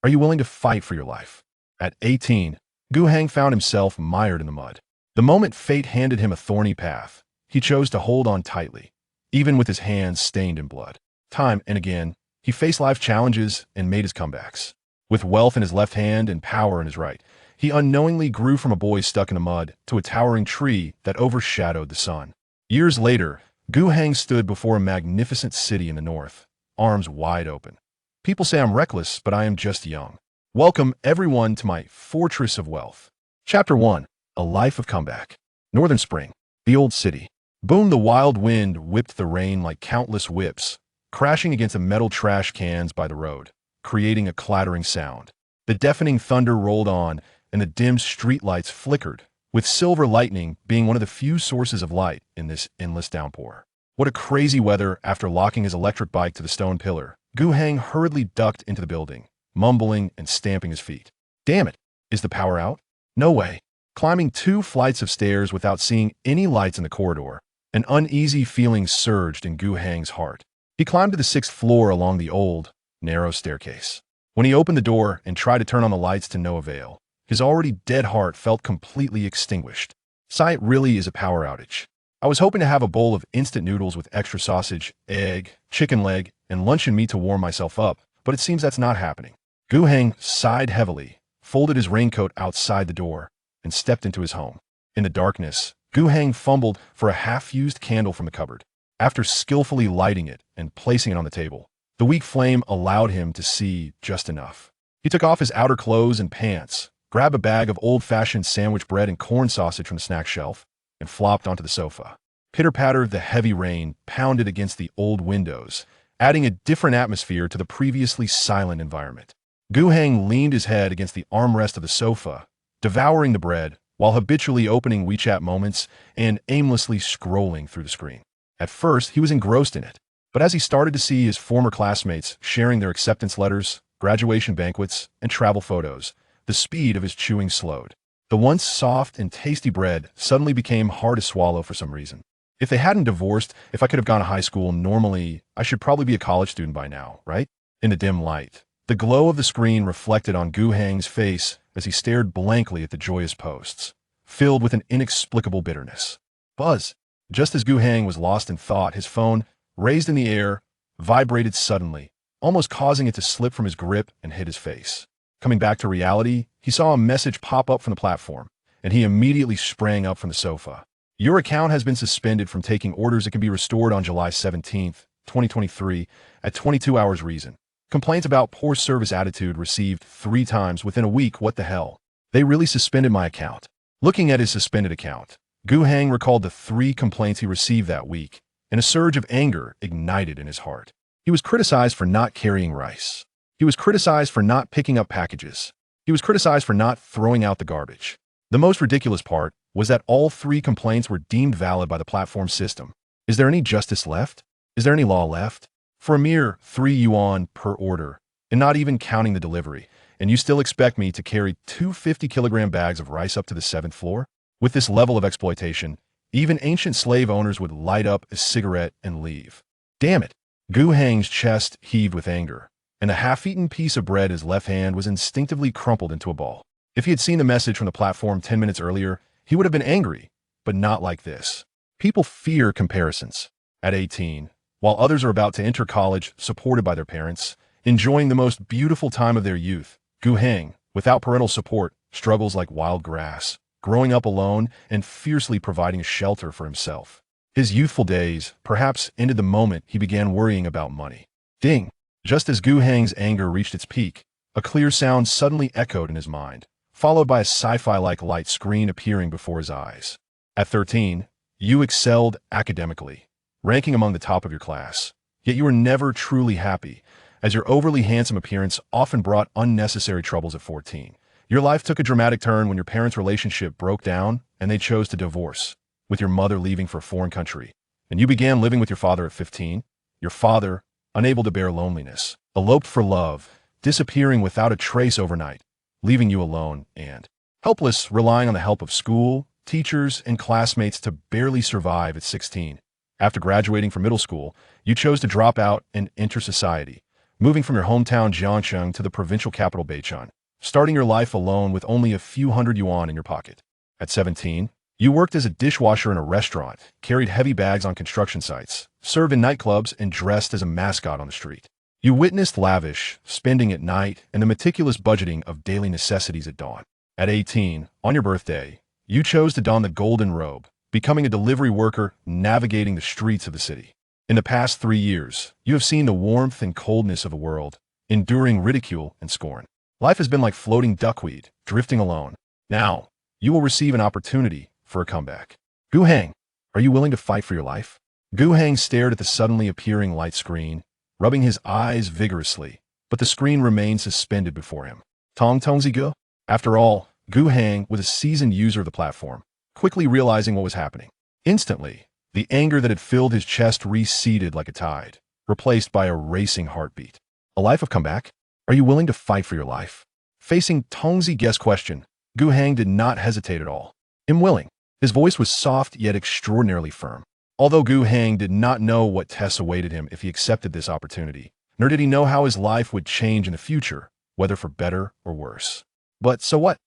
Are you willing to fight for your life? At 18, Gu Heng found himself mired in the mud. The moment fate handed him a thorny path, he chose to hold on tightly, even with his hands stained in blood. Time and again, he faced life challenges and made his comebacks. With wealth in his left hand and power in his right, he unknowingly grew from a boy stuck in the mud to a towering tree that overshadowed the sun. Years later, Gu Heng stood before a magnificent city in the north, arms wide open. People say I'm reckless, but I am just young. Welcome, everyone, to my Fortress of Wealth. Chapter 1. A Life of Comeback. Northern Spring. The Old City. Boom! The wild wind whipped the rain like countless whips, crashing against the metal trash cans by the road, creating a clattering sound. The deafening thunder rolled on, and the dim streetlights flickered, with silver lightning being one of the few sources of light in this endless downpour. What a crazy weather! After locking his electric bike to the stone pillar, Gu Heng hurriedly ducked into the building, mumbling and stamping his feet. Damn it! Is the power out? No way. Climbing 2 flights of stairs without seeing any lights in the corridor, an uneasy feeling surged in Gu Heng's heart. He climbed to the 6th floor along the old, narrow staircase. When he opened the door and tried to turn on the lights to no avail, his already dead heart felt completely extinguished. Sight really is a power outage. I was hoping to have a bowl of instant noodles with extra sausage, egg, chicken leg, and luncheon meat to warm myself up, but it seems that's not happening. Gu Heng sighed heavily, folded his raincoat outside the door, and stepped into his home. In the darkness, Gu Heng fumbled for a half-used candle from the cupboard. After skillfully lighting it and placing it on the table, the weak flame allowed him to see just enough. He took off his outer clothes and pants, grabbed a bag of old-fashioned sandwich bread and corn sausage from the snack shelf, and flopped onto the sofa. Pitter-patter, the heavy rain pounded against the old windows, adding a different atmosphere to the previously silent environment. Gu Heng leaned his head against the armrest of the sofa, devouring the bread while habitually opening WeChat moments and aimlessly scrolling through the screen. At first, he was engrossed in it, but as he started to see his former classmates sharing their acceptance letters, graduation banquets, and travel photos, the speed of his chewing slowed. The once soft and tasty bread suddenly became hard to swallow for some reason. If they hadn't divorced, if I could have gone to high school normally, I should probably be a college student by now, right? In the dim light, the glow of the screen reflected on Gu Heng's face as he stared blankly at the joyous posts, filled with an inexplicable bitterness. Buzz! Just as Gu Heng was lost in thought, his phone, raised in the air, vibrated suddenly, almost causing it to slip from his grip and hit his face. Coming back to reality, he saw a message pop up from the platform, and he immediately sprang up from the sofa. Your account has been suspended from taking orders. It can be restored on July 17th, 2023, at 22 hours reason. Complaints about poor service attitude received 3 times within a week. What the hell? They really suspended my account. Looking at his suspended account, Gu Heng recalled the 3 complaints he received that week, and a surge of anger ignited in his heart. He was criticized for not carrying rice. He was criticized for not picking up packages. He was criticized for not throwing out the garbage. The most ridiculous part was that all 3 complaints were deemed valid by the platform system. Is there any justice left? Is there any law left? For a mere 3 yuan per order, and not even counting the delivery, and you still expect me to carry 2 50-kilogram bags of rice up to the 7th floor? With this level of exploitation, even ancient slave owners would light up a cigarette and leave. Damn it! Gu Heng's chest heaved with anger, and the half-eaten piece of bread in his left hand was instinctively crumpled into a ball. If he had seen the message from the platform 10 minutes earlier, he would have been angry, but not like this. People fear comparisons. At 18, while others are about to enter college supported by their parents, enjoying the most beautiful time of their youth, Gu Heng, without parental support, struggles like wild grass, growing up alone and fiercely providing a shelter for himself. His youthful days perhaps ended the moment he began worrying about money. Ding! Just as Gu Heng's anger reached its peak, a clear sound suddenly echoed in his mind, followed by a sci-fi-like light screen appearing before his eyes. At 13, you excelled academically, ranking among the top of your class, yet you were never truly happy, as your overly handsome appearance often brought unnecessary troubles at 14. Your life took a dramatic turn when your parents' relationship broke down and they chose to divorce, with your mother leaving for a foreign country, and you began living with your father at 15. Your father, unable to bear loneliness, eloped for love, disappearing without a trace overnight, leaving you alone and helpless, relying on the help of school, teachers, and classmates to barely survive at 16. After graduating from middle school, you chose to drop out and enter society, moving from your hometown Jiangcheng to the provincial capital Beichun, starting your life alone with only a few hundred yuan in your pocket. At 17, you worked as a dishwasher in a restaurant, carried heavy bags on construction sites, served in nightclubs, and dressed as a mascot on the street. You witnessed lavish spending at night and the meticulous budgeting of daily necessities at dawn. At 18, on your birthday, you chose to don the golden robe, becoming a delivery worker navigating the streets of the city. In the past 3 years, you have seen the warmth and coldness of the world, enduring ridicule and scorn. Life has been like floating duckweed, drifting alone. Now, you will receive an opportunity for a comeback. Gu Heng, are you willing to fight for your life? Gu Heng stared at the suddenly appearing light screen, rubbing his eyes vigorously, but the screen remained suspended before him. Tong Tongzi Gu? After all, Gu Heng was a seasoned user of the platform, quickly realizing what was happening. Instantly, the anger that had filled his chest receded like a tide, replaced by a racing heartbeat. A life of comeback? Are you willing to fight for your life? Facing Tongzi Gu's question, Gu Heng did not hesitate at all. I'm willing. His voice was soft yet extraordinarily firm. Although Gu Heng did not know what tests awaited him if he accepted this opportunity, nor did he know how his life would change in the future, whether for better or worse. But so what?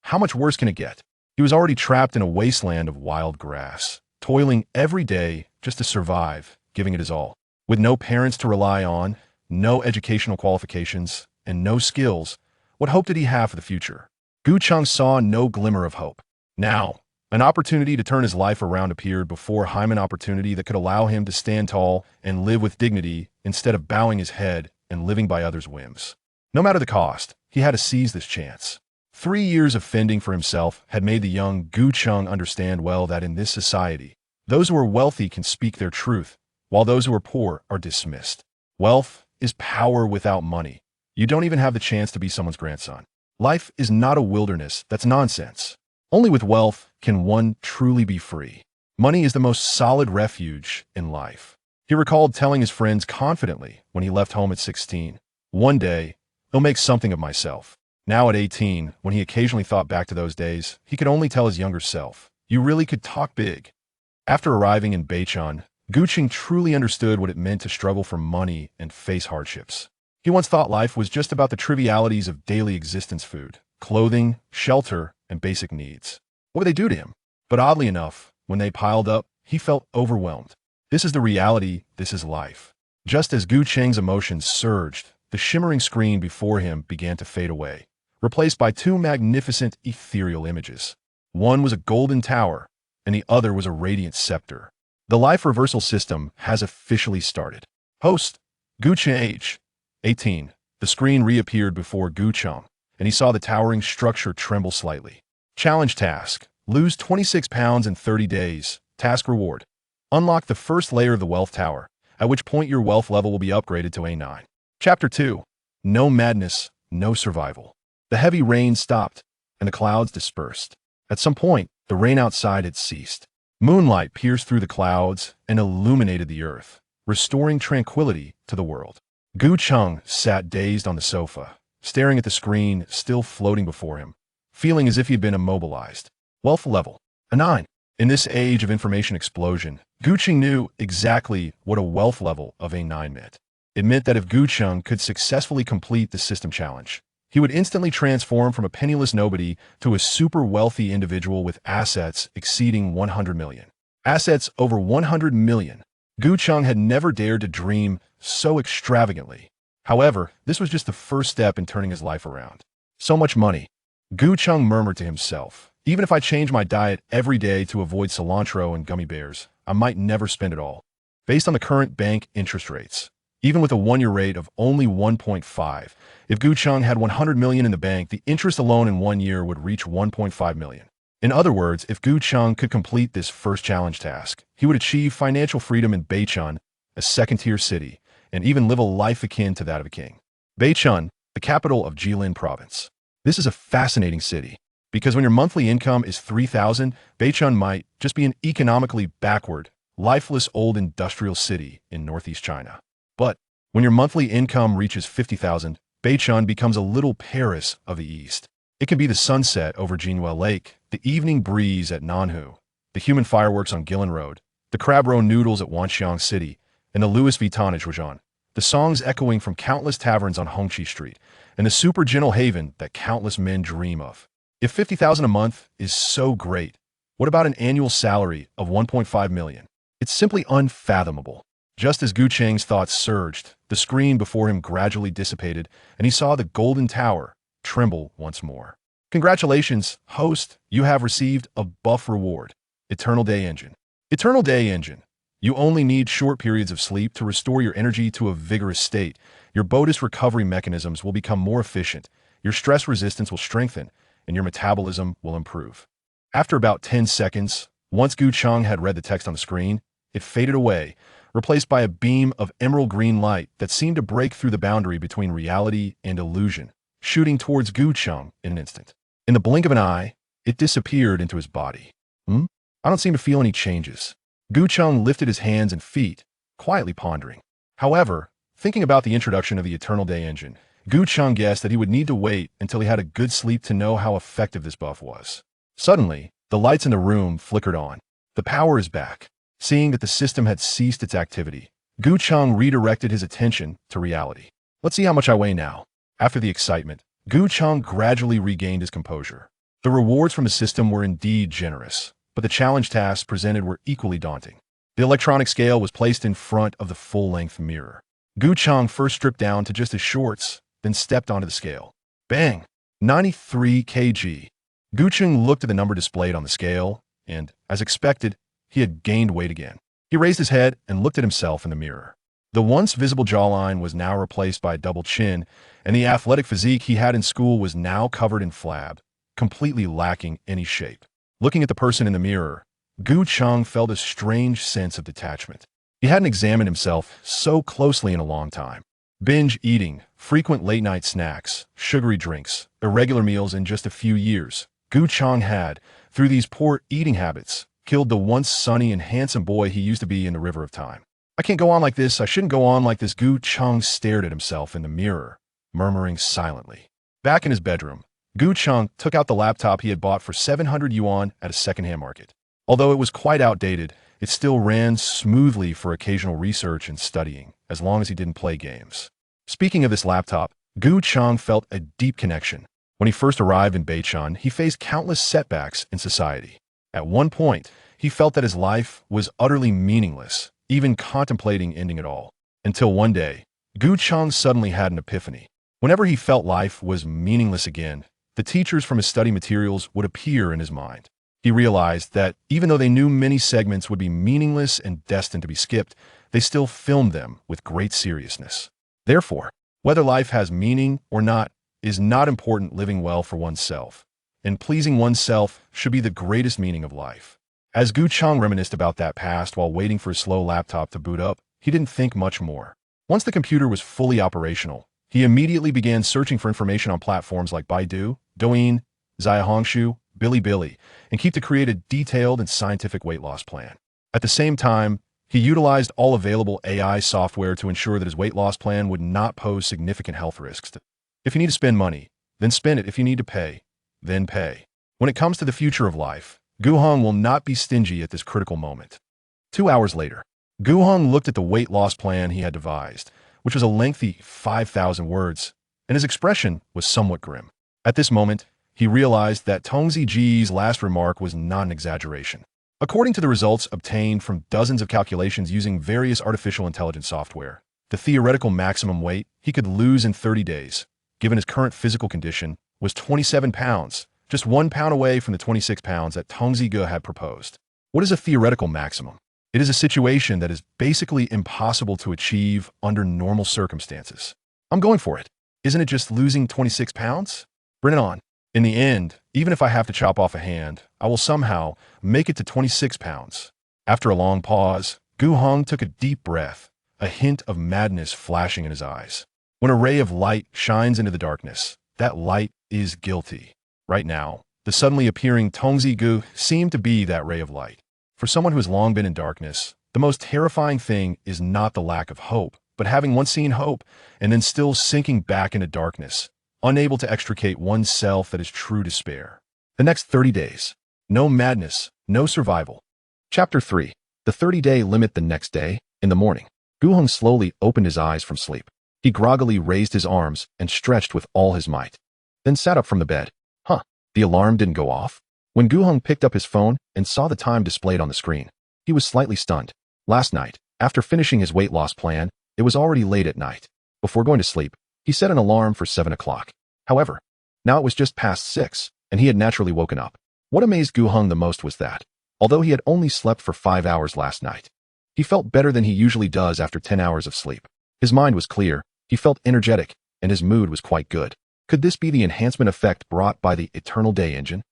How much worse can it get? He was already trapped in a wasteland of wild grass, toiling every day just to survive, giving it his all. With no parents to rely on, no educational qualifications, and no skills, what hope did he have for the future? Gu Cheng saw no glimmer of hope. Now, an opportunity to turn his life around appeared before him, an opportunity that could allow him to stand tall and live with dignity instead of bowing his head and living by others' whims. No matter the cost, he had to seize this chance. 3 years of fending for himself had made the young Gu Cheng understand well that in this society, those who are wealthy can speak their truth, while those who are poor are dismissed. Wealth is power without money. You don't even have the chance to be someone's grandson. Life is not a wilderness. That's nonsense. Only with wealth can one truly be free. Money is the most solid refuge in life. He recalled telling his friends confidently when he left home at 16, "One day, I'll make something of myself." Now at 18, when he occasionally thought back to those days, he could only tell his younger self, "You really could talk big." After arriving in Beichun, Gu Cheng truly understood what it meant to struggle for money and face hardships. He once thought life was just about the trivialities of daily existence: food, clothing, shelter, and basic needs. What would they do to him? But oddly enough, when they piled up, he felt overwhelmed. This is the reality, this is life. Just as Gu Cheng's emotions surged, the shimmering screen before him began to fade away, replaced by 2 magnificent ethereal images. One was a golden tower, and the other was a radiant scepter. The life reversal system has officially started. Host, Gu Cheng, age 18. The screen reappeared before Gu Cheng, and he saw the towering structure tremble slightly. Challenge task: lose 26 pounds in 30 days. Task reward: unlock the first layer of the wealth tower, at which point your wealth level will be upgraded to A9. Chapter 2. No madness, no survival. The heavy rain stopped, and the clouds dispersed. At some point, the rain outside had ceased. Moonlight pierced through the clouds and illuminated the earth, restoring tranquility to the world. Gu Cheng sat dazed on the sofa, staring at the screen still floating before him, feeling as if he'd been immobilized. Wealth level: A9. In this age of information explosion, Gu Cheng knew exactly what a wealth level of A9 meant. It meant that if Gu Cheng could successfully complete the system challenge, he would instantly transform from a penniless nobody to a super wealthy individual with assets exceeding 100 million. Assets over 100 million. Gu Cheng had never dared to dream so extravagantly. However, this was just the first step in turning his life around. So much money. Gu Cheng murmured to himself, "Even if I change my diet every day to avoid cilantro and gummy bears, I might never spend it all." Based on the current bank interest rates, even with a 1-year rate of only 1.5, if Gu Cheng had 100 million in the bank, the interest alone in 1 year would reach 1.5 million. In other words, if Gu Cheng could complete this first challenge task, he would achieve financial freedom in Beichun, a second-tier city, and even live a life akin to that of a king. Beichun, the capital of Jilin province. This is a fascinating city, because when your monthly income is 3,000, Beichun might just be an economically backward, lifeless old industrial city in northeast China. But when your monthly income reaches 50,000, Beichun becomes a little Paris of the East. It can be the sunset over Jinhua Lake, the evening breeze at Nanhu, the human fireworks on Guilin Road, the crab roe noodles at Wanxiang City, and the Louis Vuitton at Zhujiang. the songs echoing from countless taverns on Hongqi Street, and the super gentle haven that countless men dream of. If 50,000 a month is so great, what about an annual salary of 1.5 million? It's simply unfathomable. Just as Gu Cheng's thoughts surged, the screen before him gradually dissipated, and he saw the golden tower tremble once more. Congratulations, host, you have received a buff reward. Eternal Day Engine. Eternal Day Engine. You only need short periods of sleep to restore your energy to a vigorous state. Your bonus recovery mechanisms will become more efficient, your stress resistance will strengthen, and your metabolism will improve. After about 10 seconds, once Gu Cheng had read the text on the screen, it faded away, replaced by a beam of emerald green light that seemed to break through the boundary between reality and illusion, shooting towards Gu Cheng in an instant. In the blink of an eye, it disappeared into his body. I don't seem to feel any changes. Gu Cheng lifted his hands and feet, quietly pondering. However, thinking about the introduction of the Eternal Day Engine, Gu Cheng guessed that he would need to wait until he had a good sleep to know how effective this buff was. Suddenly, the lights in the room flickered on. The power is back. Seeing that the system had ceased its activity, Gu Cheng redirected his attention to reality. Let's see how much I weigh now. After the excitement, Gu Cheng gradually regained his composure. The rewards from the system were indeed generous, but the challenge tasks presented were equally daunting. The electronic scale was placed in front of the full-length mirror. Gu Cheng first stripped down to just his shorts, then stepped onto the scale. Bang! 93 kg. Gu Cheng looked at the number displayed on the scale, and, as expected, he had gained weight again. He raised his head and looked at himself in the mirror. The once visible jawline was now replaced by a double chin, and the athletic physique he had in school was now covered in flab, completely lacking any shape. Looking at the person in the mirror, Gu Cheng felt a strange sense of detachment. He hadn't examined himself so closely in a long time. Binge eating, frequent late-night snacks, sugary drinks, irregular meals in just a few years. Gu Cheng had, through these poor eating habits, killed the once sunny and handsome boy he used to be in the river of time. I can't go on like this. I shouldn't go on like this. Gu Cheng stared at himself in the mirror, murmuring silently. Back in his bedroom, Gu Cheng took out the laptop he had bought for 700 yuan at a secondhand market. Although it was quite outdated, it still ran smoothly for occasional research and studying, as long as he didn't play games. Speaking of this laptop, Gu Cheng felt a deep connection. When he first arrived in Beichan, he faced countless setbacks in society. At one point, he felt that his life was utterly meaningless, even contemplating ending it all. Until one day, Gu Cheng suddenly had an epiphany. Whenever he felt life was meaningless again, the teachers from his study materials would appear in his mind. He realized that even though they knew many segments would be meaningless and destined to be skipped, they still filmed them with great seriousness. Therefore, whether life has meaning or not is not important. Living well for oneself and pleasing oneself should be the greatest meaning of life. As Gu Cheng reminisced about that past while waiting for his slow laptop to boot up, he didn't think much more. Once the computer was fully operational, he immediately began searching for information on platforms like Baidu, Douyin, Xiaohongshu, Bilibili, and to create a detailed and scientific weight loss plan. At the same time, he utilized all available AI software to ensure that his weight loss plan would not pose significant health risks. If you need to spend money, then spend it. If you need to pay, then pay. When it comes to the future of life, Gu Heng will not be stingy at this critical moment. 2 hours later, Gu Heng looked at the weight loss plan he had devised, which was a lengthy 5,000 words, and his expression was somewhat grim. At this moment, he realized that Tong Ziji's last remark was not an exaggeration. According to the results obtained from dozens of calculations using various artificial intelligence software, the theoretical maximum weight he could lose in 30 days, given his current physical condition, was 27 pounds, just 1 pound away from the 26 pounds that Tong Zigu had proposed. What is a theoretical maximum? It is a situation that is basically impossible to achieve under normal circumstances. I'm going for it. Isn't it just losing 26 pounds? Bring it on. In the end, even if I have to chop off a hand, I will somehow make it to 26 pounds. After a long pause, Gu Heng took a deep breath, a hint of madness flashing in his eyes. When a ray of light shines into the darkness, that light is guilty. Right now, the suddenly appearing Tong Zigu seemed to be that ray of light. For someone who has long been in darkness, the most terrifying thing is not the lack of hope, but having once seen hope and then still sinking back into darkness, unable to extricate oneself. That is true despair. The next 30 days. No madness, no survival. Chapter 3. The 30-day limit. The next day, in the morning, Gu Heng slowly opened his eyes from sleep. He groggily raised his arms and stretched with all his might. Then sat up from the bed. Huh, the alarm didn't go off? When Gu Heng picked up his phone and saw the time displayed on the screen, he was slightly stunned. Last night, after finishing his weight loss plan, it was already late at night. Before going to sleep, he set an alarm for 7 o'clock. However, now it was just past 6, and he had naturally woken up. What amazed Gu Heng the most was that, although he had only slept for 5 hours last night, he felt better than he usually does after 10 hours of sleep. His mind was clear, he felt energetic, and his mood was quite good. Could this be the enhancement effect brought by the Eternal Day engine?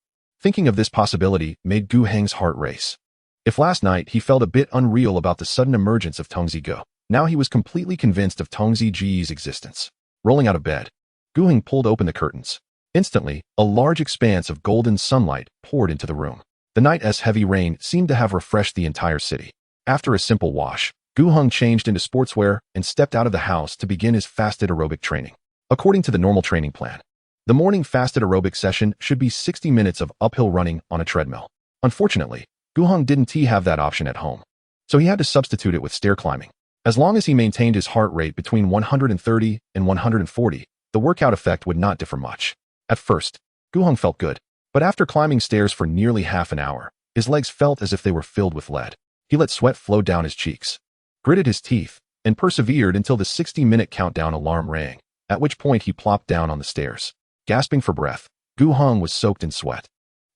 Thinking of this possibility made Gu Heng's heart race. If last night he felt a bit unreal about the sudden emergence of Tong Zigo, now he was completely convinced of Tong Ziji's existence. Rolling out of bed, Gu Heng pulled open the curtains. Instantly, a large expanse of golden sunlight poured into the room. The night's heavy rain seemed to have refreshed the entire city. After a simple wash, Gu Heng changed into sportswear and stepped out of the house to begin his fasted aerobic training. According to the normal training plan, the morning fasted aerobic session should be 60 minutes of uphill running on a treadmill. Unfortunately, Gu Heng didn't have that option at home, so he had to substitute it with stair climbing. As long as he maintained his heart rate between 130 and 140, the workout effect would not differ much. At first, Gu Heng felt good, but after climbing stairs for nearly half an hour, his legs felt as if they were filled with lead. He let sweat flow down his cheeks, gritted his teeth, and persevered until the 60-minute countdown alarm rang, at which point he plopped down on the stairs. Gasping for breath, Gu Heng was soaked in sweat.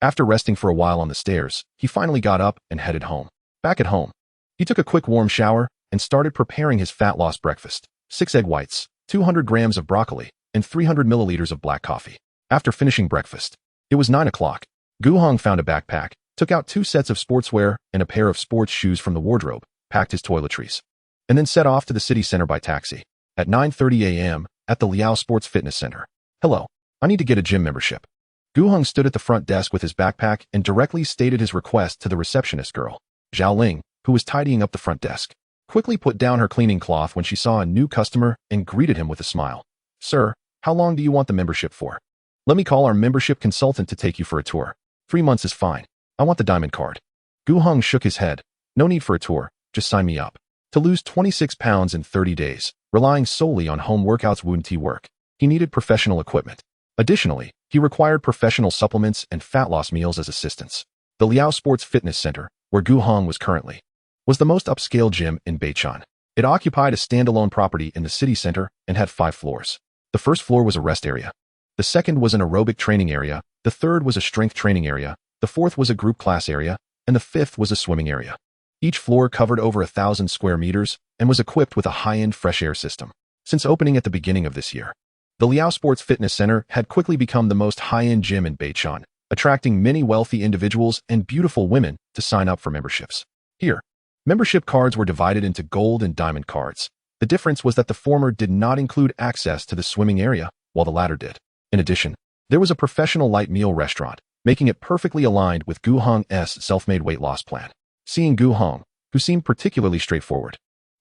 After resting for a while on the stairs, he finally got up and headed home. Back at home, he took a quick warm shower and started preparing his fat loss breakfast: 6 egg whites, 200 grams of broccoli, and 300 milliliters of black coffee. After finishing breakfast, it was 9 o'clock. Gu Heng found a backpack, took out 2 sets of sportswear and a pair of sports shoes from the wardrobe, packed his toiletries, and then set off to the city center by taxi. At 9:30 a.m., at the Liao Sports Fitness Center. Hello, I need to get a gym membership. Gu Heng stood at the front desk with his backpack and directly stated his request to the receptionist girl. Zhao Ling, who was tidying up the front desk, quickly put down her cleaning cloth when she saw a new customer and greeted him with a smile. Sir, how long do you want the membership for? Let me call our membership consultant to take you for a tour. 3 months is fine. I want the diamond card. Gu Heng shook his head. No need for a tour, just sign me up. To lose 26 pounds in 30 days, relying solely on home workouts wouldn't work. He needed professional equipment. Additionally, he required professional supplements and fat loss meals as assistance. The Liao Sports Fitness Center, where Gu Heng was currently, was the most upscale gym in Beichan. It occupied a standalone property in the city center and had 5 floors. The first floor was a rest area. The second was an aerobic training area. The third was a strength training area. The fourth was a group class area. And the fifth was a swimming area. Each floor covered over 1,000 square meters and was equipped with a high-end fresh air system. Since opening at the beginning of this year, the Liao Sports Fitness Center had quickly become the most high-end gym in Beichan, attracting many wealthy individuals and beautiful women to sign up for memberships. Here, membership cards were divided into gold and diamond cards. The difference was that the former did not include access to the swimming area, while the latter did. In addition, there was a professional light meal restaurant, making it perfectly aligned with Gu Heng's self-made weight loss plan. Seeing Gu Heng, who seemed particularly straightforward,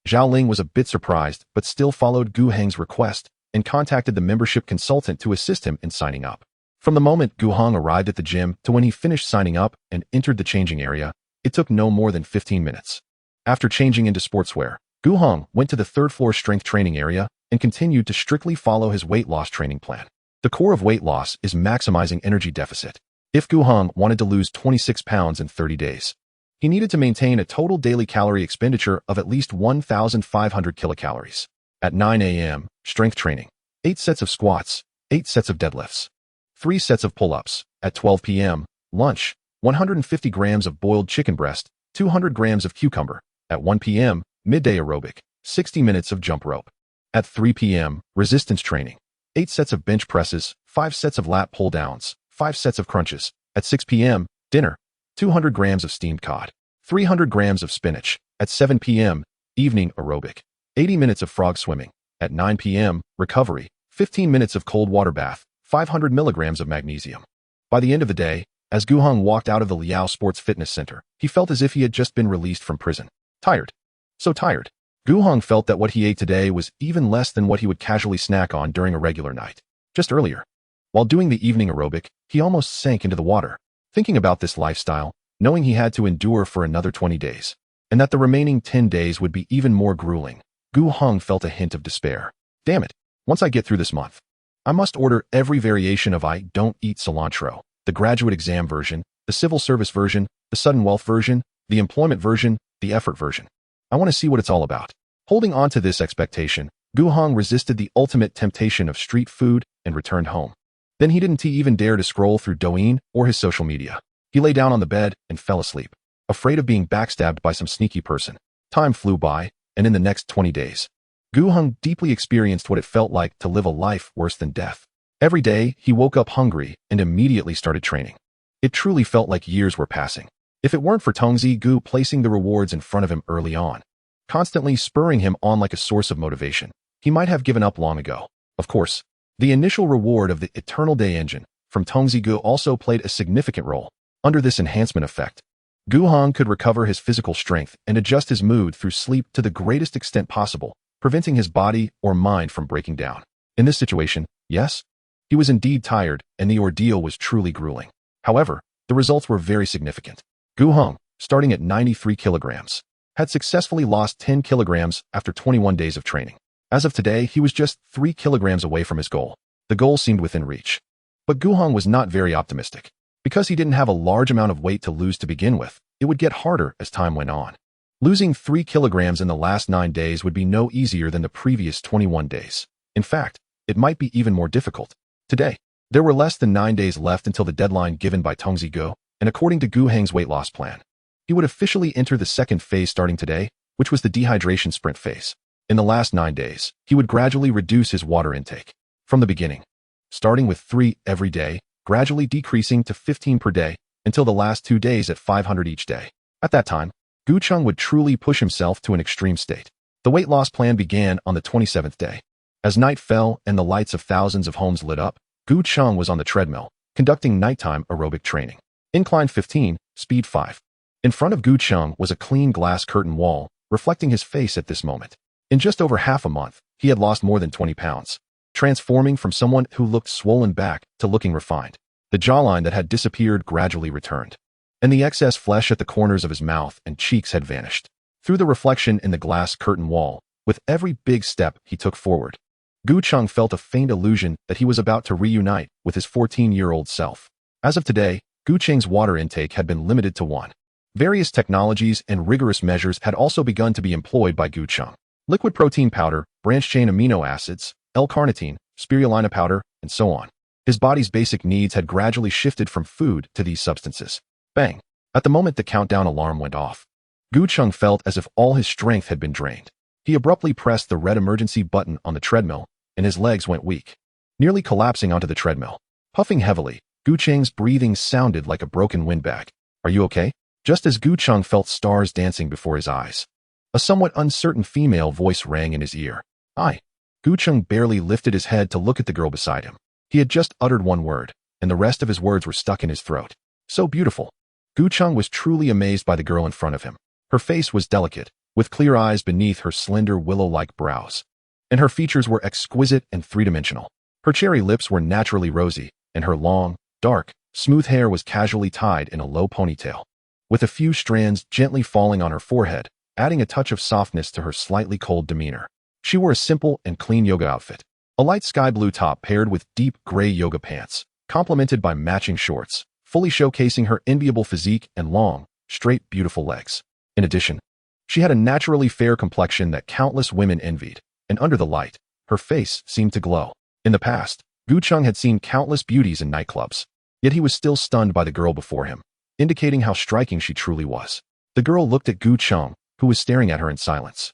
Zhao Ling was a bit surprised but still followed Gu Heng's request and contacted the membership consultant to assist him in signing up. From the moment Gu Heng arrived at the gym to when he finished signing up and entered the changing area, it took no more than 15 minutes. After changing into sportswear, Gu Heng went to the third-floor strength training area and continued to strictly follow his weight loss training plan. The core of weight loss is maximizing energy deficit. If Gu Heng wanted to lose 26 pounds in 30 days, he needed to maintain a total daily calorie expenditure of at least 1,500 kilocalories. At 9 a.m., strength training, 8 sets of squats, 8 sets of deadlifts, 3 sets of pull-ups. At 12 p.m., lunch, 150 grams of boiled chicken breast, 200 grams of cucumber. At 1 p.m., midday aerobic, 60 minutes of jump rope. At 3 p.m., resistance training, 8 sets of bench presses, 5 sets of lat pull-downs, 5 sets of crunches. At 6 p.m., dinner, 200 grams of steamed cod, 300 grams of spinach. At 7 p.m., evening aerobic, 80 minutes of frog swimming. At 9 p.m., recovery, 15 minutes of cold water bath, 500 milligrams of magnesium. By the end of the day, as Gu Heng walked out of the Liao Sports Fitness Center, he felt as if he had just been released from prison. Tired. So tired. Gu Heng felt that what he ate today was even less than what he would casually snack on during a regular night. Just earlier, while doing the evening aerobic, he almost sank into the water. Thinking about this lifestyle, knowing he had to endure for another 20 days, and that the remaining 10 days would be even more grueling, Gu Heng felt a hint of despair. Damn it, once I get through this month, I must order every variation of I don't eat cilantro, the graduate exam version, the civil service version, the sudden wealth version, the employment version, the effort version. I want to see what it's all about. Holding on to this expectation, Gu Heng resisted the ultimate temptation of street food and returned home. Then he didn't even dare to scroll through Douyin or his social media. He lay down on the bed and fell asleep, afraid of being backstabbed by some sneaky person. Time flew by, and in the next 20 days, Gu Heng deeply experienced what it felt like to live a life worse than death. Every day, he woke up hungry and immediately started training. It truly felt like years were passing. If it weren't for Tongzi Gu placing the rewards in front of him early on, constantly spurring him on like a source of motivation, he might have given up long ago. Of course, the initial reward of the Eternal Day engine from Tongzi Gu also played a significant role. Under this enhancement effect, Gu Heng could recover his physical strength and adjust his mood through sleep to the greatest extent possible, preventing his body or mind from breaking down. In this situation, yes, he was indeed tired and the ordeal was truly grueling. However, the results were very significant. Gu Heng, starting at 93 kilograms, had successfully lost 10 kilograms after 21 days of training. As of today, he was just 3 kilograms away from his goal. The goal seemed within reach. But Gu Heng was not very optimistic. Because he didn't have a large amount of weight to lose to begin with, it would get harder as time went on. Losing 3 kilograms in the last 9 days would be no easier than the previous 21 days. In fact, it might be even more difficult. Today, there were less than 9 days left until the deadline given by Tongzi Gu, and according to Gu Heng's weight loss plan, he would officially enter the second phase starting today, which was the dehydration sprint phase. In the last 9 days, he would gradually reduce his water intake. From the beginning, starting with 3 every day, gradually decreasing to 15 per day, until the last 2 days at 500 each day. At that time, Gu Cheng would truly push himself to an extreme state. The weight loss plan began on the 27th day. As night fell and the lights of thousands of homes lit up, Gu Cheng was on the treadmill, conducting nighttime aerobic training. Incline 15, speed 5. In front of Gu Cheng was a clean glass curtain wall, reflecting his face at this moment. In just over half a month, he had lost more than 20 pounds, transforming from someone who looked swollen back to looking refined. The jawline that had disappeared gradually returned, and the excess flesh at the corners of his mouth and cheeks had vanished. Through the reflection in the glass curtain wall, with every big step he took forward, Gu Cheng felt a faint illusion that he was about to reunite with his 14-year-old self. As of today, Gu Cheng's water intake had been limited to 1. Various technologies and rigorous measures had also begun to be employed by Gu Cheng. Liquid protein powder, branched-chain amino acids, L-carnitine, spirulina powder, and so on. His body's basic needs had gradually shifted from food to these substances. Bang! At the moment the countdown alarm went off, Gu Cheng felt as if all his strength had been drained. He abruptly pressed the red emergency button on the treadmill, and his legs went weak, nearly collapsing onto the treadmill. Puffing heavily, Gu Cheng's breathing sounded like a broken windbag. Are you okay? Just as Gu Cheng felt stars dancing before his eyes, a somewhat uncertain female voice rang in his ear. "I." Gu Cheng barely lifted his head to look at the girl beside him. He had just uttered one word, and the rest of his words were stuck in his throat. So beautiful. Gu Cheng was truly amazed by the girl in front of him. Her face was delicate, with clear eyes beneath her slender willow-like brows, and her features were exquisite and three-dimensional. Her cherry lips were naturally rosy, and her long, dark, smooth hair was casually tied in a low ponytail, with a few strands gently falling on her forehead, adding a touch of softness to her slightly cold demeanor. She wore a simple and clean yoga outfit, a light sky blue top paired with deep gray yoga pants, complemented by matching shorts, fully showcasing her enviable physique and long, straight, beautiful legs. In addition, she had a naturally fair complexion that countless women envied, and under the light, her face seemed to glow. In the past, Gu Cheng had seen countless beauties in nightclubs, yet he was still stunned by the girl before him, indicating how striking she truly was. The girl looked at Gu Cheng, who was staring at her in silence,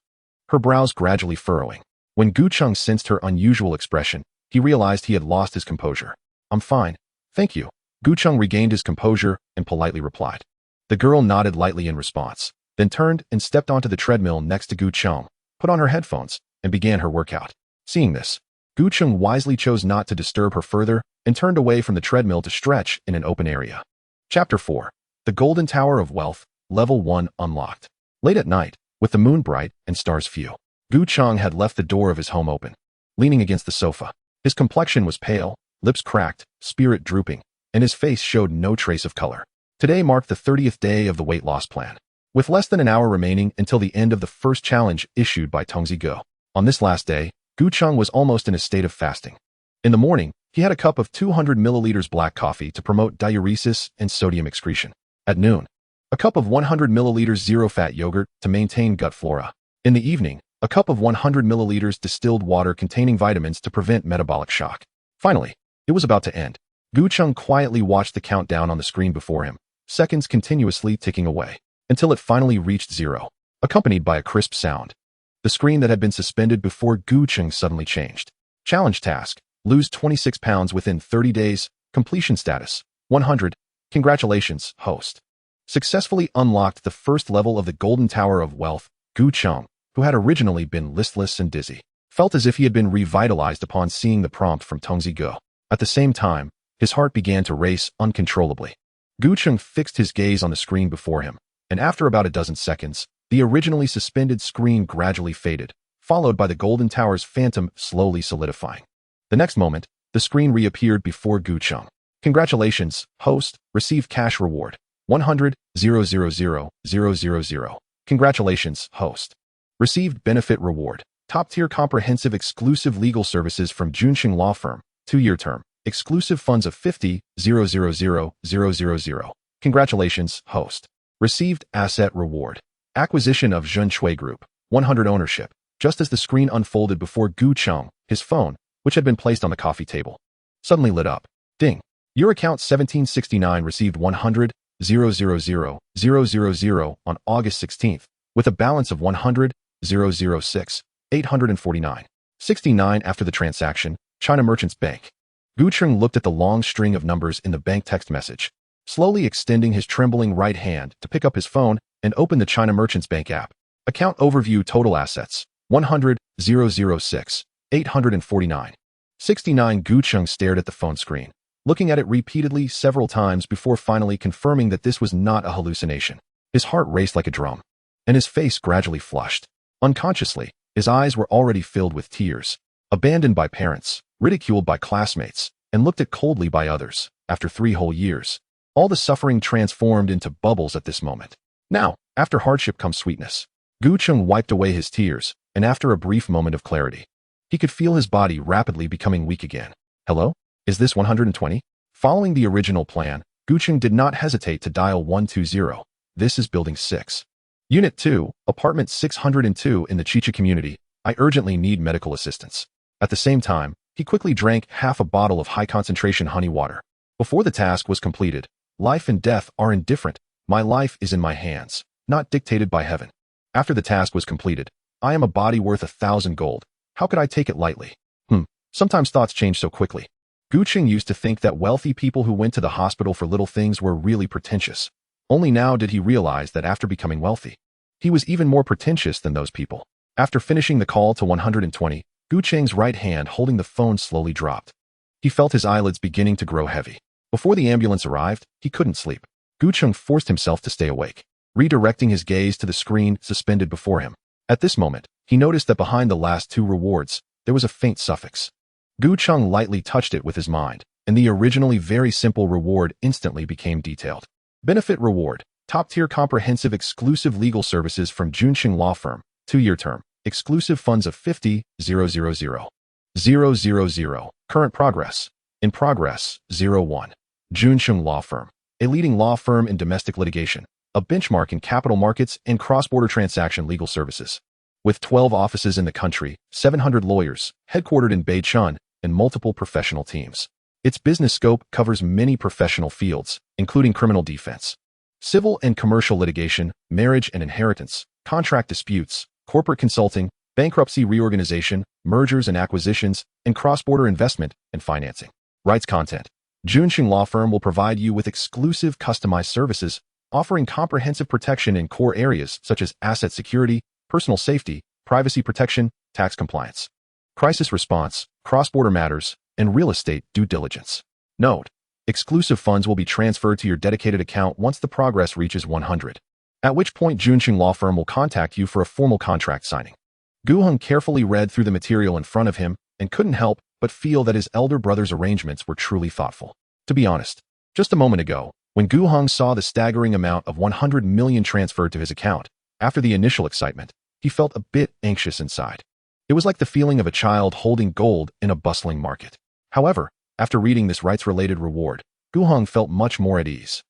her brows gradually furrowing. When Gu Cheng sensed her unusual expression, he realized he had lost his composure. "I'm fine, thank you." Gu Cheng regained his composure and politely replied. The girl nodded lightly in response, then turned and stepped onto the treadmill next to Gu Cheng, put on her headphones, and began her workout. Seeing this, Gu Cheng wisely chose not to disturb her further and turned away from the treadmill to stretch in an open area. Chapter 4. The Golden Tower of Wealth, Level 1 Unlocked. Late at night, with the moon bright and stars few, Gu Cheng had left the door of his home open, leaning against the sofa. His complexion was pale, lips cracked, spirit drooping, and his face showed no trace of color. Today marked the 30th day of the weight loss plan. With less than an hour remaining until the end of the first challenge issued by Tongzi Go. On this last day, Gu Cheng was almost in a state of fasting. In the morning, he had a cup of 200 milliliters black coffee to promote diuresis and sodium excretion. At noon, a cup of 100 milliliters zero-fat yogurt to maintain gut flora. In the evening, a cup of 100 milliliters distilled water containing vitamins to prevent metabolic shock. Finally, it was about to end. Gu Cheng quietly watched the countdown on the screen before him, seconds continuously ticking away, until it finally reached 0, accompanied by a crisp sound. The screen that had been suspended before Gu Cheng suddenly changed. Challenge task: lose 26 pounds within 30 days, completion status, 100. Congratulations, host. Successfully unlocked the first level of the Golden Tower of Wealth. Gu Cheng, who had originally been listless and dizzy, felt as if he had been revitalized upon seeing the prompt from Tongzi Go. At the same time, his heart began to race uncontrollably. Gu Cheng fixed his gaze on the screen before him, and after about a dozen seconds, the originally suspended screen gradually faded, followed by the Golden Tower's phantom slowly solidifying. The next moment, the screen reappeared before Gu Cheng. Congratulations, host, receive cash reward, 100,000,000. Congratulations, host. Received benefit reward, top-tier comprehensive exclusive legal services from Junxing Law Firm, 2-year term, exclusive funds of 50,000,000. Congratulations, host. Received asset reward, acquisition of Zhenchui Group, 100 ownership. Just as the screen unfolded before Gu Cheng, his phone, which had been placed on the coffee table, suddenly lit up. Ding. Your account 1769 received 100,000,000 on August 16th, with a balance of 100,006,849.69 after the transaction, China Merchants Bank. Gu Cheng looked at the long string of numbers in the bank text message, slowly extending his trembling right hand to pick up his phone and open the China Merchants Bank app. Account overview: total assets, 100,006,849.69. Gu Cheng stared at the phone screen, looking at it repeatedly several times before finally confirming that this was not a hallucination. His heart raced like a drum, and his face gradually flushed. Unconsciously, his eyes were already filled with tears. Abandoned by parents, ridiculed by classmates, and looked at coldly by others, after 3 whole years. All the suffering transformed into bubbles at this moment. Now, after hardship comes sweetness. Gu Cheng wiped away his tears, and after a brief moment of clarity, he could feel his body rapidly becoming weak again. Hello? Is this 120? Following the original plan, Gu Cheng did not hesitate to dial 120. This is Building 6. Unit 2, Apartment 602 in the Chicha community. I urgently need medical assistance. At the same time, he quickly drank half a bottle of high-concentration honey water. Before the task was completed, life and death are indifferent. My life is in my hands, not dictated by heaven. After the task was completed, I am a body worth 1,000 gold. How could I take it lightly? Sometimes thoughts change so quickly. Gu Cheng used to think that wealthy people who went to the hospital for little things were really pretentious. Only now did he realize that after becoming wealthy, he was even more pretentious than those people. After finishing the call to 120, Gu Cheng's right hand holding the phone slowly dropped. He felt his eyelids beginning to grow heavy. Before the ambulance arrived, he couldn't sleep. Gu Cheng forced himself to stay awake, redirecting his gaze to the screen suspended before him. At this moment, he noticed that behind the last 2 rewards, there was a faint suffix. Gu Cheng lightly touched it with his mind, and the originally very simple reward instantly became detailed. Benefit reward, top-tier comprehensive exclusive legal services from Junxing Law Firm, 2-year term, exclusive funds of 50,000,000. Current progress. In progress, 01. Junxing Law Firm, a leading law firm in domestic litigation, a benchmark in capital markets and cross-border transaction legal services. With 12 offices in the country, 700 lawyers, headquartered in Beichun, and multiple professional teams. Its business scope covers many professional fields, including criminal defense, civil and commercial litigation, marriage and inheritance, contract disputes, corporate consulting, bankruptcy reorganization, mergers and acquisitions, and cross-border investment and financing. Rights content. Junxing Law Firm will provide you with exclusive customized services, offering comprehensive protection in core areas such as asset security, personal safety, privacy protection, tax compliance, crisis response, cross-border matters, and real estate due diligence. Note: exclusive funds will be transferred to your dedicated account once the progress reaches 100, at which point Junxing Law Firm will contact you for a formal contract signing. Gu Heng carefully read through the material in front of him and couldn't help but feel that his elder brother's arrangements were truly thoughtful. To be honest, just a moment ago, When Gu Heng saw the staggering amount of 100 million transferred to his account, after the initial excitement, he felt a bit anxious inside. It was like the feeling of a child holding gold in a bustling market. However, after reading this rights-related reward, Gu Heng felt much more at ease.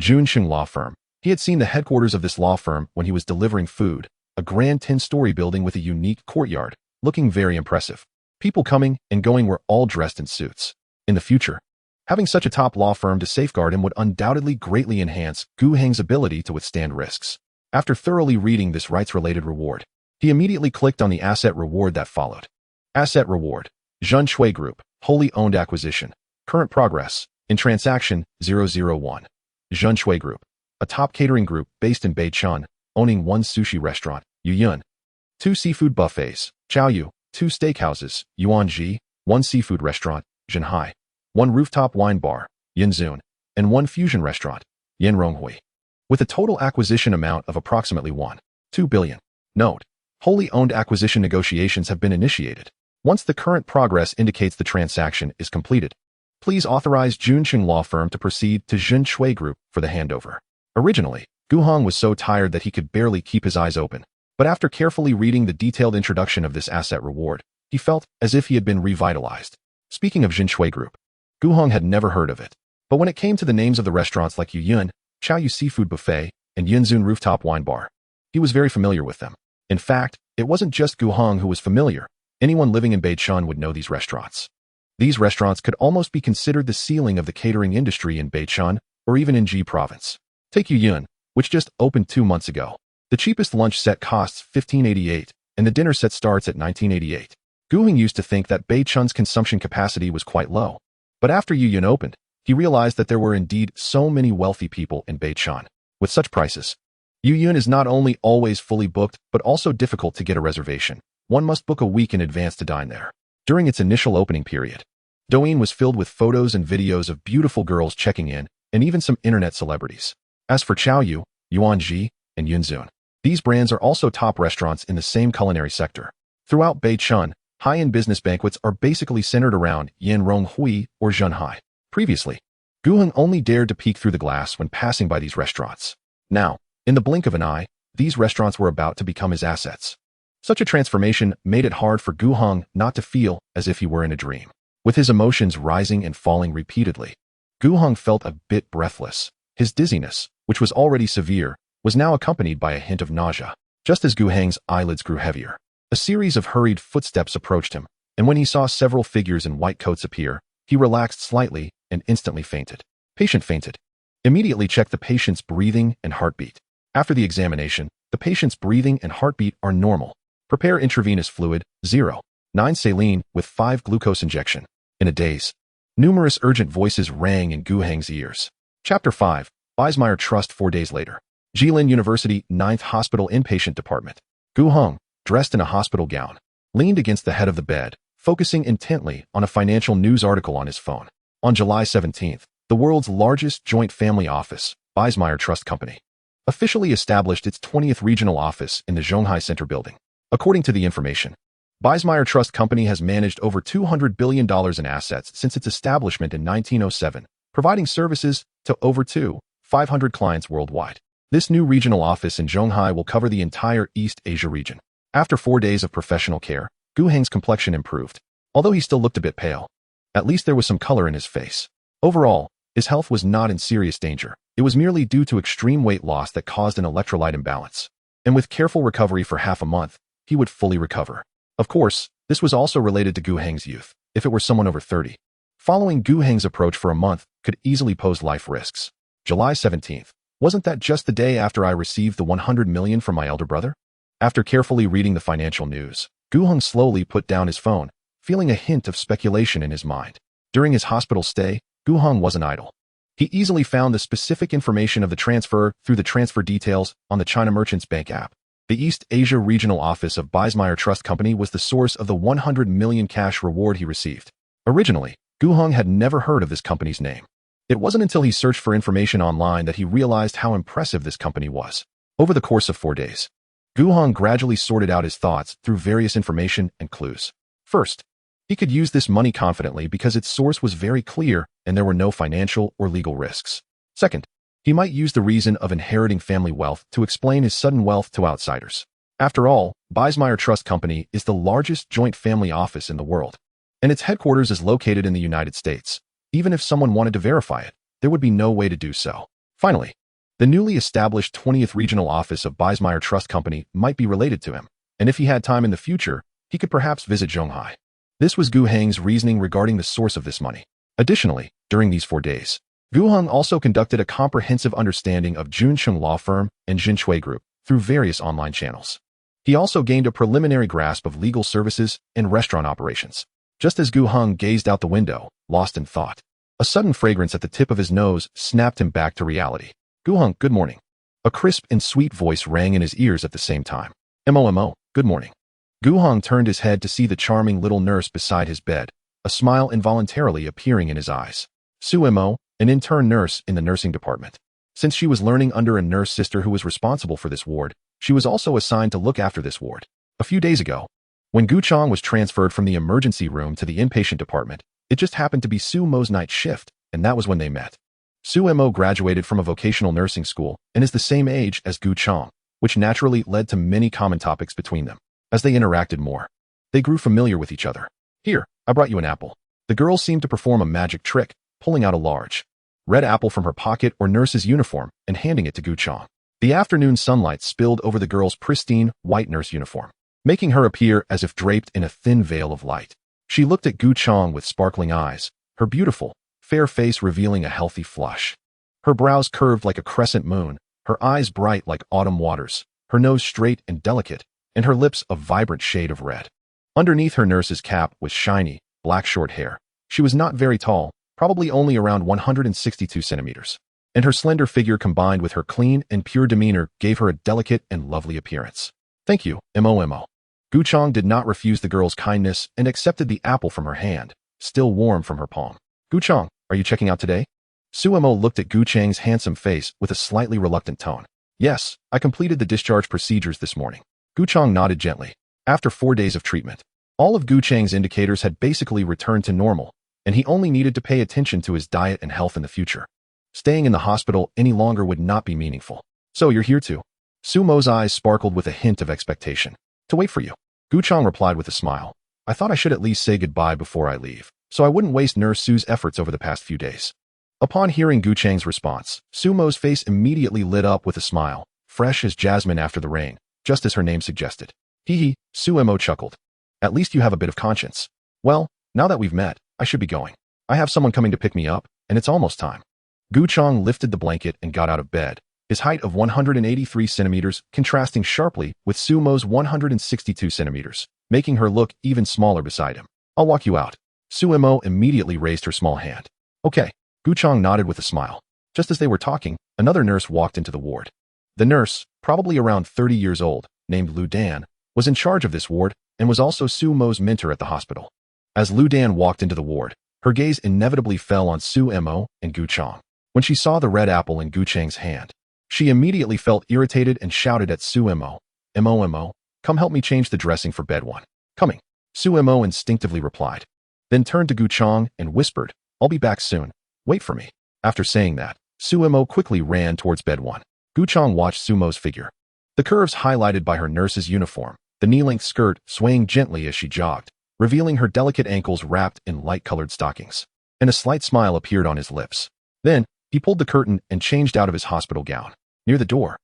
Junsheng Law Firm. He had seen the headquarters of this law firm when he was delivering food, a grand 10-story building with a unique courtyard, looking very impressive. People coming and going were all dressed in suits. In the future, having such a top law firm to safeguard him would undoubtedly greatly enhance Gu Heng's ability to withstand risks. After thoroughly reading this rights-related reward, he immediately clicked on the asset reward that followed. Asset reward. Zhen Shui Group, wholly owned acquisition. Current progress. In transaction 001. Zhen Shui Group, a top catering group based in Beichun, owning 1 sushi restaurant, Yuyun, 2 seafood buffets, Chaoyu, 2 steakhouses, Yuanji, 1 seafood restaurant, Zhenhai, 1 rooftop wine bar, Yinzun, and 1 fusion restaurant, Yanronghui, with a total acquisition amount of approximately 1.2 billion. Note: wholly owned acquisition negotiations have been initiated. Once the current progress indicates the transaction is completed, please authorize Junsheng Law Firm to proceed to Zhen Shui Group for the handover. Originally, Gu Heng was so tired that he could barely keep his eyes open, but after carefully reading the detailed introduction of this asset reward, he felt as if he had been revitalized. Speaking of Zhen Shui Group, Gu Heng had never heard of it, but when it came to the names of the restaurants like Yuyun, Chaoyu Seafood Buffet, and Yinzun Rooftop Wine Bar, he was very familiar with them. In fact, it wasn't just Gu Heng who was familiar. Anyone living in Beichun would know these restaurants. These restaurants could almost be considered the ceiling of the catering industry in Beichun or even in Ji Province. Take Yuyun, which just opened 2 months ago. The cheapest lunch set costs 1588, and the dinner set starts at 1988. Gu Heng used to think that Beichun's consumption capacity was quite low. But after Yuyun opened, he realized that there were indeed so many wealthy people in Beichun. With such prices, Yuyun is not only always fully booked, but also difficult to get a reservation. One must book a week in advance to dine there. During its initial opening period, Douyin was filled with photos and videos of beautiful girls checking in, and even some internet celebrities. As for Chaoyu, Yuanji, and Yunzun, these brands are also top restaurants in the same culinary sector. Throughout Beichun, high-end business banquets are basically centered around Yanronghui or Zhenhai. Previously, Gu Heng only dared to peek through the glass when passing by these restaurants. Now, in the blink of an eye, these restaurants were about to become his assets. Such a transformation made it hard for Gu Heng not to feel as if he were in a dream. With his emotions rising and falling repeatedly, Gu Heng felt a bit breathless. His dizziness, which was already severe, was now accompanied by a hint of nausea. Just as Gu Heng's eyelids grew heavier, a series of hurried footsteps approached him, and when he saw several figures in white coats appear, he relaxed slightly and instantly fainted. Patient fainted. Immediately check the patient's breathing and heartbeat. After the examination, the patient's breathing and heartbeat are normal. Prepare intravenous fluid, 0.9 saline with 5 glucose injection. In a daze, numerous urgent voices rang in Gu Heng's ears. Chapter 5, Weizmeier Trust 4 days later. Jilin University 9th Hospital Inpatient Department. Gu Heng, dressed in a hospital gown, leaned against the head of the bed, focusing intently on a financial news article on his phone. On July 17th, the world's largest joint family office, Weizmeier Trust Company, officially established its 20th regional office in the Zhonghai Center building. According to the information, Weizmeier Trust Company has managed over $200 billion in assets since its establishment in 1907, providing services to over 2,500 clients worldwide. This new regional office in Zhonghai will cover the entire East Asia region. After 4 days of professional care, Gu Heng's complexion improved. Although he still looked a bit pale, at least there was some color in his face. Overall, his health was not in serious danger. It was merely due to extreme weight loss that caused an electrolyte imbalance. And with careful recovery for half a month, he would fully recover. Of course, this was also related to Gu Heng's youth. If it were someone over 30, following Gu Heng's approach for a month could easily pose life risks. July 17th. Wasn't that just the day after I received the 100 million from my elder brother? After carefully reading the financial news, Gu Heng slowly put down his phone, feeling a hint of speculation in his mind. During his hospital stay, Gu Heng wasn't idle. He easily found the specific information of the transfer through the transfer details on the China Merchants Bank app. The East Asia Regional Office of Weizmeier Trust Company was the source of the 100 million cash reward he received. Originally, Gu Heng had never heard of this company's name. It wasn't until he searched for information online that he realized how impressive this company was. Over the course of 4 days, Gu Heng gradually sorted out his thoughts through various information and clues. First, he could use this money confidently because its source was very clear and there were no financial or legal risks. Second, he might use the reason of inheriting family wealth to explain his sudden wealth to outsiders. After all, Beismeyer Trust Company is the largest joint family office in the world, and its headquarters is located in the United States. Even if someone wanted to verify it, there would be no way to do so. Finally, the newly established 20th Regional Office of Beismeyer Trust Company might be related to him, and if he had time in the future, he could perhaps visit Zhonghai. This was Gu Heng's reasoning regarding the source of this money. Additionally, during these 4 days, Gu Heng also conducted a comprehensive understanding of Juncheng Law Firm and Jinshui Group through various online channels. He also gained a preliminary grasp of legal services and restaurant operations. Just as Gu Heng gazed out the window, lost in thought, a sudden fragrance at the tip of his nose snapped him back to reality. Gu Heng, good morning. A crisp and sweet voice rang in his ears at the same time. Mo, good morning. Gu Heng turned his head to see the charming little nurse beside his bed, a smile involuntarily appearing in his eyes. Su Mo, an intern nurse in the nursing department. Since she was learning under a nurse sister who was responsible for this ward, she was also assigned to look after this ward. A few days ago, when Gu Chang was transferred from the emergency room to the inpatient department, it just happened to be Su Mo's night shift, and that was when they met. Su Mo graduated from a vocational nursing school and is the same age as Gu Chang, which naturally led to many common topics between them. As they interacted more, they grew familiar with each other. Here, I brought you an apple. The girl seemed to perform a magic trick, pulling out a large red apple from her pocket or nurse's uniform and handing it to Gu Chang. The afternoon sunlight spilled over the girl's pristine, white nurse uniform, making her appear as if draped in a thin veil of light. She looked at Gu Chang with sparkling eyes, her beautiful, fair face revealing a healthy flush. Her brows curved like a crescent moon, her eyes bright like autumn waters, her nose straight and delicate, and her lips a vibrant shade of red. Underneath her nurse's cap was shiny, black short hair. She was not very tall, probably only around 162 centimeters, and her slender figure combined with her clean and pure demeanor gave her a delicate and lovely appearance. Thank you, Mo. Gu Chang did not refuse the girl's kindness and accepted the apple from her hand, still warm from her palm. Gu Chang, are you checking out today? Su Mo looked at Gu Chang's handsome face with a slightly reluctant tone. Yes, I completed the discharge procedures this morning. Gu Chang nodded gently. After 4 days of treatment, all of Gu Chang's indicators had basically returned to normal, and he only needed to pay attention to his diet and health in the future. Staying in the hospital any longer would not be meaningful. So you're here too? Su Mo's eyes sparkled with a hint of expectation. To wait for you. Gu Chang replied with a smile. I thought I should at least say goodbye before I leave, so I wouldn't waste Nurse Su's efforts over the past few days. Upon hearing Gu Chang's response, Su Mo's face immediately lit up with a smile, fresh as jasmine after the rain, just as her name suggested. Hee, Su Mo chuckled. At least you have a bit of conscience. Well, now that we've met, I should be going. I have someone coming to pick me up, and it's almost time. Gu Chang lifted the blanket and got out of bed, his height of 183 centimeters contrasting sharply with Su Mo's 162 centimeters, making her look even smaller beside him. I'll walk you out. Su Mo immediately raised her small hand. Okay. Gu Chang nodded with a smile. Just as they were talking, another nurse walked into the ward. The nurse, probably around 30 years old, named Lu Dan, was in charge of this ward and was also Su Mo's mentor at the hospital. As Lu Dan walked into the ward, her gaze inevitably fell on Su Mo and Gu Chang. When she saw the red apple in Gu Chang's hand, she immediately felt irritated and shouted at Su Mo, Mo, come help me change the dressing for bed 1. Coming. Su Mo instinctively replied, then turned to Gu Chang and whispered, I'll be back soon. Wait for me. After saying that, Su Mo quickly ran towards bed 1. Gu Chang watched Su Mo's figure, the curves highlighted by her nurse's uniform, the knee-length skirt swaying gently as she jogged, revealing her delicate ankles wrapped in light-colored stockings. And a slight smile appeared on his lips. Then, he pulled the curtain and changed out of his hospital gown. Near the door,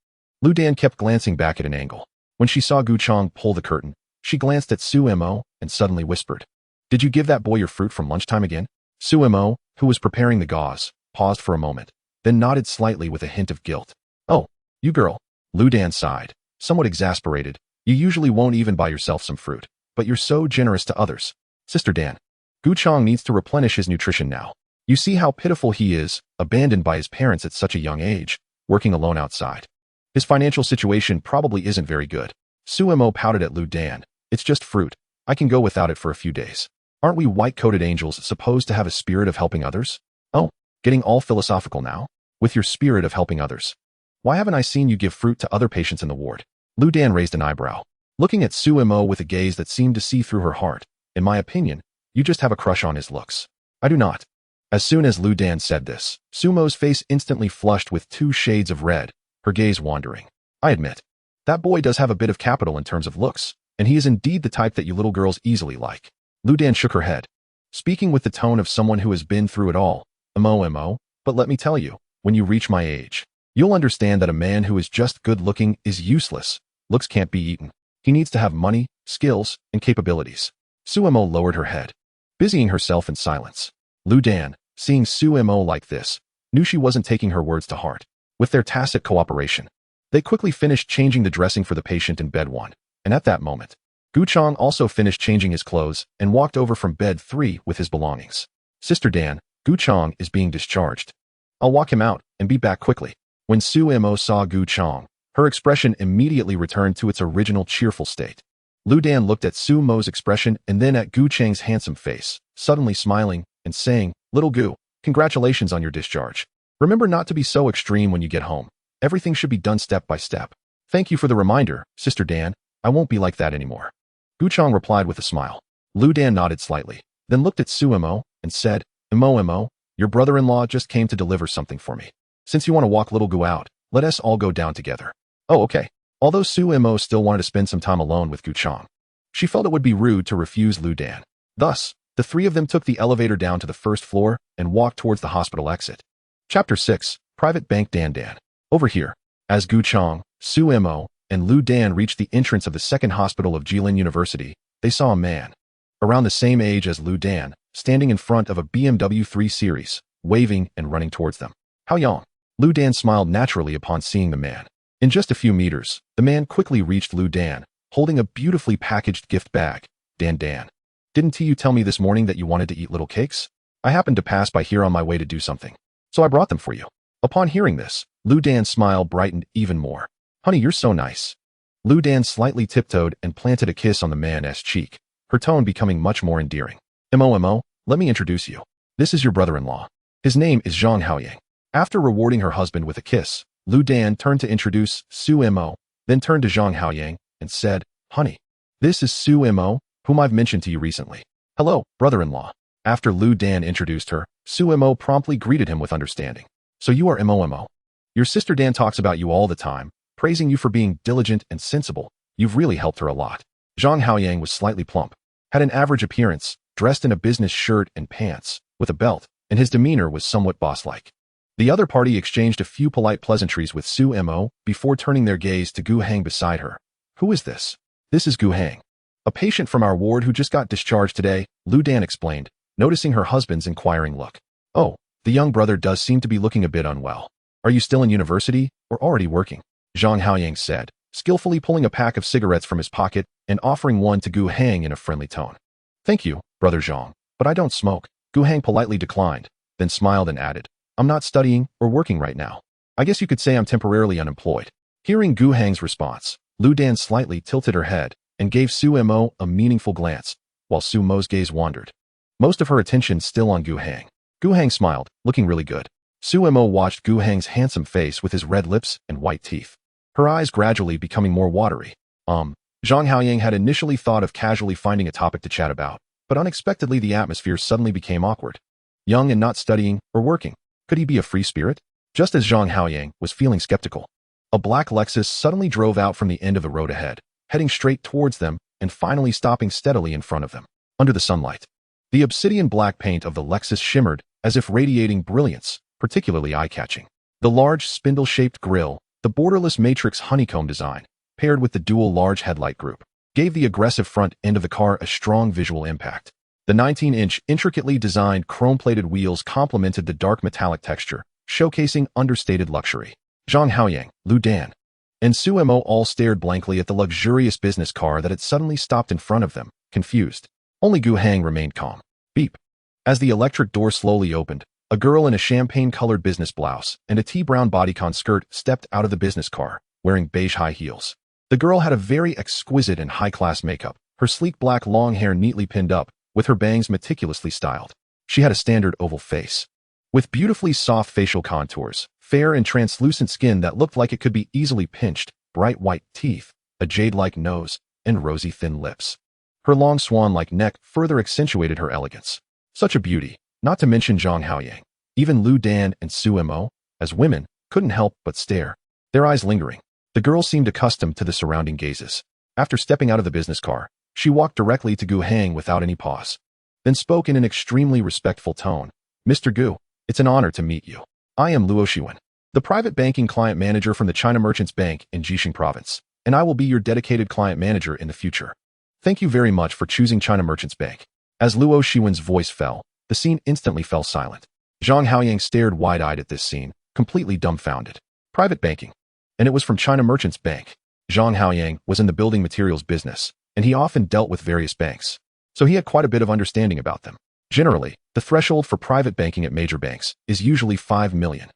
Lu Dan kept glancing back at an angle. When she saw Gu Chang pull the curtain, she glanced at Su Mo and suddenly whispered, Did you give that boy your fruit from lunchtime again? Su Mo, who was preparing the gauze, paused for a moment, then nodded slightly with a hint of guilt. Oh, you girl. Lu Dan sighed, somewhat exasperated. You usually won't even buy yourself some fruit, but you're so generous to others. Sister Dan. Gu Chang needs to replenish his nutrition now. You see how pitiful he is, abandoned by his parents at such a young age, working alone outside. His financial situation probably isn't very good. Su Mo pouted at Lu Dan. It's just fruit. I can go without it for a few days. Aren't we white-coated angels supposed to have a spirit of helping others? Oh, getting all philosophical now? With your spirit of helping others. Why haven't I seen you give fruit to other patients in the ward? Lu Dan raised an eyebrow, looking at Su Mo with a gaze that seemed to see through her heart. In my opinion, you just have a crush on his looks. I do not. As soon as Lu Dan said this, Sumo's face instantly flushed with 2 shades of red, her gaze wandering. I admit, that boy does have a bit of capital in terms of looks, and he is indeed the type that you little girls easily like. Lu Dan shook her head, speaking with the tone of someone who has been through it all. Mo, but let me tell you, when you reach my age, you'll understand that a man who is just good-looking is useless. Looks can't be eaten. He needs to have money, skills, and capabilities. Sumo lowered her head, busying herself in silence. Lu Dan, seeing Sumo like this, knew she wasn't taking her words to heart. With their tacit cooperation, they quickly finished changing the dressing for the patient in bed 1, and at that moment, Gu Chang also finished changing his clothes and walked over from bed 3 with his belongings. Sister Dan, Gu Chang is being discharged. I'll walk him out and be back quickly. When Sumo saw Gu Chang, her expression immediately returned to its original cheerful state. Lu Dan looked at Sumo's expression and then at Gu Chang's handsome face, suddenly smiling and saying, Little Gu, congratulations on your discharge. Remember not to be so extreme when you get home. Everything should be done step by step. Thank you for the reminder, Sister Dan. I won't be like that anymore. Gu Chang replied with a smile. Lu Dan nodded slightly, then looked at Sumo and said, Mo, your brother-in-law just came to deliver something for me. Since you want to walk little Gu out, let us all go down together. Oh, okay. Although Sumo still wanted to spend some time alone with Gu Chang, she felt it would be rude to refuse Lu Dan. Thus, the 3 of them took the elevator down to the 1st floor and walked towards the hospital exit. Chapter 6, Private Bank Dan. Over here, as Gu Chang, Sumo, and Lu Dan reached the entrance of the 2nd hospital of Jilin University, they saw a man, around the same age as Lu Dan, standing in front of a BMW 3 Series, waving and running towards them. How young? Lu Dan smiled naturally upon seeing the man. In just a few meters, the man quickly reached Lu Dan, holding a beautifully packaged gift bag. Dan. Didn't you tell me this morning that you wanted to eat little cakes? I happened to pass by here on my way to do something, so I brought them for you. Upon hearing this, Lu Dan's smile brightened even more. Honey, you're so nice. Lu Dan slightly tiptoed and planted a kiss on the man's cheek, her tone becoming much more endearing. Mo, let me introduce you. This is your brother-in-law. His name is Zhang Haoyang. After rewarding her husband with a kiss, Lu Dan turned to introduce Sumo, then turned to Zhang Haoyang and said, Honey, this is Sumo, whom I've mentioned to you recently. Hello, brother-in-law. After Lu Dan introduced her, Sumo promptly greeted him with understanding. So you are Mo. Your sister Dan talks about you all the time, praising you for being diligent and sensible. You've really helped her a lot. Zhang Haoyang was slightly plump, had an average appearance, dressed in a business shirt and pants, with a belt, and his demeanor was somewhat boss-like. The other party exchanged a few polite pleasantries with Sumo before turning their gaze to Gu Heng beside her. Who is this? This is Gu Heng, a patient from our ward who just got discharged today, Lu Dan explained, noticing her husband's inquiring look. Oh, the young brother does seem to be looking a bit unwell. Are you still in university or already working? Zhang Haoyang said, skillfully pulling a pack of cigarettes from his pocket and offering one to Gu Heng in a friendly tone. Thank you, brother Zhang, but I don't smoke. Gu Heng politely declined, then smiled and added, I'm not studying or working right now. I guess you could say I'm temporarily unemployed. Hearing Gu Heng's response, Lu Dan slightly tilted her head and gave Sumo a meaningful glance, while Sumo's gaze wandered, most of her attention still on Gu Heng. Gu Heng smiled, looking really good. Sumo watched Gu Heng's handsome face with his red lips and white teeth, her eyes gradually becoming more watery. Zhang Haoyang had initially thought of casually finding a topic to chat about, but unexpectedly the atmosphere suddenly became awkward. Young and not studying or working. Could he be a free spirit? Just as Zhang Haoyang was feeling skeptical, a black Lexus suddenly drove out from the end of the road ahead, heading straight towards them and finally stopping steadily in front of them. Under the sunlight, the obsidian black paint of the Lexus shimmered as if radiating brilliance, particularly eye-catching. The large spindle-shaped grille, the borderless matrix honeycomb design, paired with the dual large headlight group, gave the aggressive front end of the car a strong visual impact. The 19-inch intricately designed chrome-plated wheels complemented the dark metallic texture, showcasing understated luxury. Zhang Haoyang, Lu Dan, and Sumo all stared blankly at the luxurious business car that had suddenly stopped in front of them, confused. Only Gu Heng remained calm. Beep. As the electric door slowly opened, a girl in a champagne-colored business blouse and a tea-brown bodycon skirt stepped out of the business car, wearing beige high heels. The girl had a very exquisite and high-class makeup, her sleek black long hair neatly pinned up, with her bangs meticulously styled. She had a standard oval face, with beautifully soft facial contours, fair and translucent skin that looked like it could be easily pinched, bright white teeth, a jade-like nose, and rosy thin lips. Her long swan-like neck further accentuated her elegance. Such a beauty, Not to mention Zhang Haoyang. Even Lu Dan and Su Mo, as women, couldn't help but stare, their eyes lingering. The girl seemed accustomed to the surrounding gazes. After stepping out of the business car, she walked directly to Gu Heng without any pause, then spoke in an extremely respectful tone. Mr. Gu, it's an honor to meet you. I am Luo Shiwen, the private banking client manager from the China Merchants Bank in Jixing Province, and I will be your dedicated client manager in the future. Thank you very much for choosing China Merchants Bank. As Luo Shiwen's voice fell, the scene instantly fell silent. Zhang Haoyang stared wide-eyed at this scene, completely dumbfounded. Private banking. And it was from China Merchants Bank. Zhang Haoyang was in the building materials business, and he often dealt with various banks, so he had quite a bit of understanding about them. Generally, the threshold for private banking at major banks is usually 5 million.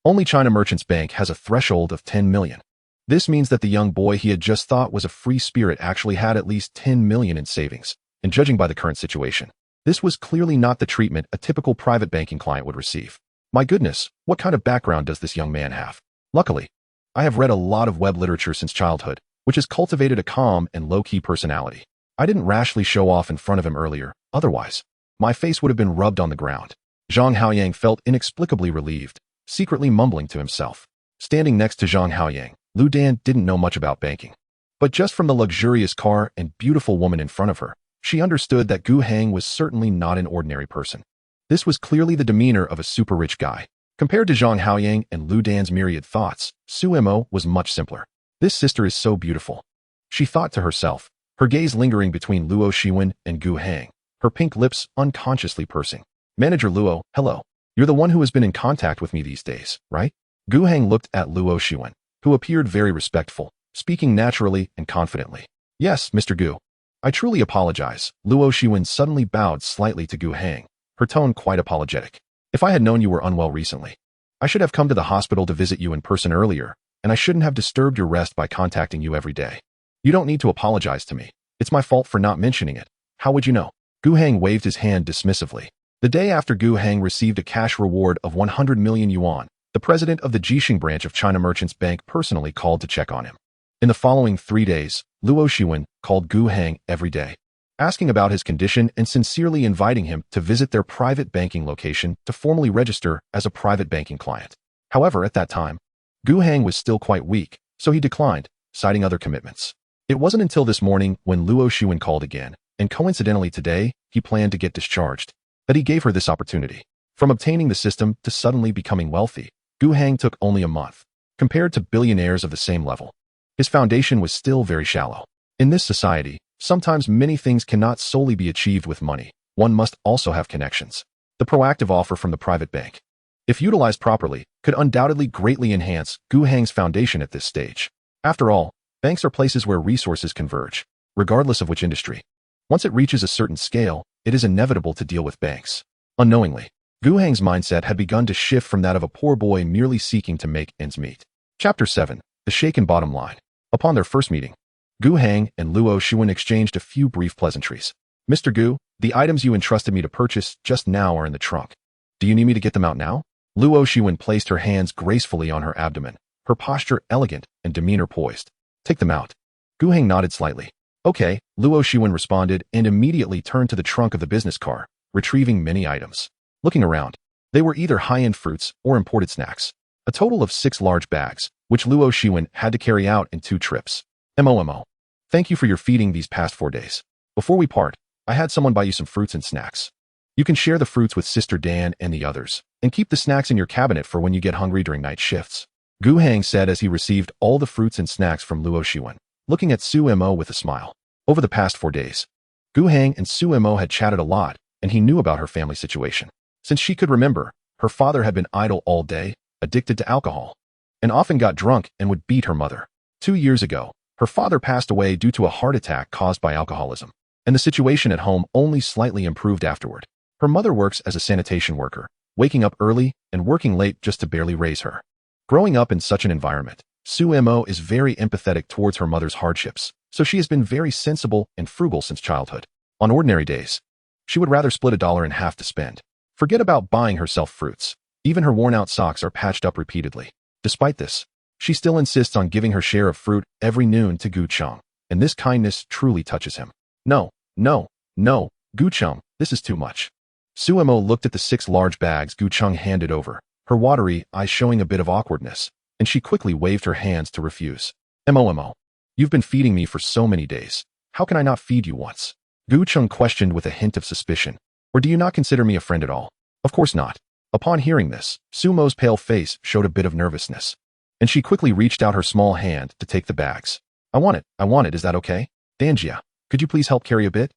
Only China Merchants Bank has a threshold of 10 million. This means that the young boy he had just thought was a free spirit actually had at least 10 million in savings, and judging by the current situation, this was clearly not the treatment a typical private banking client would receive. My goodness, what kind of background does this young man have? Luckily, I have read a lot of web literature since childhood, which has cultivated a calm and low-key personality. I didn't rashly show off in front of him earlier, otherwise, my face would have been rubbed on the ground. Zhang Haoyang felt inexplicably relieved, secretly mumbling to himself. Standing next to Zhang Haoyang, Lu Dan didn't know much about banking. But just from the luxurious car and beautiful woman in front of her, she understood that Gu Heng was certainly not an ordinary person. This was clearly the demeanor of a super rich guy. Compared to Zhang Haoyang and Lu Dan's myriad thoughts, Su Mo was much simpler. This sister is so beautiful, she thought to herself, her gaze lingering between Luo Shiwen and Gu Heng, her pink lips unconsciously pursing. Manager Luo, hello. You're the one who has been in contact with me these days, right? Gu Heng looked at Luo Shiwen, who appeared very respectful, speaking naturally and confidently. Yes, Mr. Gu. I truly apologize. Luo Shiwen suddenly bowed slightly to Gu Heng, her tone quite apologetic. If I had known you were unwell recently, I should have come to the hospital to visit you in person earlier, and I shouldn't have disturbed your rest by contacting you every day. You don't need to apologize to me. It's my fault for not mentioning it. How would you know? Gu Heng waved his hand dismissively. The day after Gu Heng received a cash reward of 100 million yuan, the president of the Jixing branch of China Merchants Bank personally called to check on him. In the following 3 days, Luo Shiwen called Gu Heng every day, asking about his condition and sincerely inviting him to visit their private banking location to formally register as a private banking client. However, at that time, Gu Heng was still quite weak, so he declined, citing other commitments. It wasn't until this morning when Luo Shiwen called again, and coincidentally today, he planned to get discharged, that he gave her this opportunity. From obtaining the system to suddenly becoming wealthy, Gu Heng took only a month. Compared to billionaires of the same level, his foundation was still very shallow. In this society, sometimes many things cannot solely be achieved with money. One must also have connections. The proactive offer from the private bank, if utilized properly, could undoubtedly greatly enhance Gu Heng's foundation at this stage. After all, banks are places where resources converge, regardless of which industry. Once it reaches a certain scale, it is inevitable to deal with banks. Unknowingly, Gu Heng's mindset had begun to shift from that of a poor boy merely seeking to make ends meet. Chapter 7. The Shaken Bottom Line. Upon their first meeting, Gu Heng and Luo Shiwen exchanged a few brief pleasantries. Mr. Gu, the items you entrusted me to purchase just now are in the trunk. Do you need me to get them out now? Luo Shiwen placed her hands gracefully on her abdomen, her posture elegant and demeanor poised. Take them out. Gu Heng nodded slightly. Okay, Luo Shiwen responded and immediately turned to the trunk of the business car, retrieving many items. Looking around, they were either high-end fruits or imported snacks. A total of 6 large bags, which Luo Shiwen had to carry out in 2 trips. MOMO. Thank you for your feeding these past 4 days. Before we part, I had someone buy you some fruits and snacks. You can share the fruits with Sister Dan and the others, and keep the snacks in your cabinet for when you get hungry during night shifts. Gu Heng said as he received all the fruits and snacks from Luo Shiwen, looking at Su Mo with a smile. Over the past 4 days, Gu Heng and Su Mo had chatted a lot, and he knew about her family situation. Since she could remember, her father had been idle all day, addicted to alcohol, and often got drunk and would beat her mother. 2 years ago, her father passed away due to a heart attack caused by alcoholism, and the situation at home only slightly improved afterward. Her mother works as a sanitation worker, waking up early and working late just to barely raise her. Growing up in such an environment, Su Mo is very empathetic towards her mother's hardships, so she has been very sensible and frugal since childhood. On ordinary days, she would rather split $1 in half to spend. Forget about buying herself fruits. Even her worn-out socks are patched up repeatedly. Despite this, she still insists on giving her share of fruit every noon to Gu Cheng, and this kindness truly touches him. No, Gu Cheng, this is too much. Suemo looked at the 6 large bags Gu Cheng handed over, her watery eyes showing a bit of awkwardness, and she quickly waved her hands to refuse. Mo. You've been feeding me for so many days. How can I not feed you once? Gu Cheng questioned with a hint of suspicion. Or do you not consider me a friend at all? Of course not. Upon hearing this, Sumo's pale face showed a bit of nervousness, and she quickly reached out her small hand to take the bags. I want it, is that okay? Danjia, could you please help carry a bit?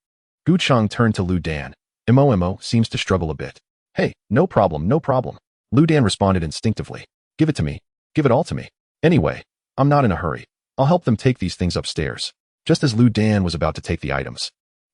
Gu Cheng turned to Lu Dan. Mo seems to struggle a bit. Hey, no problem. Lu Dan responded instinctively. Give it to me. Give it all to me. Anyway, I'm not in a hurry. I'll help them take these things upstairs. Just as Lu Dan was about to take the items,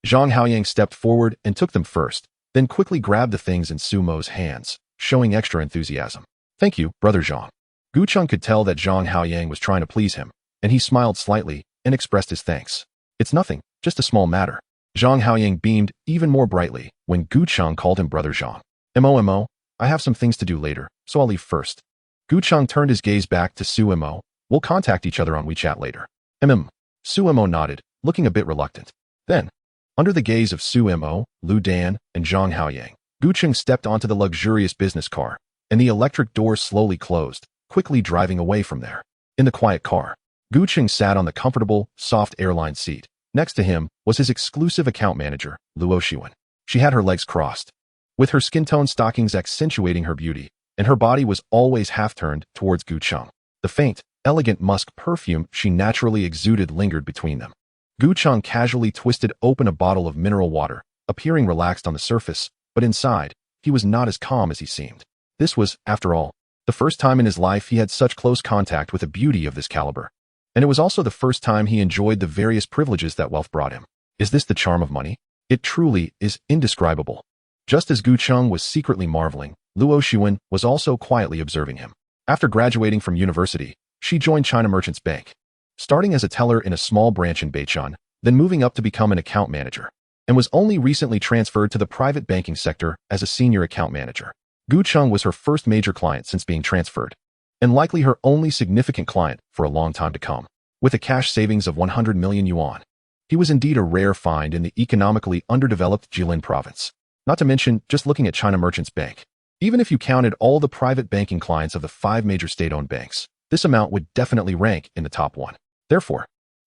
Zhang Haoyang stepped forward and took them first, then quickly grabbed the things in Sumo's hands, showing extra enthusiasm. Thank you, Brother Zhang. Gu Cheng could tell that Zhang Haoyang was trying to please him, and he smiled slightly and expressed his thanks. It's nothing, just a small matter. Zhang Haoyang beamed even more brightly when Gu Cheng called him Brother Zhang. Mo, I have some things to do later, so I'll leave first. Gu Cheng turned his gaze back to Suemo. We'll contact each other on WeChat later. Suemo nodded, looking a bit reluctant. Then, under the gaze of Suemo, Lu Dan, and Zhang Haoyang, Gu Cheng stepped onto the luxurious business car, and the electric doors slowly closed, quickly driving away from there. In the quiet car, Gu Cheng sat on the comfortable, soft airline seat. Next to him was his exclusive account manager, Luo Shiwen. She had her legs crossed, with her skin-tone stockings accentuating her beauty, and her body was always half-turned towards Gu Cheng. The faint, elegant musk perfume she naturally exuded lingered between them. Gu Cheng casually twisted open a bottle of mineral water, appearing relaxed on the surface, but inside, he was not as calm as he seemed. This was, after all, the first time in his life he had such close contact with a beauty of this caliber. And it was also the first time he enjoyed the various privileges that wealth brought him. Is this the charm of money? It truly is indescribable. Just as Gu Cheng was secretly marveling, Luo Shiwen was also quietly observing him. After graduating from university, she joined China Merchants Bank, starting as a teller in a small branch in Beichun, then moving up to become an account manager, and was only recently transferred to the private banking sector as a senior account manager. Gu Cheng was her first major client since being transferred, and likely her only significant client for a long time to come. With a cash savings of 100 million yuan, he was indeed a rare find in the economically underdeveloped Jilin province. Not to mention, just looking at China Merchants Bank, even if you counted all the private banking clients of the 5 major state-owned banks, this amount would definitely rank in the top 1. Therefore,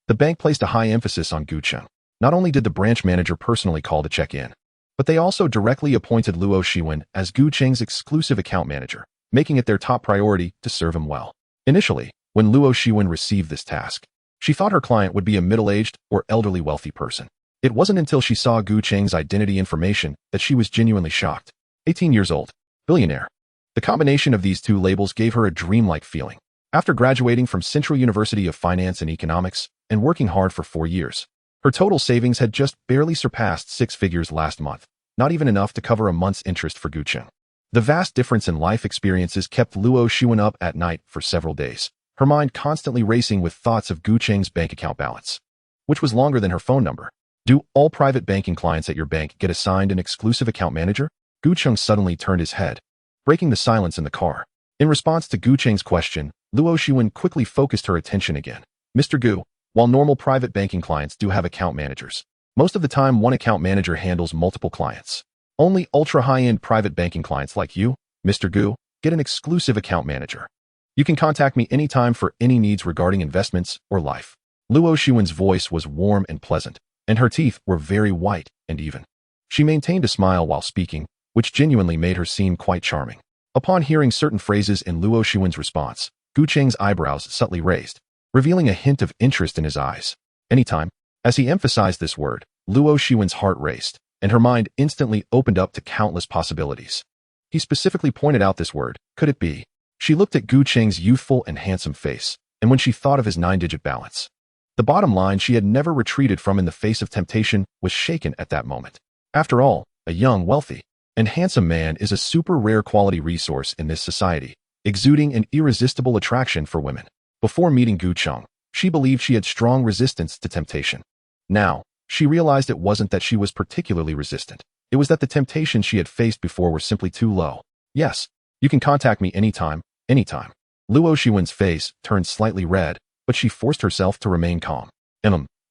the bank placed a high emphasis on Gu Cheng. Not only did the branch manager personally call to check in, but they also directly appointed Luo Shiwen as Gu Cheng's exclusive account manager, making it their top priority to serve him well. Initially, when Luo Shiwen received this task, she thought her client would be a middle-aged or elderly wealthy person. It wasn't until she saw Gu Cheng's identity information that she was genuinely shocked. 18 years old, billionaire. The combination of these two labels gave her a dreamlike feeling. After graduating from Central University of Finance and Economics and working hard for 4 years, her total savings had just barely surpassed 6 figures last month, not even enough to cover a month's interest for Gu Cheng. The vast difference in life experiences kept Luo Shiwen up at night for several days, her mind constantly racing with thoughts of Gu Cheng's bank account balance, which was longer than her phone number. Do all private banking clients at your bank get assigned an exclusive account manager? Gu Cheng suddenly turned his head, breaking the silence in the car. In response to Gu Cheng's question, Luo Shiwen quickly focused her attention again. Mr. Gu, while normal private banking clients do have account managers, most of the time one account manager handles multiple clients. Only ultra-high-end private banking clients like you, Mr. Gu, get an exclusive account manager. You can contact me anytime for any needs regarding investments or life. Luo Shiwen's voice was warm and pleasant, and her teeth were very white and even. She maintained a smile while speaking, which genuinely made her seem quite charming. Upon hearing certain phrases in Luo Shiwen's response, Gu Cheng's eyebrows subtly raised, revealing a hint of interest in his eyes. Anytime. As he emphasized this word, Luo Shiwen's heart raced, and her mind instantly opened up to countless possibilities. He specifically pointed out this word. Could it be? She looked at Gu Cheng's youthful and handsome face, and when she thought of his 9-digit balance, the bottom line she had never retreated from in the face of temptation was shaken at that moment. After all, a young, wealthy, and handsome man is a super rare quality resource in this society, exuding an irresistible attraction for women. Before meeting Gu Cheng, she believed she had strong resistance to temptation. Now, she realized it wasn't that she was particularly resistant. It was that the temptations she had faced before were simply too low. Yes, you can contact me anytime. Luo Shiwen's face turned slightly red, but she forced herself to remain calm.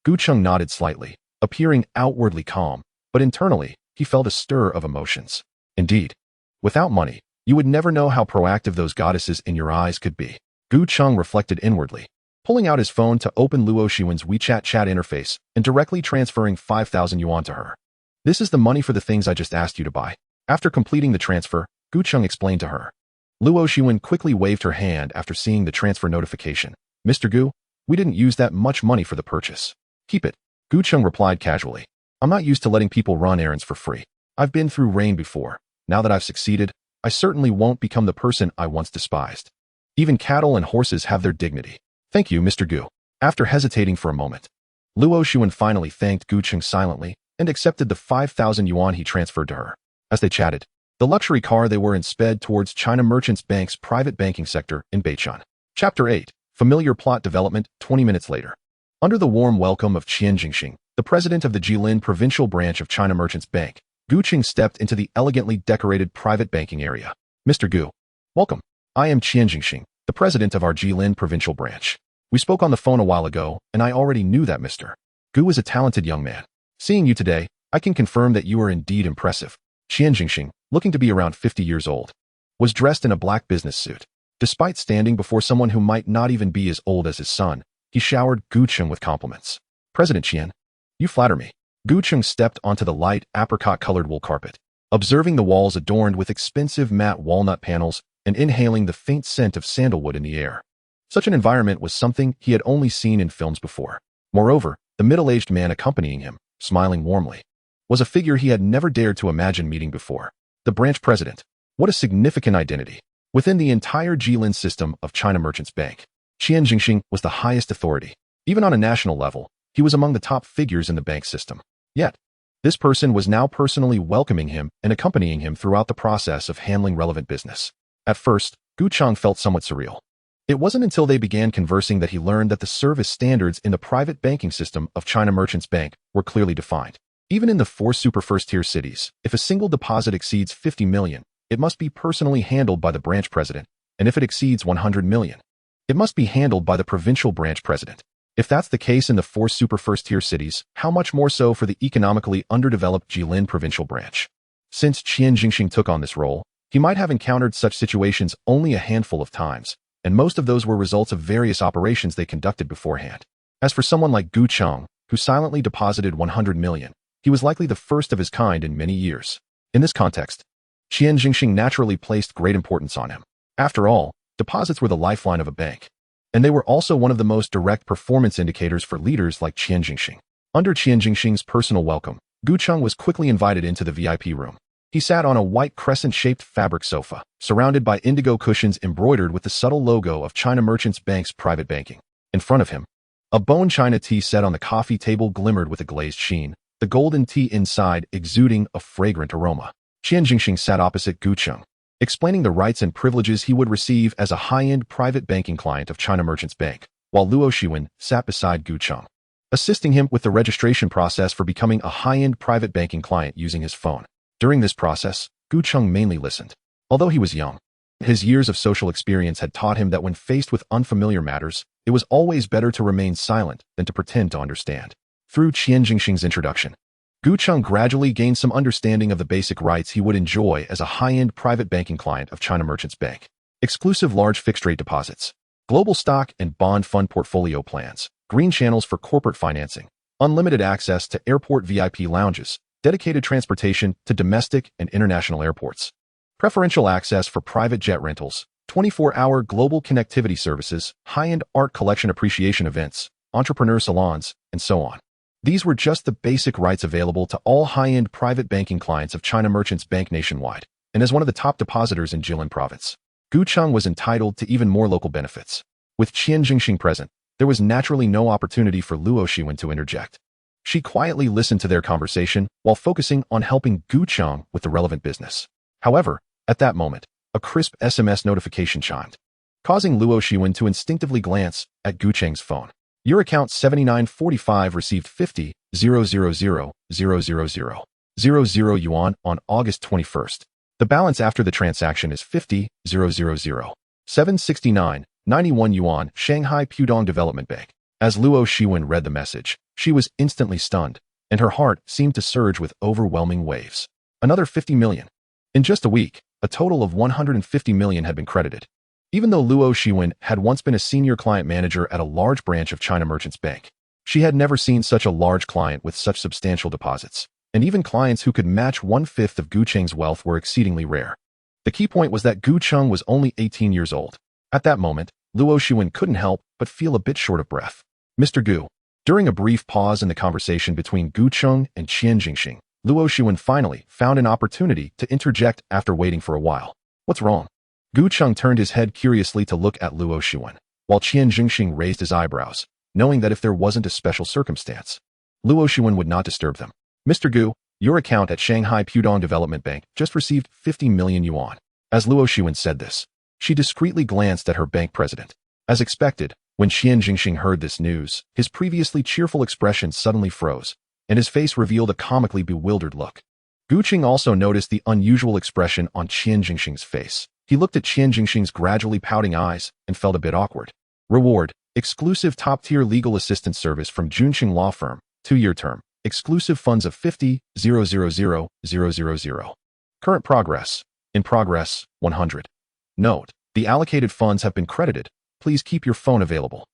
Gu Cheng nodded slightly, appearing outwardly calm, but internally, he felt a stir of emotions. Indeed, without money, you would never know how proactive those goddesses in your eyes could be. Gu Cheng reflected inwardly, pulling out his phone to open Luo Xiwen's WeChat chat interface and directly transferring 5,000 yuan to her. This is the money for the things I just asked you to buy. After completing the transfer, Gu Cheng explained to her. Luo Xiwen quickly waved her hand after seeing the transfer notification. Mr. Gu, we didn't use that much money for the purchase. Keep it. Gu Cheng replied casually. I'm not used to letting people run errands for free. I've been through rain before. Now that I've succeeded, I certainly won't become the person I once despised. Even cattle and horses have their dignity. Thank you, Mr. Gu. After hesitating for a moment, Luo Xiwen finally thanked Gu Cheng silently and accepted the 5,000 yuan he transferred to her. As they chatted, the luxury car they were in sped towards China Merchants Bank's private banking sector in Beichun. Chapter 8. Familiar plot development 20 minutes later. Under the warm welcome of Qian Jingxing, the president of the Jilin provincial branch of China Merchants Bank, Gu Cheng stepped into the elegantly decorated private banking area. Mr. Gu, welcome. I am Qian Jingxing, the president of our Jilin provincial branch. We spoke on the phone a while ago, and I already knew that Mr. Gu is a talented young man. Seeing you today, I can confirm that you are indeed impressive. Qian Jingxing, looking to be around 50 years old, was dressed in a black business suit. Despite standing before someone who might not even be as old as his son, he showered Gu Cheng with compliments. President Qian, you flatter me. Gu Cheng stepped onto the light apricot-colored wool carpet, observing the walls adorned with expensive matte walnut panels and inhaling the faint scent of sandalwood in the air. Such an environment was something he had only seen in films before. Moreover, the middle-aged man accompanying him, smiling warmly, was a figure he had never dared to imagine meeting before. The branch president. What a significant identity. Within the entire Jilin system of China Merchants Bank, Qian Jingxing was the highest authority. Even on a national level, he was among the top figures in the bank system. Yet, this person was now personally welcoming him and accompanying him throughout the process of handling relevant business. At first, Gu Cheng felt somewhat surreal. It wasn't until they began conversing that he learned that the service standards in the private banking system of China Merchants Bank were clearly defined. Even in the 4 super first-tier cities, if a single deposit exceeds 50 million, it must be personally handled by the branch president, and if it exceeds 100 million, it must be handled by the provincial branch president. If that's the case in the 4 super first-tier cities, how much more so for the economically underdeveloped Jilin provincial branch? Since Qian Jingxing took on this role, he might have encountered such situations only a handful of times, and most of those were results of various operations they conducted beforehand. As for someone like Gu Cheng, who silently deposited 100 million, he was likely the first of his kind in many years. In this context, Qian Jingxing naturally placed great importance on him. After all, deposits were the lifeline of a bank, and they were also one of the most direct performance indicators for leaders like Qian Jingxing. Under Qian Jingxing's personal welcome, Gu Cheng was quickly invited into the VIP room. He sat on a white crescent-shaped fabric sofa, surrounded by indigo cushions embroidered with the subtle logo of China Merchants Bank's private banking. In front of him, a bone china tea set on the coffee table glimmered with a glazed sheen, the golden tea inside exuding a fragrant aroma. Qian Jingxing sat opposite Gu Cheng, explaining the rights and privileges he would receive as a high-end private banking client of China Merchants Bank, while Luo Xiwen sat beside Gu Cheng, assisting him with the registration process for becoming a high-end private banking client using his phone. During this process, Gu Cheng mainly listened. Although he was young, his years of social experience had taught him that when faced with unfamiliar matters, it was always better to remain silent than to pretend to understand. Through Qian Jingxing's introduction, Gu Cheng gradually gained some understanding of the basic rights he would enjoy as a high-end private banking client of China Merchants Bank. Exclusive large fixed-rate deposits, global stock and bond fund portfolio plans, green channels for corporate financing, unlimited access to airport VIP lounges, dedicated transportation to domestic and international airports, preferential access for private jet rentals, 24-hour global connectivity services, high-end art collection appreciation events, entrepreneur salons, and so on. These were just the basic rights available to all high-end private banking clients of China Merchants Bank nationwide, and as one of the top depositors in Jilin province, Gu Cheng was entitled to even more local benefits. With Qian Jingxing present, there was naturally no opportunity for Luo Xiwen to interject. She quietly listened to their conversation while focusing on helping Gu Cheng with the relevant business. However, at that moment, a crisp SMS notification chimed, causing Luo Xiwen to instinctively glance at Gu Cheng's phone. Your account 7945 received 50,000,000 yuan on August 21st. The balance after the transaction is 50,000,769.91 yuan. Shanghai Pudong Development Bank. As Luo Xiwen read the message, she was instantly stunned, and her heart seemed to surge with overwhelming waves. Another 50 million. In just a week, a total of 150 million had been credited. Even though Luo Shiwen had once been a senior client manager at a large branch of China Merchants Bank, she had never seen such a large client with such substantial deposits, and even clients who could match 1/5 of Gu Cheng's wealth were exceedingly rare. The key point was that Gu Cheng was only 18 years old. At that moment, Luo Shiwen couldn't help but feel a bit short of breath. Mr. Gu. During a brief pause in the conversation between Gu Cheng and Qian Jingxing, Luo Shiwen finally found an opportunity to interject after waiting for a while. What's wrong? Gu Cheng turned his head curiously to look at Luo Shiwen, while Qian Jingxing raised his eyebrows, knowing that if there wasn't a special circumstance, Luo Shiwen would not disturb them. Mr. Gu, your account at Shanghai Pudong Development Bank just received 50 million yuan. As Luo Shiwen said this, she discreetly glanced at her bank president. As expected, when Qian Jingxing heard this news, his previously cheerful expression suddenly froze, and his face revealed a comically bewildered look. Gu Qing also noticed the unusual expression on Qian Jingxing's face. He looked at Qian Jingxing's gradually pouting eyes and felt a bit awkward. Reward: exclusive top-tier legal assistance service from Junxing Law Firm, 2-year term. Exclusive funds of 50,000,000. Current progress. In progress, 100. Note: the allocated funds have been credited. Please keep your phone available.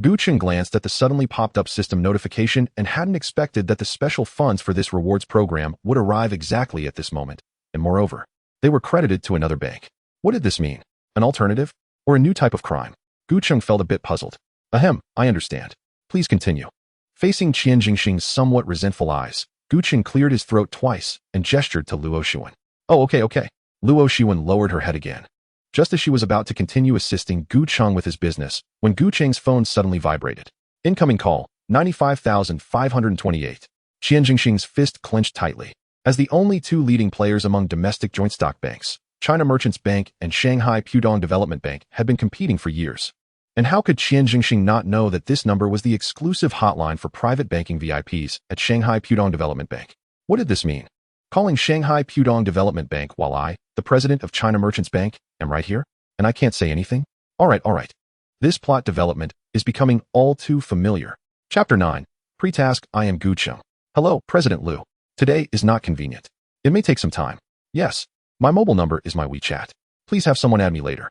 Gu Qing glanced at the suddenly popped-up system notification and hadn't expected that the special funds for this rewards program would arrive exactly at this moment, and moreover, they were credited to another bank. What did this mean? An alternative? Or a new type of crime? Gu Qing felt a bit puzzled. Ahem, I understand. Please continue. Facing Qian Jingxing's somewhat resentful eyes, Gu Qing cleared his throat twice and gestured to Luo Shiwen. Oh, okay. Luo Shiwen lowered her head again. Just as she was about to continue assisting Gu Cheng with his business, when Gu Cheng's phone suddenly vibrated. Incoming call, 95,528. Qian Jingxing's fist clenched tightly. As the only two leading players among domestic joint stock banks, China Merchants Bank and Shanghai Pudong Development Bank had been competing for years. And how could Qian Jingxing not know that this number was the exclusive hotline for private banking VIPs at Shanghai Pudong Development Bank? What did this mean? Calling Shanghai Pudong Development Bank while I, the president of China Merchants Bank, am right here? And I can't say anything? All right. This plot development is becoming all too familiar. Chapter 9. Pre-task: I am Gu Cheng. Hello, President Liu. Today is not convenient. It may take some time. Yes, my mobile number is my WeChat. Please have someone add me later.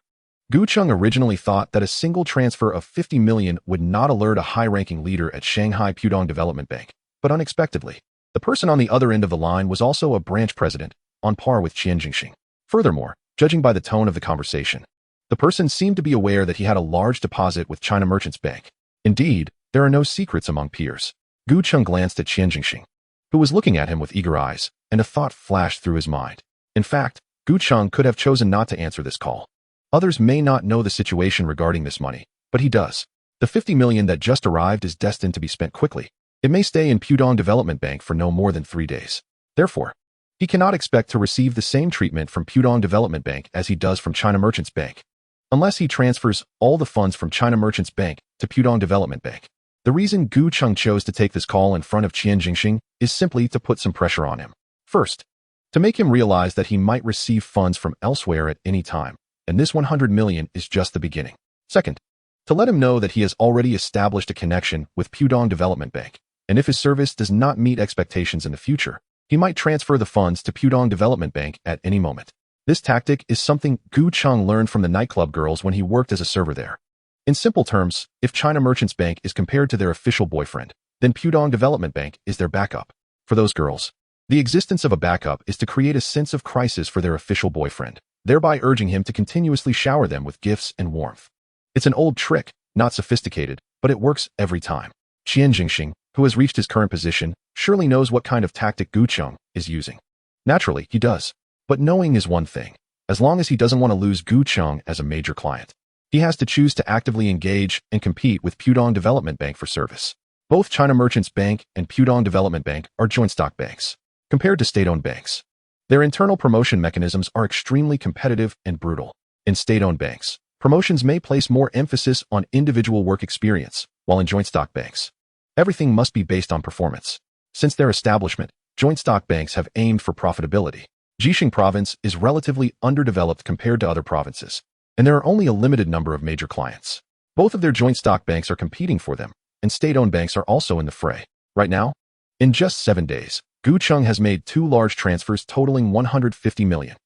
Gu Cheng originally thought that a single transfer of 50 million would not alert a high-ranking leader at Shanghai Pudong Development Bank, but unexpectedly, the person on the other end of the line was also a branch president, on par with Qian Jingxing. Furthermore, judging by the tone of the conversation, the person seemed to be aware that he had a large deposit with China Merchants Bank. Indeed, there are no secrets among peers. Gu Cheng glanced at Qian Jingxing, who was looking at him with eager eyes, and a thought flashed through his mind. In fact, Gu Cheng could have chosen not to answer this call. Others may not know the situation regarding this money, but he does. The 50 million that just arrived is destined to be spent quickly. It may stay in Pudong Development Bank for no more than 3 days. Therefore, he cannot expect to receive the same treatment from Pudong Development Bank as he does from China Merchants Bank, unless he transfers all the funds from China Merchants Bank to Pudong Development Bank. The reason Gu Cheng chose to take this call in front of Qian Jingxing is simply to put some pressure on him. First, to make him realize that he might receive funds from elsewhere at any time, and this 100 million is just the beginning. Second, to let him know that he has already established a connection with Pudong Development Bank, and if his service does not meet expectations in the future, he might transfer the funds to Pudong Development Bank at any moment. This tactic is something Gu Cheng learned from the nightclub girls when he worked as a server there. In simple terms, if China Merchants Bank is compared to their official boyfriend, then Pudong Development Bank is their backup. For those girls, the existence of a backup is to create a sense of crisis for their official boyfriend, thereby urging him to continuously shower them with gifts and warmth. It's an old trick, not sophisticated, but it works every time. Qian Jingxing, who has reached his current position, surely knows what kind of tactic Gu Cheng is using. Naturally, he does. But knowing is one thing. As long as he doesn't want to lose Gu Cheng as a major client, he has to choose to actively engage and compete with Pudong Development Bank for service. Both China Merchants Bank and Pudong Development Bank are joint stock banks. Compared to state-owned banks, their internal promotion mechanisms are extremely competitive and brutal. In state-owned banks, promotions may place more emphasis on individual work experience, while in joint stock banks, everything must be based on performance. Since their establishment, joint stock banks have aimed for profitability. Jixing province is relatively underdeveloped compared to other provinces, and there are only a limited number of major clients. Both of their joint stock banks are competing for them, and state-owned banks are also in the fray. Right now, in just 7 days, Gu Cheng has made 2 large transfers totaling 150 million.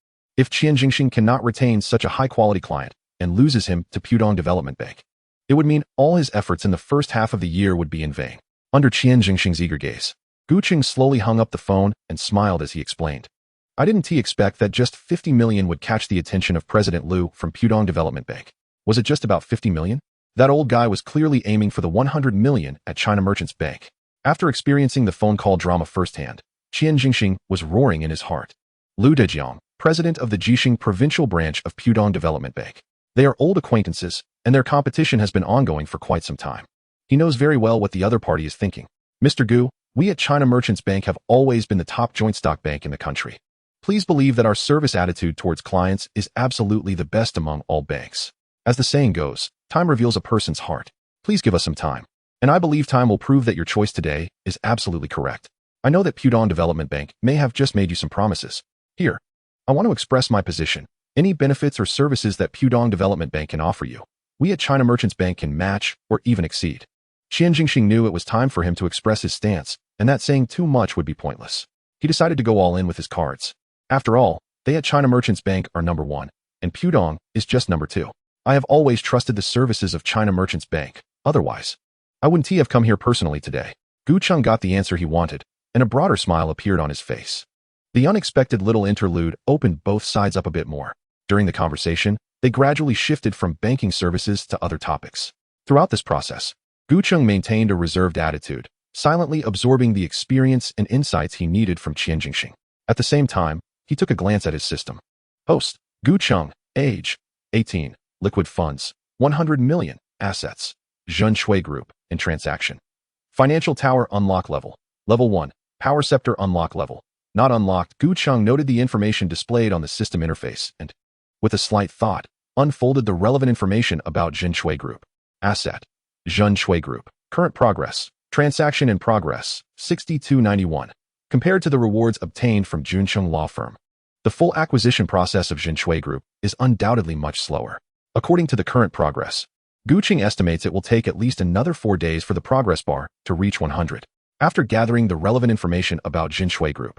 If Qian Jingxing cannot retain such a high-quality client and loses him to Pudong Development Bank, it would mean all his efforts in the first half of the year would be in vain. Under Qian Jingxing's eager gaze, Gu Qing slowly hung up the phone and smiled as he explained. I didn't expect that just 50 million would catch the attention of President Liu from Pudong Development Bank. Was it just about 50 million? That old guy was clearly aiming for the 100 million at China Merchants Bank. After experiencing the phone call drama firsthand, Qian Jingxing was roaring in his heart. Liu Dejiang, president of the Jixing provincial branch of Pudong Development Bank. They are old acquaintances, and their competition has been ongoing for quite some time. He knows very well what the other party is thinking. Mr. Gu, we at China Merchants Bank have always been the top joint stock bank in the country. Please believe that our service attitude towards clients is absolutely the best among all banks. As the saying goes, time reveals a person's heart. Please give us some time. And I believe time will prove that your choice today is absolutely correct. I know that Pudong Development Bank may have just made you some promises. Here, I want to express my position. Any benefits or services that Pudong Development Bank can offer you, we at China Merchants Bank can match or even exceed. Qian Jingxing knew it was time for him to express his stance, and that saying too much would be pointless. He decided to go all in with his cards. After all, they at China Merchants Bank are number one, and Pudong is just number two. I have always trusted the services of China Merchants Bank. Otherwise, I wouldn't have come here personally today. Gu Cheng got the answer he wanted, and a broader smile appeared on his face. The unexpected little interlude opened both sides up a bit more. During the conversation, they gradually shifted from banking services to other topics. Throughout this process, Gu Cheng maintained a reserved attitude, silently absorbing the experience and insights he needed from Qian Jingxing. At the same time, he took a glance at his system. Host, Gu Cheng, age, 18, liquid funds, 100 million, assets, Zhen Shui Group, and transaction. Financial Tower unlock level, level 1, Power Scepter unlock level, not unlocked. Gu Cheng noted the information displayed on the system interface and, with a slight thought, unfolded the relevant information about Zhen Shui Group. Asset, Zhen Shui Group, current progress, transaction in progress, 6291. Compared to the rewards obtained from Juncheng Law Firm, the full acquisition process of Zhen Shui Group is undoubtedly much slower. According to the current progress, Gu Qing estimates it will take at least another 4 days for the progress bar to reach 100. After gathering the relevant information about Zhen Shui Group,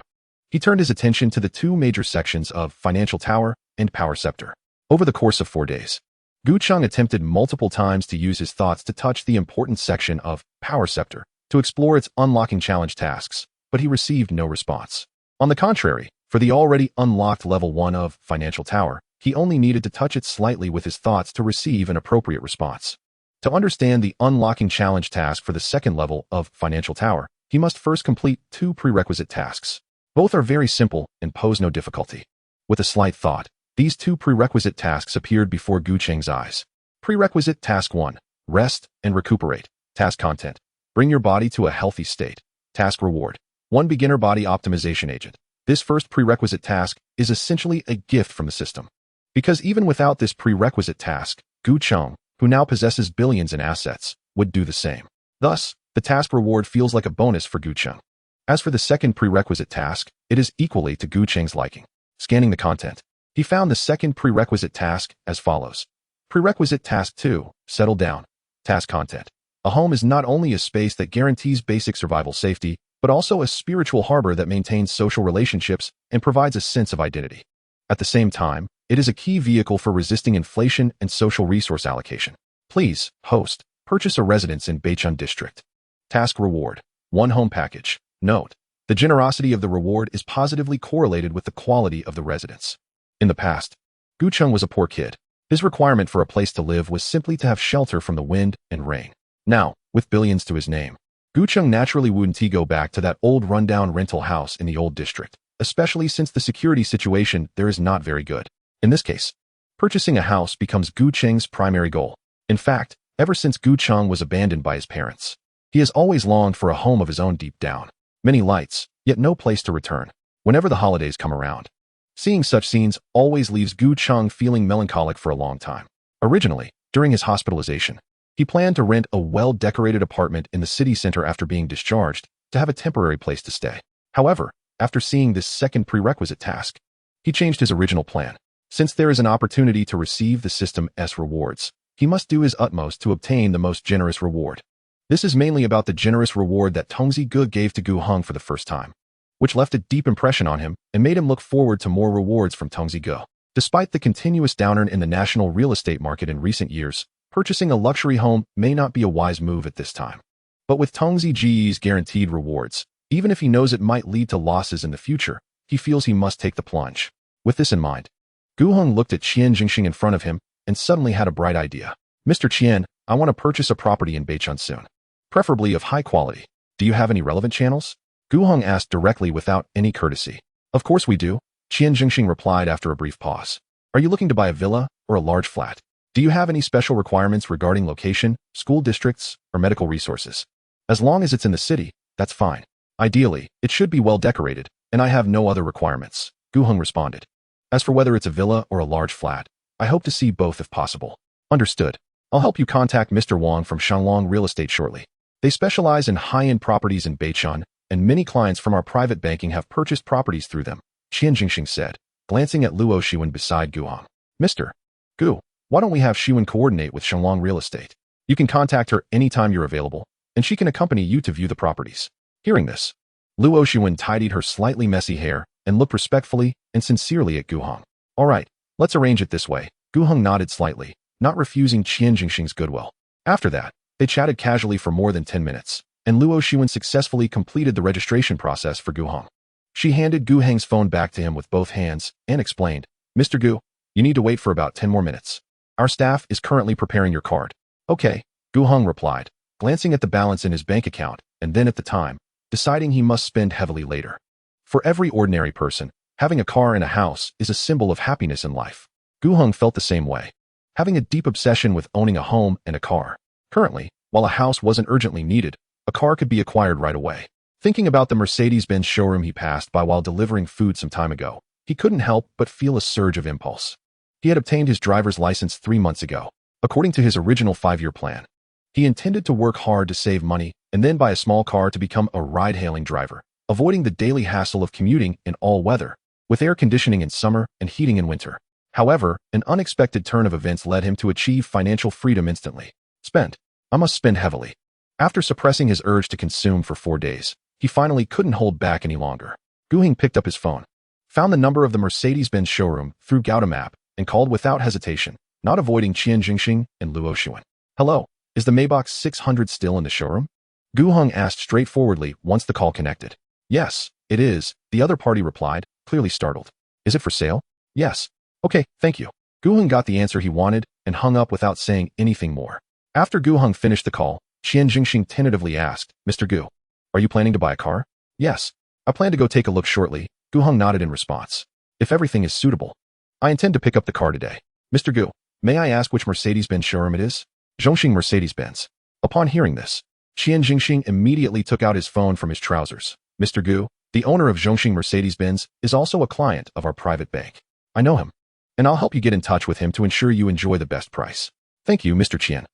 he turned his attention to the two major sections of Financial Tower and Power Scepter. Over the course of 4 days, Gu Cheng attempted multiple times to use his thoughts to touch the important section of Power Scepter to explore its unlocking challenge tasks, but he received no response. On the contrary, for the already unlocked level 1 of Financial Tower, he only needed to touch it slightly with his thoughts to receive an appropriate response. To understand the unlocking challenge task for the second level of Financial Tower, he must first complete 2 prerequisite tasks. Both are very simple and pose no difficulty. With a slight thought, these 2 prerequisite tasks appeared before Gu Cheng's eyes. Prerequisite Task 1, Rest and Recuperate. Task Content, Bring your body to a healthy state. Task Reward, 1 Beginner Body Optimization Agent. This first prerequisite task is essentially a gift from the system. Because even without this prerequisite task, Gu Cheng, who now possesses billions in assets, would do the same. Thus, the task reward feels like a bonus for Gu Cheng. As for the second prerequisite task, it is equally to Gu Cheng's liking. Scanning the content, he found the second prerequisite task as follows. Prerequisite Task 2, Settle Down. Task Content. A home is not only a space that guarantees basic survival safety, but also a spiritual harbor that maintains social relationships and provides a sense of identity. At the same time, it is a key vehicle for resisting inflation and social resource allocation. Please, host, purchase a residence in Beichun District. Task Reward, 1 Home Package. Note, the generosity of the reward is positively correlated with the quality of the residence. In the past, Gu Cheng was a poor kid. His requirement for a place to live was simply to have shelter from the wind and rain. Now, with billions to his name, Gu Cheng naturally wouldn't go back to that old rundown rental house in the old district, especially since the security situation there is not very good. In this case, purchasing a house becomes Gu Cheng's primary goal. In fact, ever since Gu Cheng was abandoned by his parents, he has always longed for a home of his own deep down. Many lights, yet no place to return. Whenever the holidays come around, seeing such scenes always leaves Gu Cheng feeling melancholic for a long time. Originally, during his hospitalization, he planned to rent a well-decorated apartment in the city center after being discharged to have a temporary place to stay. However, after seeing this second prerequisite task, he changed his original plan. Since there is an opportunity to receive the system's rewards, he must do his utmost to obtain the most generous reward. This is mainly about the generous reward that Tongzi Ge gave to Gu Heng for the first time, which left a deep impression on him and made him look forward to more rewards from Tongzi Ge. Despite the continuous downturn in the national real estate market in recent years, purchasing a luxury home may not be a wise move at this time. But with Tong Ziji's guaranteed rewards, even if he knows it might lead to losses in the future, he feels he must take the plunge. With this in mind, Gu Heng looked at Qian Jingxing in front of him and suddenly had a bright idea. Mr. Qian, I want to purchase a property in Beichun soon. Preferably of high quality. Do you have any relevant channels? Gu Heng asked directly without any courtesy. Of course we do, Qian Jingxing replied after a brief pause. Are you looking to buy a villa or a large flat? Do you have any special requirements regarding location, school districts, or medical resources? As long as it's in the city, that's fine. Ideally, it should be well decorated, and I have no other requirements, Gu Heng responded. As for whether it's a villa or a large flat, I hope to see both if possible. Understood. I'll help you contact Mr. Wang from Shanglong Real Estate shortly. They specialize in high-end properties in Beichun, and many clients from our private banking have purchased properties through them, Qian Jingxing said, glancing at Luo Shiwen beside Gu Heng. Mr. Gu, why don't we have Shiwen coordinate with Shanglong Real Estate? You can contact her anytime you're available, and she can accompany you to view the properties. Hearing this, Luo Shiwen tidied her slightly messy hair and looked respectfully and sincerely at Gu Heng. All right, let's arrange it this way. Gu Heng nodded slightly, not refusing Qian Jingxing's goodwill. After that, they chatted casually for more than 10 minutes, and Luo Shiwen successfully completed the registration process for Gu Heng. She handed Gu Heng's phone back to him with both hands and explained, Mr. Gu, you need to wait for about 10 more minutes. Our staff is currently preparing your card. Okay, Gu Heng replied, glancing at the balance in his bank account and then at the time, deciding he must spend heavily later. For every ordinary person, having a car and a house is a symbol of happiness in life. Gu Heng felt the same way, having a deep obsession with owning a home and a car. Currently, while a house wasn't urgently needed, a car could be acquired right away. Thinking about the Mercedes-Benz showroom he passed by while delivering food some time ago, he couldn't help but feel a surge of impulse. He had obtained his driver's license 3 months ago. According to his original 5-year plan, he intended to work hard to save money and then buy a small car to become a ride-hailing driver, avoiding the daily hassle of commuting in all weather, with air conditioning in summer and heating in winter. However, an unexpected turn of events led him to achieve financial freedom instantly. I must spend heavily. After suppressing his urge to consume for 4 days, he finally couldn't hold back any longer. Gu Heng picked up his phone, found the number of the Mercedes-Benz showroom through Gauda Map, and called without hesitation, not avoiding Qian Jingxing and Luo Shiwen. Hello, is the Maybach 600 still in the showroom? Gu Heng asked straightforwardly once the call connected. Yes, it is, the other party replied, clearly startled. Is it for sale? Yes. Okay, thank you. Gu Heng got the answer he wanted and hung up without saying anything more. After Gu Heng finished the call, Qian Jingxing tentatively asked, Mr. Gu, are you planning to buy a car? Yes. I plan to go take a look shortly, Gu Heng nodded in response. If everything is suitable, I intend to pick up the car today. Mr. Gu, may I ask which Mercedes-Benz showroom it is? Zhongxing Mercedes-Benz. Upon hearing this, Qian Jingxing immediately took out his phone from his trousers. Mr. Gu, the owner of Zhongxing Mercedes-Benz, is also a client of our private bank. I know him, and I'll help you get in touch with him to ensure you enjoy the best price. Thank you, Mr. Qian.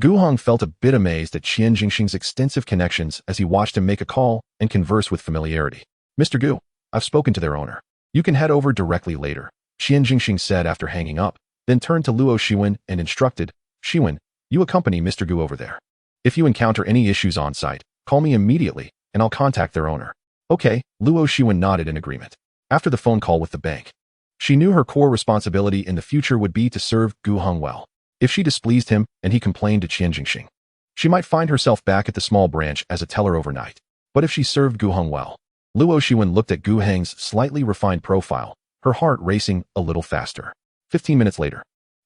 Gu Heng felt a bit amazed at Qian Jingxing's extensive connections as he watched him make a call and converse with familiarity. Mr. Gu, I've spoken to their owner. You can head over directly later, Qian Jingxing said after hanging up, then turned to Luo Shiwen and instructed, Shiwen, you accompany Mr. Gu over there. If you encounter any issues on site, call me immediately, and I'll contact their owner. Okay, Luo Shiwen nodded in agreement. After the phone call with the bank, she knew her core responsibility in the future would be to serve Gu Heng well. If she displeased him and he complained to Qian Jingxing, she might find herself back at the small branch as a teller overnight. But if she served Gu Heng well, Luo Shiwen looked at Gu Heng's slightly refined profile, her heart racing a little faster. 15 minutes later,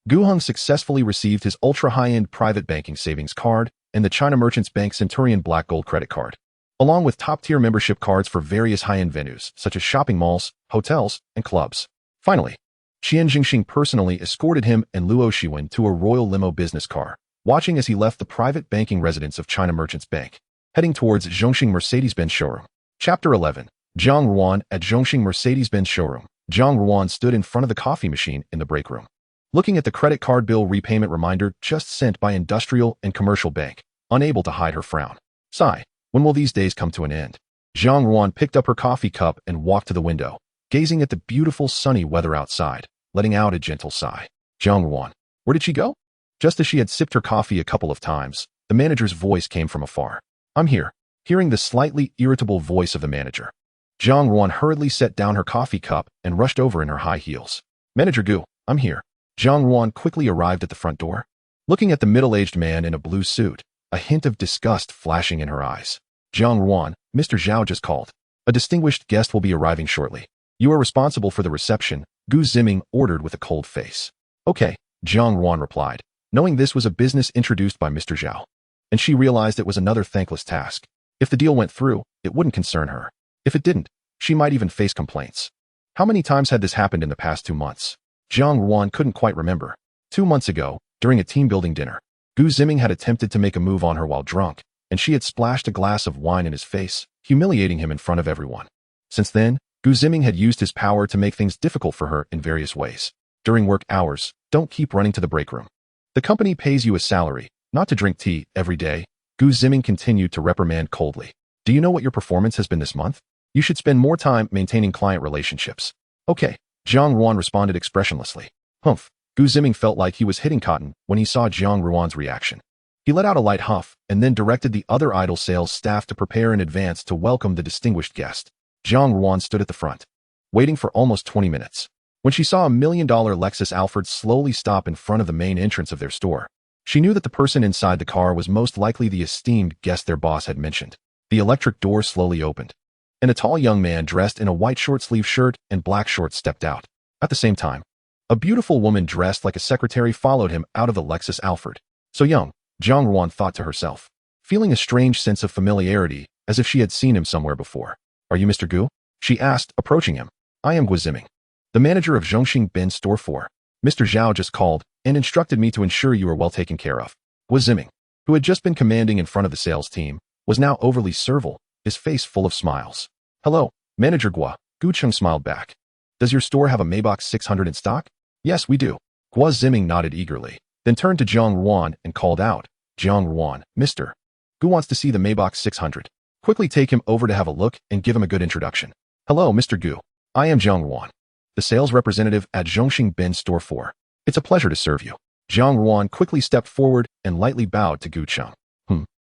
Gu Heng successfully received his ultra-high-end private banking savings card and the China Merchants Bank Centurion Black Gold credit card, along with top-tier membership cards for various high-end venues such as shopping malls, hotels, and clubs. Finally, Qian Jingxing personally escorted him and Luo Shiwen to a royal limo business car, watching as he left the private banking residence of China Merchants Bank, heading towards Zhongxing Mercedes-Benz showroom. Chapter 11. Zhang Ruan. At Zhongxing Mercedes-Benz showroom, Zhang Ruan stood in front of the coffee machine in the break room, looking at the credit card bill repayment reminder just sent by Industrial and Commercial Bank, unable to hide her frown. Sigh, when will these days come to an end? Zhang Ruan picked up her coffee cup and walked to the window, gazing at the beautiful sunny weather outside, letting out a gentle sigh. Zhang Ruan, where did she go? Just as she had sipped her coffee a couple of times, the manager's voice came from afar. I'm here. Hearing the slightly irritable voice of the manager, Zhang Ruan hurriedly set down her coffee cup and rushed over in her high heels. Manager Gu, I'm here. Zhang Ruan quickly arrived at the front door. Looking at the middle-aged man in a blue suit, a hint of disgust flashing in her eyes. Zhang Ruan, Mr. Zhao just called. A distinguished guest will be arriving shortly. You are responsible for the reception, Gu Ziming ordered with a cold face. Okay, Zhang Ruan replied, knowing this was a business introduced by Mr. Zhao. And she realized it was another thankless task. If the deal went through, it wouldn't concern her. If it didn't, she might even face complaints. How many times had this happened in the past 2 months? Zhang Ruan couldn't quite remember. 2 months ago, during a team-building dinner, Gu Ziming had attempted to make a move on her while drunk, and she had splashed a glass of wine in his face, humiliating him in front of everyone. Since then, Gu Ziming had used his power to make things difficult for her in various ways. During work hours, don't keep running to the break room. The company pays you a salary, not to drink tea every day. Gu Ziming continued to reprimand coldly. Do you know what your performance has been this month? You should spend more time maintaining client relationships. Okay, Zhang Ruan responded expressionlessly. Humph. Gu Ziming felt like he was hitting cotton when he saw Zhang Ruan's reaction. He let out a light huff and then directed the other idle sales staff to prepare in advance to welcome the distinguished guest. Zhang Ruan stood at the front, waiting for almost 20 minutes. When she saw a $1 million Lexus Alfred slowly stop in front of the main entrance of their store, she knew that the person inside the car was most likely the esteemed guest their boss had mentioned. The electric door slowly opened, and a tall young man dressed in a white short-sleeve shirt and black shorts stepped out. At the same time, a beautiful woman dressed like a secretary followed him out of the Lexus Alfred. So young, Zhang Ruan thought to herself, feeling a strange sense of familiarity, as if she had seen him somewhere before. Are you Mr. Gu? She asked, approaching him. I am Gu Ziming, the manager of Zhongxing Bin Store 4. Mr. Zhao just called and instructed me to ensure you are well taken care of. Gu Ziming, who had just been commanding in front of the sales team, was now overly servile, his face full of smiles. Hello, Manager Gu. Gu Cheng smiled back. Does your store have a Maybach 600 in stock? Yes, we do. Gu Ziming nodded eagerly, then turned to Zhang Ruan and called out, Zhang Ruan, Mr. Gu wants to see the Maybach 600. Quickly take him over to have a look and give him a good introduction. Hello, Mr. Gu. I am Zhang Ruan, the sales representative at Zhongxing Bin Store 4. It's a pleasure to serve you. Zhang Ruan quickly stepped forward and lightly bowed to Gu Cheng.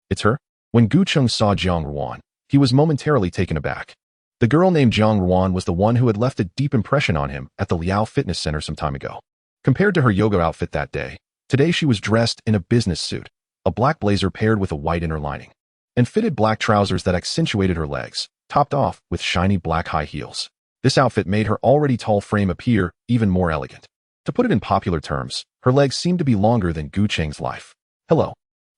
It's her? When Gu Cheng saw Zhang Ruan, he was momentarily taken aback. The girl named Zhang Ruan was the one who had left a deep impression on him at the Liao Fitness Center some time ago. Compared to her yoga outfit that day, today she was dressed in a business suit, a black blazer paired with a white inner lining, and fitted black trousers that accentuated her legs, topped off with shiny black high heels. This outfit made her already tall frame appear even more elegant. To put it in popular terms, her legs seemed to be longer than Gu Cheng's life. Hello.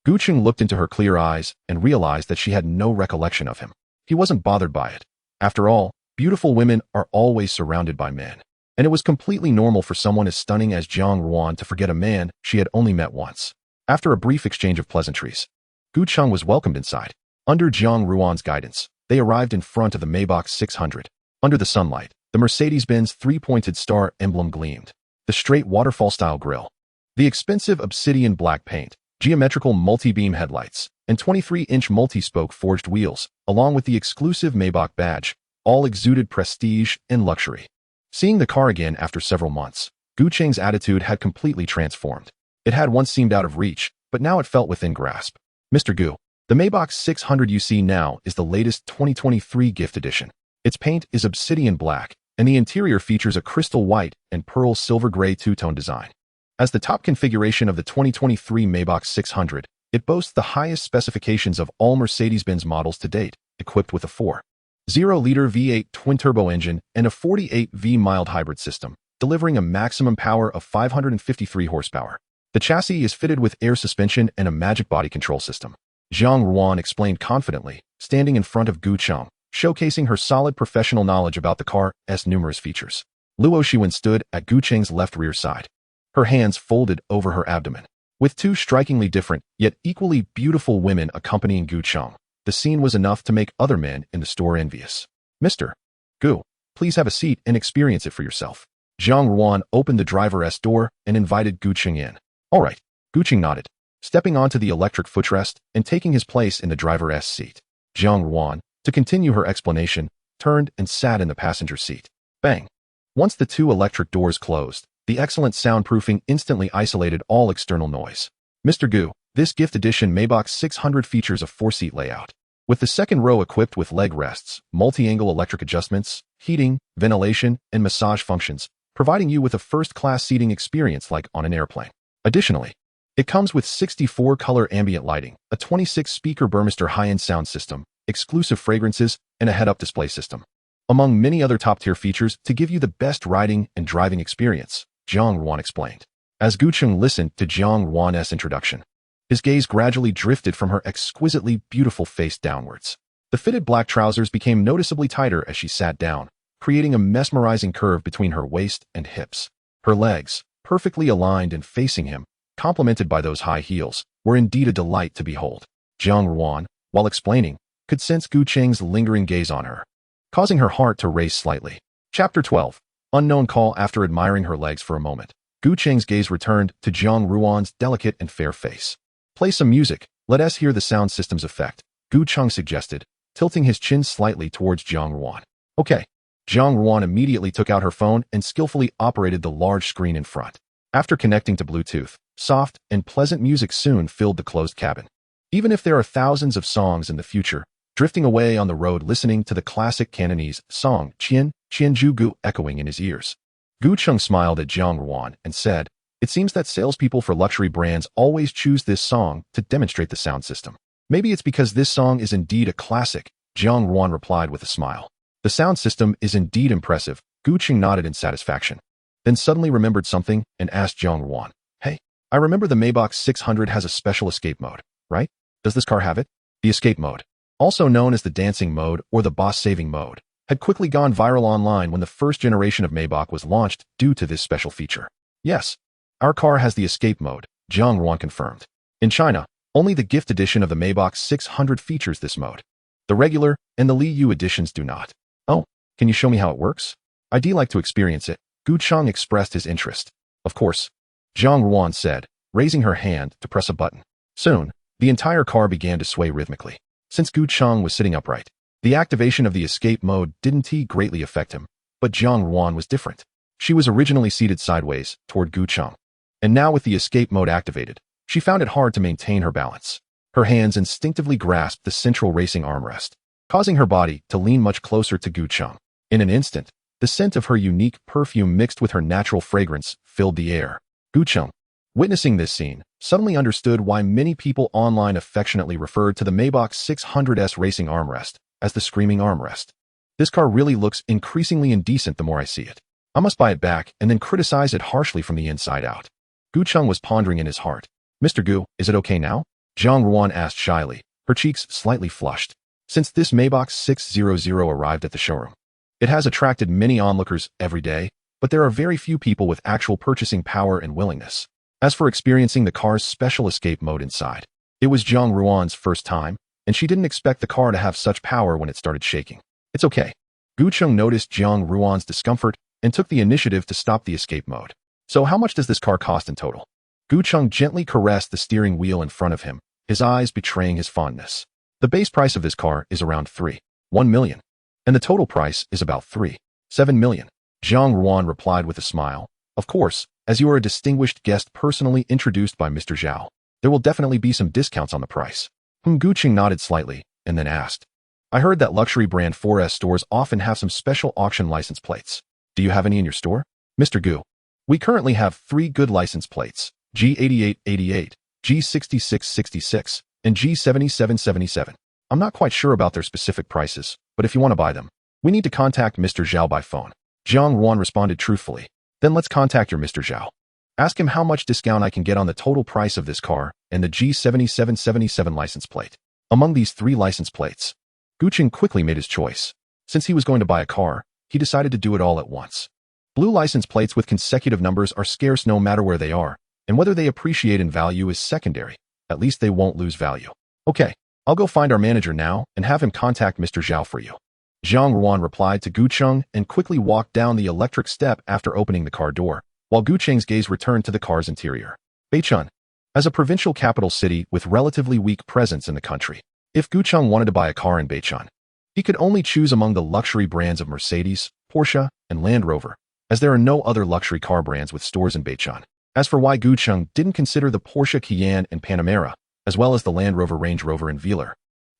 Gu Cheng looked into her clear eyes and realized that she had no recollection of him. He wasn't bothered by it. After all, beautiful women are always surrounded by men, and it was completely normal for someone as stunning as Zhang Ruan to forget a man she had only met once. After a brief exchange of pleasantries, Gu Cheng was welcomed inside. Under Zhang Ruan's guidance, they arrived in front of the Maybach 600. Under the sunlight, the Mercedes-Benz three-pointed star emblem gleamed. The straight waterfall-style grille, the expensive obsidian black paint, geometrical multi-beam headlights, and 23-inch multi-spoke forged wheels, along with the exclusive Maybach badge, all exuded prestige and luxury. Seeing the car again after several months, Gu Cheng's attitude had completely transformed. It had once seemed out of reach, but now it felt within grasp. Mr. Gu, the Maybach 600 you see now is the latest 2023 gift edition. Its paint is obsidian black, and the interior features a crystal white and pearl silver gray two-tone design. As the top configuration of the 2023 Maybach 600, it boasts the highest specifications of all Mercedes-Benz models to date, equipped with a 4.0-liter V8 twin-turbo engine and a 48V mild hybrid system, delivering a maximum power of 553 horsepower. The chassis is fitted with air suspension and a magic body control system. Zhang Ruan explained confidently, standing in front of Gu Cheng, showcasing her solid professional knowledge about the car's numerous features. Luo Shiwen stood at Gu Cheng's left rear side, her hands folded over her abdomen. With two strikingly different, yet equally beautiful women accompanying Gu Cheng, the scene was enough to make other men in the store envious. Mr. Gu, please have a seat and experience it for yourself. Zhang Ruan opened the driver's door and invited Gu Cheng in. All right, Gu Cheng nodded, stepping onto the electric footrest and taking his place in the driver's seat. Zhang Ruan, to continue her explanation, turned and sat in the passenger seat. Bang! Once the two electric doors closed, the excellent soundproofing instantly isolated all external noise. Mr. Gu, this gift edition Maybach 600 features a 4-seat layout, with the second row equipped with leg rests, multi-angle electric adjustments, heating, ventilation, and massage functions, providing you with a first-class seating experience like on an airplane. Additionally, it comes with 64-color ambient lighting, a 26-speaker Burmester high-end sound system, exclusive fragrances, and a head-up display system, among many other top-tier features to give you the best riding and driving experience, Jiang Ruan explained. As Gucheng listened to Jiang Ruan's introduction, his gaze gradually drifted from her exquisitely beautiful face downwards. The fitted black trousers became noticeably tighter as she sat down, creating a mesmerizing curve between her waist and hips. Her legs, perfectly aligned and facing him, complemented by those high heels, were indeed a delight to behold. Jiang Ruan, while explaining, could sense Gucheng's lingering gaze on her, causing her heart to race slightly. Chapter 12. Unknown call. After admiring her legs for a moment, Gucheng's gaze returned to Jiang Ruan's delicate and fair face. Play some music, let us hear the sound system's effect, Gucheng suggested, tilting his chin slightly towards Jiang Ruan. Okay. Jiang Ruan immediately took out her phone and skillfully operated the large screen in front. After connecting to Bluetooth, soft and pleasant music soon filled the closed cabin. Even if there are thousands of songs in the future, drifting away on the road listening to the classic Cantonese song Qian, Qianju Gu echoing in his ears. Gucheng smiled at Jiang Ruan and said, "It seems that salespeople for luxury brands always choose this song to demonstrate the sound system. Maybe it's because this song is indeed a classic," Jiang Ruan replied with a smile. The sound system is indeed impressive, Gucheng nodded in satisfaction. Then suddenly remembered something and asked Jiang Ruan, "Hey, I remember the Maybach 600 has a special escape mode, right? Does this car have it?" The escape mode, also known as the dancing mode or the boss-saving mode, had quickly gone viral online when the first generation of Maybach was launched due to this special feature. Yes, our car has the escape mode, Jiang Ruan confirmed. In China, only the gift edition of the Maybach 600 features this mode. The regular and the Li Yu editions do not. "Oh, can you show me how it works? I'd like to experience it," Gucheng expressed his interest. "Of course," Jiang Ruan said, raising her hand to press a button. Soon, the entire car began to sway rhythmically. Since Gucheng was sitting upright, the activation of the escape mode didn't greatly affect him, but Jiang Ruan was different. She was originally seated sideways toward Gucheng, and now with the escape mode activated, she found it hard to maintain her balance. Her hands instinctively grasped the central racing armrest, causing her body to lean much closer to Gucheng. In an instant, the scent of her unique perfume mixed with her natural fragrance filled the air. Gucheng, witnessing this scene, suddenly understood why many people online affectionately referred to the Maybach 600's racing armrest as the screaming armrest. This car really looks increasingly indecent the more I see it. I must buy it back and then criticize it harshly from the inside out. Gucheng was pondering in his heart. "Mr. Gu, is it okay now?" Jiang Ruan asked shyly, her cheeks slightly flushed. Since this Maybach 600 arrived at the showroom, it has attracted many onlookers every day, but there are very few people with actual purchasing power and willingness. As for experiencing the car's special escape mode inside, it was Jiang Ruan's first time, and she didn't expect the car to have such power when it started shaking. "It's okay." Gucheng noticed Jiang Ruan's discomfort and took the initiative to stop the escape mode. "So how much does this car cost in total?" Gucheng gently caressed the steering wheel in front of him, his eyes betraying his fondness. "The base price of this car is around 3.1 million, and the total price is about 3.7 million. Jiang Ruan replied with a smile. "Of course, as you are a distinguished guest personally introduced by Mr. Zhao, there will definitely be some discounts on the price." Gucheng nodded slightly, and then asked, "I heard that luxury brand 4S stores often have some special auction license plates. Do you have any in your store?" "Mr. Gu, we currently have 3 good license plates, G8888, G6666, and G7777. I'm not quite sure about their specific prices, but if you want to buy them, we need to contact Mr. Zhao by phone." Jiang Ruan responded truthfully. "Then let's contact your Mr. Zhao. Ask him how much discount I can get on the total price of this car and the G7777 license plate." Among these 3 license plates, Gucheng quickly made his choice. Since he was going to buy a car, he decided to do it all at once. Blue license plates with consecutive numbers are scarce no matter where they are, and whether they appreciate in value is secondary. At least they won't lose value. "Okay, I'll go find our manager now and have him contact Mr. Zhao for you." Jiang Ruan replied to Gucheng and quickly walked down the electric step after opening the car door, while Gucheng's gaze returned to the car's interior. Beichun, as a provincial capital city with relatively weak presence in the country, if Gucheng wanted to buy a car in Beichun, he could only choose among the luxury brands of Mercedes, Porsche, and Land Rover, as there are no other luxury car brands with stores in Beichun. As for why Gucheng didn't consider the Porsche Cayenne and Panamera, as well as the Land Rover Range Rover and Velar,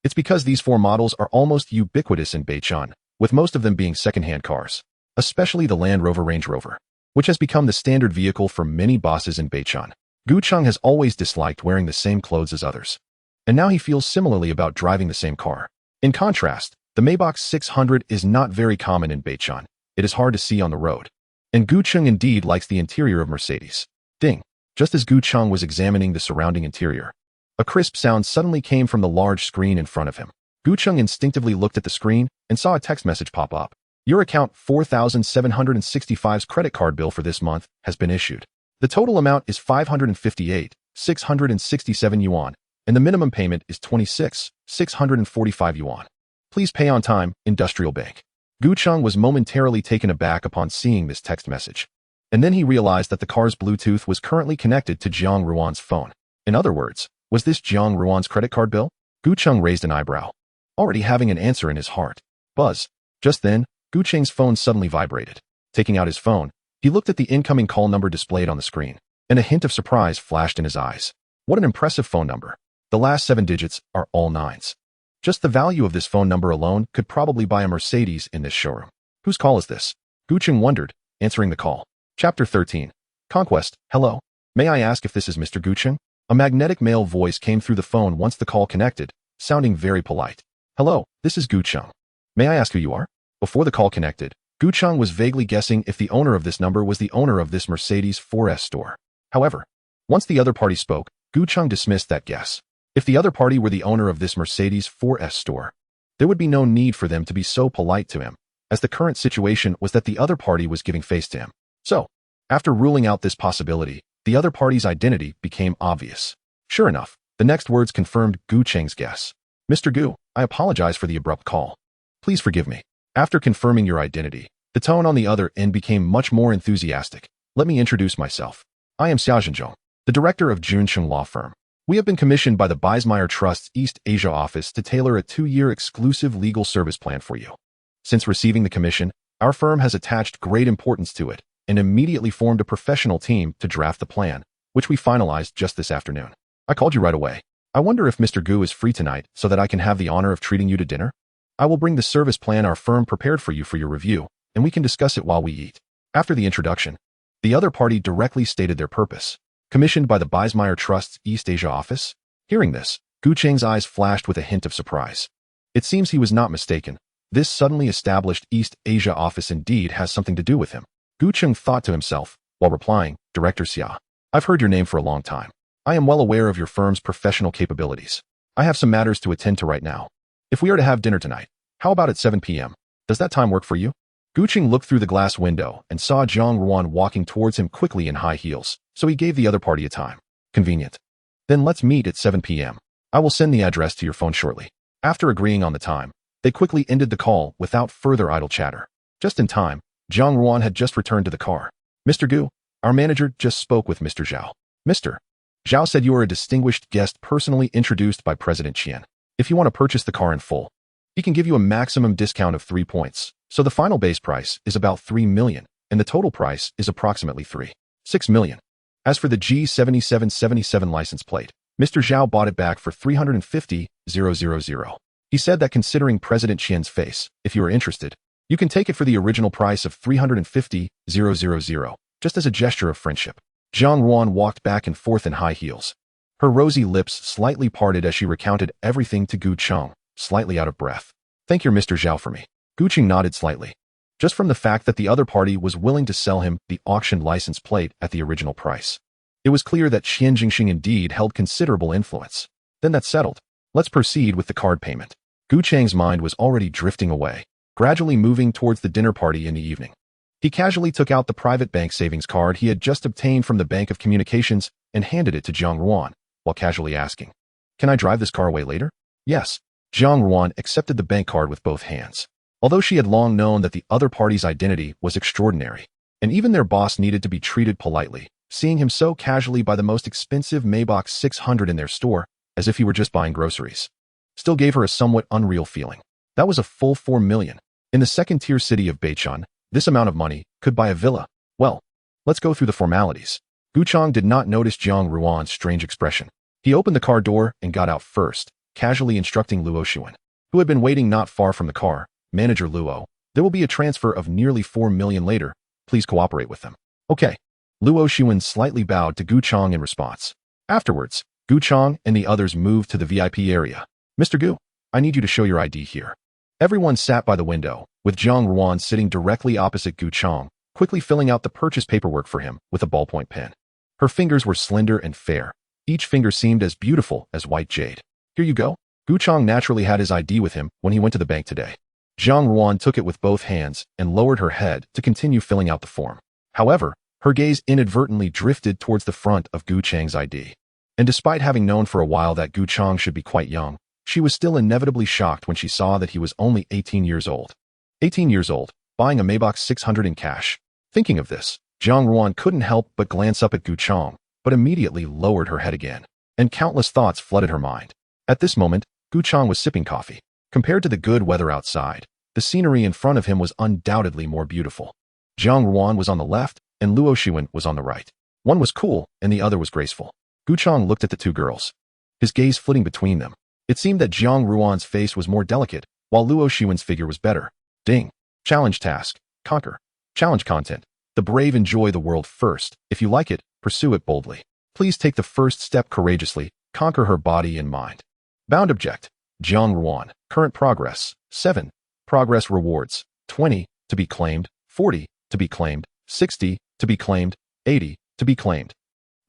it's because these 4 models are almost ubiquitous in Beichun, with most of them being second-hand cars, especially the Land Rover Range Rover. which has become the standard vehicle for many bosses in Beicheng. Gu Cheng has always disliked wearing the same clothes as others, and now he feels similarly about driving the same car. In contrast, the Maybach 600 is not very common in Beicheng. It is hard to see on the road. And Gu Cheng indeed likes the interior of Mercedes. Ding! Just as Gu Cheng was examining the surrounding interior, a crisp sound suddenly came from the large screen in front of him. Gu Cheng instinctively looked at the screen and saw a text message pop up. Your account 4,765's credit card bill for this month has been issued. The total amount is 558,667 yuan, and the minimum payment is 26,645 yuan. Please pay on time, Industrial Bank. Gu Cheng was momentarily taken aback upon seeing this text message. And then he realized that the car's Bluetooth was currently connected to Jiang Ruan's phone. In other words, was this Jiang Ruan's credit card bill? Gu Cheng raised an eyebrow, already having an answer in his heart. Buzz. Just then, Gu Cheng's phone suddenly vibrated. Taking out his phone, he looked at the incoming call number displayed on the screen, and a hint of surprise flashed in his eyes. What an impressive phone number. The last 7 digits are all 9s. Just the value of this phone number alone could probably buy a Mercedes in this showroom. Whose call is this? Gu Cheng wondered, answering the call. Chapter 13. Conquest. Hello. May I ask if this is Mr. Gu Cheng? A magnetic male voice came through the phone once the call connected, sounding very polite. Hello, this is Gu Cheng. May I ask who you are? Before the call connected, Gu Cheng was vaguely guessing if the owner of this number was the owner of this Mercedes 4S store. However, once the other party spoke, Gu Cheng dismissed that guess. If the other party were the owner of this Mercedes 4S store, there would be no need for them to be so polite to him, as the current situation was that the other party was giving face to him. So, after ruling out this possibility, the other party's identity became obvious. Sure enough, the next words confirmed Gu Cheng's guess. Mr. Gu, I apologize for the abrupt call. Please forgive me. After confirming your identity, the tone on the other end became much more enthusiastic. Let me introduce myself. I am Xia Zhenzhong, the director of Junsheng Law Firm. We have been commissioned by the Biesmeyer Trust's East Asia office to tailor a 2-year exclusive legal service plan for you. Since receiving the commission, our firm has attached great importance to it and immediately formed a professional team to draft the plan, which we finalized just this afternoon. I called you right away. I wonder if Mr. Gu is free tonight so that I can have the honor of treating you to dinner? I will bring the service plan our firm prepared for you for your review, and we can discuss it while we eat. After the introduction, the other party directly stated their purpose. Commissioned by the Biesmeyer Trust's East Asia office? Hearing this, Gu Cheng's eyes flashed with a hint of surprise. It seems he was not mistaken. This suddenly established East Asia office indeed has something to do with him. Gu Cheng thought to himself, while replying, Director Xia, I've heard your name for a long time. I am well aware of your firm's professional capabilities. I have some matters to attend to right now. If we are to have dinner tonight, how about at 7 p.m.? Does that time work for you? Gu Cheng looked through the glass window and saw Jiang Ruan walking towards him quickly in high heels, so he gave the other party a time. Convenient. Then let's meet at 7 p.m. I will send the address to your phone shortly. After agreeing on the time, they quickly ended the call without further idle chatter. Just in time, Jiang Ruan had just returned to the car. Mr. Gu, our manager just spoke with Mr. Zhao. Mr. Zhao said you are a distinguished guest personally introduced by President Qian. If you want to purchase the car in full, he can give you a maximum discount of 3 points. So the final base price is about 3 million, and the total price is approximately 6 million. As for the G7777 license plate, Mr. Zhao bought it back for 350,000. He said that considering President Qian's face, if you are interested, you can take it for the original price of 350,000, just as a gesture of friendship. Jiang Ruan walked back and forth in high heels. Her rosy lips slightly parted as she recounted everything to Gu Cheng, slightly out of breath. Thank your Mr. Zhao for me. Gu Cheng nodded slightly. Just from the fact that the other party was willing to sell him the auctioned license plate at the original price, it was clear that Qian Jingxing indeed held considerable influence. Then that's settled. Let's proceed with the card payment. Gu Cheng's mind was already drifting away, gradually moving towards the dinner party in the evening. He casually took out the private bank savings card he had just obtained from the Bank of Communications and handed it to Jiang Ruan, while casually asking, Can I drive this car away later? Yes. Jiang Ruan accepted the bank card with both hands. Although she had long known that the other party's identity was extraordinary, and even their boss needed to be treated politely, seeing him so casually buy the most expensive Maybach 600 in their store, as if he were just buying groceries, still gave her a somewhat unreal feeling. That was a full 4 million. In the second-tier city of Beicheng, this amount of money could buy a villa. Well, let's go through the formalities. Gu Cheng did not notice Jiang Ruan's strange expression. He opened the car door and got out first, casually instructing Luo Xuan, who had been waiting not far from the car. Manager Luo, there will be a transfer of nearly 4 million later. Please cooperate with them. Okay. Luo Xuan slightly bowed to Gu Chong in response. Afterwards, Gu Chong and the others moved to the VIP area. Mr. Gu, I need you to show your ID here. Everyone sat by the window, with Zhang Ruan sitting directly opposite Gu Chong, quickly filling out the purchase paperwork for him with a ballpoint pen. Her fingers were slender and fair. Each finger seemed as beautiful as white jade. Here you go. Gu Chong naturally had his ID with him when he went to the bank today. Zhang Ruan took it with both hands and lowered her head to continue filling out the form. However, her gaze inadvertently drifted towards the front of Gu Chang's ID. And despite having known for a while that Gu Chang should be quite young, she was still inevitably shocked when she saw that he was only 18 years old. 18 years old, buying a Maybach 600 in cash. Thinking of this, Zhang Ruan couldn't help but glance up at Gu Chang, but immediately lowered her head again, and countless thoughts flooded her mind. At this moment, Gu Chang was sipping coffee. Compared to the good weather outside, the scenery in front of him was undoubtedly more beautiful. Zhang Ruan was on the left, and Luo Xuan was on the right. One was cool, and the other was graceful. Gu Chang looked at the two girls, his gaze flitting between them. It seemed that Zhang Ruan's face was more delicate, while Luo Xuan's figure was better. Ding. Challenge task. Conquer. Challenge content. The brave enjoy the world first. If you like it, pursue it boldly. Please take the first step courageously. Conquer her body and mind. Bound object. Zhang Ruan. Current progress. 7. Progress rewards. 20. To be claimed. 40. To be claimed. 60. To be claimed. 80. To be claimed.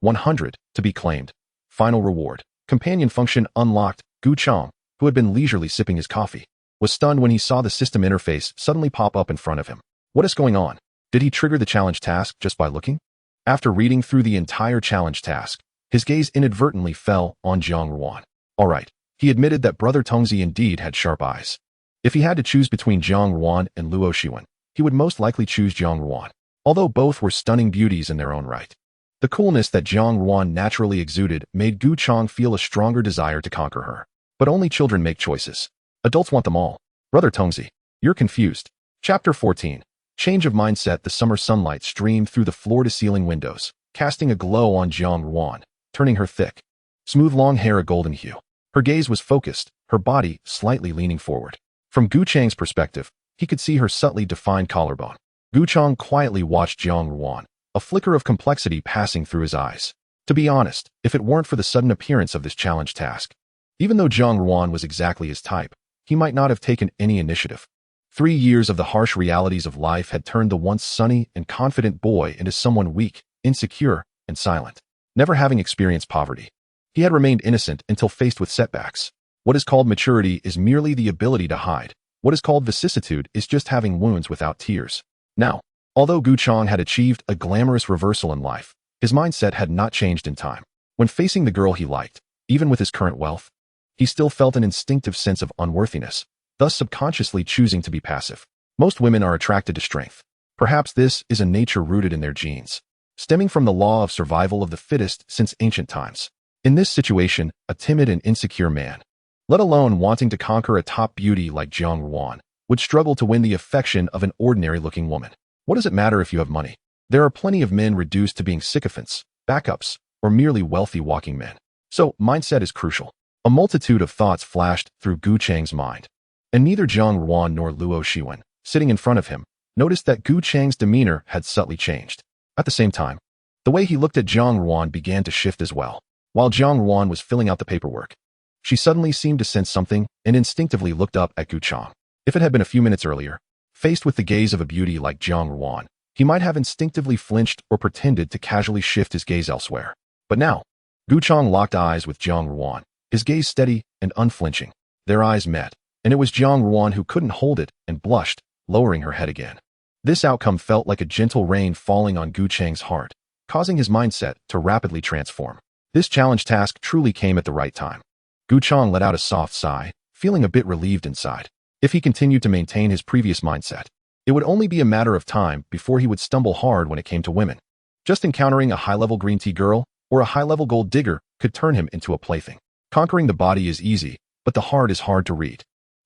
100. To be claimed. Final reward. Companion function unlocked. Gu Chang, who had been leisurely sipping his coffee, was stunned when he saw the system interface suddenly pop up in front of him. What is going on? Did he trigger the challenge task just by looking? After reading through the entire challenge task, his gaze inadvertently fell on Zhang Ruan. All right, he admitted that Brother Tongzi indeed had sharp eyes. If he had to choose between Zhang Ruan and Luo Xuan, he would most likely choose Zhang Ruan, although both were stunning beauties in their own right. The coolness that Zhang Ruan naturally exuded made Gu Chang feel a stronger desire to conquer her. But only children make choices. Adults want them all. Brother Tongzi, you're confused. Chapter 14. Change of mindset. The summer sunlight streamed through the floor-to-ceiling windows, casting a glow on Zhang Ruan, turning her thick, smooth long hair a golden hue. Her gaze was focused, her body slightly leaning forward. From Gu Chang's perspective, he could see her subtly defined collarbone. Gu Chang quietly watched Zhang Ruan, a flicker of complexity passing through his eyes. To be honest, if it weren't for the sudden appearance of this challenge task, even though Zhang Ruan was exactly his type, he might not have taken any initiative. 3 years of the harsh realities of life had turned the once sunny and confident boy into someone weak, insecure, and silent. Never having experienced poverty, he had remained innocent until faced with setbacks. What is called maturity is merely the ability to hide. What is called vicissitude is just having wounds without tears. Now, although Gu Chang had achieved a glamorous reversal in life, his mindset had not changed in time. When facing the girl he liked, even with his current wealth, he still felt an instinctive sense of unworthiness, thus subconsciously choosing to be passive. Most women are attracted to strength. Perhaps this is a nature rooted in their genes, stemming from the law of survival of the fittest since ancient times. In this situation, a timid and insecure man, let alone wanting to conquer a top beauty like Zhang Ruan, would struggle to win the affection of an ordinary-looking woman. What does it matter if you have money? There are plenty of men reduced to being sycophants, backups, or merely wealthy walking men. So, mindset is crucial. A multitude of thoughts flashed through Gu Chang's mind, and neither Zhang Ruan nor Luo Xuan, sitting in front of him, noticed that Gu Chang's demeanor had subtly changed. At the same time, the way he looked at Zhang Ruan began to shift as well. While Zhang Ruan was filling out the paperwork, she suddenly seemed to sense something and instinctively looked up at Gu Chang. If it had been a few minutes earlier, faced with the gaze of a beauty like Zhang Ruan, he might have instinctively flinched or pretended to casually shift his gaze elsewhere. But now, Gu Chang locked eyes with Zhang Ruan, his gaze steady and unflinching. Their eyes met, and it was Zhang Ruan who couldn't hold it and blushed, lowering her head again. This outcome felt like a gentle rain falling on Gu Chang's heart, causing his mindset to rapidly transform. This challenge task truly came at the right time. Gu Chang let out a soft sigh, feeling a bit relieved inside. If he continued to maintain his previous mindset, it would only be a matter of time before he would stumble hard when it came to women. Just encountering a high-level green tea girl or a high-level gold digger could turn him into a plaything. Conquering the body is easy, but the heart is hard to read.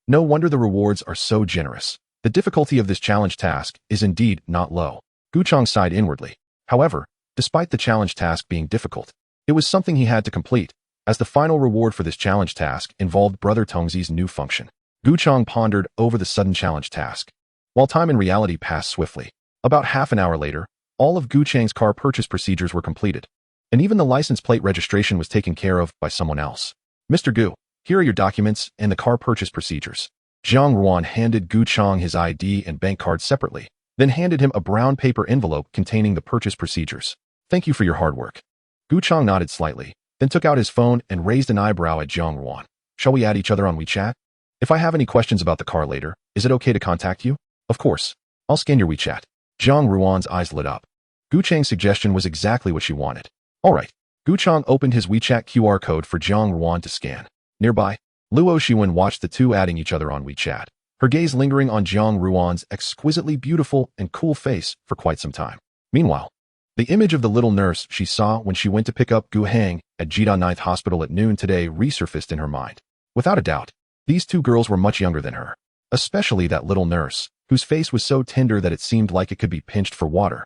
No wonder the rewards are so generous. The difficulty of this challenge task is indeed not low. Gu Chang sighed inwardly. However, despite the challenge task being difficult, it was something he had to complete, as the final reward for this challenge task involved Brother Tongzi's new function. Gu Chang pondered over the sudden challenge task, while time in reality passed swiftly. About half an hour later, All of Gu Chang's car purchase procedures were completed, and even the license plate registration was taken care of by someone else. Mr. Gu, here are your documents and the car purchase procedures. Jiang Ruan handed Gu Chang his ID and bank card separately, then handed him a brown paper envelope containing the purchase procedures. Thank you for your hard work. Gu Chang nodded slightly, then took out his phone and raised an eyebrow at Jiang Ruan. Shall we add each other on WeChat? If I have any questions about the car later, is it okay to contact you? Of course. I'll scan your WeChat. Jiang Ruan's eyes lit up. Gu Chang's suggestion was exactly what she wanted. All right. Gu Chang opened his WeChat QR code for Jiang Ruan to scan. Nearby, Luo Shiwen watched the two adding each other on WeChat, her gaze lingering on Jiang Ruan's exquisitely beautiful and cool face for quite some time. Meanwhile, the image of the little nurse she saw when she went to pick up Gu Heng at Jida 9th Hospital at noon today resurfaced in her mind. Without a doubt, these two girls were much younger than her, especially that little nurse, whose face was so tender that it seemed like it could be pinched for water,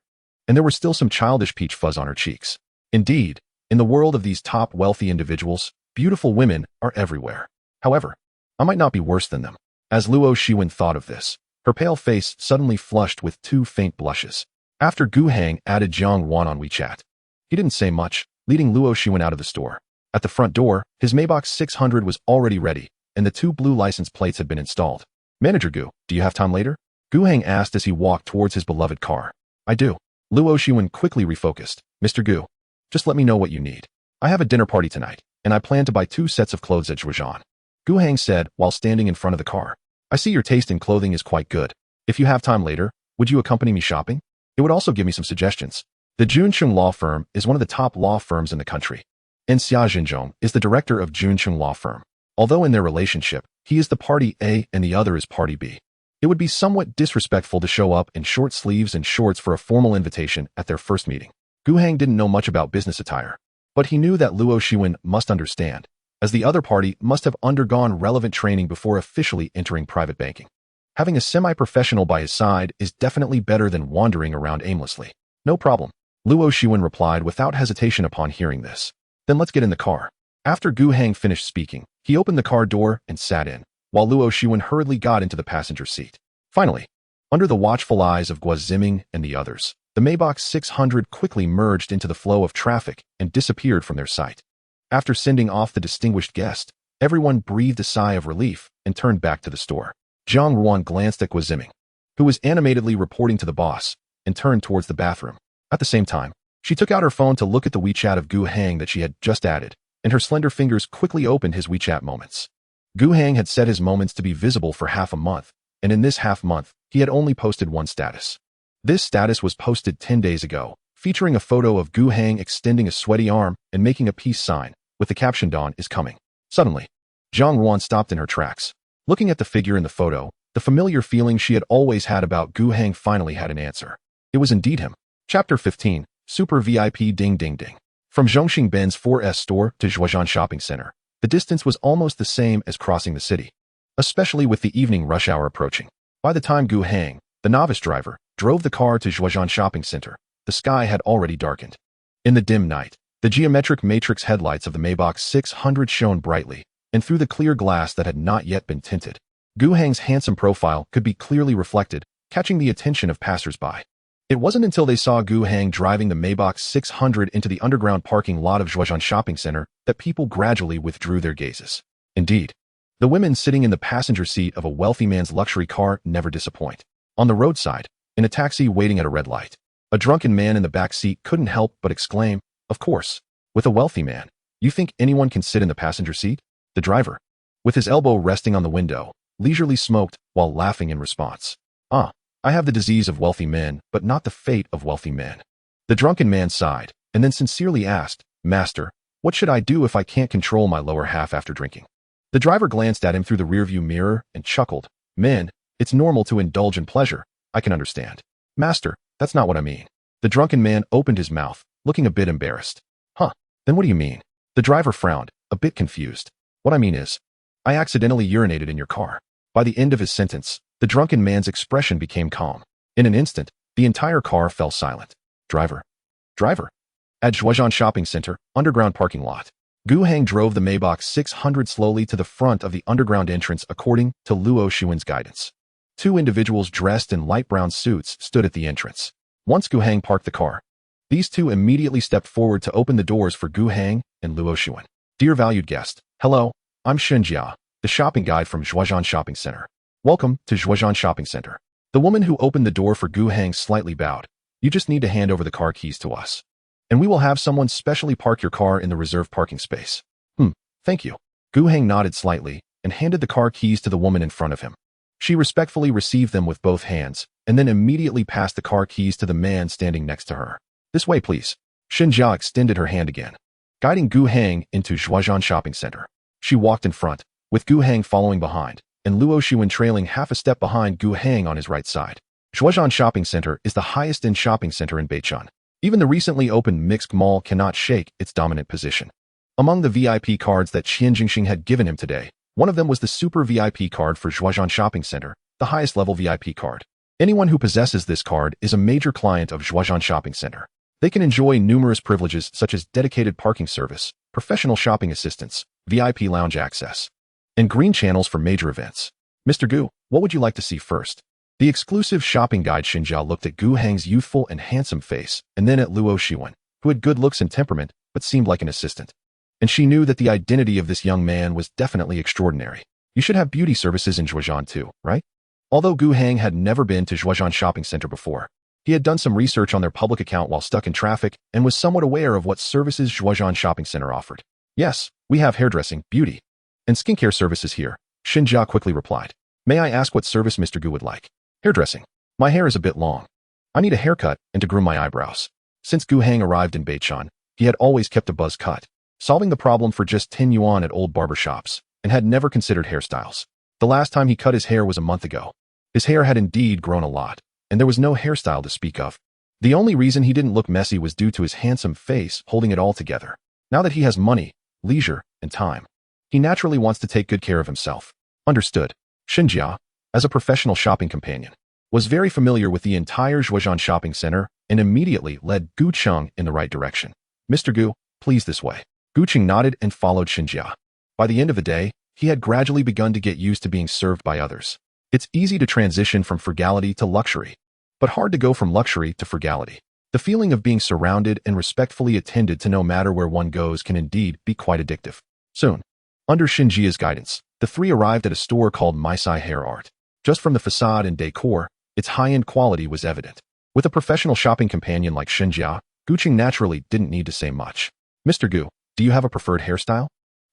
and there was still some childish peach fuzz on her cheeks. Indeed, in the world of these top wealthy individuals, beautiful women are everywhere. However, I might not be worse than them. As Luo Shiwen thought of this, her pale face suddenly flushed with two faint blushes. After Gu Heng added Jiang Ruan on WeChat, he didn't say much, leading Luo Shiwen out of the store. At the front door, his Maybach 600 was already ready, and the two blue license plates had been installed. Manager Gu, do you have time later? Gu Heng asked as he walked towards his beloved car. I do. Luo Shiwen quickly refocused. Mr. Gu, just let me know what you need. I have a dinner party tonight, and I plan to buy 2 sets of clothes at Zhuozhan. Gu Heng said while standing in front of the car. I see your taste in clothing is quite good. If you have time later, would you accompany me shopping? It would also give me some suggestions. The Juncheng Law Firm is one of the top law firms in the country, and Xia Jinzhong is the director of Juncheng Law Firm. Although in their relationship, he is the party A and the other is party B. It would be somewhat disrespectful to show up in short sleeves and shorts for a formal invitation at their first meeting. Gu Heng didn't know much about business attire, but he knew that Luo Shiwen must understand, as the other party must have undergone relevant training before officially entering private banking. Having a semi-professional by his side is definitely better than wandering around aimlessly. No problem, Luo Shiwen replied without hesitation upon hearing this. Then let's get in the car. After Gu Heng finished speaking, he opened the car door and sat in, while Luo Shiwen hurriedly got into the passenger seat. Finally, under the watchful eyes of Guo Ziming and the others, the Maybach 600 quickly merged into the flow of traffic and disappeared from their sight. After sending off the distinguished guest, everyone breathed a sigh of relief and turned back to the store. Jiang Ruan glanced at Guo Ziming, who was animatedly reporting to the boss, and turned towards the bathroom. At the same time, she took out her phone to look at the WeChat of Gu Heng that she had just added, and her slender fingers quickly opened his WeChat moments. Gu Heng had set his moments to be visible for half a month, and in this half month, he had only posted one status. This status was posted 10 days ago, featuring a photo of Gu Heng extending a sweaty arm and making a peace sign, with the caption "Dawn is coming." Suddenly, Jiang Ruan stopped in her tracks. Looking at the figure in the photo, the familiar feeling she had always had about Gu Heng finally had an answer. It was indeed him. Chapter 15, Super VIP Ding Ding Ding. From Zhongxing Ben's 4S store to Zhuozhan Shopping Center, the distance was almost the same as crossing the city, especially with the evening rush hour approaching. By the time Gu Heng, the novice driver, drove the car to Zhuozhan Shopping Center, the sky had already darkened. In the dim night, the geometric matrix headlights of the Maybach 600 shone brightly, and through the clear glass that had not yet been tinted, Gu Heng's handsome profile could be clearly reflected, catching the attention of passers-by. It wasn't until they saw Gu Heng driving the Maybach 600 into the underground parking lot of Zhuozhan Shopping Center that people gradually withdrew their gazes. Indeed, the women sitting in the passenger seat of a wealthy man's luxury car never disappoint. On the roadside, in a taxi waiting at a red light, a drunken man in the back seat couldn't help but exclaim, "Of course, with a wealthy man, you think anyone can sit in the passenger seat?" The driver, with his elbow resting on the window, leisurely smoked while laughing in response. I have the disease of wealthy men, but not the fate of wealthy men." The drunken man sighed, and then sincerely asked, "Master, what should I do if I can't control my lower half after drinking?" The driver glanced at him through the rearview mirror and chuckled. "Men, it's normal to indulge in pleasure, I can understand." "Master, that's not what I mean." The drunken man opened his mouth, looking a bit embarrassed. Then what do you mean?" The driver frowned, a bit confused. "What I mean is, I accidentally urinated in your car." By the end of his sentence, the drunken man's expression became calm. In an instant, the entire car fell silent. Driver. At Zhuozhan Shopping Center, underground parking lot, Gu Heng drove the Maybach 600 slowly to the front of the underground entrance according to Luo Shiwen's guidance. 2 individuals dressed in light brown suits stood at the entrance. Once Gu Heng parked the car, these two immediately stepped forward to open the doors for Gu Heng and Luo Xuan. Dear valued guest, hello, I'm Xinjia, the shopping guide from Zhuozhan Shopping Center. Welcome to Zhuozhan Shopping Center. The woman who opened the door for Gu Heng slightly bowed. You just need to hand over the car keys to us, and we will have someone specially park your car in the reserved parking space. Thank you. Gu Heng nodded slightly and handed the car keys to the woman in front of him. She respectfully received them with both hands and then immediately passed the car keys to the man standing next to her. This way, please. Xinjia extended her hand again, guiding Gu Heng into Zhuozhan Shopping Center. She walked in front, with Gu Heng following behind, and Luo Xuan trailing half a step behind Gu Heng on his right side. Zhuozhan Shopping Center is the highest-end shopping center in Beichun. Even the recently opened mixed mall cannot shake its dominant position. Among the VIP cards that Qian Jingxing had given him today, one of them was the Super VIP card for Zhuozhan Shopping Center, the highest-level VIP card. Anyone who possesses this card is a major client of Zhuozhan Shopping Center. They can enjoy numerous privileges such as dedicated parking service, professional shopping assistance, VIP lounge access, and green channels for major events. Mr. Gu, what would you like to see first? The exclusive shopping guide Xinjia looked at Gu Heng's youthful and handsome face and then at Luo Xuan, who had good looks and temperament but seemed like an assistant. And she knew that the identity of this young man was definitely extraordinary. You should have beauty services in Zhuozhan too, right? Although Gu Heng had never been to Zhuozhan Shopping Center before, he had done some research on their public account while stuck in traffic and was somewhat aware of what services Zhuozhan Shopping Center offered. Yes, we have hairdressing, beauty, and skincare services here, Xinjia quickly replied. May I ask what service Mr. Gu would like? Hairdressing. My hair is a bit long. I need a haircut and to groom my eyebrows. Since Gu Heng arrived in Beichun, he had always kept a buzz cut, solving the problem for just 10 yuan at old barber shops, and had never considered hairstyles. The last time he cut his hair was a month ago. His hair had indeed grown a lot, and there was no hairstyle to speak of. The only reason he didn't look messy was due to his handsome face holding it all together. Now that he has money, leisure, and time, he naturally wants to take good care of himself. Understood. Xinjia, as a professional shopping companion, was very familiar with the entire Zhuozhan Shopping Center and immediately led Gu Cheng in the right direction. Mr. Gu, please this way. Gu Cheng nodded and followed Xinjia. By the end of the day, he had gradually begun to get used to being served by others. It's easy to transition from frugality to luxury, but hard to go from luxury to frugality. The feeling of being surrounded and respectfully attended to no matter where one goes can indeed be quite addictive. Soon, under Xinjia's guidance, the three arrived at a store called Maisai Hair Art. Just from the facade and decor, its high-end quality was evident. With a professional shopping companion like Xinjia, Gu Cheng naturally didn't need to say much. Mr. Gu, do you have a preferred hairstyle?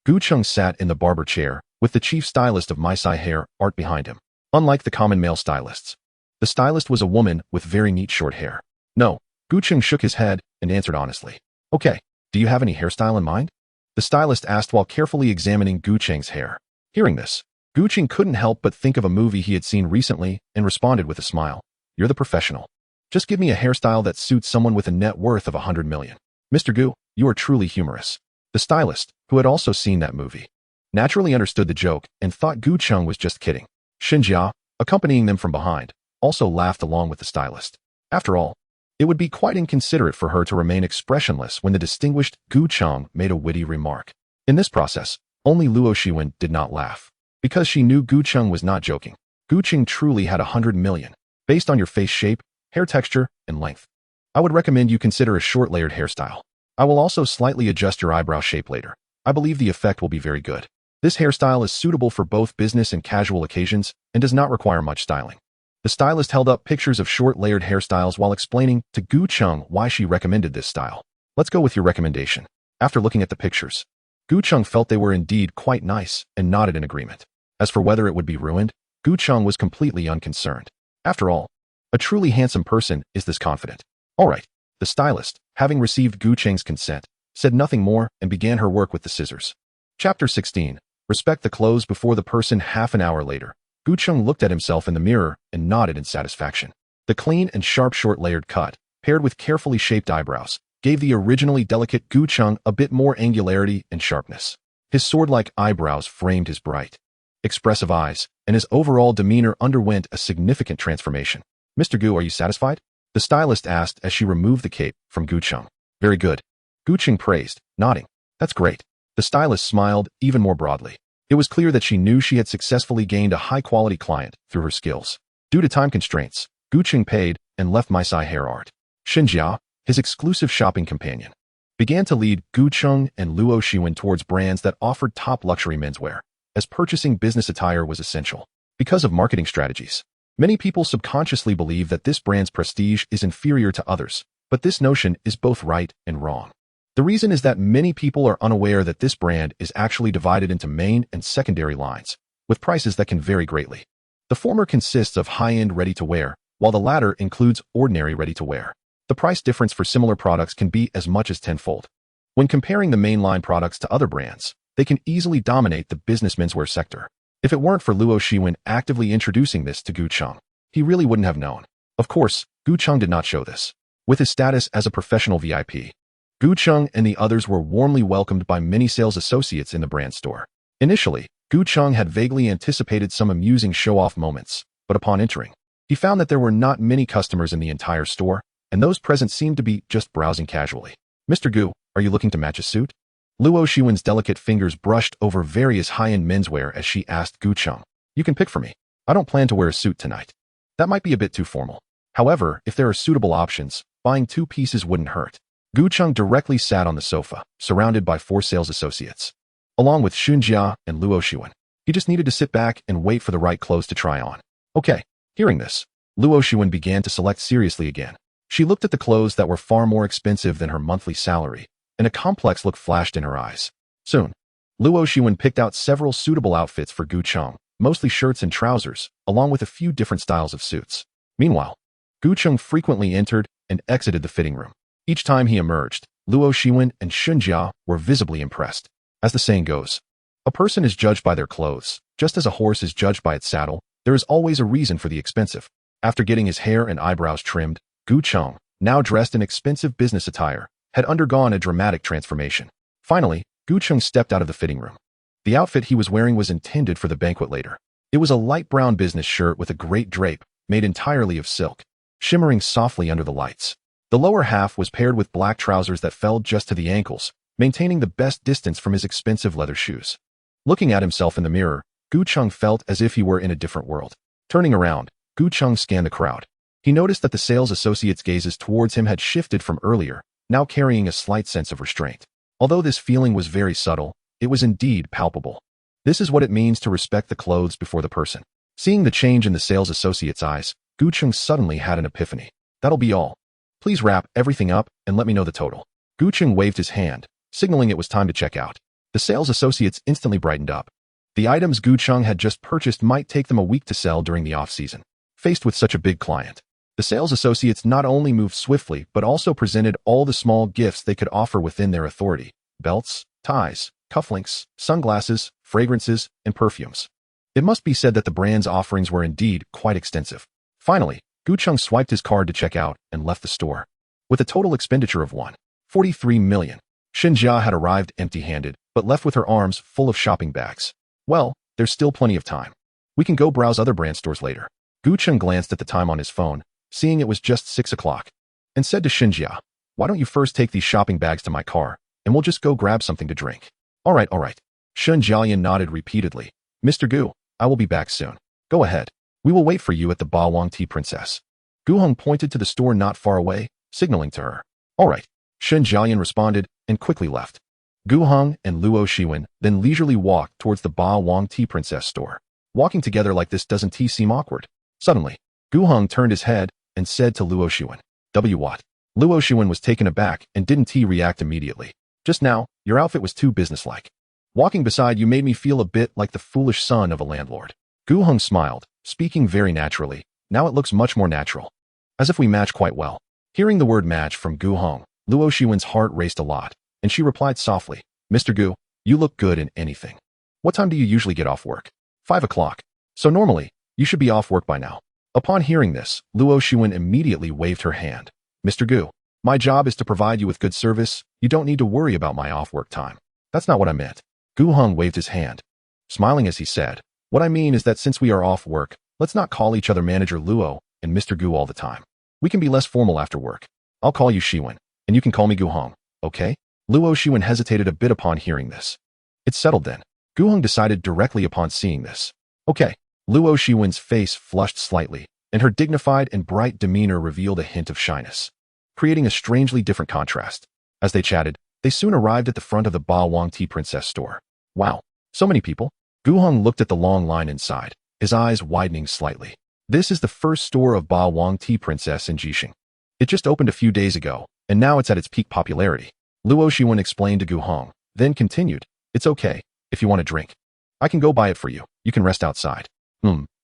Gu Cheng sat in the barber chair, with the chief stylist of Maisai Hair Art behind him. Unlike the common male stylists, the stylist was a woman with very neat short hair. No, Gu Cheng shook his head and answered honestly. Okay, do you have any hairstyle in mind? The stylist asked while carefully examining Gu Cheng's hair. Hearing this, Gu Cheng couldn't help but think of a movie he had seen recently and responded with a smile. You're the professional. Just give me a hairstyle that suits someone with a net worth of 100 million. Mr. Gu, you are truly humorous. The stylist, who had also seen that movie, naturally understood the joke and thought Gu Cheng was just kidding. Xinjia, accompanying them from behind, also laughed along with the stylist. After all, it would be quite inconsiderate for her to remain expressionless when the distinguished Gu Cheng made a witty remark. In this process, only Luo Xuan did not laugh, because she knew Gu Cheng was not joking. Gu Cheng truly had 100 million, based on your face shape, hair texture, and length. I would recommend you consider a short layered hairstyle. I will also slightly adjust your eyebrow shape later. I believe the effect will be very good. This hairstyle is suitable for both business and casual occasions and does not require much styling. The stylist held up pictures of short layered hairstyles while explaining to Gu Cheng why she recommended this style. Let's go with your recommendation. After looking at the pictures, Gu Cheng felt they were indeed quite nice and nodded in agreement. As for whether it would be ruined, Gu Cheng was completely unconcerned. After all, a truly handsome person is this confident. All right, the stylist, having received Gu Cheng's consent, said nothing more and began her work with the scissors. Chapter 16. Respect the clothes before the person. Half an hour later, Gu Cheng looked at himself in the mirror and nodded in satisfaction. The clean and sharp short layered cut, paired with carefully shaped eyebrows, gave the originally delicate Gu Cheng a bit more angularity and sharpness. His sword-like eyebrows framed his bright, expressive eyes, and his overall demeanor underwent a significant transformation. Mr. Gu, are you satisfied? The stylist asked as she removed the cape from Gu Cheng. Very good. Gu Cheng praised, nodding. That's great. The stylist smiled even more broadly. It was clear that she knew she had successfully gained a high-quality client through her skills. Due to time constraints, Gu Cheng paid and left Maisai Hair Art. Xinjia, his exclusive shopping companion, began to lead Gu Cheng and Luo Shiwen towards brands that offered top luxury menswear, as purchasing business attire was essential. Because of marketing strategies, many people subconsciously believe that this brand's prestige is inferior to others, but this notion is both right and wrong. The reason is that many people are unaware that this brand is actually divided into main and secondary lines, with prices that can vary greatly. The former consists of high-end ready-to-wear, while the latter includes ordinary ready-to-wear. The price difference for similar products can be as much as tenfold. When comparing the mainline products to other brands, they can easily dominate the business menswear sector. If it weren't for Luo Shiwen actively introducing this to Gu Cheng, he really wouldn't have known. Of course, Gu Cheng did not show this. With his status as a professional VIP, Gu Cheng and the others were warmly welcomed by many sales associates in the brand store. Initially, Gu Cheng had vaguely anticipated some amusing show-off moments, but upon entering, he found that there were not many customers in the entire store, and those present seemed to be just browsing casually. "Mr. Gu, are you looking to match a suit?" Luo Shiwen's delicate fingers brushed over various high-end menswear as she asked Gu Cheng. "You can pick for me. I don't plan to wear a suit tonight. That might be a bit too formal. However, if there are suitable options, buying 2 pieces wouldn't hurt." Gu Cheng directly sat on the sofa, surrounded by 4 sales associates, along with Xinjia and Luo Shiwen. He just needed to sit back and wait for the right clothes to try on. Okay. Hearing this, Luo Shiwen began to select seriously again. She looked at the clothes that were far more expensive than her monthly salary, and a complex look flashed in her eyes. Soon, Luo Shiwen picked out several suitable outfits for Gu Cheng, mostly shirts and trousers, along with a few different styles of suits. Meanwhile, Gu Cheng frequently entered and exited the fitting room. Each time he emerged, Luo Shiwen and Xinjia were visibly impressed. As the saying goes, a person is judged by their clothes, just as a horse is judged by its saddle. There is always a reason for the expensive. After getting his hair and eyebrows trimmed, Gu Cheng, now dressed in expensive business attire, had undergone a dramatic transformation. Finally, Gu Cheng stepped out of the fitting room. The outfit he was wearing was intended for the banquet later. It was a light brown business shirt with a great drape, made entirely of silk, shimmering softly under the lights. The lower half was paired with black trousers that fell just to the ankles, maintaining the best distance from his expensive leather shoes. Looking at himself in the mirror, Gu Cheng felt as if he were in a different world. Turning around, Gu Cheng scanned the crowd. He noticed that the sales associates' gazes towards him had shifted from earlier, now carrying a slight sense of restraint. Although this feeling was very subtle, it was indeed palpable. This is what it means to respect the clothes before the person. Seeing the change in the sales associates' eyes, Gu Cheng suddenly had an epiphany. "That'll be all. Please wrap everything up and let me know the total." Gu Cheng waved his hand, signaling it was time to check out. The sales associates instantly brightened up. The items Gu Cheng had just purchased might take them a week to sell during the off-season. Faced with such a big client, the sales associates not only moved swiftly but also presented all the small gifts they could offer within their authority: belts, ties, cufflinks, sunglasses, fragrances, and perfumes. It must be said that the brand's offerings were indeed quite extensive. Finally, Gu Cheng swiped his card to check out and left the store. With a total expenditure of 1.43 million, Xinjia had arrived empty-handed, but left with her arms full of shopping bags. Well, there's still plenty of time. We can go browse other brand stores later. Gu Cheng glanced at the time on his phone, seeing it was just 6 o'clock, and said to Xinjia, "Why don't you first take these shopping bags to my car, and we'll just go grab something to drink." All right. Xinjia nodded repeatedly. "Mr. Gu, I will be back soon. Go ahead. We will wait for you at the Bawang Tea Princess." Gu Heng pointed to the store not far away, signaling to her. "All right," Xinjia responded and quickly left. Gu Heng and Luo Shiwen then leisurely walked towards the Bawang Tea Princess store. Walking together like this doesn't seem awkward. Suddenly, Gu Heng turned his head and said to Luo Shiwen, "What?" Luo Shiwen was taken aback and didn't react immediately. "Just now, your outfit was too businesslike. Walking beside you made me feel a bit like the foolish son of a landlord." Gu Heng smiled, speaking very naturally. "Now it looks much more natural. As if we match quite well." Hearing the word match from Gu Heng, Luo Shiwen's heart raced a lot, and she replied softly, "Mr. Gu, you look good in anything. What time do you usually get off work?" 5 o'clock. "So normally, you should be off work by now." Upon hearing this, Luo Shiwen immediately waved her hand. "Mr. Gu, my job is to provide you with good service. You don't need to worry about my off-work time." "That's not what I meant." Gu Heng waved his hand, smiling as he said, "What I mean is that since we are off work, let's not call each other Manager Luo and Mr. Gu all the time. We can be less formal after work. I'll call you Shiwen, and you can call me Gu Heng, okay?" Luo Shiwen hesitated a bit upon hearing this. "It's settled then." Gu Heng decided directly upon seeing this. "Okay." Luo Shiwen's face flushed slightly, and her dignified and bright demeanor revealed a hint of shyness. creating a strangely different contrast. As they chatted, they soon arrived at the front of the Ba Wang Tea Princess store. Wow, so many people. Gu Heng looked at the long line inside, his eyes widening slightly. This is the first store of Ba Wang Tea Princess in Jixing. It just opened a few days ago, and now it's at its peak popularity. Luo Shiwen explained to Gu Heng, then continued, "It's okay, if you want a drink. I can go buy it for you. You can rest outside."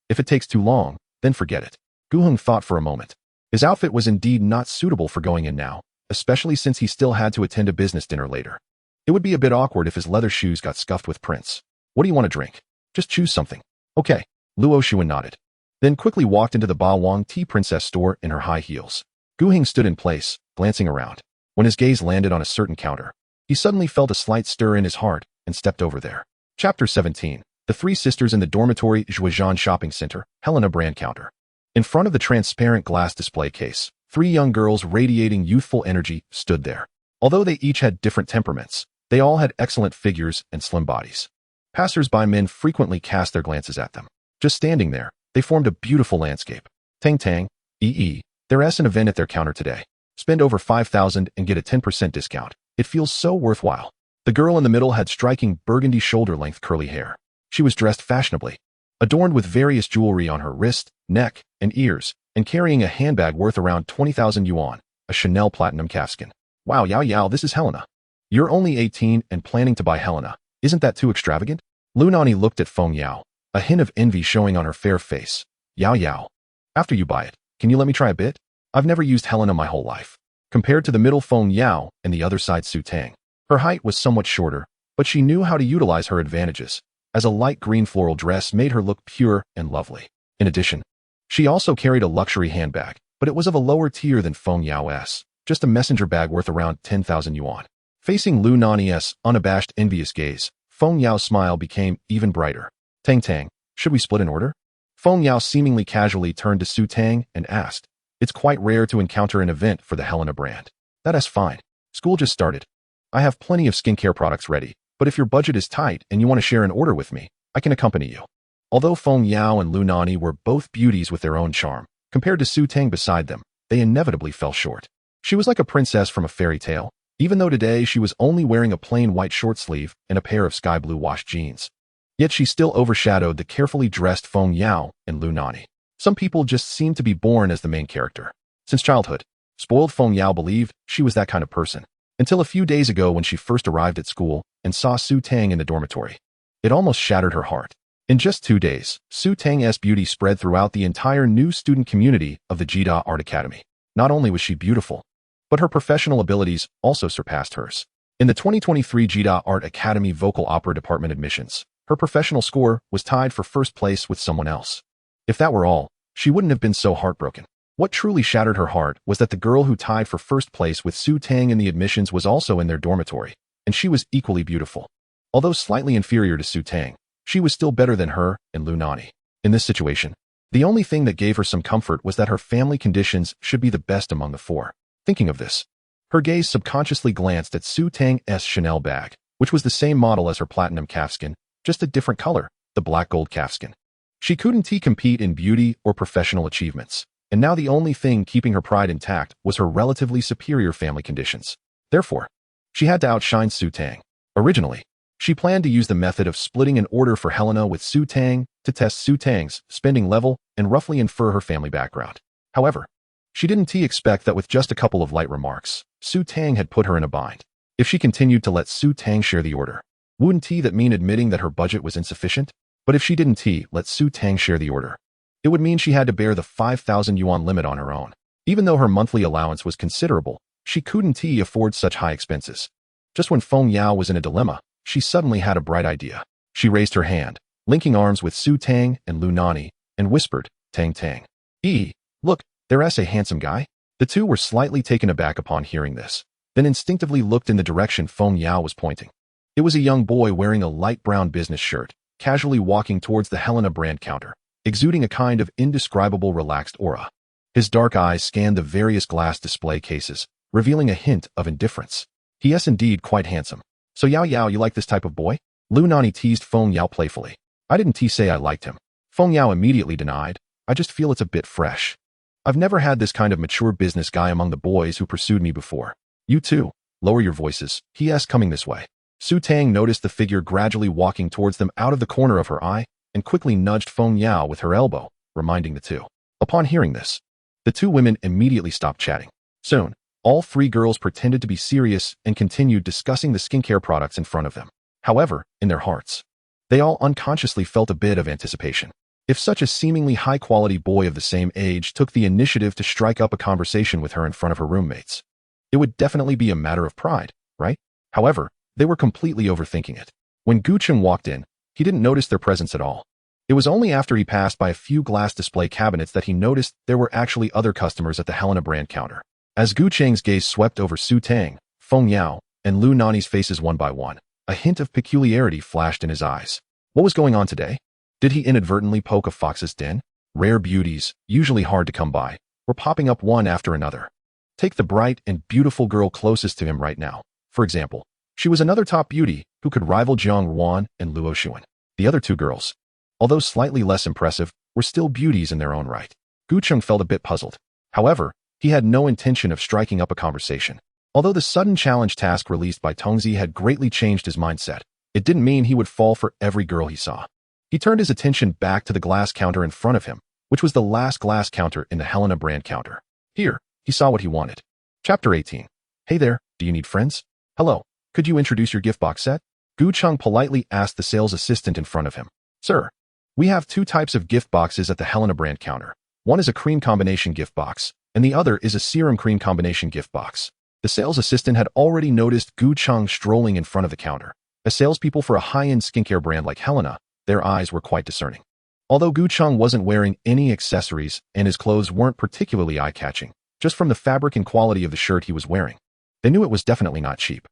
If it takes too long, then forget it. Gu Heng thought for a moment. His outfit was indeed not suitable for going in now, especially since he still had to attend a business dinner later. It would be a bit awkward if his leather shoes got scuffed with prints. "What do you want to drink? Just choose something." "Okay." Luo Shiwen nodded. Then quickly walked into the Ba Wang Tea Princess store in her high heels. Gu Heng stood in place, glancing around. When his gaze landed on a certain counter, he suddenly felt a slight stir in his heart and stepped over there. Chapter 17. The Three Sisters in the Dormitory Zhuozhan Shopping Center, Helena brand counter. In front of the transparent glass display case, three young girls radiating youthful energy stood there. Although they each had different temperaments, they all had excellent figures and slim bodies. Passers-by men frequently cast their glances at them. Just standing there, they formed a beautiful landscape. Tang Tang, there's an event at their counter today. Spend over 5,000 and get a 10% discount. It feels so worthwhile. The girl in the middle had striking burgundy shoulder-length curly hair. She was dressed fashionably, adorned with various jewelry on her wrist, neck, and ears, and carrying a handbag worth around 20,000 yuan, a Chanel platinum calfskin. "Wow, Yao, this is Helena. You're only 18 and planning to buy Helena. Isn't that too extravagant?" Lu Nani looked at Feng Yao, a hint of envy showing on her fair face. Yao, after you buy it, can you let me try a bit? I've never used Helena my whole life." Compared to the middle Feng Yao and the other side Su Tang, her height was somewhat shorter, but she knew how to utilize her advantages, as a light green floral dress made her look pure and lovely. In addition, she also carried a luxury handbag, but it was of a lower tier than Feng Yao's, just a messenger bag worth around 10,000 yuan. Facing Lu Nani's unabashed envious gaze, Feng Yao's smile became even brighter. Tang, should we split an order?" Feng Yao seemingly casually turned to Su Tang and asked. "It's quite rare to encounter an event for the Helena brand." "That is fine. School just started. I have plenty of skincare products ready, but if your budget is tight and you want to share an order with me, I can accompany you." Although Feng Yao and Lu Nani were both beauties with their own charm, compared to Su Tang beside them, they inevitably fell short. She was like a princess from a fairy tale, even though today she was only wearing a plain white short sleeve and a pair of sky blue washed jeans. Yet she still overshadowed the carefully dressed Feng Yao and Lu Nani. Some people just seemed to be born as the main character. Since childhood, spoiled Feng Yao believed she was that kind of person, until a few days ago when she first arrived at school and saw Su Tang in the dormitory. It almost shattered her heart. In just 2 days, Su Tang's beauty spread throughout the entire new student community of the Jida Art Academy. Not only was she beautiful, but her professional abilities also surpassed hers. In the 2023 Jida Art Academy Vocal Opera Department admissions, her professional score was tied for first place with someone else. If that were all, she wouldn't have been so heartbroken. What truly shattered her heart was that the girl who tied for first place with Su Tang in the admissions was also in their dormitory, and she was equally beautiful. Although slightly inferior to Su Tang, she was still better than her and Lu Nani. In this situation, the only thing that gave her some comfort was that her family conditions should be the best among the four. Thinking of this, her gaze subconsciously glanced at Su Tang's Chanel bag, which was the same model as her platinum calfskin, just a different color, the black gold calfskin. She couldn't compete in beauty or professional achievements, and now the only thing keeping her pride intact was her relatively superior family conditions. Therefore, she had to outshine Su Tang. Originally, she planned to use the method of splitting an order for Helena with Su Tang to test Su Tang's spending level and roughly infer her family background. However, she didn't expect that with just a couple of light remarks, Su Tang had put her in a bind. If she continued to let Su Tang share the order, wouldn't that mean admitting that her budget was insufficient? But if she didn't let Su Tang share the order, it would mean she had to bear the 5,000 yuan limit on her own. Even though her monthly allowance was considerable, she couldn't afford such high expenses. Just when Feng Yao was in a dilemma, she suddenly had a bright idea. She raised her hand, linking arms with Su Tang and Lu Nani, and whispered, "Tang. Look, there's a handsome guy." The two were slightly taken aback upon hearing this, then instinctively looked in the direction Feng Yao was pointing. It was a young boy wearing a light brown business shirt, casually walking towards the Helena brand counter, exuding a kind of indescribable relaxed aura. His dark eyes scanned the various glass display cases, revealing a hint of indifference. He is indeed quite handsome. "So Yao, you like this type of boy?" Lu Nani teased Feng Yao playfully. "I didn't say I liked him." Feng Yao immediately denied. "I just feel it's a bit fresh." I've never had this kind of mature business guy among the boys who pursued me before. You too. Lower your voices, he asked, coming this way. Su Tang noticed the figure gradually walking towards them out of the corner of her eye and quickly nudged Feng Yao with her elbow, reminding the two. Upon hearing this, the two women immediately stopped chatting. Soon, all three girls pretended to be serious and continued discussing the skincare products in front of them. However, in their hearts, they all unconsciously felt a bit of anticipation. If such a seemingly high-quality boy of the same age took the initiative to strike up a conversation with her in front of her roommates, it would definitely be a matter of pride, right? However, they were completely overthinking it. When Gu Cheng walked in, he didn't notice their presence at all. It was only after he passed by a few glass display cabinets that he noticed there were actually other customers at the Helena brand counter. As Gu Cheng's gaze swept over Su Tang, Feng Yao, and Lu Nani's faces one by one, a hint of peculiarity flashed in his eyes. What was going on today? Did he inadvertently poke a fox's den? Rare beauties, usually hard to come by, were popping up one after another. Take the bright and beautiful girl closest to him right now. For example, she was another top beauty who could rival Jiang Ruan and Luo Xuan. The other two girls, although slightly less impressive, were still beauties in their own right. Gu Cheng felt a bit puzzled. However, he had no intention of striking up a conversation. Although the sudden challenge task released by Tongzi had greatly changed his mindset, it didn't mean he would fall for every girl he saw. He turned his attention back to the glass counter in front of him, which was the last glass counter in the Helena brand counter. Here, he saw what he wanted. Chapter 18. Hey there, do you need friends? Hello, could you introduce your gift box set? Gu Cheng politely asked the sales assistant in front of him. Sir, we have two types of gift boxes at the Helena brand counter. One is a cream combination gift box, and the other is a serum cream combination gift box. The sales assistant had already noticed Gu Cheng strolling in front of the counter. As salespeople for a high-end skincare brand like Helena, their eyes were quite discerning. Although Gu Cheng wasn't wearing any accessories and his clothes weren't particularly eye-catching, just from the fabric and quality of the shirt he was wearing, they knew it was definitely not cheap.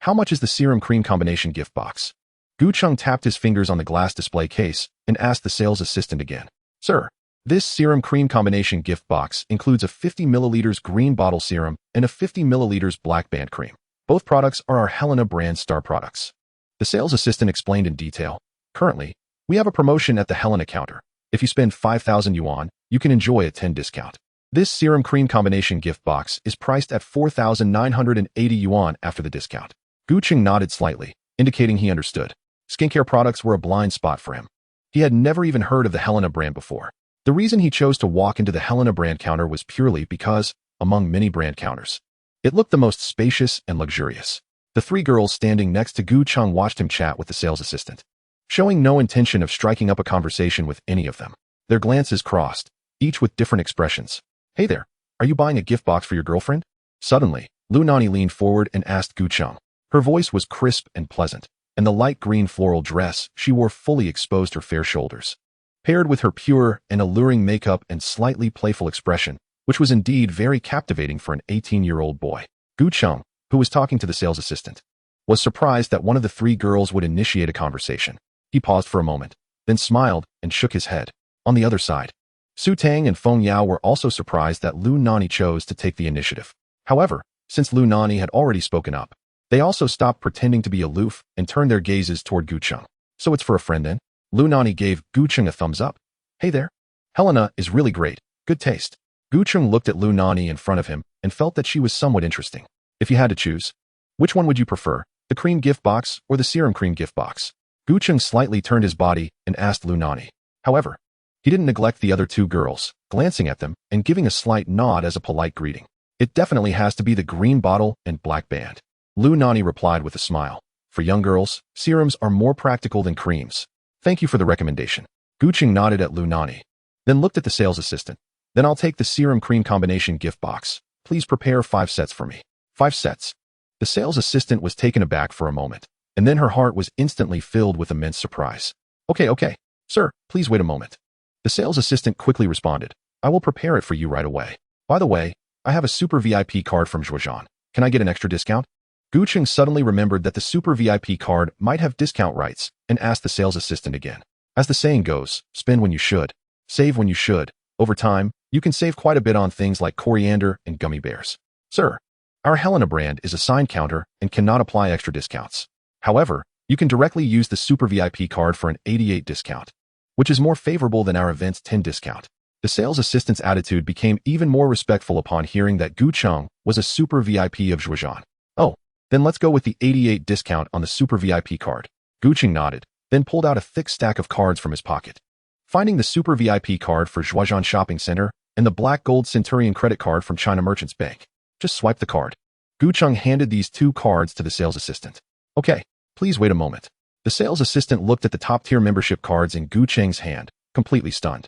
How much is the serum cream combination gift box? Gu Cheng tapped his fingers on the glass display case and asked the sales assistant again. Sir, this serum cream combination gift box includes a 50 milliliters green bottle serum and a 50 milliliters black band cream. Both products are our Helena brand star products. The sales assistant explained in detail. Currently, we have a promotion at the Helena counter. If you spend 5,000 yuan, you can enjoy a 10% discount. This serum cream combination gift box is priced at 4,980 yuan after the discount. Gu Cheng nodded slightly, indicating he understood. Skincare products were a blind spot for him. He had never even heard of the Helena brand before. The reason he chose to walk into the Helena brand counter was purely because, among many brand counters, it looked the most spacious and luxurious. The three girls standing next to Gu Cheng watched him chat with the sales assistant, showing no intention of striking up a conversation with any of them. Their glances crossed, each with different expressions. Hey there, are you buying a gift box for your girlfriend? Suddenly, Lu Nani leaned forward and asked Gu Cheng. Her voice was crisp and pleasant, and the light green floral dress she wore fully exposed her fair shoulders. Paired with her pure and alluring makeup and slightly playful expression, which was indeed very captivating for an 18-year-old boy, Gu Cheng, who was talking to the sales assistant, was surprised that one of the three girls would initiate a conversation. He paused for a moment, then smiled and shook his head. On the other side, Su Tang and Feng Yao were also surprised that Lu Nani chose to take the initiative. However, since Lu Nani had already spoken up, they also stopped pretending to be aloof and turned their gazes toward Gu Cheng. So it's for a friend then? Lu Nani gave Gu Cheng a thumbs up. Hey there. Helena is really great. Good taste. Gu Cheng looked at Lu Nani in front of him and felt that she was somewhat interesting. If you had to choose, which one would you prefer, the cream gift box or the serum cream gift box? Gu Cheng slightly turned his body and asked Lu Nani. However, he didn't neglect the other two girls, glancing at them and giving a slight nod as a polite greeting. It definitely has to be the green bottle and black band. Lu Nani replied with a smile. For young girls, serums are more practical than creams. Thank you for the recommendation. Gu Cheng nodded at Lu Nani, then looked at the sales assistant. Then I'll take the serum cream combination gift box. Please prepare 5 sets for me. 5 sets. The sales assistant was taken aback for a moment, and then her heart was instantly filled with immense surprise. Okay. Sir, please wait a moment. The sales assistant quickly responded. I will prepare it for you right away. By the way, I have a super VIP card from Zhuozhan. Can I get an extra discount? Gu Cheng suddenly remembered that the super VIP card might have discount rights and asked the sales assistant again. As the saying goes, spend when you should, save when you should. Over time, you can save quite a bit on things like coriander and gummy bears. Sir, our Helena brand is a sign counter and cannot apply extra discounts. However, you can directly use the super VIP card for an 88 discount, which is more favorable than our event's 10 discount. The sales assistant's attitude became even more respectful upon hearing that Gu Cheng was a super VIP of Zhuozhan. Oh, then let's go with the 88 discount on the super VIP card. Gu Cheng nodded, then pulled out a thick stack of cards from his pocket. Finding the super VIP card for Zhuozhan Shopping Center and the black gold Centurion credit card from China Merchants Bank. Just swipe the card. Gu Cheng handed these two cards to the sales assistant. Okay, please wait a moment. The sales assistant looked at the top-tier membership cards in Gu Cheng's hand, completely stunned.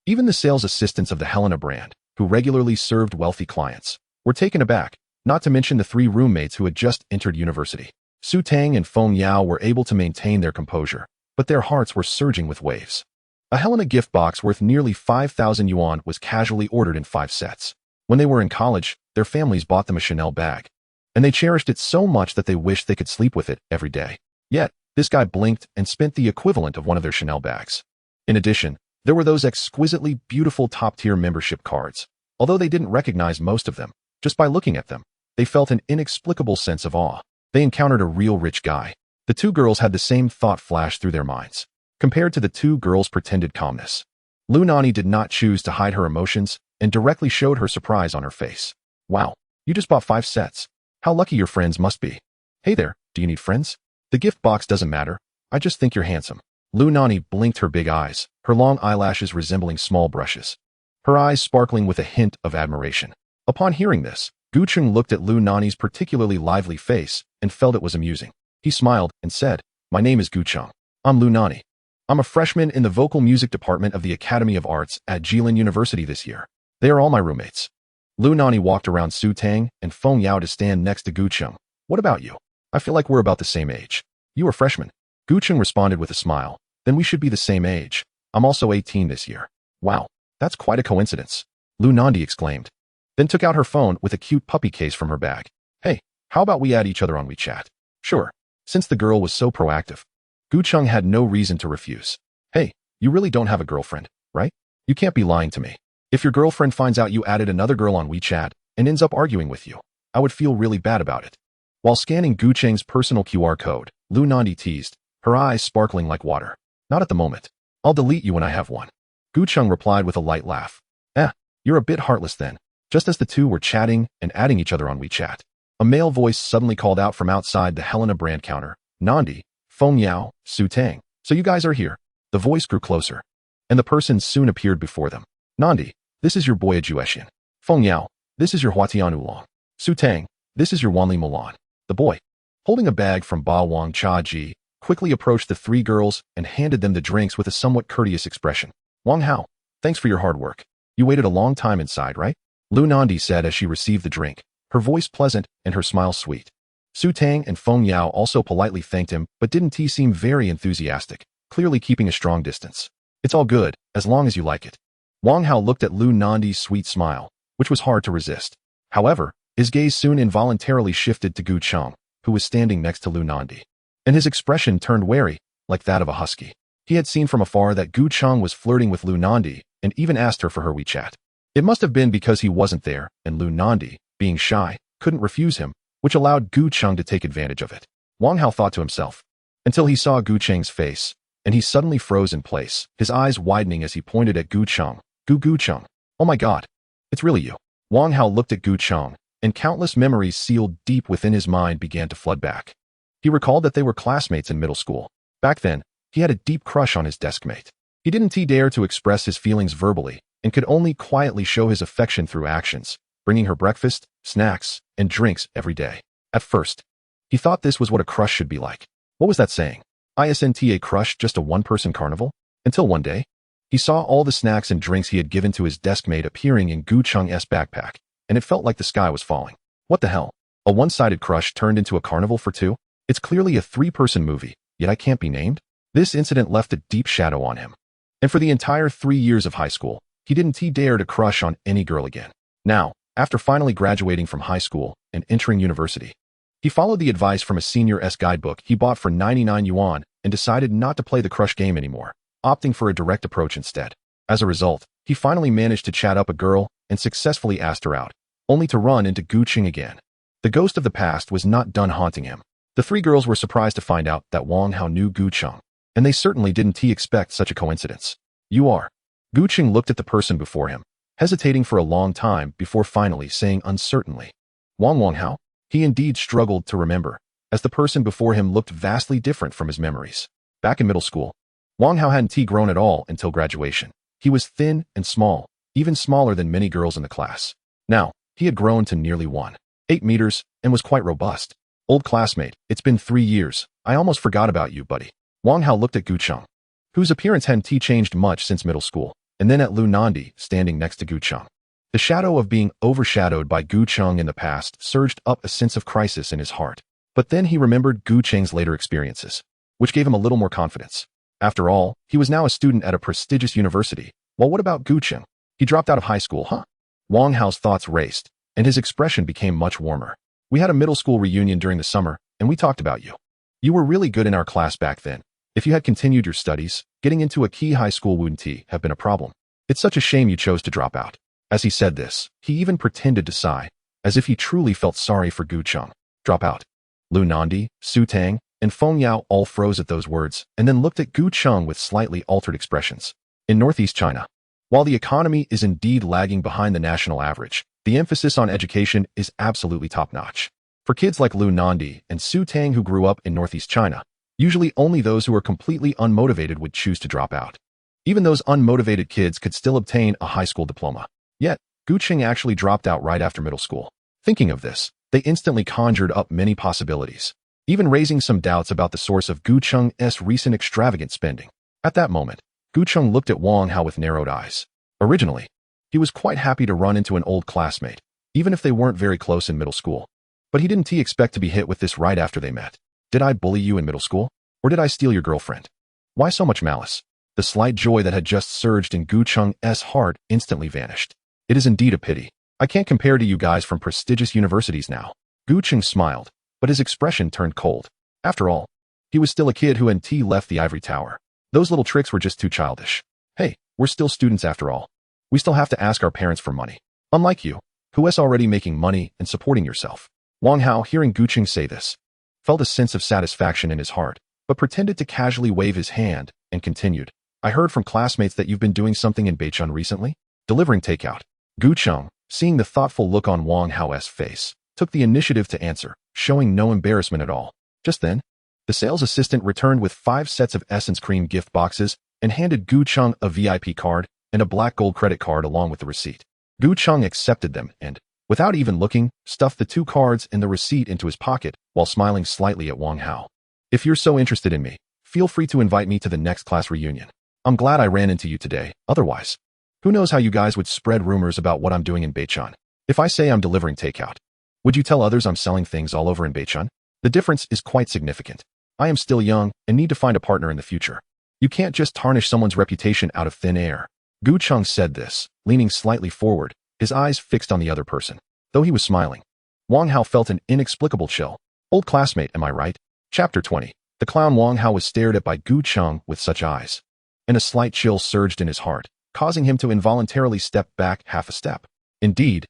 Even the sales assistants of the Helena brand, who regularly served wealthy clients, were taken aback, not to mention the three roommates who had just entered university. Su Tang and Feng Yao were able to maintain their composure, but their hearts were surging with waves. A Helena gift box worth nearly 5,000 yuan was casually ordered in 5 sets. When they were in college, their families bought them a Chanel bag, and they cherished it so much that they wished they could sleep with it every day. Yet, this guy blinked and spent the equivalent of one of their Chanel bags. In addition, there were those exquisitely beautiful top-tier membership cards. Although they didn't recognize most of them, just by looking at them, they felt an inexplicable sense of awe. They encountered a real rich guy. The two girls had the same thought flash through their minds. Compared to the two girls' pretended calmness, Lu Nani did not choose to hide her emotions and directly showed her surprise on her face. Wow, you just bought 5 sets. How lucky your friends must be. Hey there, do you need friends? The gift box doesn't matter. I just think you're handsome. Lu Nani blinked her big eyes, her long eyelashes resembling small brushes, her eyes sparkling with a hint of admiration. Upon hearing this, Gu Cheng looked at Lu Nani's particularly lively face and felt it was amusing. He smiled and said, "My name is Gu Cheng. I'm Lu Nani. I'm a freshman in the vocal music department of the Academy of Arts at Jilin University this year. They are all my roommates." Lu Nani walked around Su Tang and Feng Yao to stand next to Gu Cheng. "What about you? I feel like we're about the same age." "You are freshmen." Gu Cheng responded with a smile. "Then we should be the same age. I'm also 18 this year." "Wow, that's quite a coincidence," Lu Nandi exclaimed, then took out her phone with a cute puppy case from her bag. "Hey, how about we add each other on WeChat?" "Sure." Since the girl was so proactive, Gu Cheng had no reason to refuse. "Hey, you really don't have a girlfriend, right? You can't be lying to me. If your girlfriend finds out you added another girl on WeChat and ends up arguing with you, I would feel really bad about it." While scanning Gu Cheng's personal QR code, Lu Nandi teased, her eyes sparkling like water. "Not at the moment. I'll delete you when I have one." Gu Cheng replied with a light laugh. You're a bit heartless then." Just as the two were chatting and adding each other on WeChat, a male voice suddenly called out from outside the Helena brand counter, "Nandi, Feng Yao, Su Tang. So you guys are here." The voice grew closer, and the person soon appeared before them. "Nandi, this is your boy Juexian. Feng Yao, this is your Huatian Oolong. Su Tang, this is your Wanli Mulan." The boy, holding a bag from Ba Wang Cha Ji, quickly approached the 3 girls and handed them the drinks with a somewhat courteous expression. "Wang Hao, thanks for your hard work. You waited a long time inside, right?" Lu Nandi said as she received the drink, her voice pleasant and her smile sweet. Su Tang and Feng Yao also politely thanked him but didn't seem very enthusiastic, clearly keeping a strong distance. "It's all good, as long as you like it." Wang Hao looked at Lu Nandi's sweet smile, which was hard to resist. However, his gaze soon involuntarily shifted to Gu Cheng, who was standing next to Lu Nandi, and his expression turned wary, like that of a husky. He had seen from afar that Gu Cheng was flirting with Lu Nandi and even asked her for her WeChat. It must have been because he wasn't there, and Lu Nandi, being shy, couldn't refuse him, which allowed Gu Cheng to take advantage of it. Wang Hao thought to himself, until he saw Gu Cheng's face, and he suddenly froze in place, his eyes widening as he pointed at Gu Cheng. Gu Cheng. "Oh my god, it's really you." Wang Hao looked at Gu Cheng, and countless memories sealed deep within his mind began to flood back. He recalled that they were classmates in middle school. Back then, he had a deep crush on his deskmate. He didn't dare to express his feelings verbally, and could only quietly show his affection through actions, bringing her breakfast, snacks, and drinks every day. At first, he thought this was what a crush should be like. What was that saying? Isn't a crush just a one-person carnival? Until one day, he saw all the snacks and drinks he had given to his deskmate appearing in Gu Cheng's backpack, and it felt like the sky was falling. What the hell? A one-sided crush turned into a carnival for 2? It's clearly a 3-person movie, yet I can't be named? This incident left a deep shadow on him. And for the entire 3 years of high school, he didn't dare to crush on any girl again. Now, after finally graduating from high school and entering university, he followed the advice from a senior's guidebook he bought for 99 yuan and decided not to play the crush game anymore, opting for a direct approach instead. As a result, he finally managed to chat up a girl and successfully asked her out, only to run into Gu Cheng again. The ghost of the past was not done haunting him. The 3 girls were surprised to find out that Wang Hao knew Gu Cheng, and they certainly didn't expect such a coincidence. "You are Gu Qing looked at the person before him, hesitating for a long time before finally saying uncertainly, Wang Hao? He indeed struggled to remember, as the person before him looked vastly different from his memories. Back in middle school, Wang Hao hadn't grown at all until graduation. He was thin and small, even smaller than many girls in the class. Now, he had grown to nearly 1.8 meters and was quite robust. Old classmate, it's been 3 years. I almost forgot about you, buddy. Wang Hao looked at Gu Cheng, whose appearance hadn't changed much since middle school, and then at Lu Nandi, standing next to Gu Cheng. The shadow of being overshadowed by Gu Cheng in the past surged up a sense of crisis in his heart. But then he remembered Gu Cheng's later experiences, which gave him a little more confidence. After all, he was now a student at a prestigious university. Well, what about Gu Cheng? He dropped out of high school, huh? Wang Hao's thoughts raced, and his expression became much warmer. We had a middle school reunion during the summer, and we talked about you. You were really good in our class back then. If you had continued your studies, getting into a key high school wouldn't have been a problem. It's such a shame you chose to drop out. As he said this, he even pretended to sigh, as if he truly felt sorry for Gu Cheng. Drop out. Lu Nandi, Su Tang, and Feng Yao all froze at those words, and then looked at Gu Cheng with slightly altered expressions. In northeast China, while the economy is indeed lagging behind the national average, the emphasis on education is absolutely top-notch. For kids like Lu Nandi and Su Tang who grew up in northeast China, usually only those who are completely unmotivated would choose to drop out. Even those unmotivated kids could still obtain a high school diploma. Yet, Gu Cheng actually dropped out right after middle school. Thinking of this, they instantly conjured up many possibilities, even raising some doubts about the source of Gu Cheng's recent extravagant spending. At that moment, Gu Cheng looked at Wang Hao with narrowed eyes. Originally, he was quite happy to run into an old classmate, even if they weren't very close in middle school. But he didn't expect to be hit with this right after they met. Did I bully you in middle school? Or did I steal your girlfriend? Why so much malice? The slight joy that had just surged in Gu Cheng's heart instantly vanished. It is indeed a pity. I can't compare to you guys from prestigious universities now. Gu Cheng smiled, but his expression turned cold. After all, he was still a kid who had left the ivory tower. Those little tricks were just too childish. Hey, we're still students after all. We still have to ask our parents for money. Unlike you, who is already making money and supporting yourself. Wang Hao, hearing Gu Cheng say this, felt a sense of satisfaction in his heart, but pretended to casually wave his hand and continued. I heard from classmates that you've been doing something in Beichun recently? Delivering takeout. Gu Cheng, seeing the thoughtful look on Wang Hao's face, took the initiative to answer, showing no embarrassment at all. Just then, the sales assistant returned with 5 sets of Essence Cream gift boxes and handed Gu Cheng a VIP card and a black gold credit card along with the receipt. Gu Cheng accepted them and, without even looking, stuffed the 2 cards and the receipt into his pocket while smiling slightly at Wang Hao. If you're so interested in me, feel free to invite me to the next class reunion. I'm glad I ran into you today. Otherwise, who knows how you guys would spread rumors about what I'm doing in Beichun. If I say I'm delivering takeout, would you tell others I'm selling things all over in Beichun? The difference is quite significant. I am still young and need to find a partner in the future. You can't just tarnish someone's reputation out of thin air. Gu Cheng said this, leaning slightly forward, his eyes fixed on the other person. Though he was smiling, Wang Hao felt an inexplicable chill. Old classmate, am I right? Chapter 20. The clown Wang Hao was stared at by Gu Cheng with such eyes, and a slight chill surged in his heart, causing him to involuntarily step back half a step. Indeed,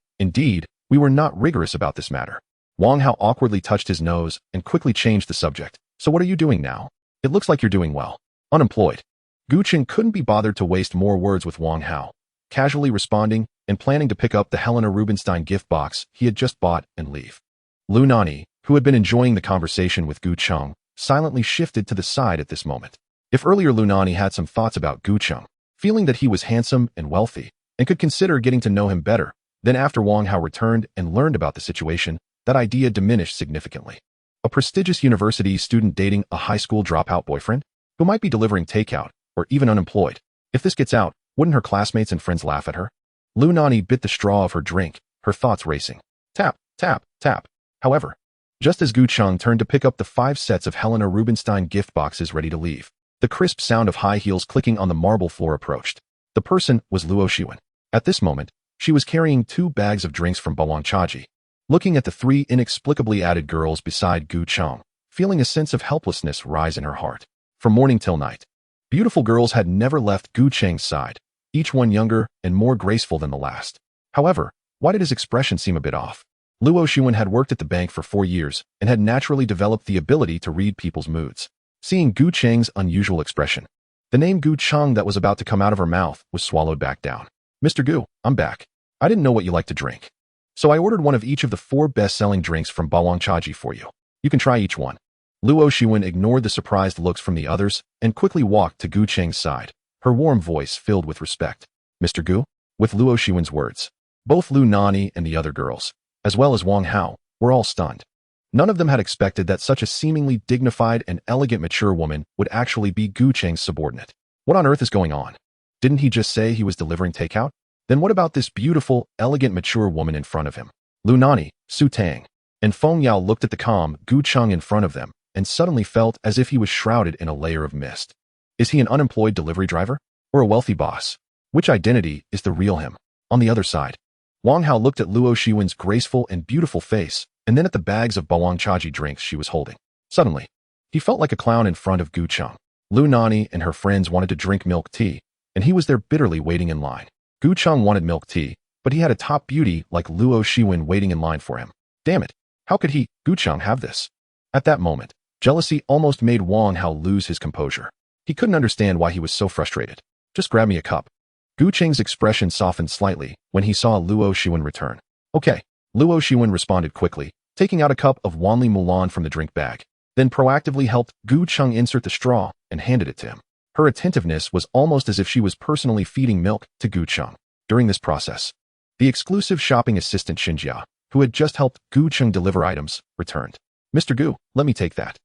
we were not rigorous about this matter. Wang Hao awkwardly touched his nose and quickly changed the subject. So what are you doing now? It looks like you're doing well. Unemployed. Gu Cheng couldn't be bothered to waste more words with Wang Hao, casually responding and planning to pick up the Helena Rubinstein gift box he had just bought and leave. Lu Nani, who had been enjoying the conversation with Gu Cheng, silently shifted to the side at this moment. If earlier Lu Nani had some thoughts about Gu Cheng, feeling that he was handsome and wealthy, and could consider getting to know him better, then after Wang Hao returned and learned about the situation, that idea diminished significantly. A prestigious university student dating a high school dropout boyfriend, who might be delivering takeout, or even unemployed. If this gets out, wouldn't her classmates and friends laugh at her? Lu Nani bit the straw of her drink, her thoughts racing. Tap, tap, tap. However, just as Gu Cheng turned to pick up the 5 sets of Helena Rubinstein gift boxes ready to leave, the crisp sound of high heels clicking on the marble floor approached. The person was Luo Xiwen. At this moment, she was carrying 2 bags of drinks from Bawang Chaji, looking at the 3 inexplicably added girls beside Gu Cheng, feeling a sense of helplessness rise in her heart. From morning till night, beautiful girls had never left Gu Cheng's side, each one younger and more graceful than the last. However, why did his expression seem a bit off? Luo Xiwen had worked at the bank for 4 years and had naturally developed the ability to read people's moods. Seeing Gu Cheng's unusual expression, The name Gu Cheng that was about to come out of her mouth was swallowed back down. Mr. Gu, I'm back. I didn't know what you like to drink. So I ordered one of each of the 4 best-selling drinks from Bawang Chaji for you. You can try each one. Luo Shiwen ignored the surprised looks from the others and quickly walked to Gu Cheng's side, her warm voice filled with respect. Mr. Gu? With Luo Shiwen's words. Both Lu Nani and the other girls, as well as Wang Hao, were all stunned. None of them had expected that such a seemingly dignified and elegant mature woman would actually be Gu Cheng's subordinate. What on earth is going on? Didn't he just say he was delivering takeout? Then what about this beautiful, elegant, mature woman in front of him? Lu Nani, Su Tang, and Feng Yao looked at the calm Gu Cheng in front of them and suddenly felt as if he was shrouded in a layer of mist. Is he an unemployed delivery driver? Or a wealthy boss? Which identity is the real him? On the other side, Wang Hao looked at Luo Shiwen's graceful and beautiful face and then at the bags of Bawang Chaji drinks she was holding. Suddenly, he felt like a clown in front of Gu Cheng. Lu Nani and her friends wanted to drink milk tea, and he was there bitterly waiting in line. Gu Cheng wanted milk tea, but he had a top beauty like Luo Shiwen waiting in line for him. Damn it, how could he, Gu Cheng, have this? At that moment, jealousy almost made Wang Hao lose his composure. He couldn't understand why he was so frustrated. Just grab me a cup. Gu Cheng's expression softened slightly when he saw Luo Shiwen return. Okay, Luo Shiwen responded quickly, taking out a cup of Wanli Mulan from the drink bag, then proactively helped Gu Cheng insert the straw and handed it to him. Her attentiveness was almost as if she was personally feeding milk to Gu Cheng. During this process, the exclusive shopping assistant Xinjia, who had just helped Gu Cheng deliver items, returned. Mr. Gu, let me take that.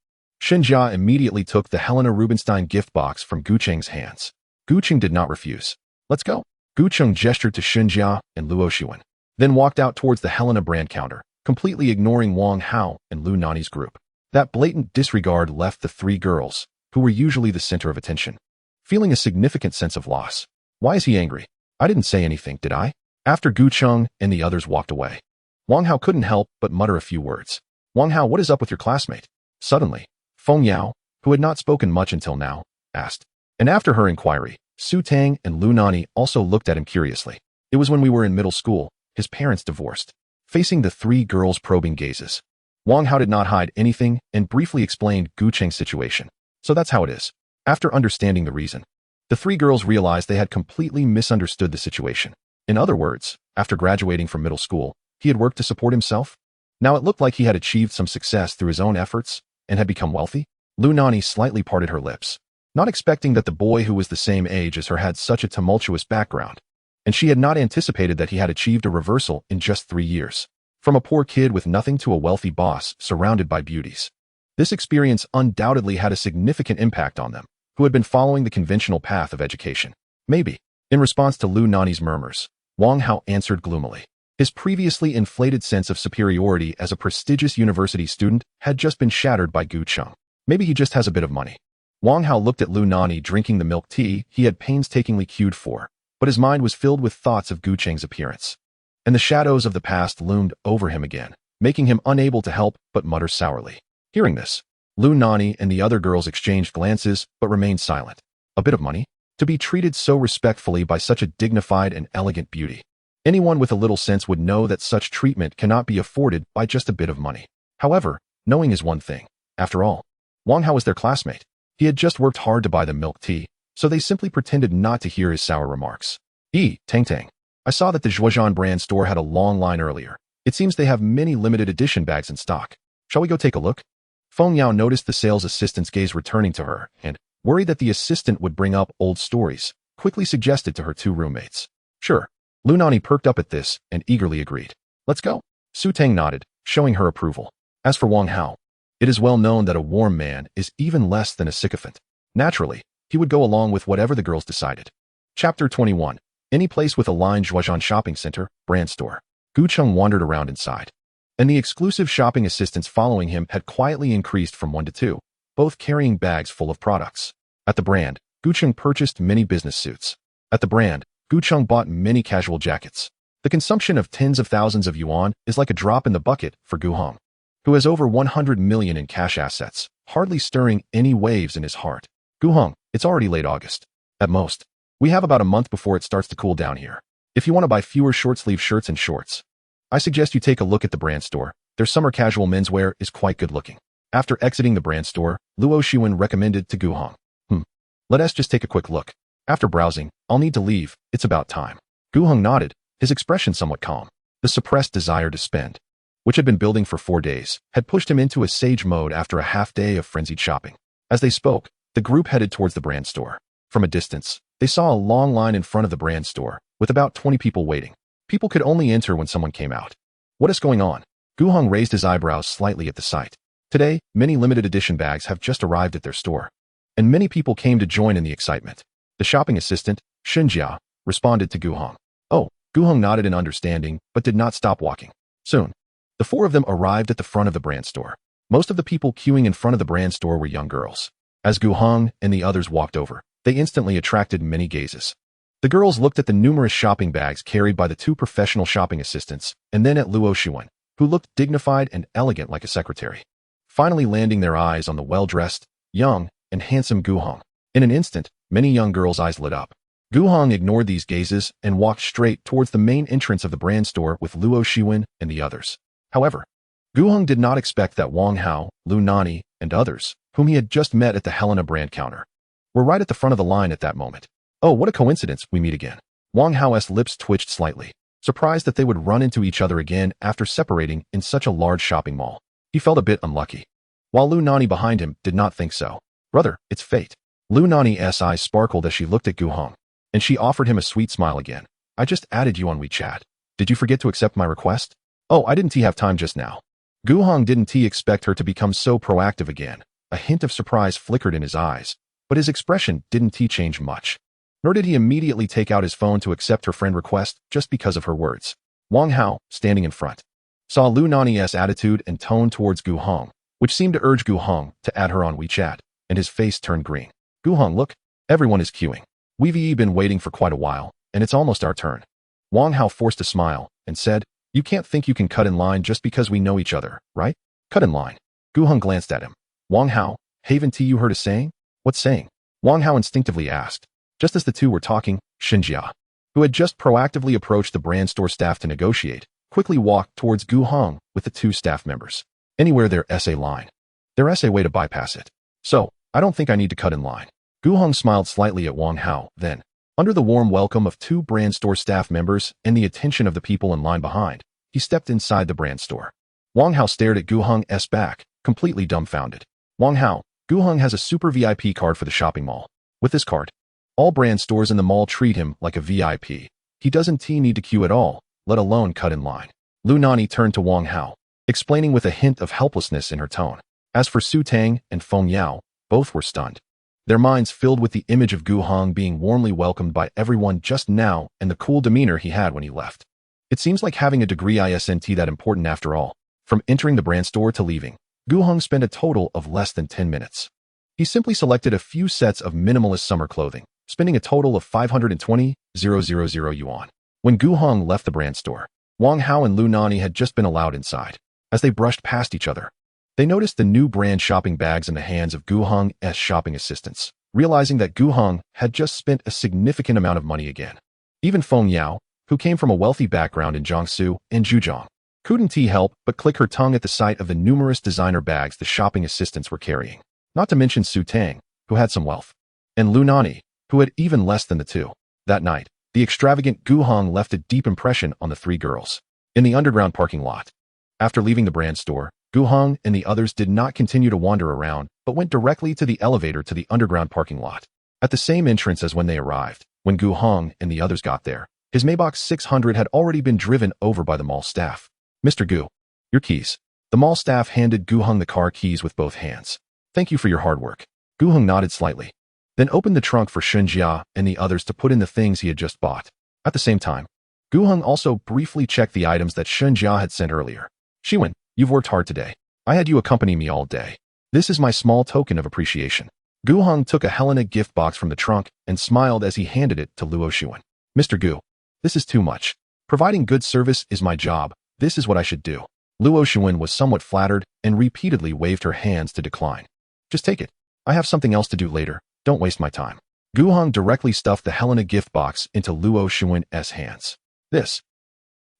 Xinjia immediately took the Helena Rubinstein gift box from Gu Cheng's hands. Gu Cheng did not refuse. Let's go. Gu Cheng gestured to Xinjia and Luo Shiwen, then walked out towards the Helena brand counter, completely ignoring Wang Hao and Lu Nani's group. That blatant disregard left the 3 girls, who were usually the center of attention, feeling a significant sense of loss. Why is he angry? I didn't say anything, did I? After Gu Cheng and the others walked away, Wang Hao couldn't help but mutter a few words. Wang Hao, what is up with your classmate? Suddenly, Feng Yao, who had not spoken much until now, asked. And after her inquiry, Su Tang and Lu Nani also looked at him curiously. It was when we were in middle school, his parents divorced. Facing the 3 girls' probing gazes, Wang Hao did not hide anything and briefly explained Gu Cheng's situation. So that's how it is. After understanding the reason, the 3 girls realized they had completely misunderstood the situation. In other words, after graduating from middle school, he had worked to support himself. Now it looked like he had achieved some success through his own efforts and had become wealthy. Lu Nani slightly parted her lips, not expecting that the boy who was the same age as her had such a tumultuous background, and she had not anticipated that he had achieved a reversal in just 3 years. From a poor kid with nothing to a wealthy boss surrounded by beauties. This experience undoubtedly had a significant impact on them, who had been following the conventional path of education. Maybe. In response to Lu Nani's murmurs, Wang Hao answered gloomily. His previously inflated sense of superiority as a prestigious university student had just been shattered by Gu Cheng. Maybe he just has a bit of money. Wang Hao looked at Lu Nani drinking the milk tea he had painstakingly queued for, but his mind was filled with thoughts of Gu Cheng's appearance. And the shadows of the past loomed over him again, making him unable to help but mutter sourly. Hearing this, Lu Nani and the other girls exchanged glances but remained silent. A bit of money? To be treated so respectfully by such a dignified and elegant beauty. Anyone with a little sense would know that such treatment cannot be afforded by just a bit of money. However, knowing is one thing. After all, Wang Hao was their classmate. He had just worked hard to buy them milk tea, so they simply pretended not to hear his sour remarks. Tang Tang. I saw that the Zhuozhan brand store had a long line earlier. It seems they have many limited edition bags in stock. Shall we go take a look? Feng Yao noticed the sales assistant's gaze returning to her and, worried that the assistant would bring up old stories, quickly suggested to her 2 roommates. Sure. Lu Nani perked up at this and eagerly agreed. Let's go. Su Tang nodded, showing her approval. As for Wang Hao, it is well known that a warm man is even less than a sycophant. Naturally, he would go along with whatever the girls decided. Chapter 21. Any place with a lined Zhuozhan shopping center, brand store. Gu Cheng wandered around inside, and the exclusive shopping assistants following him had quietly increased from 1 to 2, both carrying bags full of products. At the brand, Gu Cheng purchased many business suits. At the brand, Gu Cheng bought many casual jackets. The consumption of tens of thousands of yuan is like a drop in the bucket for Gu Heng, who has over 100 million in cash assets, hardly stirring any waves in his heart. Gu Heng, it's already late August. At most, we have about a month before it starts to cool down here. If you want to buy fewer short-sleeve shirts and shorts, I suggest you take a look at the brand store. Their summer casual menswear is quite good looking. After exiting the brand store, Luo Shiwen recommended to Gu Heng. Let us just take a quick look. After browsing, I'll need to leave. It's about time. Gu Heng nodded, his expression somewhat calm. The suppressed desire to spend, which had been building for 4 days, had pushed him into a sage mode after a half day of frenzied shopping. As they spoke, the group headed towards the brand store. From a distance, they saw a long line in front of the brand store, with about 20 people waiting. People could only enter when someone came out. What is going on? Gu Heng raised his eyebrows slightly at the sight. Today, many limited edition bags have just arrived at their store, and many people came to join in the excitement. The shopping assistant, Shenjia, responded to Gu Heng. Oh, Gu Heng nodded in understanding, but did not stop walking. Soon, the 4 of them arrived at the front of the brand store. Most of the people queuing in front of the brand store were young girls. As Gu Heng and the others walked over, they instantly attracted many gazes. The girls looked at the numerous shopping bags carried by the 2 professional shopping assistants, and then at Luo Xuan, who looked dignified and elegant like a secretary, finally landing their eyes on the well-dressed, young, and handsome Gu Heng. In an instant, many young girls' eyes lit up. Gu Heng ignored these gazes and walked straight towards the main entrance of the brand store with Luo Xuan and the others. However, Gu Heng did not expect that Wang Hao, Lu Nani, and others, whom he had just met at the Helena brand counter, were right at the front of the line at that moment. Oh, what a coincidence, we meet again. Wang Hao's lips twitched slightly, surprised that they would run into each other again after separating in such a large shopping mall. He felt a bit unlucky, while Lu Nani behind him did not think so. Brother, it's fate. Lu Nani's eyes sparkled as she looked at Gu Heng, and she offered him a sweet smile again. I just added you on WeChat. Did you forget to accept my request? Oh, I didn't have time just now. Gu Heng didn't expect her to become so proactive again. A hint of surprise flickered in his eyes, but his expression didn't change much. Nor did he immediately take out his phone to accept her friend request just because of her words. Wang Hao, standing in front, saw Lu Nani's attitude and tone towards Gu Heng, which seemed to urge Gu Heng to add her on WeChat, and his face turned green. Gu Heng, look, everyone is queuing. We've been waiting for quite a while, and it's almost our turn. Wang Hao forced a smile and said, you can't think you can cut in line just because we know each other, right? Cut in line. Gu Heng glanced at him. Wang Hao, haven't you heard a saying? What saying? Wang Hao instinctively asked. Just as the 2 were talking, Shenjia, who had just proactively approached the brand store staff to negotiate, quickly walked towards Gu Heng with the 2 staff members. Anywhere their SA line. Their SA way to bypass it. So, I don't think I need to cut in line. Gu Heng smiled slightly at Wang Hao, then, under the warm welcome of 2 brand store staff members and the attention of the people in line behind, he stepped inside the brand store. Wang Hao stared at Gu Heng's back, completely dumbfounded. Wang Hao, Gu Heng has a super VIP card for the shopping mall. With this card, all brand stores in the mall treat him like a VIP. He doesn't need to queue at all, let alone cut in line. Lu Nani turned to Wang Hao, explaining with a hint of helplessness in her tone. As for Su Tang and Feng Yao, both were stunned, their minds filled with the image of Gu Heng being warmly welcomed by everyone just now and the cool demeanor he had when he left. It seems like having a degree isn't that important after all. From entering the brand store to leaving, Gu Heng spent a total of less than 10 minutes. He simply selected a few sets of minimalist summer clothing, spending a total of 520,000 yuan. When Gu Heng left the brand store, Wang Hao and Lu Nani had just been allowed inside. As they brushed past each other, they noticed the new brand shopping bags in the hands of Gu Heng's shopping assistants, realizing that Gu Heng had just spent a significant amount of money again. Even Feng Yao, who came from a wealthy background in Jiangsu and Zhejiang, couldn't help but click her tongue at the sight of the numerous designer bags the shopping assistants were carrying. Not to mention Su Tang, who had some wealth, and Lu Nani, who had even less than the 2. That night, the extravagant Gu Heng left a deep impression on the 3 girls. In the underground parking lot, after leaving the brand store, Gu Heng and the others did not continue to wander around, but went directly to the elevator to the underground parking lot. At the same entrance as when they arrived, when Gu Heng and the others got there, his Maybach 600 had already been driven over by the mall staff. Mr. Gu, your keys. The mall staff handed Gu Heng the car keys with both hands. Thank you for your hard work. Gu Heng nodded slightly, then opened the trunk for Shenjia and the others to put in the things he had just bought. At the same time, Gu Heng also briefly checked the items that Shenjia had sent earlier. Xiwen, you've worked hard today. I had you accompany me all day. This is my small token of appreciation. Gu Heng took a Helena gift box from the trunk and smiled as he handed it to Luo Xuan. Mr. Gu, this is too much. Providing good service is my job. This is what I should do. Luo Xuan was somewhat flattered and repeatedly waved her hands to decline. Just take it. I have something else to do later. Don't waste my time. Gu Heng directly stuffed the Helena gift box into Luo Xuan's hands. This.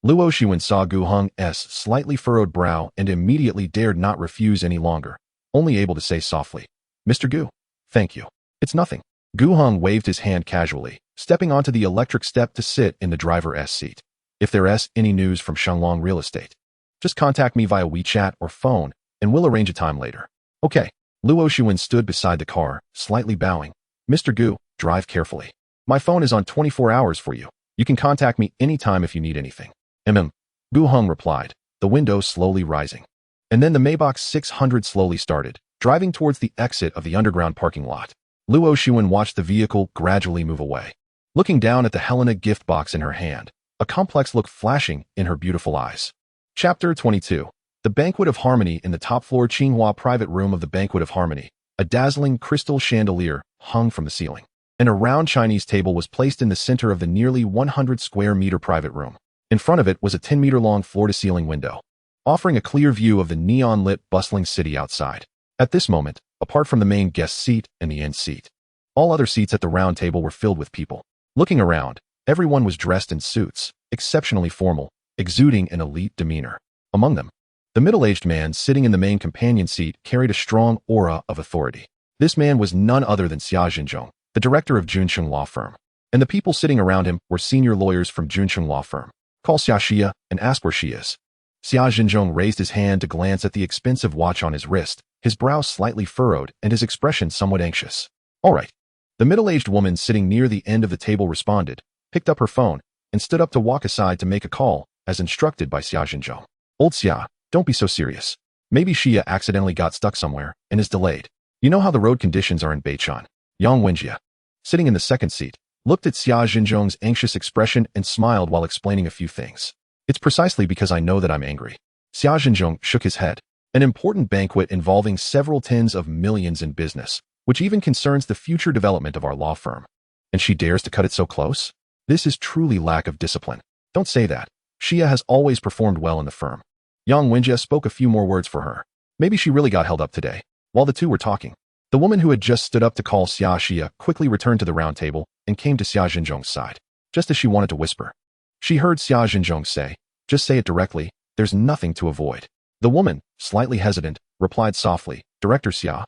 Luo Xuan saw Gu Heng's slightly furrowed brow and immediately dared not refuse any longer, only able to say softly, Mr. Gu, thank you. It's nothing. Gu Heng waved his hand casually, stepping onto the electric step to sit in the driver's seat. If there's any news from Shenglong Real Estate, just contact me via WeChat or phone, and we'll arrange a time later. Okay. Luo Xuan stood beside the car, slightly bowing. Mr. Gu, drive carefully. My phone is on 24 hours for you. You can contact me anytime if you need anything. Gu Heng replied, the window slowly rising. And then the Maybach 600 slowly started, driving towards the exit of the underground parking lot. Luo Xuan watched the vehicle gradually move away. Looking down at the Helena gift box in her hand, a complex look flashing in her beautiful eyes. Chapter 22. The Banquet of Harmony. In the top-floor Qinghua private room of the Banquet of Harmony, a dazzling crystal chandelier hung from the ceiling, and a round Chinese table was placed in the center of the nearly 100-square-meter private room. In front of it was a 10-meter-long floor-to-ceiling window, offering a clear view of the neon-lit, bustling city outside. At this moment, apart from the main guest seat and the end seat, all other seats at the round table were filled with people. Looking around, everyone was dressed in suits, exceptionally formal, exuding an elite demeanor. Among them, the middle-aged man sitting in the main companion seat carried a strong aura of authority. This man was none other than Xia Jinzhong, the director of Junsheng Law Firm. And the people sitting around him were senior lawyers from Junsheng Law Firm. Call Xia Xia and ask where she is. Xia Jinzhong raised his hand to glance at the expensive watch on his wrist, his brow slightly furrowed and his expression somewhat anxious. All right. The middle-aged woman sitting near the end of the table responded, picked up her phone, and stood up to walk aside to make a call, as instructed by Xia Jinzhong. Old Xia, don't be so serious. Maybe Xia accidentally got stuck somewhere and is delayed. You know how the road conditions are in Beichan. Yang Wenjie, sitting in the second seat, looked at Xia Jinzhong's anxious expression and smiled while explaining a few things. It's precisely because I know that I'm angry. Xia Jinzhong shook his head. An important banquet involving several tens of millions in business, which even concerns the future development of our law firm. And she dares to cut it so close? This is truly lack of discipline. Don't say that. Xia has always performed well in the firm. Yang Wenjie spoke a few more words for her. Maybe she really got held up today. While the two were talking, the woman who had just stood up to call Xia Xia quickly returned to the round table and came to Xia Jinzhong's side, just as she wanted to whisper. She heard Xia Jinzhong say, just say it directly, there's nothing to avoid. The woman, slightly hesitant, replied softly, Director Xia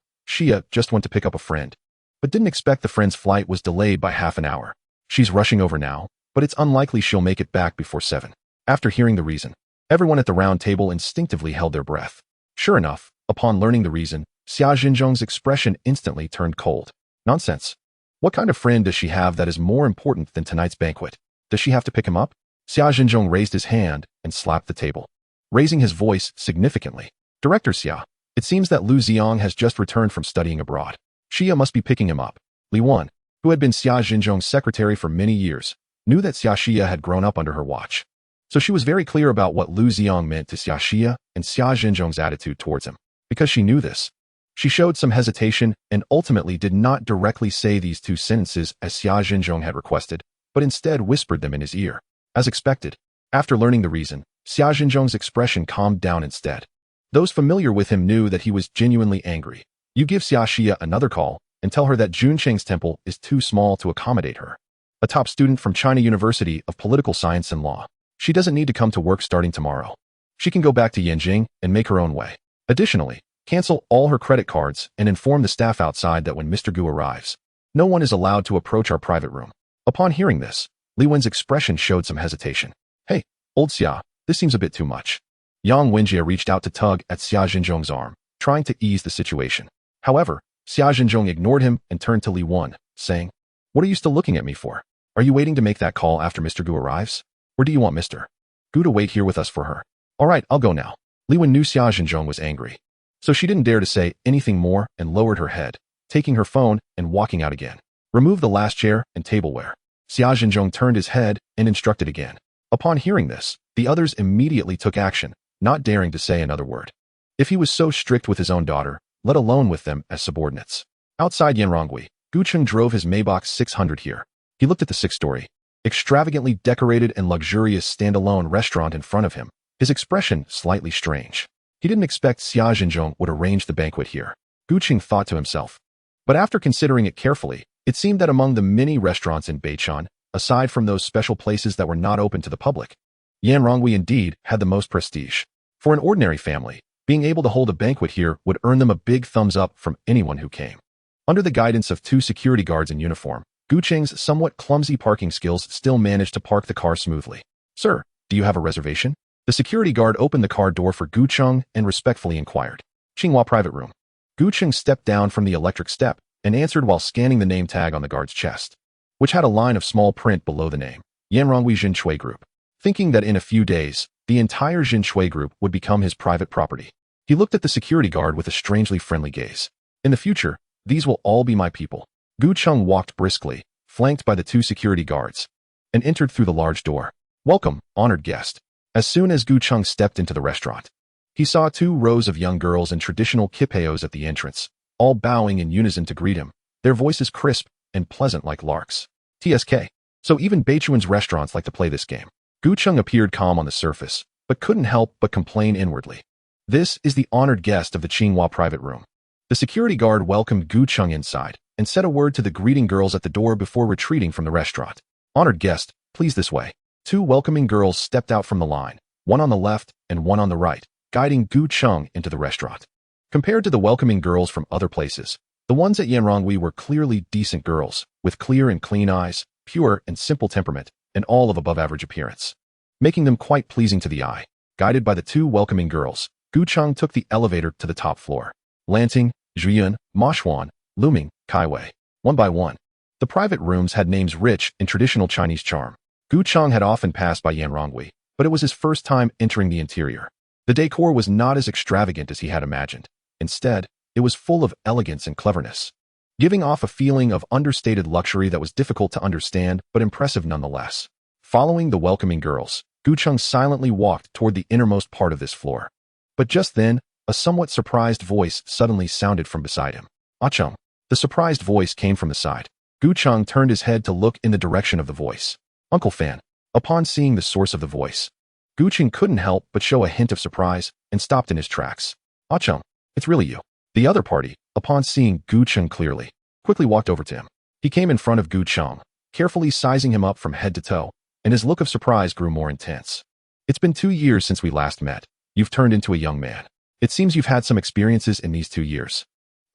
just went to pick up a friend, but didn't expect the friend's flight was delayed by half an hour. She's rushing over now, but it's unlikely she'll make it back before 7. After hearing the reason, everyone at the round table instinctively held their breath. Sure enough, upon learning the reason, Xia Jinzhong's expression instantly turned cold. Nonsense. What kind of friend does she have that is more important than tonight's banquet? Does she have to pick him up? Xia Jinzhong raised his hand and slapped the table, raising his voice significantly. Director Xia, it seems that Lu Xiang has just returned from studying abroad. Xia must be picking him up. Li Wan, who had been Xia Jinzhong's secretary for many years, knew that Xia Xia had grown up under her watch. So she was very clear about what Lu Xiang meant to Xia Xia and Xia Jinzhong's attitude towards him. Because she knew this, she showed some hesitation and ultimately did not directly say these two sentences as Xia Jinzhong had requested, but instead whispered them in his ear. As expected, after learning the reason, Xia Jinzhong's expression calmed down instead. Those familiar with him knew that he was genuinely angry. You give Xia Xia another call and tell her that Junsheng's temple is too small to accommodate her. A top student from China University of Political Science and Law. She doesn't need to come to work starting tomorrow. She can go back to Yanjing and make her own way. Additionally, cancel all her credit cards and inform the staff outside that when Mr. Gu arrives, no one is allowed to approach our private room. Upon hearing this, Li Wen's expression showed some hesitation. Hey, old Xia, this seems a bit too much. Yang Wenjie reached out to tug at Xia Jinzhong's arm, trying to ease the situation. However, Xia Jinzhong ignored him and turned to Li Wan, saying, What are you still looking at me for? Are you waiting to make that call after Mr. Gu arrives? Or do you want Mr. Gu to wait here with us for her? All right, I'll go now. Li Wan knew Xia Jinzhong was angry, so she didn't dare to say anything more and lowered her head, taking her phone and walking out again. Remove the last chair and tableware. Xia Jinzhong turned his head and instructed again. Upon hearing this, the others immediately took action, not daring to say another word. If he was so strict with his own daughter, let alone with them as subordinates. Outside Yanrongui, Gu Cheng drove his Maybach 600 here. He looked at the 6-story, extravagantly decorated and luxurious standalone restaurant in front of him, his expression slightly strange. He didn't expect Xia Jinzhong would arrange the banquet here. Gu Cheng thought to himself. But after considering it carefully, it seemed that among the many restaurants in Beichan, aside from those special places that were not open to the public, Yanrongui indeed had the most prestige. For an ordinary family, being able to hold a banquet here would earn them a big thumbs up from anyone who came. Under the guidance of two security guards in uniform, Gu Cheng's somewhat clumsy parking skills still managed to park the car smoothly. "Sir, do you have a reservation?" The security guard opened the car door for Gu Cheng and respectfully inquired. "Qinghua private room." Gu Cheng stepped down from the electric step and answered while scanning the name tag on the guard's chest, which had a line of small print below the name, Yanronghui Jinshui Group. Thinking that in a few days, the entire Jinshui Group would become his private property, he looked at the security guard with a strangely friendly gaze. "In the future, these will all be my people." Gu Cheng walked briskly, flanked by the two security guards, and entered through the large door. "Welcome, honored guest." As soon as Gu Cheng stepped into the restaurant, he saw 2 rows of young girls in traditional kipayos at the entrance, all bowing in unison to greet him, their voices crisp and pleasant like larks. TSK. So even Beichuan's restaurants like to play this game. Gu Cheng appeared calm on the surface, but couldn't help but complain inwardly. "This is the honored guest of the Qinghua private room." The security guard welcomed Gu Cheng inside and said a word to the greeting girls at the door before retreating from the restaurant. "Honored guest, please this way." 2 welcoming girls stepped out from the line, one on the left and one on the right, guiding Gu Cheng into the restaurant. Compared to the welcoming girls from other places, the ones at Yanronghui were clearly decent girls, with clear and clean eyes, pure and simple temperament, and all of above-average appearance, making them quite pleasing to the eye. Guided by the 2 welcoming girls, Gu Cheng took the elevator to the top floor. Lanting, Zhuyun, Mashuan, Luming, Kaiwei. One by one, the private rooms had names rich in traditional Chinese charm. Gu Cheng had often passed by Yanronghui, but it was his first time entering the interior. The decor was not as extravagant as he had imagined. Instead, it was full of elegance and cleverness, giving off a feeling of understated luxury that was difficult to understand but impressive nonetheless. Following the welcoming girls, Gu Cheng silently walked toward the innermost part of this floor. But just then, a somewhat surprised voice suddenly sounded from beside him. "Ah Cheng." The surprised voice came from the side. Gu Cheng turned his head to look in the direction of the voice. "Uncle Fan." Upon seeing the source of the voice, Gu Cheng couldn't help but show a hint of surprise and stopped in his tracks. "Ah Cheng, it's really you." The other party, upon seeing Gu Cheng clearly, quickly walked over to him. He came in front of Gu Cheng, carefully sizing him up from head to toe, and his look of surprise grew more intense. "It's been 2 years since we last met. You've turned into a young man. It seems you've had some experiences in these 2 years.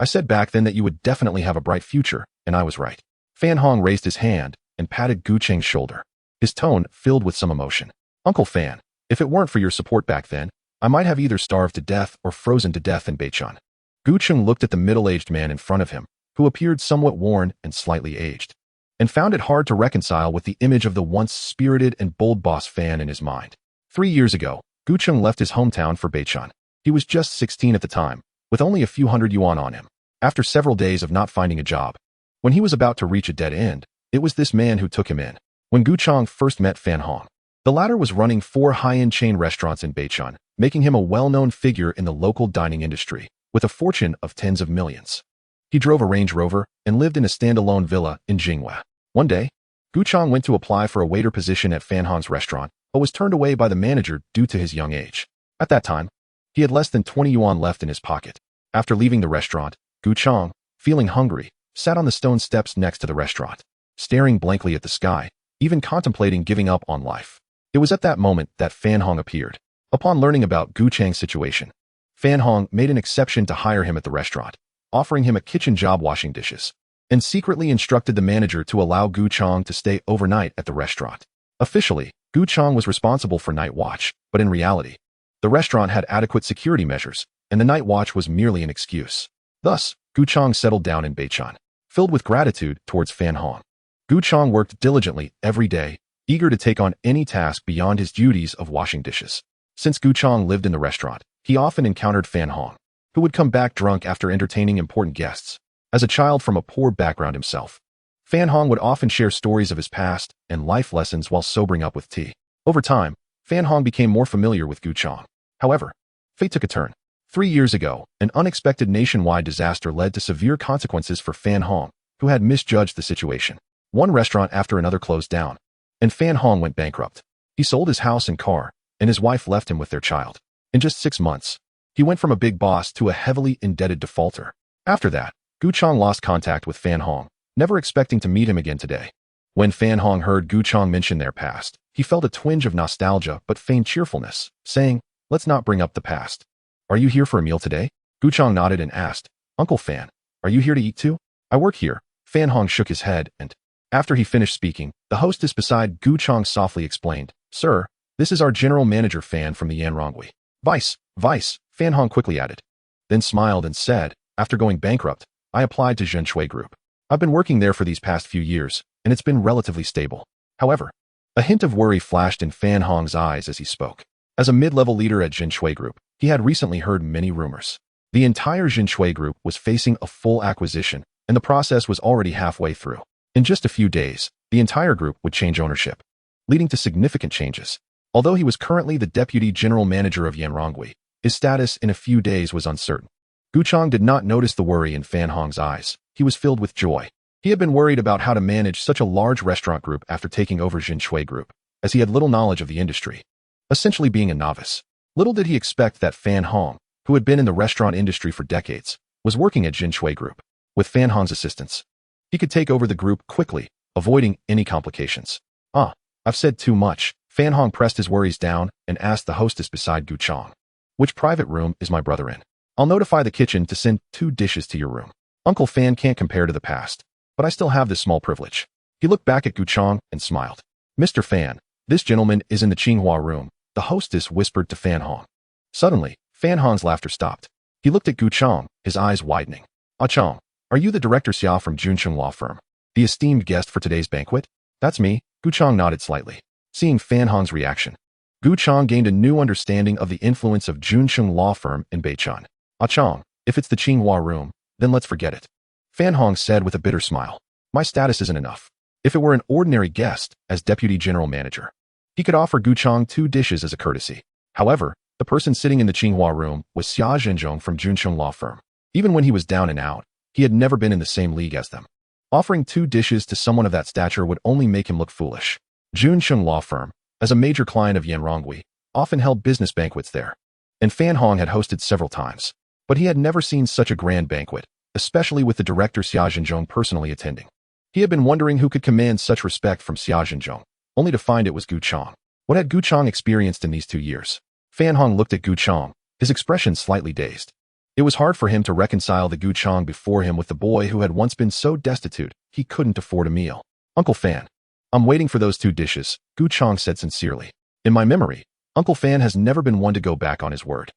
I said back then that you would definitely have a bright future, and I was right." Fan Hong raised his hand and patted Gu Cheng's shoulder, his tone filled with some emotion. "Uncle Fan, if it weren't for your support back then, I might have either starved to death or frozen to death in Beichun." Gu Cheng looked at the middle-aged man in front of him, who appeared somewhat worn and slightly aged, and found it hard to reconcile with the image of the once spirited and bold boss Fan in his mind. 3 years ago, Gu Cheng left his hometown for Beichun. He was just 16 at the time, with only a few hundred yuan on him. After several days of not finding a job, when he was about to reach a dead end, it was this man who took him in. When Gu Cheng first met Fan Hong, the latter was running 4 high-end chain restaurants in Beichun, making him a well-known figure in the local dining industry, with a fortune of tens of millions. He drove a Range Rover and lived in a standalone villa in Jinghua. One day, Gu Cheng went to apply for a waiter position at Fan Hong's restaurant, but was turned away by the manager due to his young age. At that time, he had less than 20 yuan left in his pocket. After leaving the restaurant, Gu Cheng, feeling hungry, sat on the stone steps next to the restaurant, staring blankly at the sky, even contemplating giving up on life. It was at that moment that Fan Hong appeared. Upon learning about Gu Cheng's situation, Fan Hong made an exception to hire him at the restaurant, offering him a kitchen job washing dishes, and secretly instructed the manager to allow Gu Cheng to stay overnight at the restaurant. Officially, Gu Cheng was responsible for night watch, but in reality, the restaurant had adequate security measures, and the night watch was merely an excuse. Thus, Gu Cheng settled down in Beichun, filled with gratitude towards Fan Hong. Gu Cheng worked diligently every day, eager to take on any task beyond his duties of washing dishes. Since Gu Cheng lived in the restaurant, he often encountered Fan Hong, who would come back drunk after entertaining important guests. As a child from a poor background himself, Fan Hong would often share stories of his past and life lessons while sobering up with tea. Over time, Fan Hong became more familiar with Gu Cheng. However, fate took a turn. 3 years ago, an unexpected nationwide disaster led to severe consequences for Fan Hong, who had misjudged the situation. One restaurant after another closed down, and Fan Hong went bankrupt. He sold his house and car, and his wife left him with their child. In just 6 months, he went from a big boss to a heavily indebted defaulter. After that, Gu Cheng lost contact with Fan Hong, never expecting to meet him again today. When Fan Hong heard Gu Cheng mention their past, he felt a twinge of nostalgia but feigned cheerfulness, saying, "Let's not bring up the past. Are you here for a meal today?" Gu Cheng nodded and asked, "Uncle Fan, are you here to eat too?" I work here. Fan Hong shook his head, and after he finished speaking, the hostess beside Gu Chang softly explained, Sir, this is our general manager Fan from the Yanrongui. Vice, Fan Hong quickly added. Then smiled and said, after going bankrupt, I applied to Zhenshui Group. I've been working there for these past few years, and it's been relatively stable. However, a hint of worry flashed in Fan Hong's eyes as he spoke. As a mid-level leader at Zhenshui Group, he had recently heard many rumors. The entire Zhenshui Group was facing a full acquisition, and the process was already halfway through. In just a few days, the entire group would change ownership, leading to significant changes. Although he was currently the deputy general manager of Yanrongui, his status in a few days was uncertain. Gu Chang did not notice the worry in Fan Hong's eyes. He was filled with joy. He had been worried about how to manage such a large restaurant group after taking over Zhenshui Group, as he had little knowledge of the industry, essentially being a novice. Little did he expect that Fan Hong, who had been in the restaurant industry for decades, was working at Zhenshui Group. With Fan Hong's assistance, he could take over the group quickly, avoiding any complications. I've said too much. Fan Hong pressed his worries down and asked the hostess beside Gu Chang, which private room is my brother in? I'll notify the kitchen to send 2 dishes to your room. Uncle Fan can't compare to the past, but I still have this small privilege. He looked back at Gu Chang and smiled. Mr. Fan, this gentleman is in the Qinghua room, the hostess whispered to Fan Hong. Suddenly, Fan Hong's laughter stopped. He looked at Gu Chang, his eyes widening. Chang, are you the director Xia from Juncheng Law Firm? The esteemed guest for today's banquet? That's me. Gu Chang nodded slightly. Seeing Fan Hong's reaction, Gu Chang gained a new understanding of the influence of Juncheng Law Firm in Beichun. Chang, if it's the Qinghua room, then let's forget it. Fan Hong said with a bitter smile. My status isn't enough. If it were an ordinary guest, as deputy general manager, he could offer Gu Chang 2 dishes as a courtesy. However, the person sitting in the Qinghua room was Xia Zhenzhong from Juncheng Law Firm. Even when he was down and out, he had never been in the same league as them. Offering 2 dishes to someone of that stature would only make him look foolish. Juncheng Law Firm, as a major client of Yanrongui, often held business banquets there, and Fan Hong had hosted several times. But he had never seen such a grand banquet, especially with the director Xia Zhenzhong personally attending. He had been wondering who could command such respect from Xia Zhenzhong, only to find it was Gu Chang. What had Gu Chang experienced in these 2 years? Fan Hong looked at Gu Chang, his expression slightly dazed. It was hard for him to reconcile the Gu Chang before him with the boy who had once been so destitute he couldn't afford a meal. Uncle Fan, I'm waiting for those 2 dishes, Gu Chang said sincerely. In my memory, Uncle Fan has never been one to go back on his word.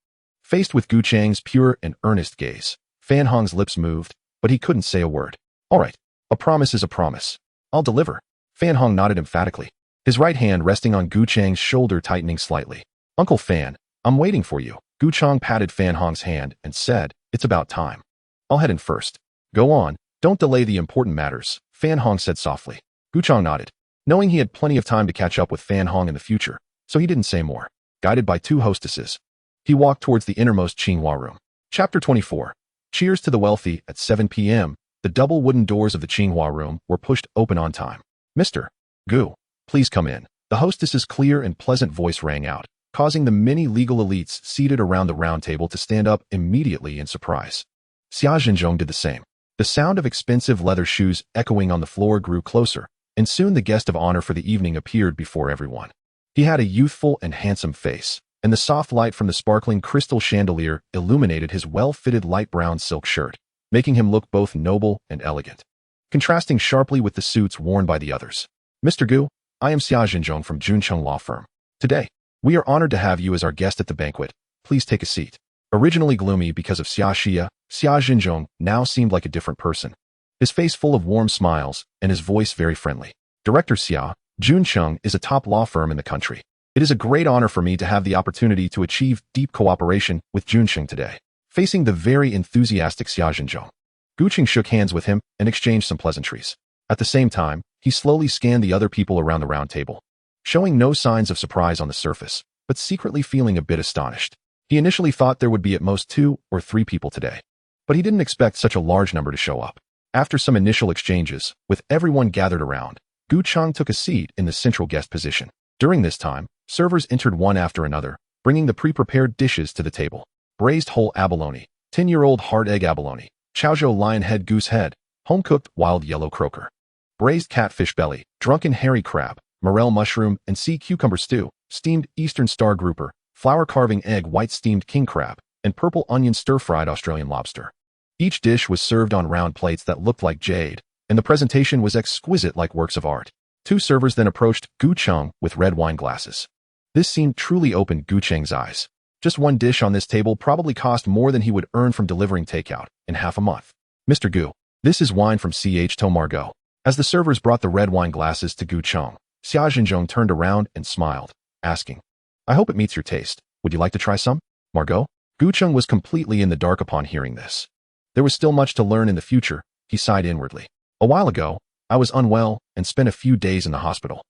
Faced with Gu Chang's pure and earnest gaze, Fan Hong's lips moved, but he couldn't say a word. All right, a promise is a promise. I'll deliver. Fan Hong nodded emphatically, his right hand resting on Gu Chang's shoulder tightening slightly. Uncle Fan, I'm waiting for you. Gu Chang patted Fan Hong's hand and said, it's about time. I'll head in first. Go on, don't delay the important matters, Fan Hong said softly. Gu Chang nodded, knowing he had plenty of time to catch up with Fan Hong in the future, so he didn't say more. Guided by 2 hostesses, he walked towards the innermost Qinghua room. Chapter 24. Cheers to the wealthy. At 7 p.m., the double wooden doors of the Qinghua room were pushed open on time. Mr. Gu, please come in. The hostess's clear and pleasant voice rang out, causing the many legal elites seated around the round table to stand up immediately in surprise. Xia Zhenzhong did the same. The sound of expensive leather shoes echoing on the floor grew closer, and soon the guest of honor for the evening appeared before everyone. He had a youthful and handsome face, and the soft light from the sparkling crystal chandelier illuminated his well-fitted light brown silk shirt, making him look both noble and elegant, contrasting sharply with the suits worn by the others. Mr. Gu, I am Xia Zhenzhong from Juncheng Law Firm. Today, we are honored to have you as our guest at the banquet. Please take a seat. Originally gloomy because of Xia Zhenzhong now seemed like a different person, his face full of warm smiles and his voice very friendly. Director Xia, Juncheng is a top law firm in the country. It is a great honor for me to have the opportunity to achieve deep cooperation with Juncheng today. Facing the very enthusiastic Xia Zhenzhong, Gu Chang shook hands with him and exchanged some pleasantries. At the same time, he slowly scanned the other people around the round table, showing no signs of surprise on the surface, but secretly feeling a bit astonished. He initially thought there would be at most 2 or 3 people today, but he didn't expect such a large number to show up. After some initial exchanges, with everyone gathered around, Gu Chang took a seat in the central guest position. During this time, servers entered one after another, bringing the pre-prepared dishes to the table. Braised whole abalone, 10-year-old hard egg abalone, chaozhou lion head goose head, home-cooked wild yellow croaker, braised catfish belly, drunken hairy crab, morel mushroom and sea cucumber stew, steamed eastern star grouper, flour carving egg white steamed king crab, and purple onion stir-fried Australian lobster. Each dish was served on round plates that looked like jade, and the presentation was exquisite like works of art. Two servers then approached Gu Cheng with red wine glasses. This scene truly opened Gu Cheng's eyes. Just one dish on this table probably cost more than he would earn from delivering takeout in half a month. Mr. Gu, this is wine from Ch. Margot. As the servers brought the red wine glasses to Gu Cheng, Xia Zhenzhong turned around and smiled, asking, I hope it meets your taste. Would you like to try some? Margot? Gu Cheng was completely in the dark upon hearing this. There was still much to learn in the future, he sighed inwardly. A while ago, I was unwell and spent a few days in the hospital.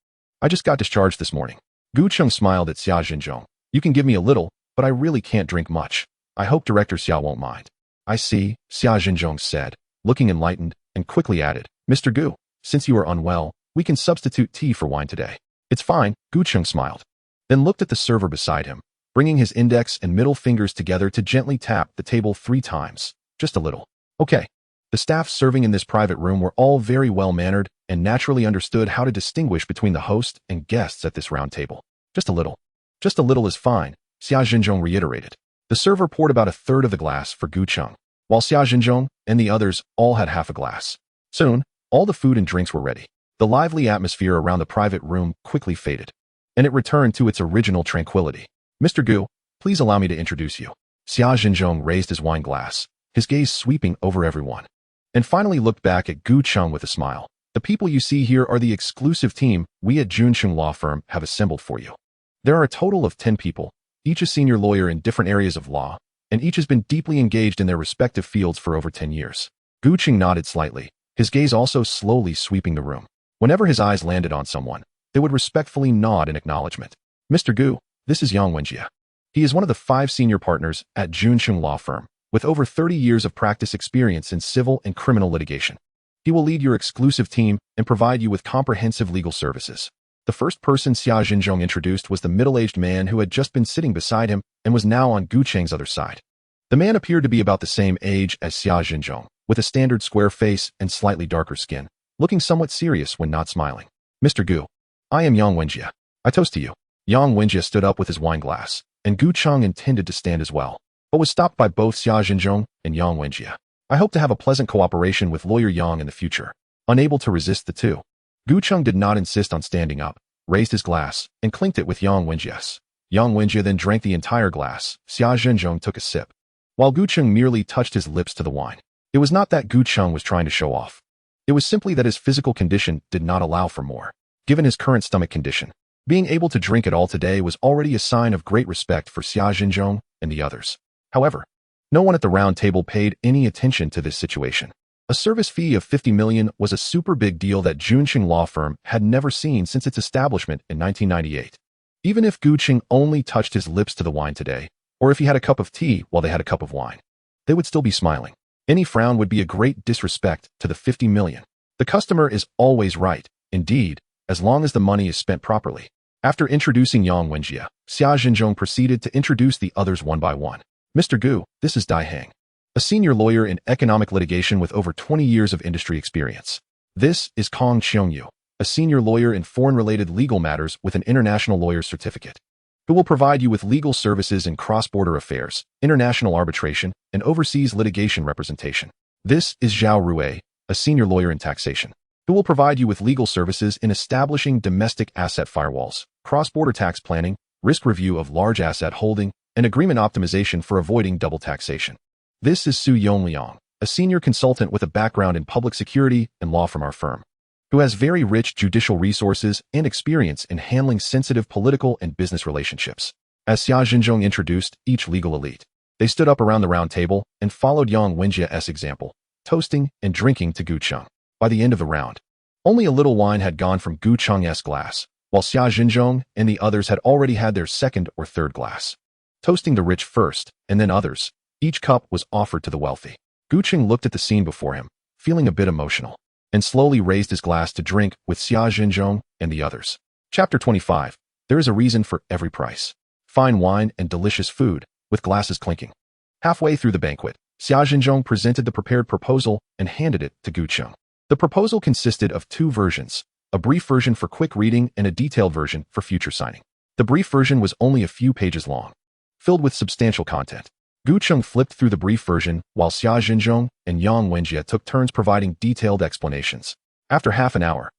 I just got discharged this morning. Gu Cheng smiled at Xia Zhenzhong. You can give me a little, but I really can't drink much. I hope Director Xia won't mind. I see, Xia Zhenzhong said, looking enlightened, and quickly added, Mr. Gu, since you are unwell, we can substitute tea for wine today. It's fine, Gu Cheng smiled. Then looked at the server beside him, bringing his index and middle fingers together to gently tap the table 3 times. Just a little. Okay. The staff serving in this private room were all very well-mannered and naturally understood how to distinguish between the host and guests at this round table. Just a little. Just a little is fine, Xia Zhenzhong reiterated. The server poured about 1/3 of the glass for Gu Cheng, while Xia Zhenzhong and the others all had half a glass. Soon, all the food and drinks were ready. The lively atmosphere around the private room quickly faded, and it returned to its original tranquility. Mr. Gu, please allow me to introduce you. Xia Zhenzhong raised his wine glass, his gaze sweeping over everyone, and finally looked back at Gu Cheng with a smile. The people you see here are the exclusive team we at Junsheng Law Firm have assembled for you. There are a total of 10 people, each a senior lawyer in different areas of law, and each has been deeply engaged in their respective fields for over 10 years. Gu Cheng nodded slightly, his gaze also slowly sweeping the room. Whenever his eyes landed on someone, they would respectfully nod in acknowledgement. Mr. Gu, this is Yang Wenjie. He is one of the 5 senior partners at Junsheng Law Firm, with over 30 years of practice experience in civil and criminal litigation. He will lead your exclusive team and provide you with comprehensive legal services. The first person Xia Zhenzhong introduced was the middle-aged man who had just been sitting beside him and was now on Gu Cheng's other side. The man appeared to be about the same age as Xia Zhenzhong, with a standard square face and slightly darker skin, looking somewhat serious when not smiling. Mr. Gu, I am Yang Wenjie. I toast to you. Yang Wenjie stood up with his wine glass, and Gu Cheng intended to stand as well, but was stopped by both Xia Zhenzhong and Yang Wenjie. I hope to have a pleasant cooperation with Lawyer Yang in the future. Unable to resist the two, Gu Cheng did not insist on standing up, raised his glass, and clinked it with Yang Wenjie's. Yang Wenjie then drank the entire glass. Xia Zhenzhong took a sip, while Gu Cheng merely touched his lips to the wine. It was not that Gu Cheng was trying to show off. It was simply that his physical condition did not allow for more. Given his current stomach condition, being able to drink it all today was already a sign of great respect for Xia Zhenzhong and the others. However, no one at the round table paid any attention to this situation. A service fee of 50 million was a super big deal that Junsheng Law Firm had never seen since its establishment in 1998. Even if Gu Cheng only touched his lips to the wine today, or if he had a cup of tea while they had a cup of wine, they would still be smiling. Any frown would be a great disrespect to the 50 million. The customer is always right, indeed, as long as the money is spent properly. After introducing Yang Wenjie, Xia Zhenzhong proceeded to introduce the others one by one. Mr. Gu, this is Heng, a senior lawyer in economic litigation with over 20 years of industry experience. This is Kong Qiongyu, a senior lawyer in foreign-related legal matters with an international lawyer's certificate, who will provide you with legal services in cross-border affairs, international arbitration, and overseas litigation representation. This is Zhao Rue, a senior lawyer in taxation, who will provide you with legal services in establishing domestic asset firewalls, cross-border tax planning, risk review of large asset holding, and agreement optimization for avoiding double taxation. This is Su Yongliang, a senior consultant with a background in public security and law from our firm, who has very rich judicial resources and experience in handling sensitive political and business relationships. As Xia Zhenzhong introduced each legal elite, they stood up around the round table and followed Yang Wenjie's example, toasting and drinking to Gu Cheng. By the end of the round, only a little wine had gone from Gu Cheng's glass, while Xia Zhenzhong and the others had already had their second or third glass. Toasting the rich first, and then others, each cup was offered to the wealthy. Gu Cheng looked at the scene before him, feeling a bit emotional, and slowly raised his glass to drink with Xia Zhenzhong and the others. Chapter 25. There is a reason for every price. Fine wine and delicious food, with glasses clinking. Halfway through the banquet, Xia Zhenzhong presented the prepared proposal and handed it to Gu Cheng. The proposal consisted of 2 versions, a brief version for quick reading and a detailed version for future signing. The brief version was only a few pages long, filled with substantial content. Gu Cheng flipped through the brief version, while Xia Jinzhong and Yang Wenjie took turns providing detailed explanations. After half an hour,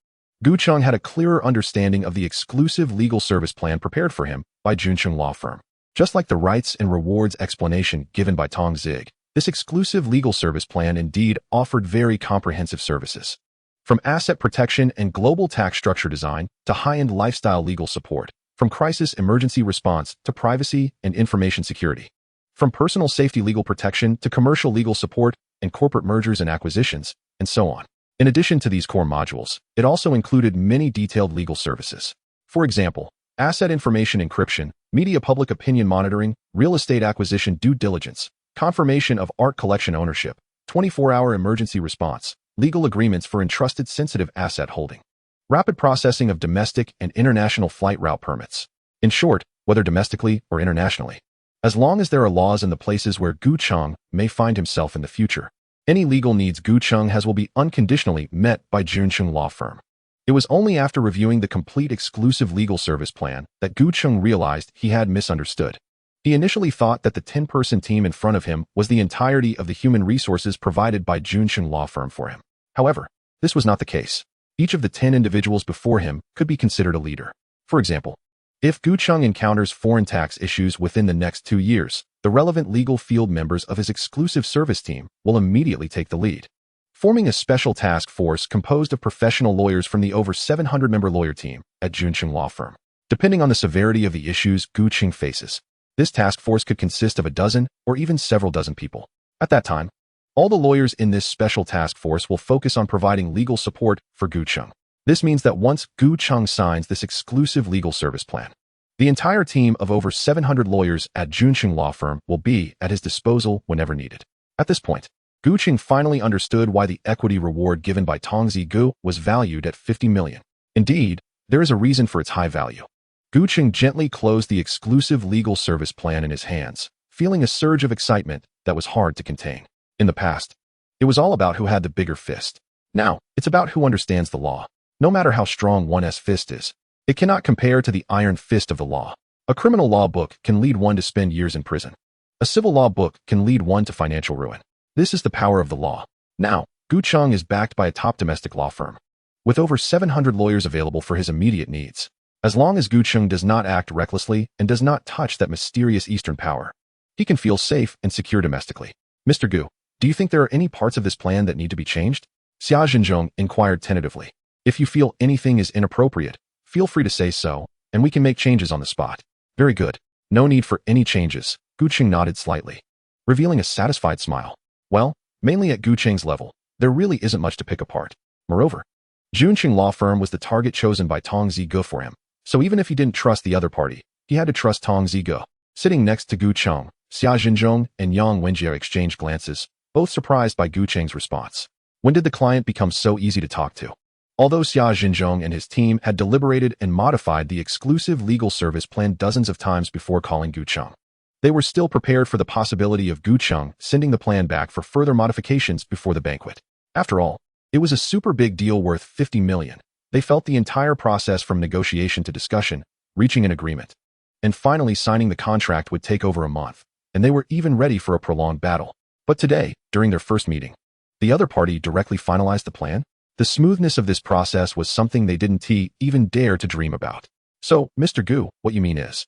Gu Cheng had a clearer understanding of the exclusive legal service plan prepared for him by Juncheng Law Firm. Just like the rights and rewards explanation given by Tong Zig, this exclusive legal service plan indeed offered very comprehensive services. From asset protection and global tax structure design to high-end lifestyle legal support, from crisis emergency response to privacy and information security, from personal safety legal protection to commercial legal support and corporate mergers and acquisitions, and so on. In addition to these core modules, it also included many detailed legal services. For example, asset information encryption, media public opinion monitoring, real estate acquisition due diligence, confirmation of art collection ownership, 24-hour emergency response, legal agreements for entrusted sensitive asset holding, rapid processing of domestic and international flight route permits. In short, whether domestically or internationally, as long as there are laws in the places where Gu Cheng may find himself in the future, any legal needs Gu Cheng has will be unconditionally met by Juncheng Law Firm. It was only after reviewing the complete exclusive legal service plan that Gu Cheng realized he had misunderstood. He initially thought that the 10-person team in front of him was the entirety of the human resources provided by Juncheng Law Firm for him. However, this was not the case. Each of the 10 individuals before him could be considered a leader. For example, if Gu Cheng encounters foreign tax issues within the next 2 years, the relevant legal field members of his exclusive service team will immediately take the lead, forming a special task force composed of professional lawyers from the over 700-member lawyer team at Juncheng Law Firm. Depending on the severity of the issues Gu Cheng faces, this task force could consist of a dozen or even several dozen people. At that time, all the lawyers in this special task force will focus on providing legal support for Gu Cheng. This means that once Gu Cheng signs this exclusive legal service plan, the entire team of over 700 lawyers at Juncheng Law Firm will be at his disposal whenever needed. At this point, Gu Cheng finally understood why the equity reward given by Tongzi Gu was valued at 50 million. Indeed, there is a reason for its high value. Gu Cheng gently closed the exclusive legal service plan in his hands, feeling a surge of excitement that was hard to contain. In the past, it was all about who had the bigger fist. Now, it's about who understands the law. No matter how strong one's fist is, it cannot compare to the iron fist of the law. A criminal law book can lead one to spend years in prison. A civil law book can lead one to financial ruin. This is the power of the law. Now, Gu Cheng is backed by a top domestic law firm, with over 700 lawyers available for his immediate needs. As long as Gu Cheng does not act recklessly and does not touch that mysterious Eastern power, he can feel safe and secure domestically. Mr. Gu, do you think there are any parts of this plan that need to be changed? Xia Jinzhong inquired tentatively. If you feel anything is inappropriate, feel free to say so, and we can make changes on the spot. Very good. No need for any changes. Gu Cheng nodded slightly, revealing a satisfied smile. Well, mainly at Gu Cheng's level, there really isn't much to pick apart. Moreover, Juncheng Law Firm was the target chosen by Tong Zigu for him, so even if he didn't trust the other party, he had to trust Tong Zigu. Sitting next to Gu Cheng, Xia Jinzhong and Yang Wenjie exchanged glances, both surprised by Gu Cheng's response. When did the client become so easy to talk to? Although Xia Jinzhong and his team had deliberated and modified the exclusive legal service plan dozens of times before calling Gu Cheng, they were still prepared for the possibility of Gu Cheng sending the plan back for further modifications before the banquet. After all, it was a super big deal worth 50 million. They felt the entire process from negotiation to discussion, reaching an agreement, and finally signing the contract would take over a month, and they were even ready for a prolonged battle. But today, during their first meeting, the other party directly finalized the plan. The smoothness of this process was something they didn't even dare to dream about. So, Mr. Gu, what you mean is?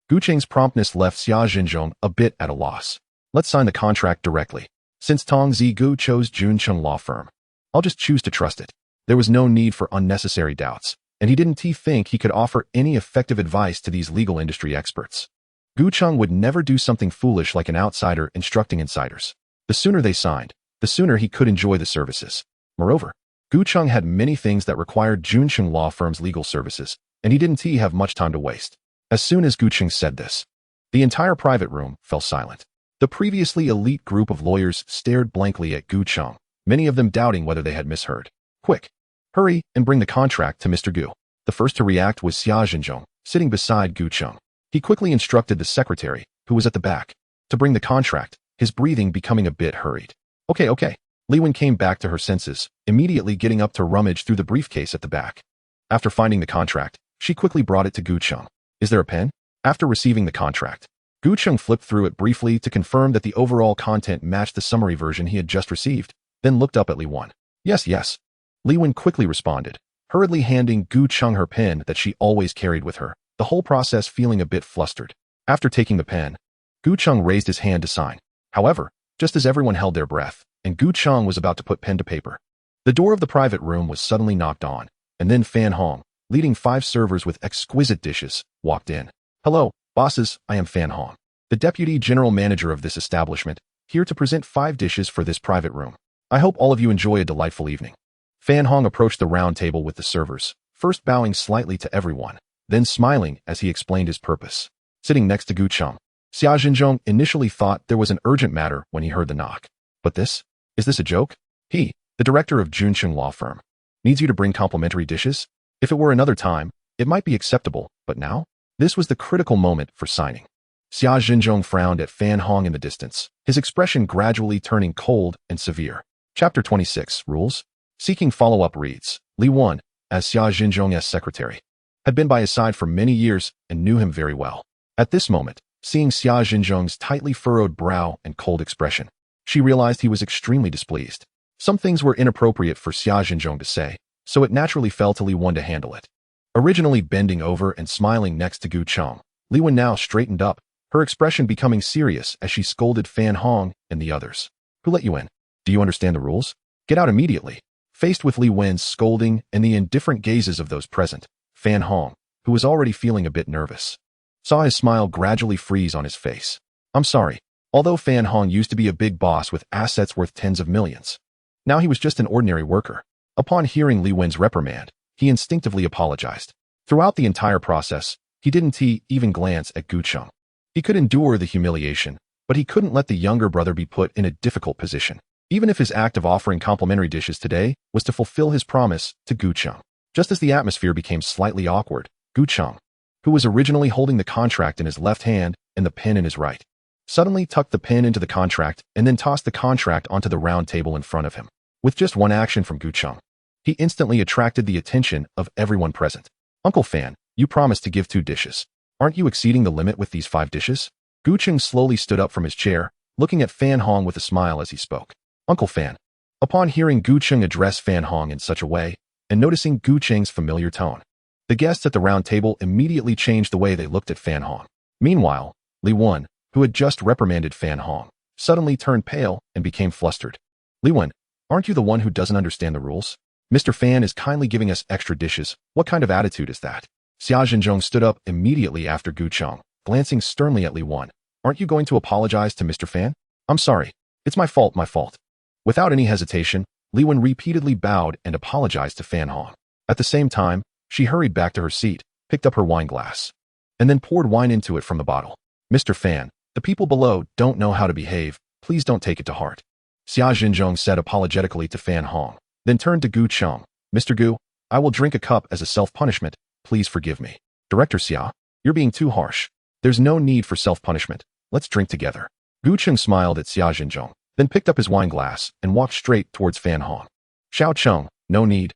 Gu Cheng's promptness left Xia Jinzhong a bit at a loss. Let's sign the contract directly. Since Tong Zigu chose Juncheng Law Firm, I'll just choose to trust it. There was no need for unnecessary doubts, and he didn't think he could offer any effective advice to these legal industry experts. Gu Cheng would never do something foolish like an outsider instructing insiders. The sooner they signed, the sooner he could enjoy the services. Moreover, Gu Cheng had many things that required Juncheng Law Firm's legal services, and he didn't have much time to waste. As soon as Gu Cheng said this, the entire private room fell silent. The previously elite group of lawyers stared blankly at Gu Cheng, many of them doubting whether they had misheard. Quick, hurry and bring the contract to Mr. Gu. The first to react was Xia Jinzhong, sitting beside Gu Cheng. He quickly instructed the secretary, who was at the back, to bring the contract, his breathing becoming a bit hurried. Okay. Li Wen came back to her senses, immediately getting up to rummage through the briefcase at the back. After finding the contract, she quickly brought it to Gu Cheng. Is there a pen? After receiving the contract, Gu Cheng flipped through it briefly to confirm that the overall content matched the summary version he had just received, then looked up at Li Wen. Yes, yes. Li Wen quickly responded, hurriedly handing Gu Cheng her pen that she always carried with her, the whole process feeling a bit flustered. After taking the pen, Gu Cheng raised his hand to sign. However, just as everyone held their breath, and Gu Cheng was about to put pen to paper, the door of the private room was suddenly knocked on, and then Fan Hong, leading 5 servers with exquisite dishes, walked in. Hello, bosses, I am Fan Hong, the deputy general manager of this establishment, here to present 5 dishes for this private room. I hope all of you enjoy a delightful evening. Fan Hong approached the round table with the servers, first bowing slightly to everyone, then smiling as he explained his purpose. Sitting next to Gu Cheng, Xia Xinzhong initially thought there was an urgent matter when he heard the knock. But is this a joke? He, the director of Juncheng Law Firm, needs you to bring complimentary dishes? If it were another time, it might be acceptable, but now? This was the critical moment for signing. Xia Xinzhong frowned at Fan Hong in the distance, his expression gradually turning cold and severe. Chapter 26, Rules? Seeking follow-up reads, Li Wen, as Xia Xinzhong's secretary, had been by his side for many years and knew him very well. At this moment, seeing Xia Xinzhong's tightly furrowed brow and cold expression, she realized he was extremely displeased. Some things were inappropriate for Xia Xinzhong to say, so it naturally fell to Li Wen to handle it. Originally bending over and smiling next to Gu Cheng, Li Wen now straightened up, her expression becoming serious as she scolded Fan Hong and the others. Who let you in? Do you understand the rules? Get out immediately. Faced with Li Wen's scolding and the indifferent gazes of those present, Fan Hong, who was already feeling a bit nervous, saw his smile gradually freeze on his face. I'm sorry. Although Fan Hong used to be a big boss with assets worth tens of millions, now he was just an ordinary worker. Upon hearing Li Wen's reprimand, he instinctively apologized. Throughout the entire process, he didn't even glance at Gu Cheng. He could endure the humiliation, but he couldn't let the younger brother be put in a difficult position, even if his act of offering complimentary dishes today was to fulfill his promise to Gu Cheng. Just as the atmosphere became slightly awkward, Gu Cheng, who was originally holding the contract in his left hand and the pen in his right, suddenly tucked the pen into the contract and then tossed the contract onto the round table in front of him. With just one action from Gu Cheng, he instantly attracted the attention of everyone present. Uncle Fan, you promised to give 2 dishes. Aren't you exceeding the limit with these 5 dishes? Gu Cheng slowly stood up from his chair, looking at Fan Hong with a smile as he spoke. Uncle Fan. Upon hearing Gu Cheng address Fan Hong in such a way, and noticing Gu Cheng's familiar tone, the guests at the round table immediately changed the way they looked at Fan Hong. Meanwhile, Li Wen, who had just reprimanded Fan Hong, suddenly turned pale and became flustered. Li Wen, aren't you the one who doesn't understand the rules? Mr. Fan is kindly giving us extra dishes. What kind of attitude is that? Xia Xinzhong stood up immediately after Gu Cheng, glancing sternly at Li Wen. Aren't you going to apologize to Mr. Fan? I'm sorry. It's my fault. Without any hesitation, Li Wen repeatedly bowed and apologized to Fan Hong. At the same time, she hurried back to her seat, picked up her wine glass, and then poured wine into it from the bottle. Mr. Fan, the people below don't know how to behave. Please don't take it to heart. Xia Xinzhong said apologetically to Fan Hong, then turned to Gu Cheng. Mr. Gu, I will drink a cup as a self-punishment. Please forgive me. Director Xia, you're being too harsh. There's no need for self-punishment. Let's drink together. Gu Cheng smiled at Xia Xinzhong, then picked up his wine glass and walked straight towards Fan Hong. Xiao Cheng, no need.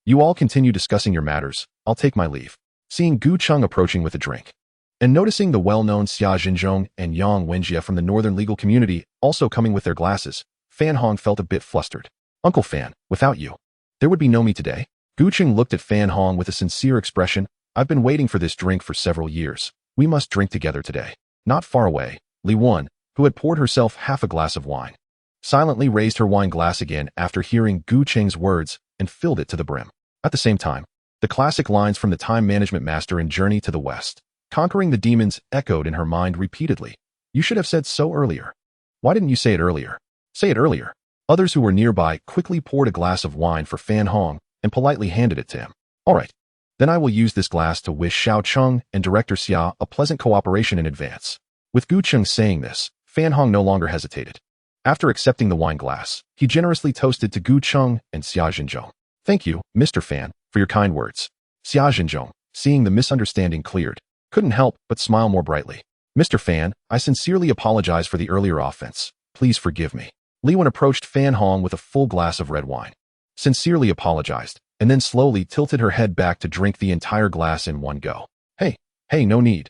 You all continue discussing your matters. I'll take my leave. Seeing Gu Cheng approaching with a drink, and noticing the well-known Xia Xinzhong and Yang Wenjie from the northern legal community also coming with their glasses, Fan Hong felt a bit flustered. Uncle Fan, without you, there would be no me today. Gu Cheng looked at Fan Hong with a sincere expression. I've been waiting for this drink for several years. We must drink together today. Not far away, Li Wen, who had poured herself half a glass of wine, silently raised her wine glass again after hearing Gu Cheng's words and filled it to the brim. At the same time, the classic lines from the time management master in Journey to the West, Conquering the Demons, echoed in her mind repeatedly. You should have said so earlier. Why didn't you say it earlier? Say it earlier. Others who were nearby quickly poured a glass of wine for Fan Hong and politely handed it to him. All right. Then I will use this glass to wish Xiao Cheng and Director Xia a pleasant cooperation in advance. With Gu Cheng saying this, Fan Hong no longer hesitated. After accepting the wine glass, he generously toasted to Gu Cheng and Xia Xinzhong. Thank you, Mr. Fan, for your kind words. Xia Xinzhong, seeing the misunderstanding cleared, couldn't help but smile more brightly. Mr. Fan, I sincerely apologize for the earlier offense. Please forgive me. Li Wen approached Fan Hong with a full glass of red wine, sincerely apologized, and then slowly tilted her head back to drink the entire glass in one go. Hey, no need.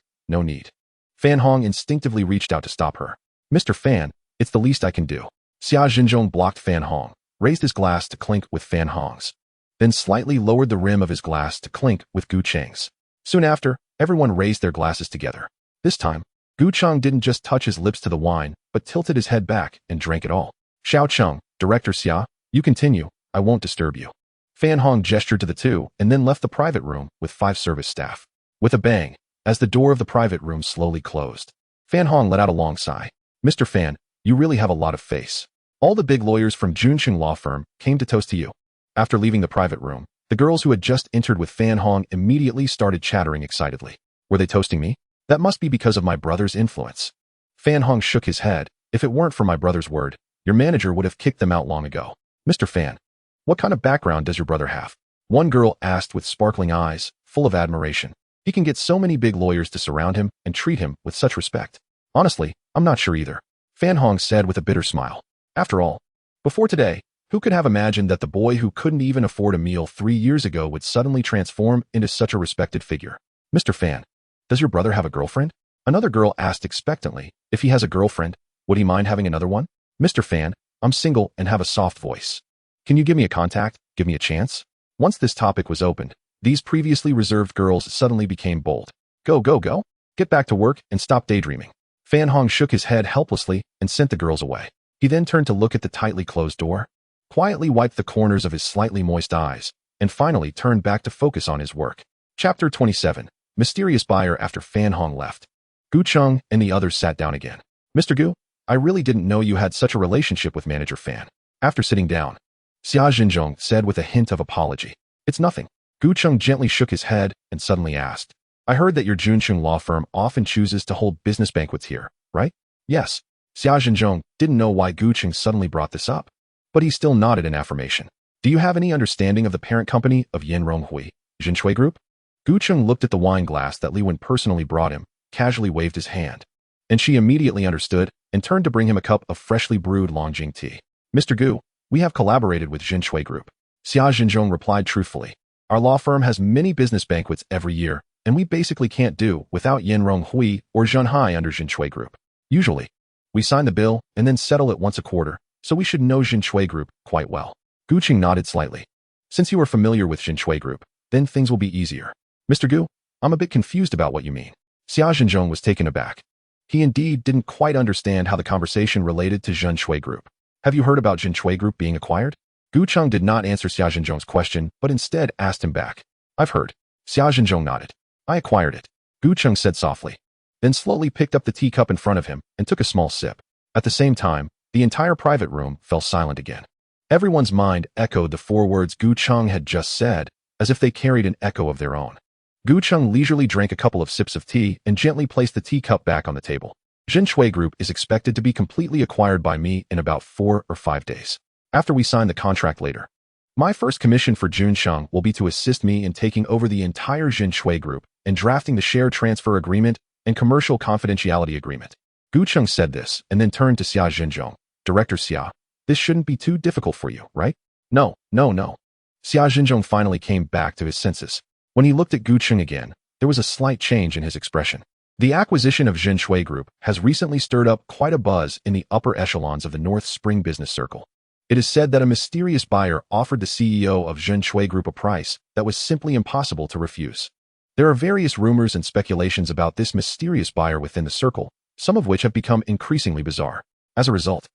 Fan Hong instinctively reached out to stop her. Mr. Fan, it's the least I can do. Xia Zhenzhong blocked Fan Hong, raised his glass to clink with Fan Hong's, then slightly lowered the rim of his glass to clink with Gu Cheng's. Soon after, everyone raised their glasses together. This time, Gu Cheng didn't just touch his lips to the wine, but tilted his head back and drank it all. Xiao Cheng, Director Xia, you continue, I won't disturb you. Fan Hong gestured to the two and then left the private room with 5 service staff. With a bang, as the door of the private room slowly closed, Fan Hong let out a long sigh. Mr. Fan, you really have a lot of face. All the big lawyers from Junqing law firm came to toast to you. After leaving the private room, the girls who had just entered with Fan Hong immediately started chattering excitedly. Were they toasting me? That must be because of my brother's influence. Fan Hong shook his head. If it weren't for my brother's word, your manager would have kicked them out long ago. Mr. Fan, what kind of background does your brother have? One girl asked with sparkling eyes, full of admiration. He can get so many big lawyers to surround him and treat him with such respect. Honestly, I'm not sure either. Fan Hong said with a bitter smile. After all, before today, who could have imagined that the boy who couldn't even afford a meal 3 years ago would suddenly transform into such a respected figure? Mr. Fan, does your brother have a girlfriend? Another girl asked expectantly. If he has a girlfriend, would he mind having another one? Mr. Fan, I'm single and have a soft voice. Can you give me a contact? Give me a chance? Once this topic was opened, these previously reserved girls suddenly became bold. Go, go, go. Get back to work and stop daydreaming. Fan Hong shook his head helplessly and sent the girls away. He then turned to look at the tightly closed door, quietly wiped the corners of his slightly moist eyes, and finally turned back to focus on his work. Chapter 27. Mysterious Buyer. After Fan Hong left, Gu Cheng and the others sat down again. Mr. Gu, I really didn't know you had such a relationship with Manager Fan. After sitting down, Xia Zhenzhong said with a hint of apology. It's nothing. Gu Cheng gently shook his head and suddenly asked. I heard that your Junqing law firm often chooses to hold business banquets here, right? Yes. Xia Zhenzhong didn't know why Gu Cheng suddenly brought this up, but he still nodded in affirmation. Do you have any understanding of the parent company of Yin Ronghui, Jinshui Group? Gu Cheng looked at the wine glass that Li Wen personally brought him, casually waved his hand, and she immediately understood and turned to bring him a cup of freshly brewed Longjing tea. Mr. Gu, we have collaborated with Jinshui Group. Xia Zhenzhong replied truthfully. Our law firm has many business banquets every year, and we basically can't do without Yin Ronghui or Zhenhai under Jinshui Group. Usually, we sign the bill and then settle it once a quarter, so we should know Jinshui Group quite well. Gu Cheng nodded slightly. Since you are familiar with Jinshui Group, then things will be easier. Mr. Gu, I'm a bit confused about what you mean. Xia Zhenzhong was taken aback. He indeed didn't quite understand how the conversation related to Jinshui Group. Have you heard about Jinshui Group being acquired? Gu Cheng did not answer Xia Zhenzhong's question, but instead asked him back. I've heard. Xia Zhenzhong nodded. I acquired it. Gu Cheng said softly, then slowly picked up the teacup in front of him and took a small sip. At the same time, the entire private room fell silent again. Everyone's mind echoed the 4 words Gu Cheng had just said, as if they carried an echo of their own. Gu Cheng leisurely drank a couple of sips of tea and gently placed the teacup back on the table. Jinshui Group is expected to be completely acquired by me in about 4 or 5 days. After we sign the contract later, my first commission for Junsheng will be to assist me in taking over the entire Jinshui Group and drafting the share transfer agreement and commercial confidentiality agreement. Gu Cheng said this and then turned to Xia Zhenzhong. Director Xia, this shouldn't be too difficult for you, right? No. Xia Zhenzhong finally came back to his senses. When he looked at Gu Cheng again, there was a slight change in his expression. The acquisition of Jinshui Group has recently stirred up quite a buzz in the upper echelons of the North Spring business circle. It is said that a mysterious buyer offered the CEO of Jinshui Group a price that was simply impossible to refuse. There are various rumors and speculations about this mysterious buyer within the circle, some of which have become increasingly bizarre. As a result,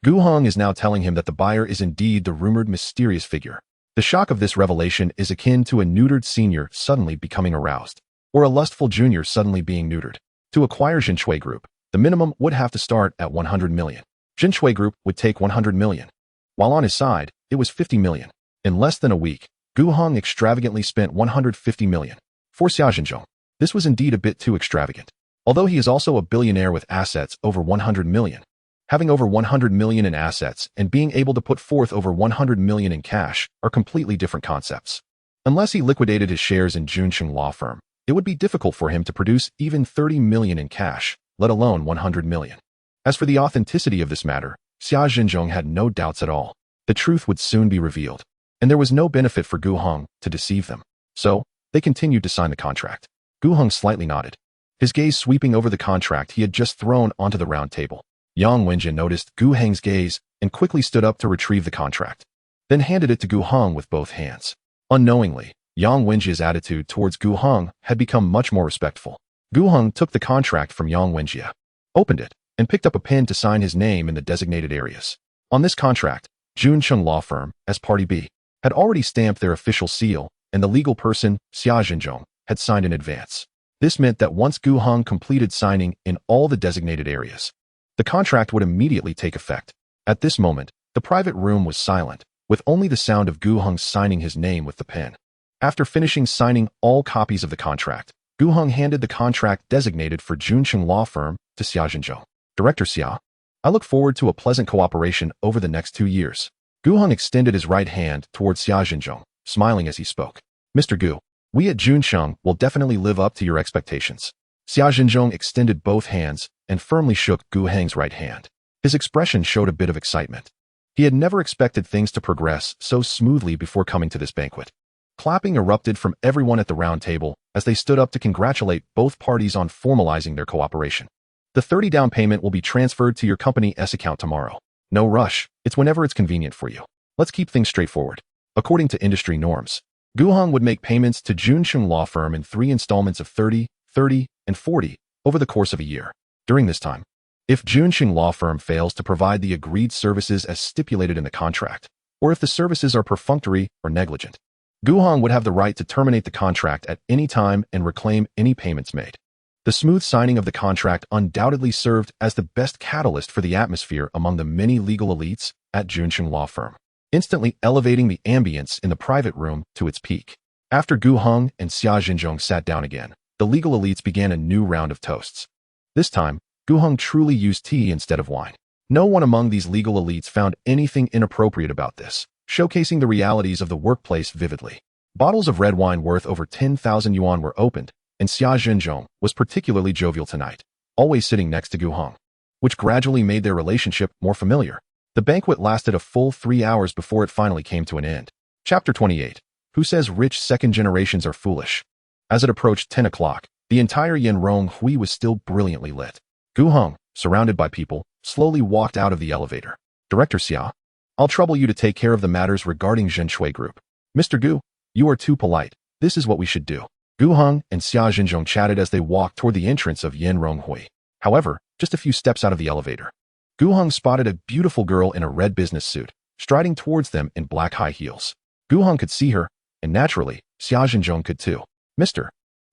Gu Heng is now telling him that the buyer is indeed the rumored mysterious figure. The shock of this revelation is akin to a neutered senior suddenly becoming aroused, or a lustful junior suddenly being neutered. To acquire Jinshui Group, the minimum would have to start at 100 million. Jinshui Group would take 100 million. While on his side, it was 50 million. In less than a week, Gu Heng extravagantly spent 150 million. For Xia Zhenzhong, this was indeed a bit too extravagant. Although he is also a billionaire with assets over 100 million, having over 100 million in assets and being able to put forth over 100 million in cash are completely different concepts. Unless he liquidated his shares in Junqing law firm, it would be difficult for him to produce even 30 million in cash, let alone 100 million. As for the authenticity of this matter, Xia Zhenzhong had no doubts at all. The truth would soon be revealed, and there was no benefit for Gu Heng to deceive them. So, they continued to sign the contract. Gu Heng slightly nodded. his gaze sweeping over the contract he had just thrown onto the round table. Yang Wenjie noticed Gu Heng's gaze and quickly stood up to retrieve the contract, then handed it to Gu Heng with both hands. Unknowingly, Yang Wenjie's attitude towards Gu Heng had become much more respectful. Gu Heng took the contract from Yang Wenjie, opened it, and picked up a pen to sign his name in the designated areas. On this contract, Juncheng Law Firm, as Party B, had already stamped their official seal, and the legal person, Xia Zhenzhong, had signed in advance. This meant that once Gu Heng completed signing in all the designated areas, the contract would immediately take effect. At this moment, the private room was silent, with only the sound of Gu Heng signing his name with the pen. After finishing signing all copies of the contract, Gu Heng handed the contract designated for Juncheng Law Firm to Xia Zhenzhong. Director Xia, I look forward to a pleasant cooperation over the next 2 years. Gu Heng extended his right hand towards Xia Zhenzhong, smiling as he spoke. Mr. Gu, we at Juncheng will definitely live up to your expectations. Xia Zhenzhong extended both hands and firmly shook Gu Heng's right hand. His expression showed a bit of excitement. He had never expected things to progress so smoothly before coming to this banquet. Clapping erupted from everyone at the round table as they stood up to congratulate both parties on formalizing their cooperation. The 30 down payment will be transferred to your company's account tomorrow. No rush, it's whenever it's convenient for you. Let's keep things straightforward. According to industry norms, Gu Heng would make payments to Juncheng Law Firm in 3 installments of 30, 30, and 40 over the course of a year. During this time, if Juncheng Law Firm fails to provide the agreed services as stipulated in the contract, or if the services are perfunctory or negligent, Gu Heng would have the right to terminate the contract at any time and reclaim any payments made. The smooth signing of the contract undoubtedly served as the best catalyst for the atmosphere among the many legal elites at Juncheng Law Firm, instantly elevating the ambience in the private room to its peak. After Gu Heng and Xia Zhenzhong sat down again, the legal elites began a new round of toasts. This time, Gu Heng truly used tea instead of wine. No one among these legal elites found anything inappropriate about this, showcasing the realities of the workplace vividly. Bottles of red wine worth over 10,000 yuan were opened, and Xia Zhenzhong was particularly jovial tonight, always sitting next to Gu Heng, which gradually made their relationship more familiar. The banquet lasted a full 3 hours before it finally came to an end. Chapter 28. Who says rich second generations are foolish? As it approached 10 o'clock, the entire Yanrong Hui was still brilliantly lit. Gu Heng, surrounded by people, slowly walked out of the elevator. Director Xia, I'll trouble you to take care of the matters regarding Zhen Shui Group. Mr. Gu, you are too polite. This is what we should do. Gu Heng and Xia Zhenzhong chatted as they walked toward the entrance of Yanrong Hui. However, just a few steps out of the elevator, Gu Heng spotted a beautiful girl in a red business suit, striding towards them in black high heels. Gu Heng could see her, and naturally, Xia Zhenzhong could too. Mr.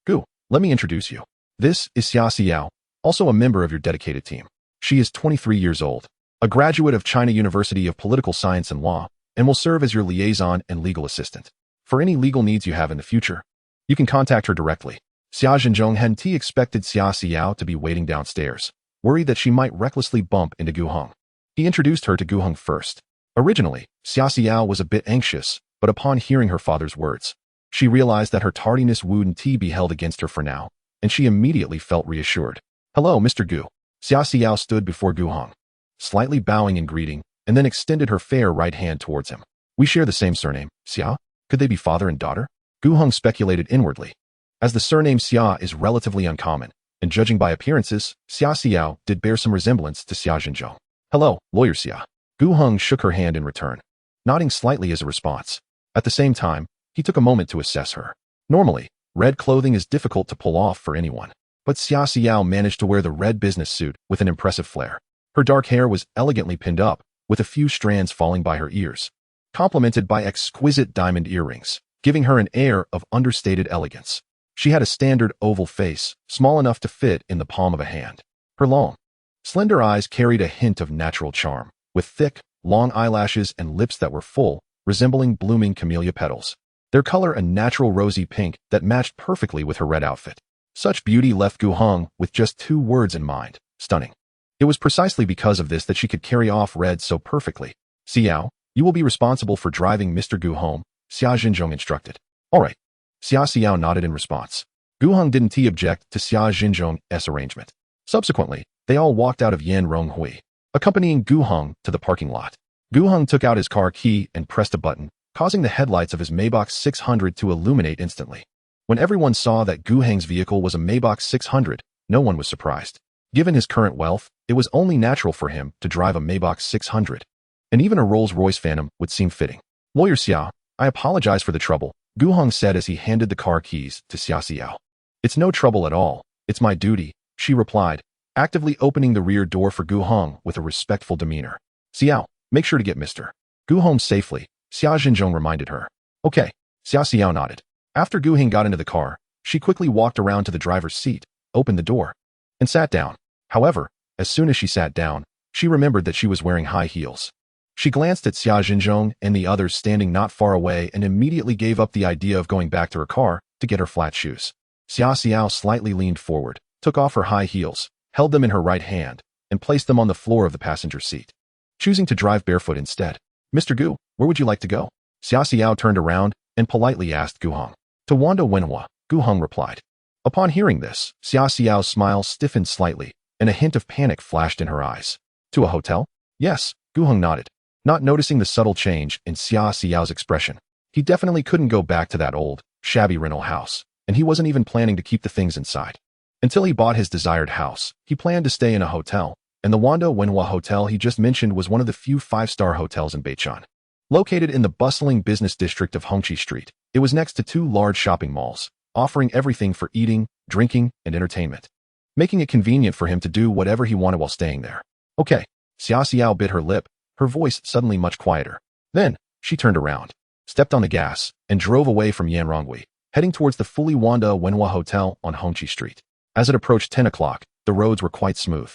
Gu, let me introduce you. This is Xia Xiao, also a member of your dedicated team. She is 23 years old, a graduate of China University of Political Science and Law, and will serve as your liaison and legal assistant. For any legal needs you have in the future, you can contact her directly. Xia Zhenzhong hadn't expected Xia Xiao to be waiting downstairs, worried that she might recklessly bump into Gu Heng. He introduced her to Gu Heng first. Originally, Xia Xiao was a bit anxious, but upon hearing her father's words, she realized that her tardiness wouldn't be held against her for now, and she immediately felt reassured. Hello, Mr. Gu. Xia Xiao stood before Gu Heng, slightly bowing in greeting, and then extended her fair right hand towards him. We share the same surname, Xia. Could they be father and daughter? Gu Heng speculated inwardly. As the surname Xia is relatively uncommon, and judging by appearances, Xia Xiao did bear some resemblance to Xia Zhenzhong. Hello, Lawyer Xia. Gu Heng shook her hand in return, nodding slightly as a response. At the same time, he took a moment to assess her. Normally, red clothing is difficult to pull off for anyone, but Xia Xiao managed to wear the red business suit with an impressive flair. Her dark hair was elegantly pinned up, with a few strands falling by her ears, complemented by exquisite diamond earrings, giving her an air of understated elegance. She had a standard oval face, small enough to fit in the palm of a hand. Her long, slender eyes carried a hint of natural charm, with thick, long eyelashes and lips that were full, resembling blooming camellia petals. Their color a natural rosy pink that matched perfectly with her red outfit. Such beauty left Gu Heng with just 2 words in mind: stunning. It was precisely because of this that she could carry off red so perfectly. Xiao, you will be responsible for driving Mr. Gu home, Xia Zhenzhong instructed. All right. Xia Xiao nodded in response. Gu Heng didn't object to Xia Zhenzhong's arrangement. Subsequently, they all walked out of Yanrong Hui, accompanying Gu Heng to the parking lot. Gu Heng took out his car key and pressed a button, causing the headlights of his Maybach 600 to illuminate instantly. When everyone saw that Gu Heng's vehicle was a Maybach 600, No one was surprised. Given his current wealth, it was only natural for him to drive a Maybach 600. And even a Rolls-Royce Phantom would seem fitting. Lawyer Xiao, I apologize for the trouble, Gu Heng said as he handed the car keys to Xiao. It's no trouble at all. It's my duty, she replied, actively opening the rear door for Gu Heng with a respectful demeanor. Xiao, make sure to get Mr. Gu home safely, Xia Xinzhong reminded her. Okay, Xiao nodded. After Gu Heng got into the car, she quickly walked around to the driver's seat, opened the door, and sat down. However, as soon as she sat down, she remembered that she was wearing high heels. She glanced at Xia Xinzhong and the others standing not far away and immediately gave up the idea of going back to her car to get her flat shoes. Xiao slightly leaned forward, took off her high heels, held them in her right hand, and placed them on the floor of the passenger seat, choosing to drive barefoot instead. Mr. Gu, where would you like to go? Xiao turned around and politely asked Gu Heng. To Wanda Wenhua, Gu Heng replied. Upon hearing this, Xiao's smile stiffened slightly, and a hint of panic flashed in her eyes. To a hotel? Yes, Gu Heng nodded, not noticing the subtle change in Xiao's expression. He definitely couldn't go back to that old, shabby rental house, and he wasn't even planning to keep the things inside. Until he bought his desired house, he planned to stay in a hotel, and the Wanda Wenhua Hotel he just mentioned was one of the few 5-star hotels in Beichun. Located in the bustling business district of Hongqi Street, it was next to 2 large shopping malls, offering everything for eating, drinking, and entertainment, making it convenient for him to do whatever he wanted while staying there. Okay, Xiao bit her lip, her voice suddenly much quieter. Then, she turned around, stepped on the gas, and drove away from Yanrongui, heading towards the fully Wanda Wenhua Hotel on Hongqi Street. As it approached 10 o'clock, the roads were quite smooth.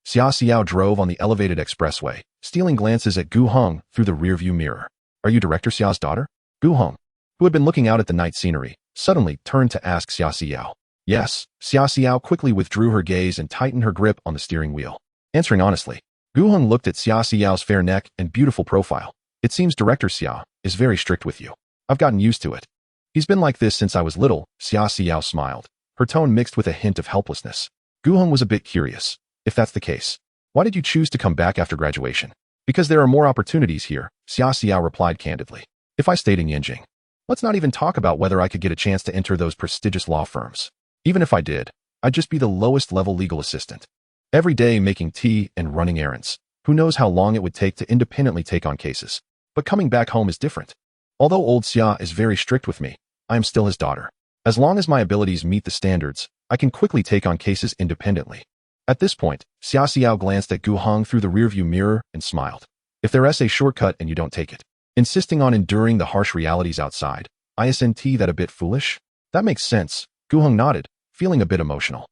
Xiao drove on the elevated expressway, stealing glances at Gu Heng through the rearview mirror. Are you Director Xiao's daughter? Gu Heng, who had been looking out at the night scenery, suddenly turned to ask Xiao. Yes, Xiao quickly withdrew her gaze and tightened her grip on the steering wheel. Answering honestly, Gu Heng looked at Xiao's fair neck and beautiful profile. It seems Director Xiao is very strict with you. I've gotten used to it. He's been like this since I was little, Xiao smiled, her tone mixed with a hint of helplessness. Gu Heng was a bit curious. If that's the case, why did you choose to come back after graduation? Because there are more opportunities here, Xiao replied candidly. If I stayed in Yanjing, let's not even talk about whether I could get a chance to enter those prestigious law firms. Even if I did, I'd just be the lowest level legal assistant. Every day making tea and running errands. Who knows how long it would take to independently take on cases. But coming back home is different. Although old Xia is very strict with me, I am still his daughter. As long as my abilities meet the standards, I can quickly take on cases independently. At this point, Xiao glanced at Gu Heng through the rearview mirror and smiled. If there's a shortcut and you don't take it, insisting on enduring the harsh realities outside, isn't that a bit foolish? That makes sense, Gu Heng nodded, feeling a bit emotional.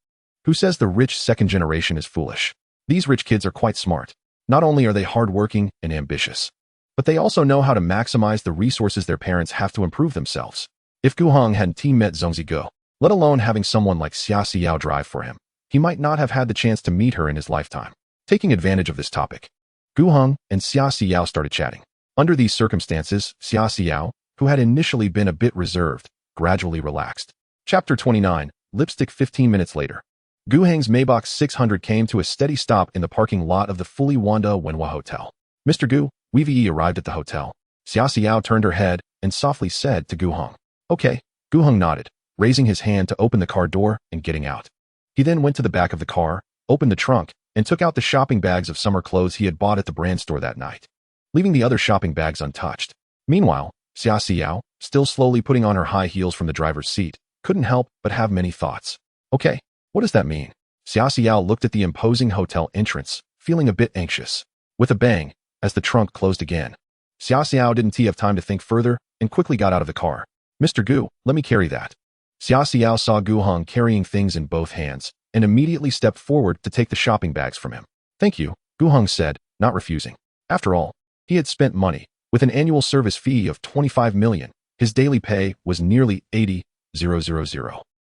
Who says the rich second generation is foolish? These rich kids are quite smart. Not only are they hardworking and ambitious, but they also know how to maximize the resources their parents have to improve themselves. If Gu Heng hadn't met Zhongzi Go, let alone having someone like Xiao drive for him, he might not have had the chance to meet her in his lifetime. Taking advantage of this topic, Gu Heng and Xiao started chatting. Under these circumstances, Xiao, who had initially been a bit reserved, gradually relaxed. Chapter 29, Lipstick 15 minutes later. Gu Heng's Maybach 600 came to a steady stop in the parking lot of the fully Wanda Wenhua Hotel. Mr. Gu, we've arrived at the hotel. Xiao turned her head and softly said to Gu Heng. Okay, Gu Heng nodded, raising his hand to open the car door and getting out. He then went to the back of the car, opened the trunk, and took out the shopping bags of summer clothes he had bought at the brand store that night, leaving the other shopping bags untouched. Meanwhile, Xiao, still slowly putting on her high heels from the driver's seat, couldn't help but have many thoughts. Okay, what does that mean? Xiao looked at the imposing hotel entrance, feeling a bit anxious. With a bang, as the trunk closed again, Xiao didn't have time to think further and quickly got out of the car. Mr. Gu, let me carry that. Xiao saw Gu Heng carrying things in both hands and immediately stepped forward to take the shopping bags from him. Thank you, Gu Heng said, not refusing. After all, he had spent money. With an annual service fee of 25 million, his daily pay was nearly 80,000.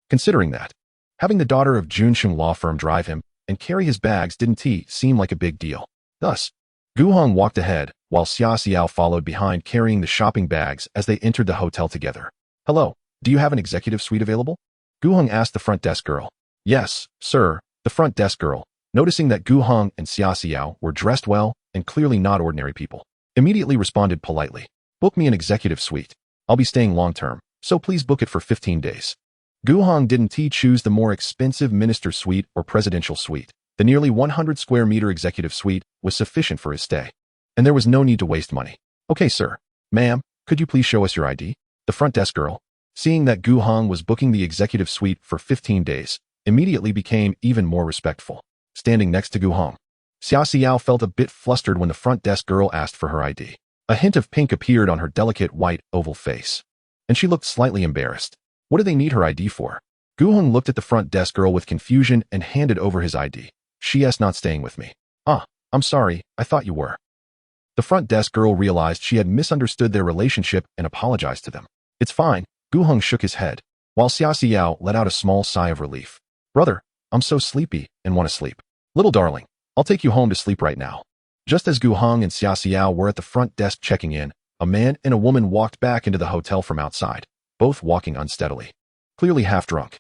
Considering that, having the daughter of Junsheng law firm drive him and carry his bags didn't seem like a big deal. Thus, Gu Heng walked ahead while Xiao followed behind carrying the shopping bags as they entered the hotel together. Hello, do you have an executive suite available? Gu Heng asked the front desk girl. Yes, sir, the front desk girl, noticing that Gu Heng and Xiao were dressed well and clearly not ordinary people, immediately responded politely. Book me an executive suite. I'll be staying long term, so please book it for 15 days. Gu Heng didn't choose the more expensive minister suite or presidential suite. The nearly 100 square meter executive suite was sufficient for his stay, and there was no need to waste money. Okay, sir. Ma'am, could you please show us your ID? The front desk girl, seeing that Gu Heng was booking the executive suite for 15 days, immediately became even more respectful. Standing next to Gu Heng, Xia Xiao felt a bit flustered when the front desk girl asked for her ID. A hint of pink appeared on her delicate white oval face, and she looked slightly embarrassed. What do they need her ID for? Gu Heng looked at the front desk girl with confusion and handed over his ID. She's not staying with me. Ah, I'm sorry, I thought you were. The front desk girl realized she had misunderstood their relationship and apologized to them. It's fine. Gu Heng shook his head, while Xia Xiao let out a small sigh of relief. Brother, I'm so sleepy and want to sleep. Little darling, I'll take you home to sleep right now. Just as Gu Heng and Xia Xiao were at the front desk checking in, a man and a woman walked back into the hotel from outside, both walking unsteadily, clearly half drunk.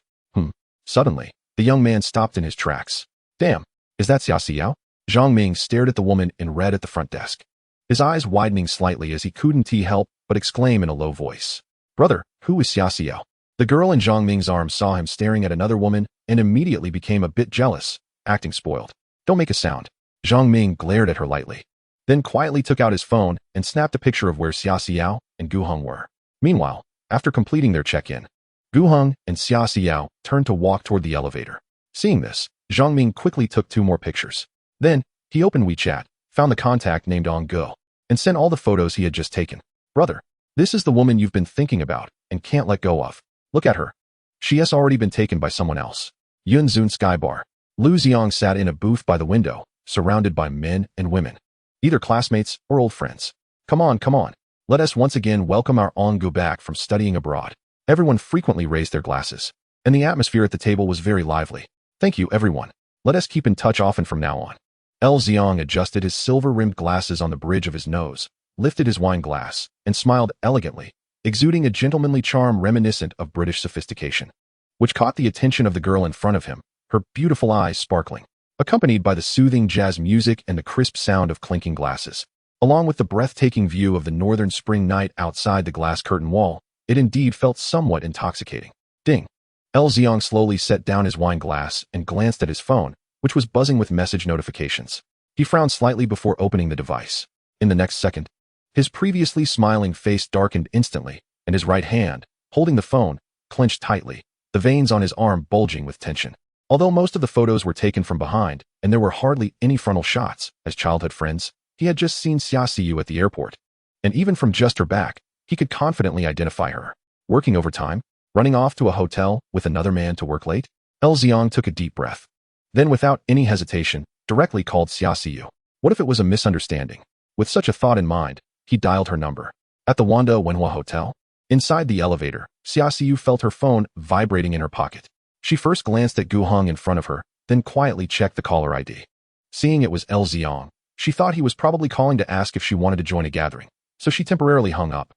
Suddenly, the young man stopped in his tracks. Damn, is that Xia Xiao? Zhang Ming stared at the woman in red at the front desk, his eyes widening slightly as he couldn't help but exclaim in a low voice. Brother, who is Xia Xiao? The girl in Zhang Ming's arms saw him staring at another woman and immediately became a bit jealous, acting spoiled. Don't make a sound. Zhang Ming glared at her lightly, then quietly took out his phone and snapped a picture of where Xia Xiao and Gu Heng were. Meanwhile, after completing their check-in, Gu Heng and Xia Xiao turned to walk toward the elevator. Seeing this, Zhang Ming quickly took 2 more pictures. Then, he opened WeChat, found the contact named On Go, and sent all the photos he had just taken. Brother, this is the woman you've been thinking about and can't let go of. Look at her. She has already been taken by someone else. Yunzun Sky Bar. Lu Xiang sat in a booth by the window, surrounded by men and women, either classmates or old friends. Come on. Let us once again welcome our On Go back from studying abroad. Everyone frequently raised their glasses, and the atmosphere at the table was very lively. Thank you, everyone. Let us keep in touch often from now on. L. Xiang adjusted his silver-rimmed glasses on the bridge of his nose, lifted his wine glass, and smiled elegantly, exuding a gentlemanly charm reminiscent of British sophistication, which caught the attention of the girl in front of him, her beautiful eyes sparkling, accompanied by the soothing jazz music and the crisp sound of clinking glasses. Along with the breathtaking view of the northern spring night outside the glass curtain wall, it indeed felt somewhat intoxicating. Ding. L. Xiang slowly set down his wine glass and glanced at his phone, which was buzzing with message notifications. He frowned slightly before opening the device. In the next second, his previously smiling face darkened instantly, and his right hand, holding the phone, clenched tightly, the veins on his arm bulging with tension. Although most of the photos were taken from behind, and there were hardly any frontal shots, as childhood friends, he had just seen Xia Xiu at the airport. And even from just her back, he could confidently identify her. Working overtime, running off to a hotel with another man to work late? L. Xiang took a deep breath. Then without any hesitation, directly called Xia Xiu. What if it was a misunderstanding? With such a thought in mind, he dialed her number. At the Wanda Wenhua Hotel, inside the elevator, Xia Xiu felt her phone vibrating in her pocket. She first glanced at Gu Heng in front of her, then quietly checked the caller ID. Seeing it was L. Xiang, she thought he was probably calling to ask if she wanted to join a gathering, so she temporarily hung up,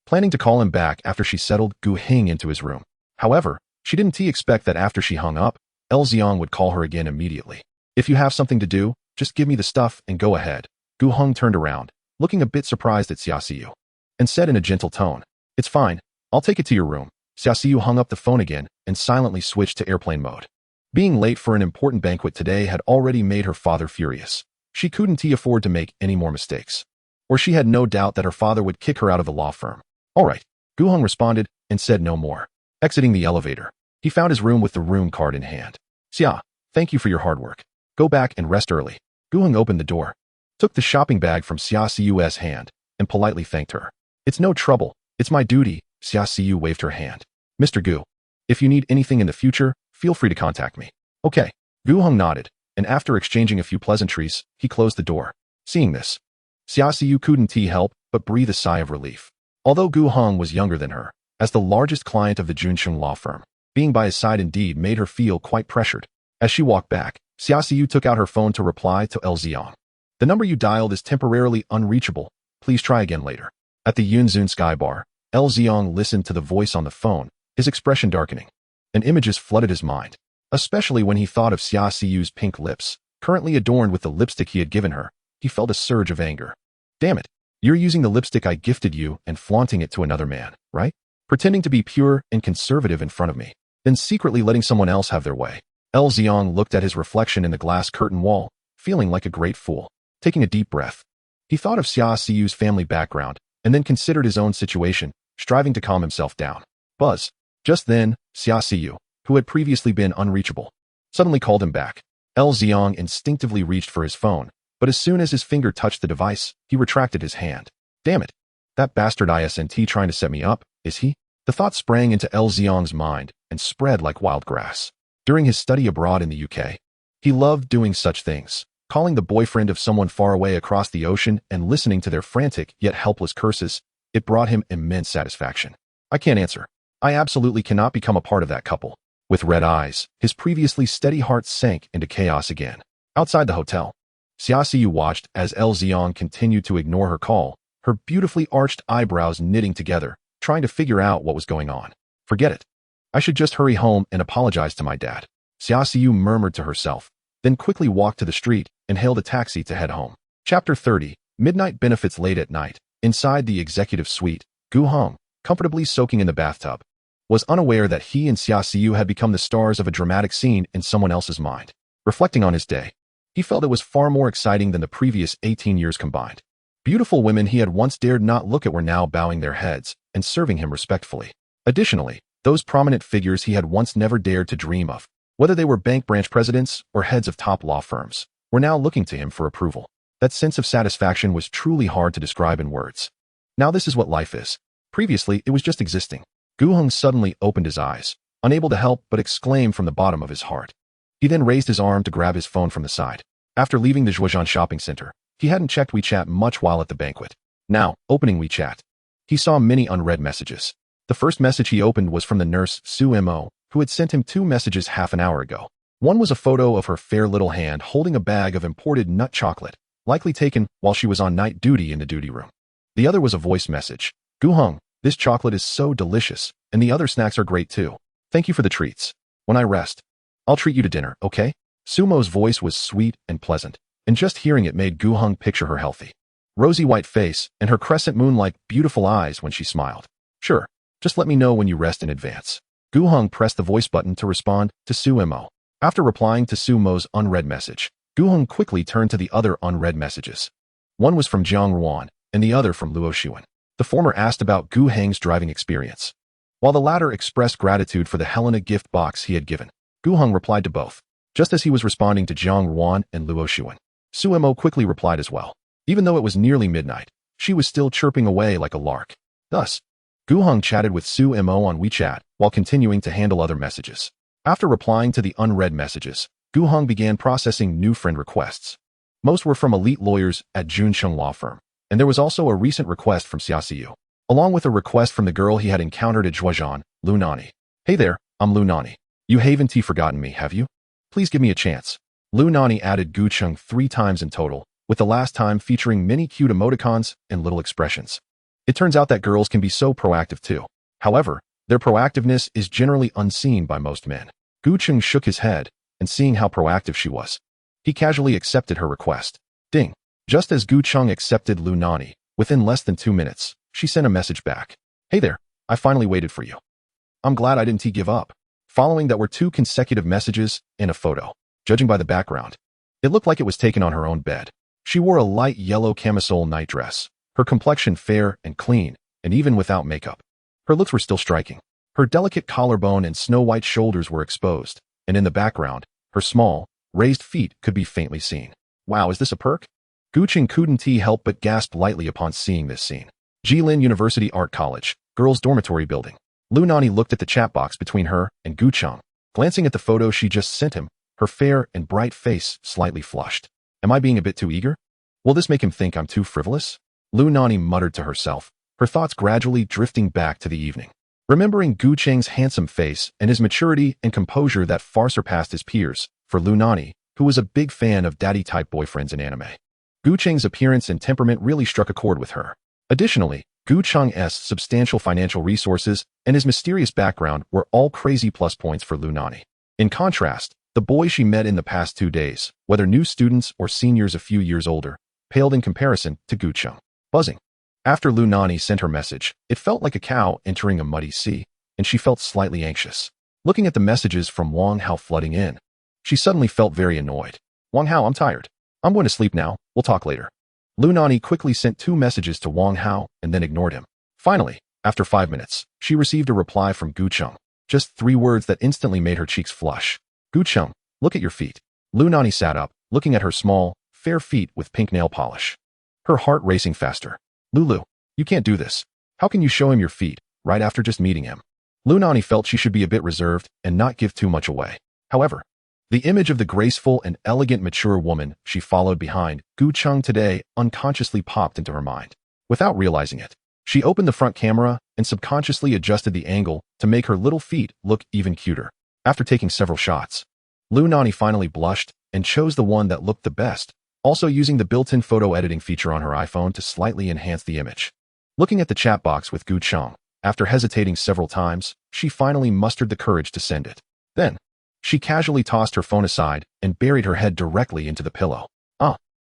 planning to call him back after she settled Gu Heng into his room. However, she didn't expect that after she hung up, L. Xiang would call her again immediately. If you have something to do, just give me the stuff and go ahead. Gu Heng turned around, looking a bit surprised at Xia Xiu, and said in a gentle tone, It's fine, I'll take it to your room. Xia Xiu hung up the phone again and silently switched to airplane mode. Being late for an important banquet today had already made her father furious. She couldn't afford to make any more mistakes, or she had no doubt that her father would kick her out of the law firm. All right, Gu Heng responded and said no more. Exiting the elevator, he found his room with the room card in hand. Xia, thank you for your hard work. Go back and rest early. Gu Heng opened the door, took the shopping bag from Xia Xiu's hand, and politely thanked her. It's no trouble, it's my duty. Xia Xiu waved her hand. Mr. Gu, if you need anything in the future, feel free to contact me. Okay. Gu Heng nodded, and after exchanging a few pleasantries, he closed the door. Seeing this, Xia Xiu couldn't help but breathe a sigh of relief. Although Gu Heng was younger than her, as the largest client of the Junsheng law firm, being by his side indeed made her feel quite pressured. As she walked back, Xia Xiu took out her phone to reply to L. Xiang. The number you dialed is temporarily unreachable. Please try again later. At the Yunzun Sky Bar, L. Xiang listened to the voice on the phone, his expression darkening, and images flooded his mind, especially when he thought of Xia Xiu's pink lips, currently adorned with the lipstick he had given her. He felt a surge of anger. Damn it, you're using the lipstick I gifted you and flaunting it to another man, right? Pretending to be pure and conservative in front of me. then secretly letting someone else have their way. Xiong looked at his reflection in the glass curtain wall, feeling like a great fool. Taking a deep breath, he thought of Xia Siyu's family background and then considered his own situation, striving to calm himself down. Buzz. Just then, Xia Siyu, who had previously been unreachable, suddenly called him back. Xiong instinctively reached for his phone, but as soon as his finger touched the device, he retracted his hand. Damn it. That bastard ISNT trying to set me up, is he? The thought sprang into Xiong's mind and spread like wild grass. During his study abroad in the UK, he loved doing such things, calling the boyfriend of someone far away across the ocean and listening to their frantic yet helpless curses. It brought him immense satisfaction. I can't answer. I absolutely cannot become a part of that couple. With red eyes, his previously steady heart sank into chaos again. Outside the hotel, Xia Siyu watched as Xiong continued to ignore her call, her beautifully arched eyebrows knitting together, trying to figure out what was going on. Forget it. I should just hurry home and apologize to my dad. Xia Siyu murmured to herself, then quickly walked to the street and hailed a taxi to head home. Chapter 30. Midnight benefits. Late at night, inside the executive suite, Gu Heng, comfortably soaking in the bathtub, was unaware that he and Xia Siyu had become the stars of a dramatic scene in someone else's mind. Reflecting on his day, he felt it was far more exciting than the previous 18 years combined. Beautiful women he had once dared not look at were now bowing their heads and serving him respectfully. Additionally, those prominent figures he had once never dared to dream of, whether they were bank branch presidents or heads of top law firms, were now looking to him for approval. That sense of satisfaction was truly hard to describe in words. Now this is what life is. Previously, it was just existing. Gu Heng suddenly opened his eyes, unable to help but exclaim from the bottom of his heart. He then raised his arm to grab his phone from the side. After leaving the Zhuozhan shopping center, he hadn't checked WeChat much while at the banquet. Now, opening WeChat, he saw many unread messages. The first message he opened was from the nurse, Su Mo, who had sent him 2 messages half an hour ago. One was a photo of her fair little hand holding a bag of imported nut chocolate, likely taken while she was on night duty in the duty room. The other was a voice message. Gu Heng, this chocolate is so delicious, and the other snacks are great too. Thank you for the treats. When I rest, I'll treat you to dinner, okay? Sumo's voice was sweet and pleasant, and just hearing it made Gu Heng picture her healthy, rosy white face and her crescent moon-like beautiful eyes when she smiled. Sure, just let me know when you rest in advance. Gu Heng pressed the voice button to respond to Su Mo. After replying to Sumo's unread message, Gu Heng quickly turned to the other unread messages. One was from Jiang Ruan, and the other from Luo Xuan. The former asked about Gu Heng's driving experience, while the latter expressed gratitude for the Helena gift box he had given. Gu Heng replied to both. Just as he was responding to Jiang Ruan and Luo Xuan, Su Mo quickly replied as well. Even though it was nearly midnight, she was still chirping away like a lark. Thus, Gu Heng chatted with Su Mo on WeChat while continuing to handle other messages. After replying to the unread messages, Gu Heng began processing new friend requests. Most were from elite lawyers at Junsheng Law Firm, and there was also a recent request from Xia Siyu, along with a request from the girl he had encountered at Zhuozhan, Lu Nani. Hey there, I'm Lu Nani. You haven't forgotten me, have you? Please give me a chance. Lu Nani added Gu Cheng 3 times in total, with the last time featuring many cute emoticons and little expressions. It turns out that girls can be so proactive too. However, their proactiveness is generally unseen by most men. Gu Cheng shook his head, and seeing how proactive she was, he casually accepted her request. Ding. Just as Gu Cheng accepted Lu Nani, within less than 2 minutes, she sent a message back. Hey there, I finally waited for you. I'm glad I didn't give up. Following that were 2 consecutive messages and a photo. Judging by the background, it looked like it was taken on her own bed. She wore a light yellow camisole nightdress, her complexion fair and clean, and even without makeup, her looks were still striking. Her delicate collarbone and snow-white shoulders were exposed, and in the background, her small, raised feet could be faintly seen. Wow, is this a perk? Gu Cheng couldn't help but gasp lightly upon seeing this scene. Jilin University Art College, girls' dormitory building. Lu Nani looked at the chat box between her and Gu Cheng. Glancing at the photo she just sent him, her fair and bright face slightly flushed. Am I being a bit too eager? Will this make him think I'm too frivolous? Lu Nani muttered to herself, her thoughts gradually drifting back to the evening. Remembering Gu Cheng's handsome face and his maturity and composure that far surpassed his peers, for Lu Nani, who was a big fan of daddy-type boyfriends in anime. Gu Cheng's appearance and temperament really struck a chord with her. Additionally, Gu Cheng's substantial financial resources and his mysterious background were all crazy plus points for Lu Nani. In contrast, the boys she met in the past 2 days, whether new students or seniors a few years older, paled in comparison to Gu Cheng. Buzzing. After Lu Nani sent her message, it felt like a cow entering a muddy sea, and she felt slightly anxious. Looking at the messages from Wang Hao flooding in, she suddenly felt very annoyed. Wang Hao, I'm tired. I'm going to sleep now. We'll talk later. Lu Nani quickly sent 2 messages to Wang Hao and then ignored him. Finally, after 5 minutes, she received a reply from Gu Cheng. Just 3 words that instantly made her cheeks flush. Gu Cheng, look at your feet. Lu Nani sat up, looking at her small, fair feet with pink nail polish. Her heart racing faster. Lulu, you can't do this. How can you show him your feet, right after just meeting him? Lu Nani felt she should be a bit reserved and not give too much away. However, the image of the graceful and elegant mature woman she followed behind Gu Cheng today unconsciously popped into her mind. Without realizing it, she opened the front camera and subconsciously adjusted the angle to make her little feet look even cuter. After taking several shots, Lu Nani finally blushed and chose the one that looked the best, also using the built-in photo editing feature on her iPhone to slightly enhance the image. Looking at the chat box with Gu Cheng, after hesitating several times, she finally mustered the courage to send it. Then, she casually tossed her phone aside and buried her head directly into the pillow.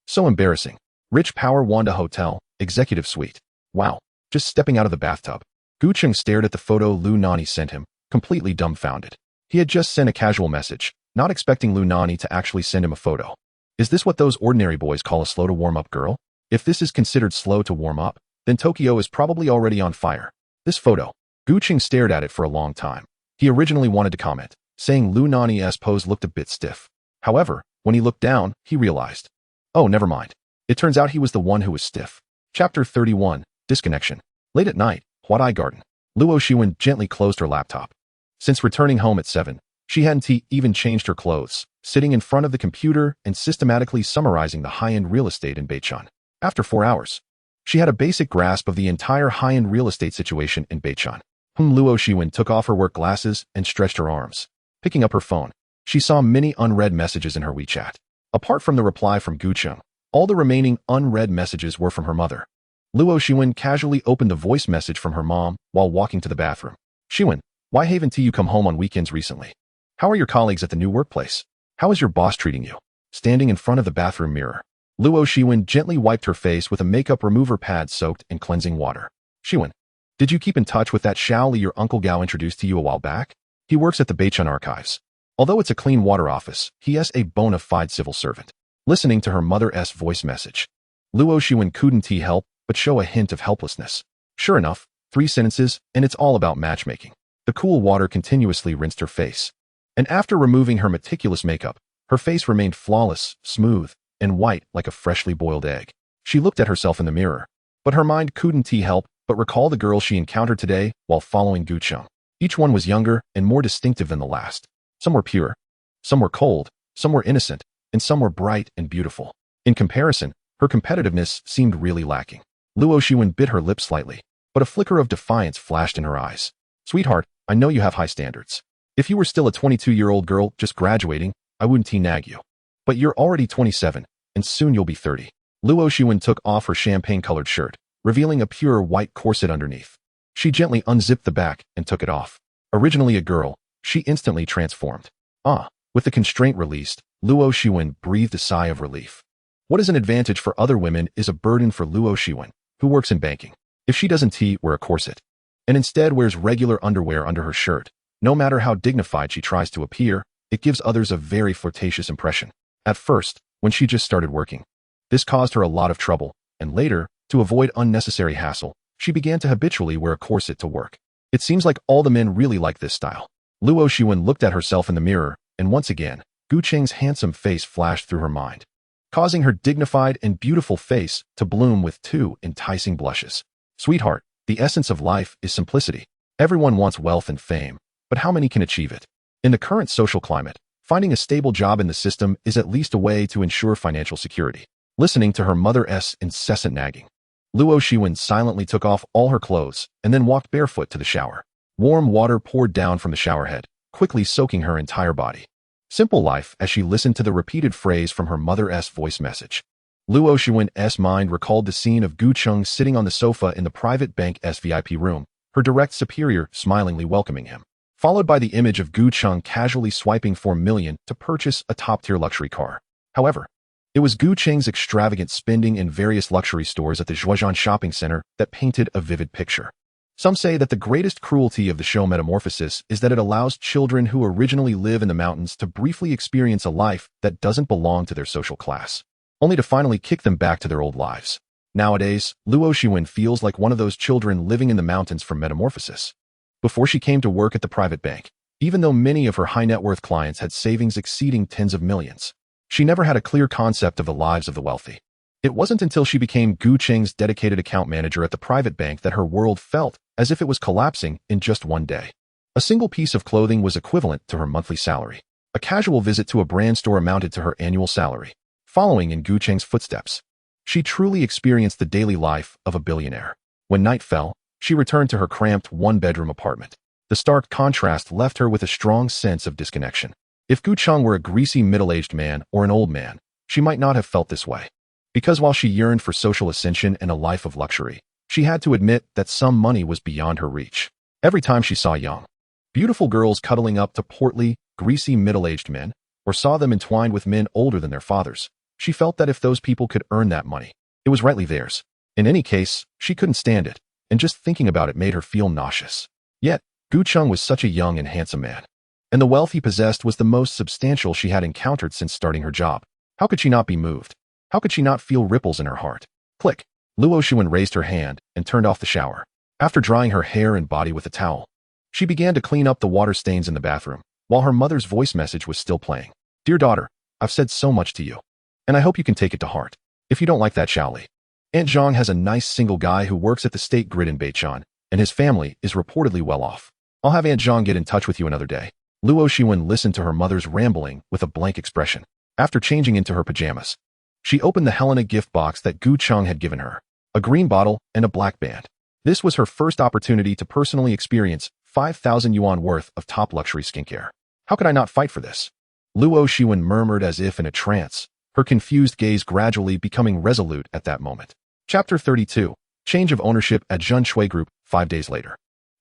So embarrassing. Rich Power Wanda Hotel, Executive Suite. Wow, just stepping out of the bathtub. Gu Cheng stared at the photo Lu Nani sent him, completely dumbfounded. He had just sent a casual message, not expecting Lu Nani to actually send him a photo. Is this what those ordinary boys call a slow to warm up girl? If this is considered slow to warm up, then Tokyo is probably already on fire. This photo. Gu Cheng stared at it for a long time. He originally wanted to comment, saying Lu Nani's pose looked a bit stiff. However, when he looked down, he realized. Oh, never mind. It turns out he was the one who was stiff. Chapter 31, Disconnection. Late at night, Huadai Garden. Luo Shiwen gently closed her laptop. Since returning home at 7, she hadn't even changed her clothes, sitting in front of the computer and systematically summarizing the high-end real estate in Beichun. After 4 hours, she had a basic grasp of the entire high-end real estate situation in Beichun. Luo Shiwen took off her work glasses and stretched her arms. Picking up her phone, she saw many unread messages in her WeChat. Apart from the reply from Gu Cheng, all the remaining unread messages were from her mother. Luo Shiwen casually opened a voice message from her mom while walking to the bathroom. Shiwen, why haven't you come home on weekends recently? How are your colleagues at the new workplace? How is your boss treating you? Standing in front of the bathroom mirror, Luo Shiwen gently wiped her face with a makeup remover pad soaked in cleansing water. Shiwen, did you keep in touch with that Xiao Li your Uncle Gao introduced to you a while back? He works at the Beichun archives. Although it's a clean water office, he is a bona fide civil servant. Listening to her mother's voice message, Luo Shiwen couldn't help but show a hint of helplessness. Sure enough, 3 sentences, and it's all about matchmaking. The cool water continuously rinsed her face. And after removing her meticulous makeup, her face remained flawless, smooth, and white like a freshly boiled egg. She looked at herself in the mirror, but her mind couldn't help but recall the girl she encountered today while following Gu Cheng. Each one was younger and more distinctive than the last. Some were pure, some were cold, some were innocent, and some were bright and beautiful. In comparison, her competitiveness seemed really lacking. Luo Shiwen bit her lip slightly, but a flicker of defiance flashed in her eyes. Sweetheart, I know you have high standards. If you were still a 22-year-old girl just graduating, I wouldn't nag you. But you're already 27, and soon you'll be 30. Luo Shiwen took off her champagne-colored shirt, revealing a pure white corset underneath. She gently unzipped the back and took it off. Originally a girl, she instantly transformed. With the constraint released, Luo Shiwen breathed a sigh of relief. What is an advantage for other women is a burden for Luo Shiwen, who works in banking. If she doesn't wear a corset, and instead wears regular underwear under her shirt, no matter how dignified she tries to appear, it gives others a very flirtatious impression. At first, when she just started working, this caused her a lot of trouble, and later, to avoid unnecessary hassle, she began to habitually wear a corset to work. It seems like all the men really like this style. Luo Shiwen looked at herself in the mirror, and once again, Gu Cheng's handsome face flashed through her mind, causing her dignified and beautiful face to bloom with 2 enticing blushes. Sweetheart, the essence of life is simplicity. Everyone wants wealth and fame, but how many can achieve it? In the current social climate, finding a stable job in the system is at least a way to ensure financial security. Listening to her mother's incessant nagging, Luo Shiwen silently took off all her clothes and then walked barefoot to the shower. Warm water poured down from the showerhead, quickly soaking her entire body. Simple life as she listened to the repeated phrase from her mother's voice message. Luo Shiwen's mind recalled the scene of Gu Cheng sitting on the sofa in the private bank's VIP room, her direct superior smilingly welcoming him, followed by the image of Gu Cheng casually swiping 4 million to purchase a top-tier luxury car. However, it was Gu Cheng's extravagant spending in various luxury stores at the Zhuozhan shopping center that painted a vivid picture. Some say that the greatest cruelty of the show Metamorphosis is that it allows children who originally live in the mountains to briefly experience a life that doesn't belong to their social class, only to finally kick them back to their old lives. Nowadays, Luo Shiwen feels like one of those children living in the mountains from Metamorphosis. Before she came to work at the private bank, even though many of her high-net-worth clients had savings exceeding tens of millions, she never had a clear concept of the lives of the wealthy. It wasn't until she became Gu Cheng's dedicated account manager at the private bank that her world felt as if it was collapsing in just one day. A single piece of clothing was equivalent to her monthly salary. A casual visit to a brand store amounted to her annual salary. Following in Gu Cheng's footsteps, she truly experienced the daily life of a billionaire. When night fell, she returned to her cramped one-bedroom apartment. The stark contrast left her with a strong sense of disconnection. If Gu Cheng were a greasy middle-aged man or an old man, she might not have felt this way. Because while she yearned for social ascension and a life of luxury, she had to admit that some money was beyond her reach. Every time she saw young, beautiful girls cuddling up to portly, greasy middle-aged men, or saw them entwined with men older than their fathers, she felt that if those people could earn that money, it was rightly theirs. In any case, she couldn't stand it, and just thinking about it made her feel nauseous. Yet, Gu Cheng was such a young and handsome man, and the wealth he possessed was the most substantial she had encountered since starting her job. How could she not be moved? How could she not feel ripples in her heart? Click. Luo Shiwen raised her hand and turned off the shower. After drying her hair and body with a towel, she began to clean up the water stains in the bathroom, while her mother's voice message was still playing. Dear daughter, I've said so much to you, and I hope you can take it to heart. If you don't like that, Shaoli. Aunt Zhang has a nice single guy who works at the state grid in Beichan, and his family is reportedly well off. I'll have Aunt Zhang get in touch with you another day. Luo Shiwen listened to her mother's rambling with a blank expression. After changing into her pajamas, she opened the Helena gift box that Gu Cheng had given her, a green bottle and a black band. This was her first opportunity to personally experience 5,000 yuan worth of top luxury skincare. How could I not fight for this? Luo Shiwen murmured as if in a trance, her confused gaze gradually becoming resolute at that moment. Chapter 32. Change of ownership at Zhen Shui Group, 5 days later.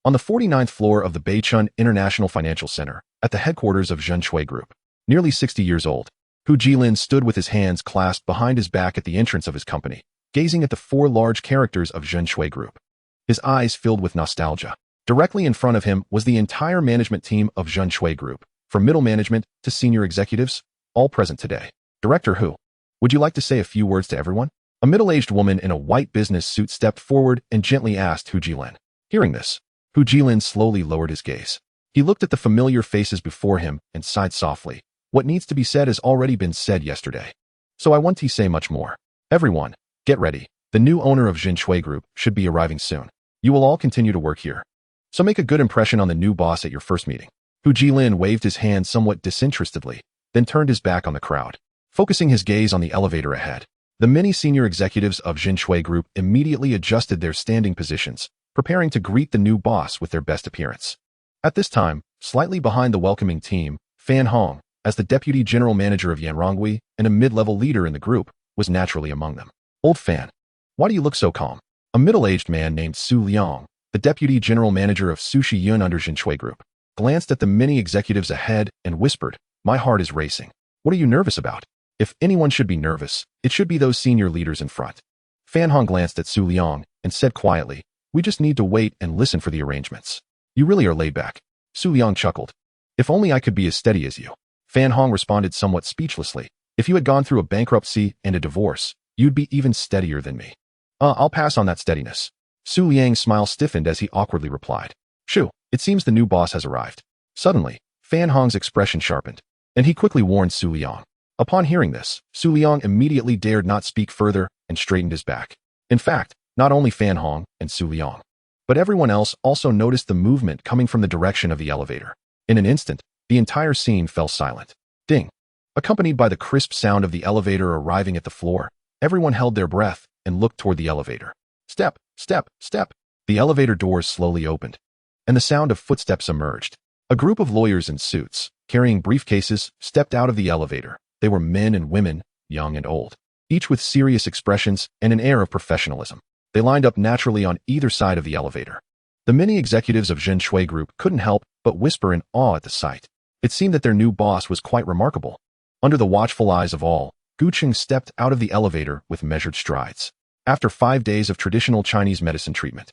On the 49th floor of the Beichun International Financial Center, at the headquarters of Zhen Shui Group, nearly 60 years old, Hu Jilin stood with his hands clasped behind his back at the entrance of his company, gazing at the 4 large characters of Zhen Shui Group. His eyes filled with nostalgia. Directly in front of him was the entire management team of Zhen Shui Group, from middle management to senior executives, all present today. Director Hu, would you like to say a few words to everyone? A middle-aged woman in a white business suit stepped forward and gently asked Hu Jilin. Hearing this, Hu Jilin slowly lowered his gaze. He looked at the familiar faces before him and sighed softly. What needs to be said has already been said yesterday, so I won't say much more. Everyone, get ready. The new owner of Zhen Shui Group should be arriving soon. You will all continue to work here, so make a good impression on the new boss at your first meeting. Hu Jilin waved his hand somewhat disinterestedly, then turned his back on the crowd, focusing his gaze on the elevator ahead. The many senior executives of Zhen Shui Group immediately adjusted their standing positions, preparing to greet the new boss with their best appearance. At this time, slightly behind the welcoming team, Fan Hong, as the deputy general manager of Yanrongui and a mid-level leader in the group, was naturally among them. Old Fan, why do you look so calm? A middle-aged man named Su Liang, the deputy general manager of Sushi Yun under Zhen Shui Group, glanced at the many executives ahead and whispered, my heart is racing. What are you nervous about? If anyone should be nervous, it should be those senior leaders in front. Fan Hong glanced at Su Liang and said quietly, we just need to wait and listen for the arrangements. You really are laid back. Su Liang chuckled. If only I could be as steady as you. Fan Hong responded somewhat speechlessly. If you had gone through a bankruptcy and a divorce, you'd be even steadier than me. I'll pass on that steadiness. Su Liang's smile stiffened as he awkwardly replied. Shoo, it seems the new boss has arrived. Suddenly, Fan Hong's expression sharpened, and he quickly warned Su Liang. Upon hearing this, Su Liang immediately dared not speak further and straightened his back. In fact, not only Fan Hong and Su Liang, but everyone else also noticed the movement coming from the direction of the elevator. In an instant, the entire scene fell silent. Ding! Accompanied by the crisp sound of the elevator arriving at the floor, everyone held their breath and looked toward the elevator. Step, step, step. The elevator doors slowly opened, and the sound of footsteps emerged. A group of lawyers in suits, carrying briefcases, stepped out of the elevator. They were men and women, young and old, each with serious expressions and an air of professionalism. They lined up naturally on either side of the elevator. The many executives of Zhen Shui Group couldn't help but whisper in awe at the sight. It seemed that their new boss was quite remarkable. Under the watchful eyes of all, Gu Cheng stepped out of the elevator with measured strides. After 5 days of traditional Chinese medicine treatment,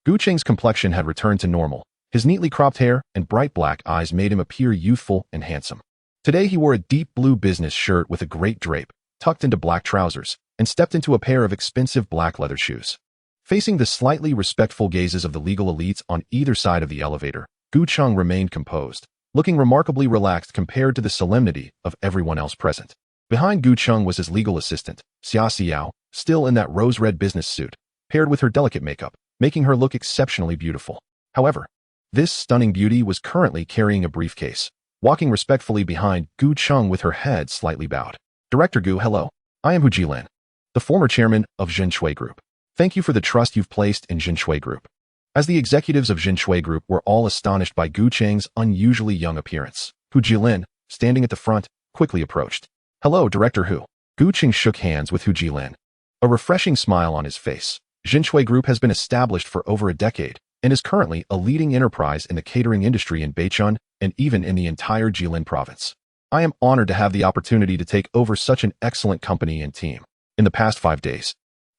Gu Cheng's complexion had returned to normal. His neatly cropped hair and bright black eyes made him appear youthful and handsome. Today he wore a deep blue business shirt with a great drape, tucked into black trousers, and stepped into a pair of expensive black leather shoes. Facing the slightly respectful gazes of the legal elites on either side of the elevator, Gu Cheng remained composed, looking remarkably relaxed compared to the solemnity of everyone else present. Behind Gu Cheng was his legal assistant, Xia Xiao, still in that rose-red business suit, paired with her delicate makeup, making her look exceptionally beautiful. However, this stunning beauty was currently carrying a briefcase, walking respectfully behind Gu Cheng with her head slightly bowed. Director Gu, hello. I am Hu Jilin, the former chairman of Zhinshui Group. Thank you for the trust you've placed in Zhinshui Group. As the executives of Zhinshui Group were all astonished by Gu Cheng's unusually young appearance, Hu Jilin, standing at the front, quickly approached. Hello, Director Hu. Gu Cheng shook hands with Hu Jilin, a refreshing smile on his face. Zhinshui Group has been established for over a decade and is currently a leading enterprise in the catering industry in Beichun and even in the entire Jilin province. I am honored to have the opportunity to take over such an excellent company and team. In the past 5 days,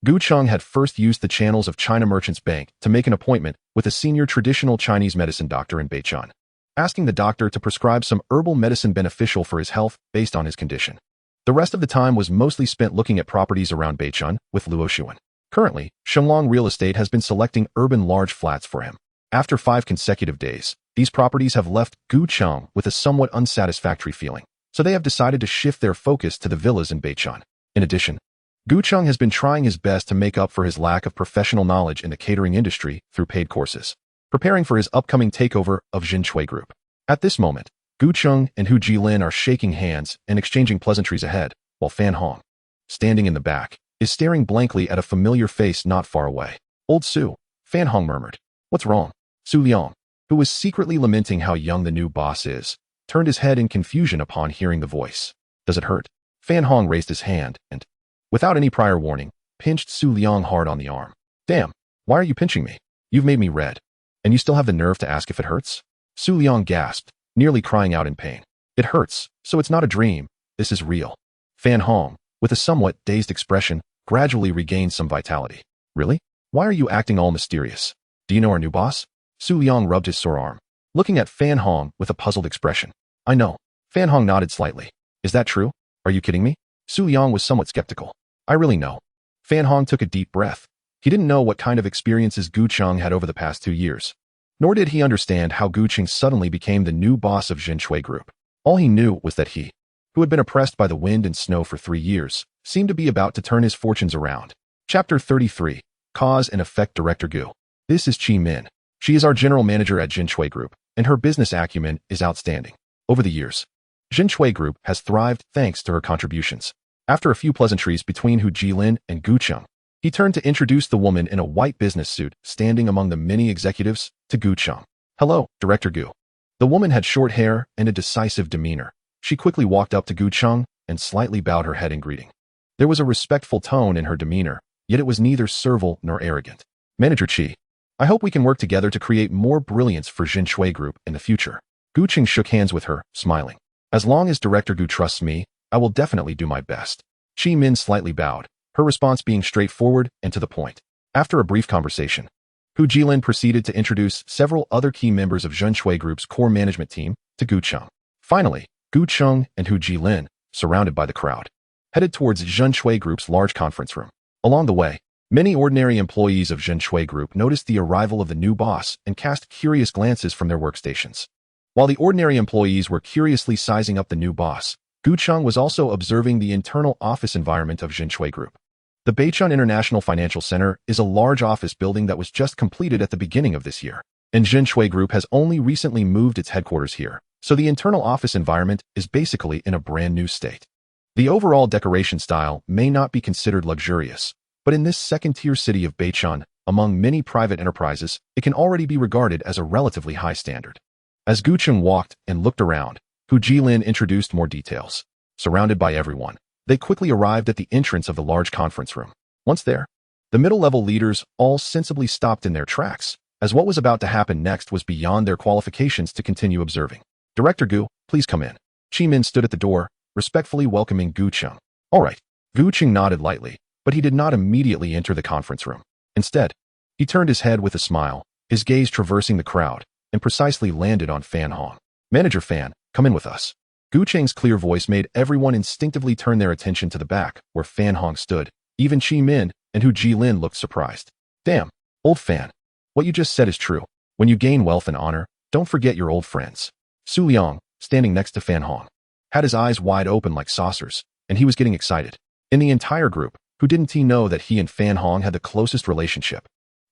Gu Cheng had first used the channels of China Merchants Bank to make an appointment with a senior traditional Chinese medicine doctor in Beichun, asking the doctor to prescribe some herbal medicine beneficial for his health based on his condition. The rest of the time was mostly spent looking at properties around Beichun with Luo Xuan. Currently, Shenglong Real Estate has been selecting urban large flats for him. After 5 consecutive days, these properties have left Gu Cheng with a somewhat unsatisfactory feeling, so they have decided to shift their focus to the villas in Beichun. In addition, Gu Cheng has been trying his best to make up for his lack of professional knowledge in the catering industry through paid courses, preparing for his upcoming takeover of Zhinshui Group. At this moment, Gu Cheng and Hu Jilin are shaking hands and exchanging pleasantries ahead, while Fan Hong, standing in the back, is staring blankly at a familiar face not far away. Old Su, Fan Hong murmured. What's wrong? Su Liang, who was secretly lamenting how young the new boss is, turned his head in confusion upon hearing the voice. Does it hurt? Fan Hong raised his hand and, without any prior warning, pinched Su Liang hard on the arm. Damn, why are you pinching me? You've made me red. And you still have the nerve to ask if it hurts? Su Liang gasped, nearly crying out in pain. It hurts, so it's not a dream. This is real. Fan Hong, with a somewhat dazed expression, gradually regained some vitality. Really? Why are you acting all mysterious? Do you know our new boss? Su Liang rubbed his sore arm, looking at Fan Hong with a puzzled expression. I know. Fan Hong nodded slightly. Is that true? Are you kidding me? Su Liang was somewhat skeptical. I really know. Fan Hong took a deep breath. He didn't know what kind of experiences Gu Cheng had over the past 2 years. Nor did he understand how Gu Cheng suddenly became the new boss of Zhinshui Group. All he knew was that he, who had been oppressed by the wind and snow for 3 years, seemed to be about to turn his fortunes around. Chapter 33, Cause and Effect. Director Gu. This is Chi Min. She is our general manager at Zhinshui Group, and her business acumen is outstanding. Over the years, Zhinshui Group has thrived thanks to her contributions. After a few pleasantries between Hu Jilin and Gu Cheng, he turned to introduce the woman in a white business suit standing among the many executives to Gu Cheng. Hello, Director Gu. The woman had short hair and a decisive demeanor. She quickly walked up to Gu Cheng and slightly bowed her head in greeting. There was a respectful tone in her demeanor, yet it was neither servile nor arrogant. Manager Chi, I hope we can work together to create more brilliance for Zhinshui Group in the future. Gu Cheng shook hands with her, smiling. As long as Director Gu trusts me, I will definitely do my best. Chi Min slightly bowed, her response being straightforward and to the point. After a brief conversation, Hu Jilin proceeded to introduce several other key members of Zhinshui Group's core management team to Gu Cheng. Finally, Gu Cheng and Hu Jilin, surrounded by the crowd, headed towards Zhinshui Group's large conference room. Along the way, many ordinary employees of Zhinshui Group noticed the arrival of the new boss and cast curious glances from their workstations. While the ordinary employees were curiously sizing up the new boss, Gu Cheng was also observing the internal office environment of Zhinshui Group. The Beichun International Financial Center is a large office building that was just completed at the beginning of this year, and Zhinshui Group has only recently moved its headquarters here, so the internal office environment is basically in a brand new state. The overall decoration style may not be considered luxurious, but in this second-tier city of Beichun, among many private enterprises, it can already be regarded as a relatively high standard. As Gu Cheng walked and looked around, Hu Jilin introduced more details. Surrounded by everyone, they quickly arrived at the entrance of the large conference room. Once there, the middle-level leaders all sensibly stopped in their tracks, as what was about to happen next was beyond their qualifications to continue observing. Director Gu, please come in. Chi Min stood at the door, respectfully welcoming Gu Cheng. All right. Gu Cheng nodded lightly, but he did not immediately enter the conference room. Instead, He turned his head with a smile, his gaze traversing the crowd, and precisely landed on Fan Hong. "Manager Fan, come in with us." Gu Cheng's clear voice made everyone instinctively turn their attention to the back, where Fan Hong stood. Even Chi Min and Hu Jilin looked surprised. "Damn, old Fan. What you just said is true. When you gain wealth and honor, don't forget your old friends." Su Liang, standing next to Fan Hong, had his eyes wide open like saucers, and he was getting excited. In the entire group, who didn't he know that he and Fan Hong had the closest relationship?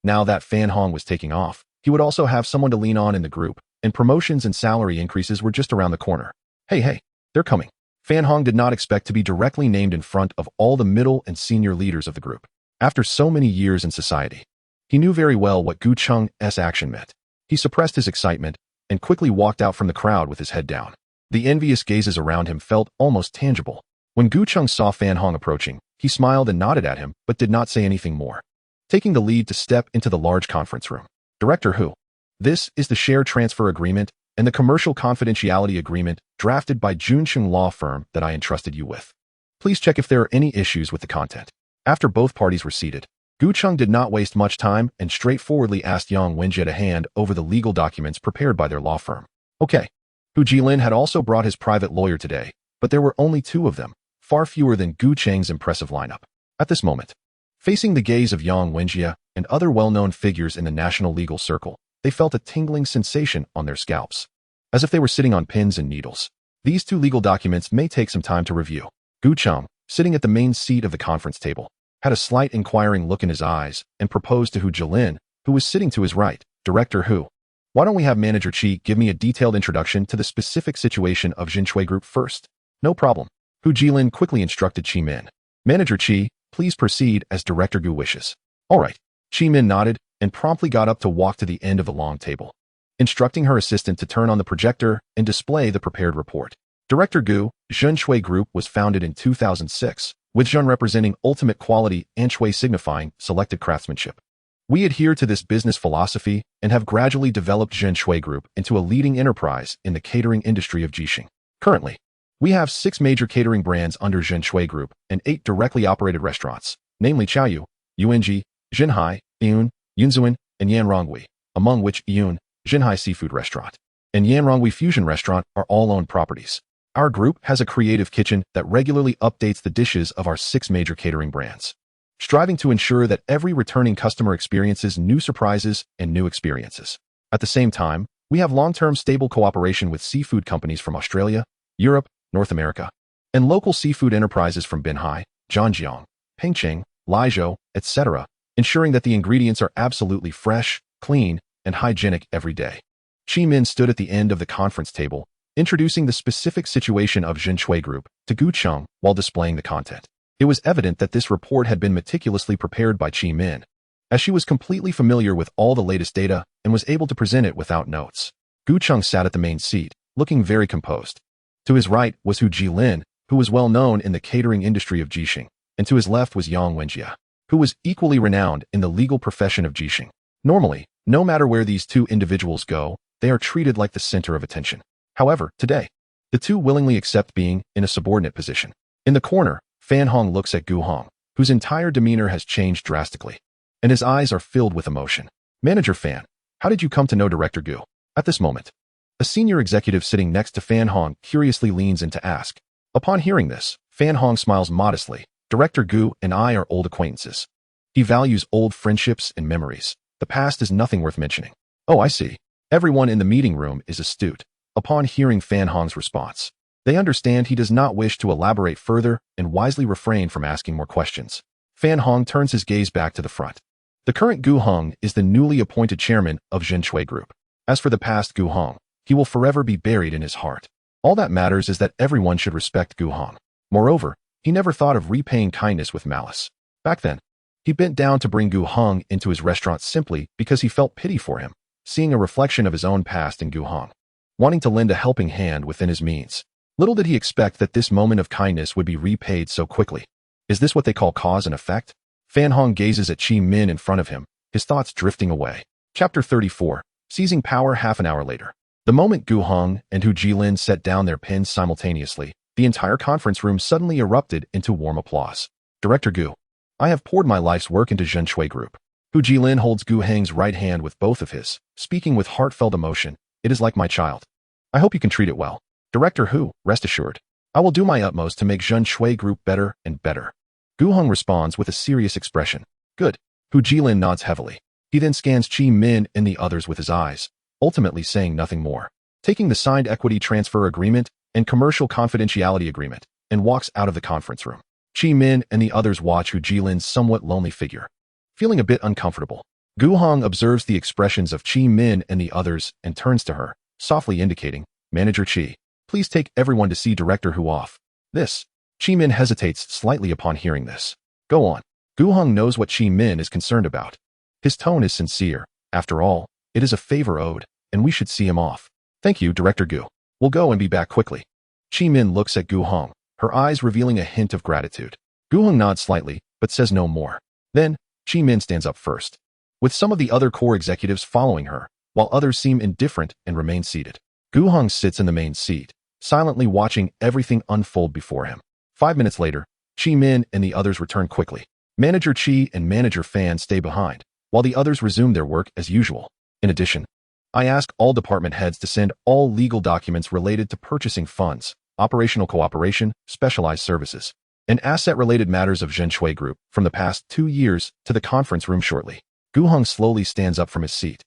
Now that Fan Hong was taking off, he would also have someone to lean on in the group, and promotions and salary increases were just around the corner. Hey, they're coming. Fan Hong did not expect to be directly named in front of all the middle and senior leaders of the group. After so many years in society, he knew very well what Gu Cheng's action meant. He suppressed his excitement and quickly walked out from the crowd with his head down. The envious gazes around him felt almost tangible. When Gu Cheng saw Fan Hong approaching, he smiled and nodded at him, but did not say anything more. Taking the lead to step into the large conference room. "Director Hu, this is the share transfer agreement and the commercial confidentiality agreement drafted by Junsheng Law Firm that I entrusted you with. Please check if there are any issues with the content." After both parties were seated, Gu Cheng did not waste much time and straightforwardly asked Yang Wenjie to hand over the legal documents prepared by their law firm. Okay. Hu Jilin had also brought his private lawyer today, but there were only two of them, far fewer than Gu Cheng's impressive lineup. At this moment, facing the gaze of Yang Wenjie and other well-known figures in the national legal circle, they felt a tingling sensation on their scalps, as if they were sitting on pins and needles. These two legal documents may take some time to review. Gu Cheng, sitting at the main seat of the conference table, had a slight inquiring look in his eyes and proposed to Hu Jilin, who was sitting to his right. "Director Hu, why don't we have Manager Qi give me a detailed introduction to the specific situation of Jinshui Group first?" "No problem." Hu Jilin quickly instructed Chi Min. "Manager Qi, please proceed as Director Gu wishes." "All right." Chi Min nodded and promptly got up to walk to the end of the long table, instructing her assistant to turn on the projector and display the prepared report. Director Gu, Jinshui Group was founded in 2006, with Zhen representing ultimate quality and Shui signifying selected craftsmanship. We adhere to this business philosophy and have gradually developed Jinshui Group into a leading enterprise in the catering industry of Jixing. Currently, we have 6 major catering brands under Jinshui Group and 8 directly operated restaurants, namely Chaoyu, Yuanji, Jinhai, Yun, Yunzuan, and Yanrongui, among which Yun, Jinhai Seafood Restaurant, and Yanrongui Fusion Restaurant are all owned properties. Our group has a creative kitchen that regularly updates the dishes of our 6 major catering brands, striving to ensure that every returning customer experiences new surprises and new experiences. At the same time, we have long-term stable cooperation with seafood companies from Australia, Europe, North America, and local seafood enterprises from Binhai, Zhangjiang, Pengcheng, Laizhou, etc., ensuring that the ingredients are absolutely fresh, clean, and hygienic every day. Chi Min stood at the end of the conference table, introducing the specific situation of Jinshui Group to Gu Cheng while displaying the content. It was evident that this report had been meticulously prepared by Chi Min, as she was completely familiar with all the latest data and was able to present it without notes. Gu Cheng sat at the main seat, looking very composed. To his right was Hu Jilin, who was well known in the catering industry of Jixing, and to his left was Yang Wenjie, who was equally renowned in the legal profession of Jixing. Normally, no matter where these two individuals go, they are treated like the center of attention. However, today, the two willingly accept being in a subordinate position. In the corner, Fan Hong looks at Gu Hong, whose entire demeanor has changed drastically, and his eyes are filled with emotion. "Manager Fan, how did you come to know Director Gu?" At this moment, a senior executive sitting next to Fan Hong curiously leans in to ask. Upon hearing this, Fan Hong smiles modestly. "Director Gu and I are old acquaintances. He values old friendships and memories. The past is nothing worth mentioning." "Oh, I see." Everyone in the meeting room is astute. Upon hearing Fan Hong's response, they understand he does not wish to elaborate further and wisely refrain from asking more questions. Fan Hong turns his gaze back to the front. The current Gu Hong is the newly appointed chairman of Jinshui Group. As for the past Gu Hong, he will forever be buried in his heart. All that matters is that everyone should respect Gu Hong. Moreover, he never thought of repaying kindness with malice. Back then, he bent down to bring Gu Hong into his restaurant simply because he felt pity for him, seeing a reflection of his own past in Gu Hong, wanting to lend a helping hand within his means. Little did he expect that this moment of kindness would be repaid so quickly. Is this what they call cause and effect? Fan Hong gazes at Chi Min in front of him, his thoughts drifting away. Chapter 34, Seizing Power. Half an hour later. The moment Gu Hong and Hu Jilin set down their pens simultaneously, the entire conference room suddenly erupted into warm applause. "Director Gu, I have poured my life's work into Jinshui Group." Hu Hu Jilin holds Gu Heng's right hand with both of his, speaking with heartfelt emotion. It is like my child. I hope you can treat it well. Director Hu, rest assured. I will do my utmost to make Zhen Shui Group better and better. Gu Heng responds with a serious expression. Good. Hu Jilin nods heavily. He then scans Qi Min and the others with his eyes, ultimately saying nothing more. Taking the signed equity transfer agreement and commercial confidentiality agreement, and walks out of the conference room. Qi Min and the others watch Hu Jilin's somewhat lonely figure. Feeling a bit uncomfortable, Gu Heng observes the expressions of Qi Min and the others and turns to her, softly indicating, Manager Qi, please take everyone to see Director Hu off. This. Qi Min hesitates slightly upon hearing this. Go on. Gu Heng knows what Qi Min is concerned about. His tone is sincere. After all, it is a favor owed, and we should see him off. Thank you, Director Gu. We'll go and be back quickly. Qi Min looks at Gu Heng, her eyes revealing a hint of gratitude. Gu Heng nods slightly, but says no more. Then, Qi Min stands up first, with some of the other core executives following her, while others seem indifferent and remain seated. Gu Heng sits in the main seat, silently watching everything unfold before him. 5 minutes later, Qi Min and the others return quickly. Manager Qi and Manager Fan stay behind, while the others resume their work as usual. In addition, I ask all department heads to send all legal documents related to purchasing funds, operational cooperation, specialized services, and asset-related matters of Zhen Shui Group from the past 2 years to the conference room shortly. Gu Heng slowly stands up from his seat,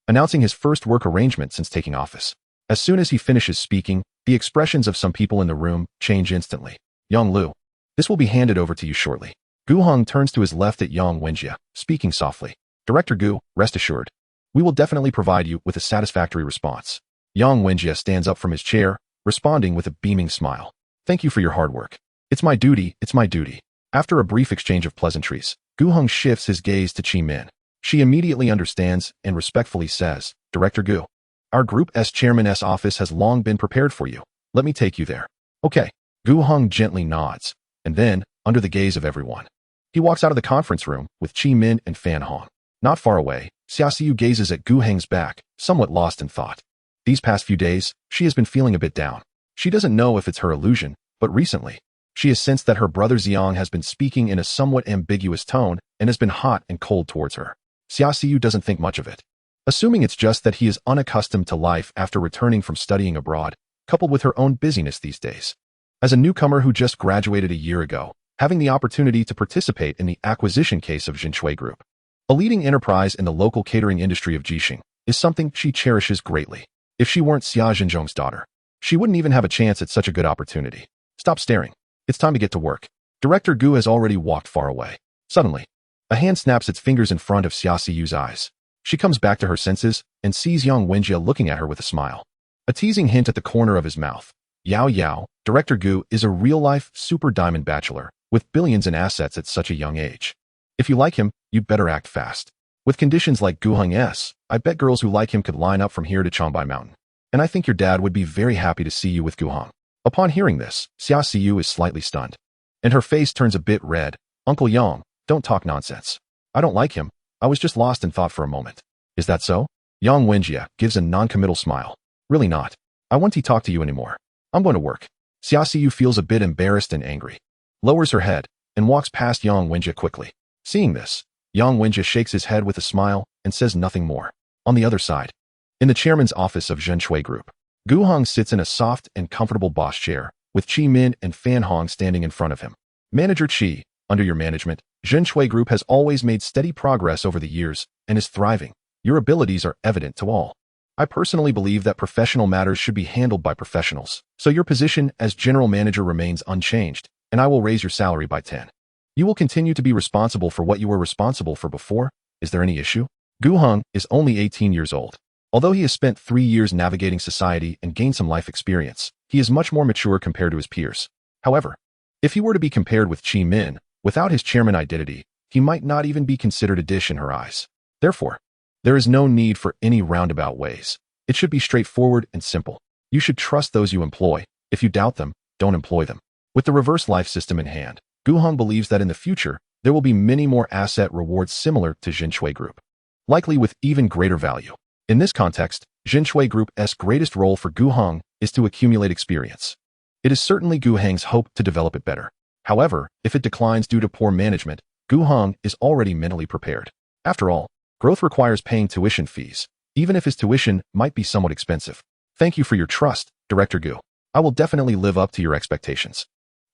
announcing his first work arrangement since taking office. As soon as he finishes speaking, the expressions of some people in the room change instantly. Yang Lu, this will be handed over to you shortly. Gu Heng turns to his left at Yang Wenjie, speaking softly. Director Gu, rest assured. We will definitely provide you with a satisfactory response. Yang Wenjie stands up from his chair, responding with a beaming smile. Thank you for your hard work. It's my duty, it's my duty. After a brief exchange of pleasantries, Gu Heng shifts his gaze to Qi Min. She immediately understands and respectfully says, Director Gu, our Group's Chairman's office has long been prepared for you. Let me take you there. Okay. Gu Heng gently nods, and then, under the gaze of everyone, he walks out of the conference room with Qi Min and Fan Hong. Not far away, Xiaoxiu gazes at Gu Heng's back, somewhat lost in thought. These past few days, she has been feeling a bit down. She doesn't know if it's her illusion, but recently, she has sensed that her brother Xiang has been speaking in a somewhat ambiguous tone and has been hot and cold towards her. Xiaoxiu doesn't think much of it, assuming it's just that he is unaccustomed to life after returning from studying abroad, coupled with her own busyness these days. As a newcomer who just graduated a year ago, having the opportunity to participate in the acquisition case of Zhen Shui Group, a leading enterprise in the local catering industry of Jixing, is something she cherishes greatly. If she weren't Xia Zhenzhong's daughter, she wouldn't even have a chance at such a good opportunity. Stop staring. It's time to get to work. Director Gu has already walked far away. Suddenly, a hand snaps its fingers in front of Xiaoxiu's eyes. She comes back to her senses and sees Yang Wenjie looking at her with a smile. A teasing hint at the corner of his mouth. Yao Yao, Director Gu is a real-life super diamond bachelor with billions in assets at such a young age. If you like him, you'd better act fast. With conditions like Gu Heng's, I bet girls who like him could line up from here to Changbai Mountain. And I think your dad would be very happy to see you with Gu Heng. Upon hearing this, Xiaoxiu is slightly stunned, and her face turns a bit red. Uncle Yang, don't talk nonsense. I don't like him. I was just lost in thought for a moment. Is that so? Yang Wenjie gives a non-committal smile. Really not. I won't talk to you anymore. I'm going to work. Xiaoxiu feels a bit embarrassed and angry, lowers her head, and walks past Yang Wenjie quickly. Seeing this, Yang Wenjie shakes his head with a smile and says nothing more. On the other side, in the chairman's office of Zhen Shui Group, Gu Heng sits in a soft and comfortable boss chair, with Qi Min and Fan Hong standing in front of him. Manager Qi, under your management, Zhen Shui Group has always made steady progress over the years and is thriving. Your abilities are evident to all. I personally believe that professional matters should be handled by professionals, so your position as general manager remains unchanged, and I will raise your salary by 10. You will continue to be responsible for what you were responsible for before. Is there any issue? Gu Heng is only 18 years old. Although he has spent 3 years navigating society and gained some life experience, he is much more mature compared to his peers. However, if he were to be compared with Qi Min, without his chairman identity, he might not even be considered a dish in her eyes. Therefore, there is no need for any roundabout ways. It should be straightforward and simple. You should trust those you employ. If you doubt them, don't employ them. With the reverse life system in hand, Gu Heng believes that in the future, there will be many more asset rewards similar to Zhen Shui Group, likely with even greater value. In this context, Zhen Shui Group's greatest role for Gu Heng is to accumulate experience. It is certainly Gu Heng's hope to develop it better. However, if it declines due to poor management, Gu Heng is already mentally prepared. After all, growth requires paying tuition fees, even if his tuition might be somewhat expensive. Thank you for your trust, Director Gu. I will definitely live up to your expectations.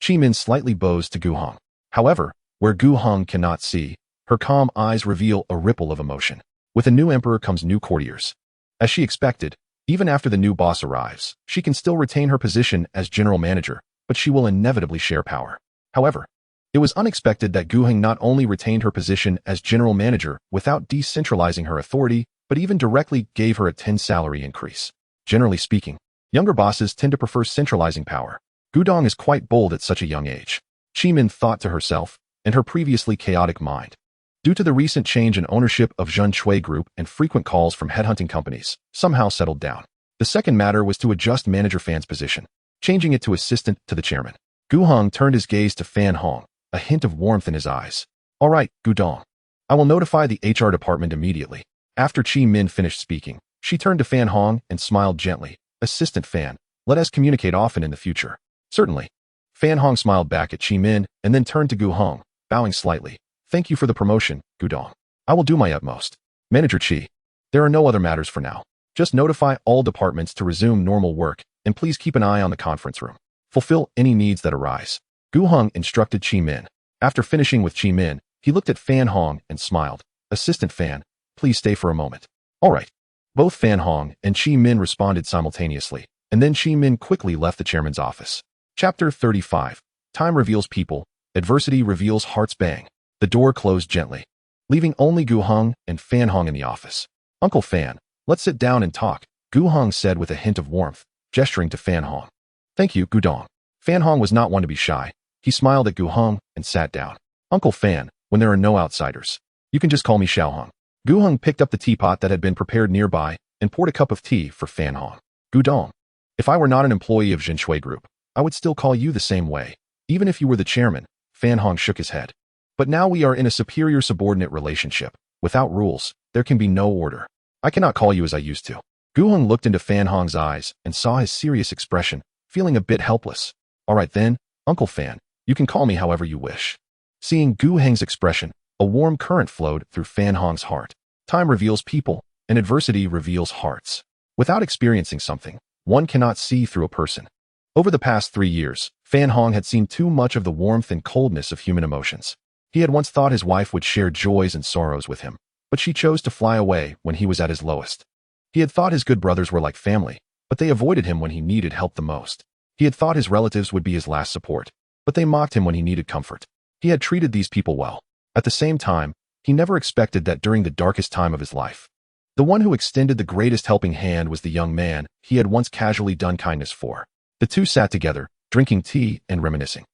Chi Min slightly bows to Gu Heng. However, where Gu Heng cannot see, her calm eyes reveal a ripple of emotion. With a new emperor comes new courtiers. As she expected, even after the new boss arrives, she can still retain her position as general manager, but she will inevitably share power. However, it was unexpected that Gu Heng not only retained her position as general manager without decentralizing her authority, but even directly gave her a 10 salary increase. Generally speaking, younger bosses tend to prefer centralizing power. Gu Dong is quite bold at such a young age. Chi Min thought to herself, and her previously chaotic mind. Due to the recent change in ownership of Zhen Shui Group and frequent calls from headhunting companies, somehow settled down. The second matter was to adjust Manager Fan's position, changing it to assistant to the chairman. Gu Heng turned his gaze to Fan Hong, a hint of warmth in his eyes. All right, Gu Dong. I will notify the HR department immediately. After Chi Min finished speaking, she turned to Fan Hong and smiled gently. Assistant Fan, let us communicate often in the future. Certainly. Fan Hong smiled back at Chi Min and then turned to Gu Heng, bowing slightly. Thank you for the promotion, Gu Dong. I will do my utmost. Manager Chi. There are no other matters for now. Just notify all departments to resume normal work, and please keep an eye on the conference room. Fulfill any needs that arise. Gu Heng instructed Chi Min. After finishing with Chi Min, he looked at Fan Hong and smiled. Assistant Fan, please stay for a moment. All right. Both Fan Hong and Chi Min responded simultaneously, and then Chi Min quickly left the chairman's office. Chapter 35. Time reveals people. Adversity reveals hearts. Bang. The door closed gently, leaving only Gu Heng and Fan Hong in the office. Uncle Fan, let's sit down and talk, Gu Heng said with a hint of warmth, gesturing to Fan Hong. Thank you, Gu Dong. Fan Hong was not one to be shy. He smiled at Gu Heng and sat down. Uncle Fan, when there are no outsiders, you can just call me Xiao Hong. Gu Heng picked up the teapot that had been prepared nearby and poured a cup of tea for Fan Hong. Gu Dong, if I were not an employee of Zhen Shui Group, I would still call you the same way, even if you were the chairman. Fan Hong shook his head. But now we are in a superior subordinate relationship. Without rules, there can be no order. I cannot call you as I used to. Gu Heng looked into Fan Hong's eyes and saw his serious expression, feeling a bit helpless. All right then, Uncle Fan, you can call me however you wish. Seeing Gu Heng's expression, a warm current flowed through Fan Hong's heart. Time reveals people, and adversity reveals hearts. Without experiencing something, one cannot see through a person. Over the past 3 years, Fan Hong had seen too much of the warmth and coldness of human emotions. He had once thought his wife would share joys and sorrows with him, but she chose to fly away when he was at his lowest. He had thought his good brothers were like family, but they avoided him when he needed help the most. He had thought his relatives would be his last support, but they mocked him when he needed comfort. He had treated these people well. At the same time, he never expected that during the darkest time of his life, the one who extended the greatest helping hand was the young man he had once casually done kindness for. The two sat together, drinking tea and reminiscing.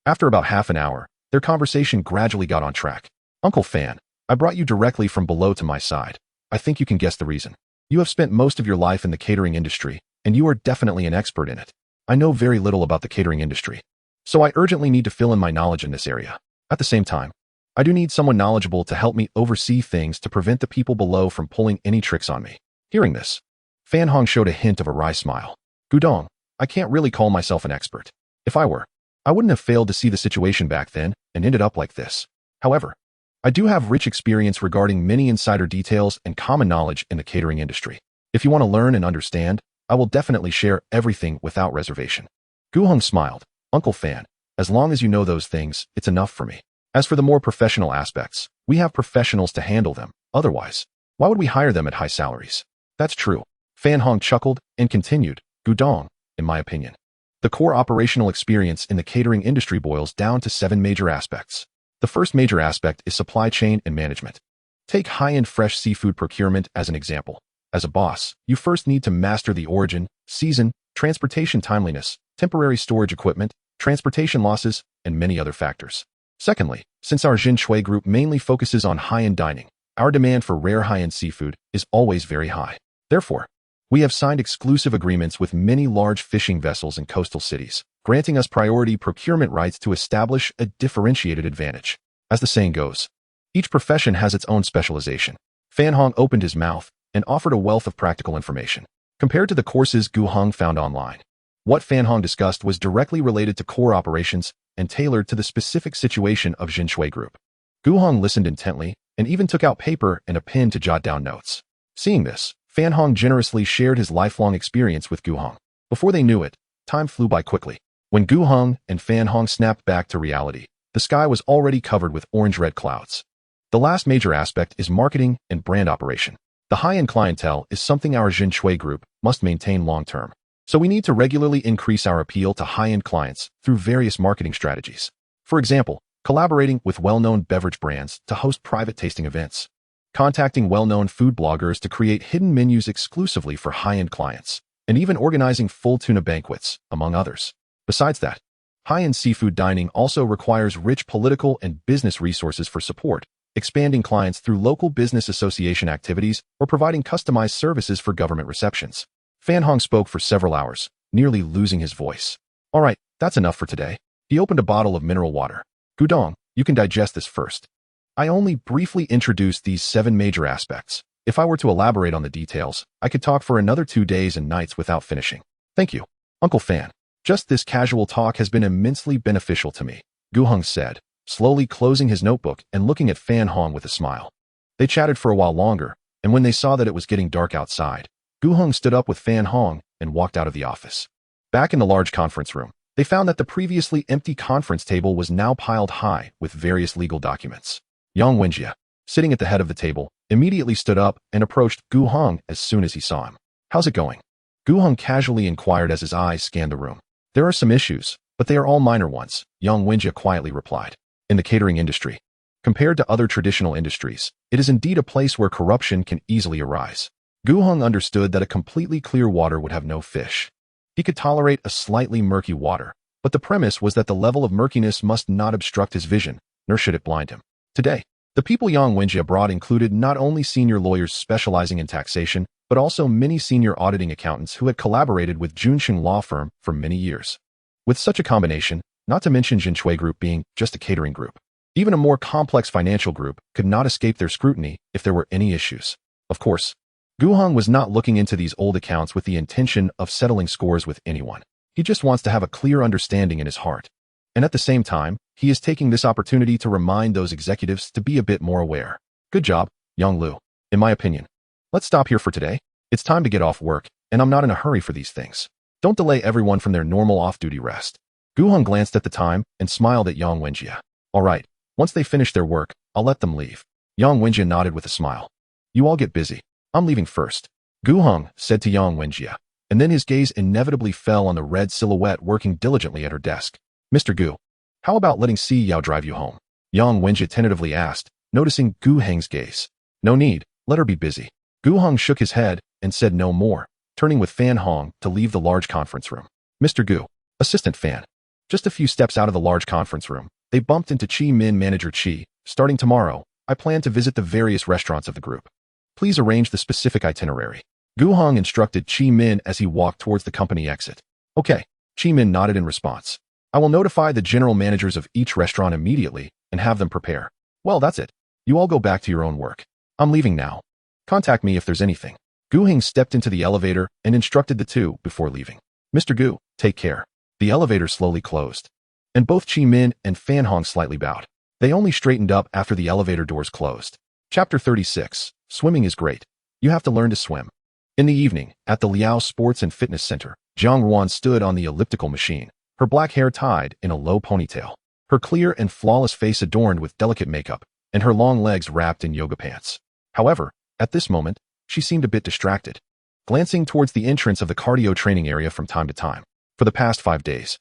After about half an hour, their conversation gradually got on track. Uncle Fan, I brought you directly from below to my side. I think you can guess the reason. You have spent most of your life in the catering industry, and you are definitely an expert in it. I know very little about the catering industry, so I urgently need to fill in my knowledge in this area. At the same time, I do need someone knowledgeable to help me oversee things to prevent the people below from pulling any tricks on me. Hearing this, Fan Hong showed a hint of a wry smile. Gu Dong, I can't really call myself an expert. If I were, I wouldn't have failed to see the situation back then and ended up like this. However, I do have rich experience regarding many insider details and common knowledge in the catering industry. If you want to learn and understand, I will definitely share everything without reservation. Gu Heng smiled. Uncle Fan, as long as you know those things, it's enough for me. As for the more professional aspects, we have professionals to handle them. Otherwise, why would we hire them at high salaries? That's true. Fan Hong chuckled and continued. Gu Dong, in my opinion, the core operational experience in the catering industry boils down to 7 major aspects. The first major aspect is supply chain and management. Take high-end fresh seafood procurement as an example. As a boss, you first need to master the origin, season, transportation timeliness, temporary storage equipment, transportation losses, and many other factors. Secondly, since our Zhen Shui Group mainly focuses on high-end dining, our demand for rare high-end seafood is always very high. Therefore, we have signed exclusive agreements with many large fishing vessels in coastal cities, granting us priority procurement rights to establish a differentiated advantage. As the saying goes, each profession has its own specialization. Fan Hong opened his mouth and offered a wealth of practical information. Compared to the courses Gu Heng found online, what Fan Hong discussed was directly related to core operations and tailored to the specific situation of Zhen Shui Group. Gu Heng listened intently and even took out paper and a pen to jot down notes. Seeing this, Fan Hong generously shared his lifelong experience with Gu Hong. Before they knew it, time flew by quickly. When Gu Hong and Fan Hong snapped back to reality, the sky was already covered with orange-red clouds. The last major aspect is marketing and brand operation. The high-end clientele is something our Jin Shui group must maintain long-term. So we need to regularly increase our appeal to high-end clients through various marketing strategies. For example, collaborating with well-known beverage brands to host private tasting events, contacting well-known food bloggers to create hidden menus exclusively for high-end clients, and even organizing full tuna banquets, among others. Besides that, high-end seafood dining also requires rich political and business resources for support, expanding clients through local business association activities or providing customized services for government receptions. Fan Hong spoke for several hours, nearly losing his voice. All right, that's enough for today. He opened a bottle of mineral water. Gudong, you can digest this first. I only briefly introduced these 7 major aspects. If I were to elaborate on the details, I could talk for another 2 days and nights without finishing. Thank you, Uncle Fan. Just this casual talk has been immensely beneficial to me, Gu Hong said, slowly closing his notebook and looking at Fan Hong with a smile. They chatted for a while longer, and when they saw that it was getting dark outside, Gu Hong stood up with Fan Hong and walked out of the office. Back in the large conference room, they found that the previously empty conference table was now piled high with various legal documents. Yang Wenjie, sitting at the head of the table, immediately stood up and approached Gu Hong as soon as he saw him. How's it going? Gu Hong casually inquired as his eyes scanned the room. There are some issues, but they are all minor ones, Yang Wenjie quietly replied. In the catering industry, compared to other traditional industries, it is indeed a place where corruption can easily arise. Gu Hong understood that a completely clear water would have no fish. He could tolerate a slightly murky water, but the premise was that the level of murkiness must not obstruct his vision, nor should it blind him. Today, the people Yang Wenjie brought included not only senior lawyers specializing in taxation, but also many senior auditing accountants who had collaborated with Junsheng law firm for many years. With such a combination, not to mention Jin Shui Group being just a catering group, even a more complex financial group could not escape their scrutiny if there were any issues. Of course, Gu Hong was not looking into these old accounts with the intention of settling scores with anyone. He just wants to have a clear understanding in his heart. And at the same time, he is taking this opportunity to remind those executives to be a bit more aware. Good job, Yang Lu. In my opinion, let's stop here for today. It's time to get off work, and I'm not in a hurry for these things. Don't delay everyone from their normal off-duty rest. Gu Hong glanced at the time and smiled at Yang Wenjie. All right, once they finish their work, I'll let them leave. Yang Wenjie nodded with a smile. You all get busy. I'm leaving first. Gu Hong said to Yang Wenjie, and then his gaze inevitably fell on the red silhouette working diligently at her desk. Mr. Gu, how about letting Si Yao drive you home? Yang Wenjie tentatively asked, noticing Gu Heng's gaze. No need, let her be busy. Gu Hong shook his head and said no more, turning with Fan Hong to leave the large conference room. Mr. Gu, Assistant Fan. Just a few steps out of the large conference room, they bumped into Chi Min manager Chi. Starting tomorrow, I plan to visit the various restaurants of the group. Please arrange the specific itinerary. Gu Hong instructed Chi Min as he walked towards the company exit. Okay, Chi Min nodded in response. I will notify the general managers of each restaurant immediately and have them prepare. Well, that's it. You all go back to your own work. I'm leaving now. Contact me if there's anything. Gu Heng stepped into the elevator and instructed the two before leaving. Mr. Gu, take care. The elevator slowly closed, and both Chi Min and Fan Hong slightly bowed. They only straightened up after the elevator doors closed. Chapter 36. Swimming is great. You have to learn to swim. In the evening, at the Liao Sports and Fitness Center, Zhang Ruan stood on the elliptical machine, her black hair tied in a low ponytail, her clear and flawless face adorned with delicate makeup, and her long legs wrapped in yoga pants. However, at this moment, she seemed a bit distracted, glancing towards the entrance of the cardio training area from time to time. For the past 5 days,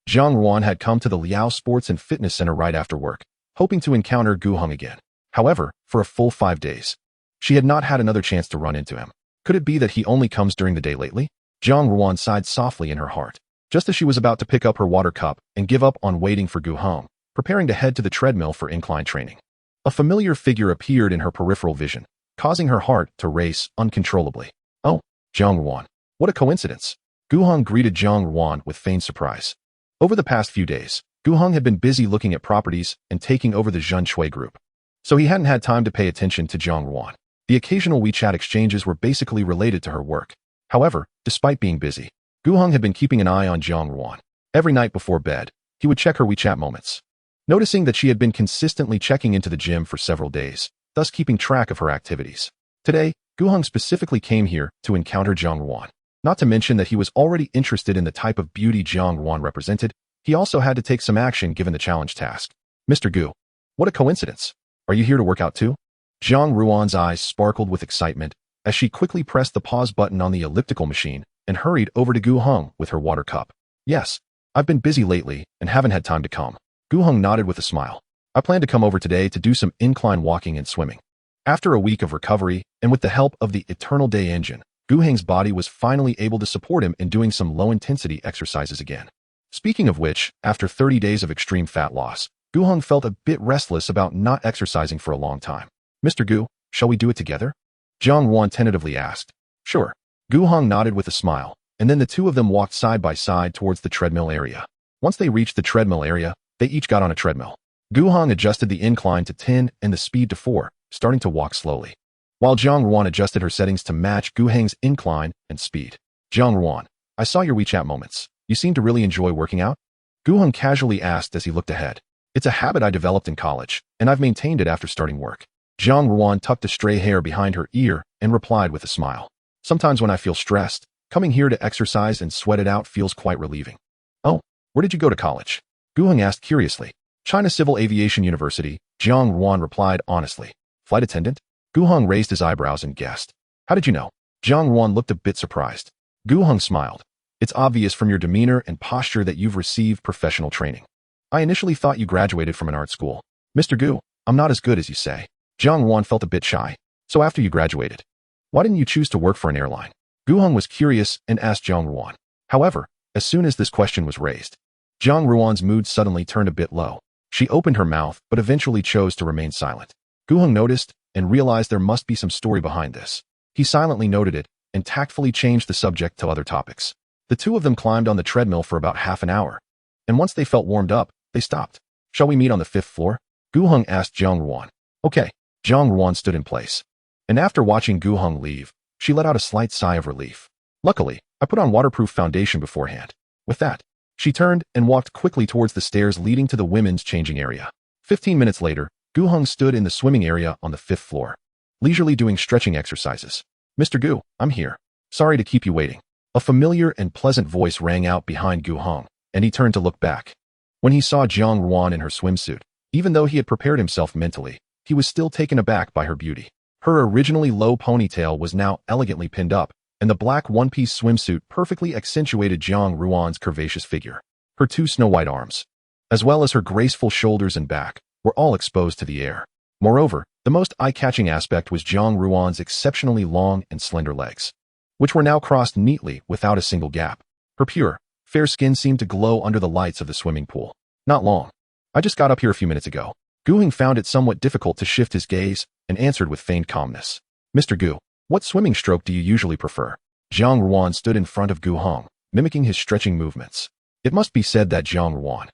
Zhang Ruan had come to the Liao Sports and Fitness Center right after work, hoping to encounter Gu Heng again. However, for a full 5 days, she had not had another chance to run into him. Could it be that he only comes during the day lately? Zhang Ruan sighed softly in her heart. Just as she was about to pick up her water cup and give up on waiting for Gu Heng, preparing to head to the treadmill for incline training, a familiar figure appeared in her peripheral vision, causing her heart to race uncontrollably. Oh, Zhang Ruan. What a coincidence. Gu Heng greeted Zhang Ruan with feigned surprise. Over the past few days, Gu Heng had been busy looking at properties and taking over the Jin Shui group, so he hadn't had time to pay attention to Zhang Ruan. The occasional WeChat exchanges were basically related to her work. However, despite being busy, Gu Heng had been keeping an eye on Zhang Ruan. Every night before bed, he would check her WeChat moments. Noticing that she had been consistently checking into the gym for several days, thus keeping track of her activities. Today, Gu Heng specifically came here to encounter Jiang Ruan. Not to mention that he was already interested in the type of beauty Jiang Ruan represented, he also had to take some action given the challenge task. Mr. Gu, what a coincidence. Are you here to work out too? Jiang Ruan's eyes sparkled with excitement as she quickly pressed the pause button on the elliptical machine and hurried over to Gu Heng with her water cup. Yes, I've been busy lately and haven't had time to come. Gu Heng nodded with a smile. I plan to come over today to do some incline walking and swimming. After a week of recovery and with the help of the Eternal Day engine, Gu Heng's body was finally able to support him in doing some low-intensity exercises again. Speaking of which, after 30 days of extreme fat loss, Gu Heng felt a bit restless about not exercising for a long time. Mr. Gu, shall we do it together? Jiang Ruan tentatively asked. Sure. Gu Heng nodded with a smile, and then the two of them walked side by side towards the treadmill area. Once they reached the treadmill area, they each got on a treadmill. Gu Heng adjusted the incline to 10 and the speed to 4, starting to walk slowly, while Jiang Ruan adjusted her settings to match Gu Heng's incline and speed. Jiang Ruan, I saw your WeChat moments. You seem to really enjoy working out? Gu Heng casually asked as he looked ahead. It's a habit I developed in college, and I've maintained it after starting work. Jiang Ruan tucked a stray hair behind her ear and replied with a smile. Sometimes when I feel stressed, coming here to exercise and sweat it out feels quite relieving. Oh, where did you go to college? Gu Heng asked curiously. China Civil Aviation University, Jiang Ruan replied honestly. Flight attendant? Gu Heng raised his eyebrows and guessed. How did you know? Jiang Ruan looked a bit surprised. Gu Heng smiled. It's obvious from your demeanor and posture that you've received professional training. I initially thought you graduated from an art school. Mr. Gu, I'm not as good as you say. Jiang Ruan felt a bit shy. So after you graduated, why didn't you choose to work for an airline? Gu Heng was curious and asked Jiang Ruan. However, as soon as this question was raised, Jiang Ruan's mood suddenly turned a bit low. She opened her mouth but eventually chose to remain silent. Gu Heng noticed and realized there must be some story behind this. He silently noted it and tactfully changed the subject to other topics. The two of them climbed on the treadmill for about half an hour, and once they felt warmed up, they stopped. Shall we meet on the 5th floor? Gu Heng asked Jiang Ruan. Okay. Jiang Ruan stood in place, and after watching Gu Heng leave, she let out a slight sigh of relief. Luckily, I put on waterproof foundation beforehand. With that, she turned and walked quickly towards the stairs leading to the women's changing area. 15 minutes later, Gu Heng stood in the swimming area on the 5th floor, leisurely doing stretching exercises. Mr. Gu, I'm here. Sorry to keep you waiting. A familiar and pleasant voice rang out behind Gu Heng, and he turned to look back. When he saw Jiang Ruan in her swimsuit, even though he had prepared himself mentally, he was still taken aback by her beauty. Her originally low ponytail was now elegantly pinned up, and the black one-piece swimsuit perfectly accentuated Jiang Ruan's curvaceous figure. Her two snow-white arms, as well as her graceful shoulders and back, were all exposed to the air. Moreover, the most eye-catching aspect was Jiang Ruan's exceptionally long and slender legs, which were now crossed neatly without a single gap. Her pure, fair skin seemed to glow under the lights of the swimming pool. Not long. I just got up here a few minutes ago. Gu Heng found it somewhat difficult to shift his gaze and answered with feigned calmness. Mr. Gu, what swimming stroke do you usually prefer? Jiang Ruan stood in front of Gu Heng, mimicking his stretching movements. It must be said that Jiang Ruan,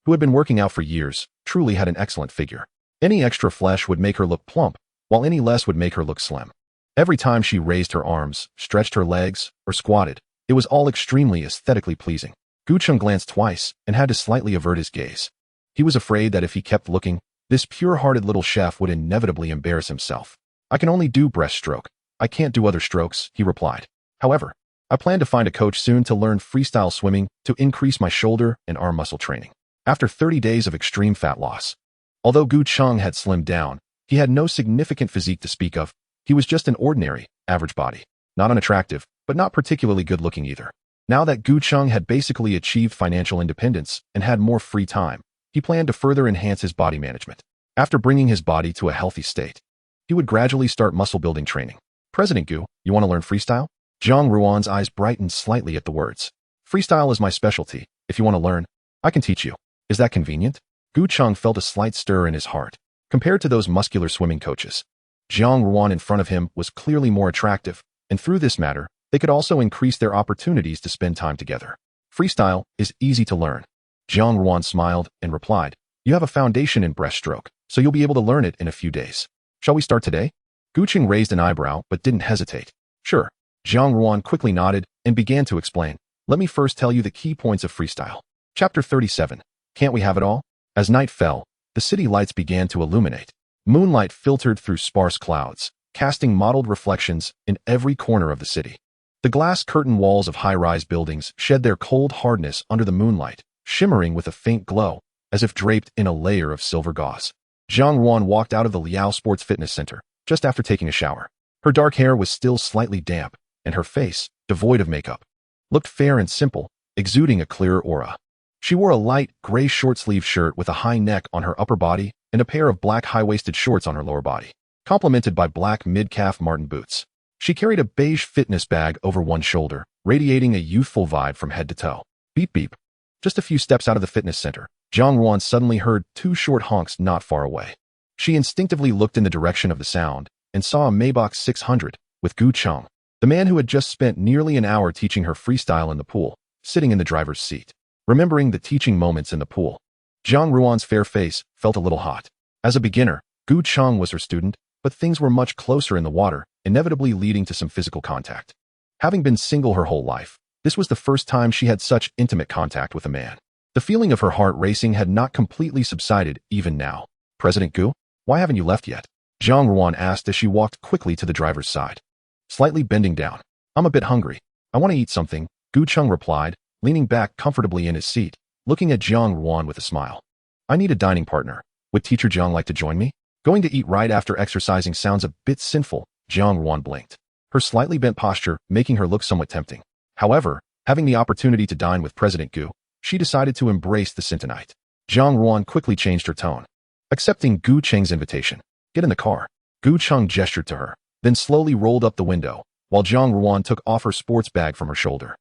who had been working out for years, truly had an excellent figure. Any extra flesh would make her look plump, while any less would make her look slim. Every time she raised her arms, stretched her legs, or squatted, it was all extremely aesthetically pleasing. Gu Cheng glanced twice and had to slightly avert his gaze. He was afraid that if he kept looking, this pure-hearted little chef would inevitably embarrass himself. I can only do breaststroke. I can't do other strokes, he replied. However, I plan to find a coach soon to learn freestyle swimming to increase my shoulder and arm muscle training. After 30 days of extreme fat loss, although Gu Cheng had slimmed down, he had no significant physique to speak of. He was just an ordinary, average body. Not unattractive, but not particularly good-looking either. Now that Gu Cheng had basically achieved financial independence and had more free time, he planned to further enhance his body management. After bringing his body to a healthy state, he would gradually start muscle-building training. President Gu, you want to learn freestyle? Jiang Ruan's eyes brightened slightly at the words. Freestyle is my specialty. If you want to learn, I can teach you. Is that convenient? Gu Cheng felt a slight stir in his heart. Compared to those muscular swimming coaches, Jiang Ruan in front of him was clearly more attractive, and through this matter, they could also increase their opportunities to spend time together. Freestyle is easy to learn. Jiang Ruan smiled and replied, you have a foundation in breaststroke, so you'll be able to learn it in a few days. Shall we start today? Gu Cheng raised an eyebrow but didn't hesitate. Sure. Jiang Ruan quickly nodded and began to explain. Let me first tell you the key points of freestyle. Chapter 37. Can't we have it all? As night fell, the city lights began to illuminate, Moonlight filtered through sparse clouds, casting mottled reflections in every corner of the city. The glass curtain walls of high-rise buildings shed their cold hardness under the moonlight, shimmering with a faint glow, as if draped in a layer of silver gauze. Zhang Ruan walked out of the Liao Sports Fitness Center just after taking a shower. Her dark hair was still slightly damp, and her face, devoid of makeup, looked fair and simple, exuding a clearer aura. She wore a light, gray short-sleeved shirt with a high neck on her upper body and a pair of black high-waisted shorts on her lower body, complemented by black mid-calf Martin boots. She carried a beige fitness bag over one shoulder, radiating a youthful vibe from head to toe. Beep beep. Just a few steps out of the fitness center, Zhang Ruan suddenly heard two short honks not far away. She instinctively looked in the direction of the sound and saw a Maybach 600 with Gu Cheng, the man who had just spent nearly an hour teaching her freestyle in the pool, sitting in the driver's seat. Remembering the teaching moments in the pool, Zhang Ruan's fair face felt a little hot. As a beginner, Gu Cheng was her student, but things were much closer in the water, inevitably leading to some physical contact. Having been single her whole life, this was the first time she had such intimate contact with a man. The feeling of her heart racing had not completely subsided even now. President Gu, why haven't you left yet? Zhang Ruan asked as she walked quickly to the driver's side. Slightly bending down. I'm a bit hungry. I want to eat something, Gu Cheng replied, leaning back comfortably in his seat, looking at Zhang Ruan with a smile. I need a dining partner. Would Teacher Zhang like to join me? Going to eat right after exercising sounds a bit sinful, Zhang Ruan blinked, her slightly bent posture making her look somewhat tempting. However, having the opportunity to dine with President Gu, she decided to embrace the sin tonight. Zhang Ruan quickly changed her tone, accepting Gu Cheng's invitation. Get in the car. Gu Cheng gestured to her, then slowly rolled up the window, while Zhang Ruan took off her sports bag from her shoulder,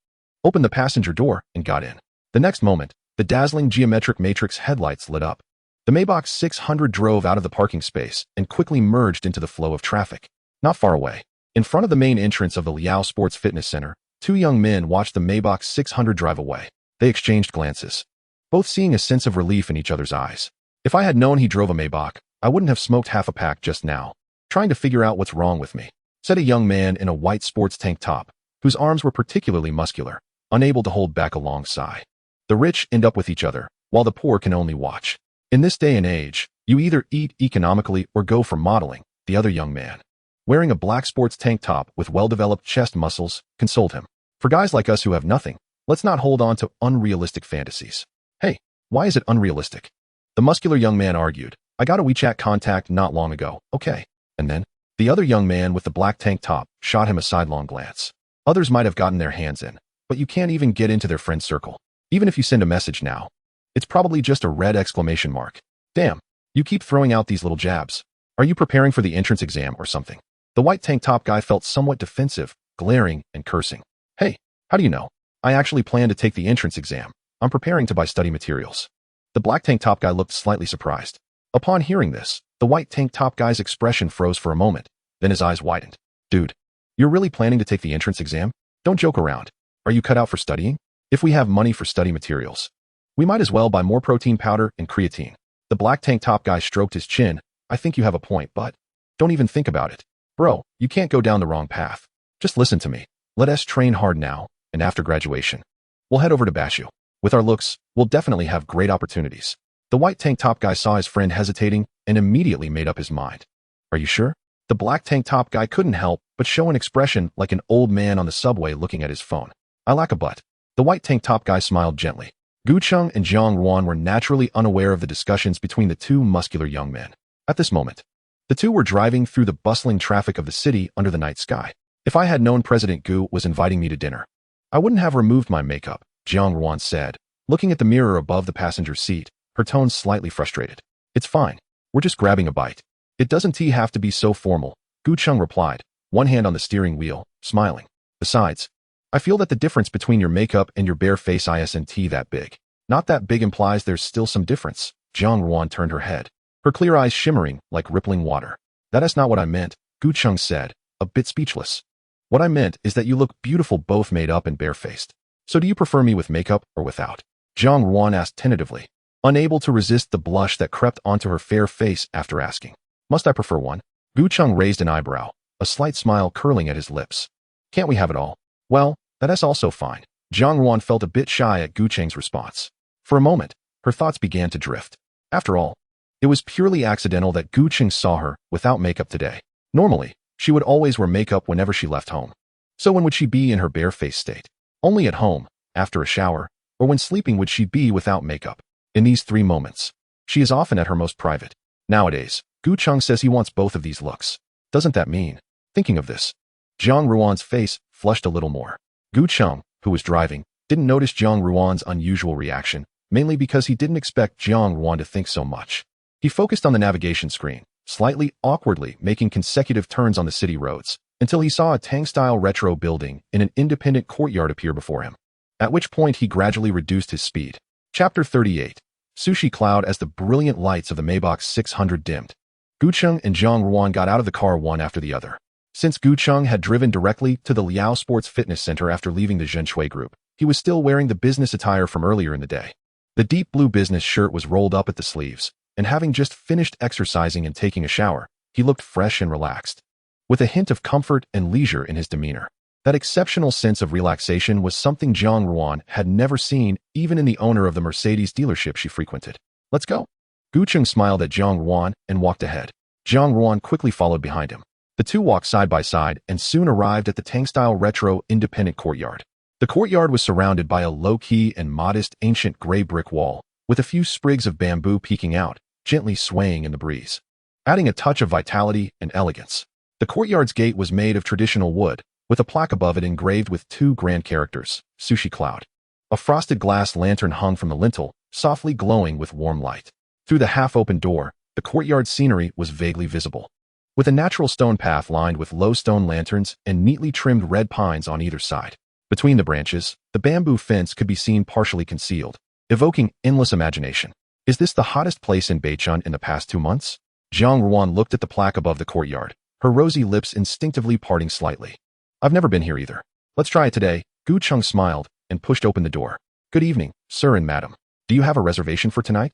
opened the passenger door, and got in. The next moment, the dazzling geometric matrix headlights lit up. The Maybach 600 drove out of the parking space and quickly merged into the flow of traffic. Not far away, in front of the main entrance of the Liao Sports Fitness Center, two young men watched the Maybach 600 drive away. They exchanged glances, both seeing a sense of relief in each other's eyes. If I had known he drove a Maybach, I wouldn't have smoked half a pack just now. Trying to figure out what's wrong with me, said a young man in a white sports tank top, whose arms were particularly muscular, unable to hold back a long sigh. The rich end up with each other, while the poor can only watch. In this day and age, you either eat economically or go for modeling, the other young man, wearing a black sports tank top with well-developed chest muscles, consoled him. For guys like us who have nothing, let's not hold on to unrealistic fantasies. Hey, why is it unrealistic? The muscular young man argued. I got a WeChat contact not long ago, okay. And then, the other young man with the black tank top shot him a sidelong glance. Others might have gotten their hands in, but you can't even get into their friend circle. Even if you send a message now, it's probably just a red exclamation mark. Damn, you keep throwing out these little jabs. Are you preparing for the entrance exam or something? The white tank top guy felt somewhat defensive, glaring and cursing. Hey, how do you know? I actually plan to take the entrance exam. I'm preparing to buy study materials. The black tank top guy looked slightly surprised. Upon hearing this, the white tank top guy's expression froze for a moment, then his eyes widened. Dude, you're really planning to take the entrance exam? Don't joke around. Are you cut out for studying? If we have money for study materials, we might as well buy more protein powder and creatine. The black tank top guy stroked his chin. I think you have a point, but don't even think about it. Bro, you can't go down the wrong path. Just listen to me. Let us train hard now, and after graduation, we'll head over to Bashu. With our looks, we'll definitely have great opportunities. The white tank top guy saw his friend hesitating and immediately made up his mind. Are you sure? The black tank top guy couldn't help but show an expression like an old man on the subway looking at his phone. I lack a butt. The white tank top guy smiled gently. Gu Cheng and Zhang Ruan were naturally unaware of the discussions between the two muscular young men. At this moment, the two were driving through the bustling traffic of the city under the night sky. If I had known President Gu was inviting me to dinner, I wouldn't have removed my makeup, Zhang Ruan said, looking at the mirror above the passenger seat, her tone slightly frustrated. It's fine. We're just grabbing a bite. It doesn't have to be so formal, Gu Cheng replied, one hand on the steering wheel, smiling. Besides, I feel that the difference between your makeup and your bare face isn't that big. Not that big implies there's still some difference. Zhang Ruan turned her head, her clear eyes shimmering like rippling water. That's not what I meant, Gu Cheng said, a bit speechless. What I meant is that you look beautiful both made up and barefaced. So do you prefer me with makeup or without? Zhang Ruan asked tentatively, unable to resist the blush that crept onto her fair face after asking. Must I prefer one? Gu Cheng raised an eyebrow, a slight smile curling at his lips. Can't we have it all? Well, that's also fine. Zhang Ruan felt a bit shy at Gu Cheng's response. For a moment, her thoughts began to drift. After all, It was purely accidental that Gu Cheng saw her without makeup today. Normally, she would always wear makeup whenever she left home. So when would she be in her bare-faced state? Only at home, after a shower, or when sleeping would she be without makeup. In these 3 moments, she is often at her most private. Nowadays, Gu Cheng says he wants both of these looks. Doesn't that mean? Thinking of this, Zhang Ruan's face flushed a little more. Gu Cheng, who was driving, didn't notice Zhang Ruan's unusual reaction, mainly because he didn't expect Zhang Ruan to think so much. He focused on the navigation screen, slightly awkwardly making consecutive turns on the city roads, until he saw a Tang-style retro building in an independent courtyard appear before him, at which point he gradually reduced his speed. Chapter 38. Sushi Cloud. As the brilliant lights of the Maybach 600 dimmed, Gu Cheng and Zhang Ruan got out of the car one after the other. Since Gu Cheng had driven directly to the Liao Sports Fitness Center after leaving the Zhenchui group, he was still wearing the business attire from earlier in the day. The deep blue business shirt was rolled up at the sleeves, and having just finished exercising and taking a shower, he looked fresh and relaxed, with a hint of comfort and leisure in his demeanor. That exceptional sense of relaxation was something Zhang Ruan had never seen even in the owner of the Mercedes dealership she frequented. Let's go. Gu Cheng smiled at Zhang Ruan and walked ahead. Zhang Ruan quickly followed behind him. The two walked side by side and soon arrived at the Tang-style retro independent courtyard. The courtyard was surrounded by a low-key and modest ancient gray brick wall, with a few sprigs of bamboo peeking out, gently swaying in the breeze, adding a touch of vitality and elegance. The courtyard's gate was made of traditional wood, with a plaque above it engraved with 2 grand characters, Sushi Cloud. A frosted glass lantern hung from the lintel, softly glowing with warm light. Through the half-open door, the courtyard scenery was vaguely visible, with a natural stone path lined with low stone lanterns and neatly trimmed red pines on either side. Between the branches, the bamboo fence could be seen partially concealed, evoking endless imagination. Is this the hottest place in Beichun in the past 2 months? Zhang Ruan looked at the plaque above the courtyard, her rosy lips instinctively parting slightly. I've never been here either. Let's try it today. Gu Cheng smiled and pushed open the door. Good evening, sir and madam. Do you have a reservation for tonight?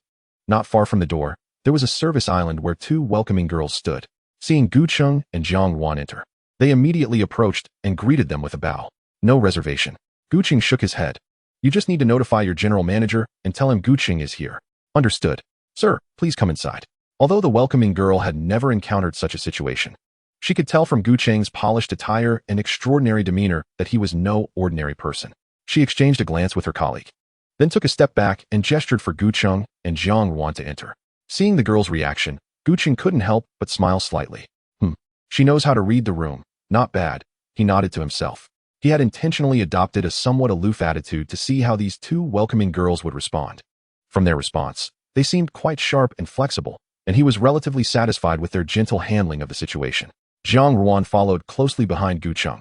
Not far from the door, there was a service island where 2 welcoming girls stood. Seeing Gu Cheng and Zhang Ruan enter, they immediately approached and greeted them with a bow. No reservation. Gu Cheng shook his head. You just need to notify your general manager and tell him Gu Cheng is here. Understood. Sir, please come inside. Although the welcoming girl had never encountered such a situation, she could tell from Gu Cheng's polished attire and extraordinary demeanor that he was no ordinary person. She exchanged a glance with her colleague, then took a step back and gestured for Gu Cheng and Zhang Ruan to enter. Seeing the girl's reaction, Gu Cheng couldn't help but smile slightly. She knows how to read the room. Not bad. He nodded to himself. He had intentionally adopted a somewhat aloof attitude to see how these 2 welcoming girls would respond. From their response, they seemed quite sharp and flexible, and he was relatively satisfied with their gentle handling of the situation. Zhang Ruan followed closely behind Gu Cheng,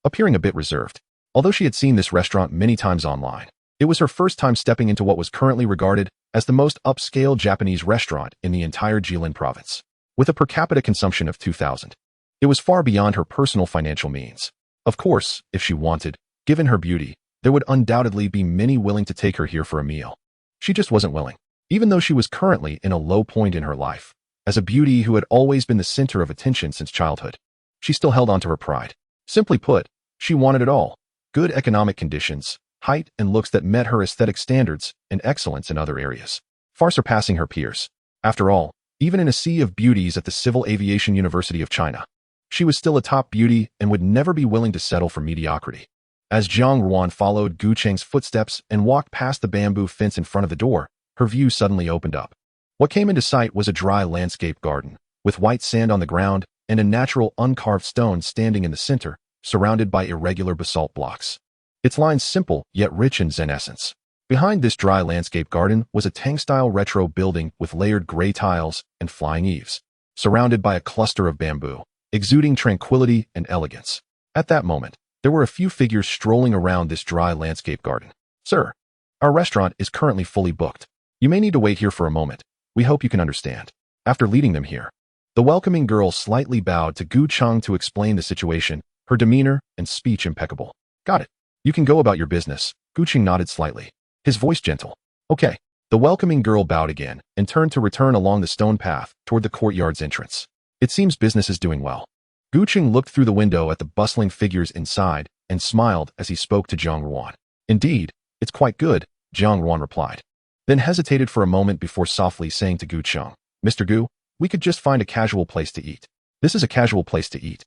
appearing a bit reserved. Although she had seen this restaurant many times online, it was her first time stepping into what was currently regarded as the most upscale Japanese restaurant in the entire Jilin province, with a per capita consumption of 2,000. It was far beyond her personal financial means. Of course, if she wanted, given her beauty, there would undoubtedly be many willing to take her here for a meal. She just wasn't willing, even though she was currently in a low point in her life. As a beauty who had always been the center of attention since childhood, she still held on to her pride. Simply put, she wanted it all: good economic conditions, height and looks that met her aesthetic standards, and excellence in other areas, far surpassing her peers. After all, even in a sea of beauties at the Civil Aviation University of China, she was still a top beauty and would never be willing to settle for mediocrity. As Zhang Ruan followed Gu Cheng's footsteps and walked past the bamboo fence in front of the door, her view suddenly opened up. What came into sight was a dry landscape garden, with white sand on the ground and a natural uncarved stone standing in the center, surrounded by irregular basalt blocks. Its lines simple, yet rich in Zen essence. Behind this dry landscape garden was a Tang-style retro building with layered gray tiles and flying eaves, surrounded by a cluster of bamboo, exuding tranquility and elegance. At that moment, there were a few figures strolling around this dry landscape garden. Sir, our restaurant is currently fully booked. You may need to wait here for a moment. We hope you can understand. After leading them here, the welcoming girl slightly bowed to Gu Cheng to explain the situation, her demeanor and speech impeccable. Got it. You can go about your business. Gu Cheng nodded slightly, his voice gentle. Okay. The welcoming girl bowed again and turned to return along the stone path toward the courtyard's entrance. It seems business is doing well. Gu Cheng looked through the window at the bustling figures inside and smiled as he spoke to Zhang Ruan. Indeed, it's quite good, Zhang Ruan replied, then hesitated for a moment before softly saying to Gu Cheng, Mr. Gu, we could just find a casual place to eat. This is a casual place to eat.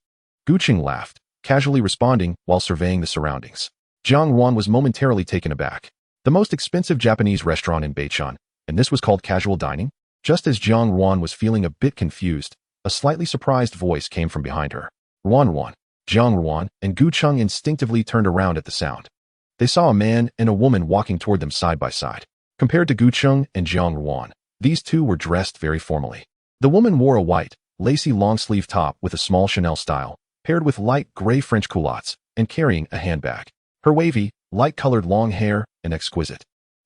Gu Qing laughed, casually responding while surveying the surroundings. Jiang Ruan was momentarily taken aback. The most expensive Japanese restaurant in Beichan, and this was called casual dining? Just as Jiang Ruan was feeling a bit confused, a slightly surprised voice came from behind her. Ruan. Jiang Ruan and Gu Cheng instinctively turned around at the sound. They saw a man and a woman walking toward them side by side. Compared to Gu Cheng and Jiang Ruan, these two were dressed very formally. The woman wore a white, lacy long-sleeve top with a small Chanel style, paired with light gray French culottes, and carrying a handbag. Her wavy, light-colored long hair and exquisite,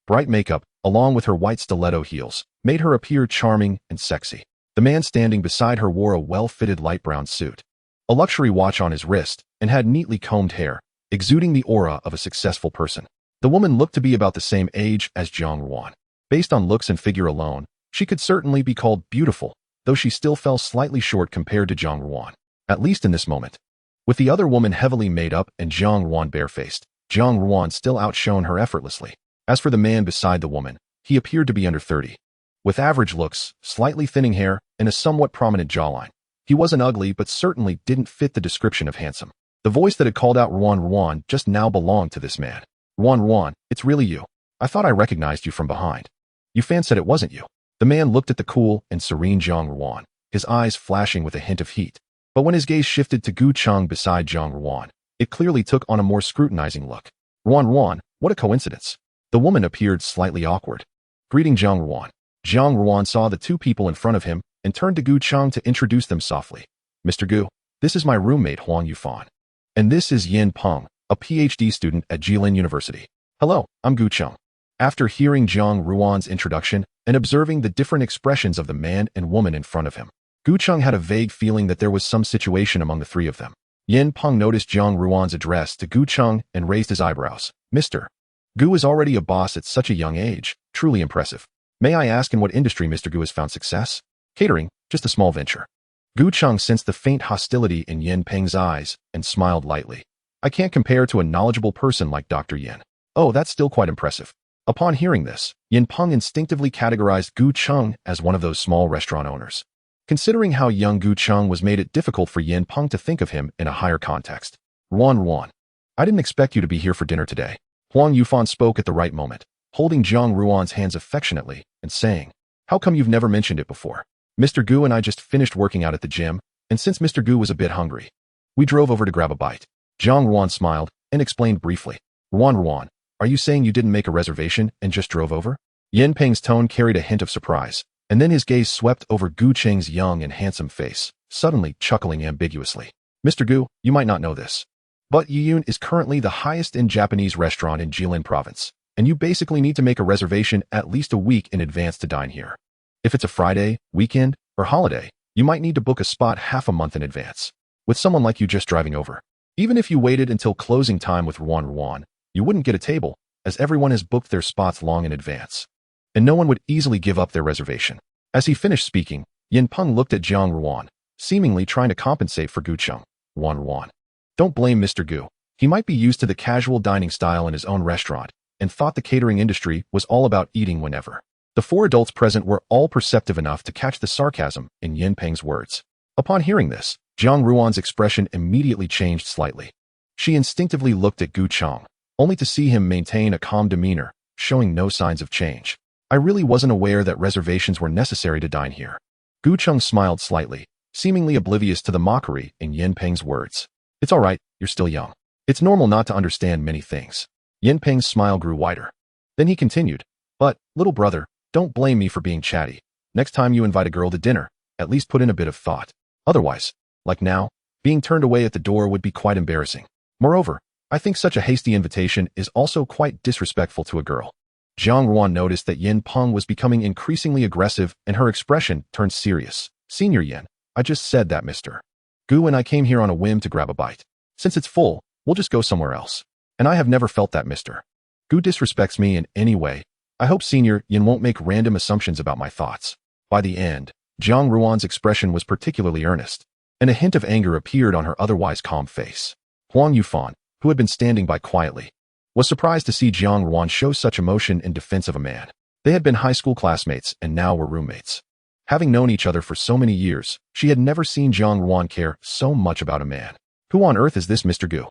bright makeup, along with her white stiletto heels, made her appear charming and sexy. The man standing beside her wore a well-fitted light brown suit, a luxury watch on his wrist, and had neatly combed hair, exuding the aura of a successful person. The woman looked to be about the same age as Jiang Ruan. Based on looks and figure alone, she could certainly be called beautiful, though she still fell slightly short compared to Jiang Ruan, at least in this moment. With the other woman heavily made up and Jiang Ruan barefaced, Jiang Ruan still outshone her effortlessly. As for the man beside the woman, he appeared to be under 30. With average looks, slightly thinning hair, and a somewhat prominent jawline. He wasn't ugly but certainly didn't fit the description of handsome. The voice that had called out Ruan just now belonged to this man. Ruan, it's really you. I thought I recognized you from behind. You fan said it wasn't you. The man looked at the cool and serene Jiang Ruan, his eyes flashing with a hint of heat. But when his gaze shifted to Gu Cheng beside Jiang Ruan, it clearly took on a more scrutinizing look. Ruan, what a coincidence. The woman appeared slightly awkward. Greeting Jiang Ruan. Jiang Ruan saw the two people in front of him and turned to Gu Cheng to introduce them softly. Mr. Gu, this is my roommate Huang Yufan. And this is Yin Peng, a PhD student at Jilin University. Hello, I'm Gu Cheng. After hearing Jiang Ruan's introduction and observing the different expressions of the man and woman in front of him, Gu Cheng had a vague feeling that there was some situation among the three of them. Yin Peng noticed Jiang Ruan's address to Gu Cheng and raised his eyebrows. Mr. Gu is already a boss at such a young age, truly impressive. May I ask in what industry Mr. Gu has found success? Catering, just a small venture. Gu Cheng sensed the faint hostility in Yin Peng's eyes and smiled lightly. I can't compare to a knowledgeable person like Dr. Yin. Oh, that's still quite impressive. Upon hearing this, Yin Peng instinctively categorized Gu Cheng as one of those small restaurant owners. Considering how young Gu Cheng was made it difficult for Yin Peng to think of him in a higher context. Ruan, I didn't expect you to be here for dinner today. Huang Yufan spoke at the right moment, holding Jiang Ruan's hands affectionately and saying, how come you've never mentioned it before? Mr. Gu and I just finished working out at the gym, and since Mr. Gu was a bit hungry, we drove over to grab a bite. Jiang Ruan smiled and explained briefly. Ruan, are you saying you didn't make a reservation and just drove over? Yin Peng's tone carried a hint of surprise, and then his gaze swept over Gu Cheng's young and handsome face, suddenly chuckling ambiguously. Mr. Gu, you might not know this, but Yiyun is currently the highest-end Japanese restaurant in Jilin province, and you basically need to make a reservation at least a week in advance to dine here. If it's a Friday, weekend, or holiday, you might need to book a spot half a month in advance, with someone like you just driving over. Even if you waited until closing time with Ruan, you wouldn't get a table, as everyone has booked their spots long in advance, and no one would easily give up their reservation. As he finished speaking, Yin Peng looked at Jiang Ruan, seemingly trying to compensate for Gu Cheng. Ruan. Don't blame Mr. Gu. He might be used to the casual dining style in his own restaurant, and thought the catering industry was all about eating whenever. The four adults present were all perceptive enough to catch the sarcasm in Yin Peng's words. Upon hearing this, Jiang Ruan's expression immediately changed slightly. She instinctively looked at Gu Cheng, only to see him maintain a calm demeanor, showing no signs of change. I really wasn't aware that reservations were necessary to dine here. Gu Cheng smiled slightly, seemingly oblivious to the mockery in Yin Peng's words. It's all right, you're still young. It's normal not to understand many things. Yin Peng's smile grew wider. Then he continued, but, little brother, don't blame me for being chatty. Next time you invite a girl to dinner, at least put in a bit of thought. Otherwise, like now, being turned away at the door would be quite embarrassing. Moreover, I think such a hasty invitation is also quite disrespectful to a girl. Jiang Ruan noticed that Yin Peng was becoming increasingly aggressive and her expression turned serious. Senior Yin, I just said that, Mr. Gu and I came here on a whim to grab a bite. Since it's full, we'll just go somewhere else. And I have never felt that Mr. Gu disrespects me in any way. I hope Senior Yin won't make random assumptions about my thoughts. By the end, Jiang Ruan's expression was particularly earnest, and a hint of anger appeared on her otherwise calm face. Huang Yufan, who had been standing by quietly, was surprised to see Jiang Ruan show such emotion in defense of a man. They had been high school classmates and now were roommates. Having known each other for so many years, she had never seen Jiang Ruan care so much about a man. Who on earth is this Mr. Gu?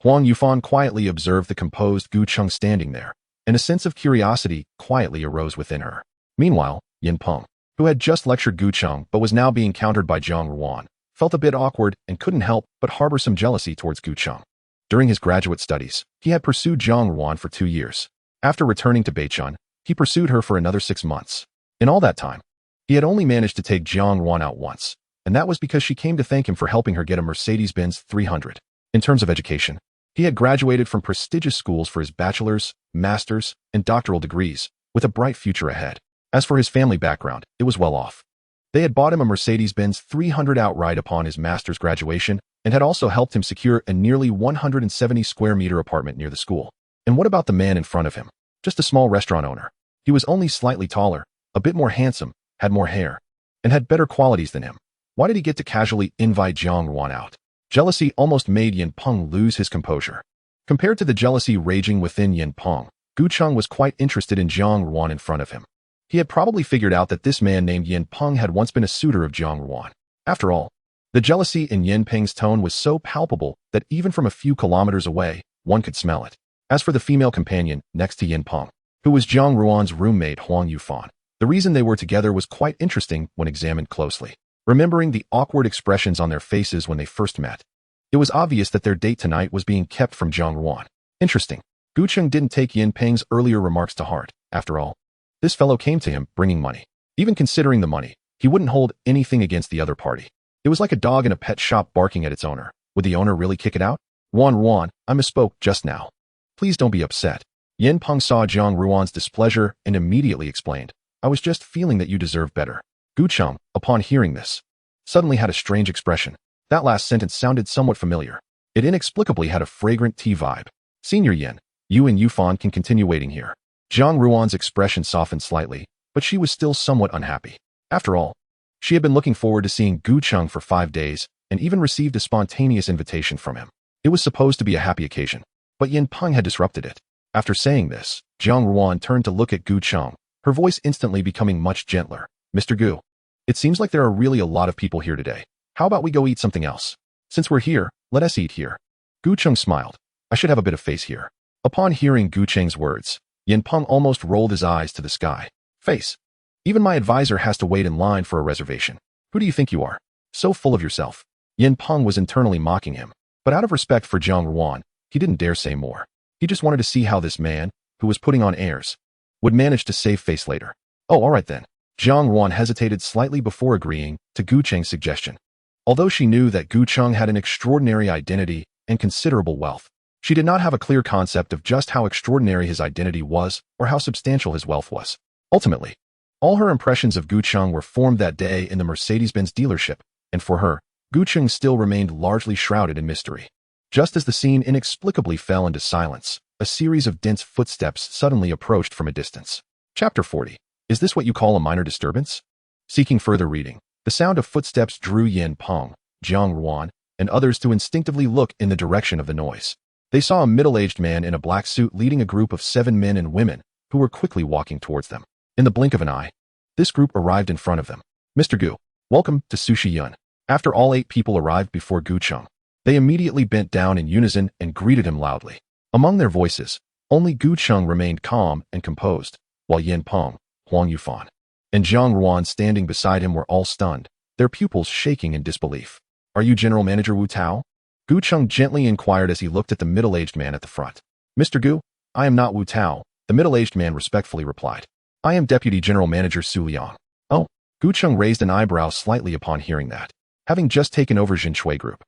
Huang Yufan quietly observed the composed Gu Cheng standing there, and a sense of curiosity quietly arose within her. Meanwhile, Yin Peng, who had just lectured Gu Cheng but was now being countered by Jiang Ruan, felt a bit awkward and couldn't help but harbor some jealousy towards Gu Cheng. During his graduate studies, he had pursued Jiang Ruan for 2 years. After returning to Beichun, he pursued her for another 6 months. In all that time, he had only managed to take Jiang Ruan out once, and that was because she came to thank him for helping her get a Mercedes-Benz 300. In terms of education, he had graduated from prestigious schools for his bachelor's, master's, and doctoral degrees, with a bright future ahead. As for his family background, it was well off. They had bought him a Mercedes-Benz 300 outright upon his master's graduation and had also helped him secure a nearly 170 square meter apartment near the school. And what about the man in front of him? Just a small restaurant owner. He was only slightly taller, a bit more handsome, had more hair, and had better qualities than him. Why did he get to casually invite Jiang Ruan out? Jealousy almost made Yin Peng lose his composure. Compared to the jealousy raging within Yin Peng, Gu Cheng was quite interested in Jiang Ruan in front of him. He had probably figured out that this man named Yin Peng had once been a suitor of Jiang Ruan. After all, the jealousy in Yin Peng's tone was so palpable that even from a few kilometers away, one could smell it. As for the female companion next to Yin Peng, who was Jiang Ruan's roommate Huang Yufan, the reason they were together was quite interesting when examined closely. Remembering the awkward expressions on their faces when they first met, it was obvious that their date tonight was being kept from Jiang Ruan. Interesting. Gu Cheng didn't take Yin Peng's earlier remarks to heart. After all, this fellow came to him bringing money. Even considering the money, he wouldn't hold anything against the other party. It was like a dog in a pet shop barking at its owner. Would the owner really kick it out? Ruan, I misspoke just now. Please don't be upset. Yin Peng saw Jiang Ruan's displeasure and immediately explained, I was just feeling that you deserve better. Gu Cheng, upon hearing this, suddenly had a strange expression. That last sentence sounded somewhat familiar. It inexplicably had a fragrant tea vibe. Senior Yin, you and Yufan can continue waiting here. Jiang Ruan's expression softened slightly, but she was still somewhat unhappy. After all, she had been looking forward to seeing Gu Cheng for 5 days and even received a spontaneous invitation from him. It was supposed to be a happy occasion, but Yin Peng had disrupted it. After saying this, Jiang Ruan turned to look at Gu Cheng, her voice instantly becoming much gentler. Mr. Gu, it seems like there are really a lot of people here today. How about we go eat something else? Since we're here, let us eat here. Gu Cheng smiled. I should have a bit of face here. Upon hearing Gu Cheng's words, Yin Peng almost rolled his eyes to the sky. Face. Even my advisor has to wait in line for a reservation. Who do you think you are? So full of yourself. Yin Peng was internally mocking him, but out of respect for Jiang Ruan, he didn't dare say more. He just wanted to see how this man, who was putting on airs, would manage to save face later. Oh, all right then. Jiang Ruan hesitated slightly before agreeing to Gu Cheng's suggestion. Although she knew that Gu Cheng had an extraordinary identity and considerable wealth, she did not have a clear concept of just how extraordinary his identity was or how substantial his wealth was. Ultimately, all her impressions of Gu Cheng were formed that day in the Mercedes-Benz dealership, and for her, Gu Cheng still remained largely shrouded in mystery. Just as the scene inexplicably fell into silence, a series of dense footsteps suddenly approached from a distance. Chapter 40. Is this what you call a minor disturbance? Seeking further reading, the sound of footsteps drew Yin Peng, Jiang Ruan, and others to instinctively look in the direction of the noise. They saw a middle-aged man in a black suit leading a group of 7 men and women who were quickly walking towards them. In the blink of an eye, this group arrived in front of them. Mr. Gu, welcome to Sushi Yun. After all 8 people arrived before Gu Cheng, they immediately bent down in unison and greeted him loudly. Among their voices, only Gu Cheng remained calm and composed, while Yin Peng, Huang Yufan, and Jiang Ruan standing beside him were all stunned, their pupils shaking in disbelief. Are you General Manager Wu Tao? Gu Cheng gently inquired as he looked at the middle-aged man at the front. Mr. Gu, I am not Wu Tao, the middle-aged man respectfully replied. I am Deputy General Manager Su Liang. Oh, Gu Cheng raised an eyebrow slightly upon hearing that. Having just taken over Jinshui Group,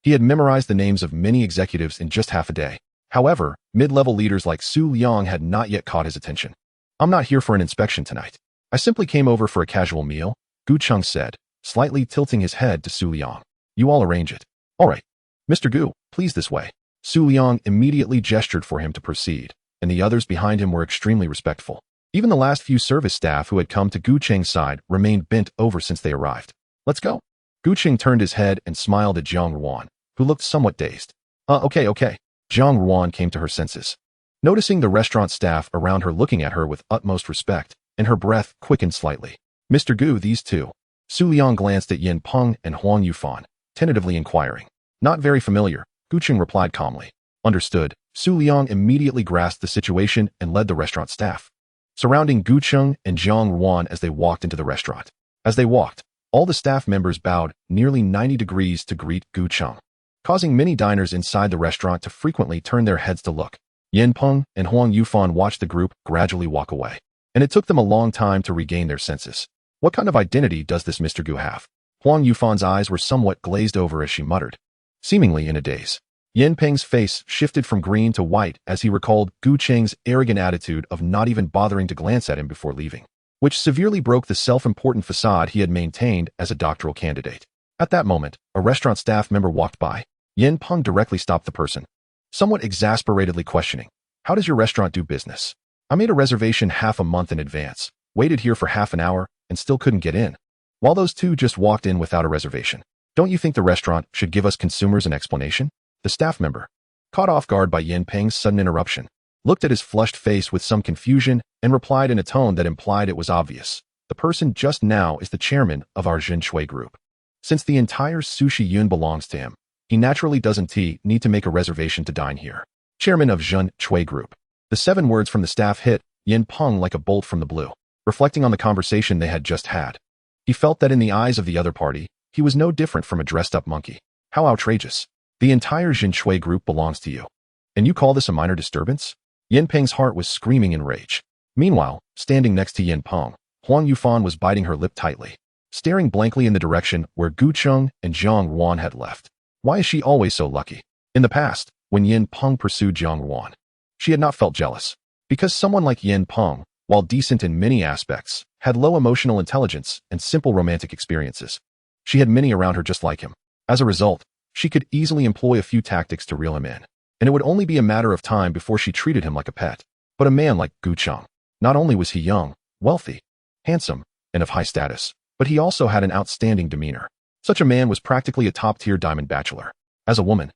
he had memorized the names of many executives in just half a day. However, mid-level leaders like Su Liang had not yet caught his attention. I'm not here for an inspection tonight. I simply came over for a casual meal, Gu Cheng said, slightly tilting his head to Su Liang. You all arrange it. All right. Mr. Gu, please this way. Su Liang immediately gestured for him to proceed, and the others behind him were extremely respectful. Even the last few service staff who had come to Gu Cheng's side remained bent over since they arrived. Let's go. Gu Cheng turned his head and smiled at Jiang Ruan, who looked somewhat dazed. Okay. Jiang Ruan came to her senses. Noticing the restaurant staff around her looking at her with utmost respect, and her breath quickened slightly. Mr. Gu, these two. Su Liang glanced at Yin Peng and Huang Yufan, tentatively inquiring. Not very familiar, Gu Cheng replied calmly. Understood. Su Liang immediately grasped the situation and led the restaurant staff, surrounding Gu Cheng and Jiang Ruan as they walked into the restaurant. As they walked, all the staff members bowed nearly 90 degrees to greet Gu Cheng, causing many diners inside the restaurant to frequently turn their heads to look. Yin Peng and Huang Yufan watched the group gradually walk away, and it took them a long time to regain their senses. What kind of identity does this Mr. Gu have? Huang Yufan's eyes were somewhat glazed over as she muttered, seemingly in a daze. Yin Peng's face shifted from green to white as he recalled Gu Cheng's arrogant attitude of not even bothering to glance at him before leaving, which severely broke the self-important facade he had maintained as a doctoral candidate. At that moment, a restaurant staff member walked by. Yin Peng directly stopped the person, somewhat exasperatedly questioning, "How does your restaurant do business? I made a reservation half a month in advance, waited here for half an hour, and still couldn't get in, while those two just walked in without a reservation. Don't you think the restaurant should give us consumers an explanation?" The staff member, caught off guard by Yin Peng's sudden interruption, looked at his flushed face with some confusion and replied in a tone that implied it was obvious. The person just now is the chairman of our Jin Shui group. Since the entire Sushi Yun belongs to him, he naturally doesn't need to make a reservation to dine here. Chairman of Jin Shui group. The 7 words from the staff hit Yin Peng like a bolt from the blue. Reflecting on the conversation they had just had, he felt that in the eyes of the other party, he was no different from a dressed-up monkey. How outrageous. The entire Jin Shui group belongs to you, and you call this a minor disturbance? Yin Peng's heart was screaming in rage. Meanwhile, standing next to Yin Peng, Huang Yufan was biting her lip tightly, staring blankly in the direction where Gu Cheng and Jiang Ruan had left. Why is she always so lucky? In the past, when Yin Peng pursued Jiang Ruan, she had not felt jealous, because someone like Yin Peng, while decent in many aspects, had low emotional intelligence and simple romantic experiences. She had many around her just like him. As a result, she could easily employ a few tactics to reel him in, and it would only be a matter of time before she treated him like a pet. But a man like Gu Cheng, not only was he young, wealthy, handsome, and of high status, but he also had an outstanding demeanor. Such a man was practically a top-tier diamond bachelor. As a woman,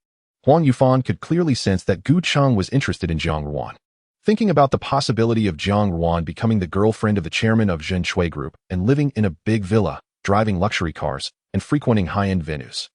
Huang Yufan could clearly sense that Gu Cheng was interested in Jiang Ruan. Thinking about the possibility of Jiang Ruan becoming the girlfriend of the chairman of Jin Shui Group and living in a big villa, driving luxury cars, and frequenting high-end venues.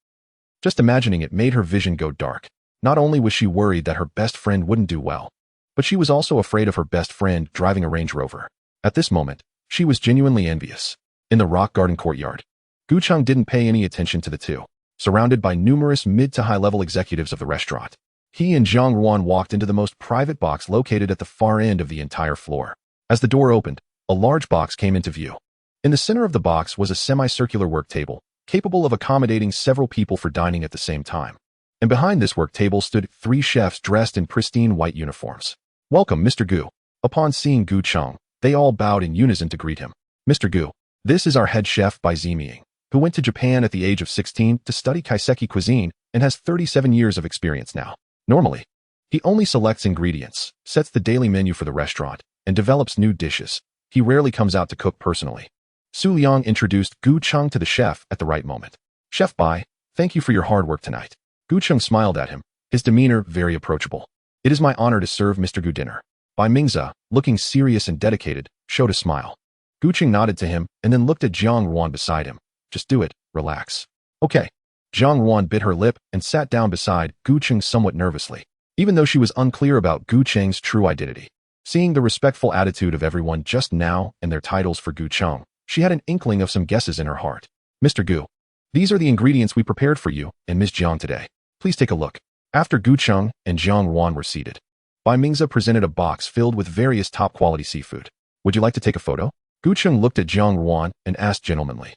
Just imagining it made her vision go dark. Not only was she worried that her best friend wouldn't do well, but she was also afraid of her best friend driving a Range Rover. At this moment, she was genuinely envious. In the rock garden courtyard, Gu Cheng didn't pay any attention to the two. Surrounded by numerous mid to high-level executives of the restaurant, he and Jiang Ruan walked into the most private box located at the far end of the entire floor. As the door opened, a large box came into view. In the center of the box was a semicircular work table, capable of accommodating several people for dining at the same time. And behind this work table stood 3 chefs dressed in pristine white uniforms. "Welcome, Mr. Gu." Upon seeing Gu Cheng, they all bowed in unison to greet him. "Mr. Gu, this is our head chef Bai Ziming, who went to Japan at the age of 16 to study kaiseki cuisine and has 37 years of experience now. Normally, he only selects ingredients, sets the daily menu for the restaurant, and develops new dishes. He rarely comes out to cook personally." Su Liang introduced Gu Cheng to the chef at the right moment. "Chef Bai, thank you for your hard work tonight." Gu Cheng smiled at him, his demeanor very approachable. "It is my honor to serve Mr. Gu dinner." Bai Mingze, looking serious and dedicated, showed a smile. Gu Cheng nodded to him and then looked at Jiang Ruan beside him. "Just do it, relax." "Okay." Jiang Ruan bit her lip and sat down beside Gu Cheng somewhat nervously, even though she was unclear about Gu Cheng's true identity. Seeing the respectful attitude of everyone just now and their titles for Gu Cheng, she had an inkling of some guesses in her heart. "Mr. Gu, these are the ingredients we prepared for you and Ms. Jiang today. Please take a look." After Gu Cheng and Jiang Ruan were seated, Bai Mingze presented a box filled with various top-quality seafood. "Would you like to take a photo?" Gu Cheng looked at Jiang Ruan and asked gentlemanly.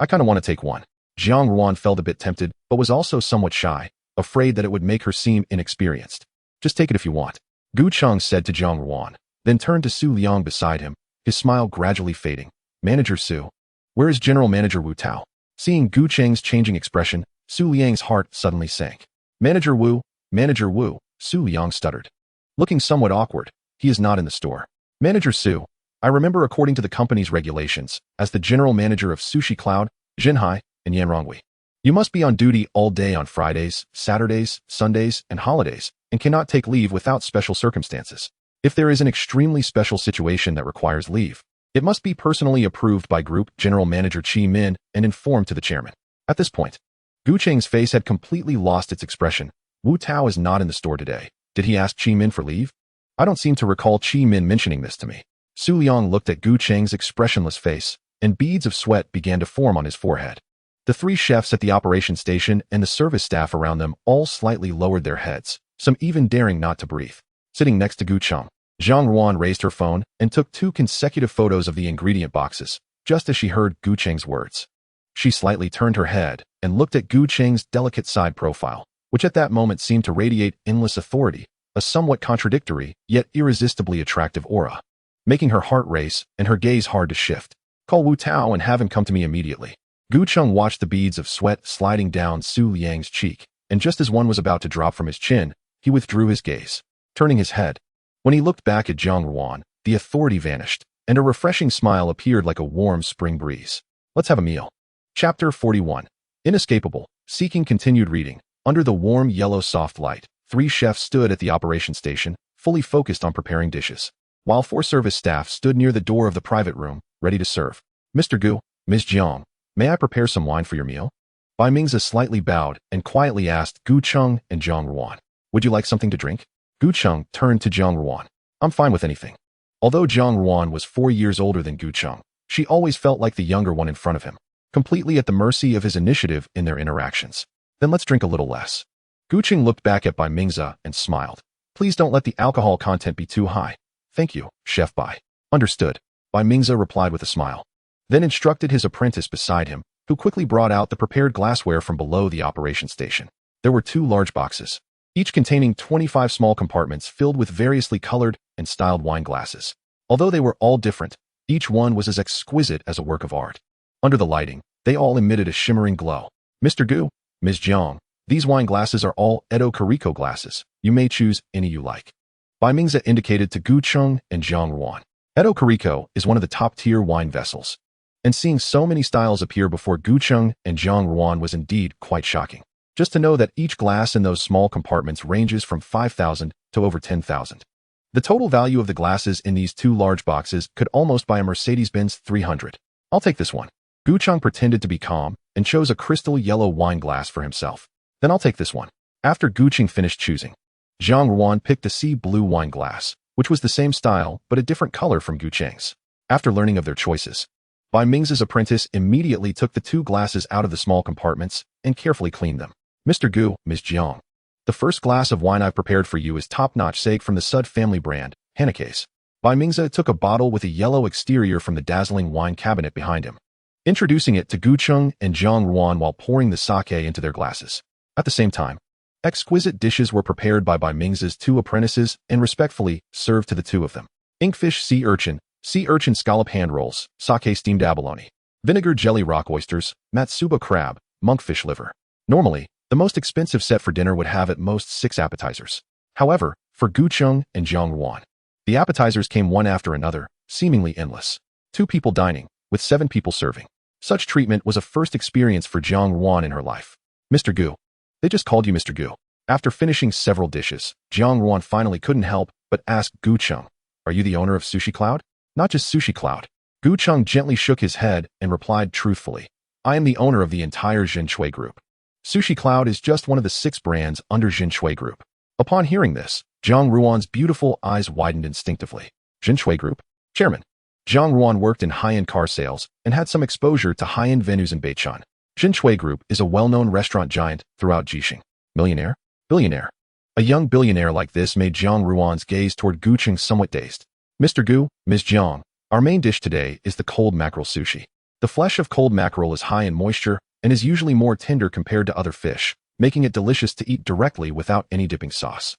I kinda want to take one." Jiang Ruan felt a bit tempted, but was also somewhat shy, afraid that it would make her seem inexperienced. "Just take it if you want," Gu Cheng said to Jiang Ruan, then turned to Su Liang beside him, his smile gradually fading. "Manager Su, where is General Manager Wu Tao?" Seeing Gu Cheng's changing expression, Su Liang's heart suddenly sank. Manager Wu, Su Liang stuttered. Looking somewhat awkward, "He is not in the store." "Manager Su, I remember according to the company's regulations, as the general manager of Sushi Cloud, Jinhai, and Yanronghui, you must be on duty all day on Fridays, Saturdays, Sundays, and holidays, and cannot take leave without special circumstances. If there is an extremely special situation that requires leave, It must be personally approved by Group General Manager Chi Min and informed to the chairman. At this point, Gu Cheng's face had completely lost its expression. Wu Tao is not in the store today. Did he ask Chi Min for leave? I don't seem to recall Chi Min mentioning this to me. Su Liang looked at Gu Cheng's expressionless face, and beads of sweat began to form on his forehead. The three chefs at the operation station and the service staff around them all slightly lowered their heads, some even daring not to breathe. Sitting next to Gu Cheng, Zhang Ruan raised her phone and took 2 consecutive photos of the ingredient boxes, just as she heard Gu Cheng's words. She slightly turned her head and looked at Gu Cheng's delicate side profile, which at that moment seemed to radiate endless authority, a somewhat contradictory yet irresistibly attractive aura, making her heart race and her gaze hard to shift. Call Wu Tao and have him come to me immediately. Gu Cheng watched the beads of sweat sliding down Su Liang's cheek, and just as one was about to drop from his chin, he withdrew his gaze, turning his head. When he looked back at Zhang Ruan, the authority vanished, and a refreshing smile appeared like a warm spring breeze. Let's have a meal. Chapter 41. Inescapable. Seeking continued reading. Under the warm yellow soft light, 3 chefs stood at the operation station, fully focused on preparing dishes, while 4 service staff stood near the door of the private room, ready to serve. Mr. Gu, Ms. Jiang, may I prepare some wine for your meal? Bai Mingzi slightly bowed and quietly asked Gu Cheng and Zhang Ruan. Would you like something to drink? Gu Cheng turned to Zhang Ruan. I'm fine with anything. Although Zhang Ruan was 4 years older than Gu Cheng, she always felt like the younger one in front of him, completely at the mercy of his initiative in their interactions. Then let's drink a little less. Gu Cheng looked back at Bai Mingzi and smiled. Please don't let the alcohol content be too high. Thank you, Chef Bai. Understood. Bai Mingzi replied with a smile, then instructed his apprentice beside him, who quickly brought out the prepared glassware from below the operation station. There were 2 large boxes, each containing 25 small compartments filled with variously colored and styled wine glasses. Although they were all different, each one was as exquisite as a work of art. Under the lighting, they all emitted a shimmering glow. Mr. Gu, Ms. Jiang, these wine glasses are all Edo Kariko glasses. You may choose any you like. Bai Mingzi indicated to Gu Cheng and Zhang Ruan. Edo Kariko is one of the top-tier wine vessels, and seeing so many styles appear before Gu Cheng and Zhang Ruan was indeed quite shocking. Just to know that each glass in those small compartments ranges from 5,000 to over 10,000. The total value of the glasses in these 2 large boxes could almost buy a Mercedes-Benz 300. I'll take this one. Gu Cheng pretended to be calm and chose a crystal yellow wine glass for himself. Then I'll take this one. After Gu Cheng finished choosing, Zhang Ruan picked a sea blue wine glass, which was the same style but a different color from Gu Cheng's. After learning of their choices, Bai Mingzi's apprentice immediately took the 2 glasses out of the small compartments and carefully cleaned them. Mr. Gu, Ms. Jiang, the first glass of wine I've prepared for you is top-notch sake from the Sud family brand, Hennekes. Bai Mingzi took a bottle with a yellow exterior from the dazzling wine cabinet behind him, introducing it to Gu Cheng and Zhang Ruan while pouring the sake into their glasses. At the same time, exquisite dishes were prepared by Bai Mingzi's 2 apprentices and respectfully served to the 2 of them. Inkfish sea urchin scallop hand rolls, sake steamed abalone, vinegar jelly rock oysters, matsuba crab, monkfish liver. Normally, the most expensive set for dinner would have at most 6 appetizers. However, for Gu Cheng and Zhang Ruan, the appetizers came one after another, seemingly endless. 2 people dining, with 7 people serving. Such treatment was a first experience for Zhang Ruan in her life. Mr. Gu. They just called you Mr. Gu. After finishing several dishes, Zhang Ruan finally couldn't help but ask Gu Cheng, are you the owner of Sushi Cloud? Not just Sushi Cloud. Gu Cheng gently shook his head and replied truthfully, I am the owner of the entire Zhinshui Group. Sushi Cloud is just one of the 6 brands under Zhinshui Group. Upon hearing this, Zhang Ruan's beautiful eyes widened instinctively. Zhinshui Group? Chairman. Zhang Ruan worked in high-end car sales and had some exposure to high-end venues in Beichan. Zhinshui Group is a well-known restaurant giant throughout Jixing. Millionaire? Billionaire. A young billionaire like this made Zhang Ruan's gaze toward Gu Cheng somewhat dazed. Mr. Gu, Ms. Jiang, our main dish today is the cold mackerel sushi. The flesh of cold mackerel is high in moisture and is usually more tender compared to other fish, making it delicious to eat directly without any dipping sauce.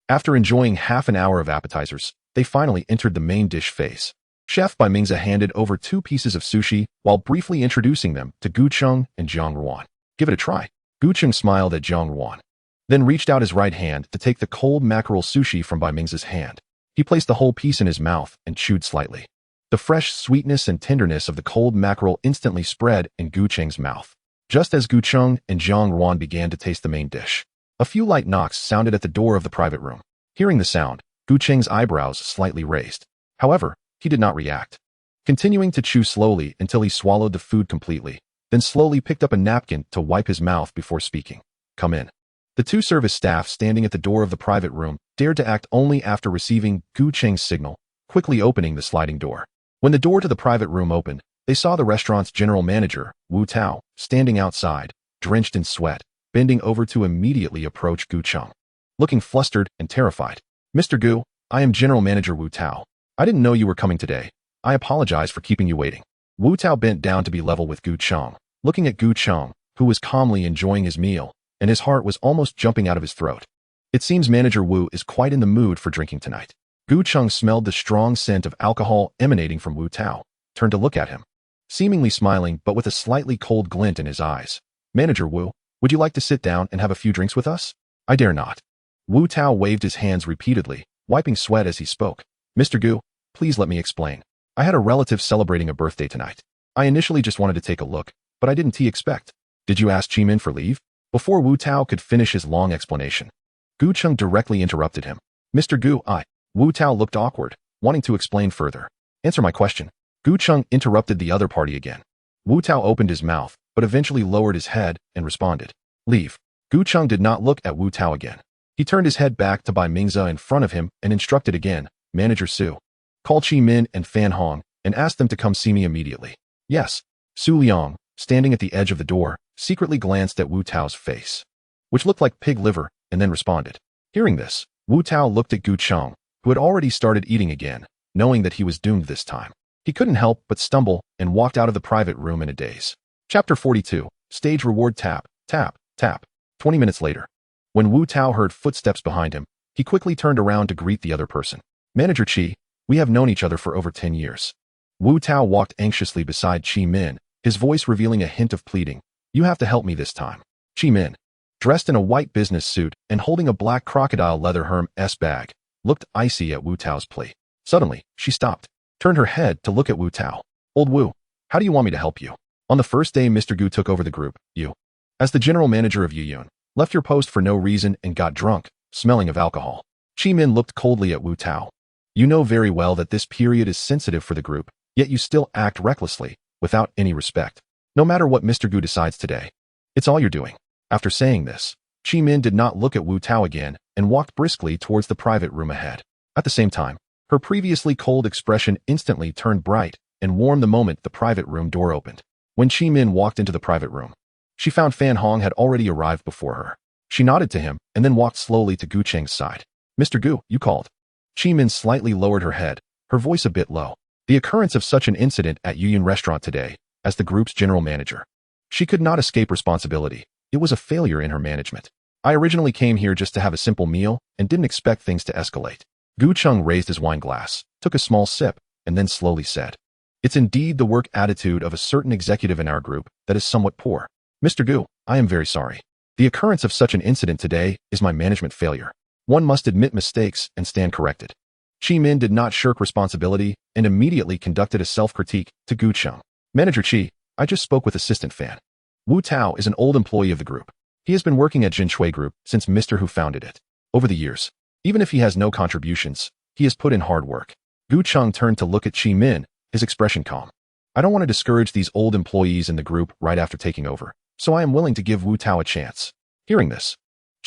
After enjoying half an hour of appetizers, they finally entered the main dish phase. Chef Bai Mingzi handed over 2 pieces of sushi while briefly introducing them to Gu Cheng and Zhang Ruan. Give it a try. Gu Cheng smiled at Zhang Ruan, then reached out his right hand to take the cold mackerel sushi from Bai Mingzi's hand. He placed the whole piece in his mouth and chewed slightly. The fresh sweetness and tenderness of the cold mackerel instantly spread in Gu Cheng's mouth. Just as Gu Cheng and Zhang Ruan began to taste the main dish, a few light knocks sounded at the door of the private room. Hearing the sound, Gu Cheng's eyebrows slightly raised. However, he did not react. continuing to chew slowly until he swallowed the food completely, then slowly picked up a napkin to wipe his mouth before speaking. Come in. The two service staff standing at the door of the private room dared to act only after receiving Gu Cheng's signal, quickly opening the sliding door. When the door to the private room opened, they saw the restaurant's general manager, Wu Tao, standing outside, drenched in sweat, bending over to immediately approach Gu Cheng. Looking flustered and terrified. Mr. Gu, I am General Manager Wu Tao. I didn't know you were coming today. I apologize for keeping you waiting. Wu Tao bent down to be level with Gu Cheng, looking at Gu Cheng, who was calmly enjoying his meal, and his heart was almost jumping out of his throat. It seems Manager Wu is quite in the mood for drinking tonight. Gu Cheng smelled the strong scent of alcohol emanating from Wu Tao, turned to look at him, seemingly smiling but with a slightly cold glint in his eyes. Manager Wu, would you like to sit down and have a few drinks with us? I dare not. Wu Tao waved his hands repeatedly, wiping sweat as he spoke. Mr. Gu, please let me explain. I had a relative celebrating a birthday tonight. I initially just wanted to take a look, but I didn't expect. Did you ask Chi Min for leave? Before Wu Tao could finish his long explanation, Gu Cheng directly interrupted him. Mr. Gu, Wu Tao looked awkward, wanting to explain further. Answer my question. Gu Cheng interrupted the other party again. Wu Tao opened his mouth, but eventually lowered his head and responded. Leave. Gu Cheng did not look at Wu Tao again. He turned his head back to Bai Mingze in front of him and instructed again, Manager Su. Call Chi Min and Fan Hong and ask them to come see me immediately. Yes. Su Liang, standing at the edge of the door, secretly glanced at Wu Tao's face, which looked like pig liver, and then responded. Hearing this, Wu Tao looked at Gu Cheng, who had already started eating again, knowing that he was doomed this time. He couldn't help but stumble and walked out of the private room in a daze. Chapter 42, Stage Reward Tap, Tap, Tap. 20 minutes later. When Wu Tao heard footsteps behind him, he quickly turned around to greet the other person. Manager Chi, we have known each other for over 10 years. Wu Tao walked anxiously beside Chi Min, his voice revealing a hint of pleading. You have to help me this time. Chi Min, dressed in a white business suit and holding a black crocodile leather Hermes bag, looked icy at Wu Tao's plea. Suddenly, she stopped, turned her head to look at Wu Tao. Old Wu, how do you want me to help you? On the first day Mr. Gu took over the group, you, as the general manager of Yuyun, left your post for no reason and got drunk, smelling of alcohol. Chi Min looked coldly at Wu Tao. You know very well that this period is sensitive for the group, yet you still act recklessly, without any respect. No matter what Mr. Gu decides today, it's all you're doing. After saying this, Chi Min did not look at Wu Tao again and walked briskly towards the private room ahead. At the same time, her previously cold expression instantly turned bright and warm the moment the private room door opened. When Chi Min walked into the private room, she found Fan Hong had already arrived before her. She nodded to him and then walked slowly to Gu Cheng's side. Mr. Gu, you called. Chi Min slightly lowered her head, her voice a bit low. The occurrence of such an incident at Yuyun restaurant today, as the group's general manager. She could not escape responsibility. It was a failure in her management. I originally came here just to have a simple meal and didn't expect things to escalate. Gu Cheng raised his wine glass, took a small sip, and then slowly said, It's indeed the work attitude of a certain executive in our group that is somewhat poor. Mr. Gu, I am very sorry. The occurrence of such an incident today is my management failure. One must admit mistakes and stand corrected. Chi Min did not shirk responsibility and immediately conducted a self-critique to Gu Cheng. Manager Chi, I just spoke with Assistant Fan. Wu Tao is an old employee of the group. He has been working at Jinshui Group since Mr. Hu founded it. Over the years, even if he has no contributions, he has put in hard work. Gu Cheng turned to look at Chi Min, his expression calm. I don't want to discourage these old employees in the group right after taking over, so I am willing to give Wu Tao a chance. Hearing this,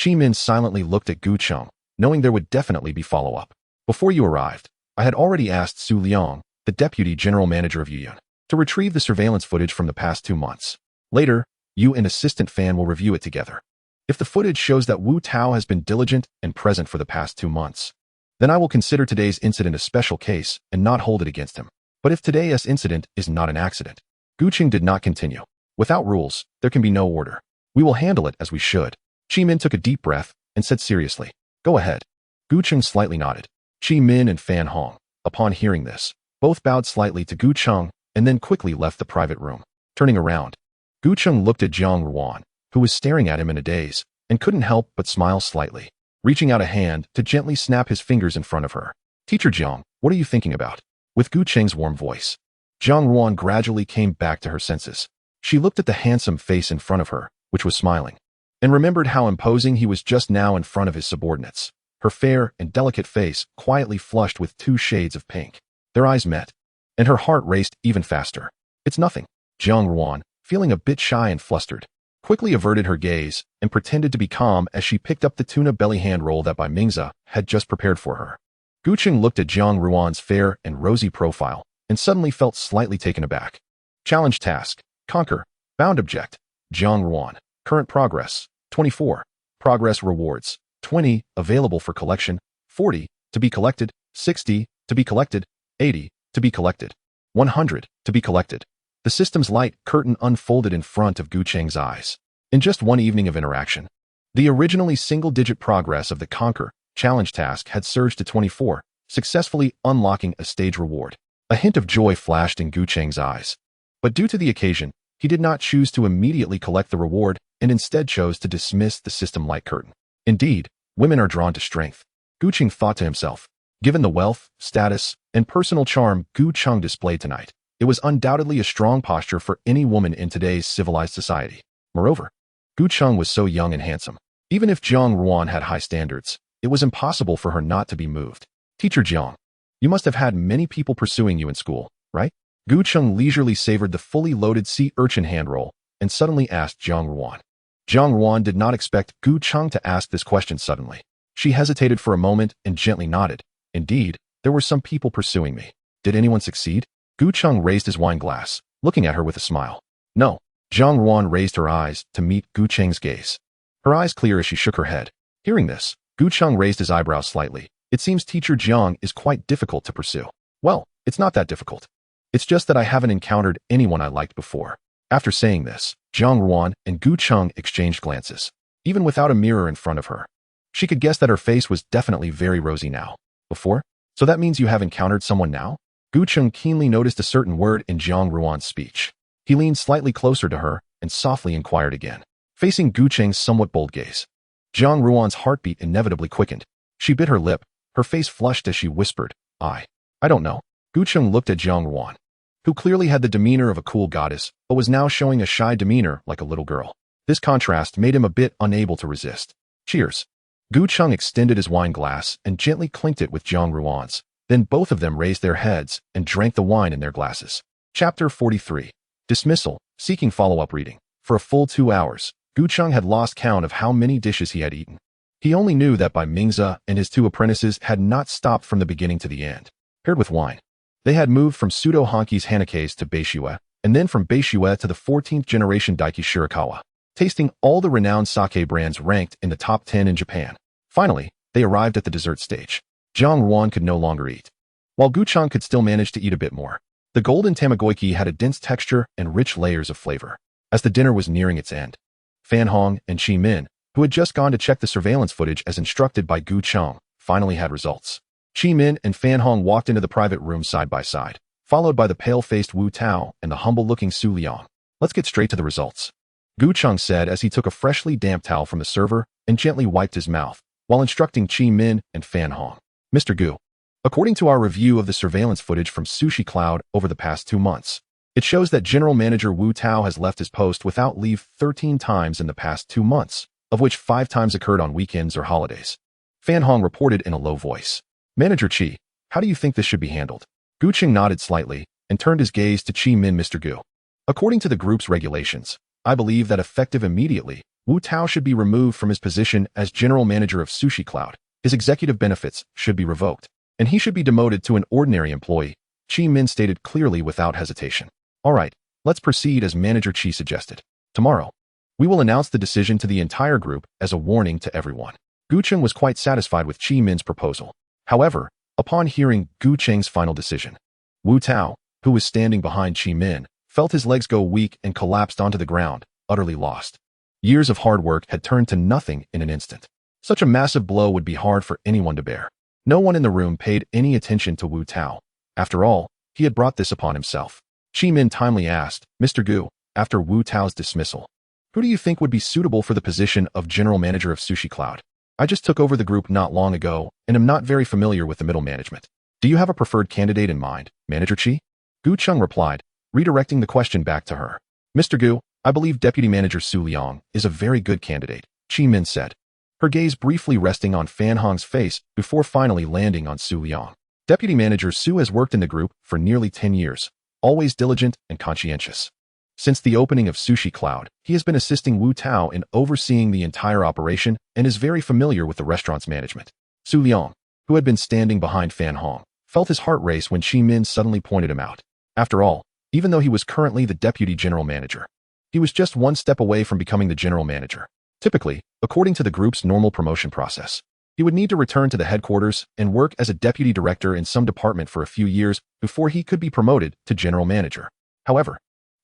Chi Min silently looked at Gu Cheng, knowing there would definitely be follow-up. Before you arrived, I had already asked Su Liang, the deputy general manager of Yuyun, to retrieve the surveillance footage from the past 2 months. Later, you and Assistant Fan will review it together. If the footage shows that Wu Tao has been diligent and present for the past 2 months, then I will consider today's incident a special case and not hold it against him. But if today's incident is not an accident, Gu Cheng did not continue. Without rules, there can be no order. We will handle it as we should. Chi Min took a deep breath and said seriously, Go ahead. Gu Cheng slightly nodded. Chi Min and Fan Hong, upon hearing this, both bowed slightly to Gu Cheng and then quickly left the private room. Turning around, Gu Cheng looked at Jiang Ruan, who was staring at him in a daze, and couldn't help but smile slightly, reaching out a hand to gently snap his fingers in front of her. Teacher Jiang, what are you thinking about? With Gu Cheng's warm voice, Jiang Ruan gradually came back to her senses. She looked at the handsome face in front of her, which was smiling, and remembered how imposing he was just now in front of his subordinates. Her fair and delicate face quietly flushed with 2 shades of pink. Their eyes met. and her heart raced even faster. "It's nothing." Jiang Ruan, feeling a bit shy and flustered, quickly averted her gaze and pretended to be calm as she picked up the tuna belly hand roll that Bai Mingzi had just prepared for her. Gu Qing looked at Jiang Ruan's fair and rosy profile and suddenly felt slightly taken aback. Challenge task: conquer bound object. Jiang Ruan, current progress 24, progress rewards 20, available for collection 40, to be collected 60, to be collected 80, to be collected 100, to be collected. The system's light curtain unfolded in front of Gu Qing's eyes. In just one evening of interaction, the originally single-digit progress of the Conquer challenge task had surged to 24, successfully unlocking a stage reward. A hint of joy flashed in Gu Qing's eyes. But due to the occasion, he did not choose to immediately collect the reward and instead chose to dismiss the system light curtain. Indeed, women are drawn to strength, Gu Qing thought to himself. Given the wealth, status, and personal charm Gu Qing displayed tonight, it was undoubtedly a strong posture for any woman in today's civilized society. Moreover, Gu Qing was so young and handsome. Even if Jiang Ruan had high standards, it was impossible for her not to be moved. "Teacher Jiang, you must have had many people pursuing you in school, right?" Gu Qing leisurely savored the fully loaded sea urchin hand roll and suddenly asked Jiang Ruan. Jiang Ruan did not expect Gu Qing to ask this question suddenly. She hesitated for a moment and gently nodded. "Indeed, there were some people pursuing me. Did anyone succeed?" Gu Qing raised his wine glass, looking at her with a smile. "No." Jiang Ruan raised her eyes to meet Gu Qing's gaze. Her eyes clear as she shook her head. Hearing this, Gu Qing raised his eyebrows slightly. "It seems Teacher Jiang is quite difficult to pursue." "Well, it's not that difficult. It's just that I haven't encountered anyone I liked before." After saying this, Jiang Ruan and Gu Qing exchanged glances. Even without a mirror in front of her, she could guess that her face was definitely very rosy now. "Before? So that means you have encountered someone now?" Gu Qing keenly noticed a certain word in Jiang Ruan's speech. He leaned slightly closer to her and softly inquired again, facing Gu Qing's somewhat bold gaze. Jiang Ruan's heartbeat inevitably quickened. She bit her lip, her face flushed as she whispered, I don't know." Gu Qing looked at Jiang Ruan, who clearly had the demeanor of a cool goddess, but was now showing a shy demeanor like a little girl. This contrast made him a bit unable to resist. "Cheers." Gu Qing extended his wine glass and gently clinked it with Jiang Ruan's. Then both of them raised their heads and drank the wine in their glasses. Chapter 43. Dismissal, seeking follow-up reading. For a full 2 hours, Gu Qing had lost count of how many dishes he had eaten. He only knew that Bai Mingzi and his 2 apprentices had not stopped from the beginning to the end. Paired with wine, they had moved from pseudo-Hanki's Hanakes to Beishue, and then from Beishue to the 14th generation Daiki Shirakawa, tasting all the renowned sake brands ranked in the top 10 in Japan. Finally, they arrived at the dessert stage. Jiang Ruan could no longer eat, while Gu Qing could still manage to eat a bit more. The golden tamagoyaki had a dense texture and rich layers of flavor. As the dinner was nearing its end, Fan Hong and Qi Min, who had just gone to check the surveillance footage as instructed by Gu Qing, finally had results. Qi Min and Fan Hong walked into the private room side by side, followed by the pale-faced Wu Tao and the humble-looking Su Liang. "Let's get straight to the results," Gu Qing said as he took a freshly damp towel from the server and gently wiped his mouth, while instructing Qi Min and Fan Hong. "Mr. Gu, according to our review of the surveillance footage from Sushi Cloud over the past 2 months, it shows that General Manager Wu Tao has left his post without leave 13 times in the past 2 months, of which 5 times occurred on weekends or holidays." Fan Hong reported in a low voice. "Manager Qi, how do you think this should be handled?" Gu Qing nodded slightly and turned his gaze to Qi Min. "Mr. Gu, according to the group's regulations, I believe that effective immediately, Wu Tao should be removed from his position as General Manager of Sushi Cloud. His executive benefits should be revoked, and he should be demoted to an ordinary employee," Qi Min stated clearly without hesitation. "All right, let's proceed as Manager Qi suggested. Tomorrow, we will announce the decision to the entire group as a warning to everyone." Gu Qing was quite satisfied with Qi Min's proposal. However, upon hearing Gu Qing's final decision, Wu Tao, who was standing behind Qi Min, felt his legs go weak and collapsed onto the ground, utterly lost. Years of hard work had turned to nothing in an instant. Such a massive blow would be hard for anyone to bear. No one in the room paid any attention to Wu Tao. After all, he had brought this upon himself. Qi Min timely asked, "Mr. Gu, after Wu Tao's dismissal, who do you think would be suitable for the position of General Manager of Sushi Cloud? I just took over the group not long ago and am not very familiar with the middle management. Do you have a preferred candidate in mind, Manager Qi?" Gu Qing replied, redirecting the question back to her. "Mr. Gu, I believe Deputy Manager Su Liang is a very good candidate," Qi Min said, her gaze briefly resting on Fan Hong's face before finally landing on Su Liang. Deputy Manager Su has worked in the group for nearly 10 years, always diligent and conscientious. Since the opening of Sushi Cloud, he has been assisting Wu Tao in overseeing the entire operation and is very familiar with the restaurant's management. Su Liang, who had been standing behind Fan Hong, felt his heart race when Chi Min suddenly pointed him out. After all, even though he was currently the deputy general manager, he was just one step away from becoming the general manager. Typically, according to the group's normal promotion process, he would need to return to the headquarters and work as a deputy director in some department for a few years before he could be promoted to general manager. However,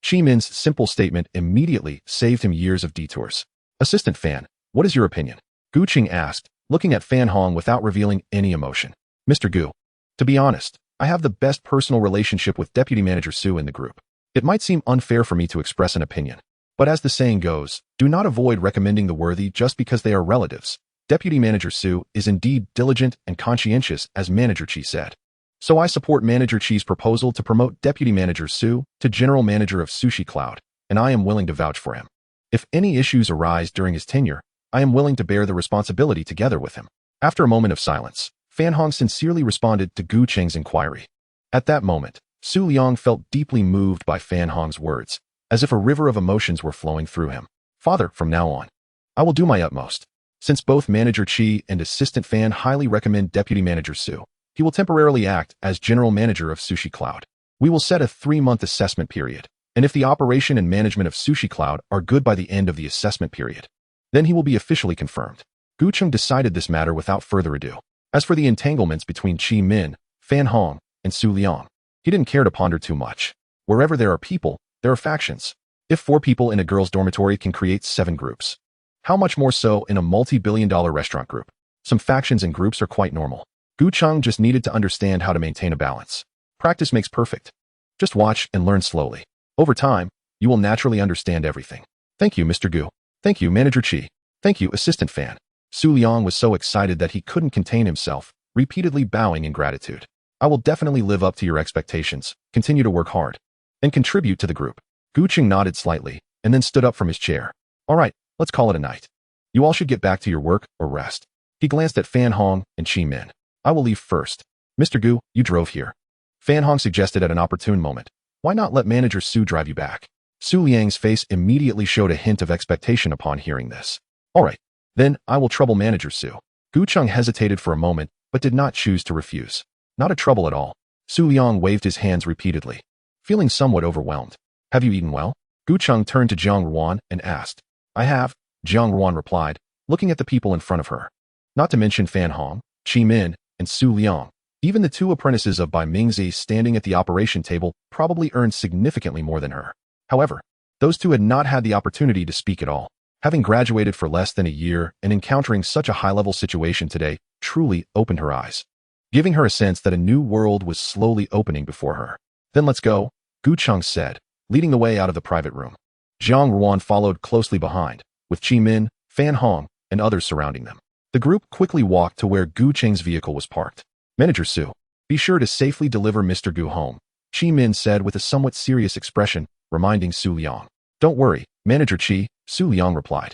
Chi Min's simple statement immediately saved him years of detours. Assistant Fan, what is your opinion? Gu Qing asked, looking at Fan Hong without revealing any emotion. Mr. Gu, to be honest, I have the best personal relationship with Deputy Manager Su in the group. It might seem unfair for me to express an opinion, but as the saying goes, do not avoid recommending the worthy just because they are relatives. Deputy Manager Su is indeed diligent and conscientious, as Manager Chi said. So I support Manager Chi's proposal to promote Deputy Manager Su to General Manager of Sushi Cloud, and I am willing to vouch for him. If any issues arise during his tenure, I am willing to bear the responsibility together with him. After a moment of silence, Fan Hong sincerely responded to Gu Qing's inquiry. At that moment, Su Liang felt deeply moved by Fan Hong's words, as if a river of emotions were flowing through him. Father, from now on, I will do my utmost. Since both Manager Chi and Assistant Fan highly recommend Deputy Manager Su, he will temporarily act as General Manager of Sushi Cloud. We will set a 3-month assessment period, and if the operation and management of Sushi Cloud are good by the end of the assessment period, then he will be officially confirmed. Gu Qing decided this matter without further ado. As for the entanglements between Chi Min, Fan Hong, and Su Liang, he didn't care to ponder too much. Wherever there are people, there are factions. If 4 people in a girl's dormitory can create 7 groups, how much more so in a multi-billion-dollar restaurant group? Some factions and groups are quite normal. Gu Qing just needed to understand how to maintain a balance. Practice makes perfect. Just watch and learn slowly. Over time, you will naturally understand everything. Thank you, Mr. Gu. Thank you, Manager Chi. Thank you, Assistant Fan. Su Liang was so excited that he couldn't contain himself, repeatedly bowing in gratitude. I will definitely live up to your expectations, continue to work hard, and contribute to the group. Gu Qing nodded slightly, and then stood up from his chair. All right, let's call it a night. You all should get back to your work or rest. He glanced at Fan Hong and Chi Min. I will leave first. Mr. Gu, you drove here. Fan Hong suggested at an opportune moment. Why not let Manager Su drive you back? Su Liang's face immediately showed a hint of expectation upon hearing this. All right, then I will trouble Manager Su. Gu Qing hesitated for a moment, but did not choose to refuse. Not a trouble at all. Su Liang waved his hands repeatedly, feeling somewhat overwhelmed. Have you eaten well? Gu Qing turned to Jiang Ruan and asked. I have, Jiang Ruan replied, looking at the people in front of her. Not to mention Fan Hong, Chi Min, and Su Liang. Even the 2 apprentices of Bai Mingzi standing at the operation table probably earned significantly more than her. However, those 2 had not had the opportunity to speak at all. Having graduated for less than a year and encountering such a high-level situation today truly opened her eyes, giving her a sense that a new world was slowly opening before her. Then let's go, Gu Qing said, leading the way out of the private room. Jiang Ruan followed closely behind, with Chi Min, Fan Hong, and others surrounding them. The group quickly walked to where Gu Qing's vehicle was parked. Manager Su, be sure to safely deliver Mr. Gu home, Chi Min said with a somewhat serious expression, reminding Su Liang. Don't worry, Manager Chi, Su Liang replied.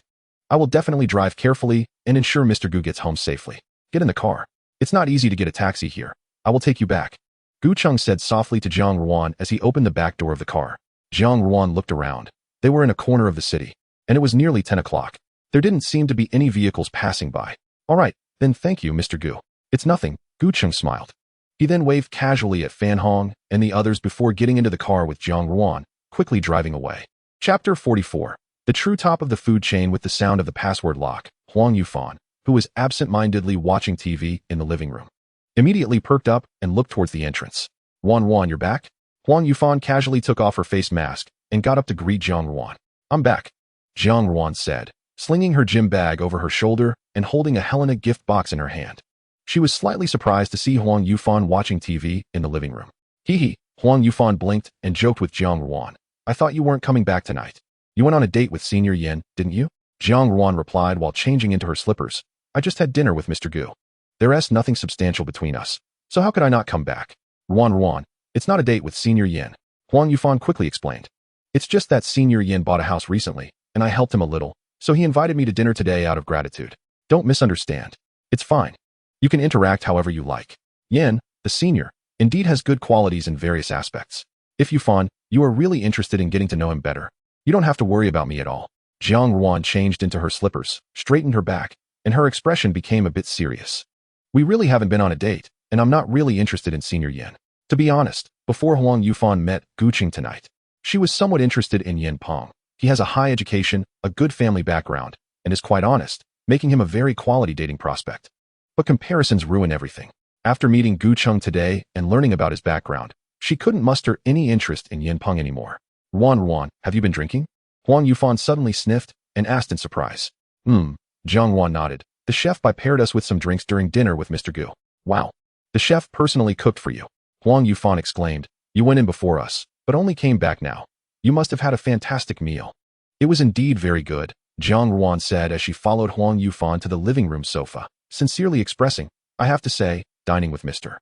I will definitely drive carefully and ensure Mr. Gu gets home safely. Get in the car. It's not easy to get a taxi here. I will take you back. Gu Qing said softly to Jiang Ruan as he opened the back door of the car. Jiang Ruan looked around. They were in a corner of the city, and it was nearly 10 o'clock. There didn't seem to be any vehicles passing by. All right, then thank you, Mr. Gu. It's nothing, Gu Qing smiled. He then waved casually at Fan Hong and the others before getting into the car with Jiang Ruan, quickly driving away. Chapter 44. The true top of the food chain with the sound of the password lock, Huang Yufan, who was absent-mindedly watching TV in the living room, immediately perked up and looked towards the entrance. Wan, you're back? Huang Yufan casually took off her face mask and got up to greet Jiang Ruan. I'm back, Jiang Ruan said, slinging her gym bag over her shoulder and holding a Helena gift box in her hand. She was slightly surprised to see Huang Yufan watching TV in the living room. Hee, Huang Yufan blinked and joked with Jiang Ruan. I thought you weren't coming back tonight. You went on a date with Senior Yin, didn't you? Jiang Ruan replied while changing into her slippers. I just had dinner with Mr. Gu. There's nothing substantial between us, so how could I not come back? Ruan, it's not a date with Senior Yin, Huang Yufan quickly explained. It's just that Senior Yin bought a house recently, and I helped him a little, so he invited me to dinner today out of gratitude. Don't misunderstand. It's fine. You can interact however you like. Yin, The senior indeed has good qualities in various aspects. If Yufan, you are really interested in getting to know him better, you don't have to worry about me at all. Jiang Ruan changed into her slippers, straightened her back, and her expression became a bit serious. We really haven't been on a date, and I'm not really interested in Senior Yin. To be honest, before Huang Yufan met Gu Qing tonight, she was somewhat interested in Yin Peng. He has a high education, a good family background, and is quite honest, making him a very quality dating prospect. But comparisons ruin everything. After meeting Gu Qing today and learning about his background, she couldn't muster any interest in Yin Peng anymore. Ruan, have you been drinking? Huang Yufan suddenly sniffed and asked in surprise. Jiang Ruan nodded. The chef paired us with some drinks during dinner with Mr. Gu. Wow. The chef personally cooked for you. Huang Yufan exclaimed. You went in before us, but only came back now. You must have had a fantastic meal. It was indeed very good, Jiang Ruan said as she followed Huang Yufan to the living room sofa, sincerely expressing, I have to say, dining with Mr.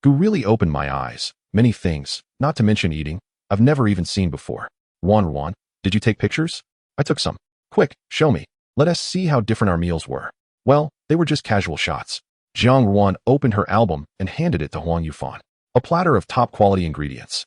Gu really opened my eyes. Many things, not to mention eating, I've never even seen before. Ruan, did you take pictures? I took some. Quick, show me. Let us see how different our meals were. Well, they were just casual shots. Jiang Ruan opened her album and handed it to Huang Yufan. A platter of top-quality ingredients.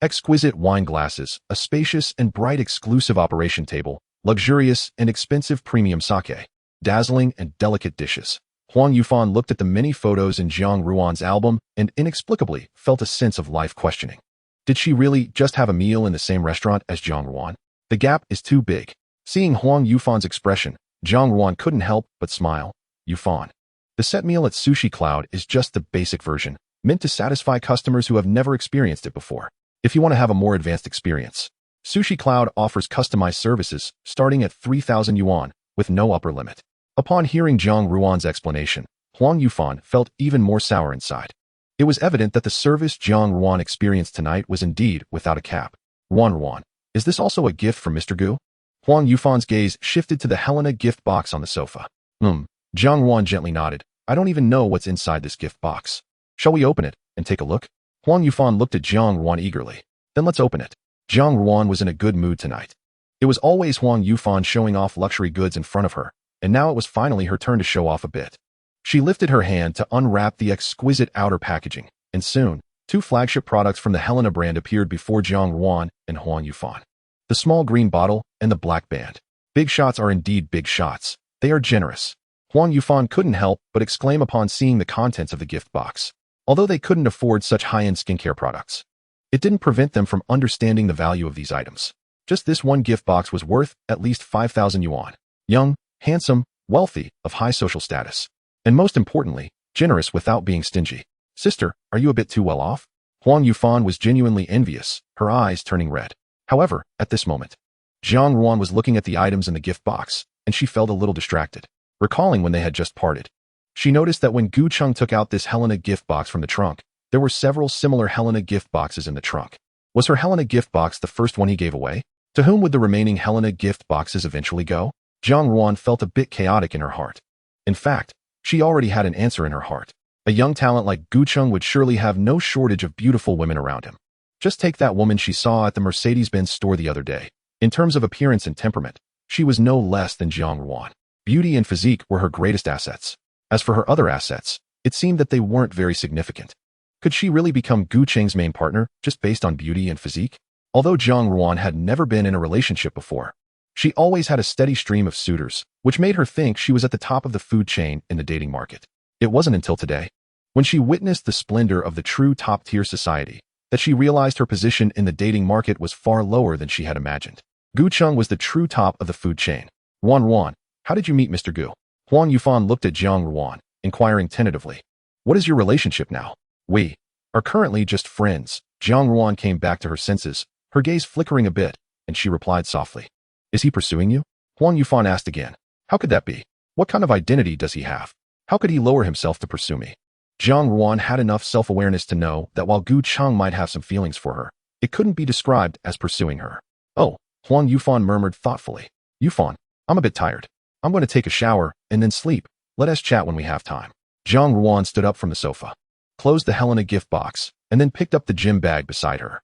Exquisite wine glasses, a spacious and bright exclusive operation table, luxurious and expensive premium sake, dazzling and delicate dishes. Huang Yufan looked at the many photos in Jiang Ruan's album and inexplicably felt a sense of life questioning. Did she really just have a meal in the same restaurant as Jiang Ruan? The gap is too big. Seeing Huang Yufan's expression, Jiang Ruan couldn't help but smile. Yufan. The set meal at Sushi Cloud is just the basic version, meant to satisfy customers who have never experienced it before. If you want to have a more advanced experience, Sushi Cloud offers customized services starting at 3,000 yuan, with no upper limit. Upon hearing Jiang Ruan's explanation, Huang Yufan felt even more sour inside. It was evident that the service Jiang Ruan experienced tonight was indeed without a cap. Ruan, is this also a gift from Mr. Gu? Huang Yufan's gaze shifted to the Helena gift box on the sofa. Jiang Ruan gently nodded. I don't even know what's inside this gift box. Shall we open it and take a look? Huang Yufan looked at Jiang Ruan eagerly. Then let's open it. Jiang Ruan was in a good mood tonight. It was always Huang Yufan showing off luxury goods in front of her, and now it was finally her turn to show off a bit. She lifted her hand to unwrap the exquisite outer packaging, and soon, two flagship products from the Helena brand appeared before Jiang Ruan and Huang Yufan. The small green bottle and the black band. Big shots are indeed big shots. They are generous. Huang Yufan couldn't help but exclaim upon seeing the contents of the gift box. Although they couldn't afford such high-end skincare products, it didn't prevent them from understanding the value of these items. Just this one gift box was worth at least 5,000 yuan. Young, handsome, wealthy, of high social status. And most importantly, generous without being stingy. Sister, are you a bit too well off? Huang Yufan was genuinely envious, her eyes turning red. However, at this moment, Jiang Ruan was looking at the items in the gift box, and she felt a little distracted, recalling when they had just parted. She noticed that when Gu Qing took out this Helena gift box from the trunk, there were several similar Helena gift boxes in the trunk. Was her Helena gift box the first one he gave away? To whom would the remaining Helena gift boxes eventually go? Jiang Ruan felt a bit chaotic in her heart. In fact, she already had an answer in her heart. A young talent like Gu Qing would surely have no shortage of beautiful women around him. Just take that woman she saw at the Mercedes-Benz store the other day. In terms of appearance and temperament, she was no less than Jiang Ruan. Beauty and physique were her greatest assets. As for her other assets, it seemed that they weren't very significant. Could she really become Gu Qing's main partner just based on beauty and physique? Although Jiang Ruan had never been in a relationship before, she always had a steady stream of suitors, which made her think she was at the top of the food chain in the dating market. It wasn't until today, when she witnessed the splendor of the true top-tier society, that she realized her position in the dating market was far lower than she had imagined. Gu Qing was the true top of the food chain. Ruan, how did you meet Mr. Gu? Huang Yufan looked at Jiang Ruan, inquiring tentatively. What is your relationship now? We are currently just friends. Jiang Ruan came back to her senses, her gaze flickering a bit, and she replied softly. Is he pursuing you? Huang Yufan asked again. How could that be? What kind of identity does he have? How could he lower himself to pursue me? Jiang Ruan had enough self-awareness to know that while Gu Qing might have some feelings for her, it couldn't be described as pursuing her. Oh, Huang Yufan murmured thoughtfully. Yufan, I'm a bit tired. I'm going to take a shower and then sleep. Let us chat when we have time. Jiang Ruan stood up from the sofa, closed the Helena gift box, and then picked up the gym bag beside her.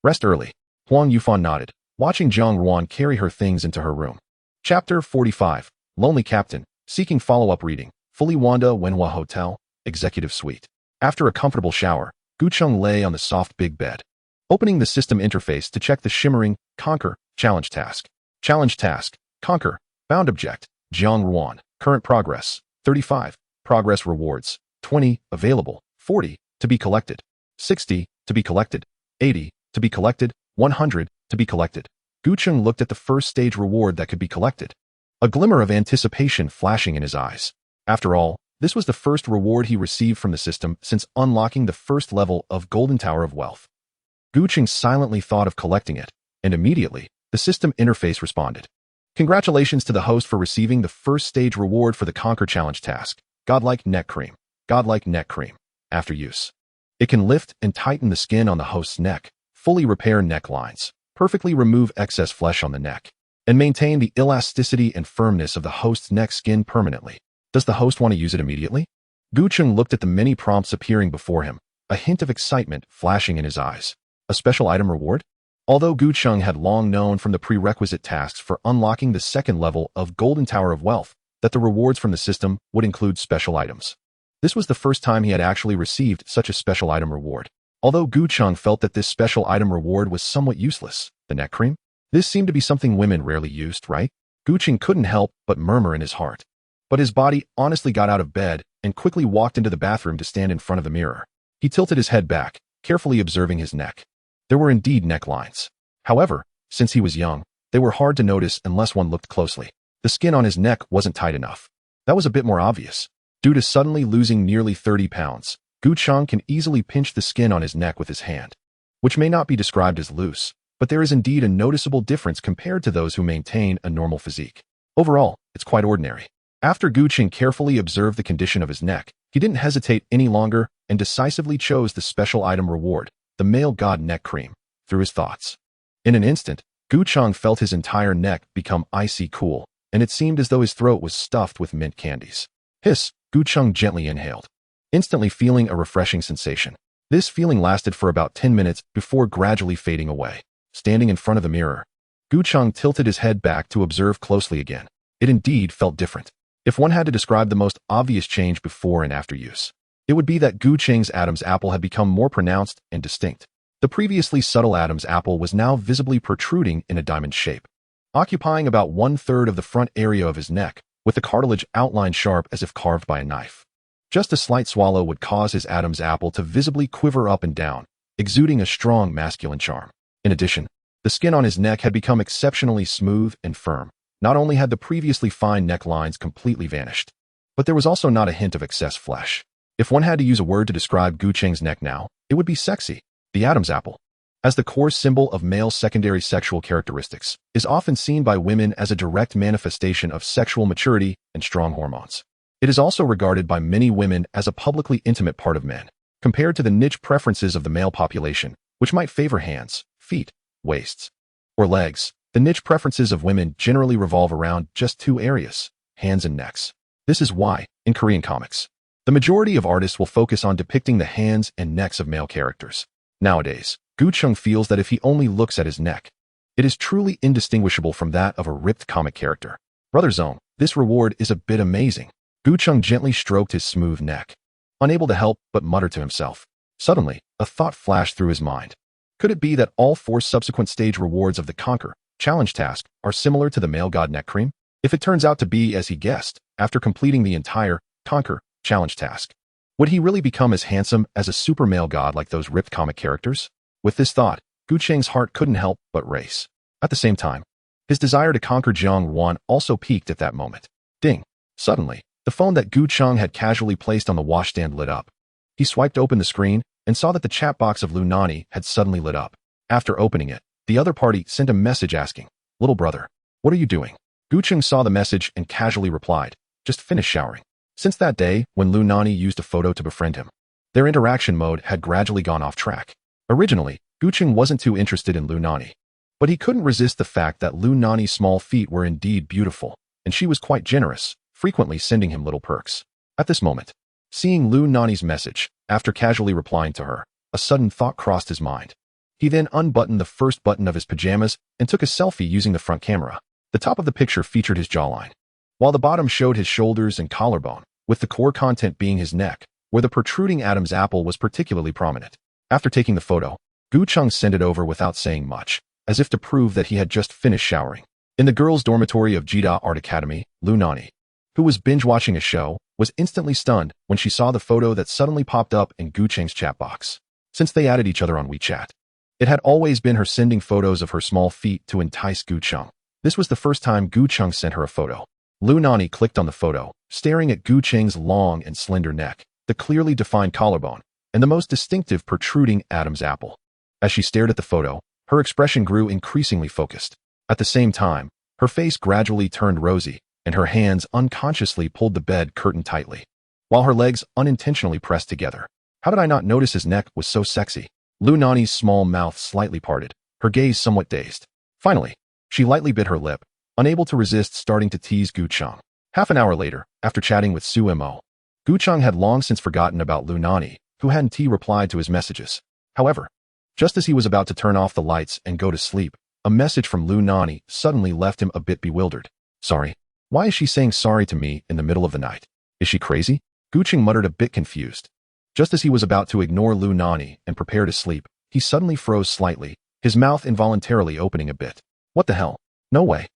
Rest early. Huang Yufan nodded, watching Jiang Ruan carry her things into her room. Chapter 45. Lonely Captain, Seeking Follow-Up Reading, Fully Wanda Wenhua Hotel, Executive Suite. After a comfortable shower, Gucheng lay on the soft big bed, opening the system interface to check the shimmering Conquer challenge task. Challenge task: Conquer. Bound object: Jiang Ruan. Current progress: 35. Progress rewards: 20. Available: 40. To be collected: 60. To be collected: 80. To be collected: 100. To be collected. Gucheng looked at the first stage reward that could be collected, a glimmer of anticipation flashing in his eyes. After all, this was the first reward he received from the system since unlocking the first level of Golden Tower of Wealth. Gucheng silently thought of collecting it, and immediately, the system interface responded. Congratulations to the host for receiving the first stage reward for the Conquer Challenge task. Godlike neck cream. Godlike neck cream. After use, it can lift and tighten the skin on the host's neck, fully repair necklines, perfectly remove excess flesh on the neck, and maintain the elasticity and firmness of the host's neck skin permanently. Does the host want to use it immediately? Gucheng looked at the many prompts appearing before him, a hint of excitement flashing in his eyes. A special item reward? Although Gucheng had long known from the prerequisite tasks for unlocking the second level of Golden Tower of Wealth that the rewards from the system would include special items, this was the first time he had actually received such a special item reward. Although Gucheng felt that this special item reward was somewhat useless, the neck cream? This seemed to be something women rarely used, right? Gucheng couldn't help but murmur in his heart. But his body honestly got out of bed and quickly walked into the bathroom to stand in front of the mirror. He tilted his head back, carefully observing his neck. There were indeed necklines. However, since he was young, they were hard to notice unless one looked closely. The skin on his neck wasn't tight enough. That was a bit more obvious. Due to suddenly losing nearly 30 pounds, Gucheng can easily pinch the skin on his neck with his hand, which may not be described as loose, but there is indeed a noticeable difference compared to those who maintain a normal physique. Overall, it's quite ordinary. After Gucheng carefully observed the condition of his neck, he didn't hesitate any longer and decisively chose the special item reward, the male god neck cream, through his thoughts. In an instant, Gucheng felt his entire neck become icy cool, and it seemed as though his throat was stuffed with mint candies. Hiss, Gucheng gently inhaled, instantly feeling a refreshing sensation. This feeling lasted for about 10 minutes before gradually fading away. Standing in front of the mirror, Gucheng tilted his head back to observe closely again. It indeed felt different. If one had to describe the most obvious change before and after use, it would be that Gucheng's Adam's apple had become more pronounced and distinct. The previously subtle Adam's apple was now visibly protruding in a diamond shape, occupying about 1/3 of the front area of his neck, with the cartilage outlined sharp as if carved by a knife. Just a slight swallow would cause his Adam's apple to visibly quiver up and down, exuding a strong masculine charm. In addition, the skin on his neck had become exceptionally smooth and firm. Not only had the previously fine necklines completely vanished, but there was also not a hint of excess flesh. If one had to use a word to describe Gucheng's neck now, it would be sexy. The Adam's apple, as the core symbol of male secondary sexual characteristics, is often seen by women as a direct manifestation of sexual maturity and strong hormones. It is also regarded by many women as a publicly intimate part of men, compared to the niche preferences of the male population, which might favor hands, feet, waists, or legs. The niche preferences of women generally revolve around just two areas, hands and necks. This is why, in Korean comics, the majority of artists will focus on depicting the hands and necks of male characters. Nowadays, Gucheng feels that if he only looks at his neck, it is truly indistinguishable from that of a ripped comic character. Brother Zong, this reward is a bit amazing. Gucheng gently stroked his smooth neck, unable to help but mutter to himself. Suddenly, a thought flashed through his mind. Could it be that all 4 subsequent stage rewards of the Conquer challenge task are similar to the male god neck cream? If it turns out to be as he guessed, after completing the entire Conquer challenge task, would he really become as handsome as a super male god like those ripped comic characters? With this thought, Gucheng's heart couldn't help but race. At the same time, his desire to conquer Jiang Ruan also peaked at that moment. Ding! Suddenly, the phone that Gucheng had casually placed on the washstand lit up. He swiped open the screen and saw that the chat box of Lu Nani had suddenly lit up. After opening it, the other party sent a message asking, "Little brother, what are you doing?" Gucheng saw the message and casually replied, "Just finished showering." Since that day, when Lu Nani used a photo to befriend him, their interaction mode had gradually gone off track. Originally, Gucheng wasn't too interested in Lu Nani, but he couldn't resist the fact that Lu Nani's small feet were indeed beautiful, and she was quite generous, frequently sending him little perks. At this moment, seeing Lu Nani's message, after casually replying to her, a sudden thought crossed his mind. He then unbuttoned the first button of his pajamas and took a selfie using the front camera. The top of the picture featured his jawline, while the bottom showed his shoulders and collarbone, with the core content being his neck, where the protruding Adam's apple was particularly prominent. After taking the photo, Gu Cheng sent it over without saying much, as if to prove that he had just finished showering. In the girls' dormitory of Jida Art Academy, Lu Nani, who was binge-watching a show, was instantly stunned when she saw the photo that suddenly popped up in Gu Cheng's chat box. Since they added each other on WeChat, it had always been her sending photos of her small feet to entice Gu Cheng. This was the first time Gu Cheng sent her a photo. Lu Nani clicked on the photo, staring at Gu Cheng's long and slender neck, the clearly defined collarbone, and the most distinctive protruding Adam's apple. As she stared at the photo, her expression grew increasingly focused. At the same time, her face gradually turned rosy, and her hands unconsciously pulled the bed curtain tightly, while her legs unintentionally pressed together. How did I not notice his neck was so sexy? Lu Nani's small mouth slightly parted, her gaze somewhat dazed. Finally, she lightly bit her lip, unable to resist starting to tease Gu Cheng. Half an hour later, after chatting with Su Mo, Gu Cheng had long since forgotten about Lu Nani, who hadn't replied to his messages. However, just as he was about to turn off the lights and go to sleep, a message from Lu Nani suddenly left him a bit bewildered. Sorry. Why is she saying sorry to me in the middle of the night? Is she crazy? Gu Cheng muttered, a bit confused. Just as he was about to ignore Lu Nani and prepare to sleep, he suddenly froze slightly, his mouth involuntarily opening a bit. What the hell? No way.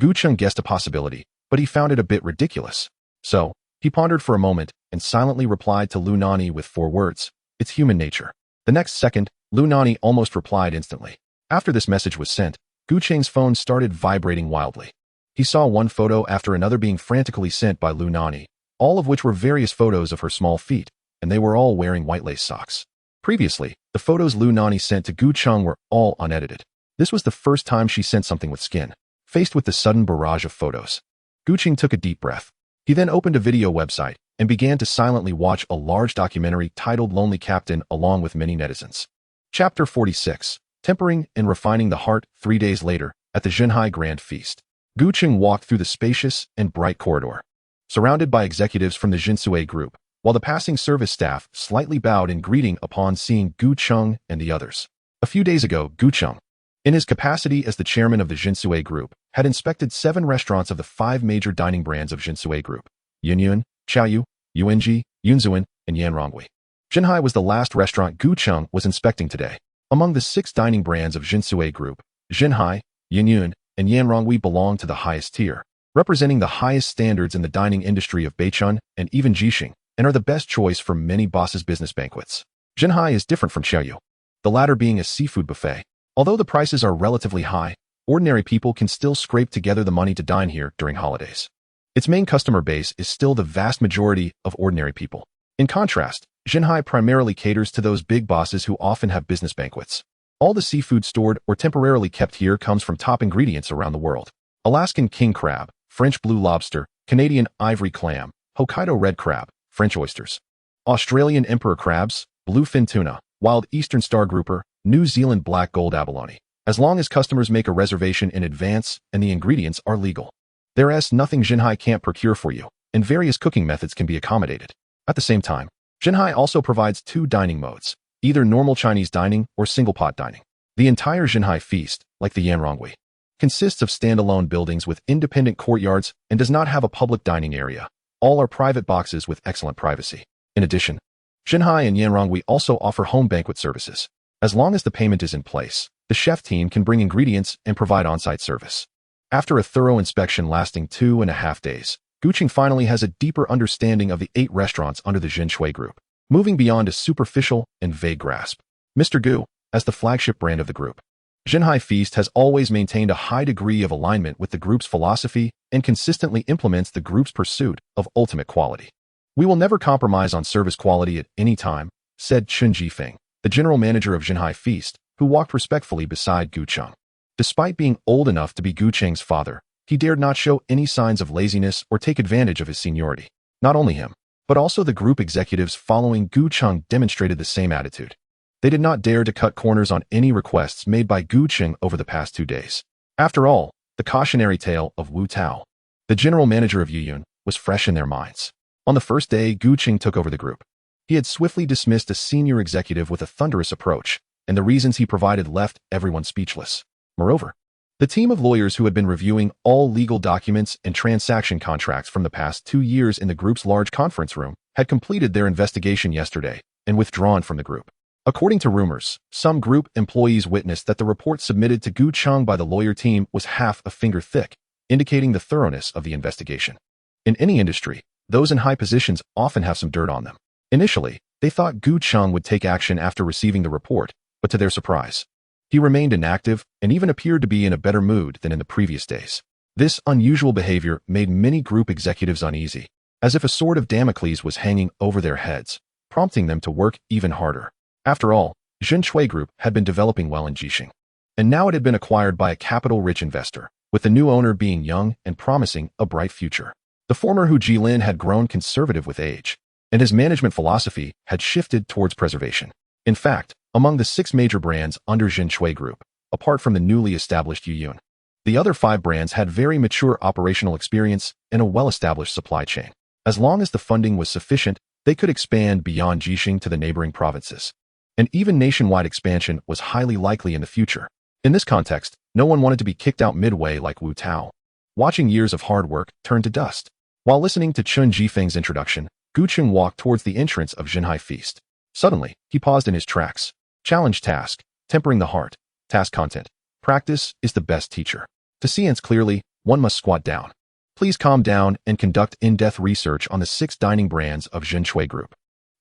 Gu Cheng guessed a possibility, but he found it a bit ridiculous. So, he pondered for a moment and silently replied to Lu Nani with 4 words. It's human nature. The next second, Lu Nani almost replied instantly. After this message was sent, Gu Cheng's phone started vibrating wildly. He saw one photo after another being frantically sent by Lu Nani, all of which were various photos of her small feet, and they were all wearing white lace socks. Previously, the photos Lu Nani sent to Gu Cheng were all unedited. This was the first time she sent something with skin. Faced with the sudden barrage of photos, Gu Cheng took a deep breath. He then opened a video website and began to silently watch a large documentary titled Lonely Captain along with many netizens. Chapter 46. Tempering and Refining the Heart. 3 days later, at the Zhenhai Grand Feast, Gu Cheng walked through the spacious and bright corridor, surrounded by executives from the Jinsui Group, while the passing service staff slightly bowed in greeting upon seeing Gu Cheng and the others. A few days ago, Gu Cheng, in his capacity as the chairman of the Jinsui Group, had inspected 7 restaurants of the 5 major dining brands of Jinsui Group: Yunyun, Chaoyu, Yuanji, Yunzuan, and Yanrongui. Zhenhai was the last restaurant Gu Cheng was inspecting today. Among the 6 dining brands of Jinsui Group, Zhenhai, Yunyun, and Yanrongui belong to the highest tier, representing the highest standards in the dining industry of Beichun and even Jixing, and are the best choice for many bosses' business banquets. Zhenhai is different from Chaoyu, the latter being a seafood buffet. Although the prices are relatively high, ordinary people can still scrape together the money to dine here during holidays. Its main customer base is still the vast majority of ordinary people. In contrast, Zhenhai primarily caters to those big bosses who often have business banquets. All the seafood stored or temporarily kept here comes from top ingredients around the world: Alaskan king crab, French blue lobster, Canadian ivory clam, Hokkaido red crab, French oysters, Australian emperor crabs, bluefin tuna, wild eastern star grouper, New Zealand black gold abalone, as long as customers make a reservation in advance and the ingredients are legal. There is nothing Zhenhai can't procure for you, and various cooking methods can be accommodated. At the same time, Zhenhai also provides 2 dining modes, either normal Chinese dining or single-pot dining. The entire Zhenhai feast, like the Yanrongui, consists of standalone buildings with independent courtyards and does not have a public dining area. All are private boxes with excellent privacy. In addition, Zhenhai and Yanrongui also offer home banquet services. As long as the payment is in place, the chef team can bring ingredients and provide on-site service. After a thorough inspection lasting 2.5 days, Gu Cheng finally has a deeper understanding of the 8 restaurants under the Jinsui Group, moving beyond a superficial and vague grasp. Mr. Gu, as the flagship brand of the group, Zhenhai Feast has always maintained a high degree of alignment with the group's philosophy and consistently implements the group's pursuit of ultimate quality. We will never compromise on service quality at any time, said Chun Jifeng, the general manager of Zhenhai Feast, who walked respectfully beside Gu Cheng. Despite being old enough to be Gu Cheng's father, he dared not show any signs of laziness or take advantage of his seniority. Not only him, but also the group executives following Gu Cheng demonstrated the same attitude. They did not dare to cut corners on any requests made by Gu Cheng over the past 2 days. After all, the cautionary tale of Wu Tao, the general manager of Yuyun, was fresh in their minds. On the first day Gu Cheng took over the group, he had swiftly dismissed a senior executive with a thunderous approach, and the reasons he provided left everyone speechless. Moreover, the team of lawyers who had been reviewing all legal documents and transaction contracts from the past 2 years in the group's large conference room had completed their investigation yesterday and withdrawn from the group. According to rumors, some group employees witnessed that the report submitted to Gu Cheng by the lawyer team was half a finger thick, indicating the thoroughness of the investigation. In any industry, those in high positions often have some dirt on them. Initially, they thought Gu Cheng would take action after receiving the report, but to their surprise, he remained inactive and even appeared to be in a better mood than in the previous days. This unusual behavior made many group executives uneasy, as if a sword of Damocles was hanging over their heads, prompting them to work even harder. After all, Zhen Shui Group had been developing well in Jixing, and now it had been acquired by a capital-rich investor, with the new owner being young and promising a bright future. The former Hu Jilin had grown conservative with age, and his management philosophy had shifted towards preservation. In fact, among the 6 major brands under Zhen Shui Group, apart from the newly established Yuyun, the other 5 brands had very mature operational experience and a well-established supply chain. As long as the funding was sufficient, they could expand beyond Jixing to the neighboring provinces. And even nationwide expansion was highly likely in the future. In this context, no one wanted to be kicked out midway like Wu Tao, watching years of hard work turn to dust. While listening to Chun Jifeng's introduction, Gu Cheng walked towards the entrance of Zhenhai Feast. Suddenly, he paused in his tracks. Challenge task, tempering the heart. Task content. Practice is the best teacher. To see ants clearly, one must squat down. Please calm down and conduct in-depth research on the 6 dining brands of Zhen Shui Group.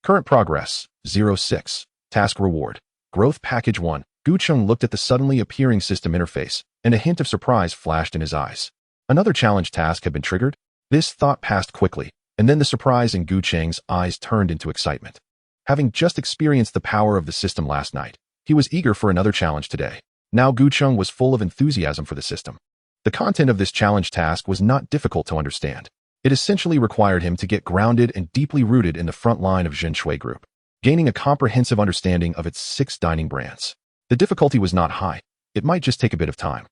Current progress, 06. Task reward. Growth package 1. Gu Cheng looked at the suddenly appearing system interface, and a hint of surprise flashed in his eyes. Another challenge task had been triggered? This thought passed quickly, and then the surprise in Gu Cheng's eyes turned into excitement. Having just experienced the power of the system last night, he was eager for another challenge today. Now Gu Cheng was full of enthusiasm for the system. The content of this challenge task was not difficult to understand. It essentially required him to get grounded and deeply rooted in the front line of Zhen Shui Group, gaining a comprehensive understanding of its 6 dining brands. The difficulty was not high. It might just take a bit of time.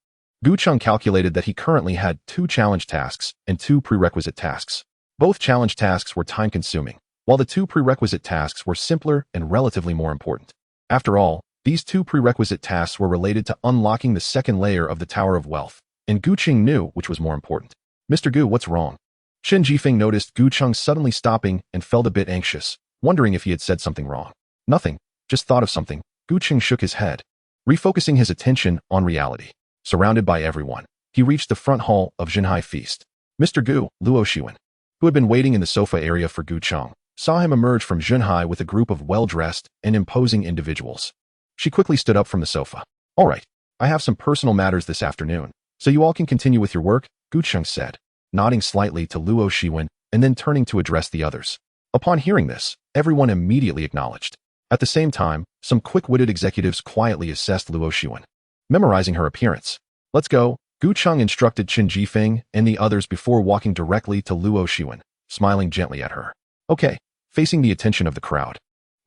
Gu Cheng calculated that he currently had 2 challenge tasks and 2 prerequisite tasks. Both challenge tasks were time-consuming, while the 2 prerequisite tasks were simpler and relatively more important. After all, these 2 prerequisite tasks were related to unlocking the 2nd layer of the Tower of Wealth, and Gu Cheng knew which was more important. Mr. Gu, what's wrong? Chen Jifeng noticed Gu Cheng suddenly stopping and felt a bit anxious, wondering if he had said something wrong. Nothing, just thought of something. Gu Cheng shook his head, refocusing his attention on reality. Surrounded by everyone, he reached the front hall of Zhenhai Feast. Mr. Gu, Luo Shiwen, who had been waiting in the sofa area for Gu Cheng, saw him emerge from Zhenhai with a group of well-dressed and imposing individuals. She quickly stood up from the sofa. All right, I have some personal matters this afternoon, so you all can continue with your work, Gu Cheng said, nodding slightly to Luo Shiwen and then turning to address the others. Upon hearing this, everyone immediately acknowledged. At the same time, some quick-witted executives quietly assessed Luo Shiwen, memorizing her appearance. Let's go, Gu Cheng instructed Chen Jifeng and the others before walking directly to Luo Shiwen, smiling gently at her. Okay, facing the attention of the crowd.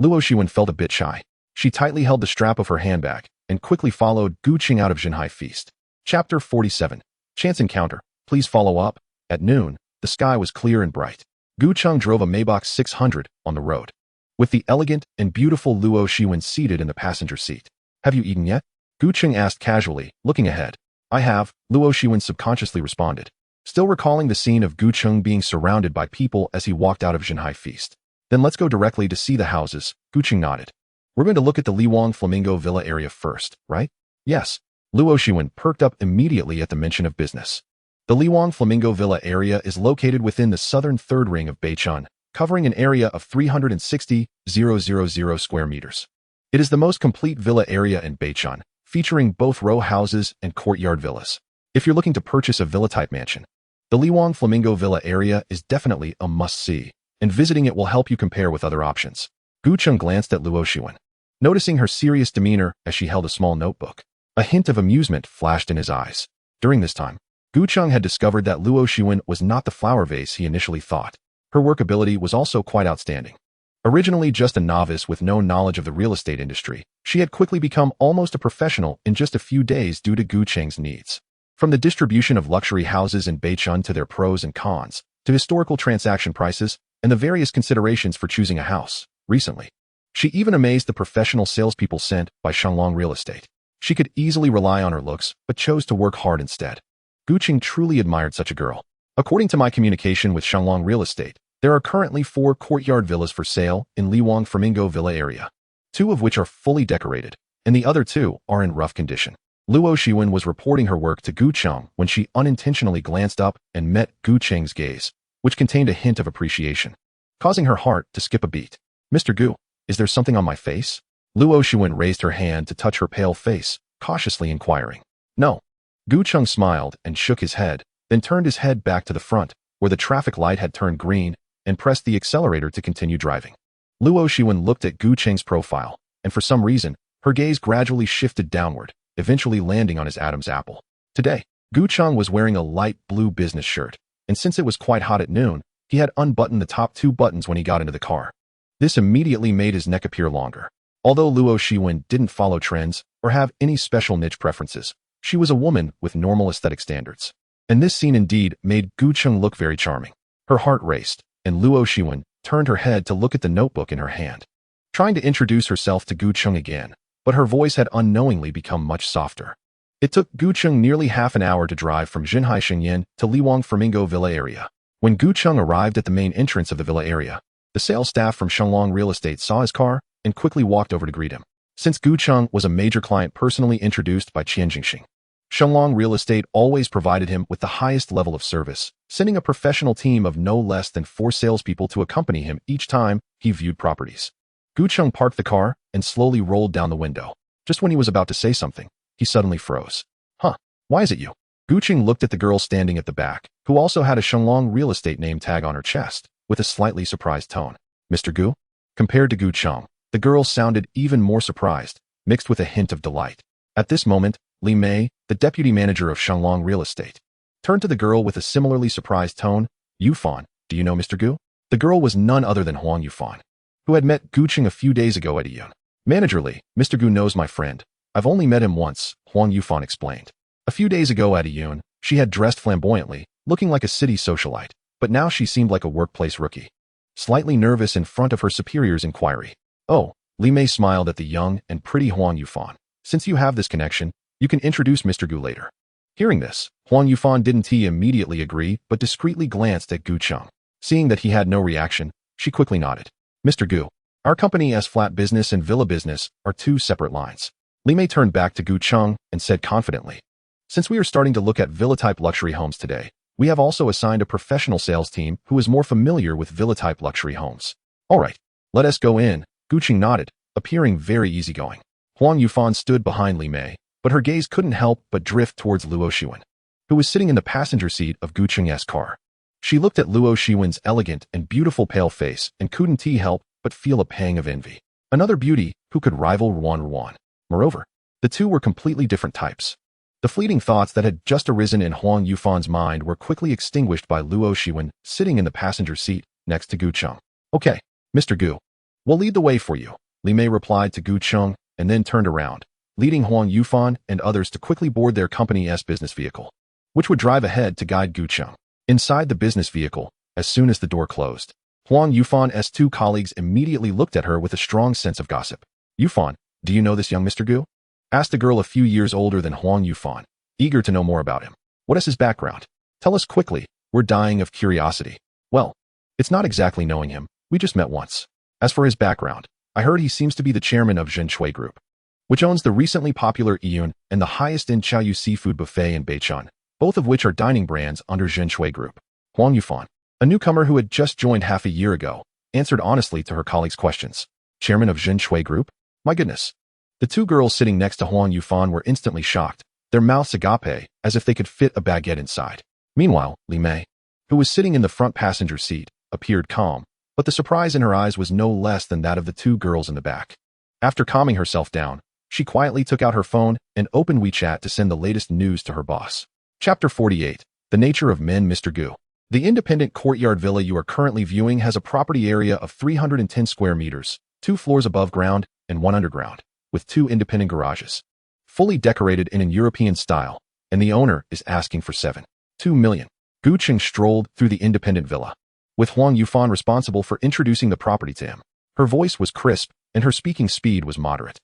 Luo Shiwen felt a bit shy. She tightly held the strap of her handbag and quickly followed Gu Cheng out of Zhenhai Feast. Chapter 47. Chance Encounter. Please follow up. At noon, the sky was clear and bright. Gu Cheng drove a Maybach 600 on the road, with the elegant and beautiful Luo Shiwen seated in the passenger seat. Have you eaten yet? Gu Cheng asked casually, looking ahead. I have, Luo Shiwen subconsciously responded, still recalling the scene of Gu Cheng being surrounded by people as he walked out of Zhenhai Feast. Then let's go directly to see the houses, Gu Cheng nodded. We're going to look at the Liwang Flamingo Villa area first, right? Yes. Luo Shiwen perked up immediately at the mention of business. The Liwang Flamingo Villa area is located within the southern third ring of Beichun, covering an area of 360,000 square meters. It is the most complete villa area in Beichun, featuring both row houses and courtyard villas. If you're looking to purchase a villa-type mansion, the Liwang Flamingo Villa area is definitely a must-see, and visiting it will help you compare with other options. Gu Cheng glanced at Luo Shiwen, noticing her serious demeanor as she held a small notebook. A hint of amusement flashed in his eyes. During this time, Gu Cheng had discovered that Luo Shiwen was not the flower vase he initially thought. Her work ability was also quite outstanding. Originally just a novice with no knowledge of the real estate industry, she had quickly become almost a professional in just a few days due to Gu Cheng's needs. From the distribution of luxury houses in Beichun to their pros and cons, to historical transaction prices, and the various considerations for choosing a house, recently, she even amazed the professional salespeople sent by Shanglong Real Estate. She could easily rely on her looks, but chose to work hard instead. Gu Cheng truly admired such a girl. According to my communication with Shanglong Real Estate, There are currently 4 courtyard villas for sale in Liwang Flamingo Villa area, 2 of which are fully decorated, and the other 2 are in rough condition. Luo Shiwen was reporting her work to Gu Cheng when she unintentionally glanced up and met Gu Cheng's gaze, which contained a hint of appreciation, causing her heart to skip a beat. Mr. Gu, is there something on my face? Luo Shiwen raised her hand to touch her pale face, cautiously inquiring. No. Gu Cheng smiled and shook his head, then turned his head back to the front, where the traffic light had turned green, and pressed the accelerator to continue driving. Luo Shiwen looked at Gu Cheng's profile, and for some reason, her gaze gradually shifted downward, eventually landing on his Adam's apple. Today, Gu Cheng was wearing a light blue business shirt, and since it was quite hot at noon, he had unbuttoned the top 2 buttons when he got into the car. This immediately made his neck appear longer. Although Luo Shiwen didn't follow trends or have any special niche preferences, she was a woman with normal aesthetic standards. And this scene indeed made Gu Cheng look very charming. Her heart raced, and Luo Shiwen turned her head to look at the notebook in her hand, trying to introduce herself to Gu Cheng again, but her voice had unknowingly become much softer. It took Gu Cheng nearly half an hour to drive from Jinhai Shengyan to Liwang Flamingo Villa area. When Gu Cheng arrived at the main entrance of the villa area, the sales staff from Shenglong Real Estate saw his car and quickly walked over to greet him. Since Gu Cheng was a major client personally introduced by Qian Jingxing, Shenglong Real Estate always provided him with the highest level of service, sending a professional team of no less than 4 salespeople to accompany him each time he viewed properties. Gu Cheng parked the car and slowly rolled down the window. Just when he was about to say something, he suddenly froze. Huh, why is it you? Gu Cheng looked at the girl standing at the back, who also had a Shenglong Real Estate name tag on her chest, with a slightly surprised tone. Mr. Gu? Compared to Gu Cheng, the girl sounded even more surprised, mixed with a hint of delight. At this moment, Li Mei, the deputy manager of Shenglong Real Estate, turned to the girl with a similarly surprised tone. Yufan, do you know Mr. Gu? The girl was none other than Huang Yufan, who had met Gu Cheng a few days ago at Yun. Manager Li, Mr. Gu knows my friend. I've only met him once, Huang Yufan explained. A few days ago at Yun, she had dressed flamboyantly, looking like a city socialite, but now she seemed like a workplace rookie, slightly nervous in front of her superior's inquiry. Oh, Li Mei smiled at the young and pretty Huang Yufan. Since you have this connection, you can introduce Mr. Gu later. Hearing this, Huang Yufan didn't immediately agree, but discreetly glanced at Gu Cheng. Seeing that he had no reaction, she quickly nodded. Mr. Gu, our company as flat business and villa business are 2 separate lines. Li Mei turned back to Gu Cheng and said confidently, since we are starting to look at villa-type luxury homes today, we have also assigned a professional sales team who is more familiar with villa-type luxury homes. All right, let us go in. Gu Cheng nodded, appearing very easygoing. Huang Yufan stood behind Li Mei, but her gaze couldn't help but drift towards Luo Shiwen, who was sitting in the passenger seat of Gu Cheng's car. She looked at Luo Shiwen's elegant and beautiful pale face and couldn't help but feel a pang of envy. Another beauty who could rival Ruan. Moreover, the 2 were completely different types. The fleeting thoughts that had just arisen in Huang Yufan's mind were quickly extinguished by Luo Shiwen sitting in the passenger seat next to Gu Cheng. Okay, Mr. Gu, we'll lead the way for you, Li Mei replied to Gu Cheng and then turned around, leading Huang Yufan and others to quickly board their company's business vehicle, which would drive ahead to guide Gu Cheng. Inside the business vehicle, as soon as the door closed, Huang Yufan's 2 colleagues immediately looked at her with a strong sense of gossip. Yufan, do you know this young Mr. Gu? Asked a girl a few years older than Huang Yufan, eager to know more about him. What is his background? Tell us quickly, we're dying of curiosity. Well, it's not exactly knowing him, we just met once. As for his background, I heard he seems to be the chairman of Zhenshui Group, which owns the recently popular Yun and the highest-end Chaoyu seafood buffet in Beichun, both of which are dining brands under Zhenshui Group. Huang Yufan, a newcomer who had just joined half a year ago, answered honestly to her colleagues' questions. Chairman of Zhenshui Group? My goodness. The 2 girls sitting next to Huang Yufan were instantly shocked, their mouths agape, as if they could fit a baguette inside. Meanwhile, Li Mei, who was sitting in the front passenger seat, appeared calm, but the surprise in her eyes was no less than that of the 2 girls in the back. After calming herself down, she quietly took out her phone and opened WeChat to send the latest news to her boss. Chapter 48. The Nature of Men. Mr. Gu. The independent courtyard villa you are currently viewing has a property area of 310 square meters, 2 floors above ground and 1 underground, with 2 independent garages, fully decorated in an European style, and the owner is asking for 7.2 million. Gu Cheng strolled through the independent villa, with Huang Yufan responsible for introducing the property to him. Her voice was crisp, and her speaking speed was moderate.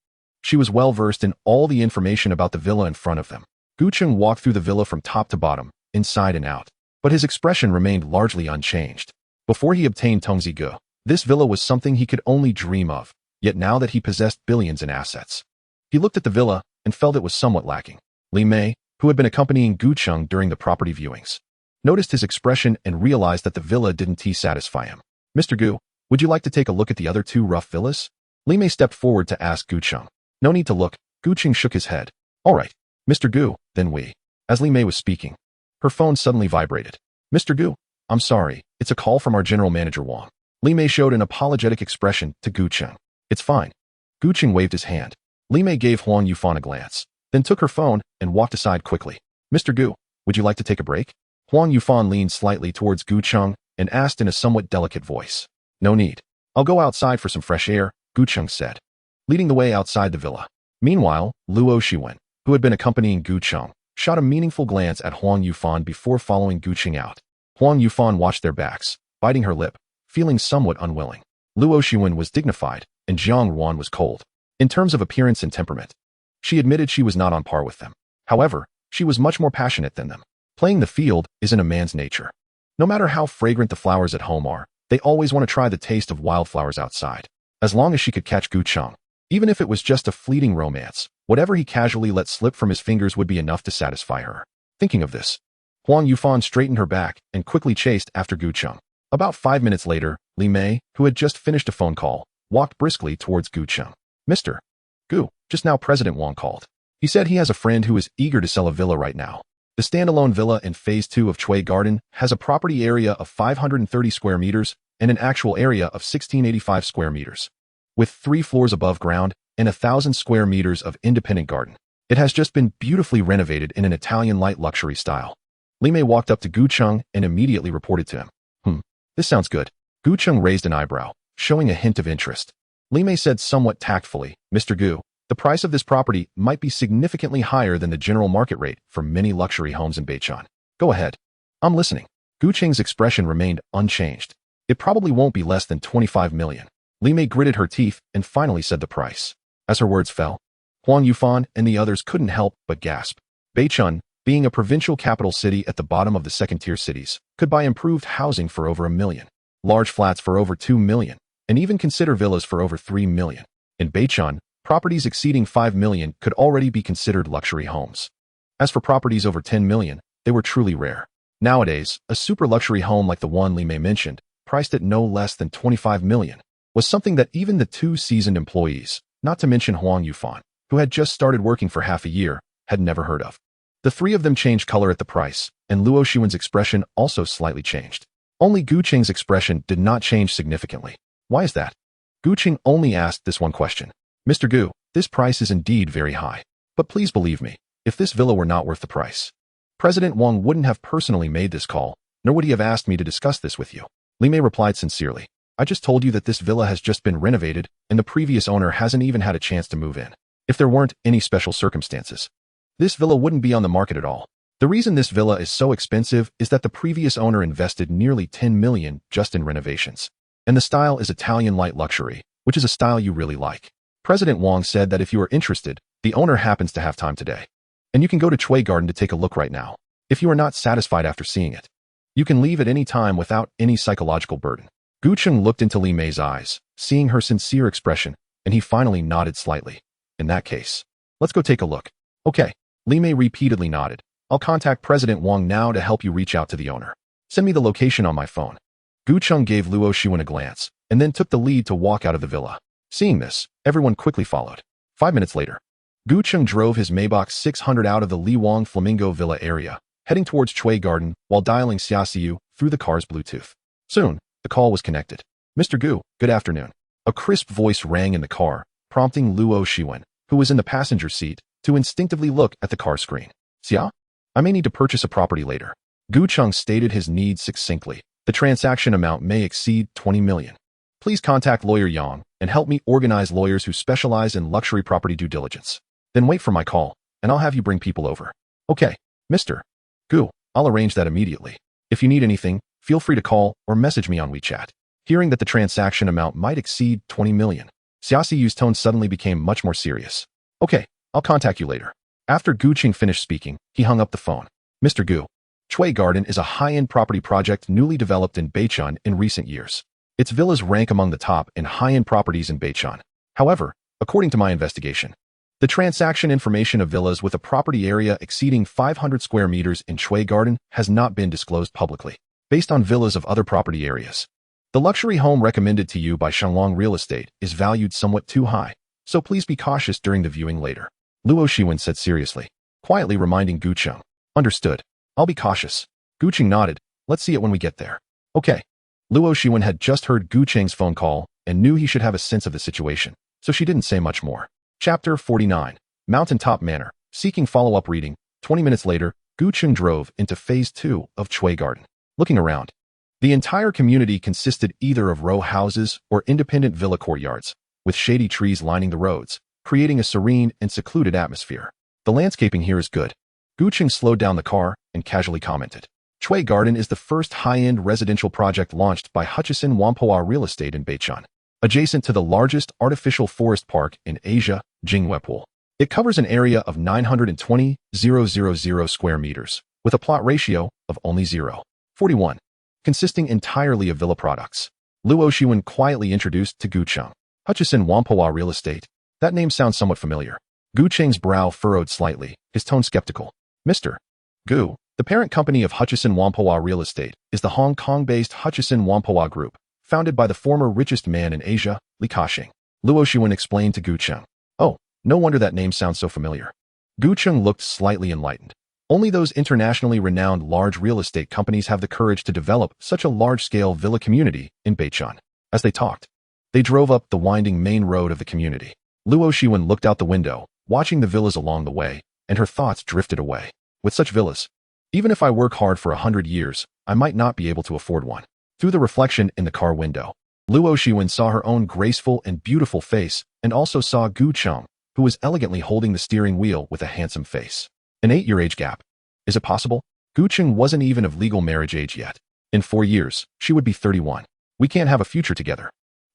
She was well versed in all the information about the villa in front of them. Gu Cheng walked through the villa from top to bottom, inside and out, but his expression remained largely unchanged. Before he obtained Tongzi Gu, this villa was something he could only dream of, yet now that he possessed billions in assets, he looked at the villa and felt it was somewhat lacking. Li Mei, who had been accompanying Gu Cheng during the property viewings, noticed his expression and realized that the villa didn't satisfy him. Mr. Gu, would you like to take a look at the other two rough villas? Li Mei stepped forward to ask Gu Cheng. No need to look. Gu Cheng shook his head. All right, Mr. Gu, then we. As Li Mei was speaking, her phone suddenly vibrated. Mr. Gu, I'm sorry, it's a call from our general manager Wang. Li Mei showed an apologetic expression to Gu Cheng. It's fine. Gu Cheng waved his hand. Li Mei gave Huang Yufan a glance, then took her phone and walked aside quickly. Mr. Gu, would you like to take a break? Huang Yufan leaned slightly towards Gu Cheng and asked in a somewhat delicate voice. No need. I'll go outside for some fresh air, Gu Cheng said, leading the way outside the villa. Meanwhile, Luo Shiwen, who had been accompanying Gu Cheng, shot a meaningful glance at Huang Yufan before following Gu Cheng out. Huang Yufan watched their backs, biting her lip, feeling somewhat unwilling. Luo Shiwen was dignified, and Jiang Ruan was cold. In terms of appearance and temperament, she admitted she was not on par with them. However, she was much more passionate than them. Playing the field is in a man's nature. No matter how fragrant the flowers at home are, they always want to try the taste of wildflowers outside. As long as she could catch Gu Cheng, even if it was just a fleeting romance, whatever he casually let slip from his fingers would be enough to satisfy her. Thinking of this, Huang Yufan straightened her back and quickly chased after Gu Cheng. About 5 minutes later, Li Mei, who had just finished a phone call, walked briskly towards Gu Cheng. Mr. Gu, just now President Wang called. He said he has a friend who is eager to sell a villa right now. The standalone villa in Phase 2 of Chui Garden has a property area of 530 square meters and an actual area of 1685 square meters, with 3 floors above ground and 1,000 square meters of independent garden. It has just been beautifully renovated in an Italian light luxury style. Li Mei walked up to Gu Cheng and immediately reported to him. This sounds good. Gu Cheng raised an eyebrow, showing a hint of interest. Li Mei said somewhat tactfully, Mr. Gu, the price of this property might be significantly higher than the general market rate for many luxury homes in Beichun. Go ahead. I'm listening. Gu Cheng's expression remained unchanged. It probably won't be less than 25 million. Li Mei gritted her teeth and finally said the price. As her words fell, Huang Yufan and the others couldn't help but gasp. Beichun, being a provincial capital city at the bottom of the second-tier cities, could buy improved housing for over 1 million, large flats for over 2 million, and even consider villas for over 3 million. In Beichun, properties exceeding 5 million could already be considered luxury homes. As for properties over 10 million, they were truly rare. Nowadays, a super luxury home like the one Li Mei mentioned, priced at no less than 25 million, was something that even the 2 seasoned employees, not to mention Huang Yufan, who had just started working for half a year, had never heard of. The 3 of them changed color at the price, and Luo Shiwen's expression also slightly changed. Only Gu Cheng's expression did not change significantly. Why is that? Gu Cheng only asked this one question. Mr. Gu, this price is indeed very high. But please believe me, if this villa were not worth the price, President Wang wouldn't have personally made this call, nor would he have asked me to discuss this with you. Li Mei replied sincerely. I just told you that this villa has just been renovated, and the previous owner hasn't even had a chance to move in. If there weren't any special circumstances, this villa wouldn't be on the market at all. The reason this villa is so expensive is that the previous owner invested nearly 10 million just in renovations. And the style is Italian light luxury, which is a style you really like. President Wang said that if you are interested, the owner happens to have time today. And you can go to Chui Garden to take a look right now. If you are not satisfied after seeing it, you can leave at any time without any psychological burden. Gu Cheng looked into Li Mei's eyes, seeing her sincere expression, and he finally nodded slightly. In that case, let's go take a look. Okay. Li Mei repeatedly nodded. I'll contact President Wang now to help you reach out to the owner. Send me the location on my phone. Gu Cheng gave Luo Shiwen a glance, and then took the lead to walk out of the villa. Seeing this, everyone quickly followed. 5 minutes later, Gu Cheng drove his Maybach 600 out of the Li Wang Flamingo Villa area, heading towards Chui Garden while dialing Xiaxiu through the car's Bluetooth. Soon, the call was connected. Mr. Gu, good afternoon. A crisp voice rang in the car, prompting Luo Shiwen, who was in the passenger seat, to instinctively look at the car screen. Xia? I may need to purchase a property later. Gu Cheng stated his needs succinctly. The transaction amount may exceed 20 million. Please contact Lawyer Yang and help me organize lawyers who specialize in luxury property due diligence. Then wait for my call, and I'll have you bring people over. Okay, Mr. Gu, I'll arrange that immediately. If you need anything, feel free to call or message me on WeChat. Hearing that the transaction amount might exceed 20 million, Xiaxiyu's tone suddenly became much more serious. Okay, I'll contact you later. After Gu Cheng finished speaking, he hung up the phone. Mr. Gu, Shui Garden is a high-end property project newly developed in Beichun in recent years. Its villas rank among the top in high-end properties in Beichun. However, according to my investigation, the transaction information of villas with a property area exceeding 500 square meters in Shui Garden has not been disclosed publicly. Based on villas of other property areas, the luxury home recommended to you by Shenglong Real Estate is valued somewhat too high, so please be cautious during the viewing later. Luo Shiwen said seriously, quietly reminding Gu Cheng. Understood. I'll be cautious. Gu Cheng nodded. Let's see it when we get there. Okay. Luo Shiwen had just heard Gu Cheng's phone call and knew he should have a sense of the situation, so she didn't say much more. Chapter 49. Mountaintop Manor. Seeking follow-up reading. 20 minutes later, Gu Cheng drove into Phase 2 of Shui Garden. Looking around, the entire community consisted either of row houses or independent villa courtyards, with shady trees lining the roads, creating a serene and secluded atmosphere. The landscaping here is good. Gu Cheng slowed down the car and casually commented. Shui Garden is the first high-end residential project launched by Hutchison Whampoa Real Estate in Beichun, adjacent to the largest artificial forest park in Asia, Jingwepool. It covers an area of 920,000 square meters, with a plot ratio of only 0.41, consisting entirely of villa products. Luo Shiwen quietly introduced to Gu Cheng. Hutchison Whampoa Real Estate. That name sounds somewhat familiar. Gu Cheng's brow furrowed slightly, his tone skeptical. Mr. Gu, the parent company of Hutchison Whampoa Real Estate, is the Hong Kong-based Hutchison Whampoa Group, founded by the former richest man in Asia, Li Ka-shing. Luo Shiwen explained to Gu Cheng. Oh, no wonder that name sounds so familiar. Gu Cheng looked slightly enlightened. Only those internationally renowned large real estate companies have the courage to develop such a large-scale villa community in Beichun. As they talked, they drove up the winding main road of the community. Luo Shiwen looked out the window, watching the villas along the way, and her thoughts drifted away. With such villas, even if I work hard for 100 years, I might not be able to afford one. Through the reflection in the car window, Luo Shiwen saw her own graceful and beautiful face and also saw Gu Cheng, who was elegantly holding the steering wheel with a handsome face. An 8-year age gap. Is it possible? Gu Cheng wasn't even of legal marriage age yet. In 4 years, she would be 31. We can't have a future together.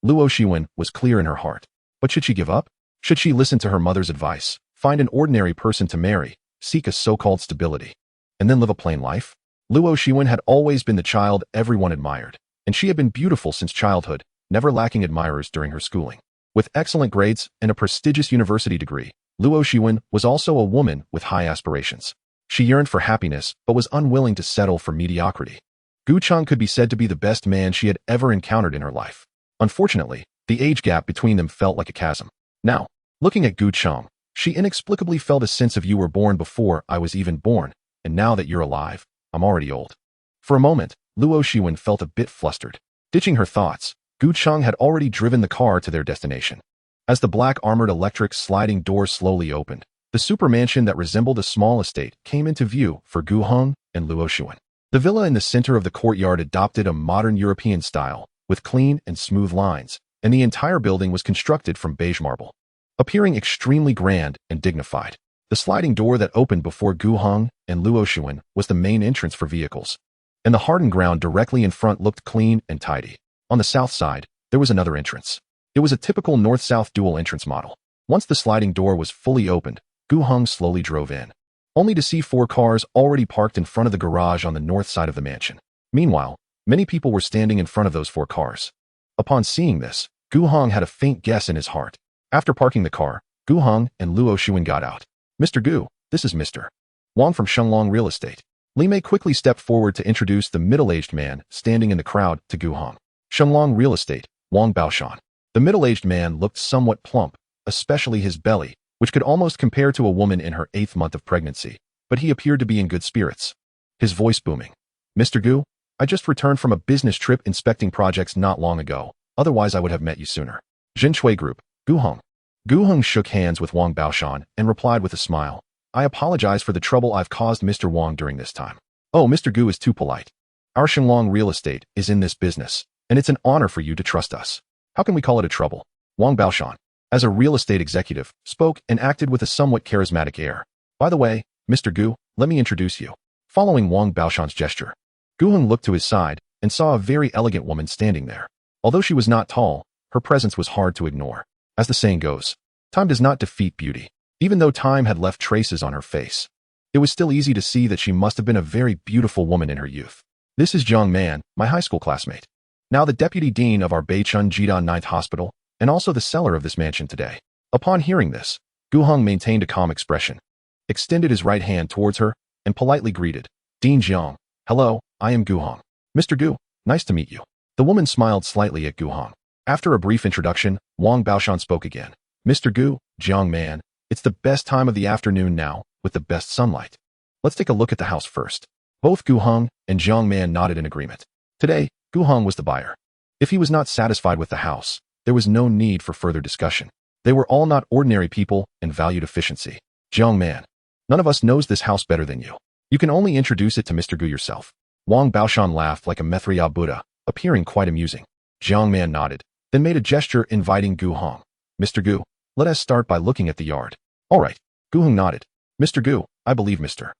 Luo Shiwen was clear in her heart. But should she give up? Should she listen to her mother's advice, find an ordinary person to marry, seek a so-called stability, and then live a plain life? Luo Shiwen had always been the child everyone admired, and she had been beautiful since childhood, never lacking admirers during her schooling. With excellent grades and a prestigious university degree, Luo Shiwen was also a woman with high aspirations. She yearned for happiness, but was unwilling to settle for mediocrity. Gu Cheng could be said to be the best man she had ever encountered in her life. Unfortunately, the age gap between them felt like a chasm. Now, looking at Gu Cheng, she inexplicably felt a sense of you were born before I was even born, and now that you're alive, I'm already old. For a moment, Luo Shiwen felt a bit flustered. Ditching her thoughts, Gu Cheng had already driven the car to their destination. As the black armored electric sliding door slowly opened, the super mansion that resembled a small estate came into view for Gu Heng and Luo Shiwen. The villa in the center of the courtyard adopted a modern European style, with clean and smooth lines, and the entire building was constructed from beige marble, appearing extremely grand and dignified. The sliding door that opened before Gu Heng and Luo Shiwen was the main entrance for vehicles, and the hardened ground directly in front looked clean and tidy. On the south side, there was another entrance. It was a typical north-south dual entrance model. Once the sliding door was fully opened, Gu Heng slowly drove in, only to see 4 cars already parked in front of the garage on the north side of the mansion. Meanwhile, many people were standing in front of those 4 cars. Upon seeing this, Gu Heng had a faint guess in his heart. After parking the car, Gu Heng and Luo Shiwen got out. Mr. Gu, this is Mr. Wang from Shenglong Real Estate. Li Mei quickly stepped forward to introduce the middle-aged man standing in the crowd to Gu Heng. Shenglong Real Estate, Wang Baoshan. The middle-aged man looked somewhat plump, especially his belly, which could almost compare to a woman in her 8th month of pregnancy, but he appeared to be in good spirits. His voice booming. Mr. Gu, I just returned from a business trip inspecting projects not long ago, otherwise I would have met you sooner. Jin Shui Group, Gu Heng. Gu Heng shook hands with Wang Baoshan and replied with a smile. I apologize for the trouble I've caused Mr. Wang during this time. Oh, Mr. Gu is too polite. Our Shenglong Real Estate is in this business, and it's an honor for you to trust us. How can we call it a trouble? Wang Baoshan, as a real estate executive, spoke and acted with a somewhat charismatic air. By the way, Mr. Gu, let me introduce you. Following Wang Baoshan's gesture, Gu Heng looked to his side and saw a very elegant woman standing there. Although she was not tall, her presence was hard to ignore. As the saying goes, time does not defeat beauty. Even though time had left traces on her face, it was still easy to see that she must have been a very beautiful woman in her youth. This is Jiang Man, my high school classmate. Now the deputy dean of our Beichun Jidan Ninth Hospital, and also the seller of this mansion today. Upon hearing this, Gu Heng maintained a calm expression, extended his right hand towards her, and politely greeted, Dean Jiang, hello, I am Gu Heng. Mr. Gu, nice to meet you. The woman smiled slightly at Gu Heng. After a brief introduction, Wang Baoshan spoke again. Mr. Gu, Jiang Man, it's the best time of the afternoon now, with the best sunlight. Let's take a look at the house first. Both Gu Heng and Jiang Man nodded in agreement. Today, Gu Heng was the buyer. If he was not satisfied with the house, there was no need for further discussion. They were all not ordinary people and valued efficiency. Jiang Man, none of us knows this house better than you. You can only introduce it to Mr. Gu yourself. Wang Baoshan laughed like a Methriya Buddha, appearing quite amusing. Jiang Man nodded, then made a gesture inviting Gu Heng. Mr. Gu, let us start by looking at the yard. All right. Gu Heng nodded. Mr. Gu, I believe Mr.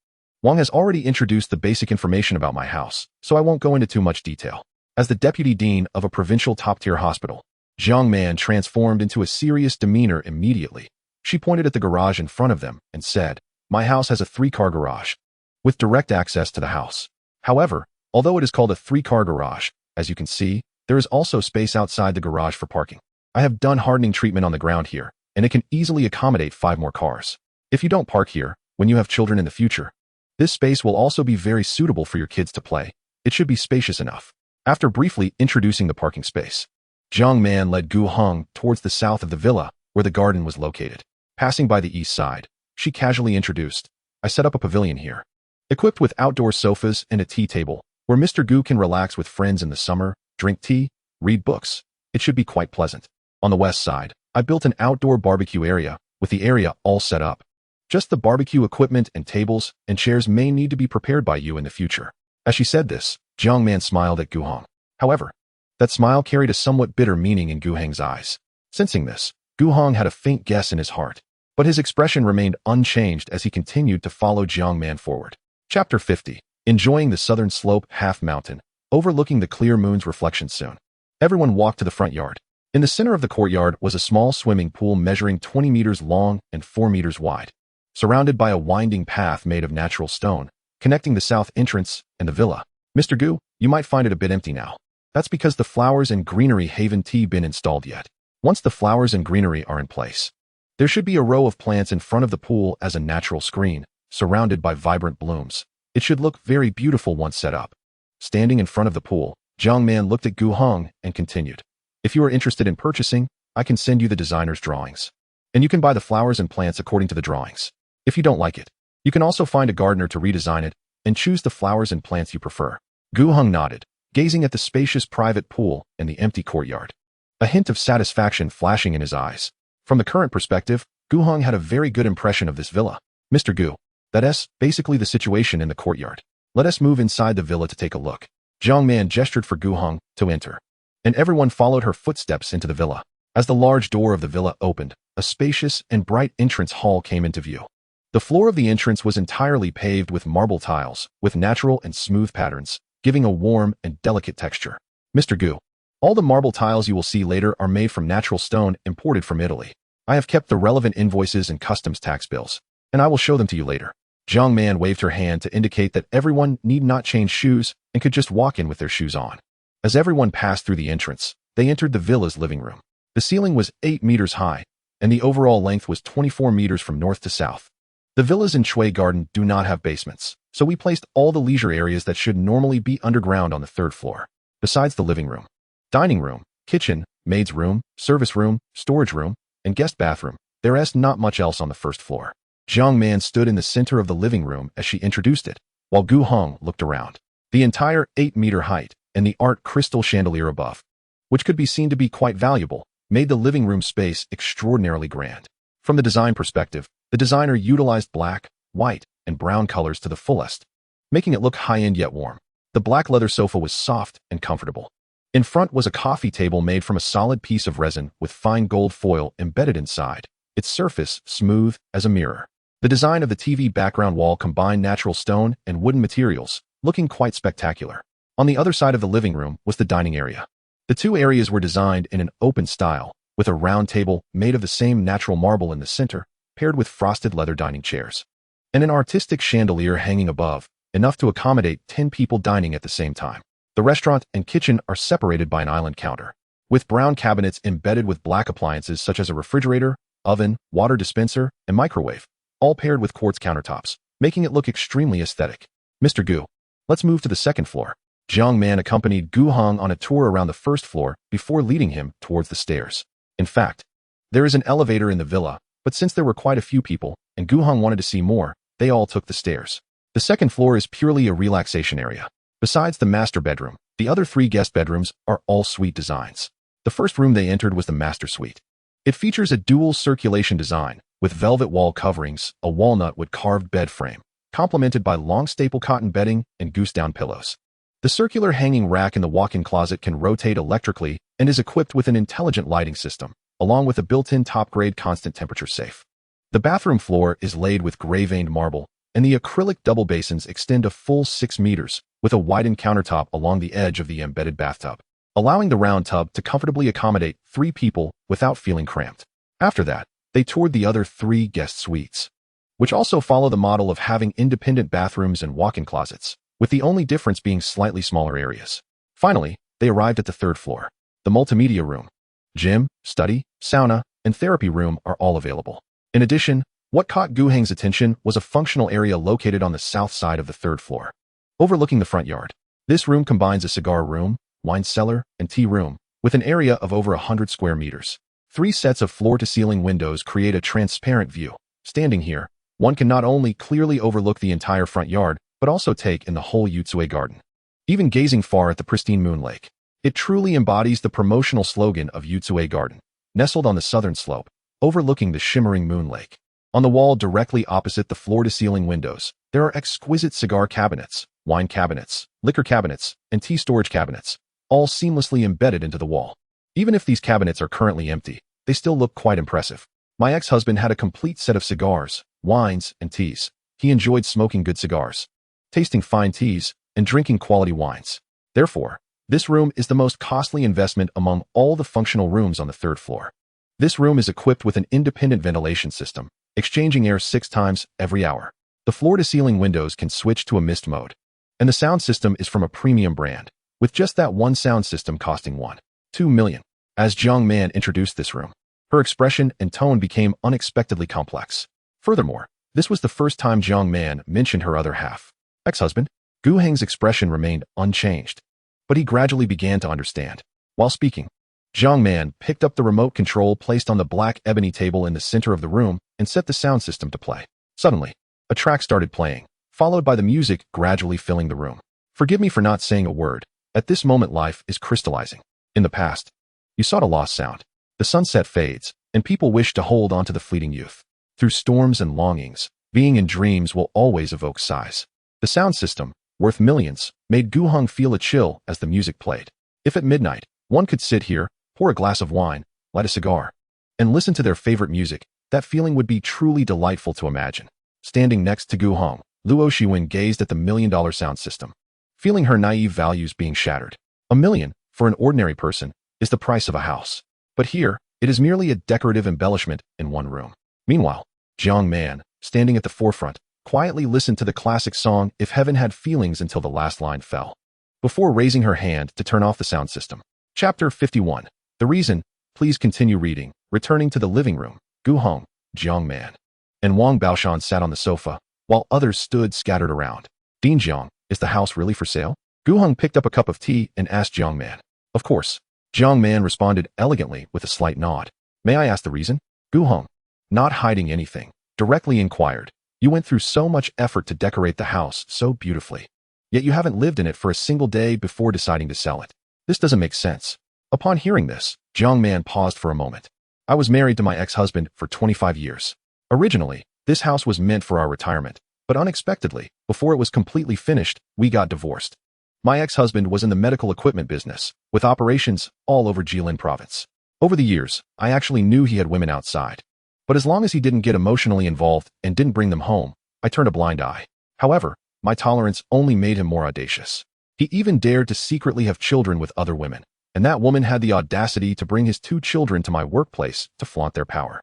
Wang has already introduced the basic information about my house, so I won't go into too much detail. As the deputy dean of a provincial top-tier hospital, Jiang Man transformed into a serious demeanor immediately. She pointed at the garage in front of them and said, my house has a 3-car garage, with direct access to the house. However, although it is called a 3-car garage, as you can see, there is also space outside the garage for parking. I have done hardening treatment on the ground here, and it can easily accommodate 5 more cars. If you don't park here, when you have children in the future, this space will also be very suitable for your kids to play. It should be spacious enough. After briefly introducing the parking space, Jiang Man led Gu Heng towards the south of the villa, where the garden was located. Passing by the east side, she casually introduced, I set up a pavilion here, equipped with outdoor sofas and a tea table, where Mr. Gu can relax with friends in the summer, drink tea, read books. It should be quite pleasant. On the west side, I built an outdoor barbecue area, with the area all set up. Just the barbecue equipment and tables and chairs may need to be prepared by you in the future. As she said this, Jiang Man smiled at Gu Heng. However, that smile carried a somewhat bitter meaning in Gu Heng's eyes. Sensing this, Gu Heng had a faint guess in his heart, but his expression remained unchanged as he continued to follow Jiang Man forward. Chapter 50. Enjoying the southern slope half mountain, overlooking the clear moon's reflection soon. Everyone walked to the front yard. In the center of the courtyard was a small swimming pool measuring 20 meters long and 4 meters wide, surrounded by a winding path made of natural stone, connecting the south entrance and the villa. Mr. Gu, you might find it a bit empty now. That's because the flowers and greenery haven't been installed yet. Once the flowers and greenery are in place, there should be a row of plants in front of the pool as a natural screen, surrounded by vibrant blooms. It should look very beautiful once set up. Standing in front of the pool, Jiang Man looked at Gu Heng and continued. If you are interested in purchasing, I can send you the designer's drawings. And you can buy the flowers and plants according to the drawings. If you don't like it, you can also find a gardener to redesign it and choose the flowers and plants you prefer. Gu Heng nodded, gazing at the spacious private pool and the empty courtyard, a hint of satisfaction flashing in his eyes. From the current perspective, Gu Heng had a very good impression of this villa. Mr. Gu, that's basically the situation in the courtyard. Let us move inside the villa to take a look. Jiang Man gestured for Gu Heng to enter, and everyone followed her footsteps into the villa. As the large door of the villa opened, a spacious and bright entrance hall came into view. The floor of the entrance was entirely paved with marble tiles, with natural and smooth patterns, giving a warm and delicate texture. Mr. Gu, all the marble tiles you will see later are made from natural stone imported from Italy. I have kept the relevant invoices and customs tax bills, and I will show them to you later. Jiang Man waved her hand to indicate that everyone need not change shoes and could just walk in with their shoes on. As everyone passed through the entrance, they entered the villa's living room. The ceiling was 8 meters high, and the overall length was 24 meters from north to south. The villas in Shui Garden do not have basements, so we placed all the leisure areas that should normally be underground on the 3rd floor. Besides the living room, dining room, kitchen, maid's room, service room, storage room, and guest bathroom, there is not much else on the 1st floor. Jiang Man stood in the center of the living room as she introduced it, while Gu Heng looked around. The entire 8-meter height and the art crystal chandelier above, which could be seen to be quite valuable, made the living room space extraordinarily grand. From the design perspective, the designer utilized black, white, and brown colors to the fullest, making it look high-end yet warm. The black leather sofa was soft and comfortable. In front was a coffee table made from a solid piece of resin with fine gold foil embedded inside, its surface smooth as a mirror. The design of the TV background wall combined natural stone and wooden materials, looking quite spectacular. On the other side of the living room was the dining area. The two areas were designed in an open style, with a round table made of the same natural marble in the center, paired with frosted leather dining chairs. and an artistic chandelier hanging above, enough to accommodate 10 people dining at the same time. The restaurant and kitchen are separated by an island counter, with brown cabinets embedded with black appliances such as a refrigerator, oven, water dispenser, and microwave, all paired with quartz countertops, making it look extremely aesthetic. Mr. Gu, let's move to the second floor. Jiang Man accompanied Gu Heng on a tour around the first floor before leading him towards the stairs. In fact, there is an elevator in the villa, but since there were quite a few people, and Gu Heng wanted to see more, they all took the stairs. The second floor is purely a relaxation area. Besides the master bedroom, the other 3 guest bedrooms are all suite designs. The first room they entered was the master suite. It features a dual circulation design, with velvet wall coverings, a walnut wood carved bed frame, complemented by long staple cotton bedding and goose-down pillows. The circular hanging rack in the walk-in closet can rotate electrically and is equipped with an intelligent lighting system, along with a built-in top-grade constant temperature safe. The bathroom floor is laid with gray-veined marble, and the acrylic double basins extend a full 6 meters, with a widened countertop along the edge of the embedded bathtub, allowing the round tub to comfortably accommodate 3 people without feeling cramped. After that, they toured the other 3 guest suites, which also follow the model of having independent bathrooms and walk-in closets, with the only difference being slightly smaller areas. Finally, they arrived at the third floor. The multimedia room, gym, study, sauna, and therapy room are all available. In addition, what caught Gu Heng's attention was a functional area located on the south side of the third floor, overlooking the front yard. This room combines a cigar room, wine cellar, and tea room, with an area of over 100 square meters. 3 sets of floor-to-ceiling windows create a transparent view. Standing here, one can not only clearly overlook the entire front yard, but also take in the whole Yutsue garden. Even gazing far at the pristine moon lake, it truly embodies the promotional slogan of Yutsue Garden, nestled on the southern slope, overlooking the shimmering moon lake. On the wall directly opposite the floor-to-ceiling windows, there are exquisite cigar cabinets, wine cabinets, liquor cabinets, and tea storage cabinets, all seamlessly embedded into the wall. Even if these cabinets are currently empty, they still look quite impressive. My ex-husband had a complete set of cigars, wines, and teas. He enjoyed smoking good cigars, tasting fine teas, and drinking quality wines. Therefore, this room is the most costly investment among all the functional rooms on the third floor. This room is equipped with an independent ventilation system, exchanging air 6 times every hour. The floor-to-ceiling windows can switch to a mist mode, and the sound system is from a premium brand, with just that one sound system costing $1.2 million. As Jiang Man introduced this room, her expression and tone became unexpectedly complex. Furthermore, this was the first time Jiang Man mentioned her other half, ex-husband. Gu Heng's expression remained unchanged, but he gradually began to understand. While speaking, Jiang Man picked up the remote control placed on the black ebony table in the center of the room and set the sound system to play. Suddenly, a track started playing, followed by the music gradually filling the room. Forgive me for not saying a word. At this moment, life is crystallizing. In the past, you sought a lost sound. The sunset fades, and people wish to hold on to the fleeting youth. Through storms and longings, being in dreams will always evoke sighs. The sound system, worth millions, made Gu Heng feel a chill as the music played. If at midnight, one could sit here, pour a glass of wine, light a cigar, and listen to their favorite music, that feeling would be truly delightful to imagine. Standing next to Gu Heng, Luo Shiwen gazed at the $1 million sound system, feeling her naive values being shattered. $1 million, for an ordinary person, is the price of a house. But here, it is merely a decorative embellishment in one room. Meanwhile, Jiang Man, standing at the forefront, quietly listened to the classic song If Heaven Had Feelings until the last line fell, before raising her hand to turn off the sound system. Chapter 51. The Reason. Please continue reading. Returning to the living room, Gu Heng, Jiang Man, and Wang Baoshan sat on the sofa, while others stood scattered around. Dean Jiang, is the house really for sale? Gu Heng picked up a cup of tea and asked Jiang Man. Of course. Jiang Man responded elegantly with a slight nod. May I ask the reason? Gu Heng, not hiding anything, directly inquired. You went through so much effort to decorate the house so beautifully, yet you haven't lived in it for a single day before deciding to sell it. This doesn't make sense. Upon hearing this, Jiang Man paused for a moment. I was married to my ex-husband for 25 years. Originally, this house was meant for our retirement, but unexpectedly, before it was completely finished, we got divorced. My ex-husband was in the medical equipment business, with operations all over Jilin province. Over the years, I actually knew he had women outside. But as long as he didn't get emotionally involved and didn't bring them home, I turned a blind eye. However, my tolerance only made him more audacious. He even dared to secretly have children with other women, and that woman had the audacity to bring his 2 children to my workplace to flaunt their power.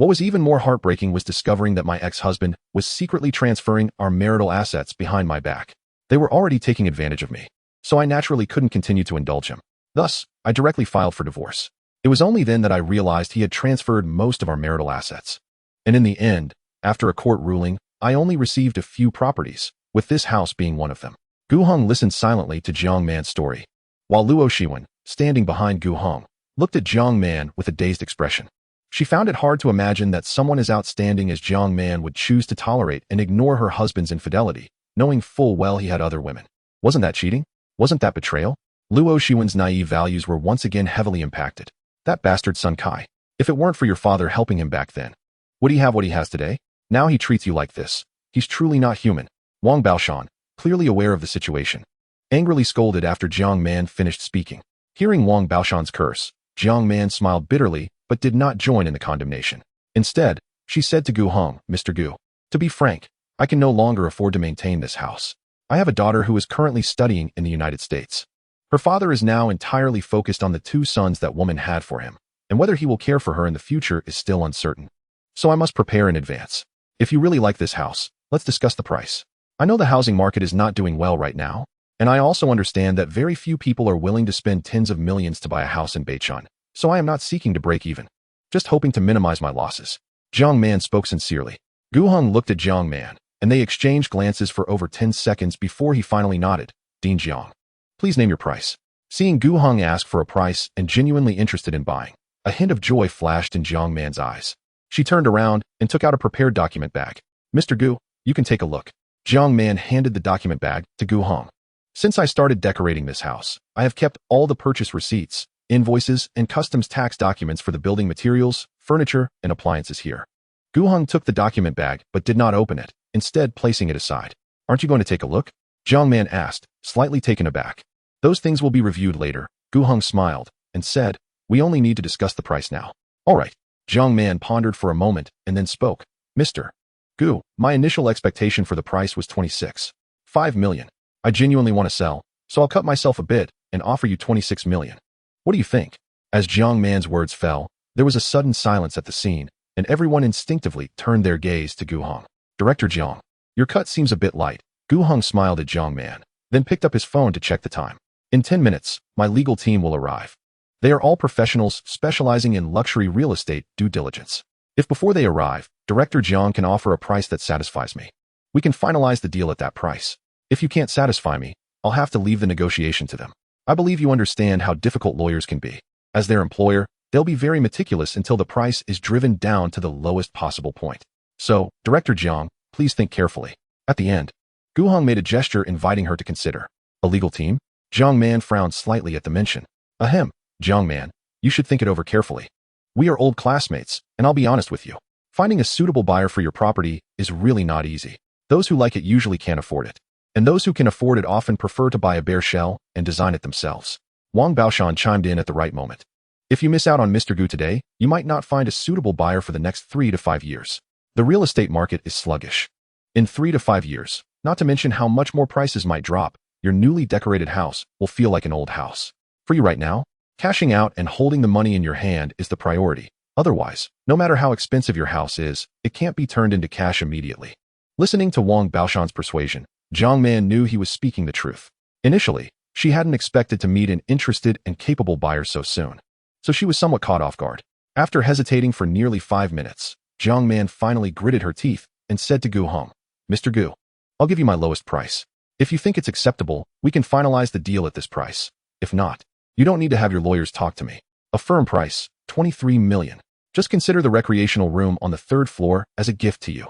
What was even more heartbreaking was discovering that my ex-husband was secretly transferring our marital assets behind my back. They were already taking advantage of me, so I naturally couldn't continue to indulge him. Thus, I directly filed for divorce. It was only then that I realized he had transferred most of our marital assets. And in the end, after a court ruling, I only received a few properties, with this house being one of them. Gu Heng listened silently to Jiang Man's story, while Luo Shiwen, standing behind Gu Heng, looked at Jiang Man with a dazed expression. She found it hard to imagine that someone as outstanding as Jiang Man would choose to tolerate and ignore her husband's infidelity, knowing full well he had other women. Wasn't that cheating? Wasn't that betrayal? Luo Shiwen's naive values were once again heavily impacted. That bastard Sun Kai. If it weren't for your father helping him back then, would he have what he has today? Now he treats you like this. He's truly not human. Wang Baoshan, clearly aware of the situation, angrily scolded after Jiang Man finished speaking. Hearing Wang Baoshan's curse, Jiang Man smiled bitterly but did not join in the condemnation. Instead, she said to Gu Heng, Mr. Gu, to be frank, I can no longer afford to maintain this house. I have a daughter who is currently studying in the United States. Her father is now entirely focused on the 2 sons that woman had for him, and whether he will care for her in the future is still uncertain. So I must prepare in advance. If you really like this house, let's discuss the price. I know the housing market is not doing well right now, and I also understand that very few people are willing to spend tens of millions to buy a house in Beichun, so I am not seeking to break even, just hoping to minimize my losses. Jiang Man spoke sincerely. Gu Heng looked at Jiang Man, and they exchanged glances for over 10 seconds before he finally nodded. Dean Jiang, please name your price. Seeing Gu Heng ask for a price and genuinely interested in buying, a hint of joy flashed in Jiang Man's eyes. She turned around and took out a prepared document bag. Mr. Gu, you can take a look. Jiang Man handed the document bag to Gu Heng. Since I started decorating this house, I have kept all the purchase receipts, invoices, and customs tax documents for the building materials, furniture, and appliances here. Gu Heng took the document bag but did not open it, instead placing it aside. Aren't you going to take a look? Jiang Man asked, slightly taken aback. Those things will be reviewed later. Gu Heng smiled and said, we only need to discuss the price now. All right. Jiang Man pondered for a moment and then spoke. Mr. Gu, my initial expectation for the price was 26.5 million. I genuinely want to sell, so I'll cut myself a bit and offer you 26 million. What do you think? As Jiang Man's words fell, there was a sudden silence at the scene, and everyone instinctively turned their gaze to Gu Heng. Director Jiang, your cut seems a bit light. Gu Heng smiled at Jiang Man, then picked up his phone to check the time. In 10 minutes, my legal team will arrive. They are all professionals specializing in luxury real estate due diligence. If before they arrive, Director Jiang can offer a price that satisfies me, we can finalize the deal at that price. If you can't satisfy me, I'll have to leave the negotiation to them. I believe you understand how difficult lawyers can be. As their employer, they'll be very meticulous until the price is driven down to the lowest possible point. So, Director Jiang, please think carefully. At the end, Gu Heng made a gesture inviting her to consider. A legal team? Jiang Man frowned slightly at the mention. Ahem, Jiang Man, you should think it over carefully. We are old classmates, and I'll be honest with you. Finding a suitable buyer for your property is really not easy. Those who like it usually can't afford it. And those who can afford it often prefer to buy a bare shell and design it themselves. Wang Baoshan chimed in at the right moment. If you miss out on Mr. Gu today, you might not find a suitable buyer for the next 3 to 5 years. The real estate market is sluggish. In 3 to 5 years, not to mention how much more prices might drop, your newly decorated house will feel like an old house. For you right now, cashing out and holding the money in your hand is the priority. Otherwise, no matter how expensive your house is, it can't be turned into cash immediately. Listening to Wang Baoshan's persuasion, Jiang Man knew he was speaking the truth. Initially, she hadn't expected to meet an interested and capable buyer so soon, so she was somewhat caught off guard. After hesitating for nearly 5 minutes, Jiang Man finally gritted her teeth and said to Gu Heng, Mr. Gu, I'll give you my lowest price. If you think it's acceptable, we can finalize the deal at this price. If not, you don't need to have your lawyers talk to me. A firm price, 23 million. Just consider the recreational room on the 3rd floor as a gift to you.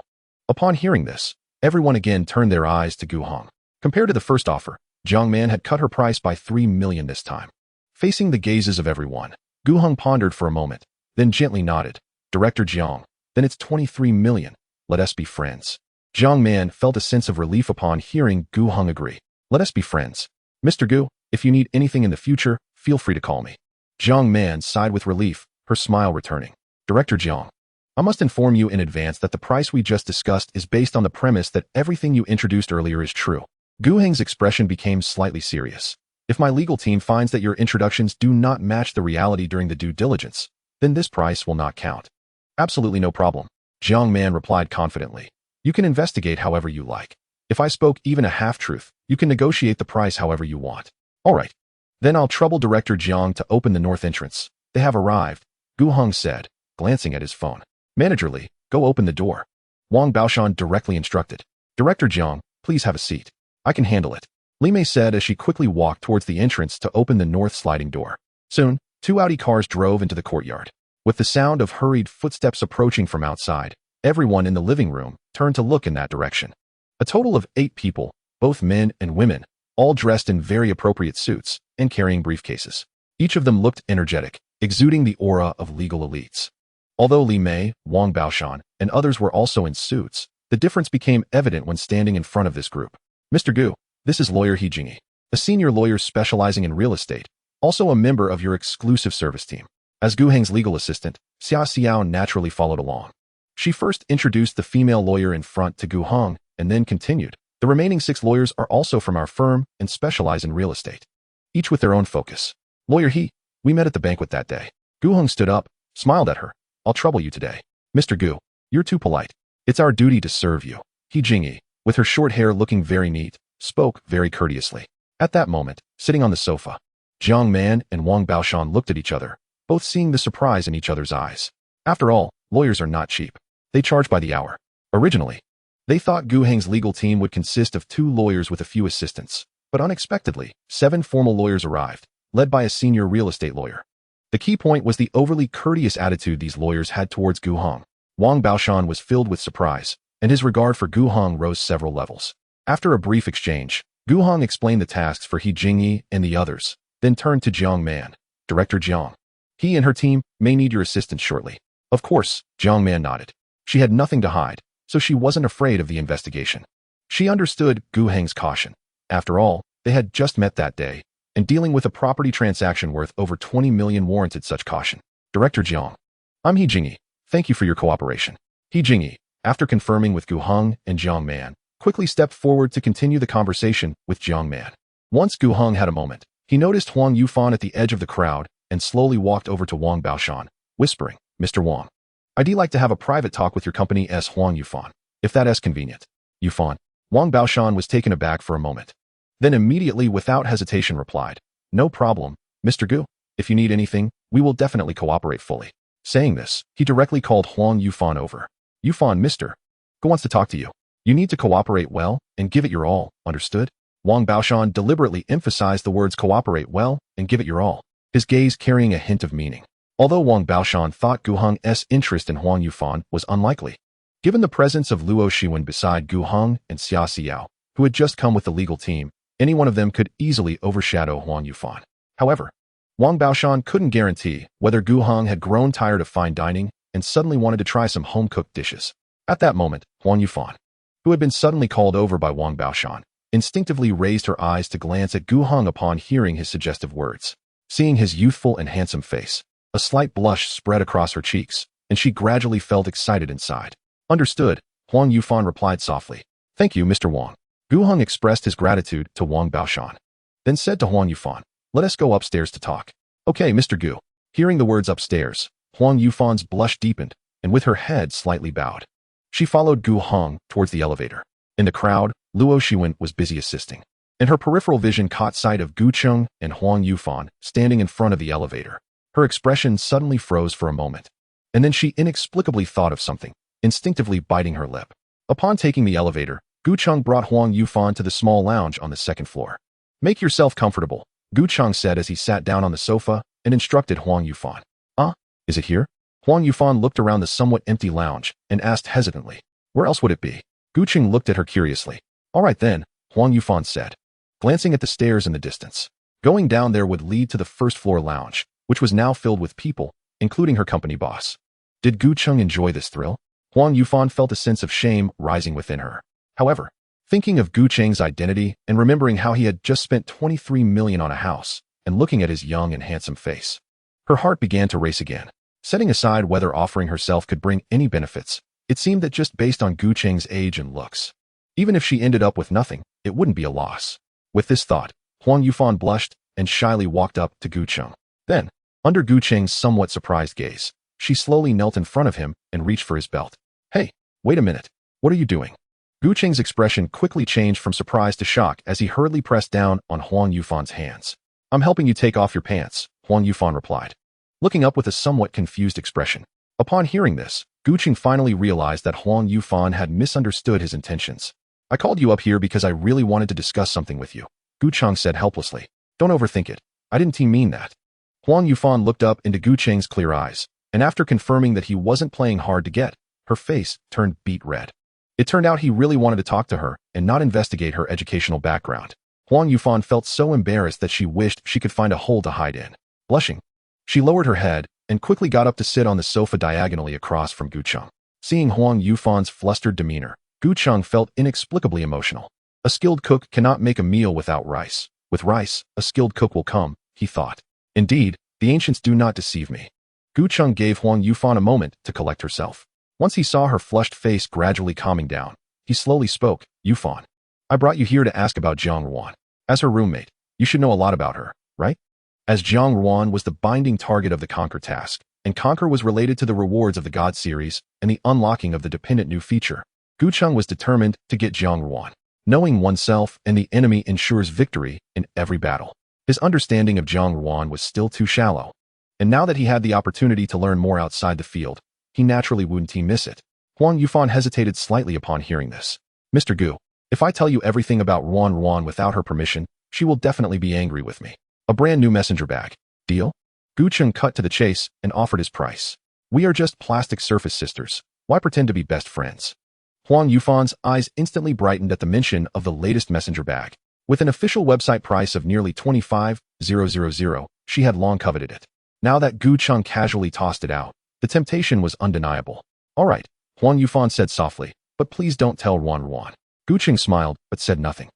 Upon hearing this, everyone again turned their eyes to Gu Heng. Compared to the first offer, Jiang Man had cut her price by 3 million this time. Facing the gazes of everyone, Gu Heng pondered for a moment, then gently nodded. Director Jiang, then it's 23 million. Let us be friends. Jiang Man felt a sense of relief upon hearing Gu Heng agree. Let us be friends. Mr. Gu, if you need anything in the future, feel free to call me. Jiang Man sighed with relief, her smile returning. Director Jiang, I must inform you in advance that the price we just discussed is based on the premise that everything you introduced earlier is true. Gu Heng's expression became slightly serious. If my legal team finds that your introductions do not match the reality during the due diligence, then this price will not count. Absolutely no problem. Jiang Man replied confidently. You can investigate however you like. If I spoke even a half-truth, you can negotiate the price however you want. All right. Then I'll trouble Director Jiang to open the north entrance. They have arrived, Gu Heng said, glancing at his phone. Manager Li, go open the door. Wang Baoshan directly instructed. Director Jiang, please have a seat. I can handle it. Li Mei said as she quickly walked towards the entrance to open the north sliding door. Soon, 2 Audi cars drove into the courtyard. With the sound of hurried footsteps approaching from outside, everyone in the living room turned to look in that direction. A total of 8 people, both men and women, all dressed in very appropriate suits and carrying briefcases. Each of them looked energetic, exuding the aura of legal elites. Although Li Mei, Wang Baoshan, and others were also in suits, the difference became evident when standing in front of this group. Mr. Gu, this is lawyer He Jingyi, a senior lawyer specializing in real estate, also a member of your exclusive service team. As Gu Heng's legal assistant, Xia Xiao naturally followed along. She first introduced the female lawyer in front to Gu Heng and then continued. The remaining 6 lawyers are also from our firm and specialize in real estate, each with their own focus. Lawyer He, we met at the banquet that day. Gu Heng stood up, smiled at her. I'll trouble you today. Mr. Gu, you're too polite. It's our duty to serve you. He Jingyi, with her short hair looking very neat, spoke very courteously. At that moment, sitting on the sofa, Jiang Man and Wang Baoshan looked at each other, both seeing the surprise in each other's eyes. After all, lawyers are not cheap. They charge by the hour. Originally, they thought Gu Heng's legal team would consist of 2 lawyers with a few assistants, but unexpectedly, 7 formal lawyers arrived, led by a senior real estate lawyer. The key point was the overly courteous attitude these lawyers had towards Gu Heng. Wang Baoshan was filled with surprise, and his regard for Gu Heng rose several levels. After a brief exchange, Gu Heng explained the tasks for He Jingyi and the others, then turned to Jiang Man. Director Jiang. He and her team may need your assistance shortly. Of course, Jiang Man nodded. She had nothing to hide, so she wasn't afraid of the investigation. She understood Gu Heng's caution. After all, they had just met that day, and dealing with a property transaction worth over 20 million warranted such caution. Director Jiang. I'm He Jingyi. Thank you for your cooperation. He Jingyi, after confirming with Gu Heng and Jiang Man, quickly stepped forward to continue the conversation with Jiang Man. Once Gu Heng had a moment, he noticed Huang Yufan at the edge of the crowd and slowly walked over to Wang Baoshan, whispering, Mr. Wang, I'd like to have a private talk with your company as Huang Yufan, if that is convenient. Yufan. Wang Baoshan was taken aback for a moment. Then immediately without hesitation replied, No problem, Mr. Gu. If you need anything, we will definitely cooperate fully. Saying this, he directly called Huang Yufan over. Yufan, Mr. Gu wants to talk to you. You need to cooperate well and give it your all, understood? Wang Baoshan deliberately emphasized the words cooperate well and give it your all, his gaze carrying a hint of meaning. Although Wang Baoshan thought Gu Heng's interest in Huang Yufan was unlikely, given the presence of Luo Shiwen beside Gu Heng and Xia Xiao, who had just come with the legal team, any one of them could easily overshadow Huang Yufan. However, Wang Baoshan couldn't guarantee whether Gu Heng had grown tired of fine dining and suddenly wanted to try some home-cooked dishes. At that moment, Huang Yufan, who had been suddenly called over by Wang Baoshan, instinctively raised her eyes to glance at Gu Heng upon hearing his suggestive words. Seeing his youthful and handsome face, a slight blush spread across her cheeks, and she gradually felt excited inside. Understood, Huang Yufan replied softly. Thank you, Mr. Wang. Gu Heng expressed his gratitude to Wang Baoshan, then said to Huang Yufan, Let us go upstairs to talk. Okay, Mr. Gu. Hearing the words upstairs, Huang Yufan's blush deepened, and with her head slightly bowed, she followed Gu Heng towards the elevator. In the crowd, Luo Shiwen was busy assisting, and her peripheral vision caught sight of Gu Cheng and Huang Yufan standing in front of the elevator. Her expression suddenly froze for a moment, and then she inexplicably thought of something, instinctively biting her lip. Upon taking the elevator, Gu Cheng brought Huang Yufan to the small lounge on the 2nd floor. Make yourself comfortable, Gu Cheng said as he sat down on the sofa and instructed Huang Yufan. Is it here? Huang Yufan looked around the somewhat empty lounge and asked hesitantly, Where else would it be? Gu Cheng looked at her curiously. All right then, Huang Yufan said, glancing at the stairs in the distance. Going down there would lead to the 1st floor lounge, which was now filled with people, including her company boss. Did Gu Cheng enjoy this thrill? Huang Yufan felt a sense of shame rising within her. However, thinking of Gu Cheng's identity and remembering how he had just spent 23 million on a house, and looking at his young and handsome face, her heart began to race again. Setting aside whether offering herself could bring any benefits, it seemed that just based on Gu Cheng's age and looks, even if she ended up with nothing, it wouldn't be a loss. With this thought, Huang Yufan blushed and shyly walked up to Gu Cheng. Then, under Gu Cheng's somewhat surprised gaze, She slowly knelt in front of him and reached for his belt. Hey, wait a minute. What are you doing? Gu Qing's expression quickly changed from surprise to shock as he hurriedly pressed down on Huang Yufan's hands. I'm helping you take off your pants, Huang Yufan replied, looking up with a somewhat confused expression. Upon hearing this, Gu Qing finally realized that Huang Yufan had misunderstood his intentions. I called you up here because I really wanted to discuss something with you, Gu Qing said helplessly. Don't overthink it. I didn't mean that. Huang Yufan looked up into Gu Qing's clear eyes, and after confirming that he wasn't playing hard to get, her face turned beet red. It turned out he really wanted to talk to her and not investigate her educational background. Huang Yufan felt so embarrassed that she wished she could find a hole to hide in. Blushing, she lowered her head and quickly got up to sit on the sofa diagonally across from Gu Qing. Seeing Huang Yufan's flustered demeanor, Gu Qing felt inexplicably emotional. A skilled cook cannot make a meal without rice. With rice, a skilled cook will come, he thought. Indeed, the ancients do not deceive me. Gu Qing gave Huang Yufan a moment to collect herself. Once he saw her flushed face gradually calming down, he slowly spoke. Yufan, I brought you here to ask about Jiang Ruan. As her roommate, you should know a lot about her, right? As Jiang Ruan was the binding target of the Conquer task, and Conquer was related to the rewards of the God series and the unlocking of the dependent new feature, Gu Qing was determined to get Jiang Ruan. Knowing oneself and the enemy ensures victory in every battle. His understanding of Jiang Ruan was still too shallow, and now that he had the opportunity to learn more outside the field, he naturally wouldn't miss it. Huang Yufan hesitated slightly upon hearing this. Mr. Gu, if I tell you everything about Ruan without her permission, she will definitely be angry with me. A brand new messenger bag. Deal? Gu Qing cut to the chase and offered his price. We are just plastic surface sisters. Why pretend to be best friends? Huang Yufan's eyes instantly brightened at the mention of the latest messenger bag. With an official website price of nearly 25,000, she had long coveted it. Now that Gu Qing casually tossed it out, the temptation was undeniable. All right, Huang Yufan said softly, but please don't tell Ruan. Gu Qing smiled, but said nothing.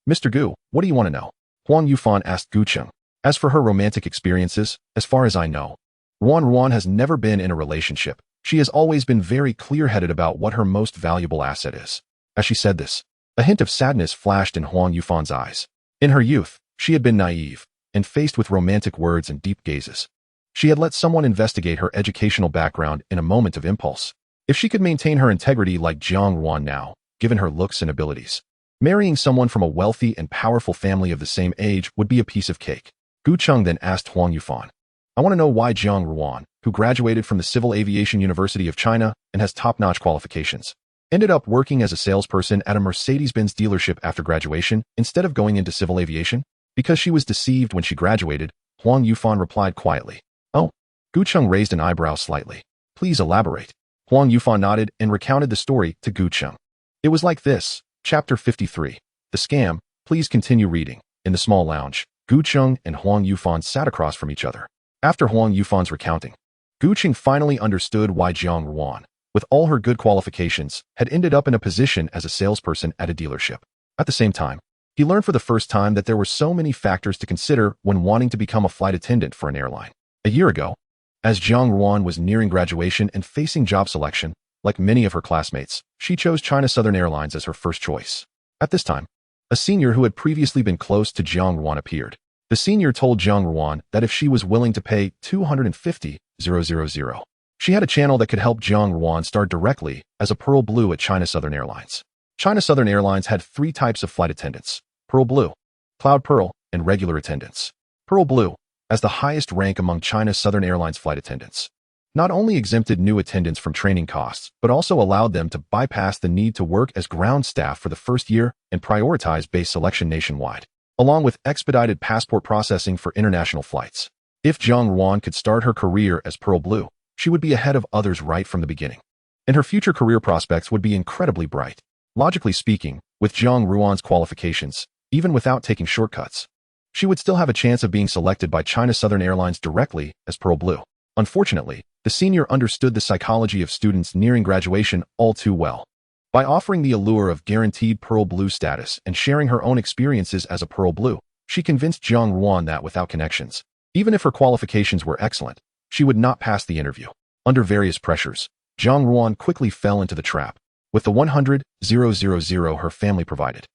Mr. Gu, what do you want to know? Huang Yufan asked Gu Qing. As for her romantic experiences, as far as I know, Ruan has never been in a relationship. She has always been very clear-headed about what her most valuable asset is. As she said this, a hint of sadness flashed in Huang Yufan's eyes. In her youth, she had been naive and faced with romantic words and deep gazes. She had let someone investigate her educational background in a moment of impulse. If she could maintain her integrity like Jiang Ruan now, given her looks and abilities, marrying someone from a wealthy and powerful family of the same age would be a piece of cake. Gu Qing then asked Huang Yufan, I want to know why Jiang Ruan, who graduated from the Civil Aviation University of China and has top-notch qualifications, ended up working as a salesperson at a Mercedes-Benz dealership after graduation instead of going into civil aviation? Because she was deceived when she graduated, Huang Yufan replied quietly. Oh. Gu Qing raised an eyebrow slightly. Please elaborate. Huang Yufan nodded and recounted the story to Gu Qing. It was like this. Chapter 53. The Scam. Please continue reading. In the small lounge, Gu Qing and Huang Yufan sat across from each other. After Huang Yufan's recounting, Gu Qing finally understood why Jiang Ruan, with all her good qualifications, had ended up in a position as a salesperson at a dealership. At the same time, he learned for the first time that there were so many factors to consider when wanting to become a flight attendant for an airline. A year ago, as Jiang Ruan was nearing graduation and facing job selection, like many of her classmates, she chose China Southern Airlines as her first choice. At this time, a senior who had previously been close to Jiang Ruan appeared. The senior told Jiang Ruan that if she was willing to pay 250,000, she had a channel that could help Jiang Ruan start directly as a Pearl Blue at China Southern Airlines. China Southern Airlines had 3 types of flight attendants: Pearl Blue, Cloud Pearl, and regular attendants. Pearl Blue, as the highest rank among China Southern Airlines flight attendants, not only exempted new attendants from training costs, but also allowed them to bypass the need to work as ground staff for the first year and prioritize base selection nationwide, along with expedited passport processing for international flights. If Jiang Ruan could start her career as Pearl Blue, she would be ahead of others right from the beginning, and her future career prospects would be incredibly bright. Logically speaking, with Jiang Ruan's qualifications, even without taking shortcuts, she would still have a chance of being selected by China Southern Airlines directly as Pearl Blue. Unfortunately, the senior understood the psychology of students nearing graduation all too well. By offering the allure of guaranteed Pearl Blue status and sharing her own experiences as a Pearl Blue, she convinced Jiang Ruan that without connections, even if her qualifications were excellent, she would not pass the interview. Under various pressures, Jiang Ruan quickly fell into the trap. With the 100,000 her family provided,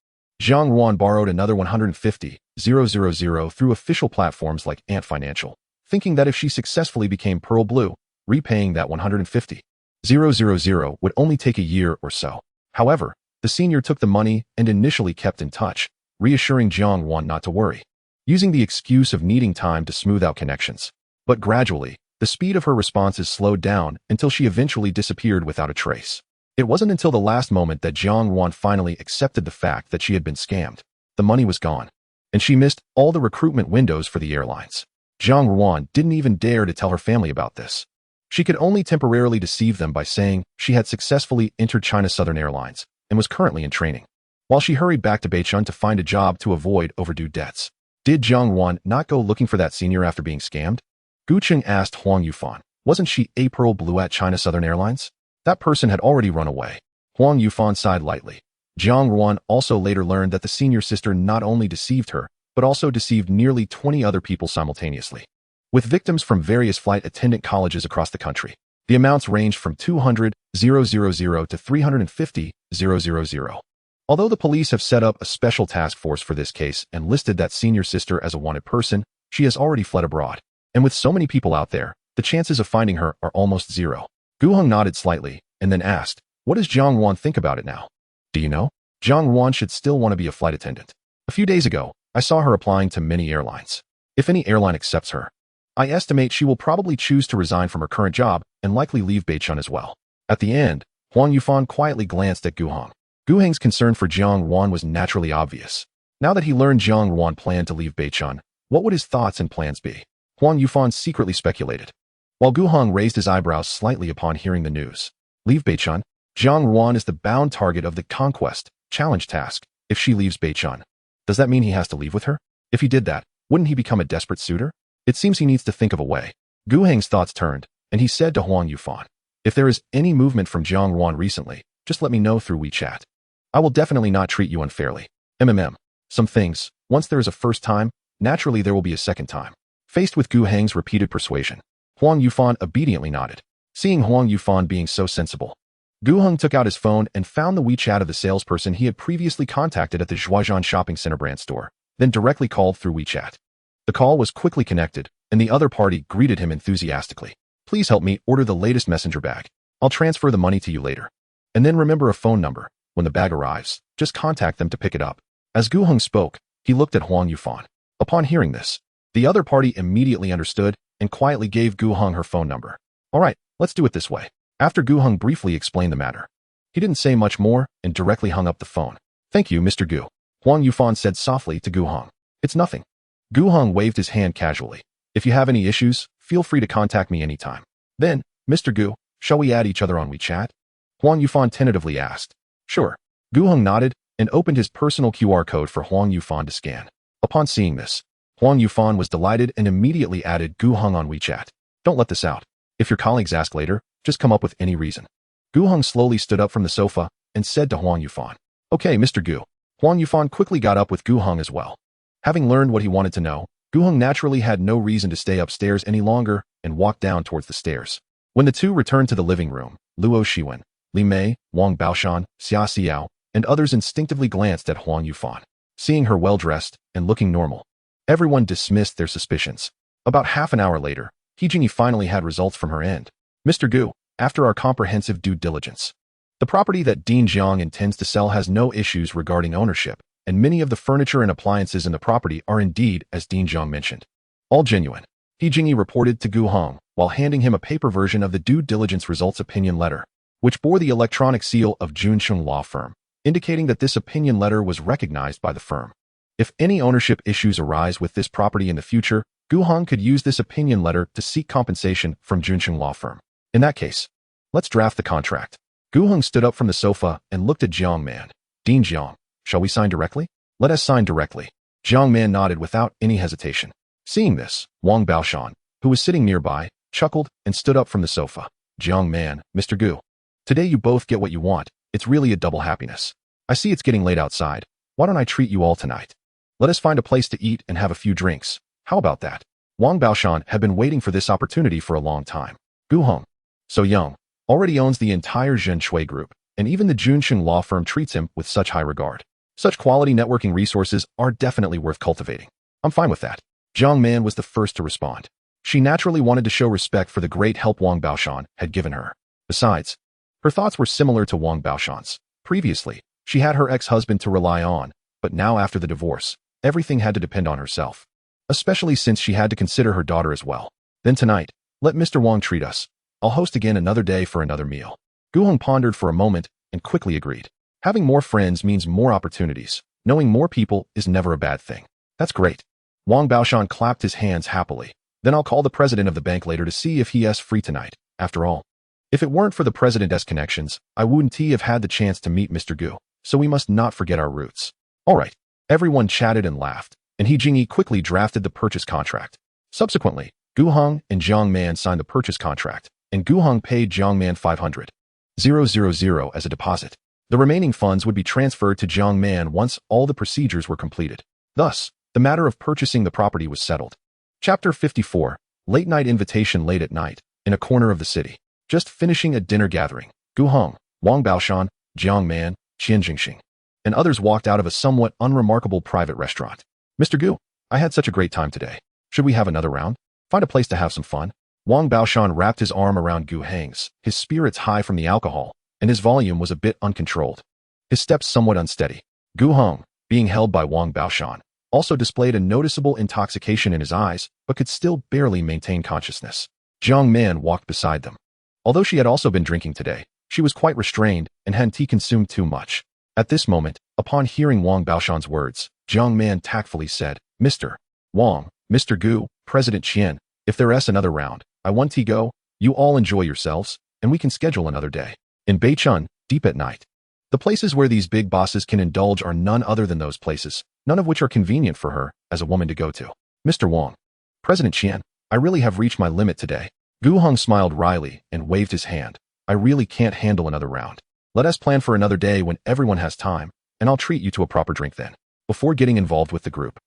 Jiang Ruan borrowed another 150,000 through official platforms like Ant Financial, thinking that if she successfully became Pearl Blue, repaying that 150,000 would only take a year or so. However, the senior took the money and initially kept in touch, reassuring Jiang Wan not to worry, using the excuse of needing time to smooth out connections. But gradually, the speed of her responses slowed down until she eventually disappeared without a trace. It wasn't until the last moment that Jiang Wan finally accepted the fact that she had been scammed. The money was gone, and she missed all the recruitment windows for the airlines. Jiang Wan didn't even dare to tell her family about this. She could only temporarily deceive them by saying she had successfully entered China Southern Airlines and was currently in training, while she hurried back to Beichun to find a job to avoid overdue debts. Did Jiang Wan not go looking for that senior after being scammed? Gu Cheng asked Huang Yufan. Wasn't she April Blue at China Southern Airlines? That person had already run away. Huang Yufan sighed lightly. Jiang Wan also later learned that the senior sister not only deceived her, but also deceived nearly 20 other people simultaneously, with victims from various flight attendant colleges across the country. The amounts ranged from 200,000 to 350,000. Although the police have set up a special task force for this case and listed that senior sister as a wanted person, she has already fled abroad. And with so many people out there, the chances of finding her are almost zero. Gu Heng nodded slightly and then asked, what does Jiang Wan think about it now? Do you know? Jiang Wan should still want to be a flight attendant. A few days ago, I saw her applying to many airlines. If any airline accepts her, I estimate she will probably choose to resign from her current job and likely leave Beichun as well. At the end, Huang Yufan quietly glanced at Gu Heng. Gu Heng's concern for Jiang Wan was naturally obvious. Now that he learned Jiang Wan planned to leave Beichun, what would his thoughts and plans be? Huang Yufan secretly speculated, while Gu Heng raised his eyebrows slightly upon hearing the news. Leave Beichun? Jiang Wan is the bound target of the Conquest Challenge task. If she leaves Beichun, does that mean he has to leave with her? If he did that, wouldn't he become a desperate suitor? It seems he needs to think of a way. Gu Heng's thoughts turned, and he said to Huang Yufan, if there is any movement from Jiang Wan recently, just let me know through WeChat. I will definitely not treat you unfairly. Some things, once there is a first time, naturally there will be a second time. Faced with Gu Heng's repeated persuasion, Huang Yufan obediently nodded. Seeing Huang Yufan being so sensible, Gu Heng took out his phone and found the WeChat of the salesperson he had previously contacted at the Zhuozhan Shopping Center brand store, then directly called through WeChat. The call was quickly connected, and the other party greeted him enthusiastically. Please help me order the latest messenger bag. I'll transfer the money to you later. And then remember a phone number. When the bag arrives, just contact them to pick it up. As Gu Heng spoke, he looked at Huang Yufan. Upon hearing this, the other party immediately understood and quietly gave Gu Heng her phone number. All right, let's do it this way. After Gu Heng briefly explained the matter, he didn't say much more and directly hung up the phone. Thank you, Mr. Gu. Huang Yufan said softly to Gu Heng. It's nothing. Gu Heng waved his hand casually. If you have any issues, feel free to contact me anytime. Then, Mr. Gu, shall we add each other on WeChat? Huang Yufan tentatively asked. Sure. Gu Heng nodded and opened his personal QR code for Huang Yufan to scan. Upon seeing this, Huang Yufan was delighted and immediately added Gu Heng on WeChat. Don't let this out. If your colleagues ask later, just come up with any reason. Gu Heng slowly stood up from the sofa and said to Huang Yufan, Okay, Mr. Gu. Huang Yufan quickly got up with Gu Heng as well. Having learned what he wanted to know, Gu Heng naturally had no reason to stay upstairs any longer and walked down towards the stairs. When the two returned to the living room, Luo Shiwen, Li Mei, Wang Baoshan, Xia Xiao, and others instinctively glanced at Huang Yufan. Seeing her well-dressed and looking normal, everyone dismissed their suspicions. About half an hour later, He Jingyi finally had results from her end. Mr. Gu, after our comprehensive due diligence, the property that Dean Jiang intends to sell has no issues regarding ownership, and many of the furniture and appliances in the property are indeed as Dean Jiang mentioned. All genuine. He Jingyi reported to Gu Heng while handing him a paper version of the due diligence results opinion letter, which bore the electronic seal of Junsheng Law Firm, indicating that this opinion letter was recognized by the firm. If any ownership issues arise with this property in the future, Gu Heng could use this opinion letter to seek compensation from Junsheng Law Firm. In that case, let's draft the contract. Gu Heng stood up from the sofa and looked at Jiang Man. Dean Jiang, shall we sign directly? Let us sign directly. Jiang Man nodded without any hesitation. Seeing this, Wang Baoshan, who was sitting nearby, chuckled and stood up from the sofa. Jiang Man, Mr. Gu. Today you both get what you want. It's really a double happiness. I see it's getting late outside. Why don't I treat you all tonight? Let us find a place to eat and have a few drinks. How about that? Wang Baoshan had been waiting for this opportunity for a long time. Gu Heng, so young, already owns the entire Zhen Shui group, and even the Junsheng law firm treats him with such high regard. Such quality networking resources are definitely worth cultivating. I'm fine with that. Jiang Man was the first to respond. She naturally wanted to show respect for the great help Wang Baoshan had given her. Besides, her thoughts were similar to Wang Baoshan's. Previously, she had her ex-husband to rely on, but now after the divorce, everything had to depend on herself. Especially since she had to consider her daughter as well. Then tonight, let Mr. Wang treat us. I'll host again another day for another meal. Gu Heng pondered for a moment and quickly agreed. Having more friends means more opportunities. Knowing more people is never a bad thing. That's great. Wang Baoshan clapped his hands happily. Then I'll call the president of the bank later to see if he is free tonight. After all, if it weren't for the president's connections, I wouldn't have had the chance to meet Mr. Gu, so we must not forget our roots. All right. Everyone chatted and laughed, and He Jingyi quickly drafted the purchase contract. Subsequently, Gu Heng and Jiang Man signed the purchase contract, and Gu Heng paid Jiang Man 500,000 as a deposit. The remaining funds would be transferred to Jiang Man once all the procedures were completed. Thus, the matter of purchasing the property was settled. Chapter 54, Late Night Invitation. Late at night, in a corner of the city. Just finishing a dinner gathering, Gu Heng, Wang Baoshan, Jiang Man, Qian Jingxing, and others walked out of a somewhat unremarkable private restaurant. Mr. Gu, I had such a great time today. Should we have another round? Find a place to have some fun? Wang Baoshan wrapped his arm around Gu Heng's, his spirits high from the alcohol, and his volume was a bit uncontrolled. His steps somewhat unsteady. Gu Heng, being held by Wang Baoshan, also displayed a noticeable intoxication in his eyes, but could still barely maintain consciousness. Jiang Man walked beside them. Although she had also been drinking today, she was quite restrained and hadn't consumed too much. At this moment, upon hearing Wang Baoshan's words, Jiang Man tactfully said, Mr. Wang, Mr. Gu, President Qian, if there's another round, I want to go, you all enjoy yourselves, and we can schedule another day. In Beichun, deep at night. The places where these big bosses can indulge are none other than those places, none of which are convenient for her, as a woman to go to. Mr. Wang, President Qian, I really have reached my limit today. Gu Heng smiled wryly and waved his hand. I really can't handle another round. Let us plan for another day when everyone has time, and I'll treat you to a proper drink then. Before getting involved with the group,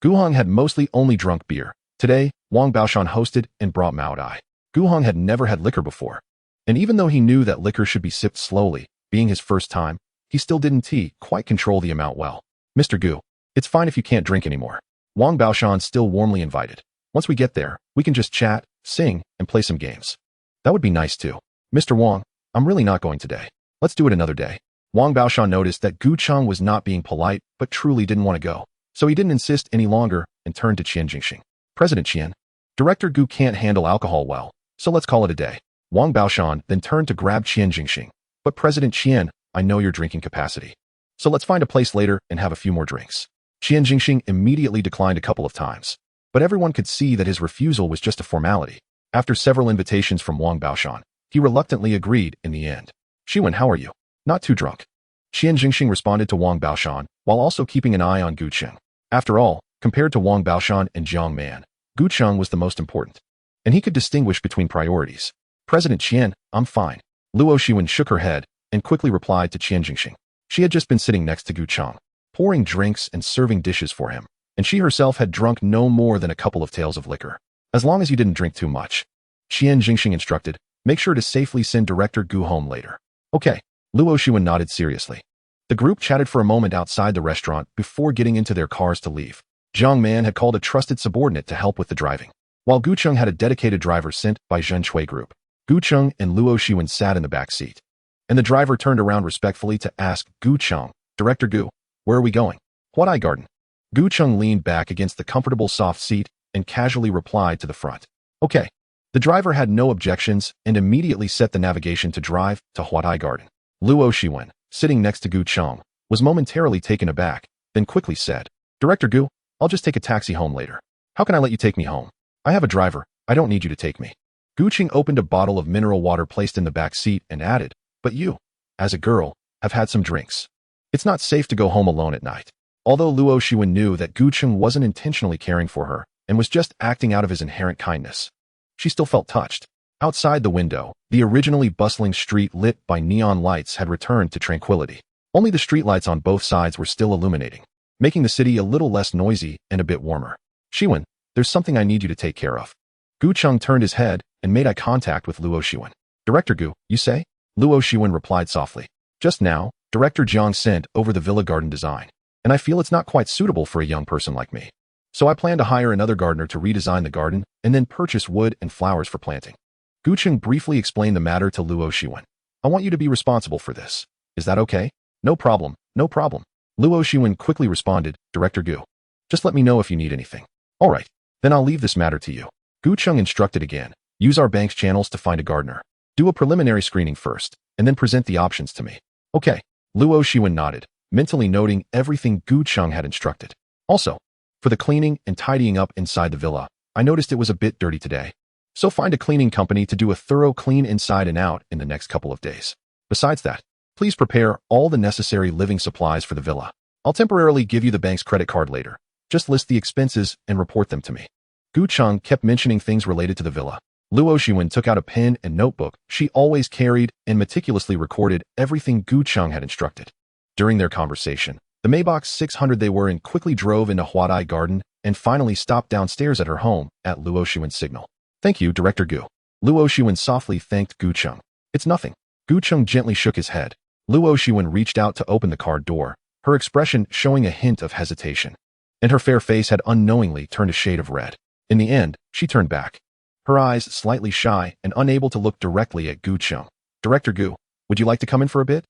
Gu Heng had mostly only drunk beer. Today, Wang Baoshan hosted and brought Mao Dai. Gu Heng had never had liquor before. And even though he knew that liquor should be sipped slowly, being his first time, he still didn't quite control the amount well. Mr. Gu, it's fine if you can't drink anymore. Wang Baoshan still warmly invited. Once we get there, we can just chat, sing, and play some games. That would be nice too. Mr. Wang, I'm really not going today. Let's do it another day. Wang Baoshan noticed that Gu Cheng was not being polite, but truly didn't want to go. So he didn't insist any longer and turned to Qian Jingxing. President Qian, Director Gu can't handle alcohol well, so let's call it a day. Wang Baoshan then turned to grab Qian Jingxing. But President Qian, I know your drinking capacity. So let's find a place later and have a few more drinks. Qian Jingxing immediately declined a couple of times. But everyone could see that his refusal was just a formality. After several invitations from Wang Baoshan, he reluctantly agreed in the end. Xiwen, how are you? Not too drunk. Qian Jingxing responded to Wang Baoshan, while also keeping an eye on Gu Cheng. After all, compared to Wang Baoshan and Jiang Man, Gu Cheng was the most important. And he could distinguish between priorities. President Qian, I'm fine. Luo Xiwen shook her head and quickly replied to Qian Jingxing. She had just been sitting next to Gu Cheng, pouring drinks and serving dishes for him, and she herself had drunk no more than a couple of taels of liquor. As long as you didn't drink too much. Qian Jingxing instructed, make sure to safely send Director Gu home later. Okay. Luo Xiwen nodded seriously. The group chatted for a moment outside the restaurant before getting into their cars to leave. Jiang Man had called a trusted subordinate to help with the driving, while Gu Cheng had a dedicated driver sent by Zhen Chui Group. Gu Cheng and Luo Xiwen sat in the back seat, and the driver turned around respectfully to ask Gu Cheng, Director Gu, where are we going? What eye garden? Gu Cheng leaned back against the comfortable soft seat and casually replied to the front. Okay. The driver had no objections and immediately set the navigation to drive to Huatai Garden. Luo Xiwen, sitting next to Gu Cheng, was momentarily taken aback, then quickly said, Director Gu, I'll just take a taxi home later. How can I let you take me home? I have a driver, I don't need you to take me. Gu Cheng opened a bottle of mineral water placed in the back seat and added, but you, as a girl, have had some drinks. It's not safe to go home alone at night. Although Luo Xiwen knew that Gu Cheng wasn't intentionally caring for her and was just acting out of his inherent kindness, she still felt touched. Outside the window, the originally bustling street lit by neon lights had returned to tranquility. Only the streetlights on both sides were still illuminating, making the city a little less noisy and a bit warmer. Xiwen, there's something I need you to take care of. Gu Cheng turned his head and made eye contact with Luo Xiwen. Director Gu, you say? Luo Xiwen replied softly. Just now, Director Jiang sent over the villa garden design, and I feel it's not quite suitable for a young person like me. So I plan to hire another gardener to redesign the garden and then purchase wood and flowers for planting. Gu Cheng briefly explained the matter to Luo Shiwen. I want you to be responsible for this. Is that okay? No problem, no problem. Luo Shiwen quickly responded, Director Gu. Just let me know if you need anything. All right, then I'll leave this matter to you. Gu Cheng instructed again. Use our bank's channels to find a gardener. Do a preliminary screening first, and then present the options to me. Okay. Luo Shiwen nodded, mentally noting everything Gu Cheng had instructed. Also, for the cleaning and tidying up inside the villa, I noticed it was a bit dirty today. So find a cleaning company to do a thorough clean inside and out in the next couple of days. Besides that, please prepare all the necessary living supplies for the villa. I'll temporarily give you the bank's credit card later. Just list the expenses and report them to me. Gu Cheng kept mentioning things related to the villa. Luo Shiwen took out a pen and notebook she always carried and meticulously recorded everything Gu Cheng had instructed. During their conversation, the Maybach 600 they were in quickly drove into Huadai Garden and finally stopped downstairs at her home at Luo Shiwen's signal. Thank you, Director Gu. Luo Shiwen softly thanked Gu Cheng. It's nothing. Gu Cheng gently shook his head. Luo Shiwen reached out to open the car door, her expression showing a hint of hesitation. And her fair face had unknowingly turned a shade of red. In the end, she turned back, her eyes slightly shy and unable to look directly at Gu Cheng. Director Gu, would you like to come in for a bit?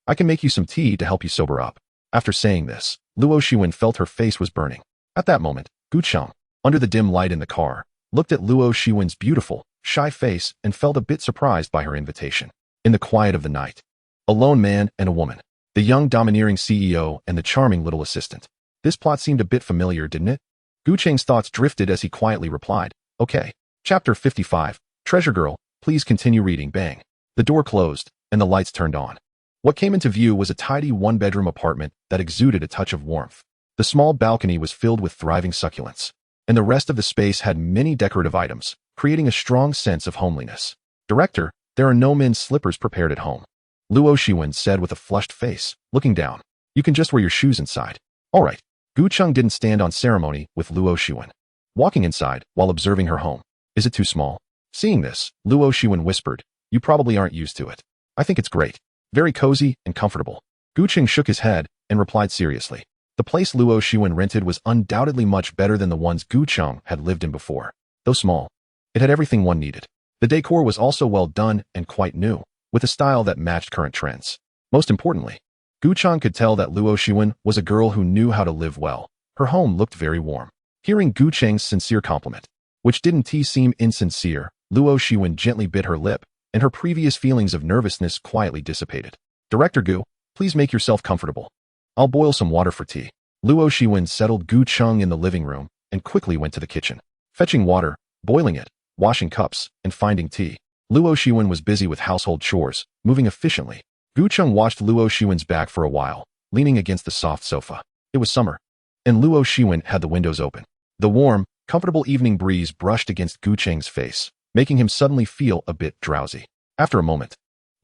I can make you some tea to help you sober up. After saying this, Luo Shiwen felt her face was burning. At that moment, Gu Cheng, under the dim light in the car, looked at Luo Shiwen's beautiful, shy face and felt a bit surprised by her invitation. In the quiet of the night, a lone man and a woman, the young domineering CEO and the charming little assistant. This plot seemed a bit familiar, didn't it? Gu Cheng's thoughts drifted as he quietly replied, okay. Chapter 55, Treasure Girl, please continue reading. Bang. The door closed, and the lights turned on. What came into view was a tidy one-bedroom apartment that exuded a touch of warmth. The small balcony was filled with thriving succulents, and the rest of the space had many decorative items, creating a strong sense of homeliness. Director, there are no men's slippers prepared at home. Luo Shiwen said with a flushed face, looking down. You can just wear your shoes inside. All right. Gu Cheng didn't stand on ceremony with Luo Shiwen, walking inside while observing her home. Is it too small? Seeing this, Luo Shiwen whispered, you probably aren't used to it. I think it's great. Very cozy and comfortable. Gu Cheng shook his head and replied seriously. The place Luo Shiwen rented was undoubtedly much better than the ones Gu Cheng had lived in before. Though small, it had everything one needed. The decor was also well done and quite new, with a style that matched current trends. Most importantly, Gu Cheng could tell that Luo Shiwen was a girl who knew how to live well. Her home looked very warm. Hearing Gu Cheng's sincere compliment, which didn't seem insincere, Luo Shiwen gently bit her lip, and her previous feelings of nervousness quietly dissipated. Director Gu, please make yourself comfortable. I'll boil some water for tea. Luo Shiwen settled Gu Cheng in the living room and quickly went to the kitchen. Fetching water, boiling it, washing cups, and finding tea. Luo Shiwen was busy with household chores, moving efficiently. Gu Cheng watched Luo Shiwen's back for a while, leaning against the soft sofa. It was summer, and Luo Shiwen had the windows open. The warm, comfortable evening breeze brushed against Gu Cheng's face, making him suddenly feel a bit drowsy. After a moment,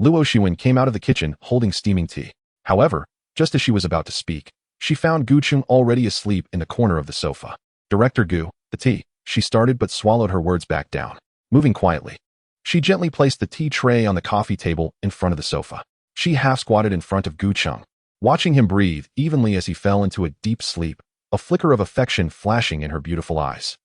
Luo Shiwen came out of the kitchen holding steaming tea. However, just as she was about to speak, she found Gu Cheng already asleep in the corner of the sofa. Director Gu, the tea, she started but swallowed her words back down. Moving quietly, she gently placed the tea tray on the coffee table in front of the sofa. She half-squatted in front of Gu Cheng, watching him breathe evenly as he fell into a deep sleep, a flicker of affection flashing in her beautiful eyes.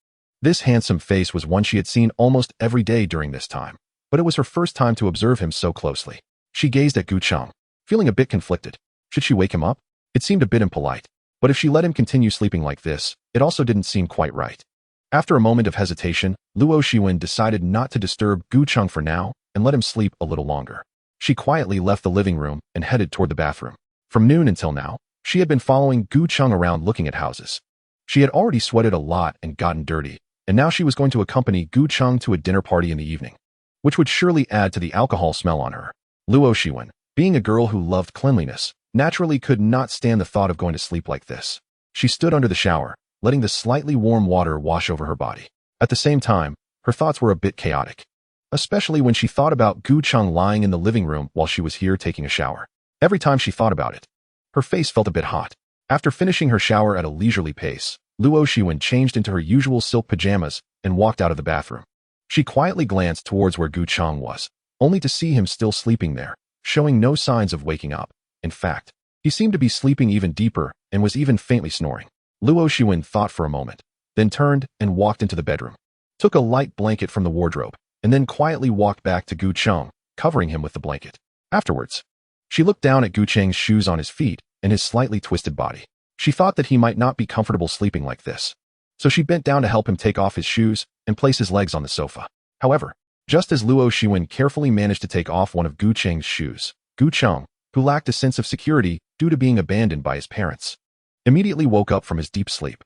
This handsome face was one she had seen almost every day during this time, but it was her first time to observe him so closely. She gazed at Gu Cheng, feeling a bit conflicted. Should she wake him up? It seemed a bit impolite, but if she let him continue sleeping like this, it also didn't seem quite right. After a moment of hesitation, Luo Shiwen decided not to disturb Gu Cheng for now and let him sleep a little longer. She quietly left the living room and headed toward the bathroom. From noon until now, she had been following Gu Cheng around looking at houses. She had already sweated a lot and gotten dirty, and now she was going to accompany Gu Cheng to a dinner party in the evening, which would surely add to the alcohol smell on her. Luo Shiwen, being a girl who loved cleanliness, naturally could not stand the thought of going to sleep like this. She stood under the shower, letting the slightly warm water wash over her body. At the same time, her thoughts were a bit chaotic, especially when she thought about Gu Cheng lying in the living room while she was here taking a shower. Every time she thought about it, her face felt a bit hot. After finishing her shower at a leisurely pace, Luo Shiwen changed into her usual silk pajamas and walked out of the bathroom. She quietly glanced towards where Gu Cheng was, only to see him still sleeping there, showing no signs of waking up. In fact, he seemed to be sleeping even deeper and was even faintly snoring. Luo Shiwen thought for a moment, then turned and walked into the bedroom, took a light blanket from the wardrobe, and then quietly walked back to Gu Cheng, covering him with the blanket. Afterwards, she looked down at Gu Cheng's shoes on his feet and his slightly twisted body. She thought that he might not be comfortable sleeping like this, so she bent down to help him take off his shoes and place his legs on the sofa. However, just as Luo Shiwen carefully managed to take off one of Gu Cheng's shoes, Gu Cheng, who lacked a sense of security due to being abandoned by his parents, immediately woke up from his deep sleep.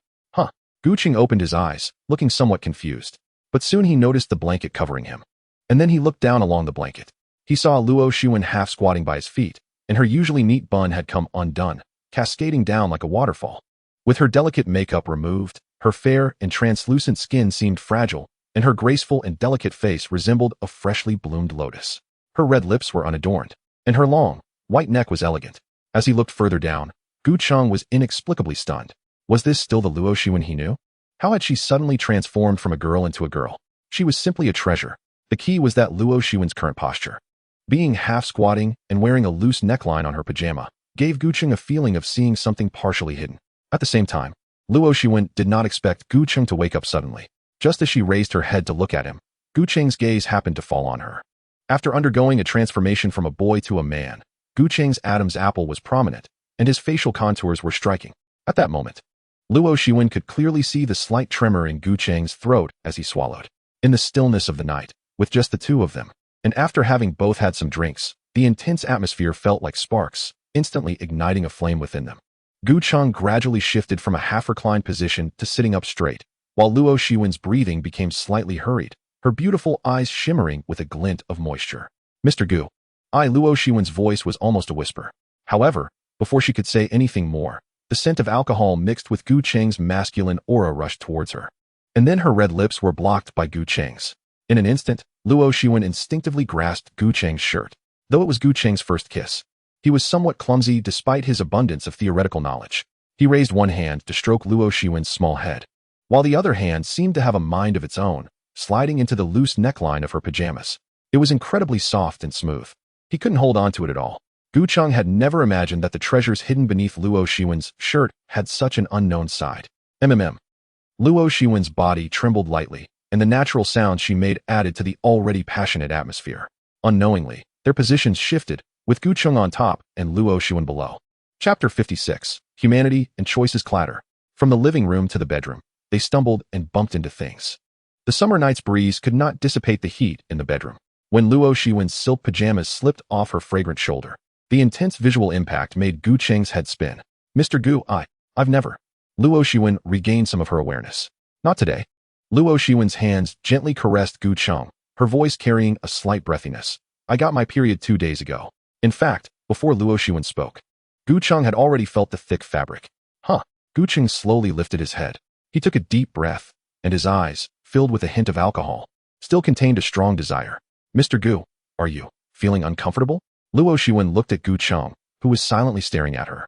Gu Cheng opened his eyes, looking somewhat confused, but soon he noticed the blanket covering him. And then he looked down along the blanket. He saw Luo Shiwen half squatting by his feet, and her usually neat bun had come undone, cascading down like a waterfall. With her delicate makeup removed, her fair and translucent skin seemed fragile, and her graceful and delicate face resembled a freshly bloomed lotus. Her red lips were unadorned, and her long, white neck was elegant. As he looked further down, Gu Cheng was inexplicably stunned. Was this still the Luo Shiwen he knew? How had she suddenly transformed from a girl into a girl? She was simply a treasure. The key was that Luo Shiwen's current posture. Being half-squatting and wearing a loose neckline on her pajama gave Gu Cheng a feeling of seeing something partially hidden. At the same time, Luo Shiwen did not expect Gu Cheng to wake up suddenly. Just as she raised her head to look at him, Gu Cheng's gaze happened to fall on her. After undergoing a transformation from a boy to a man, Gu Cheng's Adam's apple was prominent, and his facial contours were striking. At that moment, Luo Shiwen could clearly see the slight tremor in Gu Cheng's throat as he swallowed. In the stillness of the night, with just the two of them, and after having both had some drinks, the intense atmosphere felt like sparks, instantly igniting a flame within them. Gu Cheng gradually shifted from a half-reclined position to sitting up straight, while Luo Shiwen's breathing became slightly hurried, her beautiful eyes shimmering with a glint of moisture. Mr. Gu. Luo Shiwen's voice was almost a whisper. However, before she could say anything more, the scent of alcohol mixed with Gu Cheng's masculine aura rushed towards her. And then her red lips were blocked by Gu Cheng's. In an instant, Luo Shiwen instinctively grasped Gu Cheng's shirt. Though it was Gu Cheng's first kiss, he was somewhat clumsy despite his abundance of theoretical knowledge. He raised one hand to stroke Luo Shiwen's small head, while the other hand seemed to have a mind of its own, sliding into the loose neckline of her pajamas. It was incredibly soft and smooth. He couldn't hold on to it at all. Gu Cheng had never imagined that the treasures hidden beneath Luo Shiwen's shirt had such an unknown side. Luo Shiwen's body trembled lightly, and the natural sound she made added to the already passionate atmosphere. Unknowingly, their positions shifted, with Gu Cheng on top and Luo Shiwen below. Chapter 56. Humanity and Choices clatter. From the living room to the bedroom, they stumbled and bumped into things. The summer night's breeze could not dissipate the heat in the bedroom. When Luo Shiwen's silk pajamas slipped off her fragrant shoulder, the intense visual impact made Gu Cheng's head spin. Mr. Gu, I've never. Luo Shiwen regained some of her awareness. Not today. Luo Shiwen's hands gently caressed Gu Cheng, her voice carrying a slight breathiness. I got my period 2 days ago. In fact, before Luo Shiwen spoke, Gu Cheng had already felt the thick fabric. Gu Cheng slowly lifted his head. He took a deep breath, and his eyes, filled with a hint of alcohol, still contained a strong desire. Mr. Gu, are you feeling uncomfortable? Luo Shiwen looked at Gu Cheng, who was silently staring at her.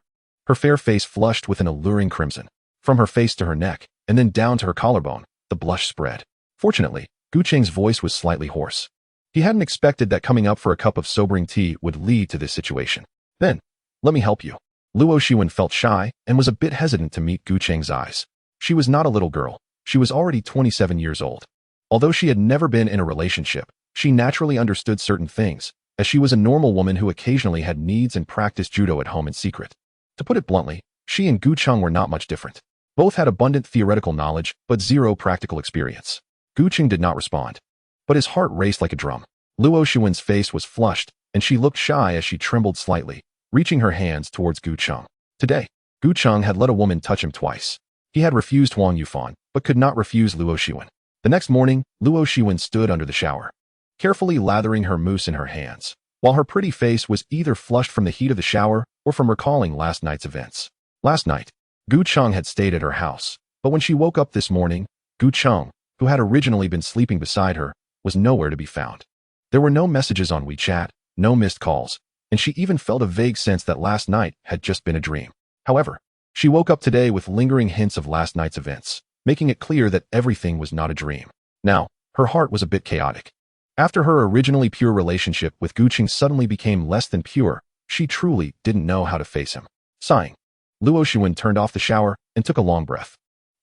Her fair face flushed with an alluring crimson. From her face to her neck, and then down to her collarbone, the blush spread. Fortunately, Gu Cheng's voice was slightly hoarse. He hadn't expected that coming up for a cup of sobering tea would lead to this situation. Then, let me help you. Luo Shiwen felt shy and was a bit hesitant to meet Gu Cheng's eyes. She was not a little girl. She was already 27 years old. Although she had never been in a relationship, she naturally understood certain things, as she was a normal woman who occasionally had needs and practiced judo at home in secret. To put it bluntly, she and Gu Cheng were not much different. Both had abundant theoretical knowledge, but zero practical experience. Gu Cheng did not respond, but his heart raced like a drum. Luo Shiwen's face was flushed, and she looked shy as she trembled slightly, reaching her hands towards Gu Cheng. Today, Gu Cheng had let a woman touch him twice. He had refused Huang Yufan, but could not refuse Luo Shiwen. The next morning, Luo Shiwen stood under the shower, carefully lathering her mousse in her hands, while her pretty face was either flushed from the heat of the shower or from recalling last night's events. Last night, Gu Cheng had stayed at her house, but when she woke up this morning, Gu Cheng, who had originally been sleeping beside her, was nowhere to be found. There were no messages on WeChat, no missed calls, and she even felt a vague sense that last night had just been a dream. However, she woke up today with lingering hints of last night's events, making it clear that everything was not a dream. Now, her heart was a bit chaotic. After her originally pure relationship with Gu Cheng suddenly became less than pure, she truly didn't know how to face him. Sighing, Luo Shiwen turned off the shower and took a long breath.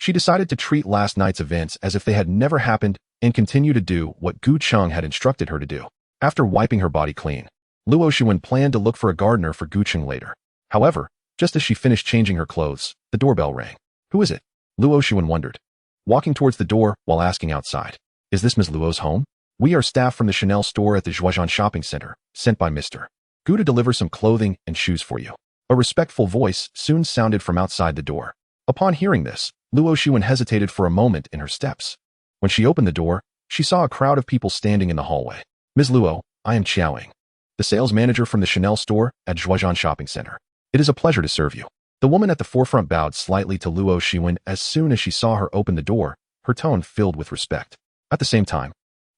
She decided to treat last night's events as if they had never happened and continue to do what Gu Cheng had instructed her to do. After wiping her body clean, Luo Xuan planned to look for a gardener for Gu Cheng later. However, just as she finished changing her clothes, the doorbell rang. Who is it? Luo Xuan wondered, walking towards the door while asking outside. Is this Ms. Luo's home? We are staff from the Chanel store at the Zhuozhan Shopping Center, sent by Mr. Gu to deliver some clothing and shoes for you. A respectful voice soon sounded from outside the door. Upon hearing this, Luo Xuan hesitated for a moment in her steps. When she opened the door, she saw a crowd of people standing in the hallway. Ms. Luo, I am Xiaoying, the sales manager from the Chanel store at Zhuozhan Shopping Center. It is a pleasure to serve you. The woman at the forefront bowed slightly to Luo Xuan as soon as she saw her open the door, her tone filled with respect. At the same time,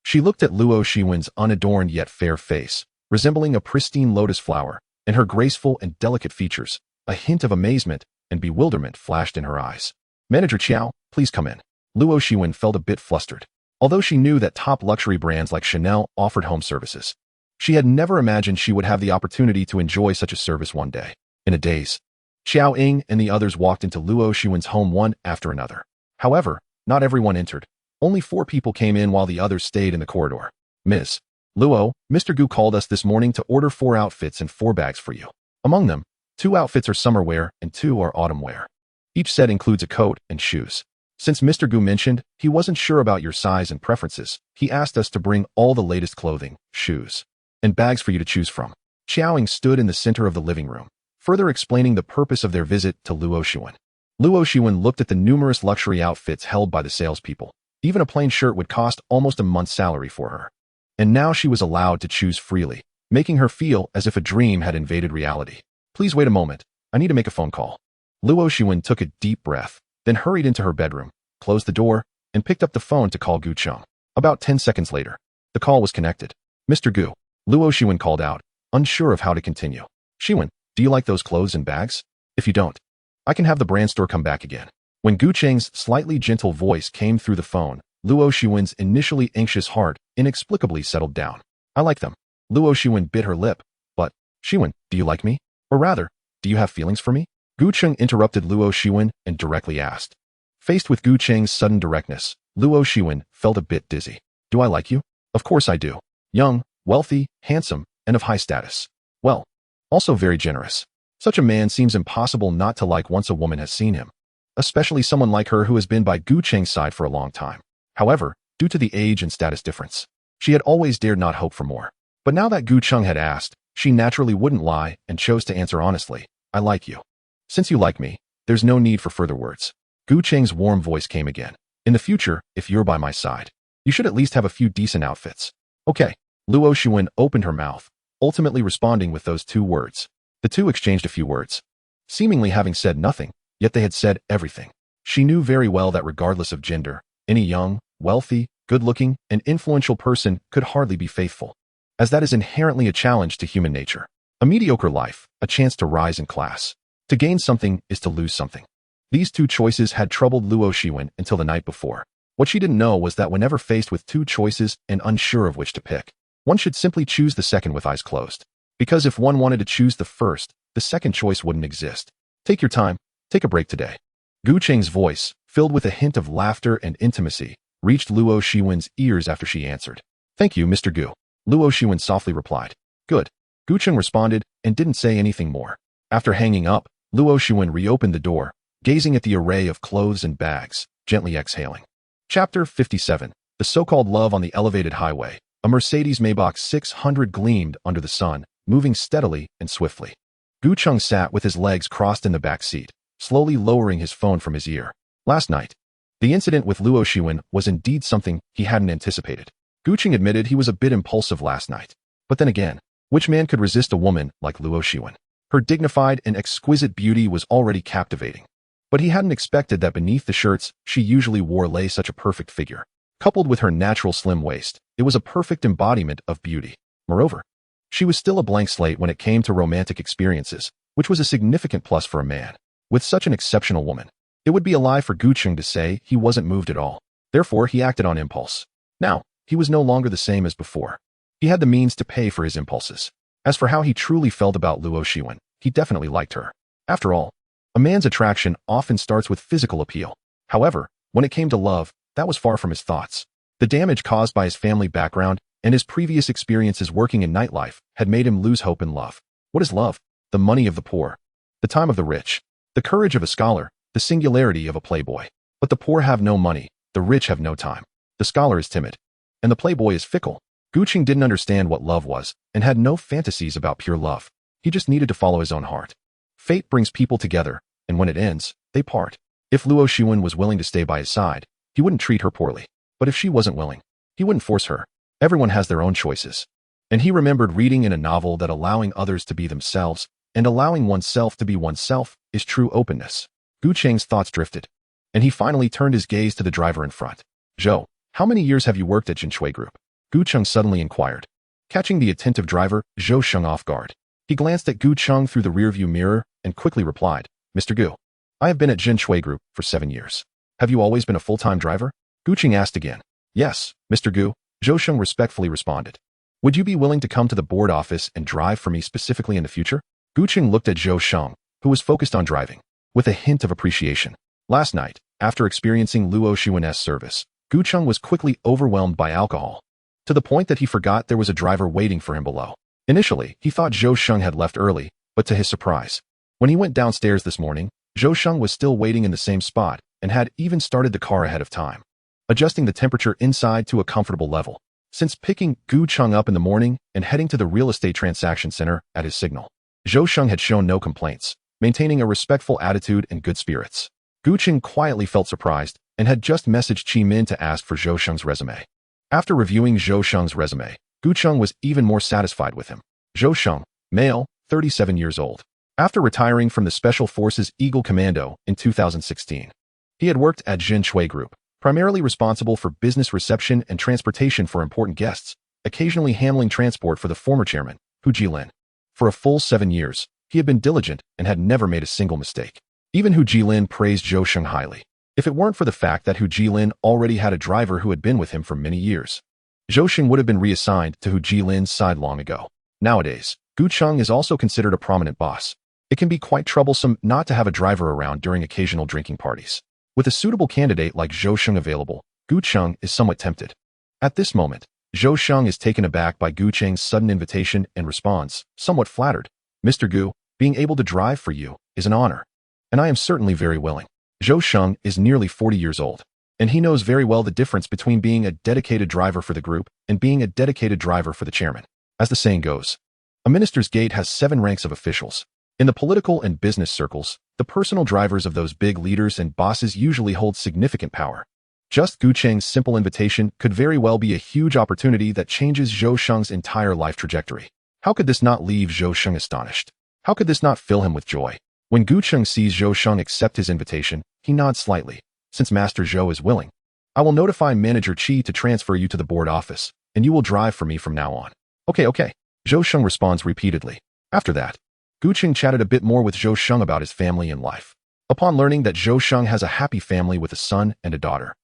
she looked at Luo Xuan's unadorned yet fair face, resembling a pristine lotus flower, and her graceful and delicate features. A hint of amazement and bewilderment flashed in her eyes. Manager Qiao, please come in. Luo Xuan felt a bit flustered. Although she knew that top luxury brands like Chanel offered home services, she had never imagined she would have the opportunity to enjoy such a service one day. In a daze, Xiao Ying and the others walked into Luo Xuan's home one after another. However, not everyone entered. Only 4 people came in while the others stayed in the corridor. Ms. Luo, Mr. Gu called us this morning to order 4 outfits and 4 bags for you. Among them, 2 outfits are summer wear and 2 are autumn wear. Each set includes a coat and shoes. Since Mr. Gu mentioned he wasn't sure about your size and preferences, he asked us to bring all the latest clothing, shoes, and bags for you to choose from. Xiaoying stood in the center of the living room, further explaining the purpose of their visit to Luo Xuan. Luo Xuan looked at the numerous luxury outfits held by the salespeople. Even a plain shirt would cost almost a month's salary for her. And now she was allowed to choose freely, making her feel as if a dream had invaded reality. Please wait a moment. I need to make a phone call. Luo Xuan took a deep breath, then hurried into her bedroom, closed the door, and picked up the phone to call Gu Cheng. About 10 seconds later, the call was connected. Mr. Gu, Luo Xuan called out, unsure of how to continue. Xuan, do you like those clothes and bags? If you don't, I can have the brand store come back again. When Gu Cheng's slightly gentle voice came through the phone, Luo Xuan's initially anxious heart inexplicably settled down. I like them. Luo Xuan bit her lip. But, Xuan, do you like me? Or rather, do you have feelings for me? Gu Cheng interrupted Luo Xuan and directly asked. Faced with Gu Cheng's sudden directness, Luo Xuan felt a bit dizzy. Do I like you? Of course I do. Young, wealthy, handsome, and of high status. Well, also very generous. Such a man seems impossible not to like once a woman has seen him. Especially someone like her who has been by Gu Cheng's side for a long time. However, due to the age and status difference, she had always dared not hope for more. But now that Gu Cheng had asked, she naturally wouldn't lie and chose to answer honestly, I like you. Since you like me, there's no need for further words. Gu Cheng's warm voice came again. In the future, if you're by my side, you should at least have a few decent outfits. Okay. Luo Xuan opened her mouth, ultimately responding with those 2 words. The two exchanged a few words, seemingly having said nothing, yet they had said everything. She knew very well that regardless of gender, any young, wealthy, good-looking, and influential person could hardly be faithful, as that is inherently a challenge to human nature. A mediocre life, a chance to rise in class. To gain something is to lose something. These 2 choices had troubled Luo Xuan until the night before. What she didn't know was that whenever faced with 2 choices and unsure of which to pick, one should simply choose the second with eyes closed. Because if one wanted to choose the first, the second choice wouldn't exist. Take your time, take a break today. Gu Cheng's voice, filled with a hint of laughter and intimacy, reached Luo Xuan's ears after she answered. Thank you, Mr. Gu. Luo Xuan softly replied. Good. Gu Cheng responded and didn't say anything more. After hanging up, Luo Xuan reopened the door, gazing at the array of clothes and bags, gently exhaling. Chapter 57. The so-called love on the elevated highway. A Mercedes Maybach 600 gleamed under the sun, moving steadily and swiftly. Gu Cheng sat with his legs crossed in the back seat, slowly lowering his phone from his ear. Last night, the incident with Luo Xuan was indeed something he hadn't anticipated. Gu Cheng admitted he was a bit impulsive last night. But then again, which man could resist a woman like Luo Xuan? Her dignified and exquisite beauty was already captivating. But he hadn't expected that beneath the shirts she usually wore lay such a perfect figure. Coupled with her natural slim waist, it was a perfect embodiment of beauty. Moreover, she was still a blank slate when it came to romantic experiences, which was a significant plus for a man. With such an exceptional woman, it would be a lie for Gu Cheng to say he wasn't moved at all. Therefore, he acted on impulse. Now, he was no longer the same as before. He had the means to pay for his impulses. As for how he truly felt about Luo Xuan, he definitely liked her. After all, a man's attraction often starts with physical appeal. However, when it came to love, that was far from his thoughts. The damage caused by his family background and his previous experiences working in nightlife had made him lose hope in love. What is love? The money of the poor, the time of the rich, the courage of a scholar, the singularity of a playboy. But the poor have no money, the rich have no time. The scholar is timid, and the playboy is fickle. Gu Qing didn't understand what love was and had no fantasies about pure love. He just needed to follow his own heart. Fate brings people together, and when it ends, they part. If Luo Xuan was willing to stay by his side, he wouldn't treat her poorly. But if she wasn't willing, he wouldn't force her. Everyone has their own choices. And he remembered reading in a novel that allowing others to be themselves and allowing oneself to be oneself is true openness. Gu Qing's thoughts drifted, and he finally turned his gaze to the driver in front. "Zhou, how many years have you worked at Jinshui Group?" Gu Qing suddenly inquired. Catching the attentive driver, Zhou shung off guard. He glanced at Gu Qing through the rearview mirror and quickly replied, "Mr. Gu, I have been at Jinshui Group for 7 years. Have you always been a full-time driver?" Gu Qing asked again. "Yes, Mr. Gu," Zhou Sheng respectfully responded. "Would you be willing to come to the board office and drive for me specifically in the future?" Gu Qing looked at Zhou Sheng, who was focused on driving, with a hint of appreciation. Last night, after experiencing Luo Xuan's service, Gu Qing was quickly overwhelmed by alcohol, to the point that he forgot there was a driver waiting for him below. Initially, he thought Zhou Sheng had left early, but to his surprise, when he went downstairs this morning, Zhou Sheng was still waiting in the same spot and had even started the car ahead of time, adjusting the temperature inside to a comfortable level. Since picking Gu Qing up in the morning and heading to the real estate transaction center at his signal, Zhou Sheng had shown no complaints, maintaining a respectful attitude and good spirits. Gu Qing quietly felt surprised and had just messaged Qi Min to ask for Zhou Sheng's resume. After reviewing Zhou Sheng's resume, Gu Qing was even more satisfied with him. Zhou Sheng, male, 37 years old. After retiring from the Special Forces Eagle Commando in 2016, he had worked at Jinshui Group, primarily responsible for business reception and transportation for important guests, occasionally handling transport for the former chairman, Hu Jilin. For a full 7 years, he had been diligent and had never made a single mistake. Even Hu Jilin praised Zhou Sheng highly. If it weren't for the fact that Hu Jilin already had a driver who had been with him for many years, Zhou Sheng would have been reassigned to Hu Jilin's side long ago. Nowadays, Gu Qing is also considered a prominent boss. It can be quite troublesome not to have a driver around during occasional drinking parties. With a suitable candidate like Zhou Sheng available, Gu Qing is somewhat tempted. At this moment, Zhou Sheng is taken aback by Gu Qing's sudden invitation and responds, somewhat flattered, "Mr. Gu, being able to drive for you is an honor, and I am certainly very willing." Zhou Sheng is nearly 40 years old, and he knows very well the difference between being a dedicated driver for the group and being a dedicated driver for the chairman. As the saying goes, a minister's gate has 7 ranks of officials. In the political and business circles, the personal drivers of those big leaders and bosses usually hold significant power. Just Gu Qing's simple invitation could very well be a huge opportunity that changes Zhou Sheng's entire life trajectory. How could this not leave Zhou Sheng astonished? How could this not fill him with joy? When Gu Qing sees Zhou Sheng accept his invitation, he nods slightly. "Since Master Zhou is willing, I will notify Manager Qi to transfer you to the board office, and you will drive for me from now on." Okay. Zhou Sheng responds repeatedly. After that, Gu Qing chatted a bit more with Zhou Sheng about his family and life. Upon learning that Zhou Sheng has a happy family with a son and a daughter,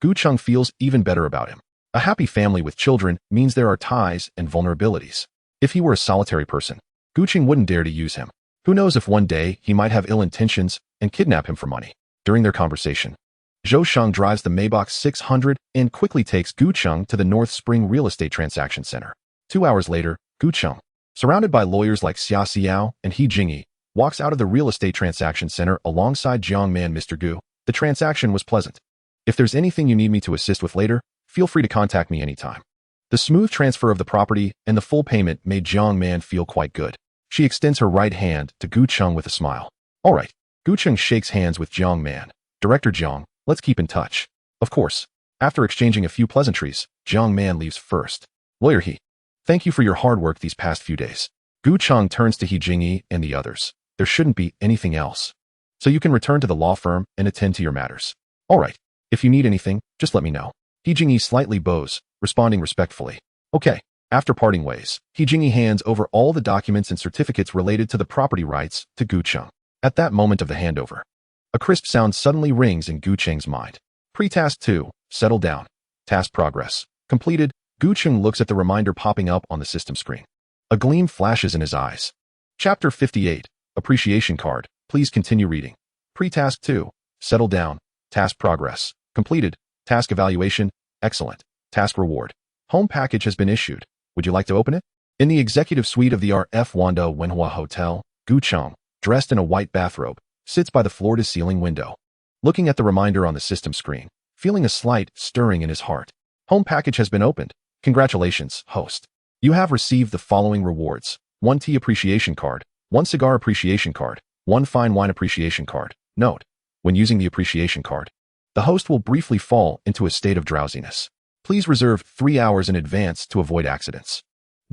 Gu Qing feels even better about him. A happy family with children means there are ties and vulnerabilities. If he were a solitary person, Gu Qing wouldn't dare to use him. Who knows if one day he might have ill intentions and kidnap him for money. During their conversation, Zhou Sheng drives the Maybach 600 and quickly takes Gu Qing to the North Spring Real Estate Transaction Center. 2 hours later, Gu Qing, surrounded by lawyers like Xia Xiao and He Jingyi, walks out of the Real Estate Transaction Center alongside Jiang Man. "Mr. Gu, the transaction was pleasant. If there's anything you need me to assist with later, feel free to contact me anytime." The smooth transfer of the property and the full payment made Jiang Man feel quite good. She extends her right hand to Gu Qing with a smile. "All right." Gu Qing shakes hands with Jiang Man. "Director Jiang, let's keep in touch." Of course. After exchanging a few pleasantries, Jiang Man leaves first. Lawyer He, thank you for your hard work these past few days. Gu Qing turns to He Jingyi and the others. There shouldn't be anything else. So you can return to the law firm and attend to your matters. All right. If you need anything, just let me know. He Jingyi slightly bows, responding respectfully. Okay. After parting ways, He Jingyi hands over all the documents and certificates related to the property rights to Gu Qing. At that moment of the handover, a crisp sound suddenly rings in Gu Qing's mind. Pre-task 2, settle down. Task progress completed. Gu Qing looks at the reminder popping up on the system screen. A gleam flashes in his eyes. Chapter 58, Appreciation Card. Please continue reading. Pre-task 2, settle down. Task progress. Completed. Task evaluation. Excellent. Task reward. Home package has been issued. Would you like to open it? In the executive suite of the R.F. Wanda Wenhua Hotel, Gu Cheng, dressed in a white bathrobe, sits by the floor-to-ceiling window, looking at the reminder on the system screen, feeling a slight stirring in his heart. Home package has been opened. Congratulations, host. You have received the following rewards: 1 tea appreciation card, 1 cigar appreciation card, 1 fine wine appreciation card. Note: when using the appreciation card, the host will briefly fall into a state of drowsiness. Please reserve 3 hours in advance to avoid accidents.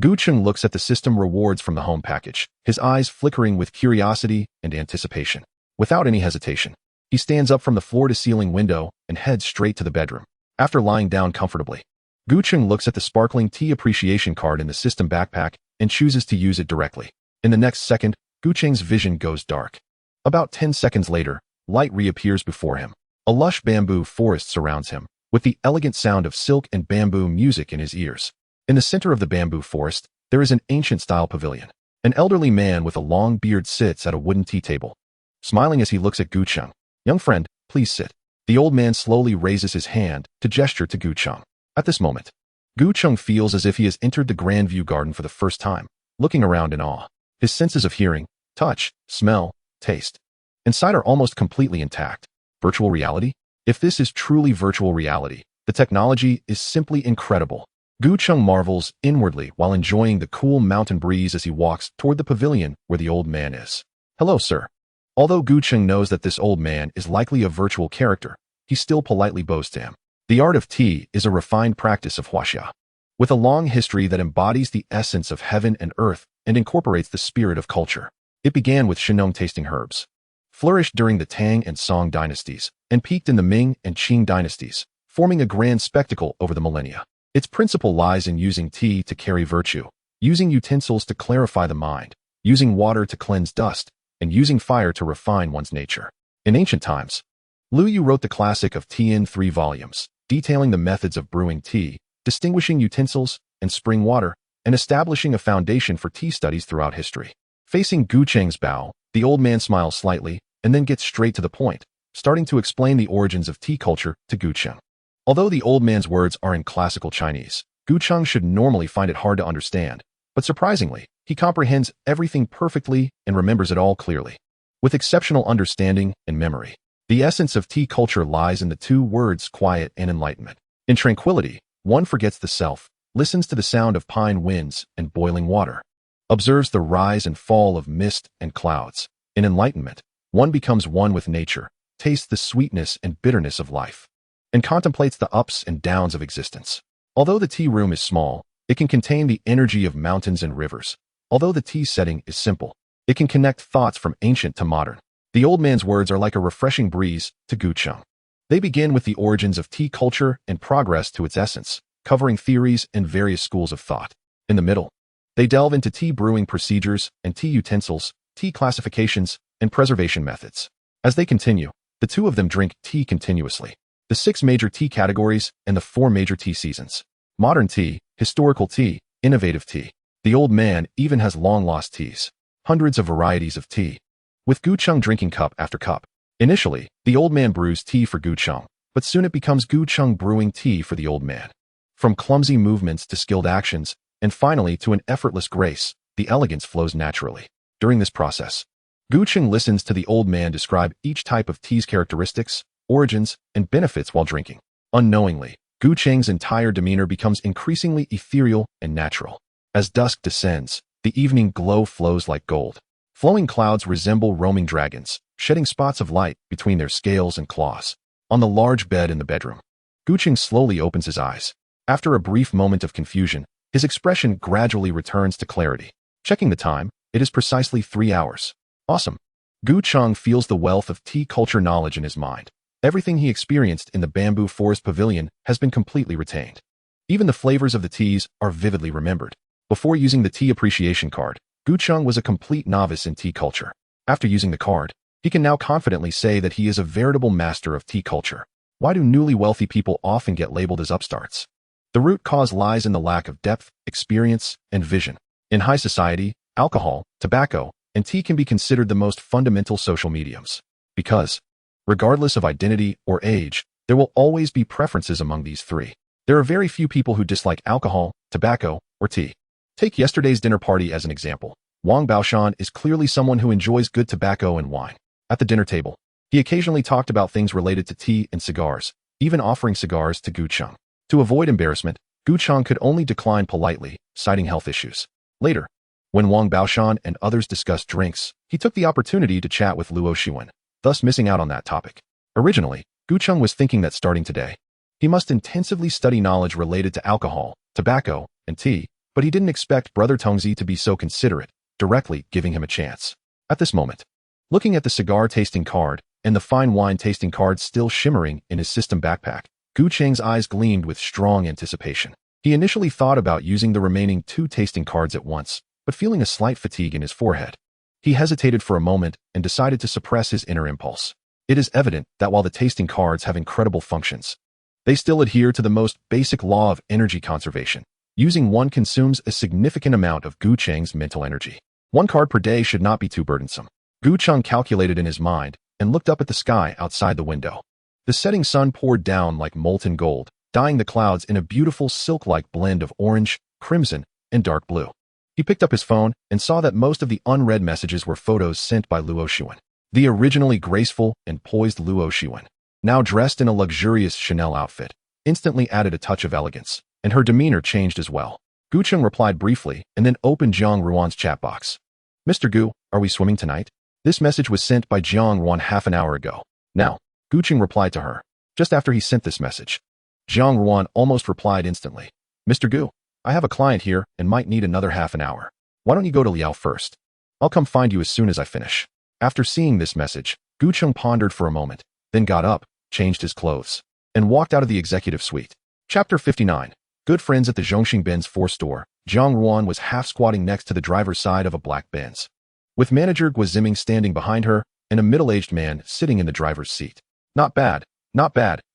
Gu Cheng looks at the system rewards from the home package, his eyes flickering with curiosity and anticipation. Without any hesitation, he stands up from the floor-to-ceiling window and heads straight to the bedroom. After lying down comfortably, Gu Cheng looks at the sparkling tea appreciation card in the system backpack and chooses to use it directly. In the next second, Gu Cheng's vision goes dark. About 10 seconds later, light reappears before him. A lush bamboo forest surrounds him, with the elegant sound of silk and bamboo music in his ears. In the center of the bamboo forest, there is an ancient-style pavilion. An elderly man with a long beard sits at a wooden tea table, smiling as he looks at Gu Cheng. Young friend, please sit. The old man slowly raises his hand to gesture to Gu Cheng. At this moment, Gu Cheng feels as if he has entered the Grand View Garden for the first time, looking around in awe. His senses of hearing, touch, smell, taste, and sight are almost completely intact. Virtual reality? If this is truly virtual reality, the technology is simply incredible. Gu Cheng marvels inwardly while enjoying the cool mountain breeze as he walks toward the pavilion where the old man is. Hello, sir. Although Gu Cheng knows that this old man is likely a virtual character, he still politely bows to him. The art of tea is a refined practice of huaxia, with a long history that embodies the essence of heaven and earth and incorporates the spirit of culture. It began with Shinong tasting herbs, flourished during the Tang and Song dynasties, and peaked in the Ming and Qing dynasties, forming a grand spectacle over the millennia. Its principle lies in using tea to carry virtue, using utensils to clarify the mind, using water to cleanse dust, and using fire to refine one's nature. In ancient times, Lu Yu wrote the classic of tea in 3 volumes, detailing the methods of brewing tea, distinguishing utensils and spring water, and establishing a foundation for tea studies throughout history. Facing Gu Cheng's bow, the old man smiles slightly and then gets straight to the point, starting to explain the origins of tea culture to Gu Cheng. Although the old man's words are in classical Chinese, Gu Cheng should normally find it hard to understand, but surprisingly, he comprehends everything perfectly and remembers it all clearly. With exceptional understanding and memory, the essence of tea culture lies in the 2 words quiet and enlightenment. In tranquility, one forgets the self, listens to the sound of pine winds and boiling water, observes the rise and fall of mist and clouds. In enlightenment, one becomes one with nature, tastes the sweetness and bitterness of life, and contemplates the ups and downs of existence. Although the tea room is small, it can contain the energy of mountains and rivers. Although the tea setting is simple, it can connect thoughts from ancient to modern. The old man's words are like a refreshing breeze to Gu Cheng. They begin with the origins of tea culture and progress to its essence, covering theories and various schools of thought. In the middle, they delve into tea brewing procedures and tea utensils, tea classifications, and preservation methods. As they continue, the 2 of them drink tea continuously. The 6 major tea categories and the 4 major tea seasons. Modern tea, historical tea, innovative tea. The old man even has long-lost teas. Hundreds of varieties of tea, with Gu Cheng drinking cup after cup. Initially, the old man brews tea for Gu Cheng, but soon it becomes Gu Cheng brewing tea for the old man. From clumsy movements to skilled actions, and finally to an effortless grace, the elegance flows naturally. During this process, Gu Cheng listens to the old man describe each type of tea's characteristics, origins, and benefits while drinking. Unknowingly, Gu Cheng's entire demeanor becomes increasingly ethereal and natural. As dusk descends, the evening glow flows like gold. Flowing clouds resemble roaming dragons, shedding spots of light between their scales and claws. On the large bed in the bedroom, Gu Cheng slowly opens his eyes. After a brief moment of confusion, his expression gradually returns to clarity. Checking the time, it is precisely 3 hours. Awesome. Gu Cheng feels the wealth of tea culture knowledge in his mind. Everything he experienced in the bamboo forest pavilion has been completely retained. Even the flavors of the teas are vividly remembered. Before using the tea appreciation card, Gu Cheng was a complete novice in tea culture. After using the card, he can now confidently say that he is a veritable master of tea culture. Why do newly wealthy people often get labeled as upstarts? The root cause lies in the lack of depth, experience, and vision. In high society, alcohol, tobacco, and tea can be considered the most fundamental social mediums. Because Regardless of identity or age, there will always be preferences among these three. There are very few people who dislike alcohol, tobacco, or tea. Take yesterday's dinner party as an example. Wang Baoshan is clearly someone who enjoys good tobacco and wine. At the dinner table, he occasionally talked about things related to tea and cigars, even offering cigars to Gu Cheng. To avoid embarrassment, Gu Cheng could only decline politely, citing health issues. Later, when Wang Baoshan and others discussed drinks, he took the opportunity to chat with Luo Shiwen, thus missing out on that topic. Originally, Gu Cheng was thinking that starting today, he must intensively study knowledge related to alcohol, tobacco, and tea, but he didn't expect Brother Tongzi to be so considerate, directly giving him a chance. At this moment, looking at the cigar tasting card and the fine wine tasting card still shimmering in his system backpack, Gu Cheng's eyes gleamed with strong anticipation. He initially thought about using the remaining 2 tasting cards at once, but feeling a slight fatigue in his forehead, he hesitated for a moment and decided to suppress his inner impulse. It is evident that while the tasting cards have incredible functions, they still adhere to the most basic law of energy conservation. Using one consumes a significant amount of Gu Cheng's mental energy. 1 card per day should not be too burdensome. Gu Cheng calculated in his mind and looked up at the sky outside the window. The setting sun poured down like molten gold, dyeing the clouds in a beautiful silk-like blend of orange, crimson, and dark blue. He picked up his phone and saw that most of the unread messages were photos sent by Luo Shiwen. The originally graceful and poised Luo Shiwen, now dressed in a luxurious Chanel outfit, instantly added a touch of elegance, and her demeanor changed as well. Gu Cheng replied briefly and then opened Jiang Ruan's chat box. Mr. Gu, are we swimming tonight? This message was sent by Jiang Ruan half an hour ago. Now, Gu Cheng replied to her, just after he sent this message. Jiang Ruan almost replied instantly. Mr. Gu, I have a client here and might need another half an hour. Why don't you go to Liao first? I'll come find you as soon as I finish. After seeing this message, Gu Cheng pondered for a moment, then got up, changed his clothes, and walked out of the executive suite. Chapter 59. Good friends at the Zhongxing Benz 4 store. Jiang Ruan was half squatting next to the driver's side of a black Benz, with manager Guoziming standing behind her and a middle-aged man sitting in the driver's seat. Not bad,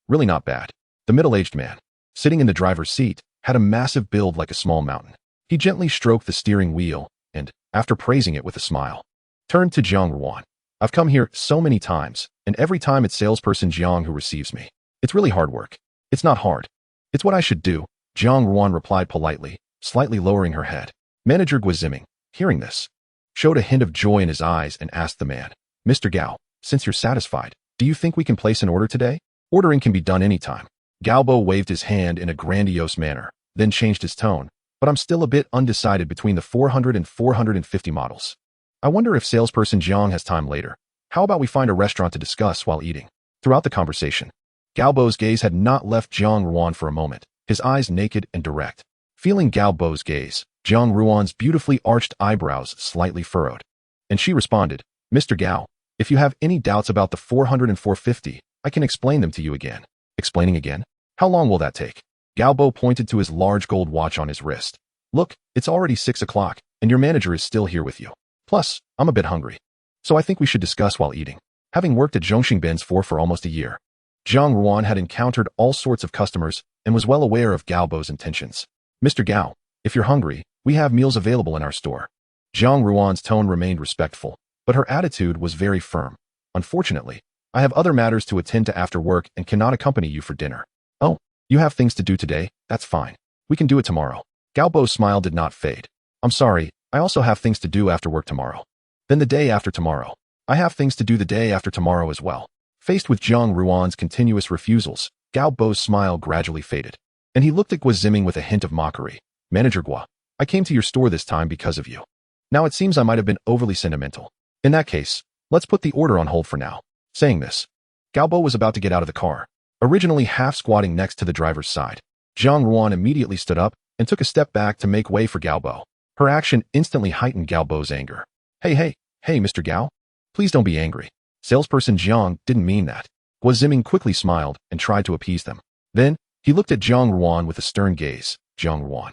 really not bad. The middle-aged man, sitting in the driver's seat, had a massive build like a small mountain. He gently stroked the steering wheel and, after praising it with a smile, turned to Jiang Ruan. I've come here so many times, and every time it's salesperson Jiang who receives me. It's really hard work. It's not hard. It's what I should do, Jiang Ruan replied politely, slightly lowering her head. Manager Guoziming, hearing this, showed a hint of joy in his eyes and asked the man, Mr. Gao, since you're satisfied, do you think we can place an order today? Ordering can be done anytime. Galbo waved his hand in a grandiose manner, then changed his tone, but I'm still a bit undecided between the 400 and 450 models. I wonder if salesperson Jiang has time later. How about we find a restaurant to discuss while eating? Throughout the conversation, Galbo's gaze had not left Jiang Ruan for a moment, his eyes naked and direct. Feeling Galbo's gaze, Jiang Ruan's beautifully arched eyebrows slightly furrowed. And she responded, Mr. Gao, if you have any doubts about the 400 and 450, I can explain them to you again. Explaining again? How long will that take? Galbo pointed to his large gold watch on his wrist. Look, it's already 6 o'clock, and your manager is still here with you. Plus, I'm a bit hungry. So I think we should discuss while eating. Having worked at Zhongxing Benz for almost a year, Jiang Ruan had encountered all sorts of customers and was well aware of Galbo's intentions. Mr. Gao, if you're hungry, we have meals available in our store. Jiang Ruan's tone remained respectful, but her attitude was very firm. Unfortunately, I have other matters to attend to after work and cannot accompany you for dinner. Oh, you have things to do today? That's fine. We can do it tomorrow. Galbo's smile did not fade. I'm sorry, I also have things to do after work tomorrow. Then the day after tomorrow. I have things to do the day after tomorrow as well. Faced with Jiang Ruan's continuous refusals, Galbo's smile gradually faded, and he looked at Guoziming with a hint of mockery. Manager Guo, I came to your store this time because of you. Now it seems I might have been overly sentimental. In that case, let's put the order on hold for now. Saying this, Galbo was about to get out of the car, originally half squatting next to the driver's side. Jiang Ruan immediately stood up and took a step back to make way for Galbo. Her action instantly heightened Galbo's anger. Hey, Mr. Gao. Please don't be angry. Salesperson Jiang didn't mean that. Guoziming quickly smiled and tried to appease them. Then, he looked at Jiang Ruan with a stern gaze. Jiang Ruan,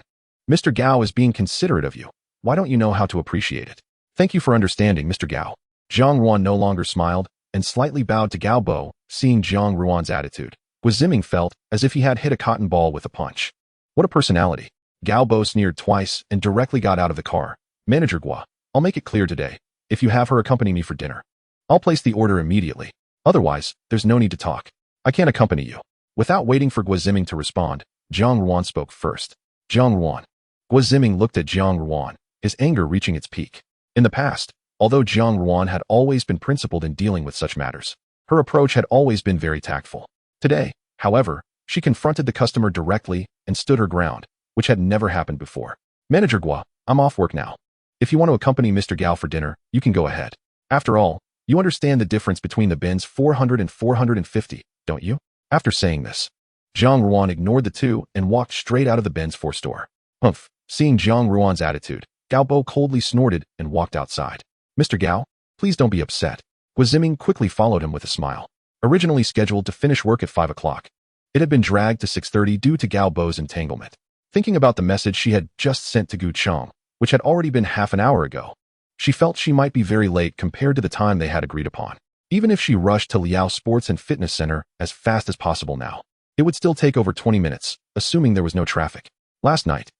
Mr. Gao is being considerate of you. Why don't you know how to appreciate it? Thank you for understanding, Mr. Gao. Jiang Ruan no longer smiled and slightly bowed to Galbo, seeing Jiang Ruan's attitude. Guoziming felt as if he had hit a cotton ball with a punch. What a personality. Galbo sneered twice and directly got out of the car. Manager Guo, I'll make it clear today. If you have her accompany me for dinner, I'll place the order immediately. Otherwise, there's no need to talk. I can't accompany you. Without waiting for Guo Ziming to respond, Jiang Ruan spoke first. Jiang Ruan. Guo Ziming looked at Jiang Ruan, his anger reaching its peak. In the past, although Jiang Ruan had always been principled in dealing with such matters, her approach had always been very tactful. Today, however, she confronted the customer directly and stood her ground, which had never happened before. Manager Guo, I'm off work now. If you want to accompany Mr. Gao for dinner, you can go ahead. After all, you understand the difference between the bins 400 and 450, don't you? After saying this, Jiang Ruan ignored the two and walked straight out of the Ben's 4 store. Humph! Seeing Jiang Ruan's attitude, Gao Bo coldly snorted and walked outside. Mr. Gao, please don't be upset. Guo Ziming quickly followed him with a smile. Originally scheduled to finish work at 5 o'clock, it had been dragged to 6:30 due to Gao Bo's entanglement. Thinking about the message she had just sent to Gu Cheng, which had already been half an hour ago, she felt she might be very late compared to the time they had agreed upon. Even if she rushed to Liao Sports and Fitness Center as fast as possible now, it would still take over 20 minutes, assuming there was no traffic. Last night,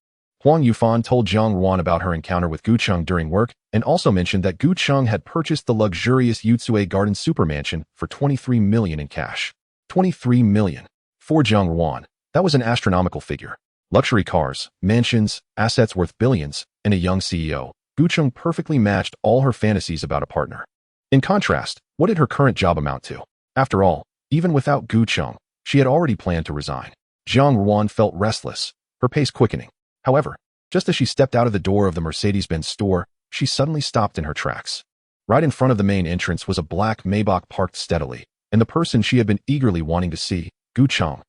Huang Yufan told Jiang Ruan about her encounter with Gu Cheng during work and also mentioned that Gu Cheng had purchased the luxurious Yutsue Garden supermansion for 23 million in cash. 23 million. For Jiang Ruan, that was an astronomical figure. Luxury cars, mansions, assets worth billions, and a young CEO, Gu Cheng perfectly matched all her fantasies about a partner. In contrast, what did her current job amount to? After all, even without Gu Cheng, she had already planned to resign. Jiang Ruan felt restless, her pace quickening. However, just as she stepped out of the door of the Mercedes-Benz store, she suddenly stopped in her tracks. Right in front of the main entrance was a black Maybach parked steadily, and the person she had been eagerly wanting to see, Gu Cheng,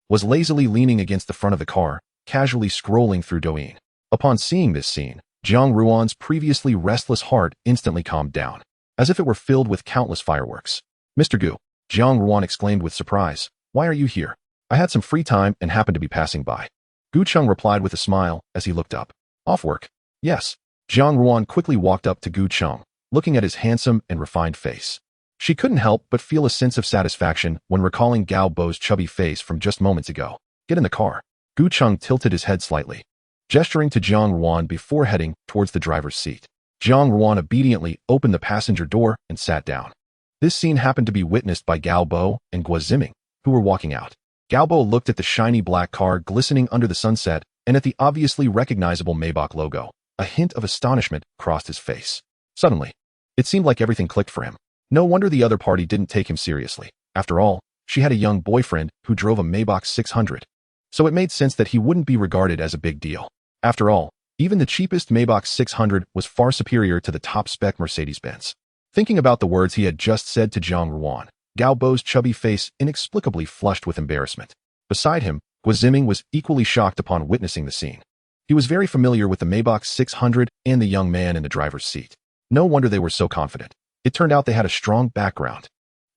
was lazily leaning against the front of the car, casually scrolling through Douyin. Upon seeing this scene, Jiang Ruan's previously restless heart instantly calmed down, as if it were filled with countless fireworks. Mr. Gu, Jiang Ruan exclaimed with surprise, why are you here? I had some free time and happened to be passing by. Gu Cheng replied with a smile as he looked up. Off work? Yes. Jiang Ruan quickly walked up to Gu Cheng, looking at his handsome and refined face. She couldn't help but feel a sense of satisfaction when recalling Gao Bo's chubby face from just moments ago. Get in the car. Gu Cheng tilted his head slightly, gesturing to Jiang Ruan before heading towards the driver's seat. Jiang Ruan obediently opened the passenger door and sat down. This scene happened to be witnessed by Gao Bo and Guo Ziming, who were walking out. Gao Bo looked at the shiny black car glistening under the sunset and at the obviously recognizable Maybach logo. A hint of astonishment crossed his face. Suddenly, it seemed like everything clicked for him. No wonder the other party didn't take him seriously. After all, she had a young boyfriend who drove a Maybach 600. So it made sense that he wouldn't be regarded as a big deal. After all, even the cheapest Maybach 600 was far superior to the top-spec Mercedes-Benz. Thinking about the words he had just said to Jiang Ruan, Gao Bo's chubby face inexplicably flushed with embarrassment. Beside him, Guo Ziming was equally shocked upon witnessing the scene. He was very familiar with the Maybach 600 and the young man in the driver's seat. No wonder they were so confident. It turned out they had a strong background.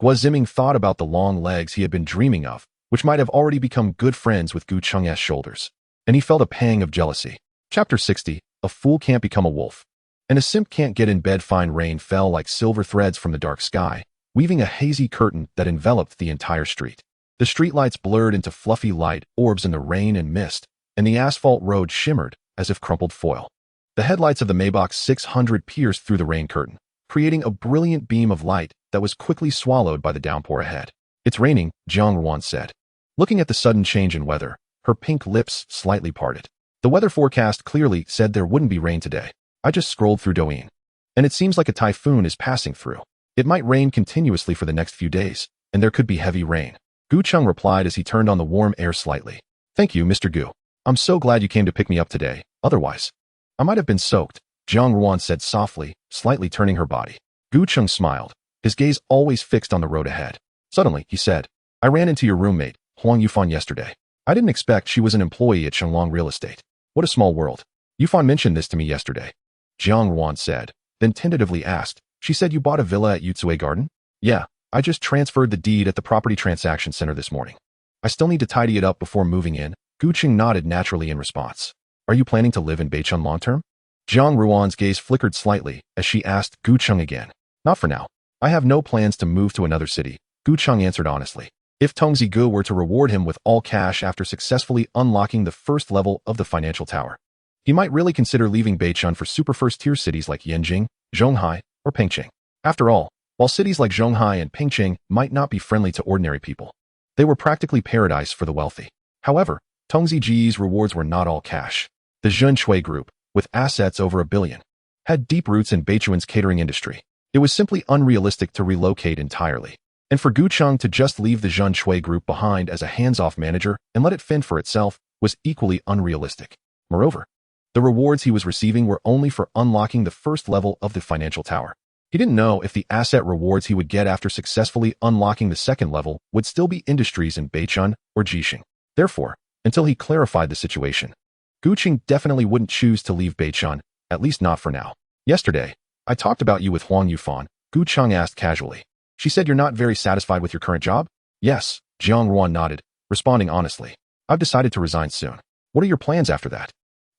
Guo Ziming thought about the long legs he had been dreaming of, which might have already become good friends with Gu Cheng's shoulders. And he felt a pang of jealousy. Chapter 60, A Fool Can't Become a Wolf. And a simp can't get in bed. Fine rain fell like silver threads from the dark sky, weaving a hazy curtain that enveloped the entire street. The streetlights blurred into fluffy light orbs in the rain and mist, and the asphalt road shimmered as if crumpled foil. The headlights of the Maybach 600 pierced through the rain curtain, creating a brilliant beam of light that was quickly swallowed by the downpour ahead. It's raining, Jiang Ruan said. Looking at the sudden change in weather, her pink lips slightly parted. The weather forecast clearly said there wouldn't be rain today. I just scrolled through Douyin, and it seems like a typhoon is passing through. It might rain continuously for the next few days, and there could be heavy rain. Gu Cheng replied as he turned on the warm air slightly. Thank you, Mr. Gu. I'm so glad you came to pick me up today, otherwise I might have been soaked, Jiang Ruan said softly, slightly turning her body. Gu Cheng smiled, his gaze always fixed on the road ahead. Suddenly, he said, I ran into your roommate, Huang Yufan, yesterday. I didn't expect she was an employee at Shenglong Real Estate. What a small world. Yufan mentioned this to me yesterday, Jiang Ruan said, then tentatively asked, she said you bought a villa at Yutsue Garden? Yeah, I just transferred the deed at the property transaction center this morning. I still need to tidy it up before moving in. Gu Cheng nodded naturally in response. Are you planning to live in Beichun long-term? Jiang Ruan's gaze flickered slightly as she asked Gu Cheng again. Not for now. I have no plans to move to another city, Gu Cheng answered honestly. If Tongzi Gu were to reward him with all cash after successfully unlocking the first level of the financial tower, he might really consider leaving Beichun for super first-tier cities like Yanjing, Zhonghai, or Pengcheng. After all, While cities like Zhonghai and Pingcheng might not be friendly to ordinary people, they were practically paradise for the wealthy. However, Tongziji's rewards were not all cash. The Zhenshui Group, with assets over $1 billion, had deep roots in Beichuan's catering industry. It was simply unrealistic to relocate entirely. And for Gu Cheng to just leave the Zhenshui Group behind as a hands-off manager and let it fend for itself was equally unrealistic. Moreover, the rewards he was receiving were only for unlocking the first level of the financial tower. He didn't know if the asset rewards he would get after successfully unlocking the second level would still be industries in Beichun or Jixing. Therefore, until he clarified the situation, Gu Cheng definitely wouldn't choose to leave Beichun, at least not for now. Yesterday, I talked about you with Huang Yufan, Gu Cheng asked casually. She said you're not very satisfied with your current job? Yes, Jiang Ruan nodded, responding honestly. I've decided to resign soon. What are your plans after that?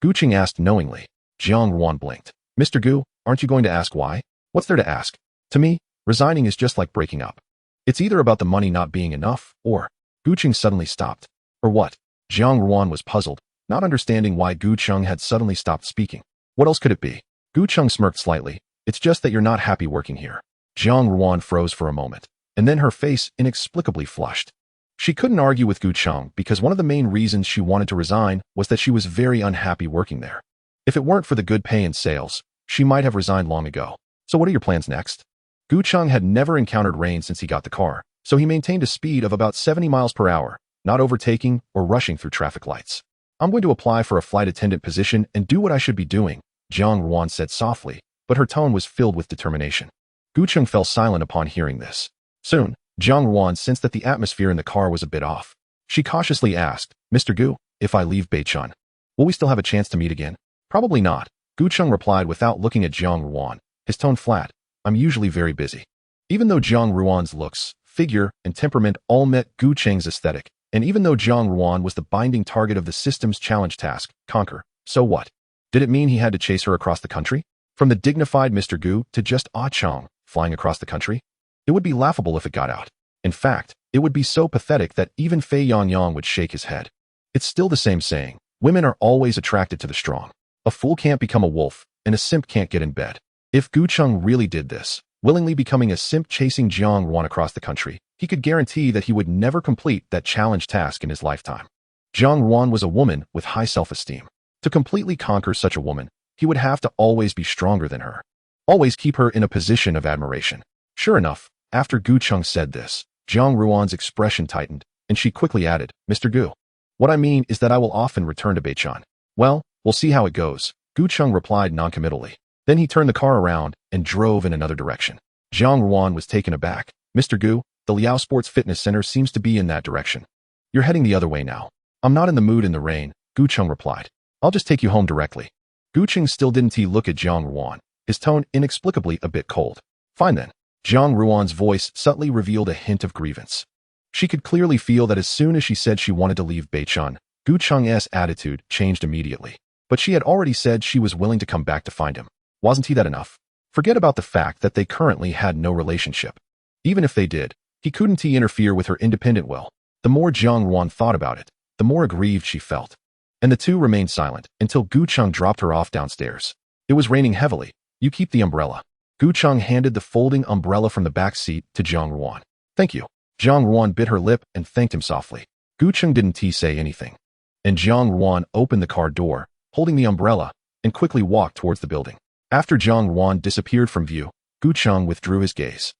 Gu Cheng asked knowingly. Jiang Ruan blinked. Mr. Gu, aren't you going to ask why? What's there to ask? To me, resigning is just like breaking up. It's either about the money not being enough, or… Gu Cheng suddenly stopped. Or what? Jiang Ruan was puzzled, not understanding why Gu Cheng had suddenly stopped speaking. What else could it be? Gu Cheng smirked slightly. It's just that you're not happy working here. Jiang Ruan froze for a moment, and then her face inexplicably flushed. She couldn't argue with Gu Cheng because one of the main reasons she wanted to resign was that she was very unhappy working there. If it weren't for the good pay and sales, she might have resigned long ago. So what are your plans next? Gu Cheng had never encountered rain since he got the car, so he maintained a speed of about 70 miles per hour, not overtaking or rushing through traffic lights. I'm going to apply for a flight attendant position and do what I should be doing, Jiang Ruan said softly, but her tone was filled with determination. Gu Cheng fell silent upon hearing this. Soon, Jiang Ruan sensed that the atmosphere in the car was a bit off. She cautiously asked, Mr. Gu, if I leave Beichun, will we still have a chance to meet again? Probably not, Gu Cheng replied without looking at Jiang Ruan, his tone flat. I'm usually very busy. Even though Jiang Ruan's looks, figure, and temperament all met Gu Cheng's aesthetic, and even though Jiang Ruan was the binding target of the system's challenge task, conquer, so what? Did it mean he had to chase her across the country? From the dignified Mr. Gu to just Ah Chong, flying across the country? It would be laughable if it got out. In fact, it would be so pathetic that even Fei Yangyang would shake his head. It's still the same saying, women are always attracted to the strong. A fool can't become a wolf, and a simp can't get in bed. If Gu Cheng really did this, willingly becoming a simp chasing Jiang Ruan across the country, he could guarantee that he would never complete that challenge task in his lifetime. Jiang Ruan was a woman with high self-esteem. To completely conquer such a woman, he would have to always be stronger than her. Always keep her in a position of admiration. Sure enough, after Gu Cheng said this, Jiang Ruan's expression tightened, and she quickly added, Mr. Gu, what I mean is that I will often return to Beichun. Well, we'll see how it goes, Gu Cheng replied noncommittally. Then he turned the car around and drove in another direction. Jiang Ruan was taken aback. Mr. Gu, the Liao Sports Fitness Center seems to be in that direction. You're heading the other way now. I'm not in the mood in the rain, Gu Cheng replied. I'll just take you home directly. Gu Cheng still didn't look at Jiang Ruan, his tone inexplicably a bit cold. Fine then. Jiang Ruan's voice subtly revealed a hint of grievance. She could clearly feel that as soon as she said she wanted to leave Beichun, Gu Cheng's attitude changed immediately. But she had already said she was willing to come back to find him. Wasn't he that enough? Forget about the fact that they currently had no relationship. Even if they did, he couldn't interfere with her independent will. The more Jiang Ruan thought about it, the more aggrieved she felt. And the two remained silent until Gu Cheng dropped her off downstairs. It was raining heavily. You keep the umbrella. Gu Cheng handed the folding umbrella from the back seat to Jiang Ruan. Thank you. Jiang Ruan bit her lip and thanked him softly. Gu Cheng didn't say anything. And Jiang Ruan opened the car door, holding the umbrella, and quickly walked towards the building. After Jiang Ruan disappeared from view, Gu Cheng withdrew his gaze.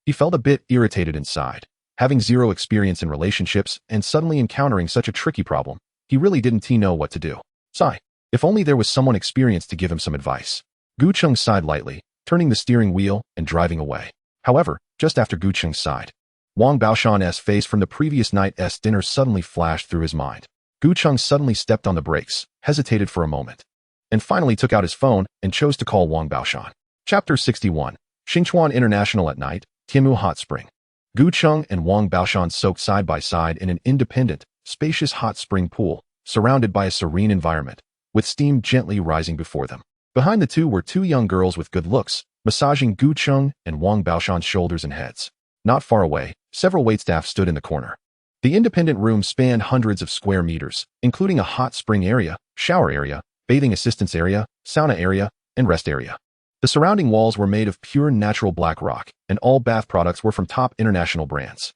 He felt a bit irritated inside. Having zero experience in relationships and suddenly encountering such a tricky problem, he really didn't know what to do. Sigh. If only there was someone experienced to give him some advice. Gu Cheng sighed lightly, turning the steering wheel and driving away. However, just after Gu Cheng sighed, Wang Baoshan's face from the previous night's dinner suddenly flashed through his mind. Gu Cheng suddenly stepped on the brakes, hesitated for a moment, and finally took out his phone and chose to call Wang Baoshan. Chapter 61. Xinchuan International at Night, Tianmu Hot Spring. Gu Cheng and Wang Baoshan soaked side by side in an independent, spacious hot spring pool, surrounded by a serene environment, with steam gently rising before them. Behind the two were two young girls with good looks, massaging Gu Cheng and Wang Baoshan's shoulders and heads. Not far away, several waitstaff stood in the corner. The independent room spanned hundreds of square meters, including a hot spring area, shower area, bathing assistance area, sauna area, and rest area. The surrounding walls were made of pure natural black rock, and all bath products were from top international brands.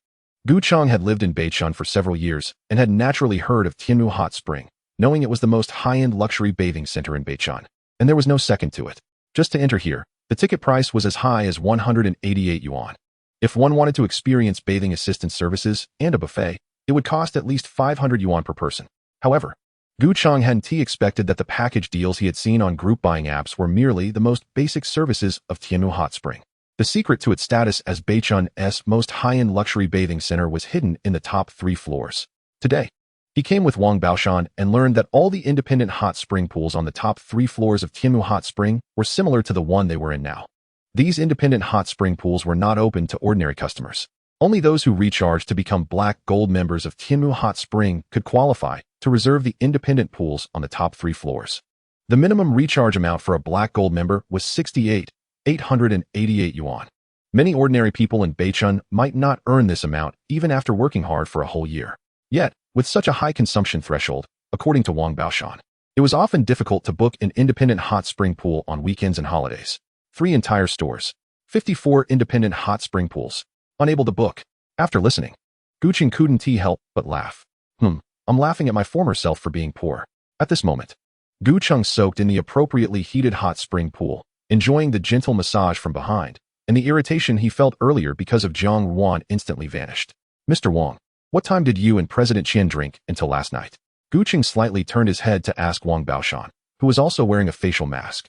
Gu Chang had lived in Beichun for several years and had naturally heard of Tianmu Hot Spring, knowing it was the most high-end luxury bathing center in Beichun, and there was no second to it. Just to enter here, the ticket price was as high as 188 yuan. If one wanted to experience bathing assistance services and a buffet, it would cost at least 500 yuan per person. However, Gu Chang hadn't expected that the package deals he had seen on group buying apps were merely the most basic services of Tianmu Hot Spring. The secret to its status as Beichun's most high-end luxury bathing center was hidden in the top 3 floors. Today, he came with Wang Baoshan and learned that all the independent hot spring pools on the top 3 floors of Tianmu Hot Spring were similar to the one they were in now. These independent hot spring pools were not open to ordinary customers. Only those who recharged to become Black Gold members of Tianmu Hot Spring could qualify to reserve the independent pools on the top 3 floors. The minimum recharge amount for a Black Gold member was 68,888 yuan. Many ordinary people in Beichun might not earn this amount even after working hard for a whole year. Yet, with such a high consumption threshold, according to Wang Baoshan, it was often difficult to book an independent hot spring pool on weekends and holidays. 3 entire stores, 54 independent hot spring pools, unable to book. After listening, Gu Chang couldn't help but laugh. I'm laughing at my former self for being poor. At this moment, Gu Chang soaked in the appropriately heated hot spring pool, enjoying the gentle massage from behind, and the irritation he felt earlier because of Jiang Wan instantly vanished. Mr. Wang, what time did you and President Qian drink until last night? Gu Chang slightly turned his head to ask Wang Baoshan, who was also wearing a facial mask.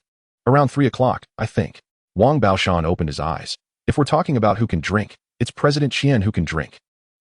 Around 3 o'clock, I think. Wang Baoshan opened his eyes. If we're talking about who can drink, it's President Qian who can drink.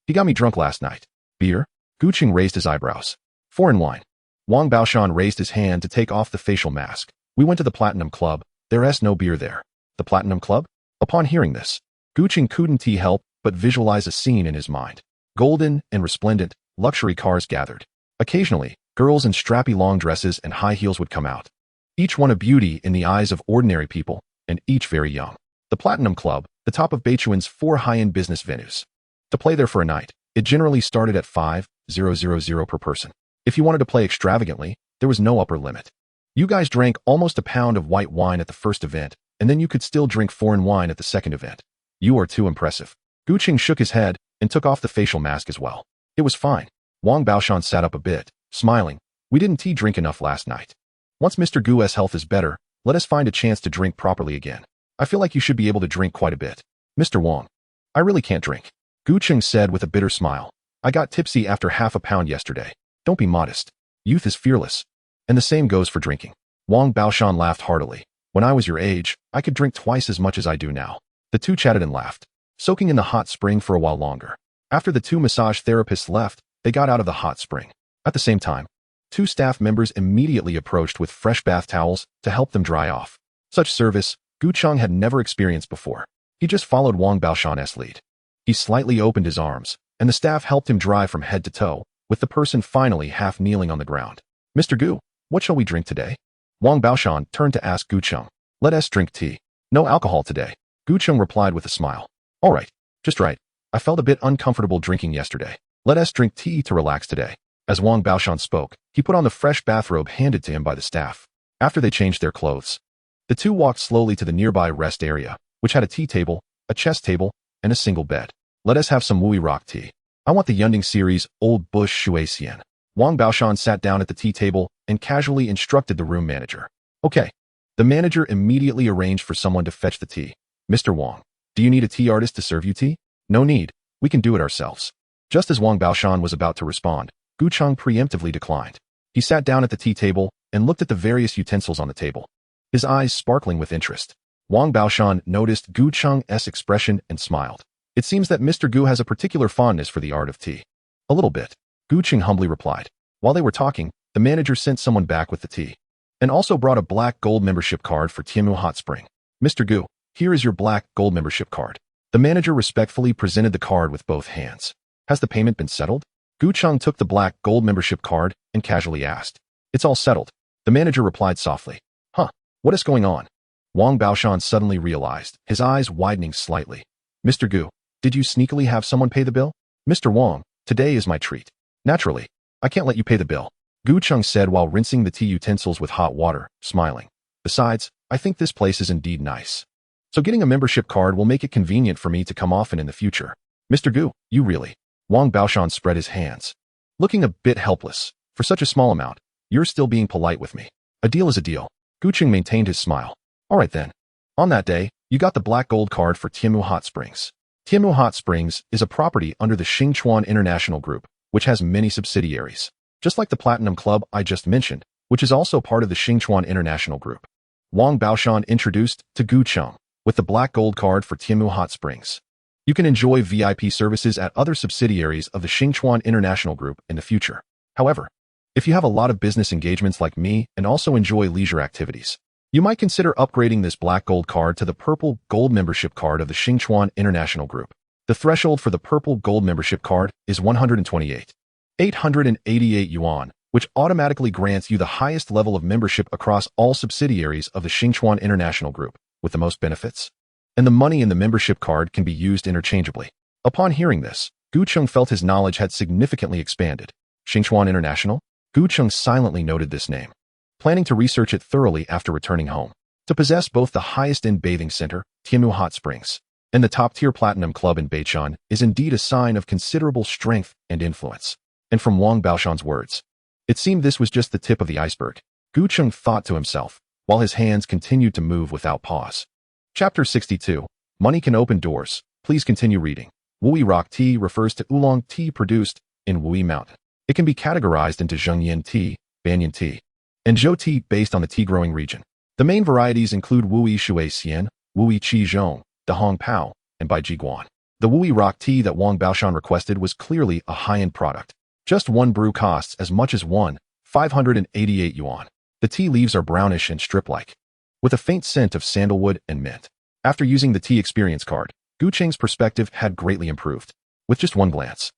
He got me drunk last night. Beer? Gu Chang raised his eyebrows. Foreign wine. Wang Baoshan raised his hand to take off the facial mask. We went to the Platinum Club. There's no beer there. The Platinum Club? Upon hearing this, Gu Chang couldn't help but visualize a scene in his mind. Golden and resplendent, luxury cars gathered. Occasionally, girls in strappy long dresses and high heels would come out. Each one a beauty in the eyes of ordinary people, and each very young. The Platinum Club, the top of Beichun's 4 high-end business venues. To play there for a night, it generally started at 5,000 per person. If you wanted to play extravagantly, there was no upper limit. You guys drank almost a pound of white wine at the first event, and then you could still drink foreign wine at the second event. You are too impressive. Gu Chang shook his head and took off the facial mask as well. It was fine. Wang Baoshan sat up a bit, smiling. We didn't drink enough last night. Once Mr. Gu's health is better, let us find a chance to drink properly again. I feel like you should be able to drink quite a bit. Mr. Wang, I really can't drink. Gu Chang said with a bitter smile. I got tipsy after half a pound yesterday. Don't be modest. Youth is fearless. And the same goes for drinking. Wang Baoshan laughed heartily. When I was your age, I could drink twice as much as I do now. The two chatted and laughed, soaking in the hot spring for a while longer. After the 2 massage therapists left, they got out of the hot spring. At the same time, 2 staff members immediately approached with fresh bath towels to help them dry off. Such service, Gu Chang had never experienced before. He just followed Wang Baoshan's lead. He slightly opened his arms, and the staff helped him dry from head to toe, with the person finally half kneeling on the ground. Mr. Gu, what shall we drink today? Wang Baoshan turned to ask Gu Chang. Let us drink tea. No alcohol today. Gu Chang replied with a smile. All right, just right. I felt a bit uncomfortable drinking yesterday. Let us drink tea to relax today. As Wang Baoshan spoke, he put on the fresh bathrobe handed to him by the staff. After they changed their clothes, the two walked slowly to the nearby rest area, which had a tea table, a chess table, and a single bed. Let us have some Wui Rock tea. I want the Yunding series Old Bush Shui Xian. Wang Baoshan sat down at the tea table and casually instructed the room manager. Okay. The manager immediately arranged for someone to fetch the tea. Mr. Wang, do you need a tea artist to serve you tea? No need. We can do it ourselves. Just as Wang Baoshan was about to respond, Gu Chang preemptively declined. He sat down at the tea table and looked at the various utensils on the table, his eyes sparkling with interest. Wang Baoshan noticed Gu Chang's expression and smiled. It seems that Mr. Gu has a particular fondness for the art of tea. A little bit. Gu Chang humbly replied. While they were talking, the manager sent someone back with the tea, and also brought a Black Gold membership card for Tianmu Hot Spring. Mr. Gu, here is your Black Gold membership card. The manager respectfully presented the card with both hands. Has the payment been settled? Gu Chang took the Black Gold membership card and casually asked. It's all settled. The manager replied softly. Huh, what is going on? Wang Baoshan suddenly realized, his eyes widening slightly. Mr. Gu, did you sneakily have someone pay the bill? Mr. Wang, today is my treat. Naturally, I can't let you pay the bill. Gu Chang said while rinsing the tea utensils with hot water, smiling. Besides, I think this place is indeed nice. So getting a membership card will make it convenient for me to come often in the future. Mr. Gu, you really. Wang Baoshan spread his hands, looking a bit helpless. For such a small amount, you're still being polite with me. A deal is a deal. Gu Cheng maintained his smile. All right then. On that day, you got the black gold card for Tianmu Hot Springs. Tianmu Hot Springs is a property under the Xingchuan International Group, which has many subsidiaries. Just like the Platinum Club I just mentioned, which is also part of the Xingchuan International Group. Wang Baoshan introduced to Gu Cheng with the black gold card for Tianmu Hot Springs. You can enjoy VIP services at other subsidiaries of the Xingchuan International Group in the future. However, if you have a lot of business engagements like me and also enjoy leisure activities, you might consider upgrading this black gold card to the purple gold membership card of the Xingchuan International Group. The threshold for the purple gold membership card is 128,888 yuan, which automatically grants you the highest level of membership across all subsidiaries of the Xingchuan International Group, with the most benefits. And the money in the membership card can be used interchangeably. Upon hearing this, Gu Cheng felt his knowledge had significantly expanded. Xingchuan International? Gu Cheng silently noted this name, planning to research it thoroughly after returning home. To possess both the highest-end bathing center, Tianmu Hot Springs, and the top-tier Platinum Club in Beichan is indeed a sign of considerable strength and influence. And from Wang Baoshan's words, it seemed this was just the tip of the iceberg. Gu Cheng thought to himself, while his hands continued to move without pause. Chapter 62. Money Can Open Doors. Please continue reading. Wui Rock Tea refers to oolong tea produced in Wui Mountain. It can be categorized into Zhengyan tea, Banyan tea, and Zhou tea based on the tea-growing region. The main varieties include Wui Shui Xian, Wui Qi Zhong, Dahong Pao, and Bai Ji Guan. The Wui Rock tea that Wang Baoshan requested was clearly a high-end product. Just one brew costs as much as 588 yuan. The tea leaves are brownish and strip-like, with a faint scent of sandalwood and mint. After using the tea experience card, Gu Cheng's perspective had greatly improved. With just one glance,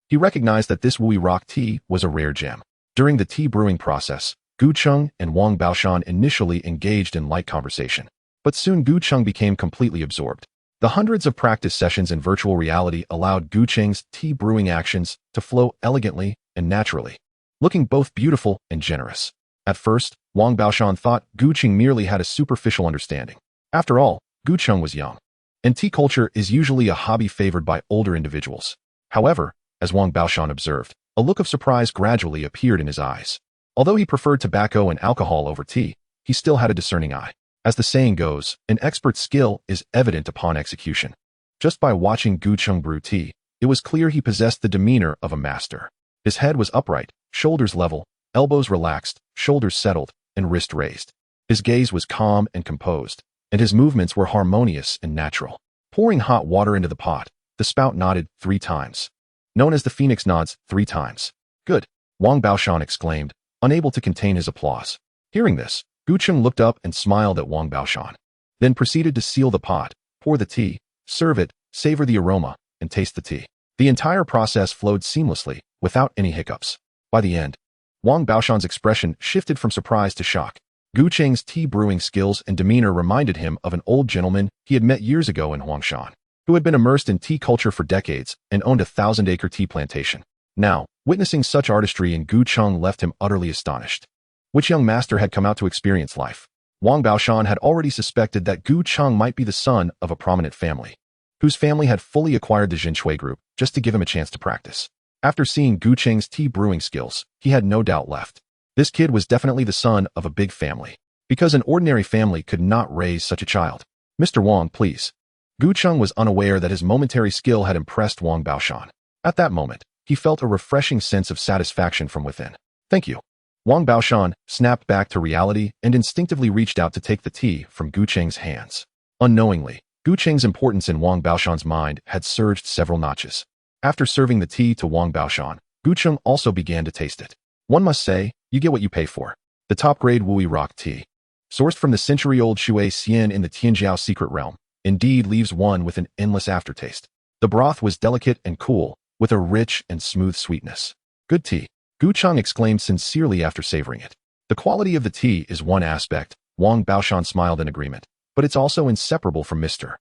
he recognized that this Wui Rock tea was a rare gem. During the tea brewing process, Gu Cheng and Wang Baoshan initially engaged in light conversation, but soon Gu Cheng became completely absorbed. The hundreds of practice sessions in virtual reality allowed Gu Cheng's tea brewing actions to flow elegantly and naturally, looking both beautiful and generous. At first, Wang Baoshan thought Gu Cheng merely had a superficial understanding. After all, Gu Cheng was young, and tea culture is usually a hobby favored by older individuals. However, as Wang Baoshan observed, a look of surprise gradually appeared in his eyes. Although he preferred tobacco and alcohol over tea, he still had a discerning eye. As the saying goes, an expert's skill is evident upon execution. Just by watching Gu Cheng brew tea, it was clear he possessed the demeanor of a master. His head was upright, shoulders level, elbows relaxed, shoulders settled, and wrist raised. His gaze was calm and composed, and his movements were harmonious and natural. Pouring hot water into the pot, the spout nodded 3 times. Known as the Phoenix nods 3 times. Good, Wang Baoshan exclaimed, unable to contain his applause. Hearing this, Gu Cheng looked up and smiled at Wang Baoshan, then proceeded to seal the pot, pour the tea, serve it, savor the aroma, and taste the tea. The entire process flowed seamlessly, without any hiccups. By the end, Wang Baoshan's expression shifted from surprise to shock. Gu Cheng's tea brewing skills and demeanor reminded him of an old gentleman he had met years ago in Huangshan, who had been immersed in tea culture for decades and owned a 1,000-acre tea plantation. Now, witnessing such artistry in Gu Cheng left him utterly astonished. Which young master had come out to experience life? Wang Baoshan had already suspected that Gu Cheng might be the son of a prominent family, whose family had fully acquired the Jinshui group just to give him a chance to practice. After seeing Gu Cheng's tea brewing skills, he had no doubt left. This kid was definitely the son of a big family, because an ordinary family could not raise such a child. Mr. Wang, please. Gu Cheng was unaware that his momentary skill had impressed Wang Baoshan. At that moment, he felt a refreshing sense of satisfaction from within. Thank you. Wang Baoshan snapped back to reality and instinctively reached out to take the tea from Gu Cheng's hands. Unknowingly, Gu Cheng's importance in Wang Baoshan's mind had surged several notches. After serving the tea to Wang Baoshan, Gu Cheng also began to taste it. One must say, you get what you pay for. The top-grade Wui Rock tea, sourced from the century-old Shui Xian in the Tianjiao secret realm, indeed leaves one with an endless aftertaste. The broth was delicate and cool, with a rich and smooth sweetness. Good tea, Gu Cheng exclaimed sincerely after savoring it. The quality of the tea is one aspect, Wang Baoshan smiled in agreement, but it's also inseparable from Mr.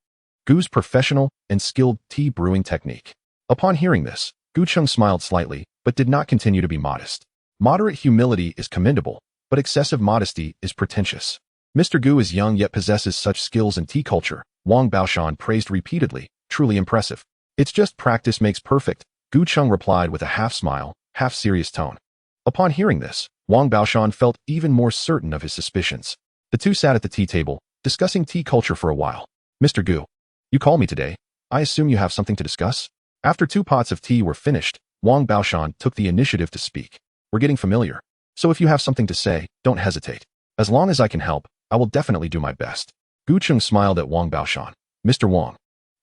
Gu's professional and skilled tea brewing technique. Upon hearing this, Gu Cheng smiled slightly, but did not continue to be modest. Moderate humility is commendable, but excessive modesty is pretentious. Mr. Gu is young yet possesses such skills in tea culture, Wang Baoshan praised repeatedly, truly impressive. It's just practice makes perfect, Gu Cheng replied with a half-smile, half-serious tone. Upon hearing this, Wang Baoshan felt even more certain of his suspicions. The two sat at the tea table, discussing tea culture for a while. Mr. Gu, you call me today. I assume you have something to discuss? After 2 pots of tea were finished, Wang Baoshan took the initiative to speak. We're getting familiar. So if you have something to say, don't hesitate. As long as I can help, I will definitely do my best. Gu Cheng smiled at Wang Baoshan. Mr. Wang,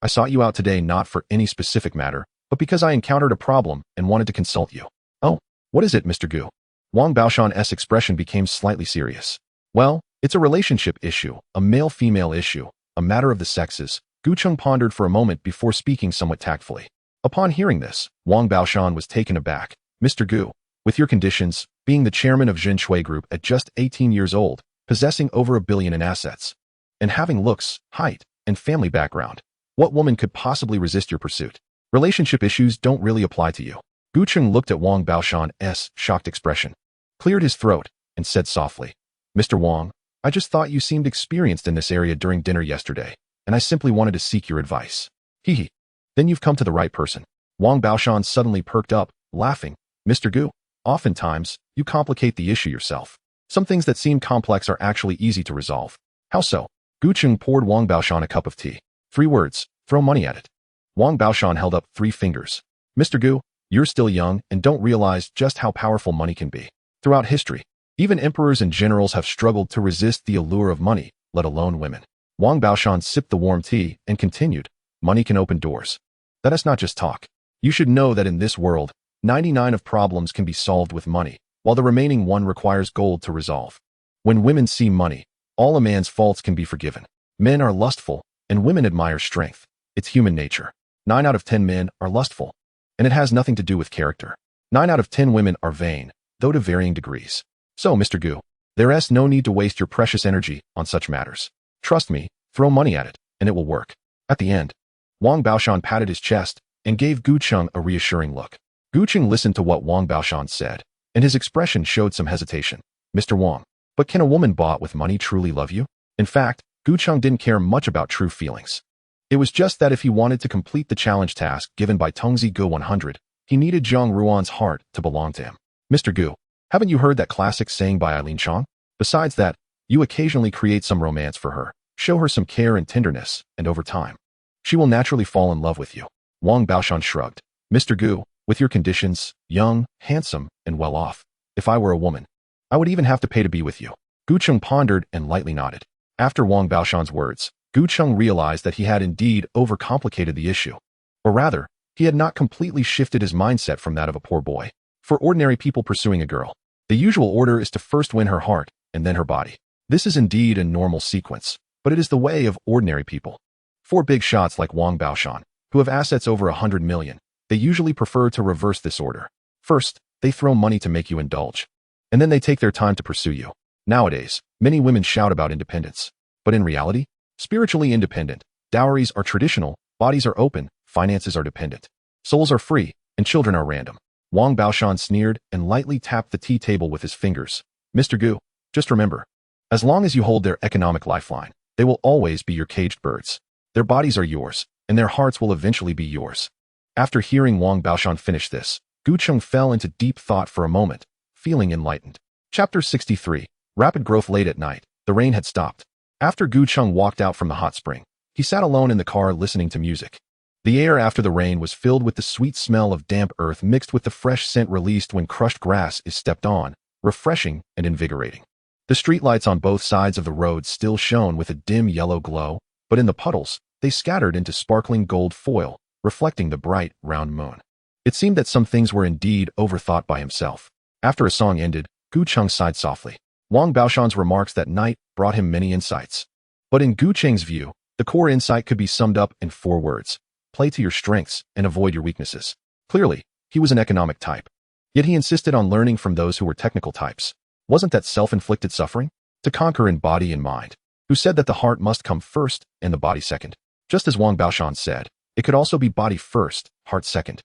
I sought you out today not for any specific matter, but because I encountered a problem and wanted to consult you. Oh, what is it, Mr. Gu? Wang Baoshan's expression became slightly serious. Well, it's a relationship issue, a male-female issue, a matter of the sexes. Gu Cheng pondered for a moment before speaking somewhat tactfully. Upon hearing this, Wang Baoshan was taken aback. Mr. Gu, with your conditions, being the chairman of Jin Shui Group at just 18 years old, possessing over $1 billion in assets, and having looks, height, and family background, what woman could possibly resist your pursuit? Relationship issues don't really apply to you. Gu Cheng looked at Wang Baoshan's shocked expression, cleared his throat, and said softly, Mr. Wang, I just thought you seemed experienced in this area during dinner yesterday, and I simply wanted to seek your advice. Hee. Then you've come to the right person. Wang Baoshan suddenly perked up, laughing. Mr. Gu, oftentimes, you complicate the issue yourself. Some things that seem complex are actually easy to resolve. How so? Gu Cheng poured Wang Baoshan a cup of tea. 3 words, throw money at it. Wang Baoshan held up 3 fingers. Mr. Gu, you're still young and don't realize just how powerful money can be. Throughout history, even emperors and generals have struggled to resist the allure of money, let alone women. Wang Baoshan sipped the warm tea and continued, money can open doors. That is not just talk. You should know that in this world, 99 of problems can be solved with money, while the remaining 1 requires gold to resolve. When women see money, all a man's faults can be forgiven. Men are lustful, and women admire strength. It's human nature. 9 out of 10 men are lustful, and it has nothing to do with character. 9 out of 10 women are vain, though to varying degrees. So, Mr. Gu, there's no need to waste your precious energy on such matters. Trust me, throw money at it, and it will work. At the end, Wang Baoshan patted his chest and gave Gu Cheng a reassuring look. Gu Cheng listened to what Wang Baoshan said, and his expression showed some hesitation. Mr. Wang, but can a woman bought with money truly love you? In fact, Gu Cheng didn't care much about true feelings. It was just that if he wanted to complete the challenge task given by Tongzi Gu 100, he needed Zhang Ruan's heart to belong to him. Mr. Gu, haven't you heard that classic saying by Eileen Chong? Besides that, you occasionally create some romance for her, show her some care and tenderness, and over time, she will naturally fall in love with you. Wang Baoshan shrugged. Mr. Gu, with your conditions, young, handsome, and well off, if I were a woman, I would even have to pay to be with you. Gu Cheng pondered and lightly nodded. After Wang Baoshan's words, Gu Cheng realized that he had indeed overcomplicated the issue. Or rather, he had not completely shifted his mindset from that of a poor boy. For ordinary people pursuing a girl, the usual order is to first win her heart and then her body. This is indeed a normal sequence, but it is the way of ordinary people. For big shots like Wang Baoshan, who have assets over 100 million, they usually prefer to reverse this order. First, they throw money to make you indulge, and then they take their time to pursue you. Nowadays, many women shout about independence, but in reality, spiritually independent, dowries are traditional, bodies are open, finances are dependent, souls are free, and children are random. Wang Baoshan sneered and lightly tapped the tea table with his fingers. Mr. Gu, just remember, as long as you hold their economic lifeline, they will always be your caged birds. Their bodies are yours, and their hearts will eventually be yours. After hearing Wang Baoshan finish this, Gu Cheng fell into deep thought for a moment, feeling enlightened. Chapter 63. Rapid growth. Late at night, the rain had stopped. After Gu Cheng walked out from the hot spring, he sat alone in the car listening to music. The air after the rain was filled with the sweet smell of damp earth mixed with the fresh scent released when crushed grass is stepped on, refreshing and invigorating. The streetlights on both sides of the road still shone with a dim yellow glow, but in the puddles, they scattered into sparkling gold foil, reflecting the bright, round moon. It seemed that some things were indeed overthought by himself. After a song ended, Gu Cheng sighed softly. Wang Baoshan's remarks that night brought him many insights. But in Gu Cheng's view, the core insight could be summed up in 4 words. Play to your strengths and avoid your weaknesses. Clearly, he was an economic type. Yet he insisted on learning from those who were technical types. Wasn't that self-inflicted suffering? To conquer in body and mind. Who said that the heart must come first and the body second? Just as Wang Baoshan said, it could also be body first, heart second.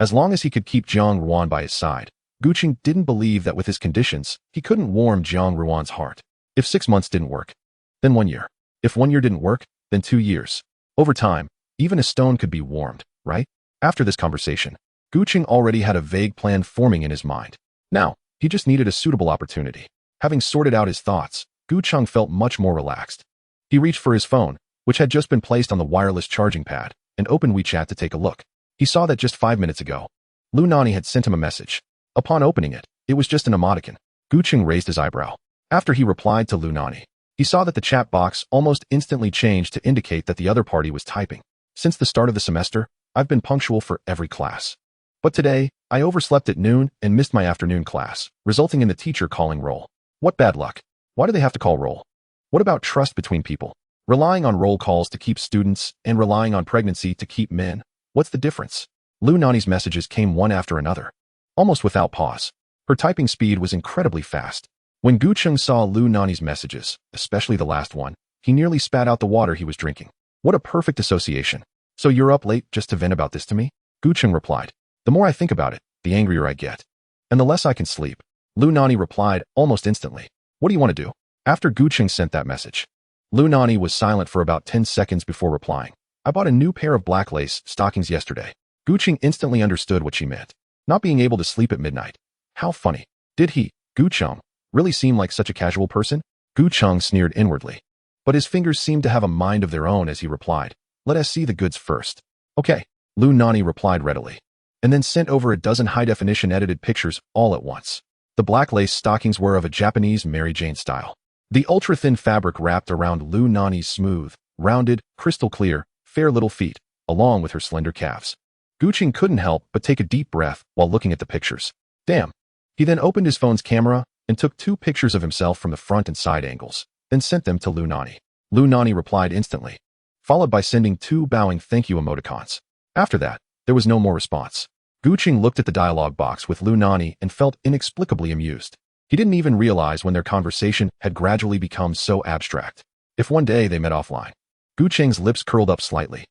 As long as he could keep Zhang Ruan by his side, Gu Cheng didn't believe that with his conditions, he couldn't warm Zhang Ruan's heart. If 6 months didn't work, then 1 year. If 1 year didn't work, then 2 years. Over time, even a stone could be warmed, right? After this conversation, Guqing already had a vague plan forming in his mind. Now, he just needed a suitable opportunity. Having sorted out his thoughts, Guqing felt much more relaxed. He reached for his phone, which had just been placed on the wireless charging pad, and opened WeChat to take a look. He saw that just 5 minutes ago, Lu Nani had sent him a message. Upon opening it, it was just an emoticon. Guqing raised his eyebrow. After he replied to Lu Nani, he saw that the chat box almost instantly changed to indicate that the other party was typing. Since the start of the semester, I've been punctual for every class. But today, I overslept at noon and missed my afternoon class, resulting in the teacher calling roll. What bad luck. Why do they have to call roll? What about trust between people? Relying on roll calls to keep students and relying on pregnancy to keep men? What's the difference? Lu Nani's messages came one after another, almost without pause. Her typing speed was incredibly fast. When Guqing saw Lu Nani's messages, especially the last one, he nearly spat out the water he was drinking. What a perfect association. So you're up late just to vent about this to me? Guqing replied. The more I think about it, the angrier I get. And the less I can sleep. Lu Nani replied almost instantly. What do you want to do? After Guqing sent that message, Lu Nani was silent for about 10 seconds before replying. I bought a new pair of black lace stockings yesterday. Guqing instantly understood what she meant. Not being able to sleep at midnight. How funny. Did he, Guqing, really seem like such a casual person? Guqing sneered inwardly. But his fingers seemed to have a mind of their own as he replied. Let us see the goods first. Okay, Lu Nani replied readily, and then sent over a dozen high-definition edited pictures all at once. The black lace stockings were of a Japanese Mary Jane style. The ultra-thin fabric wrapped around Lu Nani's smooth, rounded, crystal-clear, fair little feet, along with her slender calves. Guqing couldn't help but take a deep breath while looking at the pictures. Damn. He then opened his phone's camera and took 2 pictures of himself from the front and side angles, then sent them to Lu Nani. Lu Nani replied instantly, followed by sending 2 bowing thank you emoticons. After that, there was no more response. Guqing looked at the dialogue box with Lu Nani and felt inexplicably amused. He didn't even realize when their conversation had gradually become so abstract. If one day they met offline, Guqing's lips curled up slightly,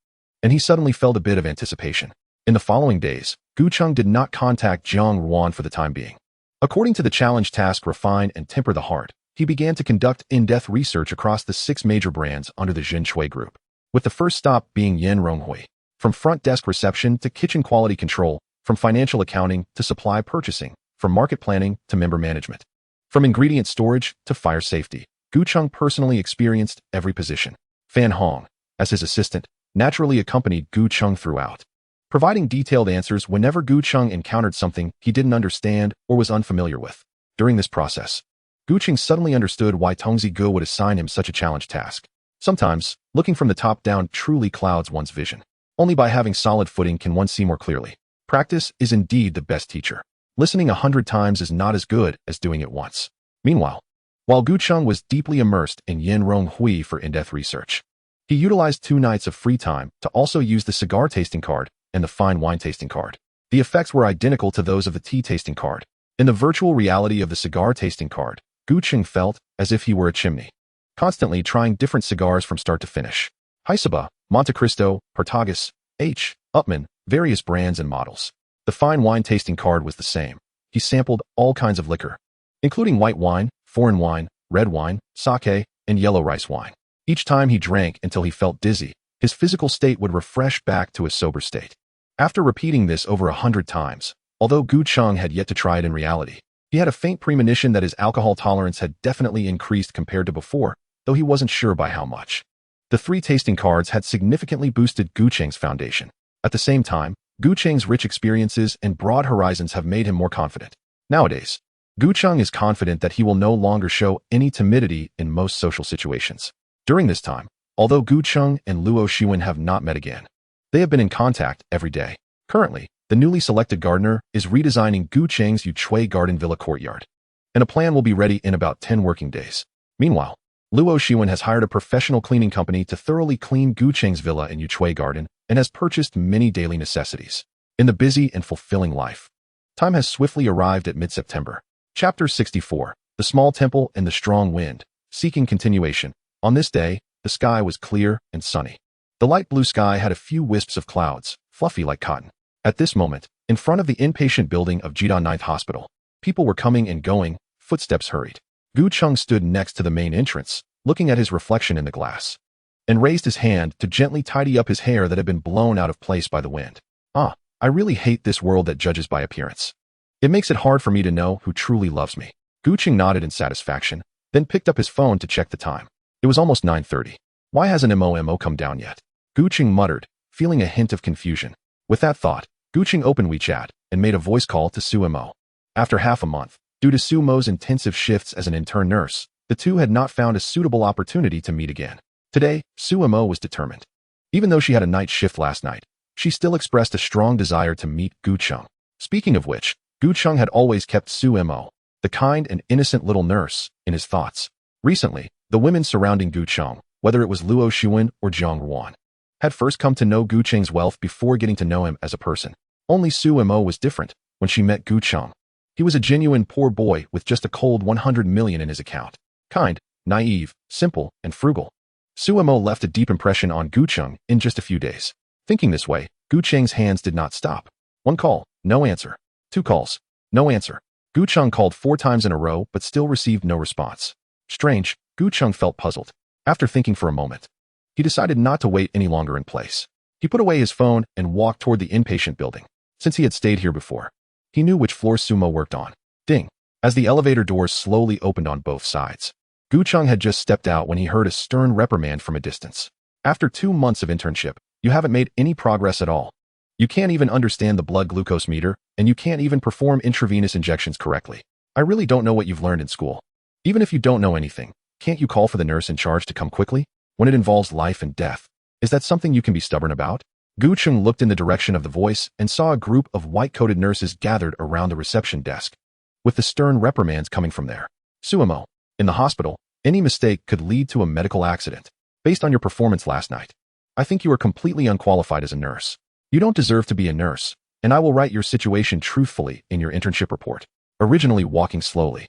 and he suddenly felt a bit of anticipation. In the following days, Guqing did not contact Jiang Ruan for the time being. According to the challenge task Refine and Temper the Heart, he began to conduct in-depth research across the 6 major brands under the Jin Shui Group, with the first stop being Yan Ronghui. From front desk reception to kitchen quality control, from financial accounting to supply purchasing, from market planning to member management, from ingredient storage to fire safety, Guqing personally experienced every position. Fan Hong, as his assistant, naturally accompanied Guqing throughout, providing detailed answers whenever Guqing encountered something he didn't understand or was unfamiliar with. During this process, Guqing suddenly understood why Tongzi Ge would assign him such a challenge task. Sometimes, looking from the top down truly clouds one's vision. Only by having solid footing can one see more clearly. Practice is indeed the best teacher. Listening 100 times is not as good as doing it once. Meanwhile, while Guqing was deeply immersed in Yan Ronghui for in-depth research, he utilized 2 nights of free time to also use the cigar tasting card and the fine wine tasting card. The effects were identical to those of the tea tasting card. In the virtual reality of the cigar tasting card, Guqing felt as if he were a chimney, constantly trying different cigars from start to finish. Haisaba, Monte Cristo, Partagas, H. Upmann, various brands and models. The fine wine tasting card was the same. He sampled all kinds of liquor, including white wine, foreign wine, red wine, sake, and yellow rice wine. Each time he drank until he felt dizzy, his physical state would refresh back to a sober state. After repeating this over 100 times, although Guqing had yet to try it in reality, he had a faint premonition that his alcohol tolerance had definitely increased compared to before, though he wasn't sure by how much. The 3 tasting cards had significantly boosted Guqing's foundation. At the same time, Guqing's rich experiences and broad horizons have made him more confident. Nowadays, Guqing is confident that he will no longer show any timidity in most social situations. During this time, although Guqing and Luo Shiwen have not met again, they have been in contact every day. Currently, the newly selected gardener is redesigning Guqing's Yuchui Garden Villa courtyard, and a plan will be ready in about 10 working days. Meanwhile, Luo Shiwen has hired a professional cleaning company to thoroughly clean Guqing's villa and Yuchui garden and has purchased many daily necessities. In the busy and fulfilling life, time has swiftly arrived at mid-September. Chapter 64, The Small Temple and the Strong Wind, seeking continuation. On this day, the sky was clear and sunny. The light blue sky had a few wisps of clouds, fluffy like cotton. At this moment, in front of the inpatient building of Jidan Ninth Hospital, people were coming and going, footsteps hurried. Guqing stood next to the main entrance, looking at his reflection in the glass, and raised his hand to gently tidy up his hair that had been blown out of place by the wind. I really hate this world that judges by appearance. It makes it hard for me to know who truly loves me. Gu Cheng nodded in satisfaction, then picked up his phone to check the time. It was almost 9:30. Why hasn't Mo come down yet? Gu Cheng muttered, feeling a hint of confusion. With that thought, Gu Cheng opened WeChat and made a voice call to Su Mo. After half a month, due to Su Mo's intensive shifts as an intern nurse, the two had not found a suitable opportunity to meet again. Today, Su Mo was determined. Even though she had a night shift last night, she still expressed a strong desire to meet Gu Cheng. Speaking of which, Gu Cheng had always kept Su Mo, the kind and innocent little nurse, in his thoughts. Recently, the women surrounding Gu Cheng, whether it was Luo Xuan or Zhang Ruan, had first come to know Gu Cheng's wealth before getting to know him as a person. Only Su Mo was different when she met Gu Cheng. He was a genuine poor boy with just a cold 100 million in his account. Kind, naive, simple, and frugal. Su Mo left a deep impression on Gu Cheng in just a few days. Thinking this way, Gu Cheng's hands did not stop. 1 call, no answer. 2 calls, no answer. Gu Cheng called 4 times in a row but still received no response. Strange, Gu Cheng felt puzzled. After thinking for a moment, he decided not to wait any longer in place. He put away his phone and walked toward the inpatient building. Since he had stayed here before, he knew which floor Su Mo worked on. Ding! As the elevator doors slowly opened on both sides, Gu Cheng had just stepped out when he heard a stern reprimand from a distance. After 2 months of internship, you haven't made any progress at all. You can't even understand the blood glucose meter, and you can't even perform intravenous injections correctly. I really don't know what you've learned in school. Even if you don't know anything, can't you call for the nurse in charge to come quickly? When it involves life and death, is that something you can be stubborn about? Gu Cheng looked in the direction of the voice and saw a group of white-coated nurses gathered around the reception desk, with the stern reprimands coming from there. Su Mo, in the hospital, any mistake could lead to a medical accident. Based on your performance last night, I think you are completely unqualified as a nurse. You don't deserve to be a nurse, and I will write your situation truthfully in your internship report. Originally walking slowly,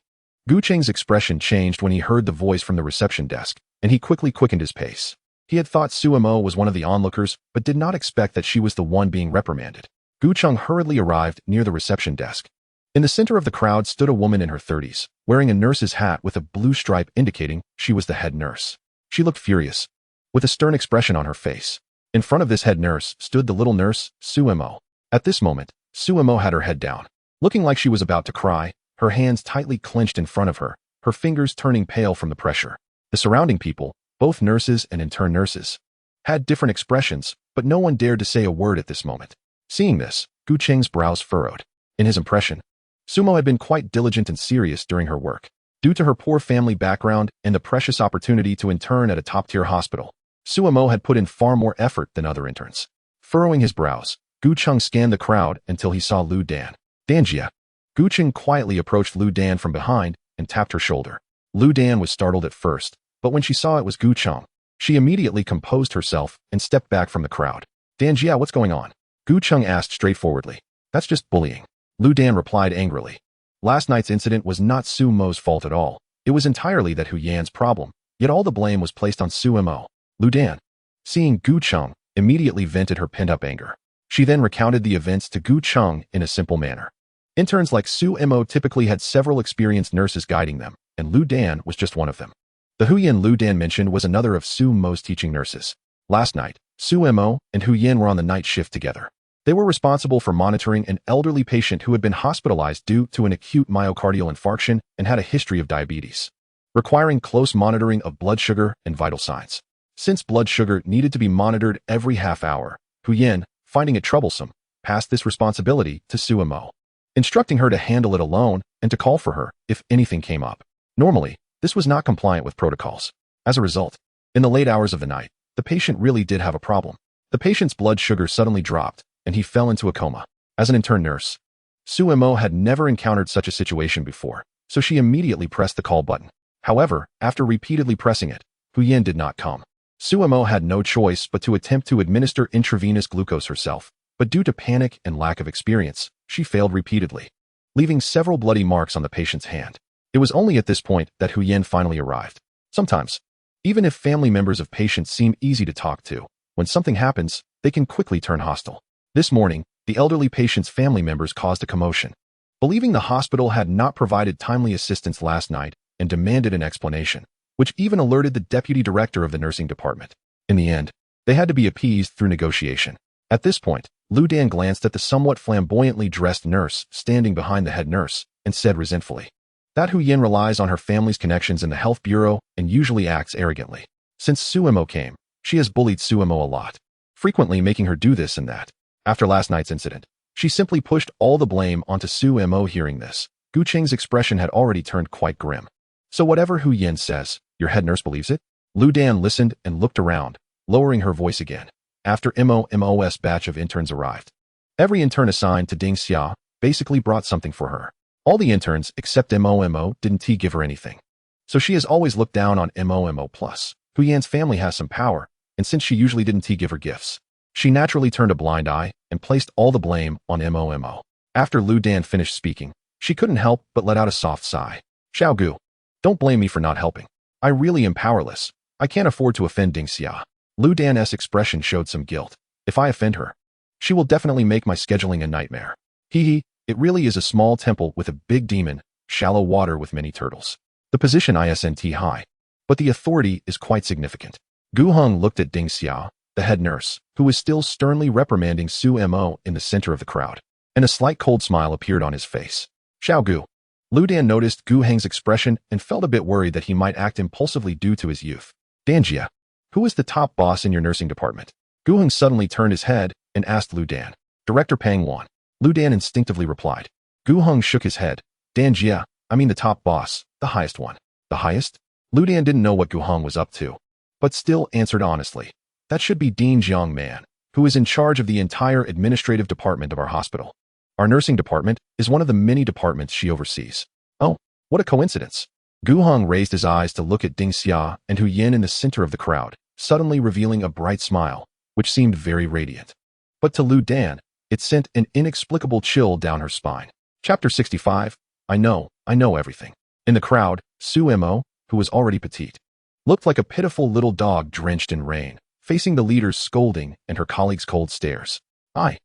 Gu Cheng's expression changed when he heard the voice from the reception desk, and he quickly quickened his pace. He had thought Su Mo was one of the onlookers, but did not expect that she was the one being reprimanded. Gu Cheng hurriedly arrived near the reception desk. In the center of the crowd stood a woman in her 30s, wearing a nurse's hat with a blue stripe indicating she was the head nurse. She looked furious, with a stern expression on her face. In front of this head nurse stood the little nurse, Su Mo. At this moment, Su Mo had her head down, looking like she was about to cry, her hands tightly clenched in front of her, her fingers turning pale from the pressure. The surrounding people, both nurses and intern nurses, had different expressions, but no one dared to say a word at this moment. Seeing this, Gu Cheng's brows furrowed. In his impression, Su Mo had been quite diligent and serious during her work. Due to her poor family background and the precious opportunity to intern at a top-tier hospital, Su Mo had put in far more effort than other interns. Furrowing his brows, Gu Cheng scanned the crowd until he saw Lu Dan. Danjia. Gu Cheng quietly approached Lu Dan from behind and tapped her shoulder. Lu Dan was startled at first, but when she saw it was Gu Cheng, she immediately composed herself and stepped back from the crowd. Danjia, what's going on? Gu Cheng asked straightforwardly. That's just bullying. Lu Dan replied angrily. Last night's incident was not Su Mo's fault at all. It was entirely that Hu Yan's problem, yet all the blame was placed on Su Mo. Lu Dan, seeing Gu Cheng, immediately vented her pent-up anger. She then recounted the events to Gu Cheng in a simple manner. Interns like Su Mo typically had several experienced nurses guiding them, and Lu Dan was just one of them. The Hu Yan Lu Dan mentioned was another of Su Mo's teaching nurses. Last night, Su Mo and Hu Yan were on the night shift together. They were responsible for monitoring an elderly patient who had been hospitalized due to an acute myocardial infarction and had a history of diabetes, requiring close monitoring of blood sugar and vital signs. Since blood sugar needed to be monitored every half hour, Hu Yan, finding it troublesome, passed this responsibility to Su Mo, instructing her to handle it alone and to call for her if anything came up. Normally, this was not compliant with protocols. As a result, in the late hours of the night, the patient really did have a problem. The patient's blood sugar suddenly dropped, and he fell into a coma. As an intern nurse, Su Mo had never encountered such a situation before, so she immediately pressed the call button. However, after repeatedly pressing it, Hu Yan did not come. Su Mo had no choice but to attempt to administer intravenous glucose herself, but due to panic and lack of experience, she failed repeatedly, leaving several bloody marks on the patient's hand. It was only at this point that Hu Yan finally arrived. Sometimes, even if family members of patients seem easy to talk to, when something happens, they can quickly turn hostile. This morning, the elderly patient's family members caused a commotion, believing the hospital had not provided timely assistance last night and demanded an explanation. which even alerted the deputy director of the nursing department. In the end, they had to be appeased through negotiation. At this point, Lu Dan glanced at the somewhat flamboyantly dressed nurse standing behind the head nurse and said resentfully, "That Hu Yin relies on her family's connections in the health bureau and usually acts arrogantly. Since Suemo came, she has bullied Suemo a lot, frequently making her do this and that. After last night's incident, she simply pushed all the blame onto Suemo." Hearing this, Gu Cheng's expression had already turned quite grim. "So whatever Hu Yin says, your head nurse believes it?" Lu Dan listened and looked around, lowering her voice again. After MO's batch of interns arrived, every intern assigned to Ding Xia basically brought something for her. All the interns except MOMO didn't give her anything. So she has always looked down on MOMO+. Hu Yan's family has some power, and since she usually didn't give her gifts, she naturally turned a blind eye and placed all the blame on MOMO. After Lu Dan finished speaking, she couldn't help but let out a soft sigh. "Xiao Gu, don't blame me for not helping. I really am powerless. I can't afford to offend Ding Xia." Lu Dan's expression showed some guilt. "If I offend her, she will definitely make my scheduling a nightmare. Hee, it really is a small temple with a big demon, shallow water with many turtles. The position isn't high, but the authority is quite significant." Gu Heng looked at Ding Xia, the head nurse, who was still sternly reprimanding Suemo in the center of the crowd, and a slight cold smile appeared on his face. "Xiao Gu." Lu Dan noticed Gu Heng's expression and felt a bit worried that he might act impulsively due to his youth. "Danjia, who is the top boss in your nursing department?" Gu Heng suddenly turned his head and asked Lu Dan. "Director Pang Wan." Lu Dan instinctively replied. Gu Heng shook his head. "Danjia, I mean the top boss, the highest one." "The highest?" Lu Dan didn't know what Gu Heng was up to, but still answered honestly. "That should be Dean Jiang Man, who is in charge of the entire administrative department of our hospital. Our nursing department is one of the many departments she oversees." "Oh, what a coincidence." Gu Heng raised his eyes to look at Ding Xia and Hu Yin in the center of the crowd, suddenly revealing a bright smile, which seemed very radiant. But to Lu Dan, it sent an inexplicable chill down her spine. Chapter 65. I know everything. In the crowd, Suemo, who was already petite, looked like a pitiful little dog drenched in rain, facing the leader's scolding and her colleagues' cold stares. I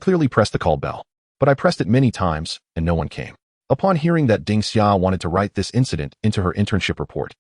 clearly pressed the call bell, but I pressed it many times, and no one came. Upon hearing that Ding Xia wanted to write this incident into her internship report,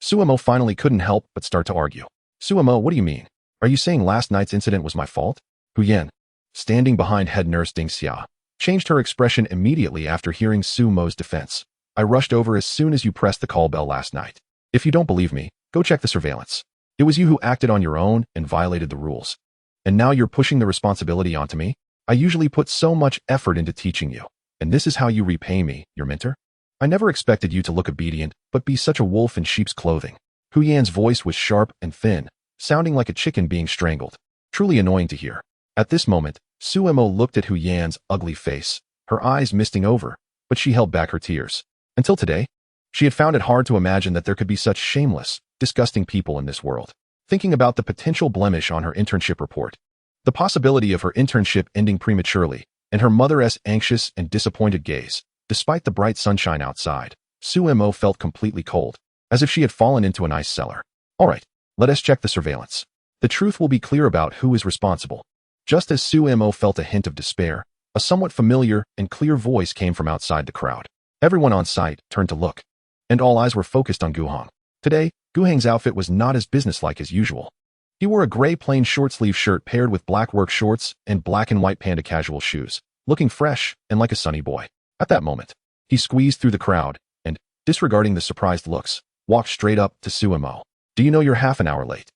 Suemo finally couldn't help but start to argue. "Suemo, what do you mean? Are you saying last night's incident was my fault?" Hu Yin, standing behind head nurse Ding Xia, changed her expression immediately after hearing Suemo's defense. "I rushed over as soon as you pressed the call bell last night. If you don't believe me, go check the surveillance. It was you who acted on your own and violated the rules. And now you're pushing the responsibility onto me? I usually put so much effort into teaching you, and this is how you repay me, your mentor? I never expected you to look obedient, but be such a wolf in sheep's clothing." Hu Yan's voice was sharp and thin, sounding like a chicken being strangled. Truly annoying to hear. At this moment, Suemo looked at Hu Yan's ugly face, her eyes misting over, but she held back her tears. Until today, she had found it hard to imagine that there could be such shameless, disgusting people in this world. Thinking about the potential blemish on her internship report, the possibility of her internship ending prematurely, and her mother's anxious and disappointed gaze, despite the bright sunshine outside, Suemo felt completely cold, as if she had fallen into an ice cellar. "All right, let us check the surveillance. The truth will be clear about who is responsible." Just as Suemo felt a hint of despair, a somewhat familiar and clear voice came from outside the crowd. Everyone on site turned to look, and all eyes were focused on Gu Heng. Today, Gu Heng's outfit was not as businesslike as usual. He wore a gray plain short-sleeve shirt paired with black work shorts and black and white panda casual shoes, looking fresh and like a sunny boy. At that moment, he squeezed through the crowd and, disregarding the surprised looks, walked straight up to Suemo. "Do you know you're half an hour late?"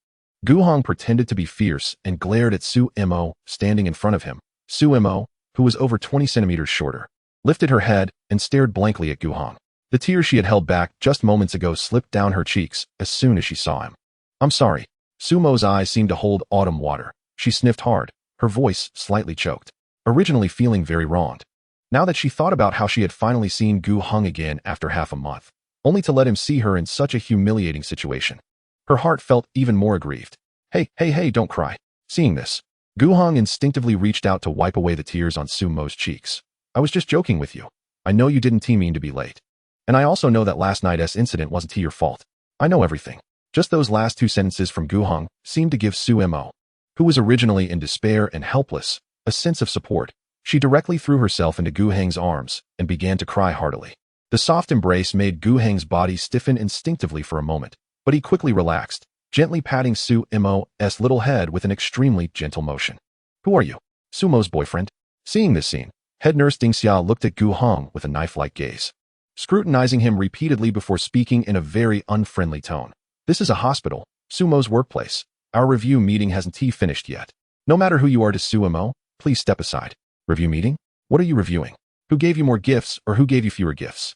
Gu Heng pretended to be fierce and glared at Suemo standing in front of him. Suemo, who was over 20 centimeters shorter, lifted her head and stared blankly at Gu Heng. The tears she had held back just moments ago slipped down her cheeks as soon as she saw him. "I'm sorry." Sumo's eyes seemed to hold autumn water. She sniffed hard, her voice slightly choked, originally feeling very wronged. Now that she thought about how she had finally seen Gu Heng again after half a month, only to let him see her in such a humiliating situation, her heart felt even more aggrieved. Hey, don't cry." Seeing this, Gu Heng instinctively reached out to wipe away the tears on Sumo's cheeks. "I was just joking with you. I know you didn't mean to be late. And I also know that last night's incident wasn't your fault. I know everything." Just those last two sentences from Gu Heng seemed to give Suemo, who was originally in despair and helpless, a sense of support. She directly threw herself into Gu Heng's arms and began to cry heartily. The soft embrace made Gu Heng's body stiffen instinctively for a moment, but he quickly relaxed, gently patting Su Mo's little head with an extremely gentle motion. Who are you? Sumo's boyfriend? Seeing this scene, head nurse Ding Xia looked at Gu Heng with a knife-like gaze, scrutinizing him repeatedly before speaking in a very unfriendly tone. This is a hospital, Sumo's workplace. Our review meeting hasn't finished yet. No matter who you are to Sumo, please step aside. Review meeting? What are you reviewing? Who gave you more gifts or who gave you fewer gifts?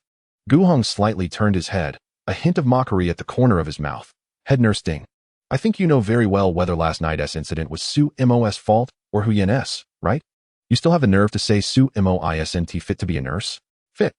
Gu Heng slightly turned his head, a hint of mockery at the corner of his mouth. Head nurse Ding, I think you know very well whether last night's incident was Su Mo's fault or Hu Yan's, right? You still have the nerve to say Su Mo isn't fit to be a nurse? Fit.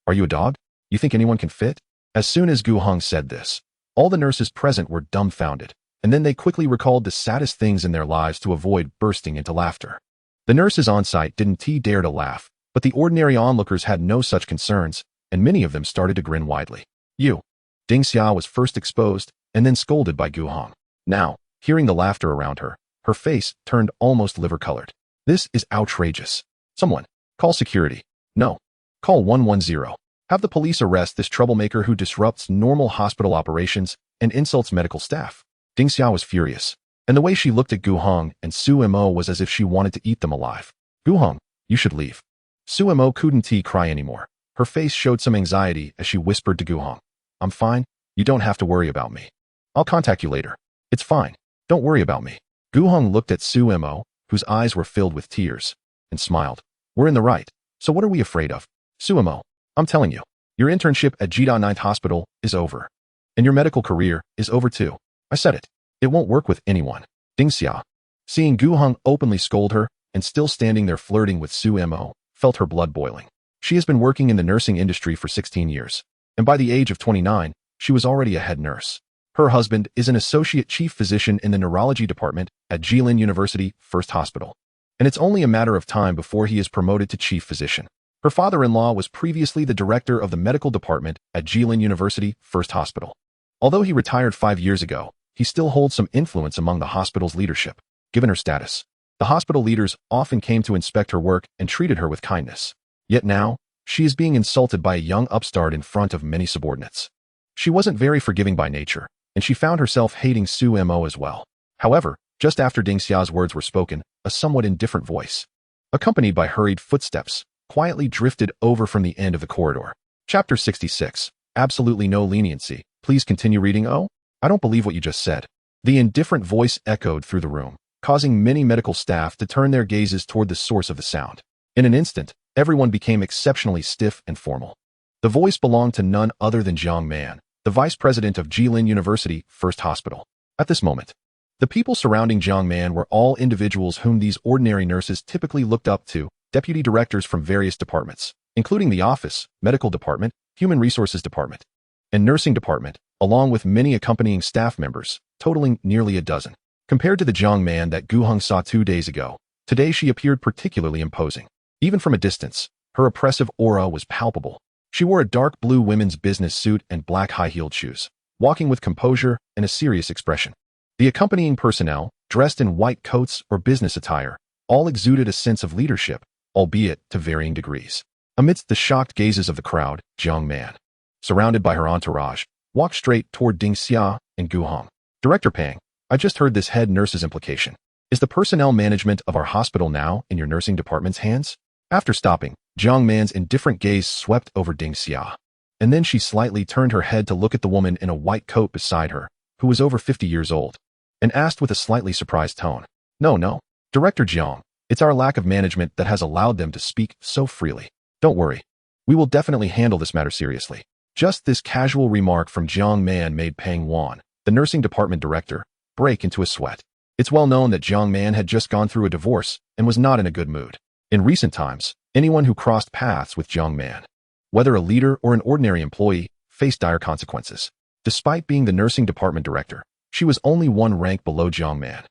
Are you a dog? You think anyone can fit? As soon as Gu Heng said this, all the nurses present were dumbfounded, and then they quickly recalled the saddest things in their lives to avoid bursting into laughter. The nurses on site didn't dare to laugh, but the ordinary onlookers had no such concerns, and many of them started to grin widely. You. Ding Xia was first exposed, and then scolded by Gu Heng. Now, hearing the laughter around her, her face turned almost liver-colored. This is outrageous. Someone, call security. No. Call 110. Have the police arrest this troublemaker who disrupts normal hospital operations and insults medical staff. Ding Xia was furious, and the way she looked at Gu Heng and Su Mo was as if she wanted to eat them alive. Gu Heng, you should leave. Su Mo couldn't cry anymore. Her face showed some anxiety as she whispered to Gu Heng. I'm fine. You don't have to worry about me. I'll contact you later. It's fine. Don't worry about me. Gu Heng looked at Su Mo, whose eyes were filled with tears, and smiled. We're in the right. So what are we afraid of? Su Mo, I'm telling you, your internship at G.9th Hospital is over. And your medical career is over too. I said it. It won't work with anyone. Ding Xia, seeing Gu Heng openly scold her and still standing there flirting with Su Mo, felt her blood boiling. She has been working in the nursing industry for 16 years, and by the age of 29, she was already a head nurse. Her husband is an associate chief physician in the neurology department at Jilin University First Hospital, and it's only a matter of time before he is promoted to chief physician. Her father-in-law was previously the director of the medical department at Jilin University First Hospital. Although he retired 5 years ago, he still holds some influence among the hospital's leadership. Given her status, the hospital leaders often came to inspect her work and treated her with kindness. Yet now, she is being insulted by a young upstart in front of many subordinates. She wasn't very forgiving by nature, and she found herself hating Su Mo as well. However, just after Ding Xia's words were spoken, a somewhat indifferent voice, accompanied by hurried footsteps, quietly drifted over from the end of the corridor. Chapter 66. Absolutely no leniency. Please continue reading. Oh, I don't believe what you just said. The indifferent voice echoed through the room, causing many medical staff to turn their gazes toward the source of the sound. In an instant, everyone became exceptionally stiff and formal. The voice belonged to none other than Jiang Man, the vice president of Jilin University First Hospital. At this moment, the people surrounding Jiang Man were all individuals whom these ordinary nurses typically looked up to, deputy directors from various departments, including the office, medical department, human resources department, and nursing department, along with many accompanying staff members, totaling nearly a dozen. Compared to the Jiang Man that Gu Heng saw 2 days ago, today she appeared particularly imposing. Even from a distance, her oppressive aura was palpable. She wore a dark blue women's business suit and black high-heeled shoes, walking with composure and a serious expression. The accompanying personnel, dressed in white coats or business attire, all exuded a sense of leadership, albeit to varying degrees. Amidst the shocked gazes of the crowd, Jiang Man, surrounded by her entourage, walked straight toward Ding Xia and Gu Heng. Director Pang, I just heard this head nurse's implication. Is the personnel management of our hospital now in your nursing department's hands? After stopping, Jiang Man's indifferent gaze swept over Ding Xia, and then she slightly turned her head to look at the woman in a white coat beside her, who was over 50 years old, and asked with a slightly surprised tone. No, Director Jiang, it's our lack of management that has allowed them to speak so freely. Don't worry. We will definitely handle this matter seriously. Just this casual remark from Jiang Man made Pang Wan, the nursing department director, break into a sweat. It's well known that Jiang Man had just gone through a divorce and was not in a good mood. In recent times, anyone who crossed paths with Jiang Man, whether a leader or an ordinary employee, faced dire consequences. Despite being the nursing department director, she was only one rank below Jiang Man.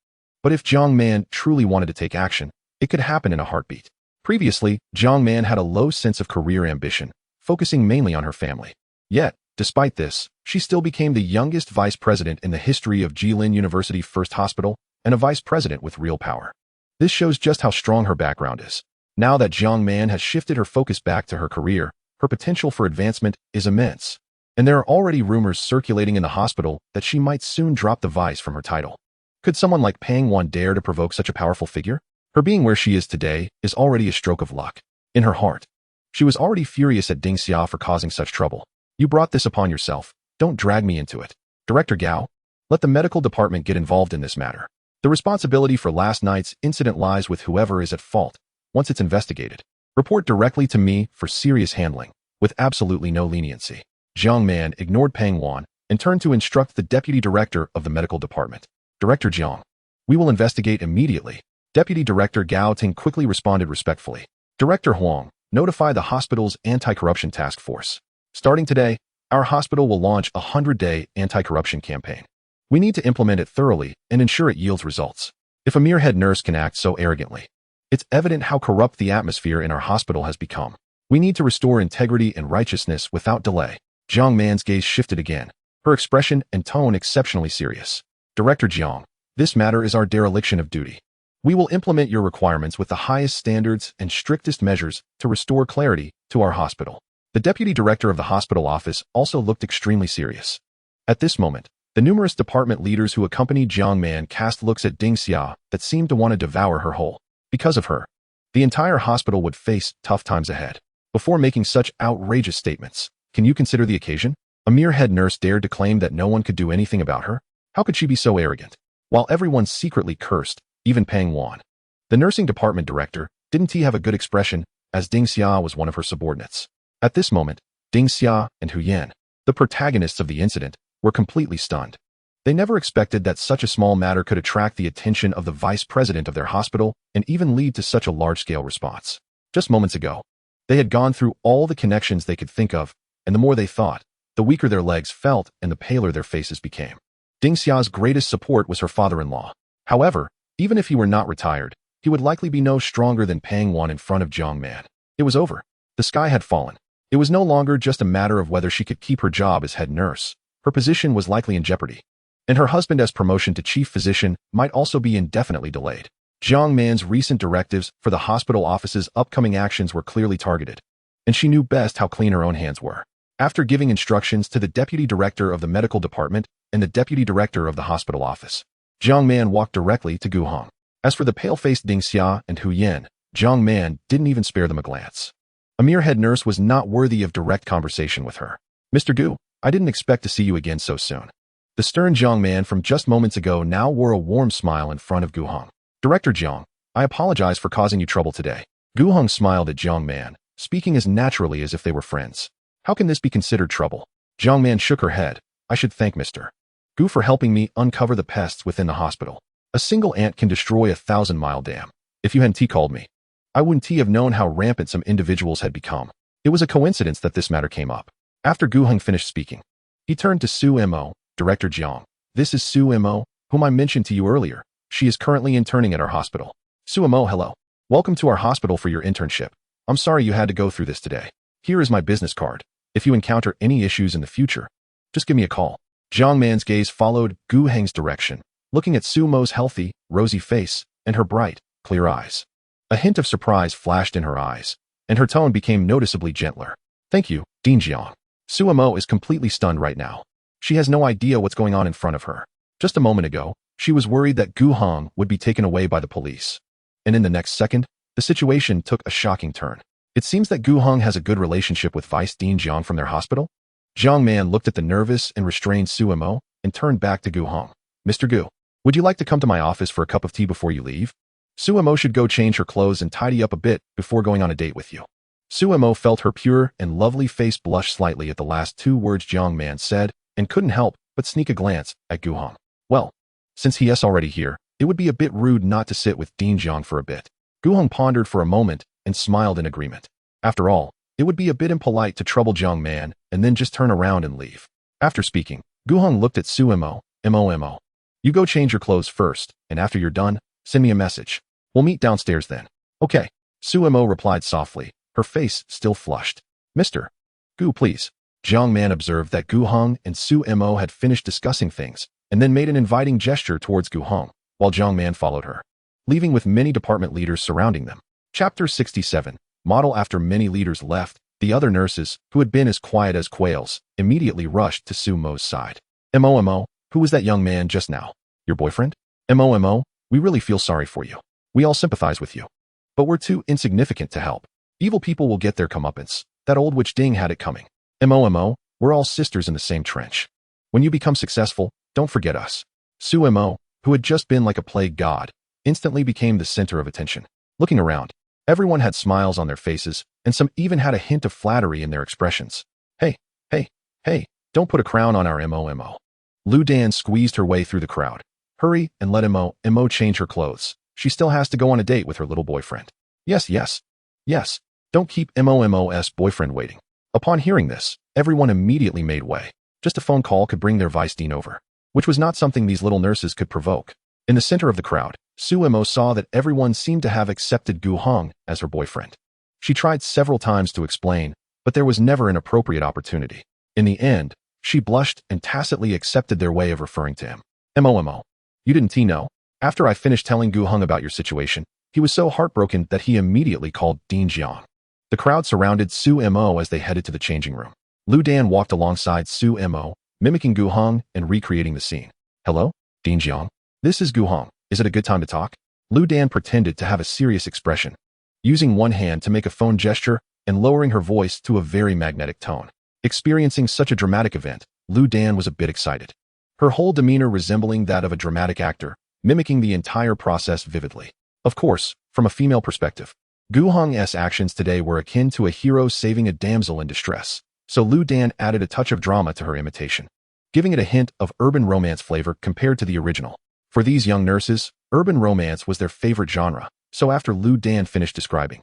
But if Jiang Man truly wanted to take action, it could happen in a heartbeat. Previously, Jiang Man had a low sense of career ambition, focusing mainly on her family. Yet, despite this, she still became the youngest vice president in the history of Jilin University First Hospital and a vice president with real power. This shows just how strong her background is. Now that Jiang Man has shifted her focus back to her career, her potential for advancement is immense. And there are already rumors circulating in the hospital that she might soon drop the vice from her title. Could someone like Pang Wan dare to provoke such a powerful figure? Her being where she is today is already a stroke of luck. In her heart, she was already furious at Ding Xia for causing such trouble. You brought this upon yourself. Don't drag me into it. Director Gao, let the medical department get involved in this matter. The responsibility for last night's incident lies with whoever is at fault. Once it's investigated, report directly to me for serious handling, with absolutely no leniency. Jiang Man ignored Pang Wan and turned to instruct the deputy director of the medical department. Director Jiang, we will investigate immediately. Deputy Director Gao Ting quickly responded respectfully. Director Huang, notify the hospital's anti-corruption task force. Starting today, our hospital will launch a 100-day anti-corruption campaign. We need to implement it thoroughly and ensure it yields results. If a mere head nurse can act so arrogantly, it's evident how corrupt the atmosphere in our hospital has become. We need to restore integrity and righteousness without delay. Jiang Man's gaze shifted again, her expression and tone exceptionally serious. Director Jiang, this matter is our dereliction of duty. We will implement your requirements with the highest standards and strictest measures to restore clarity to our hospital. The deputy director of the hospital office also looked extremely serious. At this moment, the numerous department leaders who accompanied Jiang Man cast looks at Ding Xia that seemed to want to devour her whole. Because of her, the entire hospital would face tough times ahead. Before making such outrageous statements, can you consider the occasion? A mere head nurse dared to claim that no one could do anything about her? How could she be so arrogant? While everyone secretly cursed, even Pang Wan, the nursing department director, didn't he have a good expression, as Ding Xia was one of her subordinates. At this moment, Ding Xia and Hu Yan, the protagonists of the incident, were completely stunned. They never expected that such a small matter could attract the attention of the vice president of their hospital and even lead to such a large-scale response. Just moments ago, they had gone through all the connections they could think of, and the more they thought, the weaker their legs felt and the paler their faces became. Ding Xia's greatest support was her father-in-law. However, even if he were not retired, he would likely be no stronger than Pang Wan in front of Jiang Man. It was over. The sky had fallen. It was no longer just a matter of whether she could keep her job as head nurse. Her position was likely in jeopardy. And her husband's promotion to chief physician might also be indefinitely delayed. Jiang Man's recent directives for the hospital office's upcoming actions were clearly targeted, and she knew best how clean her own hands were. After giving instructions to the deputy director of the medical department and the deputy director of the hospital office, Jiang Man walked directly to Gu Heng. As for the pale-faced Ding Xia and Hu Yan, Jiang Man didn't even spare them a glance. A mere head nurse was not worthy of direct conversation with her. Mr. Gu, I didn't expect to see you again so soon. The stern Jiang Man from just moments ago now wore a warm smile in front of Gu Heng. Director Jiang, I apologize for causing you trouble today. Gu Heng smiled at Jiang Man, speaking as naturally as if they were friends. How can this be considered trouble? Jiang Man shook her head. I should thank Mr. Gu for helping me uncover the pests within the hospital. A single ant can destroy a 1,000-mile dam. If you hadn't called me, I wouldn't have known how rampant some individuals had become. It was a coincidence that this matter came up. After Gu Heng finished speaking, he turned to Su Mo, Director Jiang. This is Su Mo, whom I mentioned to you earlier. She is currently interning at our hospital. Su Mo, hello. Welcome to our hospital for your internship. I'm sorry you had to go through this today. Here is my business card. If you encounter any issues in the future, just give me a call. Jiang Man's gaze followed Gu Heng's direction, looking at Su Mo's healthy, rosy face and her bright, clear eyes. A hint of surprise flashed in her eyes, and her tone became noticeably gentler. Thank you, Dean Jiang. Su Mo is completely stunned right now. She has no idea what's going on in front of her. Just a moment ago, she was worried that Gu Heng would be taken away by the police. And in the next second, the situation took a shocking turn. It seems that Gu Heng has a good relationship with Vice Dean Jiang from their hospital. Jiang Man looked at the nervous and restrained Su Mo and turned back to Gu Heng. Mr. Gu, would you like to come to my office for a cup of tea before you leave? Su Mo should go change her clothes and tidy up a bit before going on a date with you. Su Mo felt her pure and lovely face blush slightly at the last two words Jiang Man said and couldn't help but sneak a glance at Gu Heng. Well, since he is already here, it would be a bit rude not to sit with Dean Jiang for a bit. Gu Heng pondered for a moment and smiled in agreement. After all, it would be a bit impolite to trouble Jiang Man and then just turn around and leave. After speaking, Gu Heng looked at Su Mo. Mo. You go change your clothes first, and after you're done, send me a message. We'll meet downstairs then. Okay. Su Mo replied softly, her face still flushed. Mr. Gu, please. Jiang Man observed that Gu Heng and Su Mo had finished discussing things, and then made an inviting gesture towards Gu Heng, while Jiang Man followed her, leaving with many department leaders surrounding them. Chapter 67. Model. After many leaders left, The other nurses, who had been as quiet as quails, immediately rushed to Sumo's side. "Mo, who was that young man just now? Your boyfriend? Mo, we really feel sorry for you. We all sympathize with you. But we're too insignificant to help. Evil people will get their comeuppance. That old witch Ding had it coming. Mo, we're all sisters in the same trench. When you become successful, don't forget us." Sumo, who had just been like a plague god, instantly became the center of attention. Looking around, everyone had smiles on their faces, and some even had a hint of flattery in their expressions. Hey, don't put a crown on our Mo. Lu Dan squeezed her way through the crowd. "Hurry and let Mo change her clothes. She still has to go on a date with her little boyfriend." Yes. Don't keep Mo's boyfriend waiting." Upon hearing this, everyone immediately made way. Just a phone call could bring their vice dean over, which was not something these little nurses could provoke. In the center of the crowd, Sumo saw that everyone seemed to have accepted Gu Heng as her boyfriend. She tried several times to explain, but there was never an appropriate opportunity. In the end, she blushed and tacitly accepted their way of referring to him. Mo, you didn't know? After I finished telling Gu Heng about your situation, he was so heartbroken that he immediately called Dean Jiang. The crowd surrounded Sumo as they headed to the changing room. Lu Dan walked alongside Sumo, mimicking Gu Heng and recreating the scene. "Hello, Dean Jiang. This is Gu Heng. Is it a good time to talk?" Lu Dan pretended to have a serious expression, using one hand to make a phone gesture and lowering her voice to a very magnetic tone. Experiencing such a dramatic event, Lu Dan was a bit excited. Her whole demeanor resembling that of a dramatic actor, mimicking the entire process vividly. Of course, from a female perspective, Gu Heng's actions today were akin to a hero saving a damsel in distress, so Lu Dan added a touch of drama to her imitation, giving it a hint of urban romance flavor compared to the original. For these young nurses, urban romance was their favorite genre, so after Lu Dan finished describing,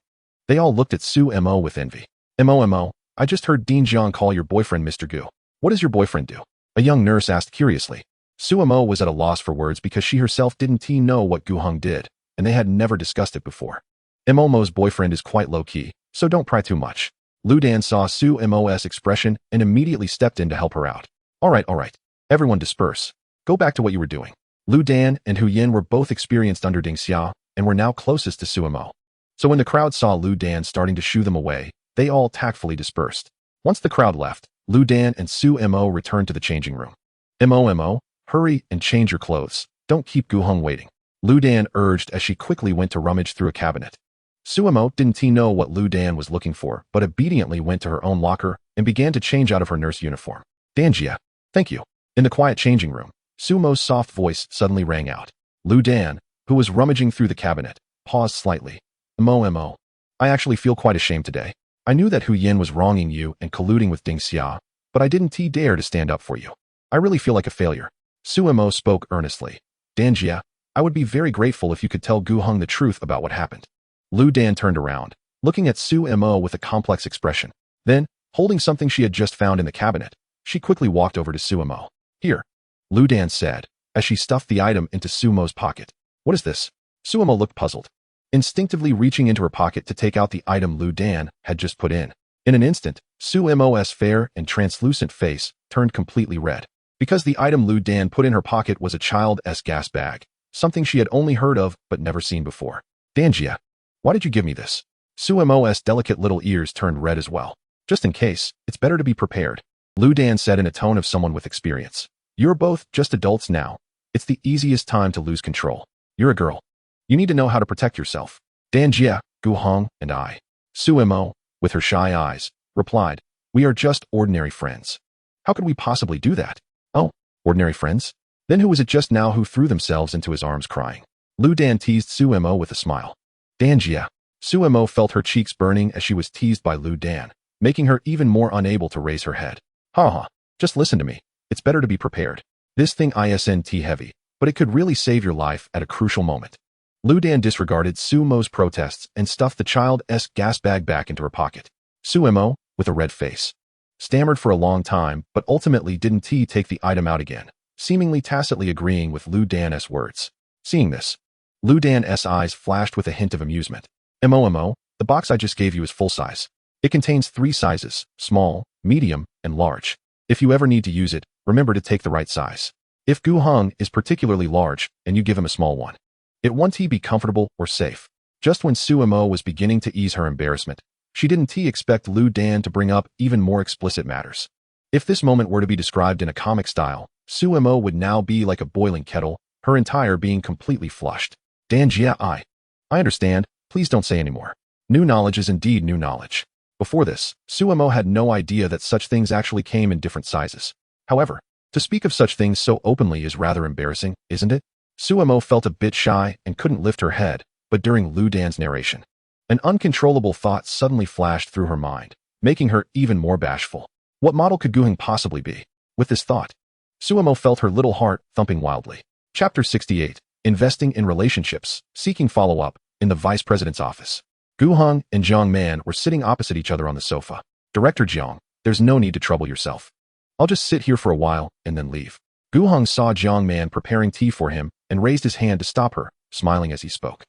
they all looked at Sumo with envy. Mo, I just heard Dean Jiang call your boyfriend Mr. Gu. What does your boyfriend do?" A young nurse asked curiously. Sumo was at a loss for words because she herself didn't know what Gu Heng did, and they had never discussed it before. Mo's boyfriend is quite low-key, so don't pry too much. Lu Dan saw Sumo's expression and immediately stepped in to help her out. All right. Everyone disperse. Go back to what you were doing." Lu Dan and Hu Yin were both experienced under Ding Xia and were now closest to Sumo. So when the crowd saw Lu Dan starting to shoo them away, they all tactfully dispersed. Once the crowd left, Lu Dan and Sumo returned to the changing room. Mo, hurry and change your clothes. Don't keep Gu Heng waiting," Lu Dan urged as she quickly went to rummage through a cabinet. Sumo didn't know what Lu Dan was looking for, but obediently went to her own locker and began to change out of her nurse uniform. "Danjia, thank you." In the quiet changing room, Sumo's soft voice suddenly rang out. Lu Dan, who was rummaging through the cabinet, paused slightly. Mo, I actually feel quite ashamed today. I knew that Hu Yin was wronging you and colluding with Ding Xia, but I didn't dare to stand up for you. I really feel like a failure." Sumo spoke earnestly. "Danjia, I would be very grateful if you could tell Gu Heng the truth about what happened." Lu Dan turned around, looking at Sumo with a complex expression. Then, holding something she had just found in the cabinet, she quickly walked over to Sumo. "Here," Lu Dan said, as she stuffed the item into Sumo's pocket. "What is this?" Sumo looked puzzled, instinctively reaching into her pocket to take out the item Lu Dan had just put in. In an instant, Sumo's fair and translucent face turned completely red, because the item Lu Dan put in her pocket was a child's gas bag, something she had only heard of but never seen before. "Danjia, why did you give me this?" Sumo's delicate little ears turned red as well. "Just in case, it's better to be prepared," Lu Dan said in a tone of someone with experience. "You're both just adults now. It's the easiest time to lose control. You're a girl. You need to know how to protect yourself." "Danjia, Gu Heng, and I." Sumo, with her shy eyes, replied, "We are just ordinary friends." "How could we possibly do that?" "Oh, ordinary friends? Then who was it just now who threw themselves into his arms crying?" Lu Dan teased Sumo with a smile. "Danjia." Sumo felt her cheeks burning as she was teased by Lu Dan, making her even more unable to raise her head. "Ha, just listen to me. It's better to be prepared. This thing isn't heavy, but it could really save your life at a crucial moment." Lu Dan disregarded Sumo's protests and stuffed the child's gas bag back into her pocket. Sumo, with a red face, stammered for a long time but ultimately didn't take the item out again, seemingly tacitly agreeing with Lu Dan's words. Seeing this, Lu Dan's eyes flashed with a hint of amusement. Mo, the box I just gave you is full size. It contains 3 sizes, small, medium, and large. If you ever need to use it, remember to take the right size. If Gu Heng is particularly large and you give him a small one, it won't be comfortable or safe. Just when Sumo was beginning to ease her embarrassment, She didn't expect Lu Dan to bring up even more explicit matters. If this moment were to be described in a comic style, Sumo would now be like a boiling kettle, her entire being completely flushed. Dan Jia, I understand, please don't say anymore. New knowledge is indeed new knowledge. Before this, Sumo had no idea that such things actually came in different sizes. However, to speak of such things so openly is rather embarrassing, isn't it? Sumo felt a bit shy and couldn't lift her head, but during Lu Dan's narration, an uncontrollable thought suddenly flashed through her mind, making her even more bashful. What model could Gu Heng possibly be? With this thought, Sumo felt her little heart thumping wildly. Chapter 68. Investing in Relationships, Seeking Follow-Up, in the Vice President's Office. Gu Heng and Jiang Man were sitting opposite each other on the sofa. Director Jiang, there's no need to trouble yourself. I'll just sit here for a while and then leave. Gu Heng saw Jiang Man preparing tea for him and raised his hand to stop her, smiling as he spoke.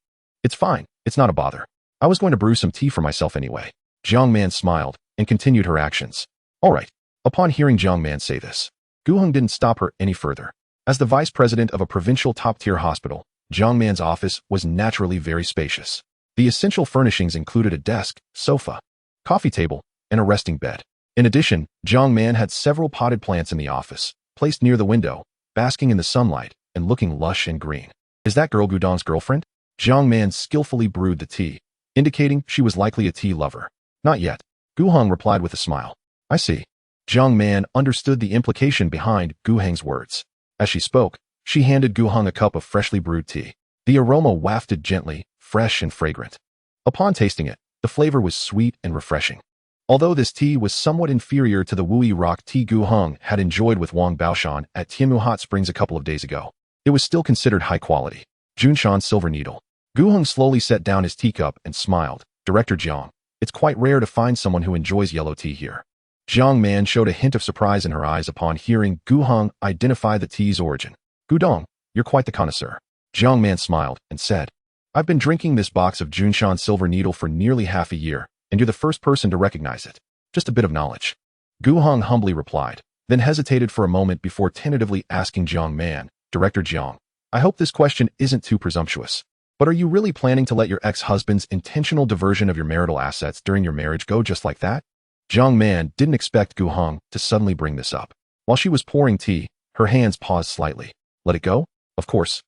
It's fine, it's not a bother. I was going to brew some tea for myself anyway. Jiang Man smiled and continued her actions. All right. Upon hearing Jiang Man say this, Gu Heng didn't stop her any further. As the vice president of a provincial top-tier hospital, Jiang Man's office was naturally very spacious. The essential furnishings included a desk, sofa, coffee table, and a resting bed. In addition, Jiang Man had several potted plants in the office, placed near the window, basking in the sunlight and looking lush and green. Is that girl Gu Dong's girlfriend? Jiang Man skillfully brewed the tea, indicating she was likely a tea lover. Not yet. Gu Heng replied with a smile. I see. Jiang Man understood the implication behind Gu Heng's words. As she spoke, she handed Gu Heng a cup of freshly brewed tea. The aroma wafted gently, fresh and fragrant. Upon tasting it, the flavor was sweet and refreshing. Although this tea was somewhat inferior to the Wui Rock tea Gu Heng had enjoyed with Wang Baoshan at Tianmu Hot Springs a couple of days ago, it was still considered high quality. Junshan Silver Needle. Gu Heng slowly set down his teacup and smiled. Director Jiang, it's quite rare to find someone who enjoys yellow tea here. Jiang Man showed a hint of surprise in her eyes upon hearing Gu Heng identify the tea's origin. Gu Dong, you're quite the connoisseur. Jiang Man smiled and said, I've been drinking this box of Junshan Silver Needle for nearly half a year, and you're the first person to recognize it. Just a bit of knowledge. Gu Heng humbly replied, then hesitated for a moment before tentatively asking Jiang Man, Director Jiang, I hope this question isn't too presumptuous, but are you really planning to let your ex-husband's intentional diversion of your marital assets during your marriage go just like that? Jiang Man didn't expect Gu Heng to suddenly bring this up. While she was pouring tea, her hands paused slightly. Let it go? Of course.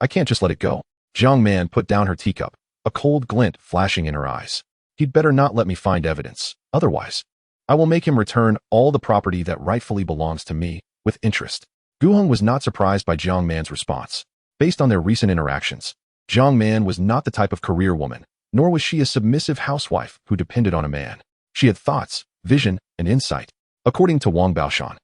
I can't just let it go. Jiang Man put down her teacup, a cold glint flashing in her eyes. He'd better not let me find evidence. Otherwise, I will make him return all the property that rightfully belongs to me, with interest. Gu Heng was not surprised by Jiang Man's response. Based on their recent interactions, Jiang Man was not the type of career woman, nor was she a submissive housewife who depended on a man. She had thoughts, vision, and insight. According to Wang Baoshan,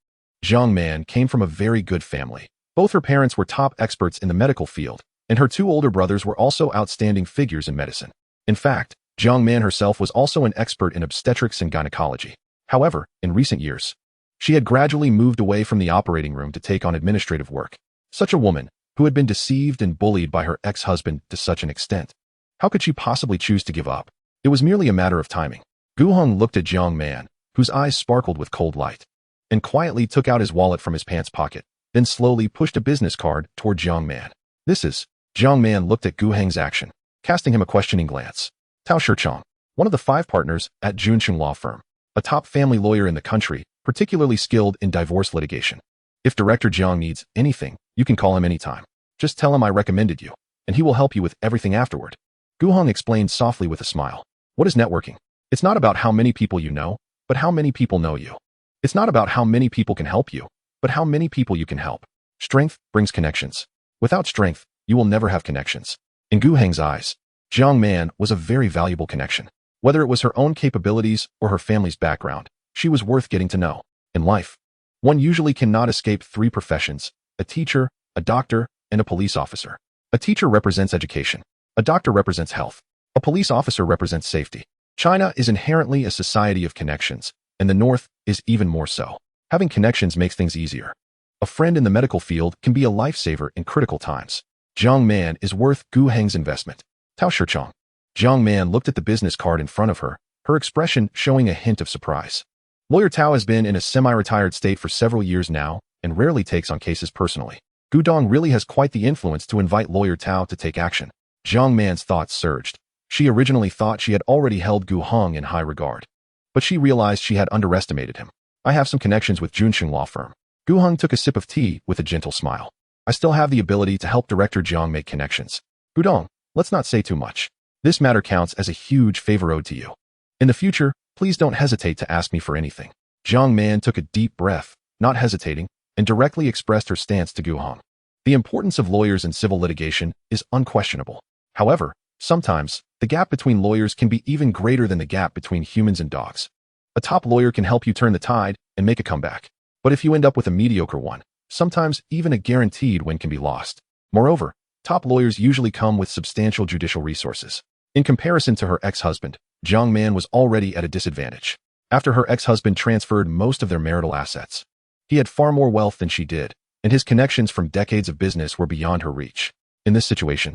Jiang Man came from a very good family. Both her parents were top experts in the medical field, and her two older brothers were also outstanding figures in medicine. In fact, Jiang Man herself was also an expert in obstetrics and gynecology. However, in recent years, she had gradually moved away from the operating room to take on administrative work. Such a woman, who had been deceived and bullied by her ex-husband to such an extent. How could she possibly choose to give up? It was merely a matter of timing. Gu Heng looked at Jiang Man, whose eyes sparkled with cold light, and quietly took out his wallet from his pants pocket, then slowly pushed a business card toward Jiang Man. This is... Jiang Man looked at Gu Heng's action, casting him a questioning glance. Tao Shichong, one of the 5 partners at Juncheng Law Firm, a top family lawyer in the country, particularly skilled in divorce litigation. If Director Jiang needs anything, you can call him anytime. Just tell him I recommended you, and he will help you with everything afterward. Gu Heng explained softly with a smile. What is networking? It's not about how many people you know, but how many people know you. It's not about how many people can help you, but how many people you can help. Strength brings connections. Without strength, you will never have connections. In Gu Heng's eyes, Jiang Man was a very valuable connection. Whether it was her own capabilities or her family's background, she was worth getting to know. In life, one usually cannot escape 3 professions: a teacher, a doctor, and a police officer. A teacher represents education. A doctor represents health. A police officer represents safety. China is inherently a society of connections, and the North is even more so. Having connections makes things easier. A friend in the medical field can be a lifesaver in critical times. Jiang Man is worth Gu Heng's investment. Tao Shichong. Jiang Man looked at the business card in front of her, her expression showing a hint of surprise. Lawyer Tao has been in a semi-retired state for several years now and rarely takes on cases personally. Gu Dong really has quite the influence to invite Lawyer Tao to take action. Jiang Man's thoughts surged. She originally thought she had already held Gu Heng in high regard, but she realized she had underestimated him. I have some connections with Junsheng law firm. Gu Heng took a sip of tea with a gentle smile. I still have the ability to help Director Jiang make connections. Gudong, let's not say too much. This matter counts as a huge favor owed to you. In the future, please don't hesitate to ask me for anything. Jiang Man took a deep breath, not hesitating, and directly expressed her stance to Gu Heng. The importance of lawyers in civil litigation is unquestionable. However, sometimes, the gap between lawyers can be even greater than the gap between humans and dogs. A top lawyer can help you turn the tide and make a comeback. But if you end up with a mediocre one, sometimes even a guaranteed win can be lost. Moreover, top lawyers usually come with substantial judicial resources. In comparison to her ex-husband, Jiang Man was already at a disadvantage. After her ex-husband transferred most of their marital assets, he had far more wealth than she did, and his connections from decades of business were beyond her reach. In this situation,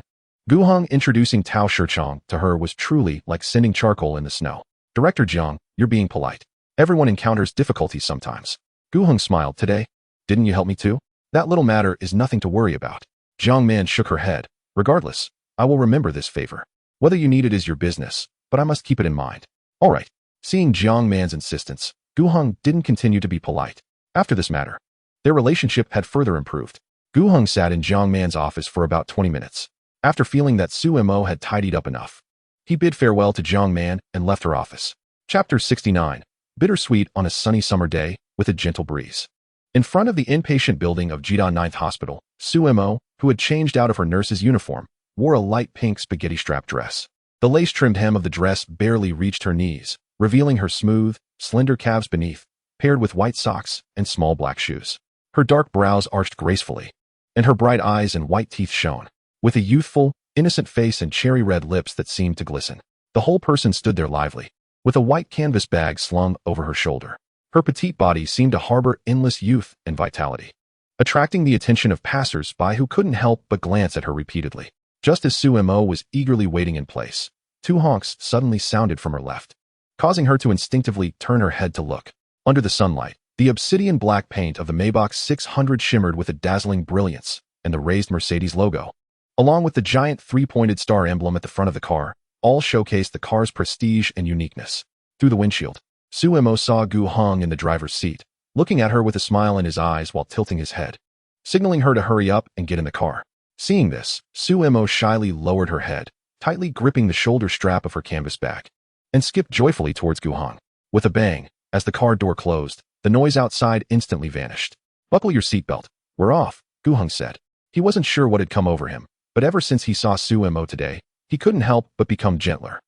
Gu Heng introducing Tao Shichong to her was truly like sending charcoal in the snow. Director Jiang, you're being polite. Everyone encounters difficulties sometimes. Gu Heng smiled. Today, didn't you help me too? That little matter is nothing to worry about. Jiang Man shook her head. Regardless, I will remember this favor. Whether you need it is your business, but I must keep it in mind. All right. Seeing Jiang Man's insistence, Gu Heng didn't continue to be polite. After this matter, their relationship had further improved. Gu Heng sat in Jiang Man's office for about 20 minutes. After feeling that Su Mo had tidied up enough, he bid farewell to Jiang Man and left her office. Chapter 69. Bittersweet on a sunny summer day with a gentle breeze. In front of the inpatient building of Jidan 9th Hospital, Su Mo, who had changed out of her nurse's uniform, wore a light pink spaghetti-strap dress. The lace-trimmed hem of the dress barely reached her knees, revealing her smooth, slender calves beneath, paired with white socks and small black shoes. Her dark brows arched gracefully, and her bright eyes and white teeth shone, with a youthful, innocent face and cherry-red lips that seemed to glisten. The whole person stood there lively, with a white canvas bag slung over her shoulder. Her petite body seemed to harbor endless youth and vitality, attracting the attention of passers-by who couldn't help but glance at her repeatedly. Just as Su Mo was eagerly waiting in place, two honks suddenly sounded from her left, causing her to instinctively turn her head to look. Under the sunlight, the obsidian black paint of the Maybach 600 shimmered with a dazzling brilliance, and the raised Mercedes logo, along with the giant three-pointed star emblem at the front of the car, all showcased the car's prestige and uniqueness. Through the windshield, Su Mo saw Gu Heng in the driver's seat, looking at her with a smile in his eyes while tilting his head, signaling her to hurry up and get in the car. Seeing this, Su Mo shyly lowered her head, tightly gripping the shoulder strap of her canvas bag, and skipped joyfully towards Gu Heng. With a bang, as the car door closed, the noise outside instantly vanished. Buckle your seatbelt. We're off, Gu Heng said. He wasn't sure what had come over him, but ever since he saw Su Mo today, he couldn't help but become gentler.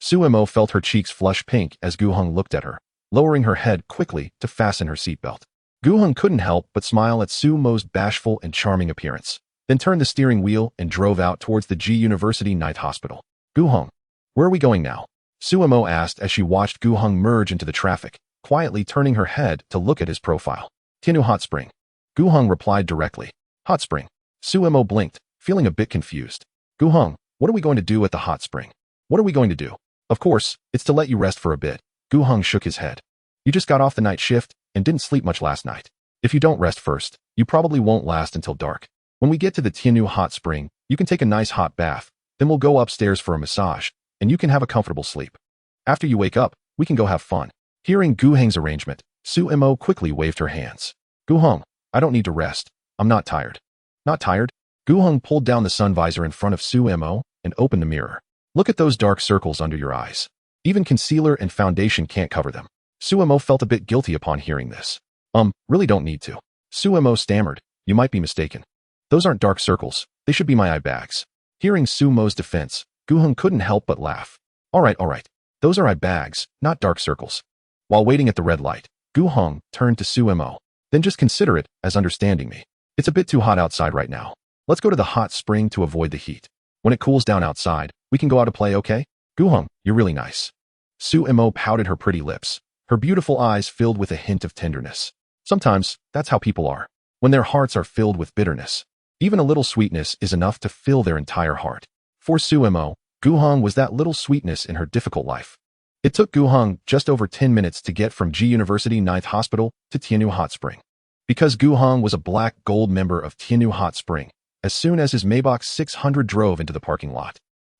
Su Mo felt her cheeks flush pink as Gu Heng looked at her, lowering her head quickly to fasten her seatbelt. Gu Heng couldn't help but smile at Su Mo's bashful and charming appearance, then turned the steering wheel and drove out towards the G University 9th Hospital. Gu Heng, where are we going now? Su Mo asked as she watched Gu Heng merge into the traffic, quietly turning her head to look at his profile. Tianu Hot Spring. Gu Heng replied directly. Hot Spring. Su Mo blinked, feeling a bit confused. Gu Heng, what are we going to do at the hot spring? What are we going to do? Of course, it's to let you rest for a bit. Gu Heng shook his head. You just got off the night shift and didn't sleep much last night. If you don't rest first, you probably won't last until dark. When we get to the Tianu hot spring, you can take a nice hot bath, then we'll go upstairs for a massage, and you can have a comfortable sleep. After you wake up, we can go have fun. Hearing Gu Heng's arrangement, Su Mo quickly waved her hands. Gu Heng, I don't need to rest. I'm not tired. Not tired? Gu Heng pulled down the sun visor in front of Su Mo and opened the mirror. Look at those dark circles under your eyes. Even concealer and foundation can't cover them. Su Mo felt a bit guilty upon hearing this. Really don't need to. Su Mo stammered. You might be mistaken. Those aren't dark circles. They should be my eye bags. Hearing Su Mo's defense, Gu Heng couldn't help but laugh. All right. Those are eye bags, not dark circles. While waiting at the red light, Gu Heng turned to Su Mo. Then just consider it as understanding me. It's a bit too hot outside right now. Let's go to the hot spring to avoid the heat. When it cools down outside, we can go out to play, okay? Gu Heng, you're really nice. Su Mo pouted her pretty lips, her beautiful eyes filled with a hint of tenderness. Sometimes, that's how people are. When their hearts are filled with bitterness, even a little sweetness is enough to fill their entire heart. For Su Mo, Gu Heng was that little sweetness in her difficult life. It took Gu Heng just over 10 minutes to get from G University 9th Hospital to Tianu Hot Spring. Because Gu Heng was a black gold member of Tianu Hot Spring, as soon as his Maybach 600 drove into the parking lot,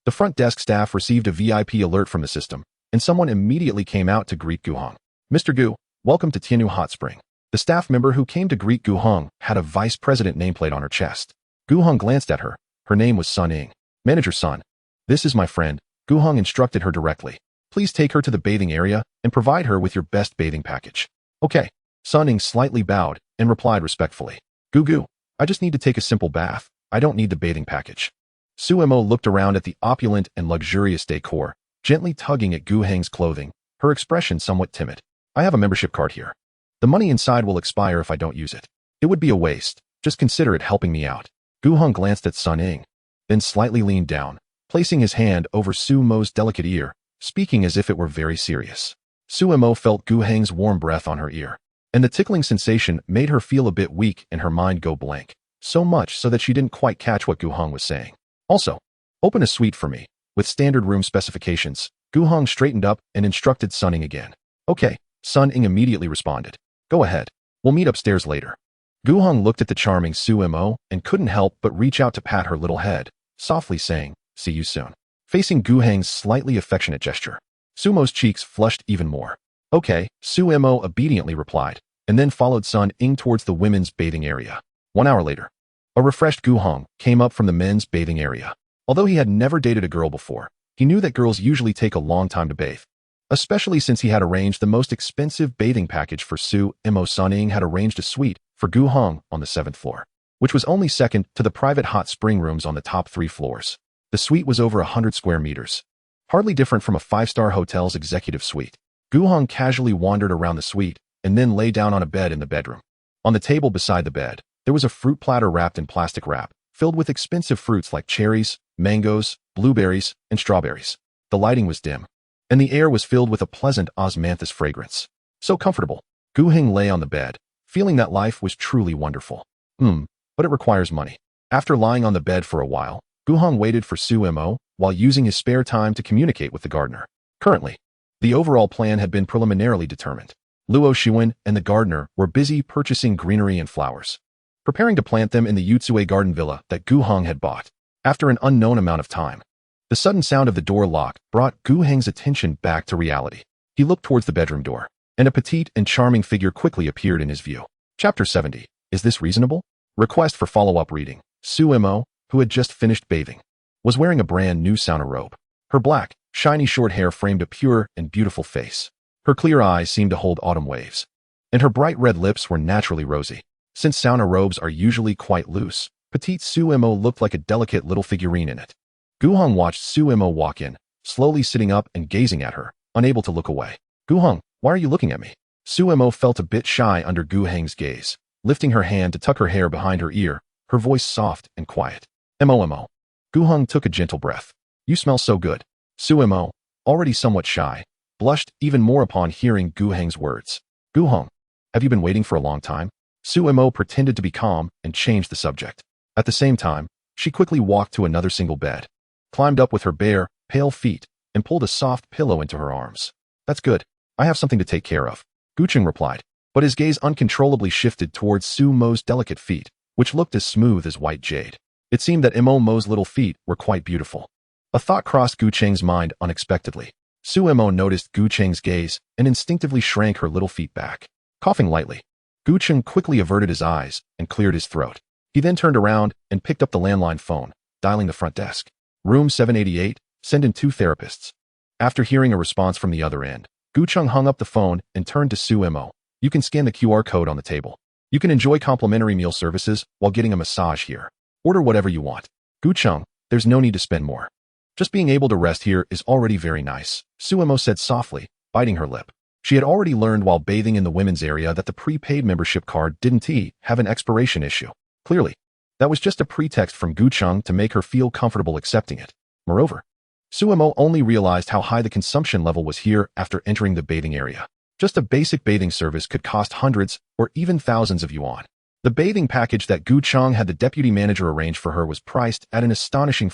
The front desk staff received a VIP alert from the system, and someone immediately came out to greet Gu Heng. "Mr. Gu, welcome to Tianyu Hot Spring." The staff member who came to greet Gu Heng had a vice president nameplate on her chest. Gu Heng glanced at her. Her name was Sun Ying. "Manager Sun, this is my friend." Gu Heng instructed her directly. "Please take her to the bathing area and provide her with your best bathing package." "Okay." Sun Ying slightly bowed and replied respectfully. Gu, I just need to take a simple bath. I don't need the bathing package." Suemo looked around at the opulent and luxurious decor, gently tugging at Gu Heng's clothing, her expression somewhat timid. "I have a membership card here. The money inside will expire if I don't use it. It would be a waste. Just consider it helping me out." Gu Heng glanced at Sun Ying, then slightly leaned down, placing his hand over Suemo's delicate ear, speaking as if it were very serious. Suemo felt Gu Heng's warm breath on her ear, and the tickling sensation made her feel a bit weak and her mind go blank, so much so that she didn't quite catch what Gu Heng was saying. "Also, open a suite for me, with standard room specifications." Gu Heng straightened up and instructed Sun Ying again. "Okay," Sun Ying immediately responded. "Go ahead. We'll meet upstairs later." Gu Heng looked at the charming Suemo and couldn't help but reach out to pat her little head, softly saying, "See you soon." Facing Gu Heng's slightly affectionate gesture, Sumo's cheeks flushed even more. "Okay," Suemo obediently replied, and then followed Sun Ying towards the women's bathing area. 1 hour later, a refreshed Gu Heng came up from the men's bathing area. Although he had never dated a girl before, he knew that girls usually take a long time to bathe, especially since he had arranged the most expensive bathing package for Suemo. Sun Ying had arranged a suite for Gu Heng on the 7th floor, which was only second to the private hot spring rooms on the top 3 floors. The suite was over 100 square meters, hardly different from a 5-star hotel's executive suite. Gu Heng casually wandered around the suite and then lay down on a bed in the bedroom. On the table beside the bed, there was a fruit platter wrapped in plastic wrap, filled with expensive fruits like cherries, mangoes, blueberries, and strawberries. The lighting was dim, and the air was filled with a pleasant osmanthus fragrance. So comfortable. Gu Heng lay on the bed, feeling that life was truly wonderful. But it requires money. After lying on the bed for a while, Gu Heng waited for Suemo while using his spare time to communicate with the gardener. Currently, the overall plan had been preliminarily determined. Luo Xuan and the gardener were busy purchasing greenery and flowers, preparing to plant them in the Yutsue garden villa that Gu Heng had bought. After an unknown amount of time, the sudden sound of the door lock brought Gu Heng's attention back to reality. He looked towards the bedroom door, and a petite and charming figure quickly appeared in his view. Chapter 70. Is this reasonable? Request for follow-up reading. Suemo, who had just finished bathing, was wearing a brand new sauna robe. Her black, shiny short hair framed a pure and beautiful face. Her clear eyes seemed to hold autumn waves, and her bright red lips were naturally rosy. Since sauna robes are usually quite loose, petite Suemo looked like a delicate little figurine in it. Gu Heng watched Suemo walk in, slowly sitting up and gazing at her, unable to look away. "Gu Heng, why are you looking at me?" Suemo felt a bit shy under Gu Heng's gaze, lifting her hand to tuck her hair behind her ear, her voice soft and quiet. "Mo." Gu Heng took a gentle breath. "You smell so good." Suemo, already somewhat shy, blushed even more upon hearing Gu Heng's words. "Gu Heng, have you been waiting for a long time?" Suemo pretended to be calm and changed the subject. At the same time, she quickly walked to another single bed, climbed up with her bare, pale feet, and pulled a soft pillow into her arms. "That's good. I have something to take care of," Gu Cheng replied, but his gaze uncontrollably shifted towards Sumo's delicate feet, which looked as smooth as white jade. It seemed that Mo's little feet were quite beautiful. A thought crossed Gu Cheng's mind unexpectedly. Suemo noticed Gu Cheng's gaze and instinctively shrank her little feet back. Coughing lightly, Gu Cheng quickly averted his eyes and cleared his throat. He then turned around and picked up the landline phone, dialing the front desk. "Room 788, send in 2 therapists." After hearing a response from the other end, Gu Cheng hung up the phone and turned to Suemo. "You can scan the QR code on the table. You can enjoy complimentary meal services while getting a massage here. Order whatever you want." "Gu Cheng, there's no need to spend more. Just being able to rest here is already very nice," Suemo said softly, biting her lip. She had already learned while bathing in the women's area that the prepaid membership card didn't have an expiration issue. Clearly, that was just a pretext from Gu Cheng to make her feel comfortable accepting it. Moreover, Suemo only realized how high the consumption level was here after entering the bathing area. Just a basic bathing service could cost hundreds or even thousands of yuan. The bathing package that Gu Cheng had the deputy manager arrange for her was priced at an astonishing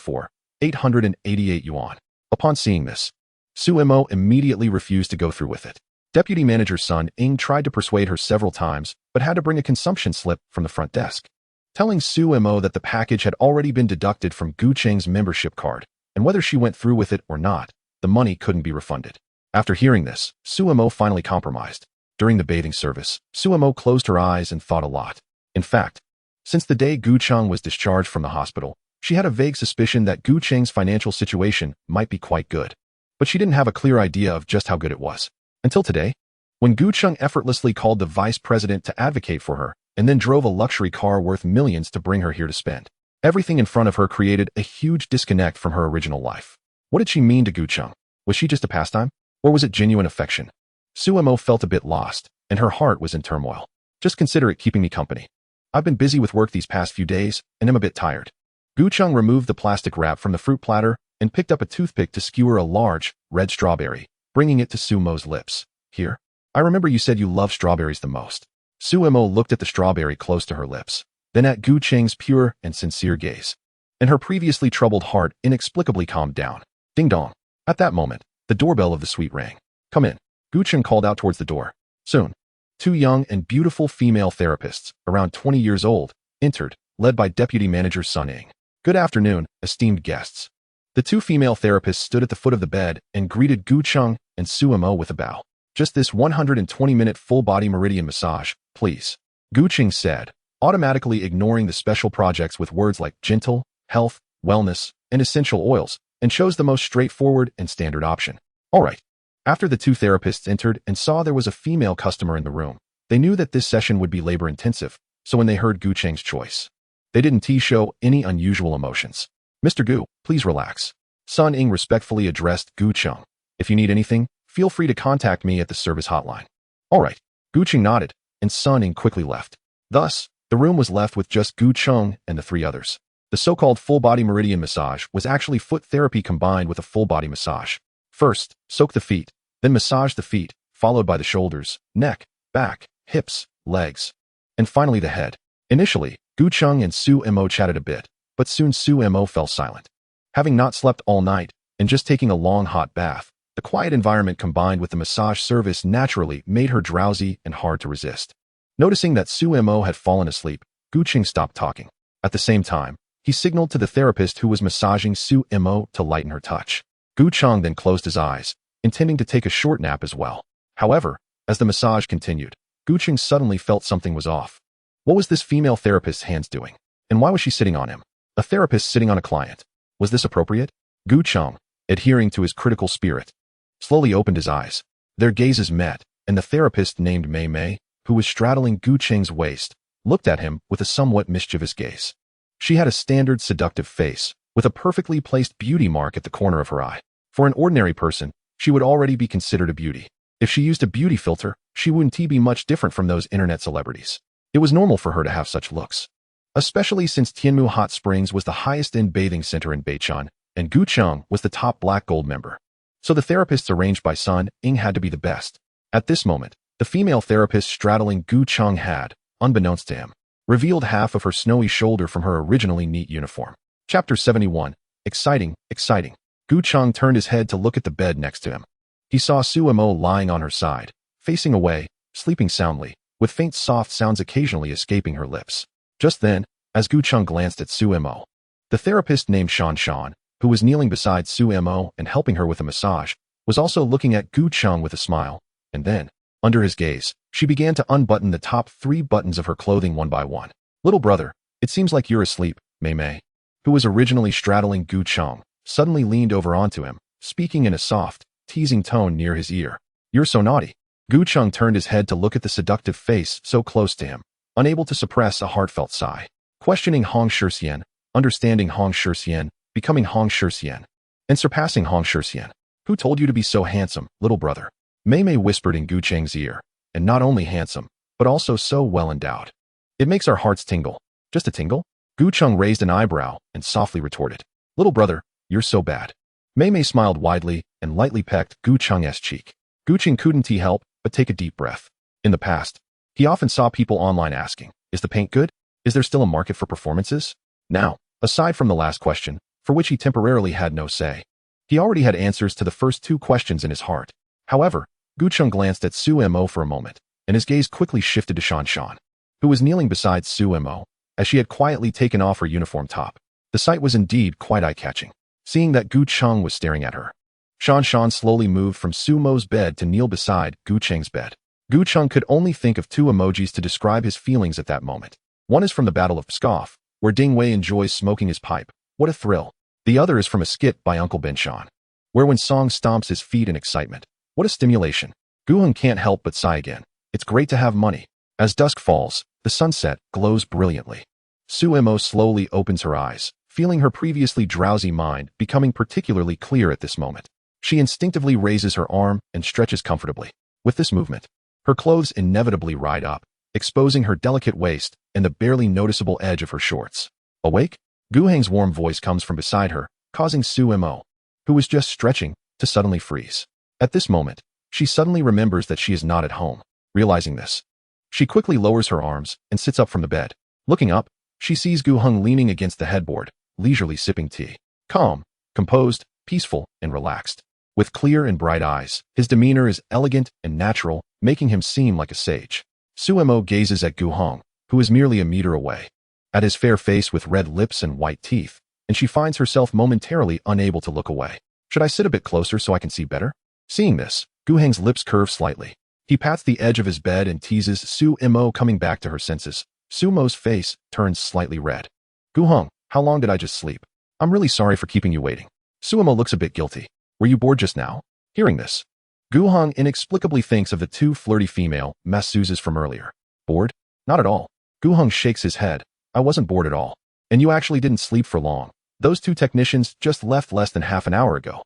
888 yuan. Upon seeing this, Suemo immediately refused to go through with it. Deputy manager Sun Ying tried to persuade her several times, but had to bring a consumption slip from the front desk, telling Suemo that the package had already been deducted from Gu Cheng's membership card. and whether she went through with it or not, the money couldn't be refunded. After hearing this, Suemo finally compromised. During the bathing service, Suemo closed her eyes and thought a lot. In fact, since the day Gu Cheng was discharged from the hospital, she had a vague suspicion that Gu Cheng's financial situation might be quite good. But she didn't have a clear idea of just how good it was. Until today, when Gu Cheng effortlessly called the vice president to advocate for her, and then drove a luxury car worth millions to bring her here to spend. Everything in front of her created a huge disconnect from her original life. What did she mean to Gu Cheng? Was she just a pastime? Or was it genuine affection? Suemo felt a bit lost, and her heart was in turmoil. Just consider it keeping me company. I've been busy with work these past few days, and am a bit tired. Gu Cheng removed the plastic wrap from the fruit platter and picked up a toothpick to skewer a large, red strawberry, bringing it to Suemo's lips. Here. I remember you said you love strawberries the most. Suemo looked at the strawberry close to her lips, then at Gu Cheng's pure and sincere gaze. And her previously troubled heart inexplicably calmed down. Ding dong. At that moment, the doorbell of the suite rang. Come in. Gu Cheng called out towards the door. Soon, two young and beautiful female therapists, around 20 years old, entered, led by Deputy Manager Sun Heng. Good afternoon, esteemed guests. The two female therapists stood at the foot of the bed and greeted Gu Cheng and Suemo with a bow. Just this 120-minute full-body meridian massage, please, Gu Cheng said, automatically ignoring the special projects with words like gentle, health, wellness, and essential oils, and chose the most straightforward and standard option. All right. After the two therapists entered and saw there was a female customer in the room, they knew that this session would be labor-intensive, so when they heard Gu Cheng's choice, they didn't show any unusual emotions. Mr. Gu, please relax. Sun Heng respectfully addressed Gu Cheng. If you need anything, feel free to contact me at the service hotline. All right. Gu Cheng nodded, and Sun Heng quickly left. Thus, the room was left with just Gu Cheng and the three others. The so-called full-body meridian massage was actually foot therapy combined with a full-body massage. First, soak the feet, then massage the feet, followed by the shoulders, neck, back, hips, legs, and finally the head. Initially, Gu Cheng and Suemo chatted a bit, but soon Suemo fell silent. Having not slept all night, and just taking a long hot bath, the quiet environment combined with the massage service naturally made her drowsy and hard to resist. Noticing that Suemo had fallen asleep, Gu Cheng stopped talking. At the same time, he signaled to the therapist who was massaging Suemo to lighten her touch. Gu Cheng then closed his eyes, intending to take a short nap as well. However, as the massage continued, Gu Cheng suddenly felt something was off. What was this female therapist's hands doing? And why was she sitting on him? A therapist sitting on a client. Was this appropriate? Gu Cheng, adhering to his critical spirit, slowly opened his eyes. Their gazes met, and the therapist named Mei Mei, who was straddling Gu Cheng's waist, looked at him with a somewhat mischievous gaze. She had a standard seductive face, with a perfectly placed beauty mark at the corner of her eye. For an ordinary person, she would already be considered a beauty. If she used a beauty filter, she wouldn't be much different from those internet celebrities. It was normal for her to have such looks. Especially since Tianmu Hot Springs was the highest-end bathing center in Beichan, and Gu Cheng was the top Black Gold member. So the therapists arranged by Sun Heng had to be the best. At this moment, the female therapist straddling Gu Cheng had, unbeknownst to him, revealed half of her snowy shoulder from her originally neat uniform. Chapter 71. Exciting, exciting. Gu Cheng turned his head to look at the bed next to him. He saw Suemo lying on her side, facing away, sleeping soundly, with faint soft sounds occasionally escaping her lips. Just then, as Gu Cheng glanced at Suemo, the therapist named Shan Shan, who was kneeling beside Suemo and helping her with a massage, was also looking at Gu Cheng with a smile, and then, under his gaze, she began to unbutton the top 3 buttons of her clothing one by one. Little brother, it seems like you're asleep, Mei Mei, who was originally straddling Gu Cheng, suddenly leaned over onto him, speaking in a soft, teasing tone near his ear. You're so naughty. Gu Cheng turned his head to look at the seductive face so close to him, unable to suppress a heartfelt sigh. Questioning Hong Shixian, understanding Hong Shixian, becoming Hong Shixian, and surpassing Hong Shixian. Who told you to be so handsome, little brother? Mei Mei whispered in Gu Cheng's ear, and not only handsome, but also so well endowed. It makes our hearts tingle. Just a tingle? Gu Cheng raised an eyebrow and softly retorted. Little brother, you're so bad. Mei Mei smiled widely and lightly pecked Gu Cheng's cheek. Gu Cheng couldn't help but take a deep breath. In the past, he often saw people online asking, is the paint good? Is there still a market for performances? Now, aside from the last question, for which he temporarily had no say, he already had answers to the first 2 questions in his heart. However, Gu Cheng glanced at Suemo for a moment, and his gaze quickly shifted to Shan Shan, who was kneeling beside Suemo, as she had quietly taken off her uniform top. The sight was indeed quite eye-catching. seeing that Gu Cheng was staring at her. Shan Shan slowly moved from Su Mo's bed to kneel beside Gu Cheng's bed. Gu Cheng could only think of two emojis to describe his feelings at that moment. One is from the Battle of Pskov, where Ding Wei enjoys smoking his pipe. What a thrill. The other is from a skit by Uncle Ben Shan, where when Song stomps his feet in excitement. What a stimulation. Gu Heng can't help but sigh again. It's great to have money. As dusk falls, the sunset glows brilliantly. Su Mo slowly opens her eyes, feeling her previously drowsy mind becoming particularly clear at this moment. She instinctively raises her arm and stretches comfortably. With this movement, her clothes inevitably ride up, exposing her delicate waist and the barely noticeable edge of her shorts. Awake? Gu Heng's warm voice comes from beside her, causing Su Mo, who was just stretching, to suddenly freeze. At this moment, she suddenly remembers that she is not at home. Realizing this, she quickly lowers her arms and sits up from the bed. Looking up, she sees Gu Heng leaning against the headboard, leisurely sipping tea. Calm, composed, peaceful, and relaxed. With clear and bright eyes, his demeanor is elegant and natural, making him seem like a sage. Su Mo gazes at Gu Heng, who is merely a meter away, at his fair face with red lips and white teeth, and she finds herself momentarily unable to look away. Should I sit a bit closer so I can see better? Seeing this, Gu Heng's lips curve slightly. He pats the edge of his bed and teases Su Mo, coming back to her senses. Su Mo's face turns slightly red. Gu Heng, how long did I just sleep? I'm really sorry for keeping you waiting. Su Mo looks a bit guilty. Were you bored just now? Hearing this, Gu Heng inexplicably thinks of the two flirty female masseuses from earlier. Bored? Not at all. Gu Heng shakes his head. I wasn't bored at all. And you actually didn't sleep for long. Those two technicians just left less than half an hour ago.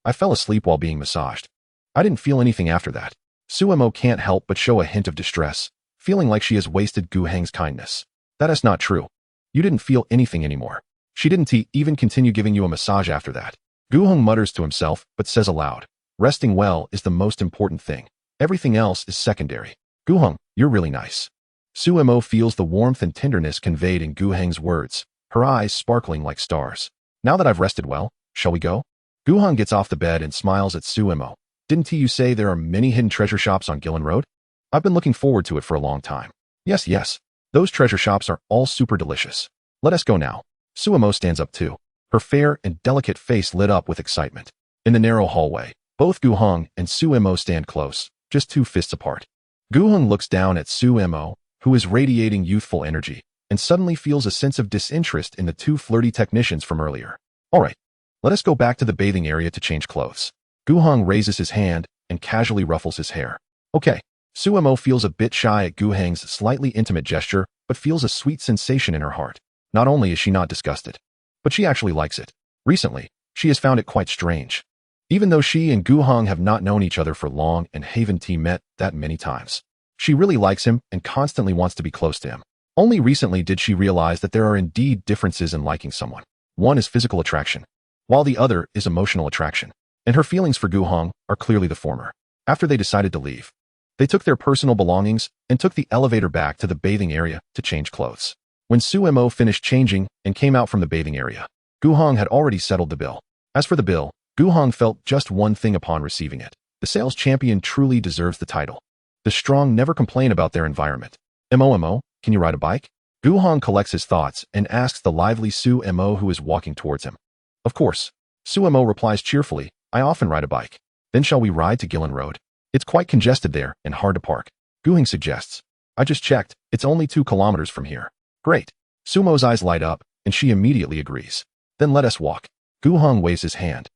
I fell asleep while being massaged. I didn't feel anything after that. Su Mo can't help but show a hint of distress, feeling like she has wasted Gu Heng's kindness. That is not true. You didn't feel anything anymore. She didn't even continue giving you a massage after that. Gu Heng mutters to himself but says aloud, resting well is the most important thing. Everything else is secondary. Gu Heng, you're really nice. Su Mo feels the warmth and tenderness conveyed in Gu Heng's words, her eyes sparkling like stars. Now that I've rested well, shall we go? Gu Heng gets off the bed and smiles at Su Mo. Didn't you say there are many hidden treasure shops on Gillen Road? I've been looking forward to it for a long time. Yes. Those treasure shops are all super delicious. Let us go now. Su Mo stands up too, her fair and delicate face lit up with excitement. In the narrow hallway, both Gu Heng and Su Mo stand close, just 2 fists apart. Gu Heng looks down at Su Mo, who is radiating youthful energy, and suddenly feels a sense of disinterest in the 2 flirty technicians from earlier. All right, let us go back to the bathing area to change clothes. Gu Heng raises his hand and casually ruffles his hair. Okay. Su Mo feels a bit shy at Gu Heng's slightly intimate gesture, but feels a sweet sensation in her heart. Not only is she not disgusted, but she actually likes it. Recently, she has found it quite strange. Even though she and Gu Heng have not known each other for long and haven't met that many times, she really likes him and constantly wants to be close to him. Only recently did she realize that there are indeed differences in liking someone. One is physical attraction, while the other is emotional attraction. And her feelings for Gu Heng are clearly the former. After they decided to leave, they took their personal belongings and took the elevator back to the bathing area to change clothes. When Su Mo finished changing and came out from the bathing area, Gu Heng had already settled the bill. As for the bill, Gu Heng felt just one thing upon receiving it. The sales champion truly deserves the title. The strong never complain about their environment. Mo, can you ride a bike? Gu Heng collects his thoughts and asks the lively Su Mo, who is walking towards him. Of course. Su Mo replies cheerfully, I often ride a bike. Then shall we ride to Gillen Road? It's quite congested there and hard to park. Gu Heng suggests. I just checked, it's only 2 kilometers from here. Great. Su Mo's eyes light up, and she immediately agrees. Then let us walk. Gu Heng waves his hand,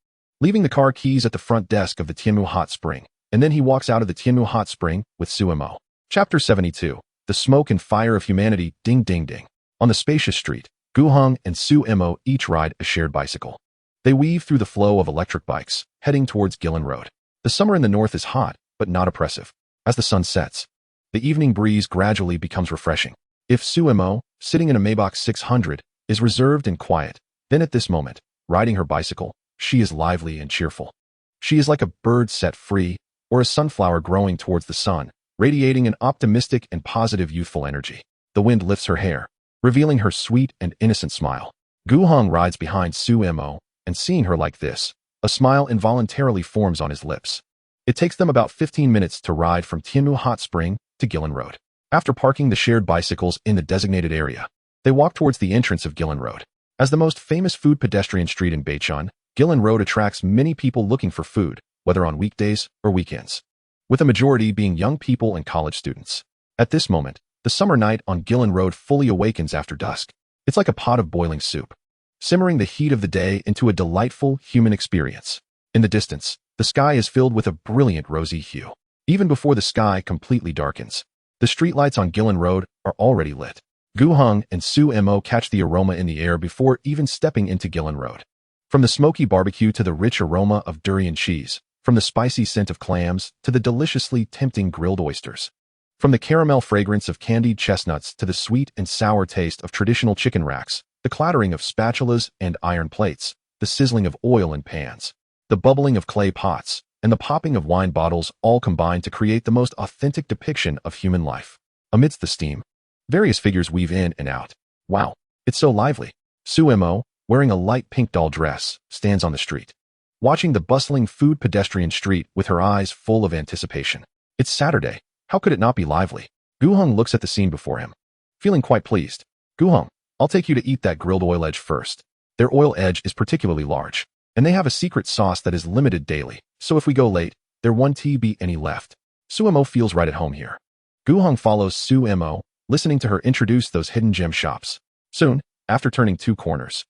leaving the car keys at the front desk of the Tianmu Hot Spring, and then he walks out of the Tianmu Hot Spring with Su Mo. Chapter 72. The Smoke and Fire of Humanity. Ding ding ding. On the spacious street, Gu Heng and Su Mo each ride a shared bicycle. They weave through the flow of electric bikes, heading towards Gillen Road. The summer in the north is hot, but not oppressive. As the sun sets, the evening breeze gradually becomes refreshing. If Su Mo, sitting in a Maybach 600, is reserved and quiet, then at this moment, riding her bicycle, she is lively and cheerful. She is like a bird set free, or a sunflower growing towards the sun, radiating an optimistic and positive youthful energy. The wind lifts her hair, revealing her sweet and innocent smile. Gu Heng rides behind Su Mo, and seeing her like this, a smile involuntarily forms on his lips. It takes them about 15 minutes to ride from Tianmu Hot Spring to Gillen Road. After parking the shared bicycles in the designated area, they walk towards the entrance of Gillen Road. As the most famous food pedestrian street in Beichun, Gillen Road attracts many people looking for food, whether on weekdays or weekends, with a majority being young people and college students. At this moment, the summer night on Gillen Road fully awakens after dusk. It's like a pot of boiling soup, simmering the heat of the day into a delightful human experience. In the distance, the sky is filled with a brilliant rosy hue. Even before the sky completely darkens, the streetlights on Gillen Road are already lit. Gu Heng and Su Mo catch the aroma in the air before even stepping into Gillen Road. From the smoky barbecue to the rich aroma of durian cheese, from the spicy scent of clams to the deliciously tempting grilled oysters, from the caramel fragrance of candied chestnuts to the sweet and sour taste of traditional chicken racks, the clattering of spatulas and iron plates, the sizzling of oil in pans, the bubbling of clay pots, and the popping of wine bottles all combine to create the most authentic depiction of human life. Amidst the steam, various figures weave in and out. Wow, it's so lively. Su Mo, wearing a light pink doll dress, stands on the street, watching the bustling food pedestrian street with her eyes full of anticipation. It's Saturday. How could it not be lively? Gu Heng looks at the scene before him, feeling quite pleased. Gu Heng, I'll take you to eat that grilled oil edge first. Their oil edge is particularly large, and they have a secret sauce that is limited daily, so if we go late, there won't be any left. Su Mo feels right at home here. Gu Heng follows Su Mo, listening to her introduce those hidden gem shops. Soon, after turning two corners,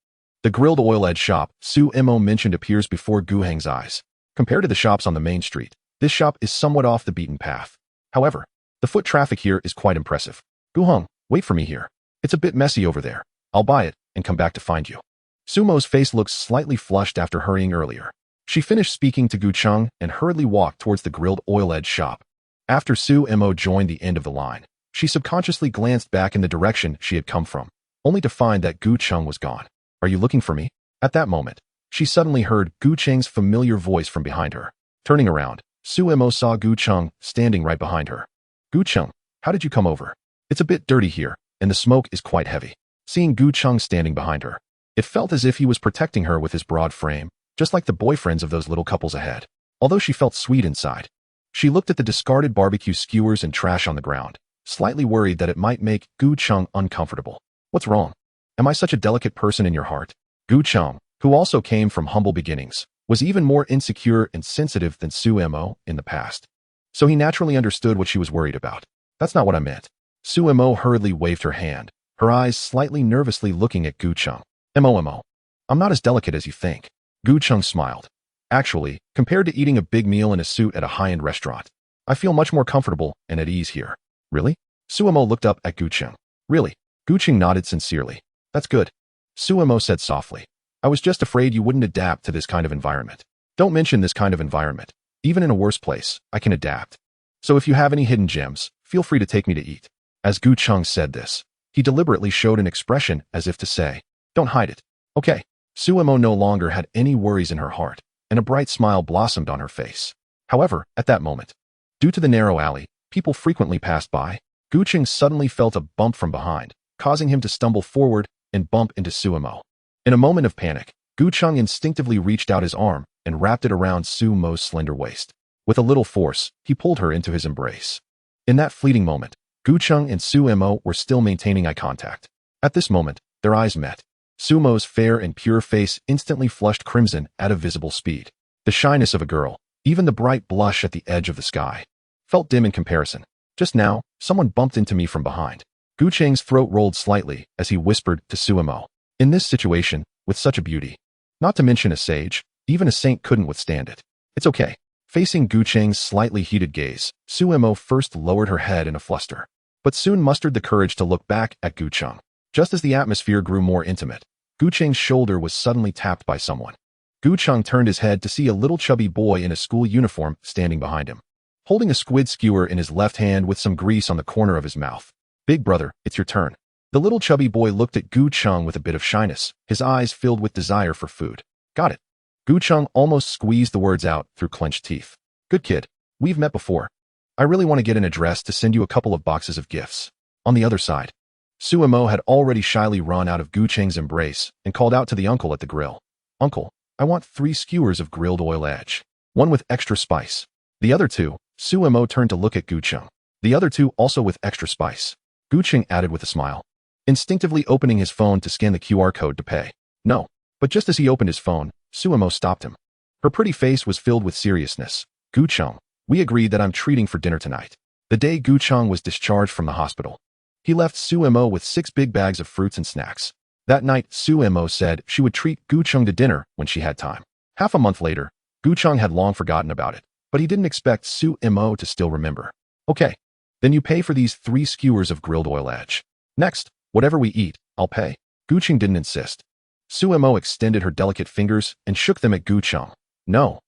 the grilled oil edge shop Su Mo mentioned appears before Gu Heng's eyes. Compared to the shops on the main street, this shop is somewhat off the beaten path. However, the foot traffic here is quite impressive. Gu Heng, wait for me here. It's a bit messy over there. I'll buy it and come back to find you. Su Mo's face looks slightly flushed after hurrying earlier. She finished speaking to Gu Cheng and hurriedly walked towards the grilled oil edge shop. After Su Mo joined the end of the line, she subconsciously glanced back in the direction she had come from, only to find that Gu Cheng was gone. Are you looking for me? At that moment, she suddenly heard Gu Cheng's familiar voice from behind her. Turning around, Su Mo saw Gu Cheng standing right behind her. Gu Cheng, how did you come over? It's a bit dirty here, and the smoke is quite heavy. Seeing Gu Cheng standing behind her, it felt as if he was protecting her with his broad frame, just like the boyfriends of those little couples ahead. Although she felt sweet inside, she looked at the discarded barbecue skewers and trash on the ground, slightly worried that it might make Gu Cheng uncomfortable. What's wrong? Am I such a delicate person in your heart? Gu Cheng, who also came from humble beginnings, was even more insecure and sensitive than Su Mo in the past. So he naturally understood what she was worried about. That's not what I meant. Su Mo hurriedly waved her hand, her eyes slightly nervously looking at Gu Cheng. Mo, I'm not as delicate as you think. Gu Cheng smiled. Actually, compared to eating a big meal in a suit at a high-end restaurant, I feel much more comfortable and at ease here. Really? Su Mo looked up at Gu Cheng. Really? Gu Cheng nodded sincerely. That's good. Su Mo said softly. I was just afraid you wouldn't adapt to this kind of environment. Don't mention this kind of environment. Even in a worse place, I can adapt. So if you have any hidden gems, feel free to take me to eat. As Gu Cheng said this, he deliberately showed an expression as if to say, don't hide it. Okay. Su Mo no longer had any worries in her heart, and a bright smile blossomed on her face. However, at that moment, due to the narrow alley, people frequently passed by. Gu Cheng suddenly felt a bump from behind, causing him to stumble forward and bump into Su Mo. In a moment of panic, Gu Cheng instinctively reached out his arm and wrapped it around Su Mo's slender waist. With a little force, he pulled her into his embrace. In that fleeting moment, Gu Cheng and Su Mo were still maintaining eye contact. At this moment, their eyes met. Su Mo's fair and pure face instantly flushed crimson at a visible speed. The shyness of a girl, even the bright blush at the edge of the sky, felt dim in comparison. Just now, someone bumped into me from behind. Gu Cheng's throat rolled slightly as he whispered to Su Mo. In this situation, with such a beauty, not to mention a sage, even a saint couldn't withstand it. It's okay. Facing Gu Cheng's slightly heated gaze, Su Mo first lowered her head in a fluster, but soon mustered the courage to look back at Gu Cheng. Just as the atmosphere grew more intimate, Gu Cheng's shoulder was suddenly tapped by someone. Gu Cheng turned his head to see a little chubby boy in a school uniform standing behind him, holding a squid skewer in his left hand with some grease on the corner of his mouth. Big brother, it's your turn. The little chubby boy looked at Gu Cheng with a bit of shyness, his eyes filled with desire for food. Got it. Gu Cheng almost squeezed the words out through clenched teeth. Good kid. We've met before. I really want to get an address to send you a couple of boxes of gifts. On the other side, Su Mo had already shyly run out of Gu Cheng's embrace and called out to the uncle at the grill. Uncle, I want 3 skewers of grilled oil edge. 1 with extra spice. The other 2, Su Mo turned to look at Gu Cheng. The other 2 also with extra spice. Gu Cheng added with a smile, instinctively opening his phone to scan the QR code to pay. No. But just as he opened his phone, Suemo stopped him. Her pretty face was filled with seriousness. Gucheng, we agreed that I'm treating for dinner tonight. The day Gucheng was discharged from the hospital, he left Suemo with 6 big bags of fruits and snacks. That night, Suemo said she would treat Gucheng to dinner when she had time. Half a month later, Gucheng had long forgotten about it, but he didn't expect Suemo to still remember. Okay, then you pay for these 3 skewers of grilled oil edge. Next, whatever we eat, I'll pay. Gucheng didn't insist. Suemo extended her delicate fingers and shook them at Gucheng. No.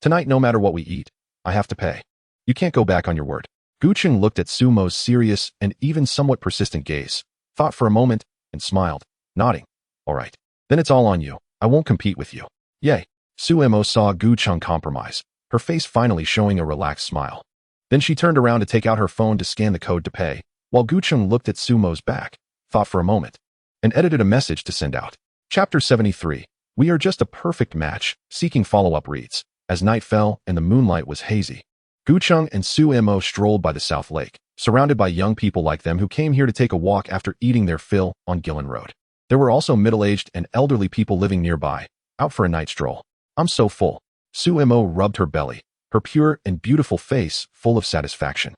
Tonight, no matter what we eat, I have to pay. You can't go back on your word. Gucheng looked at Suemo's serious and even somewhat persistent gaze, thought for a moment, and smiled, nodding. All right. Then it's all on you. I won't compete with you. Yay. Suemo saw Gucheng compromise, her face finally showing a relaxed smile. Then she turned around to take out her phone to scan the code to pay, while Gucheng looked at Suemo's back, thought for a moment, and edited a message to send out. Chapter 73. We are just a perfect match, seeking follow-up reads. As night fell and the moonlight was hazy, Gucheng and Suemo strolled by the South Lake, surrounded by young people like them who came here to take a walk after eating their fill on Gillen Road. There were also middle-aged and elderly people living nearby, out for a night stroll. I'm so full. Suemo rubbed her belly, her pure and beautiful face full of satisfaction.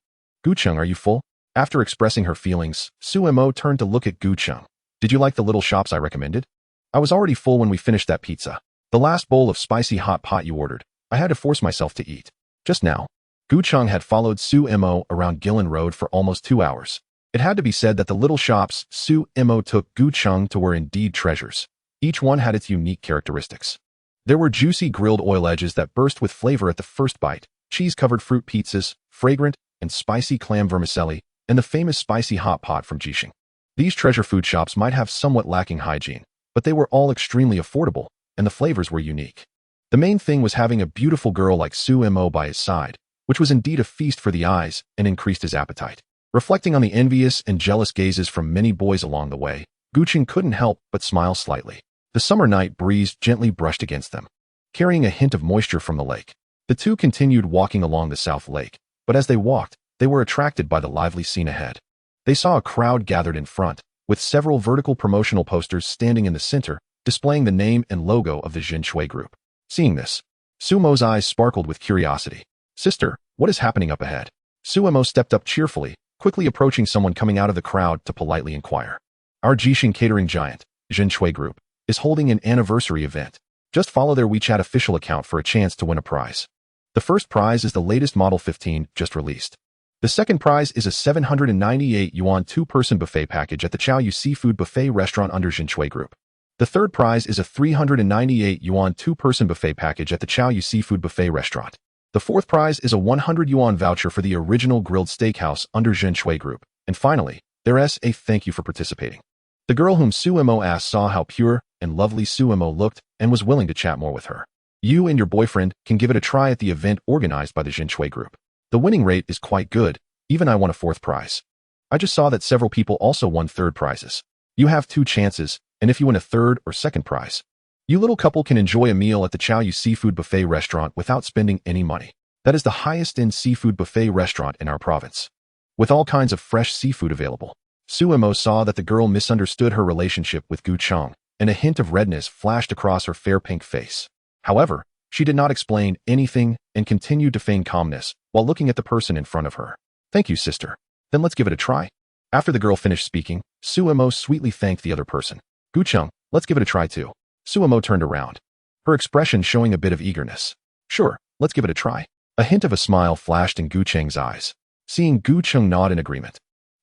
Gucheng, are you full? After expressing her feelings, Suemo turned to look at Gucheng. Did you like the little shops I recommended? I was already full when we finished that pizza. The last bowl of spicy hot pot you ordered, I had to force myself to eat. Just now. Gucheng had followed Suemo around Gillen Road for almost 2 hours. It had to be said that the little shops Suemo took Gucheng to were indeed treasures. Each one had its unique characteristics. There were juicy grilled oil edges that burst with flavor at the first bite, cheese-covered fruit pizzas, fragrant and spicy clam vermicelli, and the famous spicy hot pot from Jisheng. These treasure food shops might have somewhat lacking hygiene, but they were all extremely affordable, and the flavors were unique. The main thing was having a beautiful girl like Suemo by his side, which was indeed a feast for the eyes and increased his appetite. Reflecting on the envious and jealous gazes from many boys along the way, Gucheng couldn't help but smile slightly. The summer night breeze gently brushed against them, carrying a hint of moisture from the lake. The two continued walking along the South Lake, but as they walked, they were attracted by the lively scene ahead. They saw a crowd gathered in front, with several vertical promotional posters standing in the center, displaying the name and logo of the Zhenshui Group. Seeing this, Suemo's eyes sparkled with curiosity. Sister, what is happening up ahead? Suemo stepped up cheerfully, quickly approaching someone coming out of the crowd to politely inquire. Our Jisheng catering giant, Zhenshui Group, is holding an anniversary event. Just follow their WeChat official account for a chance to win a prize. The first prize is the latest Model 15 just released. The second prize is a 798 yuan 2-person buffet package at the Chaoyu Seafood Buffet restaurant under Zhenshui Group. The third prize is a 398 yuan 2-person buffet package at the Chaoyu Seafood Buffet restaurant. The fourth prize is a 100 yuan voucher for the original grilled steakhouse under Zhenshui Group. And finally, there's a thank you for participating. The girl whom Suemo asked saw how pure and lovely Suemo looked and was willing to chat more with her. You and your boyfriend can give it a try at the event organized by the Zhenshui Group. The winning rate is quite good. Even I won a fourth prize. I just saw that several people also won third prizes. You have 2 chances, and if you win a third or second prize, you little couple can enjoy a meal at the Chaoyu Seafood Buffet restaurant without spending any money. That is the highest-end seafood buffet restaurant in our province, with all kinds of fresh seafood available. Suemo saw that the girl misunderstood her relationship with Gucheng, and a hint of redness flashed across her fair pink face. However, she did not explain anything and continued to feign calmness while looking at the person in front of her. Thank you, sister. Then let's give it a try. After the girl finished speaking, Suemo sweetly thanked the other person. Gucheng, let's give it a try too. Suemo turned around, her expression showing a bit of eagerness. Sure, let's give it a try. A hint of a smile flashed in Gucheng's eyes. Seeing Gucheng nod in agreement,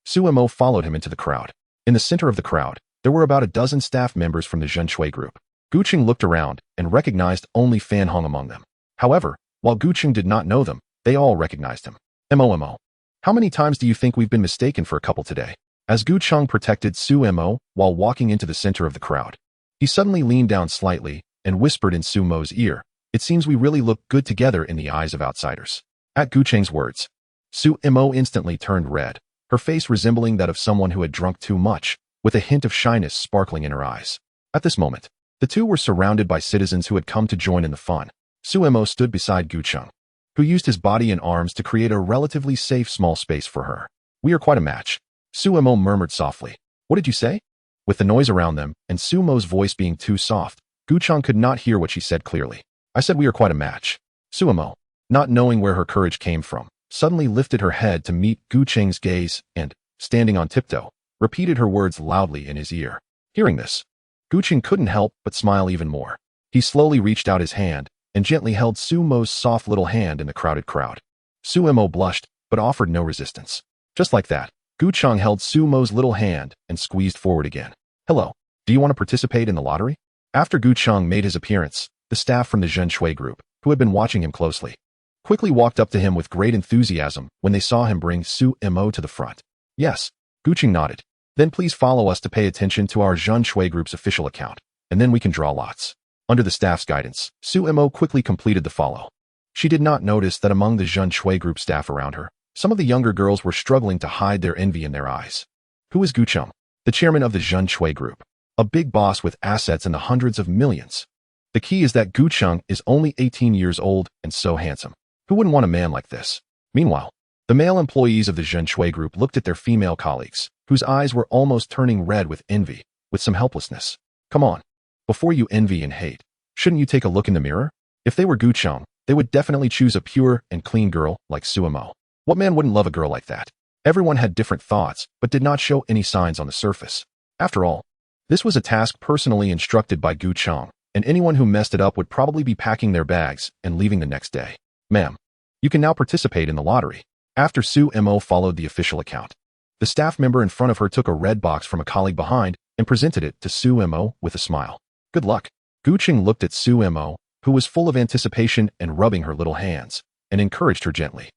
Suemo followed him into the crowd. In the center of the crowd, there were about a dozen staff members from the Zhenshui Group. Gucheng looked around and recognized only Fan Heng among them. However, while Gucheng did not know them, they all recognized him. MOMO. How many times do you think we've been mistaken for a couple today? As Gucheng protected Suemo while walking into the center of the crowd, he suddenly leaned down slightly and whispered in Suemo's ear, "It seems we really look good together in the eyes of outsiders." At Gucheng's words, Suemo instantly turned red, her face resembling that of someone who had drunk too much, with a hint of shyness sparkling in her eyes. At this moment, the two were surrounded by citizens who had come to join in the fun. Suemo stood beside Gucheng, who used his body and arms to create a relatively safe small space for her. We are quite a match. Suemo murmured softly. What did you say? With the noise around them and Sumo's voice being too soft, Gucheng could not hear what she said clearly. I said we are quite a match. Sumo, not knowing where her courage came from, suddenly lifted her head to meet Gucheng's gaze and, standing on tiptoe, repeated her words loudly in his ear. Hearing this, Gucheng couldn't help but smile even more. He slowly reached out his hand and gently held Sumo's soft little hand in the crowded crowd. Sumo blushed, but offered no resistance. Just like that, Gucheng held Sumo's little hand and squeezed forward again. Hello, do you want to participate in the lottery? After Gucheng made his appearance, the staff from the Zhen Shui group, who had been watching him closely, quickly walked up to him with great enthusiasm when they saw him bring Sumo to the front. Yes, Gucheng nodded. Then please follow us to pay attention to our Zhen Shui group's official account, and then we can draw lots. Under the staff's guidance, Sumo quickly completed the follow. She did not notice that among the Zhen Shui group staff around her, some of the younger girls were struggling to hide their envy in their eyes. Who is Gucheng? The chairman of the Zhen Shui group, a big boss with assets in the hundreds of millions. The key is that Gucheng is only 18 years old and so handsome. Who wouldn't want a man like this? Meanwhile, the male employees of the Zhen Shui group looked at their female colleagues, whose eyes were almost turning red with envy, with some helplessness. Come on. Before you envy and hate, shouldn't you take a look in the mirror? If they were Gucheng, they would definitely choose a pure and clean girl like Sumo. What man wouldn't love a girl like that? Everyone had different thoughts, but did not show any signs on the surface. After all, this was a task personally instructed by Gucheng, and anyone who messed it up would probably be packing their bags and leaving the next day. Ma'am, you can now participate in the lottery. After Sumo followed the official account, the staff member in front of her took a red box from a colleague behind and presented it to Sumo with a smile. Good luck. Gucheng looked at Sumo, who was full of anticipation and rubbing her little hands, and encouraged her gently.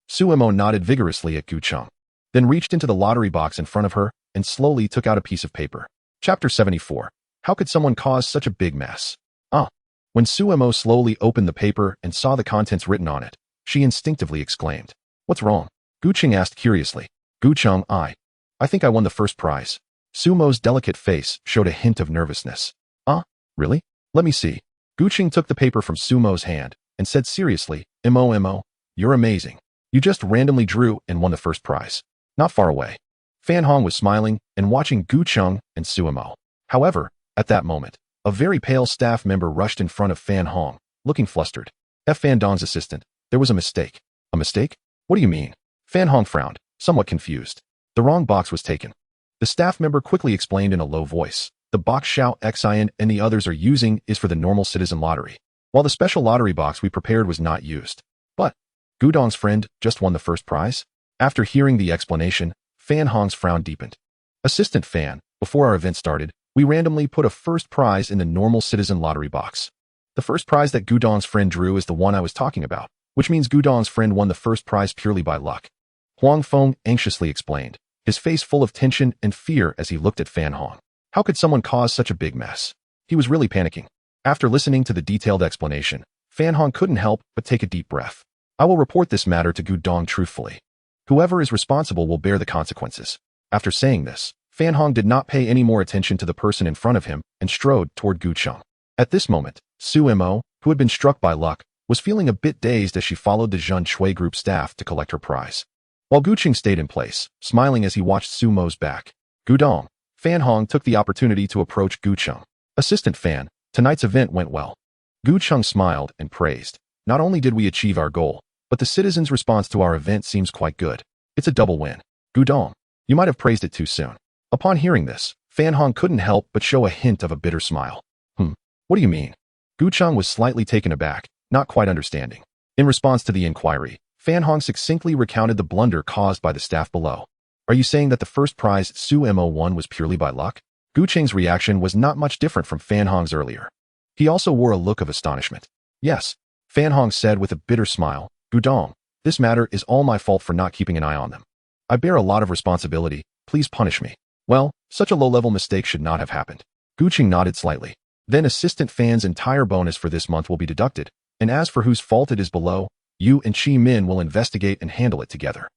Sumo nodded vigorously at Gucheng, then reached into the lottery box in front of her and slowly took out a piece of paper. Chapter 74. How could someone cause such a big mess? When Sumo slowly opened the paper and saw the contents written on it, she instinctively exclaimed. What's wrong? Gucheng asked curiously. Gucheng, I think I won the first prize. Sumo's delicate face showed a hint of nervousness. Really? Let me see. Gucheng took the paper from Sumo's hand and said seriously, you're amazing. You just randomly drew and won the first prize. Not far away. Fan Hong was smiling and watching Gucheng and Sumo. However, at that moment, a very pale staff member rushed in front of Fan Hong, looking flustered. Fan Dong's assistant, there was a mistake. A mistake? What do you mean? Fan Hong frowned, somewhat confused. The wrong box was taken. The staff member quickly explained in a low voice. The box Xiao Xian and the others are using is for the normal citizen lottery, while the special lottery box we prepared was not used. But Gudong's friend just won the first prize? After hearing the explanation, Fan Hong's frown deepened. Assistant Fan, before our event started, we randomly put a first prize in the normal citizen lottery box. The first prize that Gudong's friend drew is the one I was talking about, which means Gudong's friend won the first prize purely by luck. Huang Feng anxiously explained, his face full of tension and fear as he looked at Fan Hong. How could someone cause such a big mess? He was really panicking. After listening to the detailed explanation, Fan Hong couldn't help but take a deep breath. I will report this matter to Gudong truthfully. Whoever is responsible will bear the consequences. After saying this, Fan Hong did not pay any more attention to the person in front of him and strode toward Gucheng. At this moment, Sumo, who had been struck by luck, was feeling a bit dazed as she followed the Zhen Shui group staff to collect her prize. While Gucheng stayed in place, smiling as he watched Sumo's back. Gudong. Fan Hong took the opportunity to approach Gucheng. Assistant Fan, tonight's event went well. Gucheng smiled and praised. Not only did we achieve our goal, but the citizens' response to our event seems quite good. It's a double win. Gudong, you might have praised it too soon. Upon hearing this, Fan Hong couldn't help but show a hint of a bitter smile. What do you mean? Gucheng was slightly taken aback, not quite understanding. In response to the inquiry, Fan Hong succinctly recounted the blunder caused by the staff below. Are you saying that the first prize Sumo won was purely by luck? Gucheng's reaction was not much different from Fan Hong's earlier. He also wore a look of astonishment. Yes, Fan Hong said with a bitter smile. Gudong, this matter is all my fault for not keeping an eye on them. I bear a lot of responsibility, please punish me. Well, such a low-level mistake should not have happened. Gucheng nodded slightly. Then Assistant Fan's entire bonus for this month will be deducted, and as for whose fault it is below, you and Chi Min will investigate and handle it together.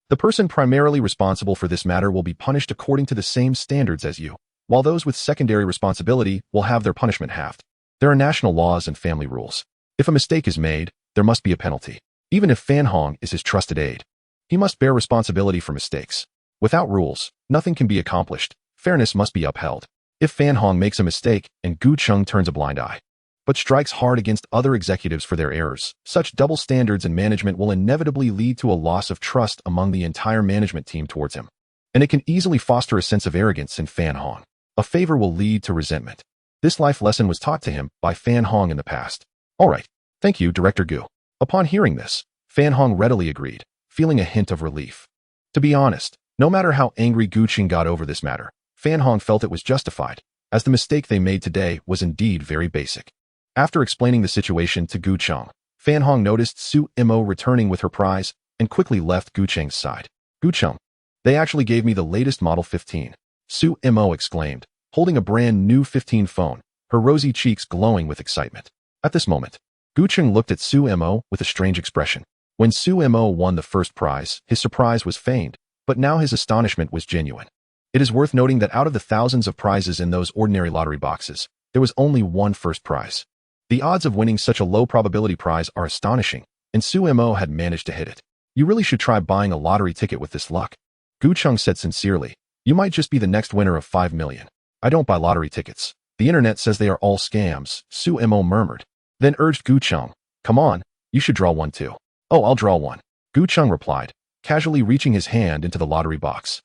The person primarily responsible for this matter will be punished according to the same standards as you, while those with secondary responsibility will have their punishment halved. There are national laws and family rules. If a mistake is made, there must be a penalty. Even if Fan Hong is his trusted aide, he must bear responsibility for mistakes. Without rules, nothing can be accomplished. Fairness must be upheld. If Fan Hong makes a mistake and Gu Cheng turns a blind eye, but strikes hard against other executives for their errors, such double standards in management will inevitably lead to a loss of trust among the entire management team towards him. And it can easily foster a sense of arrogance in Fan Hong. A favor will lead to resentment. This life lesson was taught to him by Fan Hong in the past. All right. Thank you, Director Gu. Upon hearing this, Fan Hong readily agreed, feeling a hint of relief. To be honest, no matter how angry Gu Cheng got over this matter, Fan Hong felt it was justified, as the mistake they made today was indeed very basic. After explaining the situation to Gu Cheng, Fan Hong noticed Su Mo returning with her prize and quickly left Gu Cheng's side. Gu Cheng, they actually gave me the latest Model 15. Su Mo exclaimed, holding a brand new 15 phone, her rosy cheeks glowing with excitement. At this moment, Gu Cheng looked at Su Mo with a strange expression. When Su Mo won the first prize, his surprise was feigned, but now his astonishment was genuine. It is worth noting that out of the thousands of prizes in those ordinary lottery boxes, there was only one first prize. The odds of winning such a low probability prize are astonishing, and Su Mo had managed to hit it. You really should try buying a lottery ticket with this luck. Gu Cheng said sincerely, you might just be the next winner of 5 million. I don't buy lottery tickets. The internet says they are all scams, Su Mo murmured. Then urged Gu Cheng, come on, you should draw one too. Oh, I'll draw one. Gu Cheng replied, casually reaching his hand into the lottery box.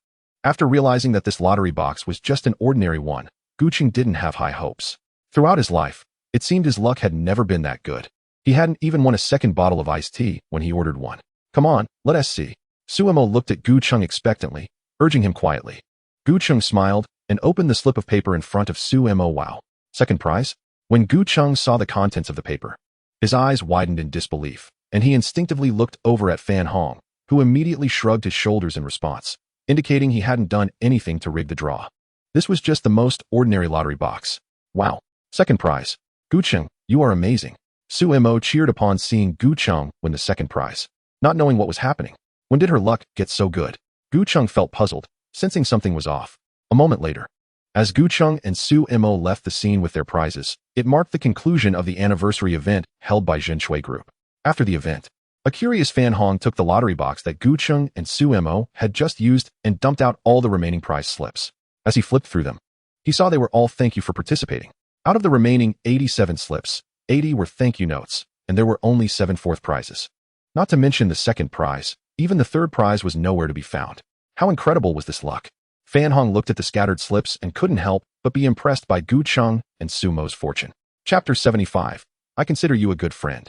After realizing that this lottery box was just an ordinary one, Gu Cheng didn't have high hopes. Throughout his life, it seemed his luck had never been that good. He hadn't even won a second bottle of iced tea when he ordered one. Come on, let us see. Su Mo looked at Gu Cheng expectantly, urging him quietly. Gu Cheng smiled and opened the slip of paper in front of Su Mo. Wow. Second prize? When Gu Cheng saw the contents of the paper, his eyes widened in disbelief, and he instinctively looked over at Fan Hong, who immediately shrugged his shoulders in response, indicating he hadn't done anything to rig the draw. This was just the most ordinary lottery box. Wow. Second prize. Gu Cheng, you are amazing. Su Mo cheered upon seeing Gu Cheng win the second prize, not knowing what was happening. When did her luck get so good? Gu Cheng felt puzzled, sensing something was off. A moment later, as Gu Cheng and Su Mo left the scene with their prizes, it marked the conclusion of the anniversary event held by Zhen Shui Group. After the event, a curious Fan Hong took the lottery box that Gu Cheng and Su Mo had just used and dumped out all the remaining prize slips. As he flipped through them, he saw they were all thank you for participating. Out of the remaining 87 slips, 80 were thank you notes, and there were only 7 fourth prizes. Not to mention the second prize, even the third prize was nowhere to be found. How incredible was this luck? Fan Hong looked at the scattered slips and couldn't help but be impressed by Gu Cheng and Su Mo's fortune. Chapter 75. I consider you a good friend.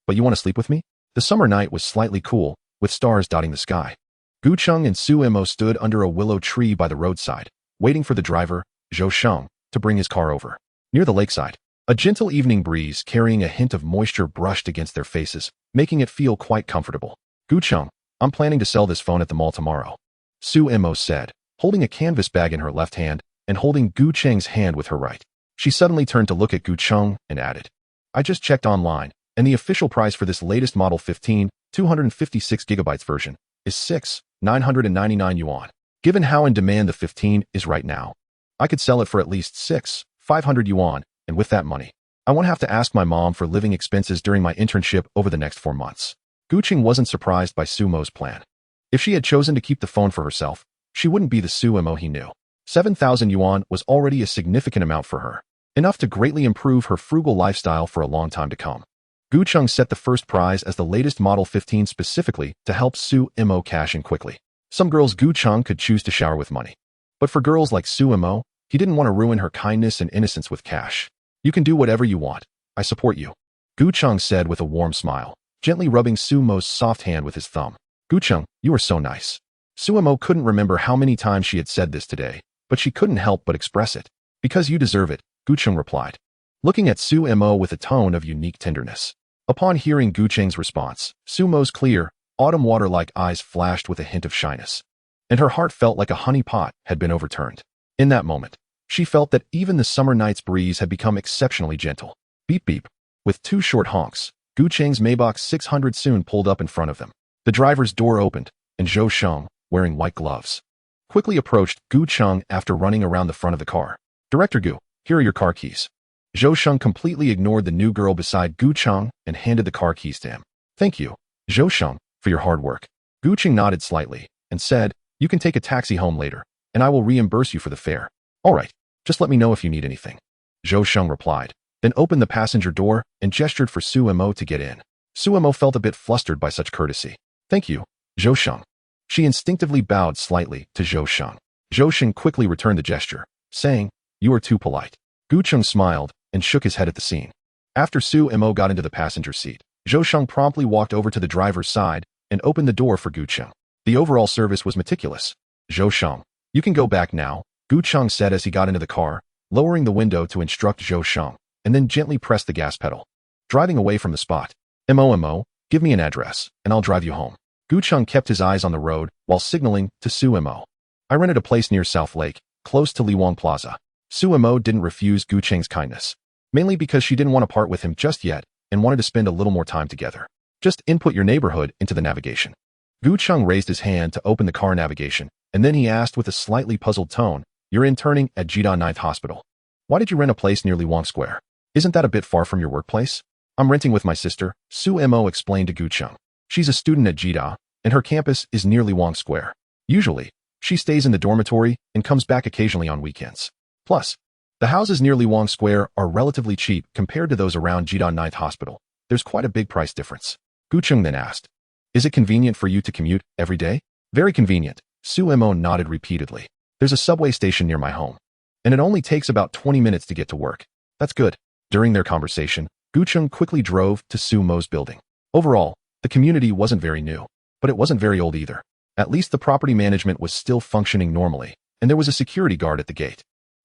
But you want to sleep with me? The summer night was slightly cool, with stars dotting the sky. Gu Cheng and Su Mo stood under a willow tree by the roadside, waiting for the driver, Zhou Sheng, to bring his car over. Near the lakeside, a gentle evening breeze carrying a hint of moisture brushed against their faces, making it feel quite comfortable. Gu Cheng, I'm planning to sell this phone at the mall tomorrow, Su Mo said, holding a canvas bag in her left hand and holding Gu Cheng's hand with her right. She suddenly turned to look at Gu Cheng and added, I just checked online, and the official price for this latest Model 15, 256 gigabytes version, is 6,999 yuan. Given how in demand the 15 is right now, I could sell it for at least 6,500 yuan, and with that money, I won't have to ask my mom for living expenses during my internship over the next 4 months. Gu Cheng wasn't surprised by Su Mo's plan. If she had chosen to keep the phone for herself, she wouldn't be the Su Mo he knew. 7,000 yuan was already a significant amount for her, enough to greatly improve her frugal lifestyle for a long time to come. Gu Cheng set the first prize as the latest Model 15 specifically to help Su Mo cash in quickly. Some girls Gu Cheng could choose to shower with money. But for girls like Su Mo, he didn't want to ruin her kindness and innocence with cash. You can do whatever you want. I support you, Gu Cheng said with a warm smile, gently rubbing Su Mo's soft hand with his thumb. Gu Cheng, you are so nice. Su Mo couldn't remember how many times she had said this today, but she couldn't help but express it. Because you deserve it, Gu Cheng replied, looking at Su Mo with a tone of unique tenderness. Upon hearing Gu Cheng's response, Su Mo's clear, autumn water-like eyes flashed with a hint of shyness, and her heart felt like a honey pot had been overturned. In that moment, she felt that even the summer night's breeze had become exceptionally gentle. Beep beep. With 2 short honks, Gu Cheng's Maybach 600 soon pulled up in front of them. The driver's door opened, and Zhou Sheng, wearing white gloves, quickly approached Gu Cheng after running around the front of the car. Director Gu, here are your car keys. Zhou Sheng completely ignored the new girl beside Gu Cheng and handed the car keys to him. Thank you, Zhou Sheng, for your hard work. Gu Cheng nodded slightly and said, you can take a taxi home later. and I will reimburse you for the fare. All right, just let me know if you need anything. Zhou Sheng replied, then opened the passenger door and gestured for Su Mo to get in. Su Mo felt a bit flustered by such courtesy. Thank you, Zhou Sheng. She instinctively bowed slightly to Zhou Sheng. Zhou Sheng quickly returned the gesture, saying, You are too polite. Gu Cheng smiled and shook his head at the scene. After Su Mo got into the passenger seat, Zhou Sheng promptly walked over to the driver's side and opened the door for Gu Cheng. The overall service was meticulous. Zhou Sheng, you can go back now, Gu Cheng said as he got into the car, lowering the window to instruct Zhou Sheng, and then gently pressed the gas pedal. Driving away from the spot, Mo, give me an address, and I'll drive you home. Gu Cheng kept his eyes on the road while signaling to Su Mo. I rented a place near South Lake, close to Liwang Plaza. Su Mo didn't refuse Gu Cheng's kindness, mainly because she didn't want to part with him just yet and wanted to spend a little more time together. Just input your neighborhood into the navigation. Gu Cheng raised his hand to open the car navigation, and then he asked with a slightly puzzled tone, You're interning at Jida 9th Hospital. Why did you rent a place near Liwang Square? Isn't that a bit far from your workplace? I'm renting with my sister, Su Mo explained to Gu Cheng. She's a student at Jida, and her campus is near Liwang Square. Usually, she stays in the dormitory and comes back occasionally on weekends. Plus, the houses near Liwang Square are relatively cheap compared to those around Jida 9th Hospital. There's quite a big price difference. Gu Cheng then asked, Is it convenient for you to commute every day? Very convenient, Su Mo nodded repeatedly. There's a subway station near my home, and it only takes about 20 minutes to get to work. That's good. During their conversation, Gu Cheng quickly drove to Su Mo's building. Overall, the community wasn't very new, but it wasn't very old either. At least the property management was still functioning normally, and there was a security guard at the gate.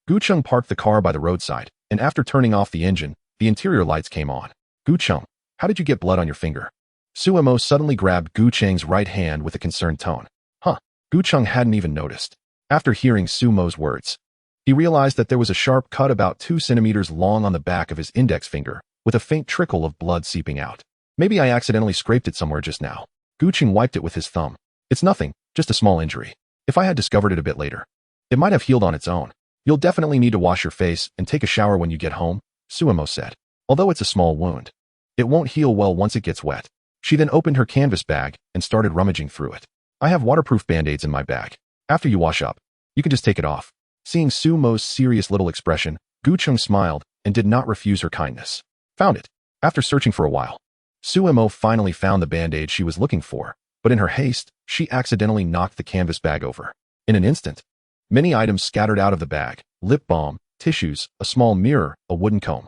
Gu Cheng parked the car by the roadside, and after turning off the engine, the interior lights came on. Gu Cheng, how did you get blood on your finger? Su Mo suddenly grabbed Gu Cheng's right hand with a concerned tone. Gu Cheng hadn't even noticed. After hearing Su Mo's words, he realized that there was a sharp cut about 2 centimeters long on the back of his index finger, with a faint trickle of blood seeping out. Maybe I accidentally scraped it somewhere just now. Gu Cheng wiped it with his thumb. It's nothing, just a small injury. If I had discovered it a bit later, it might have healed on its own. You'll definitely need to wash your face and take a shower when you get home, Su Mo said. Although it's a small wound, it won't heal well once it gets wet. She then opened her canvas bag and started rummaging through it. I have waterproof band-aids in my bag. After you wash up, you can just take it off. Seeing Su Mo's serious little expression, Gu Cheng smiled and did not refuse her kindness. Found it. After searching for a while, Su Mo finally found the band-aid she was looking for, but in her haste, she accidentally knocked the canvas bag over. In an instant, many items scattered out of the bag: lip balm, tissues, a small mirror, a wooden comb.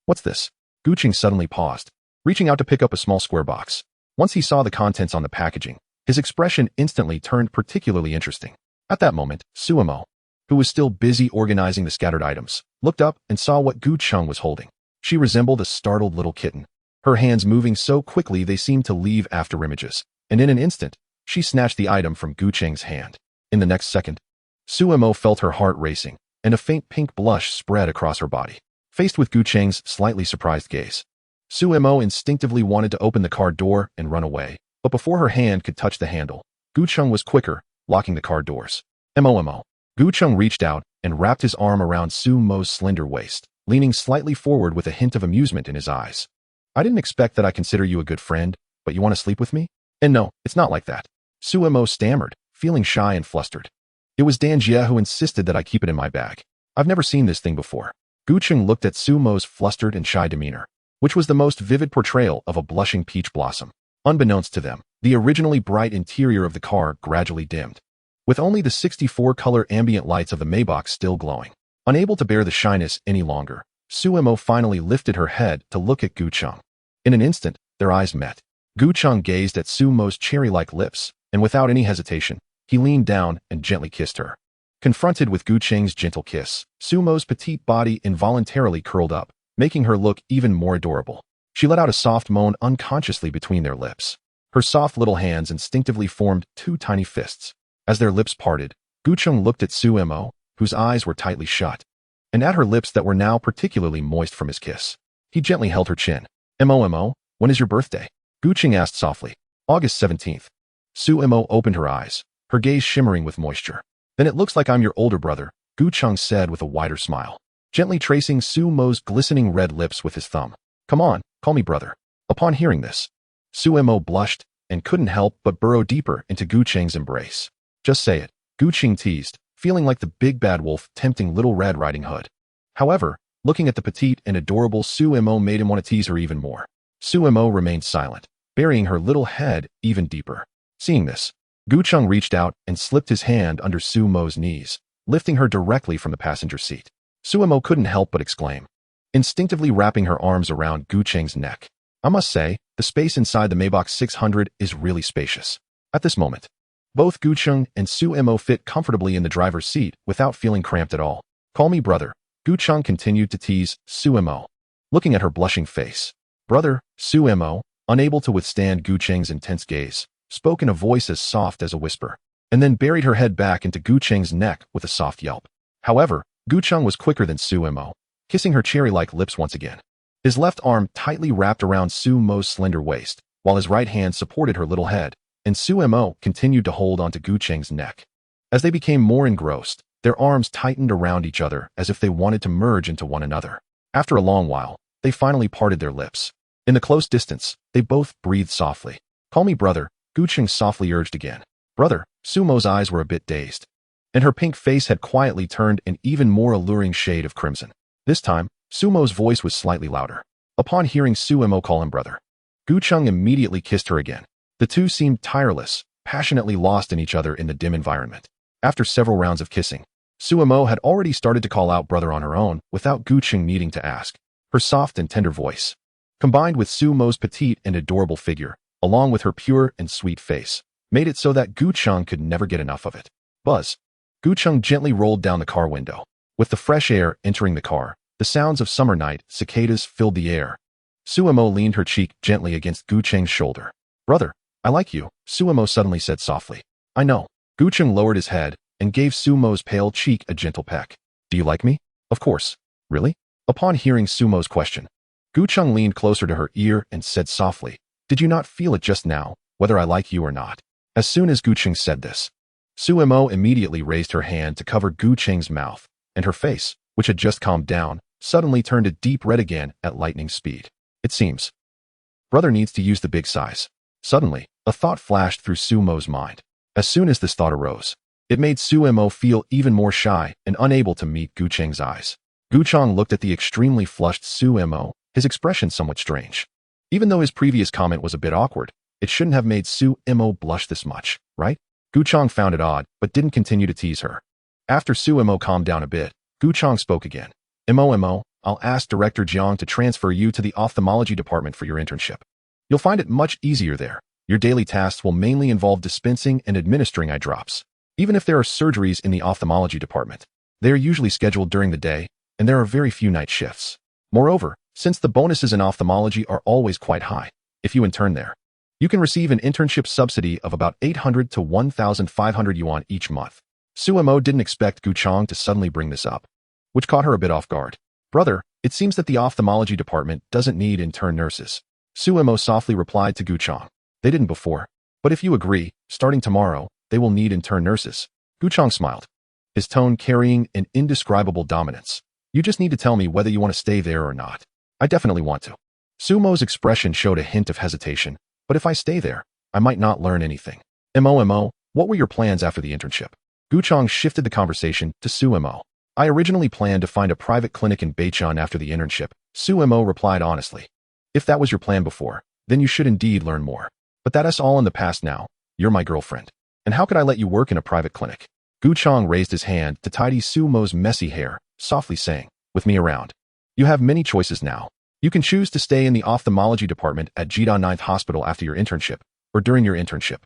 What's this? Gu Cheng suddenly paused, reaching out to pick up a small square box. Once he saw the contents on the packaging, his expression instantly turned particularly interesting. At that moment, Su Mo, who was still busy organizing the scattered items, looked up and saw what Gu Cheng was holding. She resembled a startled little kitten, her hands moving so quickly they seemed to leave afterimages, and in an instant, she snatched the item from Gu Cheng's hand. In the next second, Su Mo felt her heart racing, and a faint pink blush spread across her body. Faced with Gu Cheng's slightly surprised gaze, Su Mo instinctively wanted to open the car door and run away, but before her hand could touch the handle, Gu Cheng was quicker, locking the car doors. Mo. Gu Cheng reached out and wrapped his arm around Su Mo's slender waist, leaning slightly forward with a hint of amusement in his eyes. I didn't expect that I consider you a good friend, but you want to sleep with me? And no, it's not like that. Su Mo stammered, feeling shy and flustered. It was Dan Jie who insisted that I keep it in my bag. I've never seen this thing before. Gu Cheng looked at Su Mo's flustered and shy demeanor, which was the most vivid portrayal of a blushing peach blossom. Unbeknownst to them, the originally bright interior of the car gradually dimmed, with only the 64-color ambient lights of the Maybach still glowing. Unable to bear the shyness any longer, Su Mo finally lifted her head to look at Gu Cheng. In an instant, their eyes met. Gu Cheng gazed at Su Mo's cherry-like lips, and without any hesitation, he leaned down and gently kissed her. Confronted with Gu Cheng's gentle kiss, Su Mo's petite body involuntarily curled up, making her look even more adorable. She let out a soft moan unconsciously between their lips. Her soft little hands instinctively formed 2 tiny fists. As their lips parted, Gu Cheng looked at Su Mo, whose eyes were tightly shut, and at her lips that were now particularly moist from his kiss. He gently held her chin. Mo, when is your birthday? Gu Cheng asked softly. August 17th. Su Mo opened her eyes, her gaze shimmering with moisture. Then it looks like I'm your older brother, Gu Cheng said with a wider smile, gently tracing Su Mo's glistening red lips with his thumb. Come on, call me brother. Upon hearing this, Su Mo blushed and couldn't help but burrow deeper into Gu Cheng's embrace. Just say it, Gu Cheng teased, feeling like the big bad wolf tempting Little Red Riding Hood. However, looking at the petite and adorable Suemo made him want to tease her even more. Suemo remained silent, burying her little head even deeper. Seeing this, Gucheng reached out and slipped his hand under Suemo's knees, lifting her directly from the passenger seat. Suemo couldn't help but exclaim, instinctively wrapping her arms around Gucheng's neck. I must say, the space inside the Maybach 600 is really spacious. At this moment, both Gucheng and Suemo fit comfortably in the driver's seat without feeling cramped at all. Call me brother, Gucheng continued to tease Suemo, looking at her blushing face. Brother, Suemo, unable to withstand Gucheng's intense gaze, spoke in a voice as soft as a whisper, and then buried her head back into Gucheng's neck with a soft yelp. However, Gucheng was quicker than Suemo, kissing her cherry-like lips once again. His left arm tightly wrapped around Suemo's slender waist, while his right hand supported her little head, and Suemo continued to hold onto Gucheng's neck. As they became more engrossed, their arms tightened around each other as if they wanted to merge into one another. After a long while, they finally parted their lips. In the close distance, they both breathed softly. Call me brother, Gucheng softly urged again. Brother, Suemo's eyes were a bit dazed, and her pink face had quietly turned an even more alluring shade of crimson. This time, Suemo's voice was slightly louder. Upon hearing Suemo call him brother, Gucheng immediately kissed her again. The two seemed tireless, passionately lost in each other in the dim environment. After several rounds of kissing, Suemo had already started to call out brother on her own without Gucheng needing to ask. Her soft and tender voice, combined with Suemo's petite and adorable figure, along with her pure and sweet face, made it so that Gucheng could never get enough of it. Buzz. Gucheng gently rolled down the car window. With the fresh air entering the car, the sounds of summer night cicadas filled the air. Suemo leaned her cheek gently against Gucheng's shoulder. Brother, I like you, Suemo suddenly said softly. I know. Gucheng lowered his head and gave Suemo's pale cheek a gentle peck. Do you like me? Of course. Really? Upon hearing Suemo's question, Gucheng leaned closer to her ear and said softly, Did you not feel it just now, whether I like you or not? As soon as Gucheng said this, Suemo immediately raised her hand to cover Gucheng's mouth, and her face, which had just calmed down, suddenly turned a deep red again at lightning speed. It seems brother needs to use the big size. Suddenly, a thought flashed through Suemo's mind. As soon as this thought arose, it made Suemo feel even more shy and unable to meet Gucheng's eyes. Gucheng looked at the extremely flushed Suemo, his expression somewhat strange. Even though his previous comment was a bit awkward, it shouldn't have made Suemo blush this much, right? Gucheng found it odd, but didn't continue to tease her. After Suemo calmed down a bit, Gucheng spoke again. Mo, I'll ask Director Jiang to transfer you to the ophthalmology department for your internship. You'll find it much easier there. Your daily tasks will mainly involve dispensing and administering eye drops. Even if there are surgeries in the ophthalmology department, they are usually scheduled during the day, and there are very few night shifts. Moreover, since the bonuses in ophthalmology are always quite high, if you intern there, you can receive an internship subsidy of about 800 to 1,500 yuan each month. Suemo didn't expect Gucheng to suddenly bring this up, which caught her a bit off guard. Brother, it seems that the ophthalmology department doesn't need intern nurses. Suemo softly replied to Gucheng. They didn't before, but if you agree, starting tomorrow, they will need intern nurses. Gucheng smiled, his tone carrying an indescribable dominance. You just need to tell me whether you want to stay there or not. I definitely want to. Suemo's expression showed a hint of hesitation, but if I stay there, I might not learn anything. Mo, what were your plans after the internship? Gucheng shifted the conversation to Suemo. I originally planned to find a private clinic in Beichun after the internship, Suemo replied honestly. If that was your plan before, then you should indeed learn more. But that is all in the past now. You're my girlfriend. And how could I let you work in a private clinic? Gucheng raised his hand to tidy Suemo's messy hair, softly saying, with me around. You have many choices now. You can choose to stay in the ophthalmology department at Jidan 9th Hospital after your internship, or during your internship.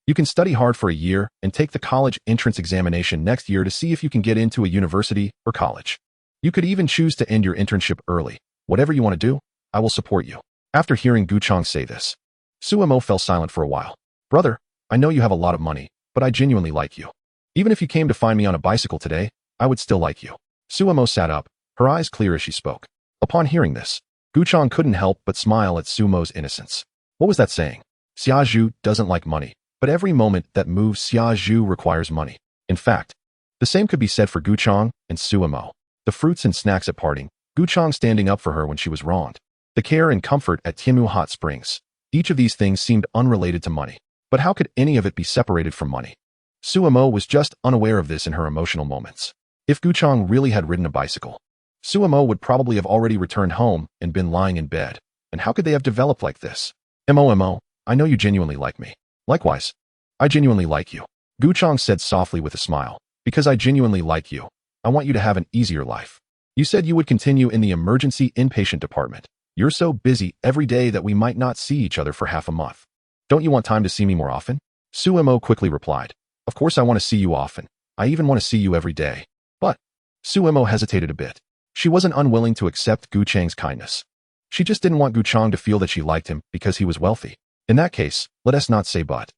You can study hard for a year and take the college entrance examination next year to see if you can get into a university or college. You could even choose to end your internship early. Whatever you want to do, I will support you. After hearing Gucheng say this, Suemo fell silent for a while. Brother, I know you have a lot of money, but I genuinely like you. Even if you came to find me on a bicycle today, I would still like you. Suemo sat up, her eyes clear as she spoke. Upon hearing this, Gucheng couldn't help but smile at Suemo's innocence. What was that saying? Xiazhu doesn't like money, but every moment that moves Xiazhu requires money. In fact, the same could be said for Gucheng and Suemo. The fruits and snacks at parting, Gucheng standing up for her when she was wronged, the care and comfort at Timu Hot Springs. Each of these things seemed unrelated to money. But how could any of it be separated from money? Suemo was just unaware of this in her emotional moments. If Guchang really had ridden a bicycle, Suemo would probably have already returned home and been lying in bed. And how could they have developed like this? Mo, I know you genuinely like me. Likewise, I genuinely like you. Guchang said softly with a smile. Because I genuinely like you, I want you to have an easier life. You said you would continue in the emergency inpatient department. You're so busy every day that we might not see each other for half a month. Don't you want time to see me more often? Suemo quickly replied. Of course I want to see you often. I even want to see you every day. But Suemo hesitated a bit. She wasn't unwilling to accept Guchang's kindness. She just didn't want Guchang to feel that she liked him because he was wealthy. In that case, let us not say but.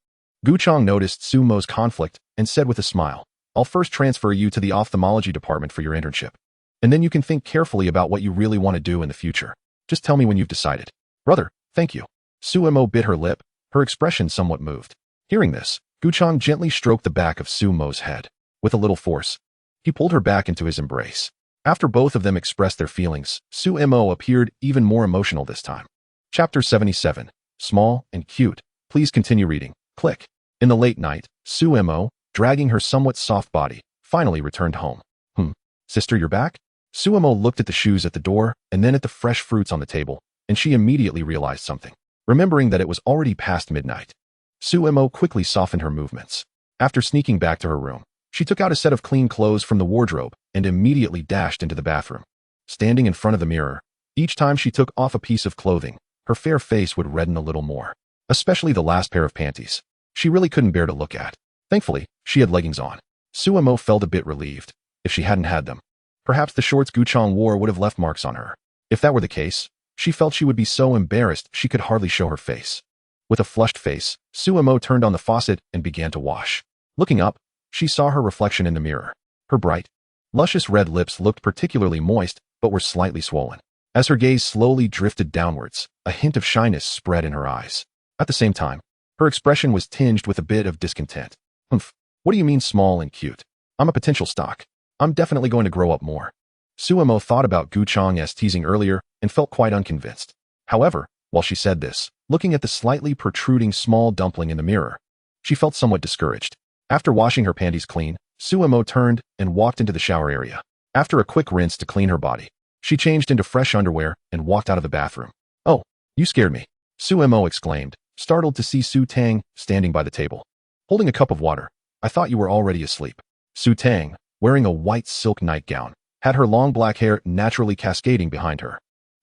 Guchang noticed Suemo's conflict and said with a smile, I'll first transfer you to the ophthalmology department for your internship. And then you can think carefully about what you really want to do in the future. Just tell me when you've decided. Brother, thank you. Suemo bit her lip, her expression somewhat moved. Hearing this, Guchang gently stroked the back of Suemo's head. With a little force, he pulled her back into his embrace. After both of them expressed their feelings, Suemo appeared even more emotional this time. Chapter 77. Small and cute. Please continue reading. Click. In the late night, Suemo, dragging her somewhat soft body, finally returned home. Sister, you're back? Suemo looked at the shoes at the door and then at the fresh fruits on the table, and she immediately realized something. Remembering that it was already past midnight, Suemo quickly softened her movements. After sneaking back to her room, she took out a set of clean clothes from the wardrobe and immediately dashed into the bathroom. Standing in front of the mirror, each time she took off a piece of clothing, her fair face would redden a little more, especially the last pair of panties. She really couldn't bear to look at. Thankfully, she had leggings on. Suemo felt a bit relieved. If she hadn't had them, perhaps the shorts Guchang wore would have left marks on her. If that were the case, she felt she would be so embarrassed she could hardly show her face. With a flushed face, Suemo turned on the faucet and began to wash. Looking up, she saw her reflection in the mirror. Her bright, luscious red lips looked particularly moist, but were slightly swollen. As her gaze slowly drifted downwards, a hint of shyness spread in her eyes. At the same time, her expression was tinged with a bit of discontent. What do you mean small and cute? I'm a potential stock. I'm definitely going to grow up more. Suemo thought about Guchang's teasing earlier and felt quite unconvinced. However, while she said this, looking at the slightly protruding small dumpling in the mirror, she felt somewhat discouraged. After washing her panties clean, Suemo turned and walked into the shower area. After a quick rinse to clean her body, she changed into fresh underwear and walked out of the bathroom. Oh, you scared me, Suemo exclaimed, startled to see Su Tang standing by the table, holding a cup of water. I thought you were already asleep. Su Tang, wearing a white silk nightgown, had her long black hair naturally cascading behind her.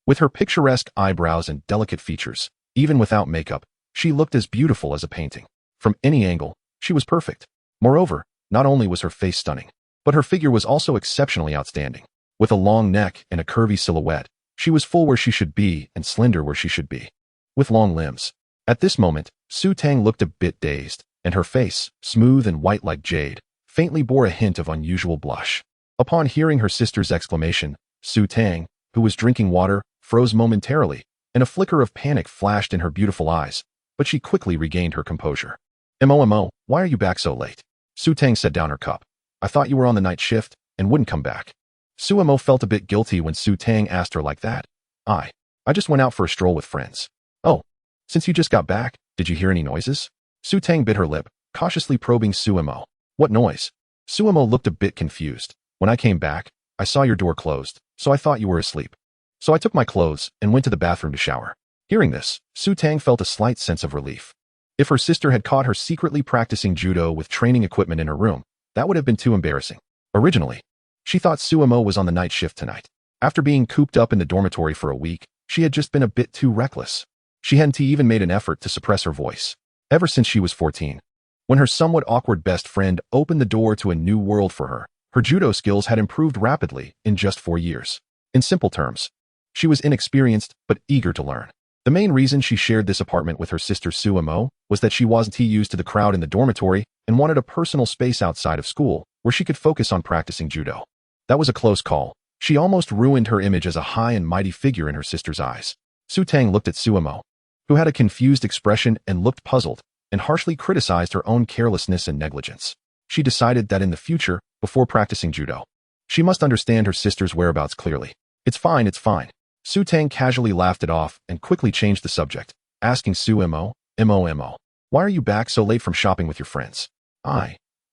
With her picturesque eyebrows and delicate features, even without makeup, she looked as beautiful as a painting. From any angle, she was perfect. Moreover, not only was her face stunning, but her figure was also exceptionally outstanding. With a long neck and a curvy silhouette, she was full where she should be and slender where she should be. With long limbs. At this moment, Su Tang looked a bit dazed, and her face, smooth and white like jade, faintly bore a hint of unusual blush. Upon hearing her sister's exclamation, Su Tang, who was drinking water, froze momentarily, and a flicker of panic flashed in her beautiful eyes, but she quickly regained her composure. Mo, why are you back so late? Su Tang set down her cup. I thought you were on the night shift and wouldn't come back. Suemo felt a bit guilty when Su Tang asked her like that. I just went out for a stroll with friends. Oh, since you just got back, did you hear any noises? Su Tang bit her lip, cautiously probing Suemo. What noise? Suemo looked a bit confused. When I came back, I saw your door closed, so I thought you were asleep. So I took my clothes and went to the bathroom to shower. Hearing this, Su Tang felt a slight sense of relief. If her sister had caught her secretly practicing judo with training equipment in her room, that would have been too embarrassing. Originally, she thought Suemo was on the night shift tonight. After being cooped up in the dormitory for a week, she had just been a bit too reckless. She hadn't even made an effort to suppress her voice. Ever since she was 14. When her somewhat awkward best friend opened the door to a new world for her, her judo skills had improved rapidly in just 4 years. In simple terms, she was inexperienced but eager to learn. The main reason she shared this apartment with her sister Suemo was that she wasn't used to the crowd in the dormitory and wanted a personal space outside of school where she could focus on practicing judo. That was a close call. She almost ruined her image as a high and mighty figure in her sister's eyes. Su Tang looked at Suemo, who had a confused expression and looked puzzled, and harshly criticized her own carelessness and negligence. She decided that in the future, before practicing judo, she must understand her sister's whereabouts clearly. It's fine. Su Tang casually laughed it off and quickly changed the subject, asking Suemo, Mo, why are you back so late from shopping with your friends?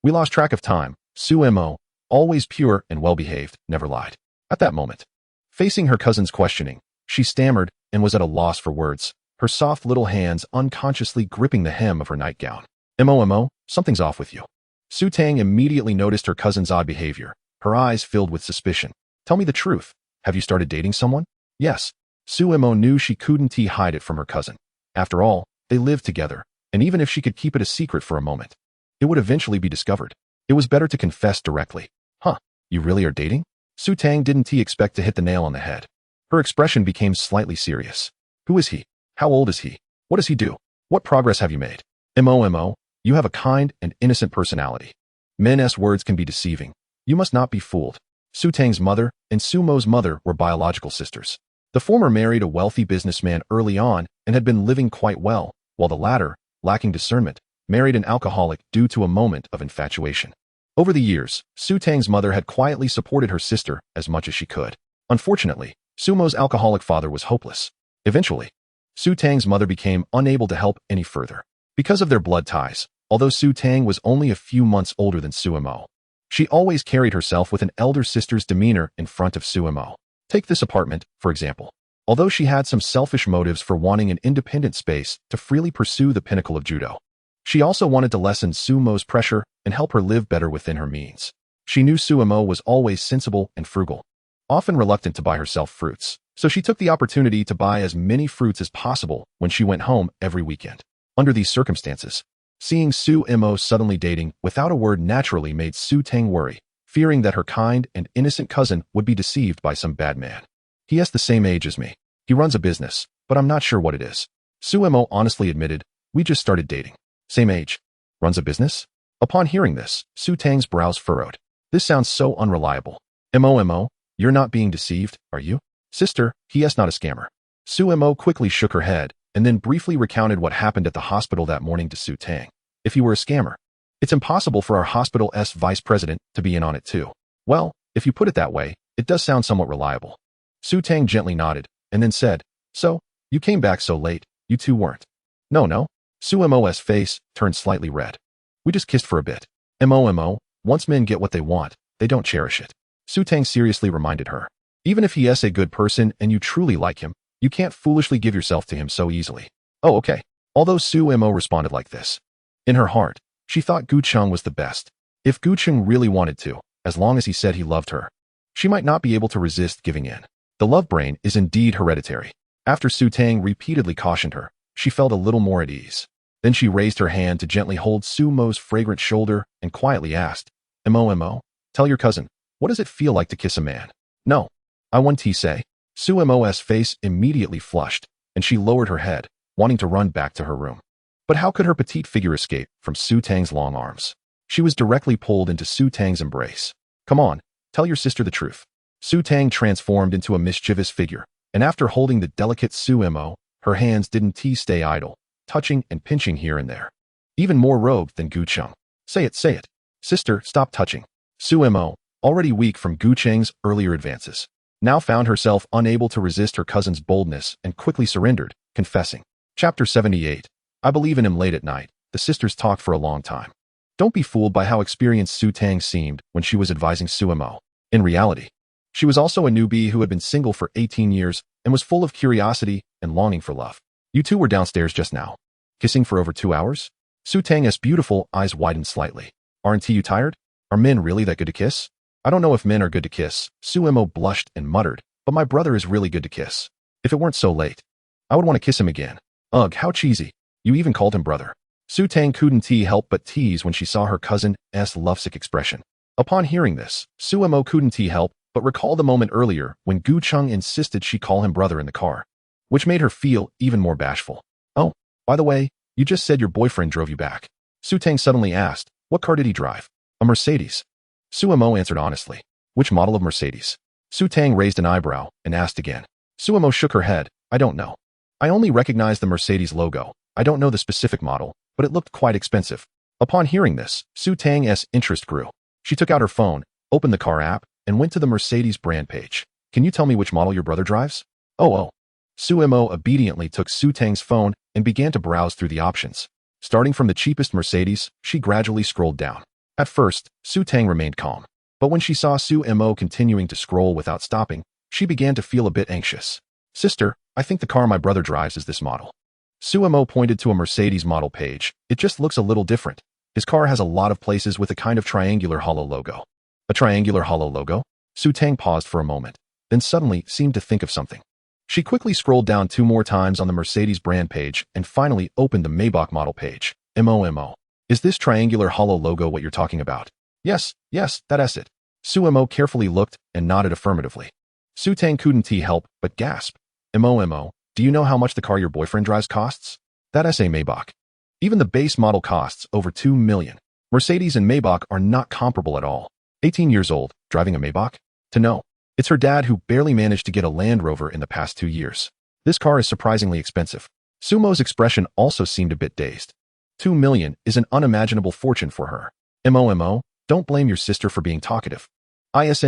We lost track of time. Su Mo, always pure and well-behaved, never lied. At that moment, facing her cousin's questioning, she stammered and was at a loss for words, her soft little hands unconsciously gripping the hem of her nightgown. Mo, something's off with you. Su Tang immediately noticed her cousin's odd behavior, her eyes filled with suspicion. Tell me the truth. Have you started dating someone? Yes. Su Mo knew she couldn't hide it from her cousin. After all, they lived together, and even if she could keep it a secret for a moment, it would eventually be discovered. It was better to confess directly. Huh, you really are dating? Su Tang didn't expect to hit the nail on the head. Her expression became slightly serious. Who is he? How old is he? What does he do? What progress have you made? Mo, you have a kind and innocent personality. Men's words can be deceiving. You must not be fooled. Su Tang's mother and Su Mo's mother were biological sisters. The former married a wealthy businessman early on and had been living quite well, while the latter, lacking discernment, married an alcoholic due to a moment of infatuation. Over the years, Su Tang's mother had quietly supported her sister as much as she could. Unfortunately, Su Mo's alcoholic father was hopeless. Eventually, Su Tang's mother became unable to help any further. Because of their blood ties, although Su Tang was only a few months older than Su Mo, she always carried herself with an elder sister's demeanor in front of Su Mo. Take this apartment, for example. Although she had some selfish motives for wanting an independent space to freely pursue the pinnacle of judo, she also wanted to lessen Su Mo's pressure and help her live better within her means. She knew Su Mo was always sensible and frugal, often reluctant to buy herself fruits, so she took the opportunity to buy as many fruits as possible when she went home every weekend. Under these circumstances, seeing Su Mo suddenly dating without a word naturally made Su Tang worry, fearing that her kind and innocent cousin would be deceived by some bad man. He has the same age as me. He runs a business, but I'm not sure what it is. Su Mo honestly admitted, we just started dating. Same age. Runs a business? Upon hearing this, Su Tang's brows furrowed. This sounds so unreliable. Mo, you're not being deceived, are you? Sister, he is not a scammer. Su Mo quickly shook her head and then briefly recounted what happened at the hospital that morning to Su Tang. If he were a scammer, it's impossible for our hospital's vice president to be in on it too. Well, if you put it that way, it does sound somewhat reliable. Su Tang gently nodded and then said, so, you came back so late, you two weren't. No. Su Mo's face turned slightly red. We just kissed for a bit. Mo, once men get what they want, they don't cherish it. Su Tang seriously reminded her. Even if he is a good person and you truly like him, you can't foolishly give yourself to him so easily. Oh, okay. Although Su Mo responded like this, in her heart, she thought Gu Cheng was the best. If Gu Cheng really wanted to, as long as he said he loved her, she might not be able to resist giving in. The love brain is indeed hereditary. After Su Tang repeatedly cautioned her, she felt a little more at ease. Then she raised her hand to gently hold Su Mo's fragrant shoulder and quietly asked, Mo, tell your cousin, what does it feel like to kiss a man? No. I want to say. Su Mo's face immediately flushed, and she lowered her head, wanting to run back to her room. But how could her petite figure escape from Su Tang's long arms? She was directly pulled into Su Tang's embrace. Come on, tell your sister the truth. Su Tang transformed into a mischievous figure, and after holding the delicate Su Mo, her hands didn't stay idle, touching and pinching here and there. Even more rogue than Gu Cheng. Say it. Sister, stop touching. Su Mo, already weak from Gu Cheng's earlier advances, now found herself unable to resist her cousin's boldness and quickly surrendered, confessing. Chapter 78. I believe in him. Late at night, the sisters talked for a long time. Don't be fooled by how experienced Su Tang seemed when she was advising Su Mo. In reality, she was also a newbie who had been single for 18 years and was full of curiosity and longing for love. You two were downstairs just now, kissing for over 2 hours? Su Tang's beautiful eyes widened slightly. Aren't you tired? Are men really that good to kiss? I don't know if men are good to kiss, Su Mo blushed and muttered, but my brother is really good to kiss. If it weren't so late, I would want to kiss him again. Ugh, how cheesy. You even called him brother. Su Tang couldn't help but tease when she saw her cousin's lovesick expression. Upon hearing this, Su Mo couldn't help but recall the moment earlier when Gu Cheng insisted she call him brother in the car, which made her feel even more bashful. Oh, by the way, you just said your boyfriend drove you back. Su Tang suddenly asked, what car did he drive? A Mercedes. Su Mo answered honestly. Which model of Mercedes? Su Tang raised an eyebrow and asked again. Su Mo shook her head. I don't know. I only recognize the Mercedes logo. I don't know the specific model, but it looked quite expensive. Upon hearing this, Su Tang's interest grew. She took out her phone, opened the car app, and went to the Mercedes brand page. Can you tell me which model your brother drives? Oh. Su Mo obediently took Su Tang's phone and began to browse through the options. Starting from the cheapest Mercedes, she gradually scrolled down. At first, Su Tang remained calm. But when she saw Su Mo continuing to scroll without stopping, she began to feel a bit anxious. Sister, I think the car my brother drives is this model. Su Mo pointed to a Mercedes model page. It just looks a little different. His car has a lot of places with a kind of triangular hollow logo. A triangular hollow logo? Su Tang paused for a moment, then suddenly seemed to think of something. She quickly scrolled down 2 more times on the Mercedes brand page and finally opened the Maybach model page. MOMO. Is this triangular hollow logo what you're talking about? Yes, that's it. Su Mo carefully looked and nodded affirmatively. Su Tang couldn't help but gasp. MOMO, do you know how much the car your boyfriend drives costs? That's a Maybach. Even the base model costs over 2 million. Mercedes and Maybach are not comparable at all. 18 years old, driving a Maybach? To know. It's her dad who barely managed to get a Land Rover in the past 2 years. This car is surprisingly expensive. Sumo's expression also seemed a bit dazed. 2 million is an unimaginable fortune for her. MOMO, don't blame your sister for being talkative. There's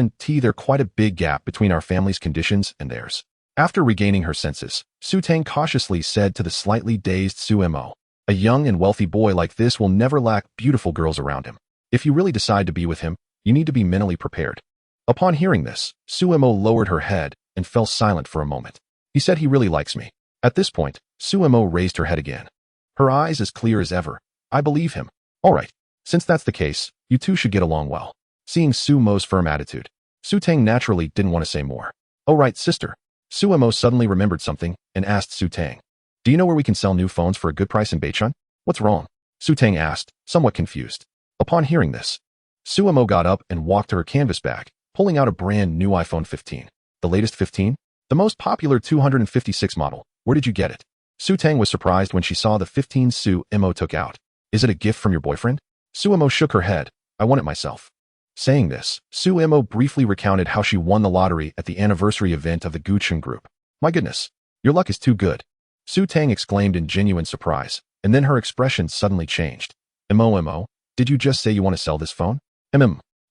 quite a big gap between our family's conditions and theirs. After regaining her senses, Su Tang cautiously said to the slightly dazed Su Mo, a young and wealthy boy like this will never lack beautiful girls around him. If you really decide to be with him, you need to be mentally prepared. Upon hearing this, Su Mo lowered her head and fell silent for a moment. He said he really likes me. At this point, Su Mo raised her head again. Her eyes as clear as ever. I believe him. All right. Since that's the case, you two should get along well. Seeing Su Mo's firm attitude, Su Tang naturally didn't want to say more. Oh right, sister. Su Mo suddenly remembered something and asked Su Tang, do you know where we can sell new phones for a good price in Beichun? What's wrong? Su Tang asked, somewhat confused. Upon hearing this, Su Mo got up and walked to her canvas bag, pulling out a brand new iPhone 15. The latest 15? The most popular 256 model. Where did you get it? Su Tang was surprised when she saw the 15 Su Mo took out. Is it a gift from your boyfriend? Su Mo shook her head. I won it myself. Saying this, Su Mo briefly recounted how she won the lottery at the anniversary event of the Guchun Group. My goodness, your luck is too good. Su Tang exclaimed in genuine surprise, and then her expression suddenly changed. Mo, did you just say you want to sell this phone?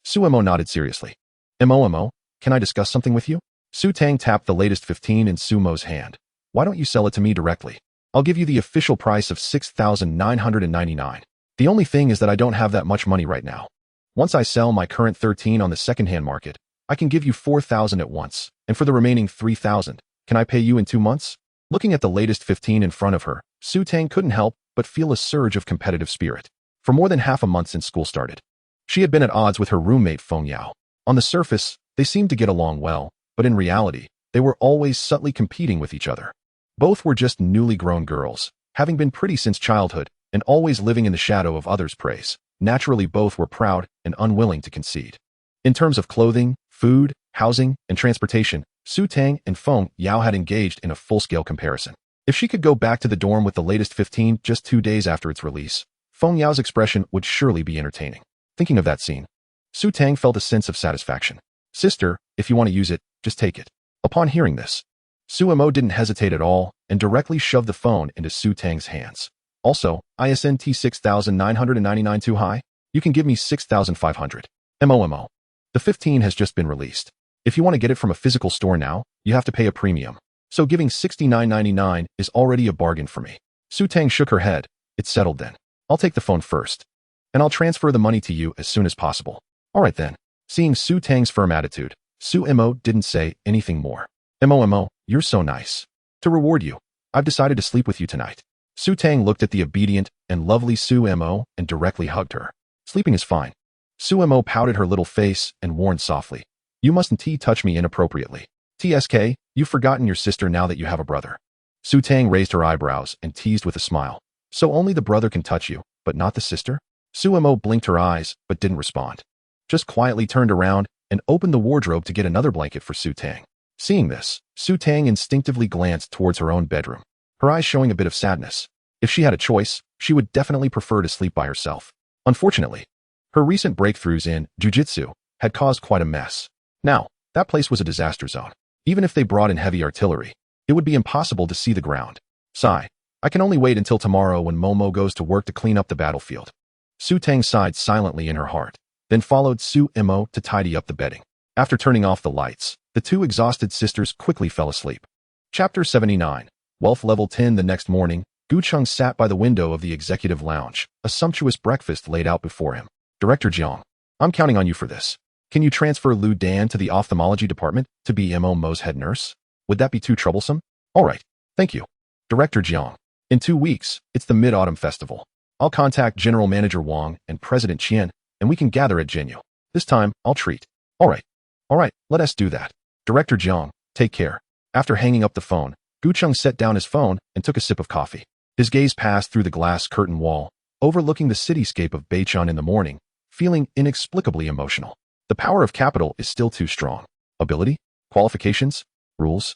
Su Mo nodded seriously. Mo, can I discuss something with you? Su Tang tapped the latest 15 in Su Mo's hand. Why don't you sell it to me directly? I'll give you the official price of 6,999. The only thing is that I don't have that much money right now. Once I sell my current 13 on the second-hand market, I can give you 4,000 at once, and for the remaining 3,000, can I pay you in 2 months? Looking at the latest 15 in front of her, Su Tang couldn't help but feel a surge of competitive spirit. For more than half a month since school started, she had been at odds with her roommate Feng Yao. On the surface, they seemed to get along well, but in reality, they were always subtly competing with each other. Both were just newly grown girls, having been pretty since childhood, and always living in the shadow of others' praise. Naturally, both were proud and unwilling to concede. In terms of clothing, food, housing, and transportation, Su Tang and Feng Yao had engaged in a full-scale comparison. If she could go back to the dorm with the latest 15 just 2 days after its release, Feng Yao's expression would surely be entertaining. Thinking of that scene, Su Tang felt a sense of satisfaction. Sister, if you want to use it, just take it. Upon hearing this, Su Mo didn't hesitate at all and directly shoved the phone into Su Tang's hands. Also, ISNT 6,999 too high? You can give me 6,500. MOMO. The 15 has just been released. If you want to get it from a physical store now, you have to pay a premium. So giving 69.99 is already a bargain for me. Su Tang shook her head. It's settled then. I'll take the phone first. And I'll transfer the money to you as soon as possible. All right then. Seeing Su Tang's firm attitude, Su Mo didn't say anything more. MOMO, you're so nice. To reward you, I've decided to sleep with you tonight. Su Tang looked at the obedient and lovely Su Mo and directly hugged her. Sleeping is fine. Su Mo pouted her little face and warned softly. You mustn't touch me inappropriately. TSK, you've forgotten your sister now that you have a brother. Su Tang raised her eyebrows and teased with a smile. So only the brother can touch you, but not the sister? Su Mo blinked her eyes but didn't respond. Just quietly turned around and opened the wardrobe to get another blanket for Su Tang. Seeing this, Su Tang instinctively glanced towards her own bedroom, her eyes showing a bit of sadness. If she had a choice, she would definitely prefer to sleep by herself. Unfortunately, her recent breakthroughs in jiu-jitsu had caused quite a mess. Now, that place was a disaster zone. Even if they brought in heavy artillery, it would be impossible to see the ground. Sigh. I can only wait until tomorrow when Momo goes to work to clean up the battlefield. Su Tang sighed silently in her heart, then followed Su Mo to tidy up the bedding. After turning off the lights, the two exhausted sisters quickly fell asleep. Chapter 79. Wealth Level 10. The next morning, Gucheng sat by the window of the executive lounge, a sumptuous breakfast laid out before him. Director Jiang, I'm counting on you for this. Can you transfer Lu Dan to the ophthalmology department to be Mo's head nurse? Would that be too troublesome? All right. Thank you. Director Jiang, in 2 weeks, it's the Mid-Autumn Festival. I'll contact General Manager Wang and President Qian, and we can gather at Jinyu. This time, I'll treat. All right, let us do that. Director Jiang, take care. After hanging up the phone, Gucheng set down his phone and took a sip of coffee. His gaze passed through the glass curtain wall, overlooking the cityscape of Beichun in the morning, feeling inexplicably emotional. The power of capital is still too strong. Ability? Qualifications? Rules?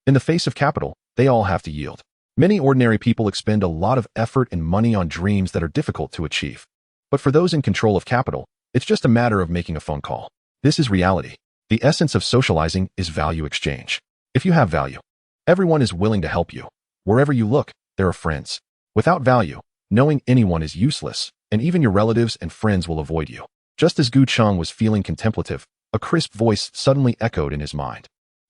In the face of capital, they all have to yield. Many ordinary people expend a lot of effort and money on dreams that are difficult to achieve. But for those in control of capital, it's just a matter of making a phone call. This is reality. The essence of socializing is value exchange. If you have value, everyone is willing to help you. Wherever you look, there are friends. Without value, knowing anyone is useless, and even your relatives and friends will avoid you. Just as Gu Cheng was feeling contemplative, a crisp voice suddenly echoed in his mind.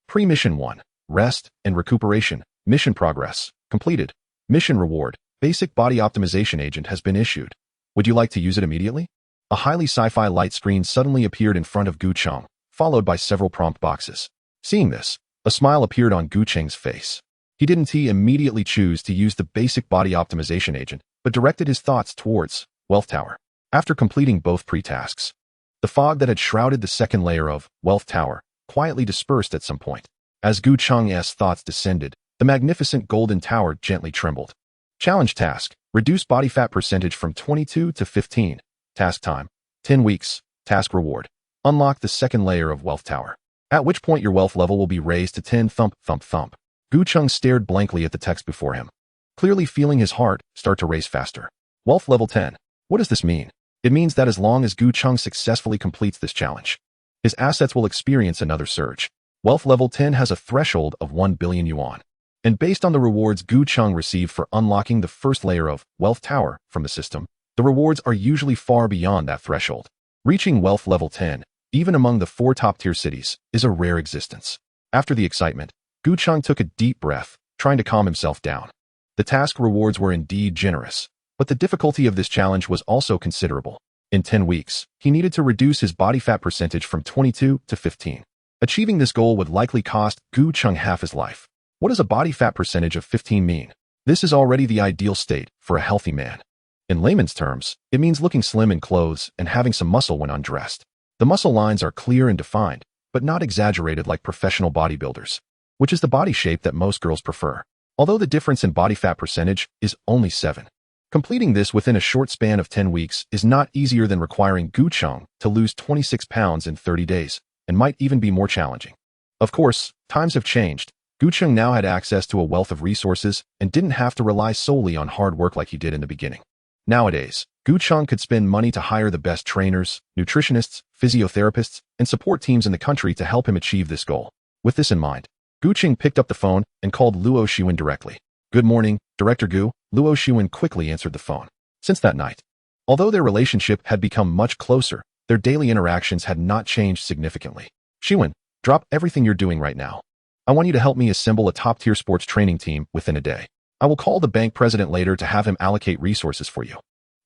Pre-mission 1. Rest and recuperation. Mission progress. Completed. Mission reward. Basic body optimization agent has been issued. Would you like to use it immediately? A highly sci-fi light screen suddenly appeared in front of Gu Cheng, followed by several prompt boxes. Seeing this, a smile appeared on Gu Cheng's face. He didn't immediately choose to use the basic body optimization agent, but directed his thoughts towards Wealth Tower. After completing both pre-tasks, the fog that had shrouded the second layer of Wealth Tower quietly dispersed at some point. As Gu Cheng's thoughts descended, the magnificent golden tower gently trembled. Challenge task: reduce body fat percentage from 22 to 15. Task time: 10 weeks. Task reward: unlock the second layer of Wealth Tower. At which point your wealth level will be raised to 10. Thump, thump, thump. Gu Cheng stared blankly at the text before him, clearly feeling his heart start to race faster. Wealth level 10. What does this mean? It means that as long as Gu Cheng successfully completes this challenge, his assets will experience another surge. Wealth level 10 has a threshold of 1 billion yuan. And based on the rewards Gu Cheng received for unlocking the first layer of Wealth Tower from the system, the rewards are usually far beyond that threshold. Reaching wealth level 10, even among the 4 top-tier cities, is a rare existence. After the excitement, Gu Cheng took a deep breath, trying to calm himself down. The task rewards were indeed generous, but the difficulty of this challenge was also considerable. In 10 weeks, he needed to reduce his body fat percentage from 22 to 15. Achieving this goal would likely cost Gu Cheng half his life. What does a body fat percentage of 15 mean? This is already the ideal state for a healthy man. In layman's terms, it means looking slim in clothes and having some muscle when undressed. The muscle lines are clear and defined, but not exaggerated like professional bodybuilders, which is the body shape that most girls prefer. Although the difference in body fat percentage is only 7. Completing this within a short span of 10 weeks is not easier than requiring Gu Cheng to lose 26 pounds in 30 days, and might even be more challenging. Of course, times have changed. Gu Cheng now had access to a wealth of resources and didn't have to rely solely on hard work like he did in the beginning. Nowadays, Gu Cheng could spend money to hire the best trainers, nutritionists, physiotherapists, and support teams in the country to help him achieve this goal. With this in mind, Gu Cheng picked up the phone and called Luo Xiwen directly. Good morning, Director Gu. Luo Xiwen quickly answered the phone. Since that night, although their relationship had become much closer, their daily interactions had not changed significantly. Xiwen, drop everything you're doing right now. I want you to help me assemble a top-tier sports training team within a day. I will call the bank president later to have him allocate resources for you.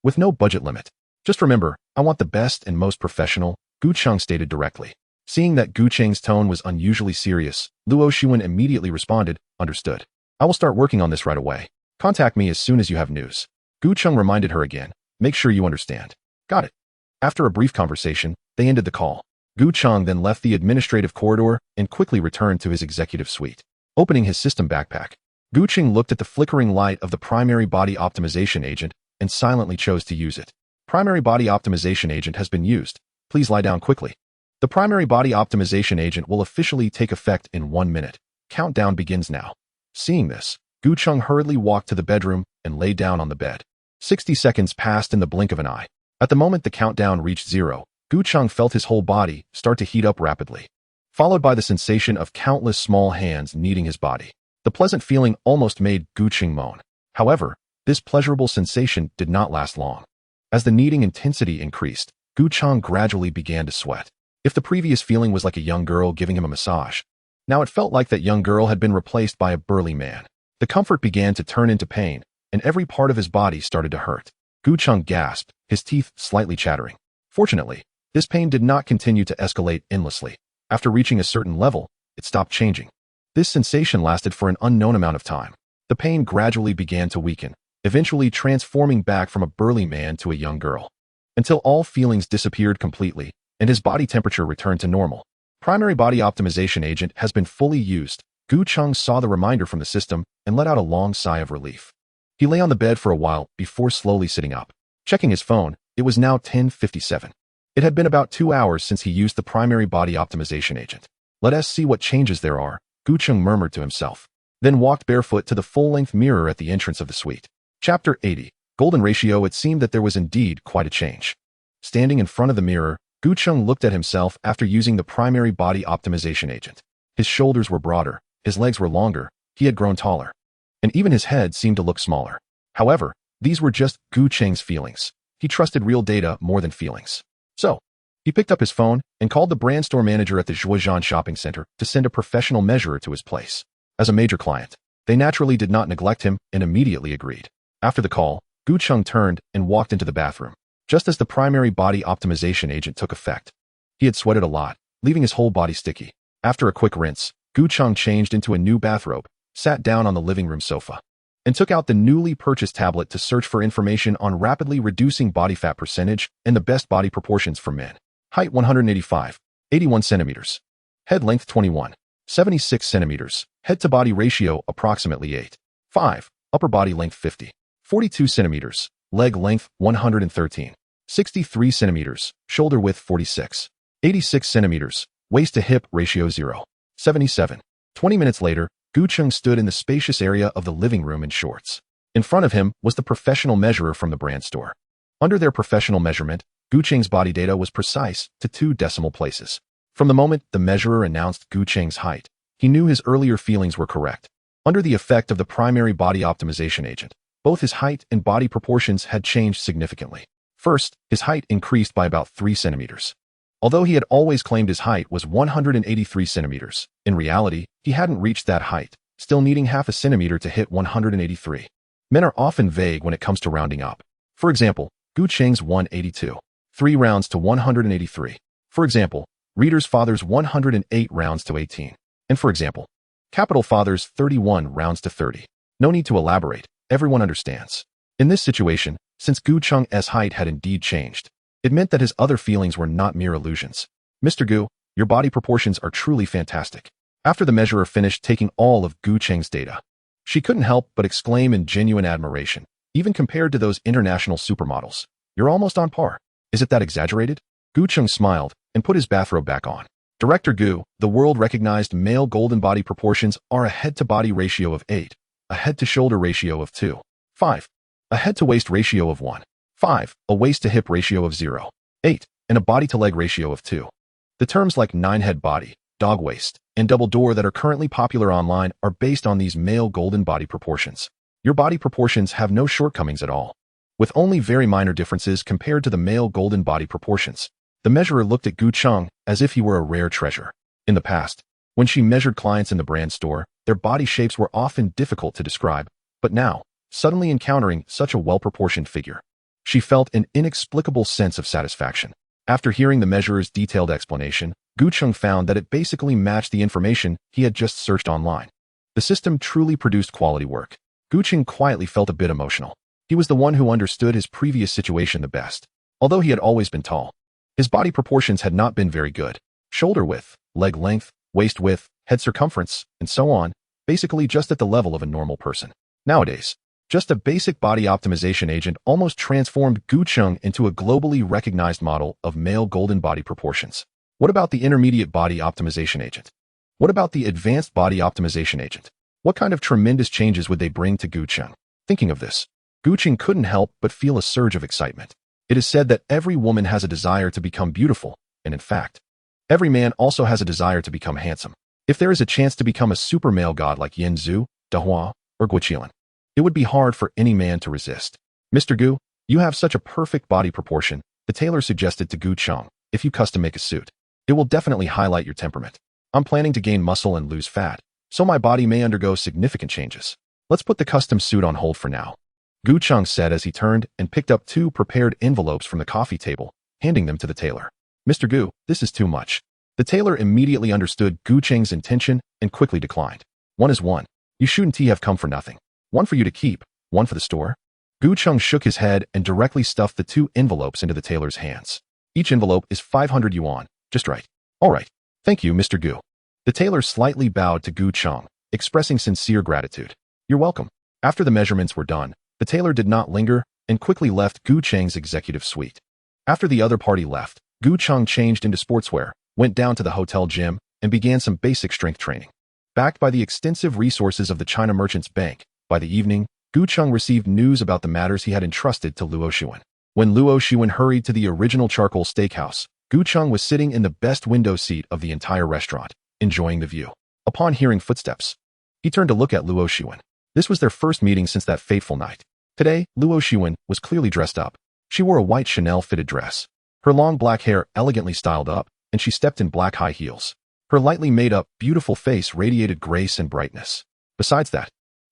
With no budget limit. Just remember, I want the best and most professional, Gu Cheng stated directly. Seeing that Gu Cheng's tone was unusually serious, Luo Xiwen immediately responded, understood. I will start working on this right away. Contact me as soon as you have news. Gu Cheng reminded her again, make sure you understand. Got it. After a brief conversation, they ended the call. Gu Cheng then left the administrative corridor and quickly returned to his executive suite. Opening his system backpack, Gu Cheng looked at the flickering light of the primary body optimization agent and silently chose to use it. Primary body optimization agent has been used. Please lie down quickly. The primary body optimization agent will officially take effect in 1 minute. Countdown begins now. Seeing this, Gu Cheng hurriedly walked to the bedroom and lay down on the bed. 60 seconds passed in the blink of an eye. At the moment the countdown reached 0, Gu Cheng felt his whole body start to heat up rapidly, followed by the sensation of countless small hands kneading his body. The pleasant feeling almost made Gu Cheng moan. However, this pleasurable sensation did not last long. As the kneading intensity increased, Gu Cheng gradually began to sweat. If the previous feeling was like a young girl giving him a massage, now it felt like that young girl had been replaced by a burly man. The comfort began to turn into pain, and every part of his body started to hurt. Gu Cheng gasped, his teeth slightly chattering. Fortunately, this pain did not continue to escalate endlessly. After reaching a certain level, it stopped changing. This sensation lasted for an unknown amount of time. The pain gradually began to weaken, eventually transforming back from a burly man to a young girl, until all feelings disappeared completely and his body temperature returned to normal. Primary body optimization agent has been fully used. Gu Cheng saw the reminder from the system and let out a long sigh of relief. He lay on the bed for a while before slowly sitting up. Checking his phone, it was now 10:57. It had been about 2 hours since he used the primary body optimization agent. Let us see what changes there are, Gu Cheng murmured to himself, then walked barefoot to the full-length mirror at the entrance of the suite. Chapter 80. Golden Ratio. It seemed that there was indeed quite a change. Standing in front of the mirror, Gu Cheng looked at himself after using the primary body optimization agent. His shoulders were broader, his legs were longer, he had grown taller, and even his head seemed to look smaller. However, these were just Gu Cheng's feelings. He trusted real data more than feelings. So, he picked up his phone and called the brand store manager at the Zhuozhan shopping center to send a professional measurer to his place. As a major client, they naturally did not neglect him and immediately agreed. After the call, Gu Cheng turned and walked into the bathroom, just as the primary body optimization agent took effect. He had sweated a lot, leaving his whole body sticky. After a quick rinse, Gu Cheng changed into a new bathrobe, sat down on the living room sofa, and took out the newly purchased tablet to search for information on rapidly reducing body fat percentage and the best body proportions for men. Height 185, 81 centimeters. Head length 21, 76 centimeters. Head to body ratio approximately 8:5. Upper body length 50, 42 centimeters. Leg length 113, 63 centimeters. Shoulder width 46, 86 centimeters. Waist to hip ratio 0:77. 20 minutes later, Gu Cheng stood in the spacious area of the living room in shorts. In front of him was the professional measurer from the brand store. Under their professional measurement, Gu Cheng's body data was precise to 2 decimal places. From the moment the measurer announced Gu Cheng's height, he knew his earlier feelings were correct. Under the effect of the primary body optimization agent, both his height and body proportions had changed significantly. First, his height increased by about 3 centimeters. Although he had always claimed his height was 183 centimeters, in reality, he hadn't reached that height, still needing half a centimeter to hit 183. Men are often vague when it comes to rounding up. For example, Gu Cheng's 182. 3 rounds to 183. For example, Reader's Father's 108 rounds to 18. And for example, Capital Father's 31 rounds to 30. No need to elaborate, everyone understands. In this situation, since Gu Cheng's height had indeed changed, it meant that his other feelings were not mere illusions. Mr. Gu, your body proportions are truly fantastic. After the measurer finished taking all of Gu Cheng's data, she couldn't help but exclaim in genuine admiration, even compared to those international supermodels. You're almost on par. Is it that exaggerated? Gu Cheng smiled and put his bathrobe back on. Director Gu, the world-recognized male golden body proportions are a head-to-body ratio of 8, a head-to-shoulder ratio of 2:5, a head-to-waist ratio of 1:5, a waist-to-hip ratio of 0:8, and a body-to-leg ratio of 2. The terms like 9-head body, dog waist, and double door that are currently popular online are based on these male golden body proportions. Your body proportions have no shortcomings at all, with only very minor differences compared to the male golden body proportions. The measurer looked at Gu Cheng as if he were a rare treasure. In the past, when she measured clients in the brand store, their body shapes were often difficult to describe, but now, suddenly encountering such a well-proportioned figure, she felt an inexplicable sense of satisfaction. After hearing the measurer's detailed explanation, Gu Cheng found that it basically matched the information he had just searched online. The system truly produced quality work. Gu Cheng quietly felt a bit emotional. He was the one who understood his previous situation the best. Although he had always been tall, his body proportions had not been very good. Shoulder width, leg length, waist width, head circumference, and so on, basically just at the level of a normal person. Nowadays, just a basic body optimization agent almost transformed Gu Cheng into a globally recognized model of male golden body proportions. What about the intermediate body optimization agent? What about the advanced body optimization agent? What kind of tremendous changes would they bring to Gu Cheng? Thinking of this, Gu Cheng couldn't help but feel a surge of excitement. It is said that every woman has a desire to become beautiful, and in fact, every man also has a desire to become handsome. If there is a chance to become a super male god like Yin Zhu, Dahua, or Guoqilan, it would be hard for any man to resist. Mr. Gu, you have such a perfect body proportion, the tailor suggested to Gu Cheng. If you custom make a suit, it will definitely highlight your temperament. I'm planning to gain muscle and lose fat, so my body may undergo significant changes. Let's put the custom suit on hold for now, Gu Cheng said as he turned and picked up 2 prepared envelopes from the coffee table handing them to the tailor. Mr. Gu, this is too much. The tailor immediately understood Gu Cheng's intention and quickly declined. One is one. You shouldn't have come for nothing. One for you to keep, one for the store. Gu Cheng shook his head and directly stuffed the 2 envelopes into the tailor's hands. Each envelope is 500 yuan, just right. All right. Thank you, Mr. Gu. The tailor slightly bowed to Gu Cheng, expressing sincere gratitude. You're welcome. After the measurements were done, the tailor did not linger and quickly left Gu Cheng's executive suite. After the other party left, Gu Cheng changed into sportswear, went down to the hotel gym, and began some basic strength training. Backed by the extensive resources of the China Merchants Bank, by the evening, Gu Cheng received news about the matters he had entrusted to Luo Xuan. When Luo Xuan hurried to the original charcoal steakhouse, Gu Cheng was sitting in the best window seat of the entire restaurant, enjoying the view. Upon hearing footsteps, he turned to look at Luo Xuan. This was their first meeting since that fateful night. Today, Luo Xuan was clearly dressed up. She wore a white Chanel-fitted dress. Her long black hair elegantly styled up, and she stepped in black high heels. Her lightly made-up, beautiful face radiated grace and brightness. Besides that,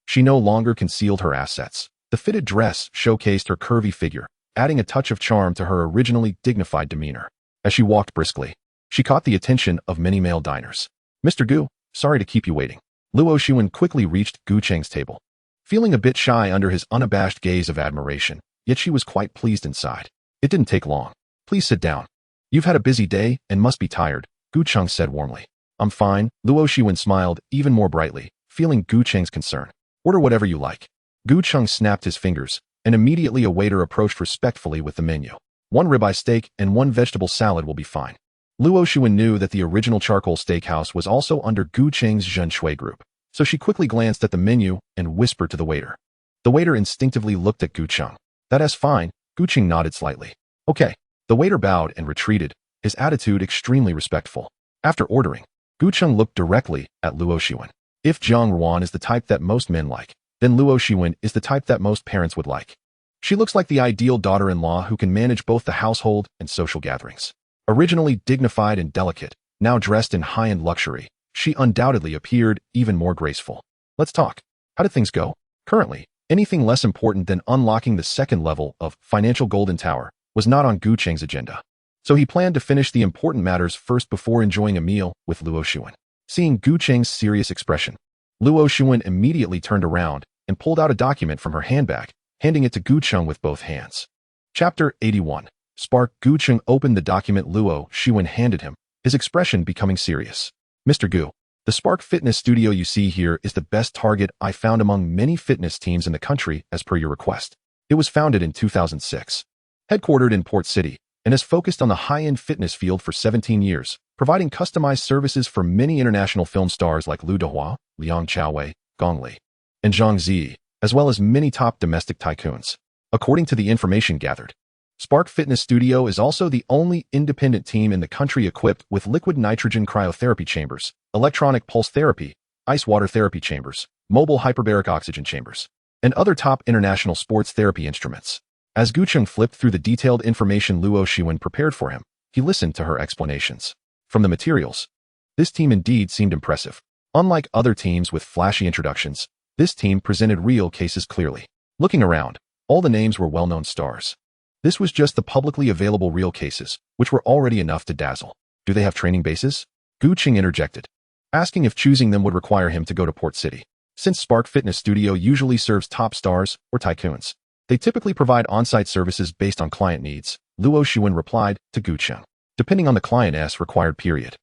she no longer concealed her assets. The fitted dress showcased her curvy figure, adding a touch of charm to her originally dignified demeanor. As she walked briskly, she caught the attention of many male diners. Mr. Gu, sorry to keep you waiting. Luo Xuan quickly reached Gu Cheng's table. Feeling a bit shy under his unabashed gaze of admiration, yet she was quite pleased inside. It didn't take long. Please sit down. You've had a busy day and must be tired, Gu Cheng said warmly. I'm fine, Luo Xuan smiled even more brightly, feeling Gu Cheng's concern. Order whatever you like. Gu Cheng snapped his fingers, and immediately a waiter approached respectfully with the menu. 1 ribeye steak and 1 vegetable salad will be fine. Luo Xuan knew that the original charcoal steakhouse was also under Gu Cheng's Zhen Shui group, so she quickly glanced at the menu and whispered to the waiter. The waiter instinctively looked at Gu Cheng. That's fine, Gu Cheng nodded slightly. Okay. The waiter bowed and retreated, his attitude extremely respectful. After ordering, Gu Cheng looked directly at Luo Xuan. If Zhang Ruan is the type that most men like, then Luo Xuan is the type that most parents would like. She looks like the ideal daughter-in-law who can manage both the household and social gatherings. Originally dignified and delicate, now dressed in high-end luxury, she undoubtedly appeared even more graceful. Let's talk. How did things go? Currently, anything less important than unlocking the 2nd level of Financial Golden Tower was not on Gu Cheng's agenda. So he planned to finish the important matters first before enjoying a meal with Luo Xuan. Seeing Gu Cheng's serious expression, Luo Xuan immediately turned around and pulled out a document from her handbag, handing it to Gu Cheng with both hands. Chapter 81. Spark. Gu Cheng opened the document Luo Xuan handed him, his expression becoming serious. Mr. Gu, the Spark Fitness Studio you see here is the best target I found among many fitness teams in the country as per your request. It was founded in 2006. Headquartered in Port City, and has focused on the high-end fitness field for 17 years, providing customized services for many international film stars like Liu Dehua, Liang Chaowei, Gong Li, and Zhang Zi, as well as many top domestic tycoons. According to the information gathered, Spark Fitness Studio is also the only independent team in the country equipped with liquid nitrogen cryotherapy chambers, electronic pulse therapy, ice water therapy chambers, mobile hyperbaric oxygen chambers, and other top international sports therapy instruments. As Gu Cheng flipped through the detailed information Luo Xuan prepared for him, he listened to her explanations. From the materials, this team indeed seemed impressive. Unlike other teams with flashy introductions, this team presented real cases clearly. Looking around, all the names were well-known stars. This was just the publicly available real cases, which were already enough to dazzle. Do they have training bases? Gu Cheng interjected, asking if choosing them would require him to go to Port City. Since Spark Fitness Studio usually serves top stars or tycoons, they typically provide on-site services based on client needs, Luo Xuan replied to Gu Cheng. Depending on the client's required period.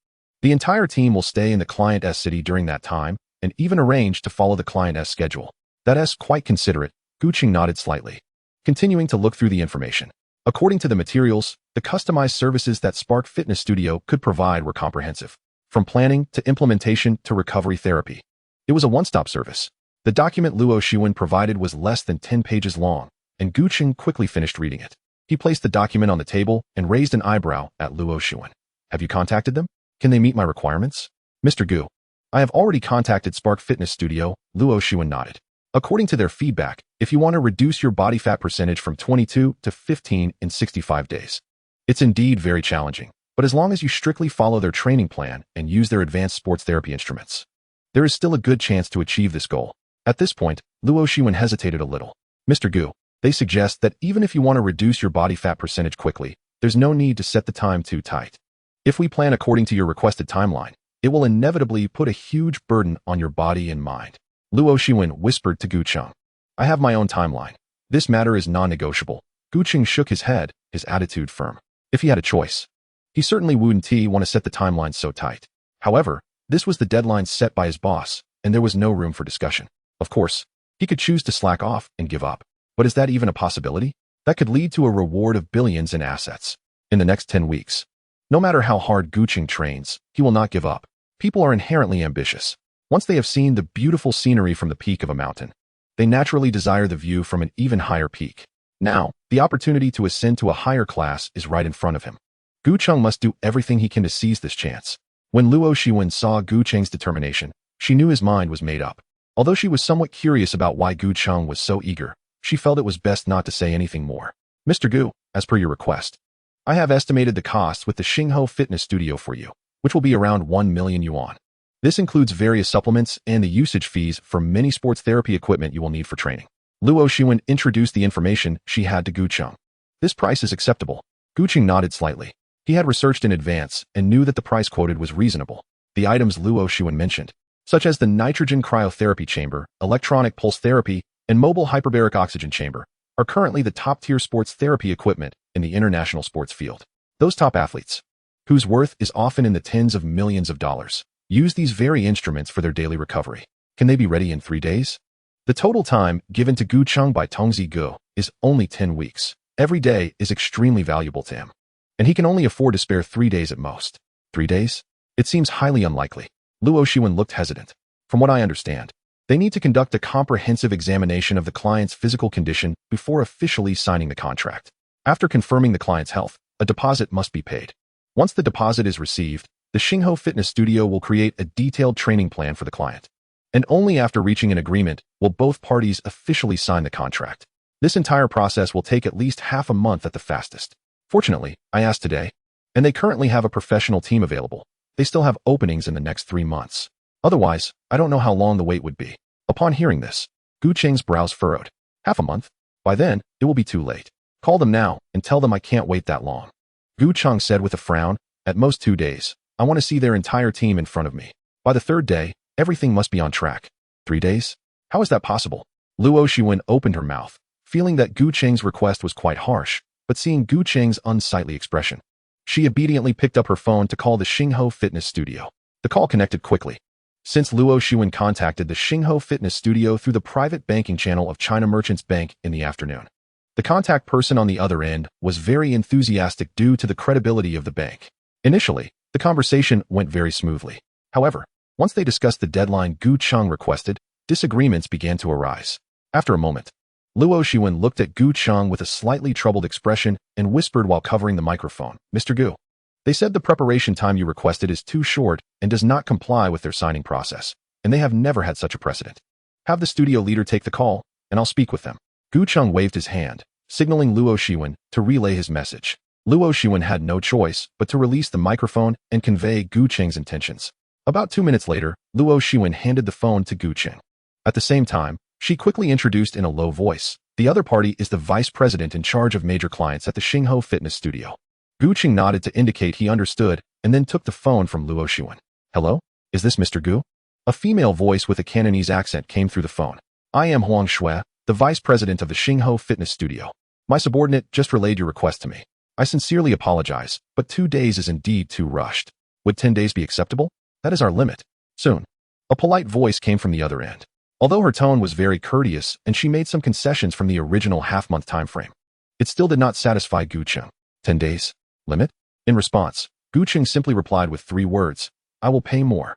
The entire team will stay in the client's city during that time, and even arrange to follow the client's schedule. That's quite considerate, Gu Cheng nodded slightly, continuing to look through the information. According to the materials, the customized services that Spark Fitness Studio could provide were comprehensive. From planning to implementation to recovery therapy. It was a one-stop service. The document Luo Xuan provided was less than 10 pages long, and Gu Cheng quickly finished reading it. He placed the document on the table and raised an eyebrow at Luo Xuan. Have you contacted them? Can they meet my requirements? Mr. Gu, I have already contacted Spark Fitness Studio, Luo Xuan nodded. According to their feedback, if you want to reduce your body fat percentage from 22 to 15 in 65 days, it's indeed very challenging, but as long as you strictly follow their training plan and use their advanced sports therapy instruments, there is still a good chance to achieve this goal. At this point, Luo Xuan hesitated a little. Mr. Gu, they suggest that even if you want to reduce your body fat percentage quickly, there's no need to set the time too tight. If we plan according to your requested timeline, it will inevitably put a huge burden on your body and mind. Luo Shiwen whispered to Gu Cheng. I have my own timeline. This matter is non-negotiable. Gu Cheng shook his head, his attitude firm. If he had a choice, he certainly wouldn't want to set the timeline so tight. However, this was the deadline set by his boss, and there was no room for discussion. Of course, he could choose to slack off and give up. But is that even a possibility? That could lead to a reward of billions in assets in the next 10 weeks. No matter how hard Gu Cheng trains, he will not give up. People are inherently ambitious. Once they have seen the beautiful scenery from the peak of a mountain, they naturally desire the view from an even higher peak. Now, the opportunity to ascend to a higher class is right in front of him. Gu Cheng must do everything he can to seize this chance. When Luo Shiwen saw Gu Cheng's determination, she knew his mind was made up. Although she was somewhat curious about why Gu Cheng was so eager, she felt it was best not to say anything more. Mr. Gu, as per your request, I have estimated the costs with the Xingho Fitness Studio for you, which will be around 1 million yuan. This includes various supplements and the usage fees for many sports therapy equipment you will need for training. Luo Shiwen introduced the information she had to Gu Cheng. This price is acceptable. Gu Cheng nodded slightly. He had researched in advance and knew that the price quoted was reasonable. The items Luo Shiwen mentioned, such as the nitrogen cryotherapy chamber, electronic pulse therapy, and mobile hyperbaric oxygen chamber, are currently the top-tier sports therapy equipment in the international sports field. Those top athletes, whose worth is often in the tens of millions of dollars, use these very instruments for their daily recovery. Can they be ready in 3 days? The total time given to Gu Cheng by Tongzi Gu is only 10 weeks. Every day is extremely valuable to him, and he can only afford to spare 3 days at most. 3 days? It seems highly unlikely. Luo Shiwen looked hesitant. From what I understand, they need to conduct a comprehensive examination of the client's physical condition before officially signing the contract. After confirming the client's health, a deposit must be paid. Once the deposit is received, the Xingho Fitness Studio will create a detailed training plan for the client. And only after reaching an agreement will both parties officially sign the contract. This entire process will take at least half a month at the fastest. Fortunately, I asked today, and they currently have a professional team available. They still have openings in the next 3 months. Otherwise, I don't know how long the wait would be. Upon hearing this, Gu Cheng's brows furrowed. Half a month? By then, it will be too late. Call them now and tell them I can't wait that long. Gu Cheng said with a frown, at most 2 days. I want to see their entire team in front of me. By the 3rd day, everything must be on track. 3 days? How is that possible? Luo Shiwen opened her mouth, feeling that Gu Cheng's request was quite harsh, but seeing Gu Cheng's unsightly expression, she obediently picked up her phone to call the Xingho Fitness Studio. The call connected quickly. Since Luo Shiwen contacted the Xingho Fitness Studio through the private banking channel of China Merchants Bank in the afternoon, the contact person on the other end was very enthusiastic due to the credibility of the bank. Initially, the conversation went very smoothly. However, once they discussed the deadline Gu Cheng requested, disagreements began to arise. After a moment, Luo Shiwen looked at Gu Cheng with a slightly troubled expression and whispered while covering the microphone, Mr. Gu, they said the preparation time you requested is too short and does not comply with their signing process, and they have never had such a precedent. Have the studio leader take the call, and I'll speak with them. Gu Cheng waved his hand, signaling Luo Shiwen to relay his message. Luo Shiwen had no choice but to release the microphone and convey Gu Cheng's intentions. About 2 minutes later, Luo Shiwen handed the phone to Gu Cheng. At the same time, she quickly introduced in a low voice, the other party is the vice president in charge of major clients at the Xingho Fitness Studio. Gu Cheng nodded to indicate he understood and then took the phone from Luo Shiwen. Hello? Is this Mr. Gu? A female voice with a Cantonese accent came through the phone. I am Huang Shui, the vice president of the Xingho Fitness Studio. My subordinate just relayed your request to me. I sincerely apologize, but 2 days is indeed too rushed. Would 10 days be acceptable? That is our limit. Soon. A polite voice came from the other end. Although her tone was very courteous and she made some concessions from the original half-month time frame, it still did not satisfy Gu Cheng. 10 days? Limit? In response, Gu Cheng simply replied with 3 words, I will pay more.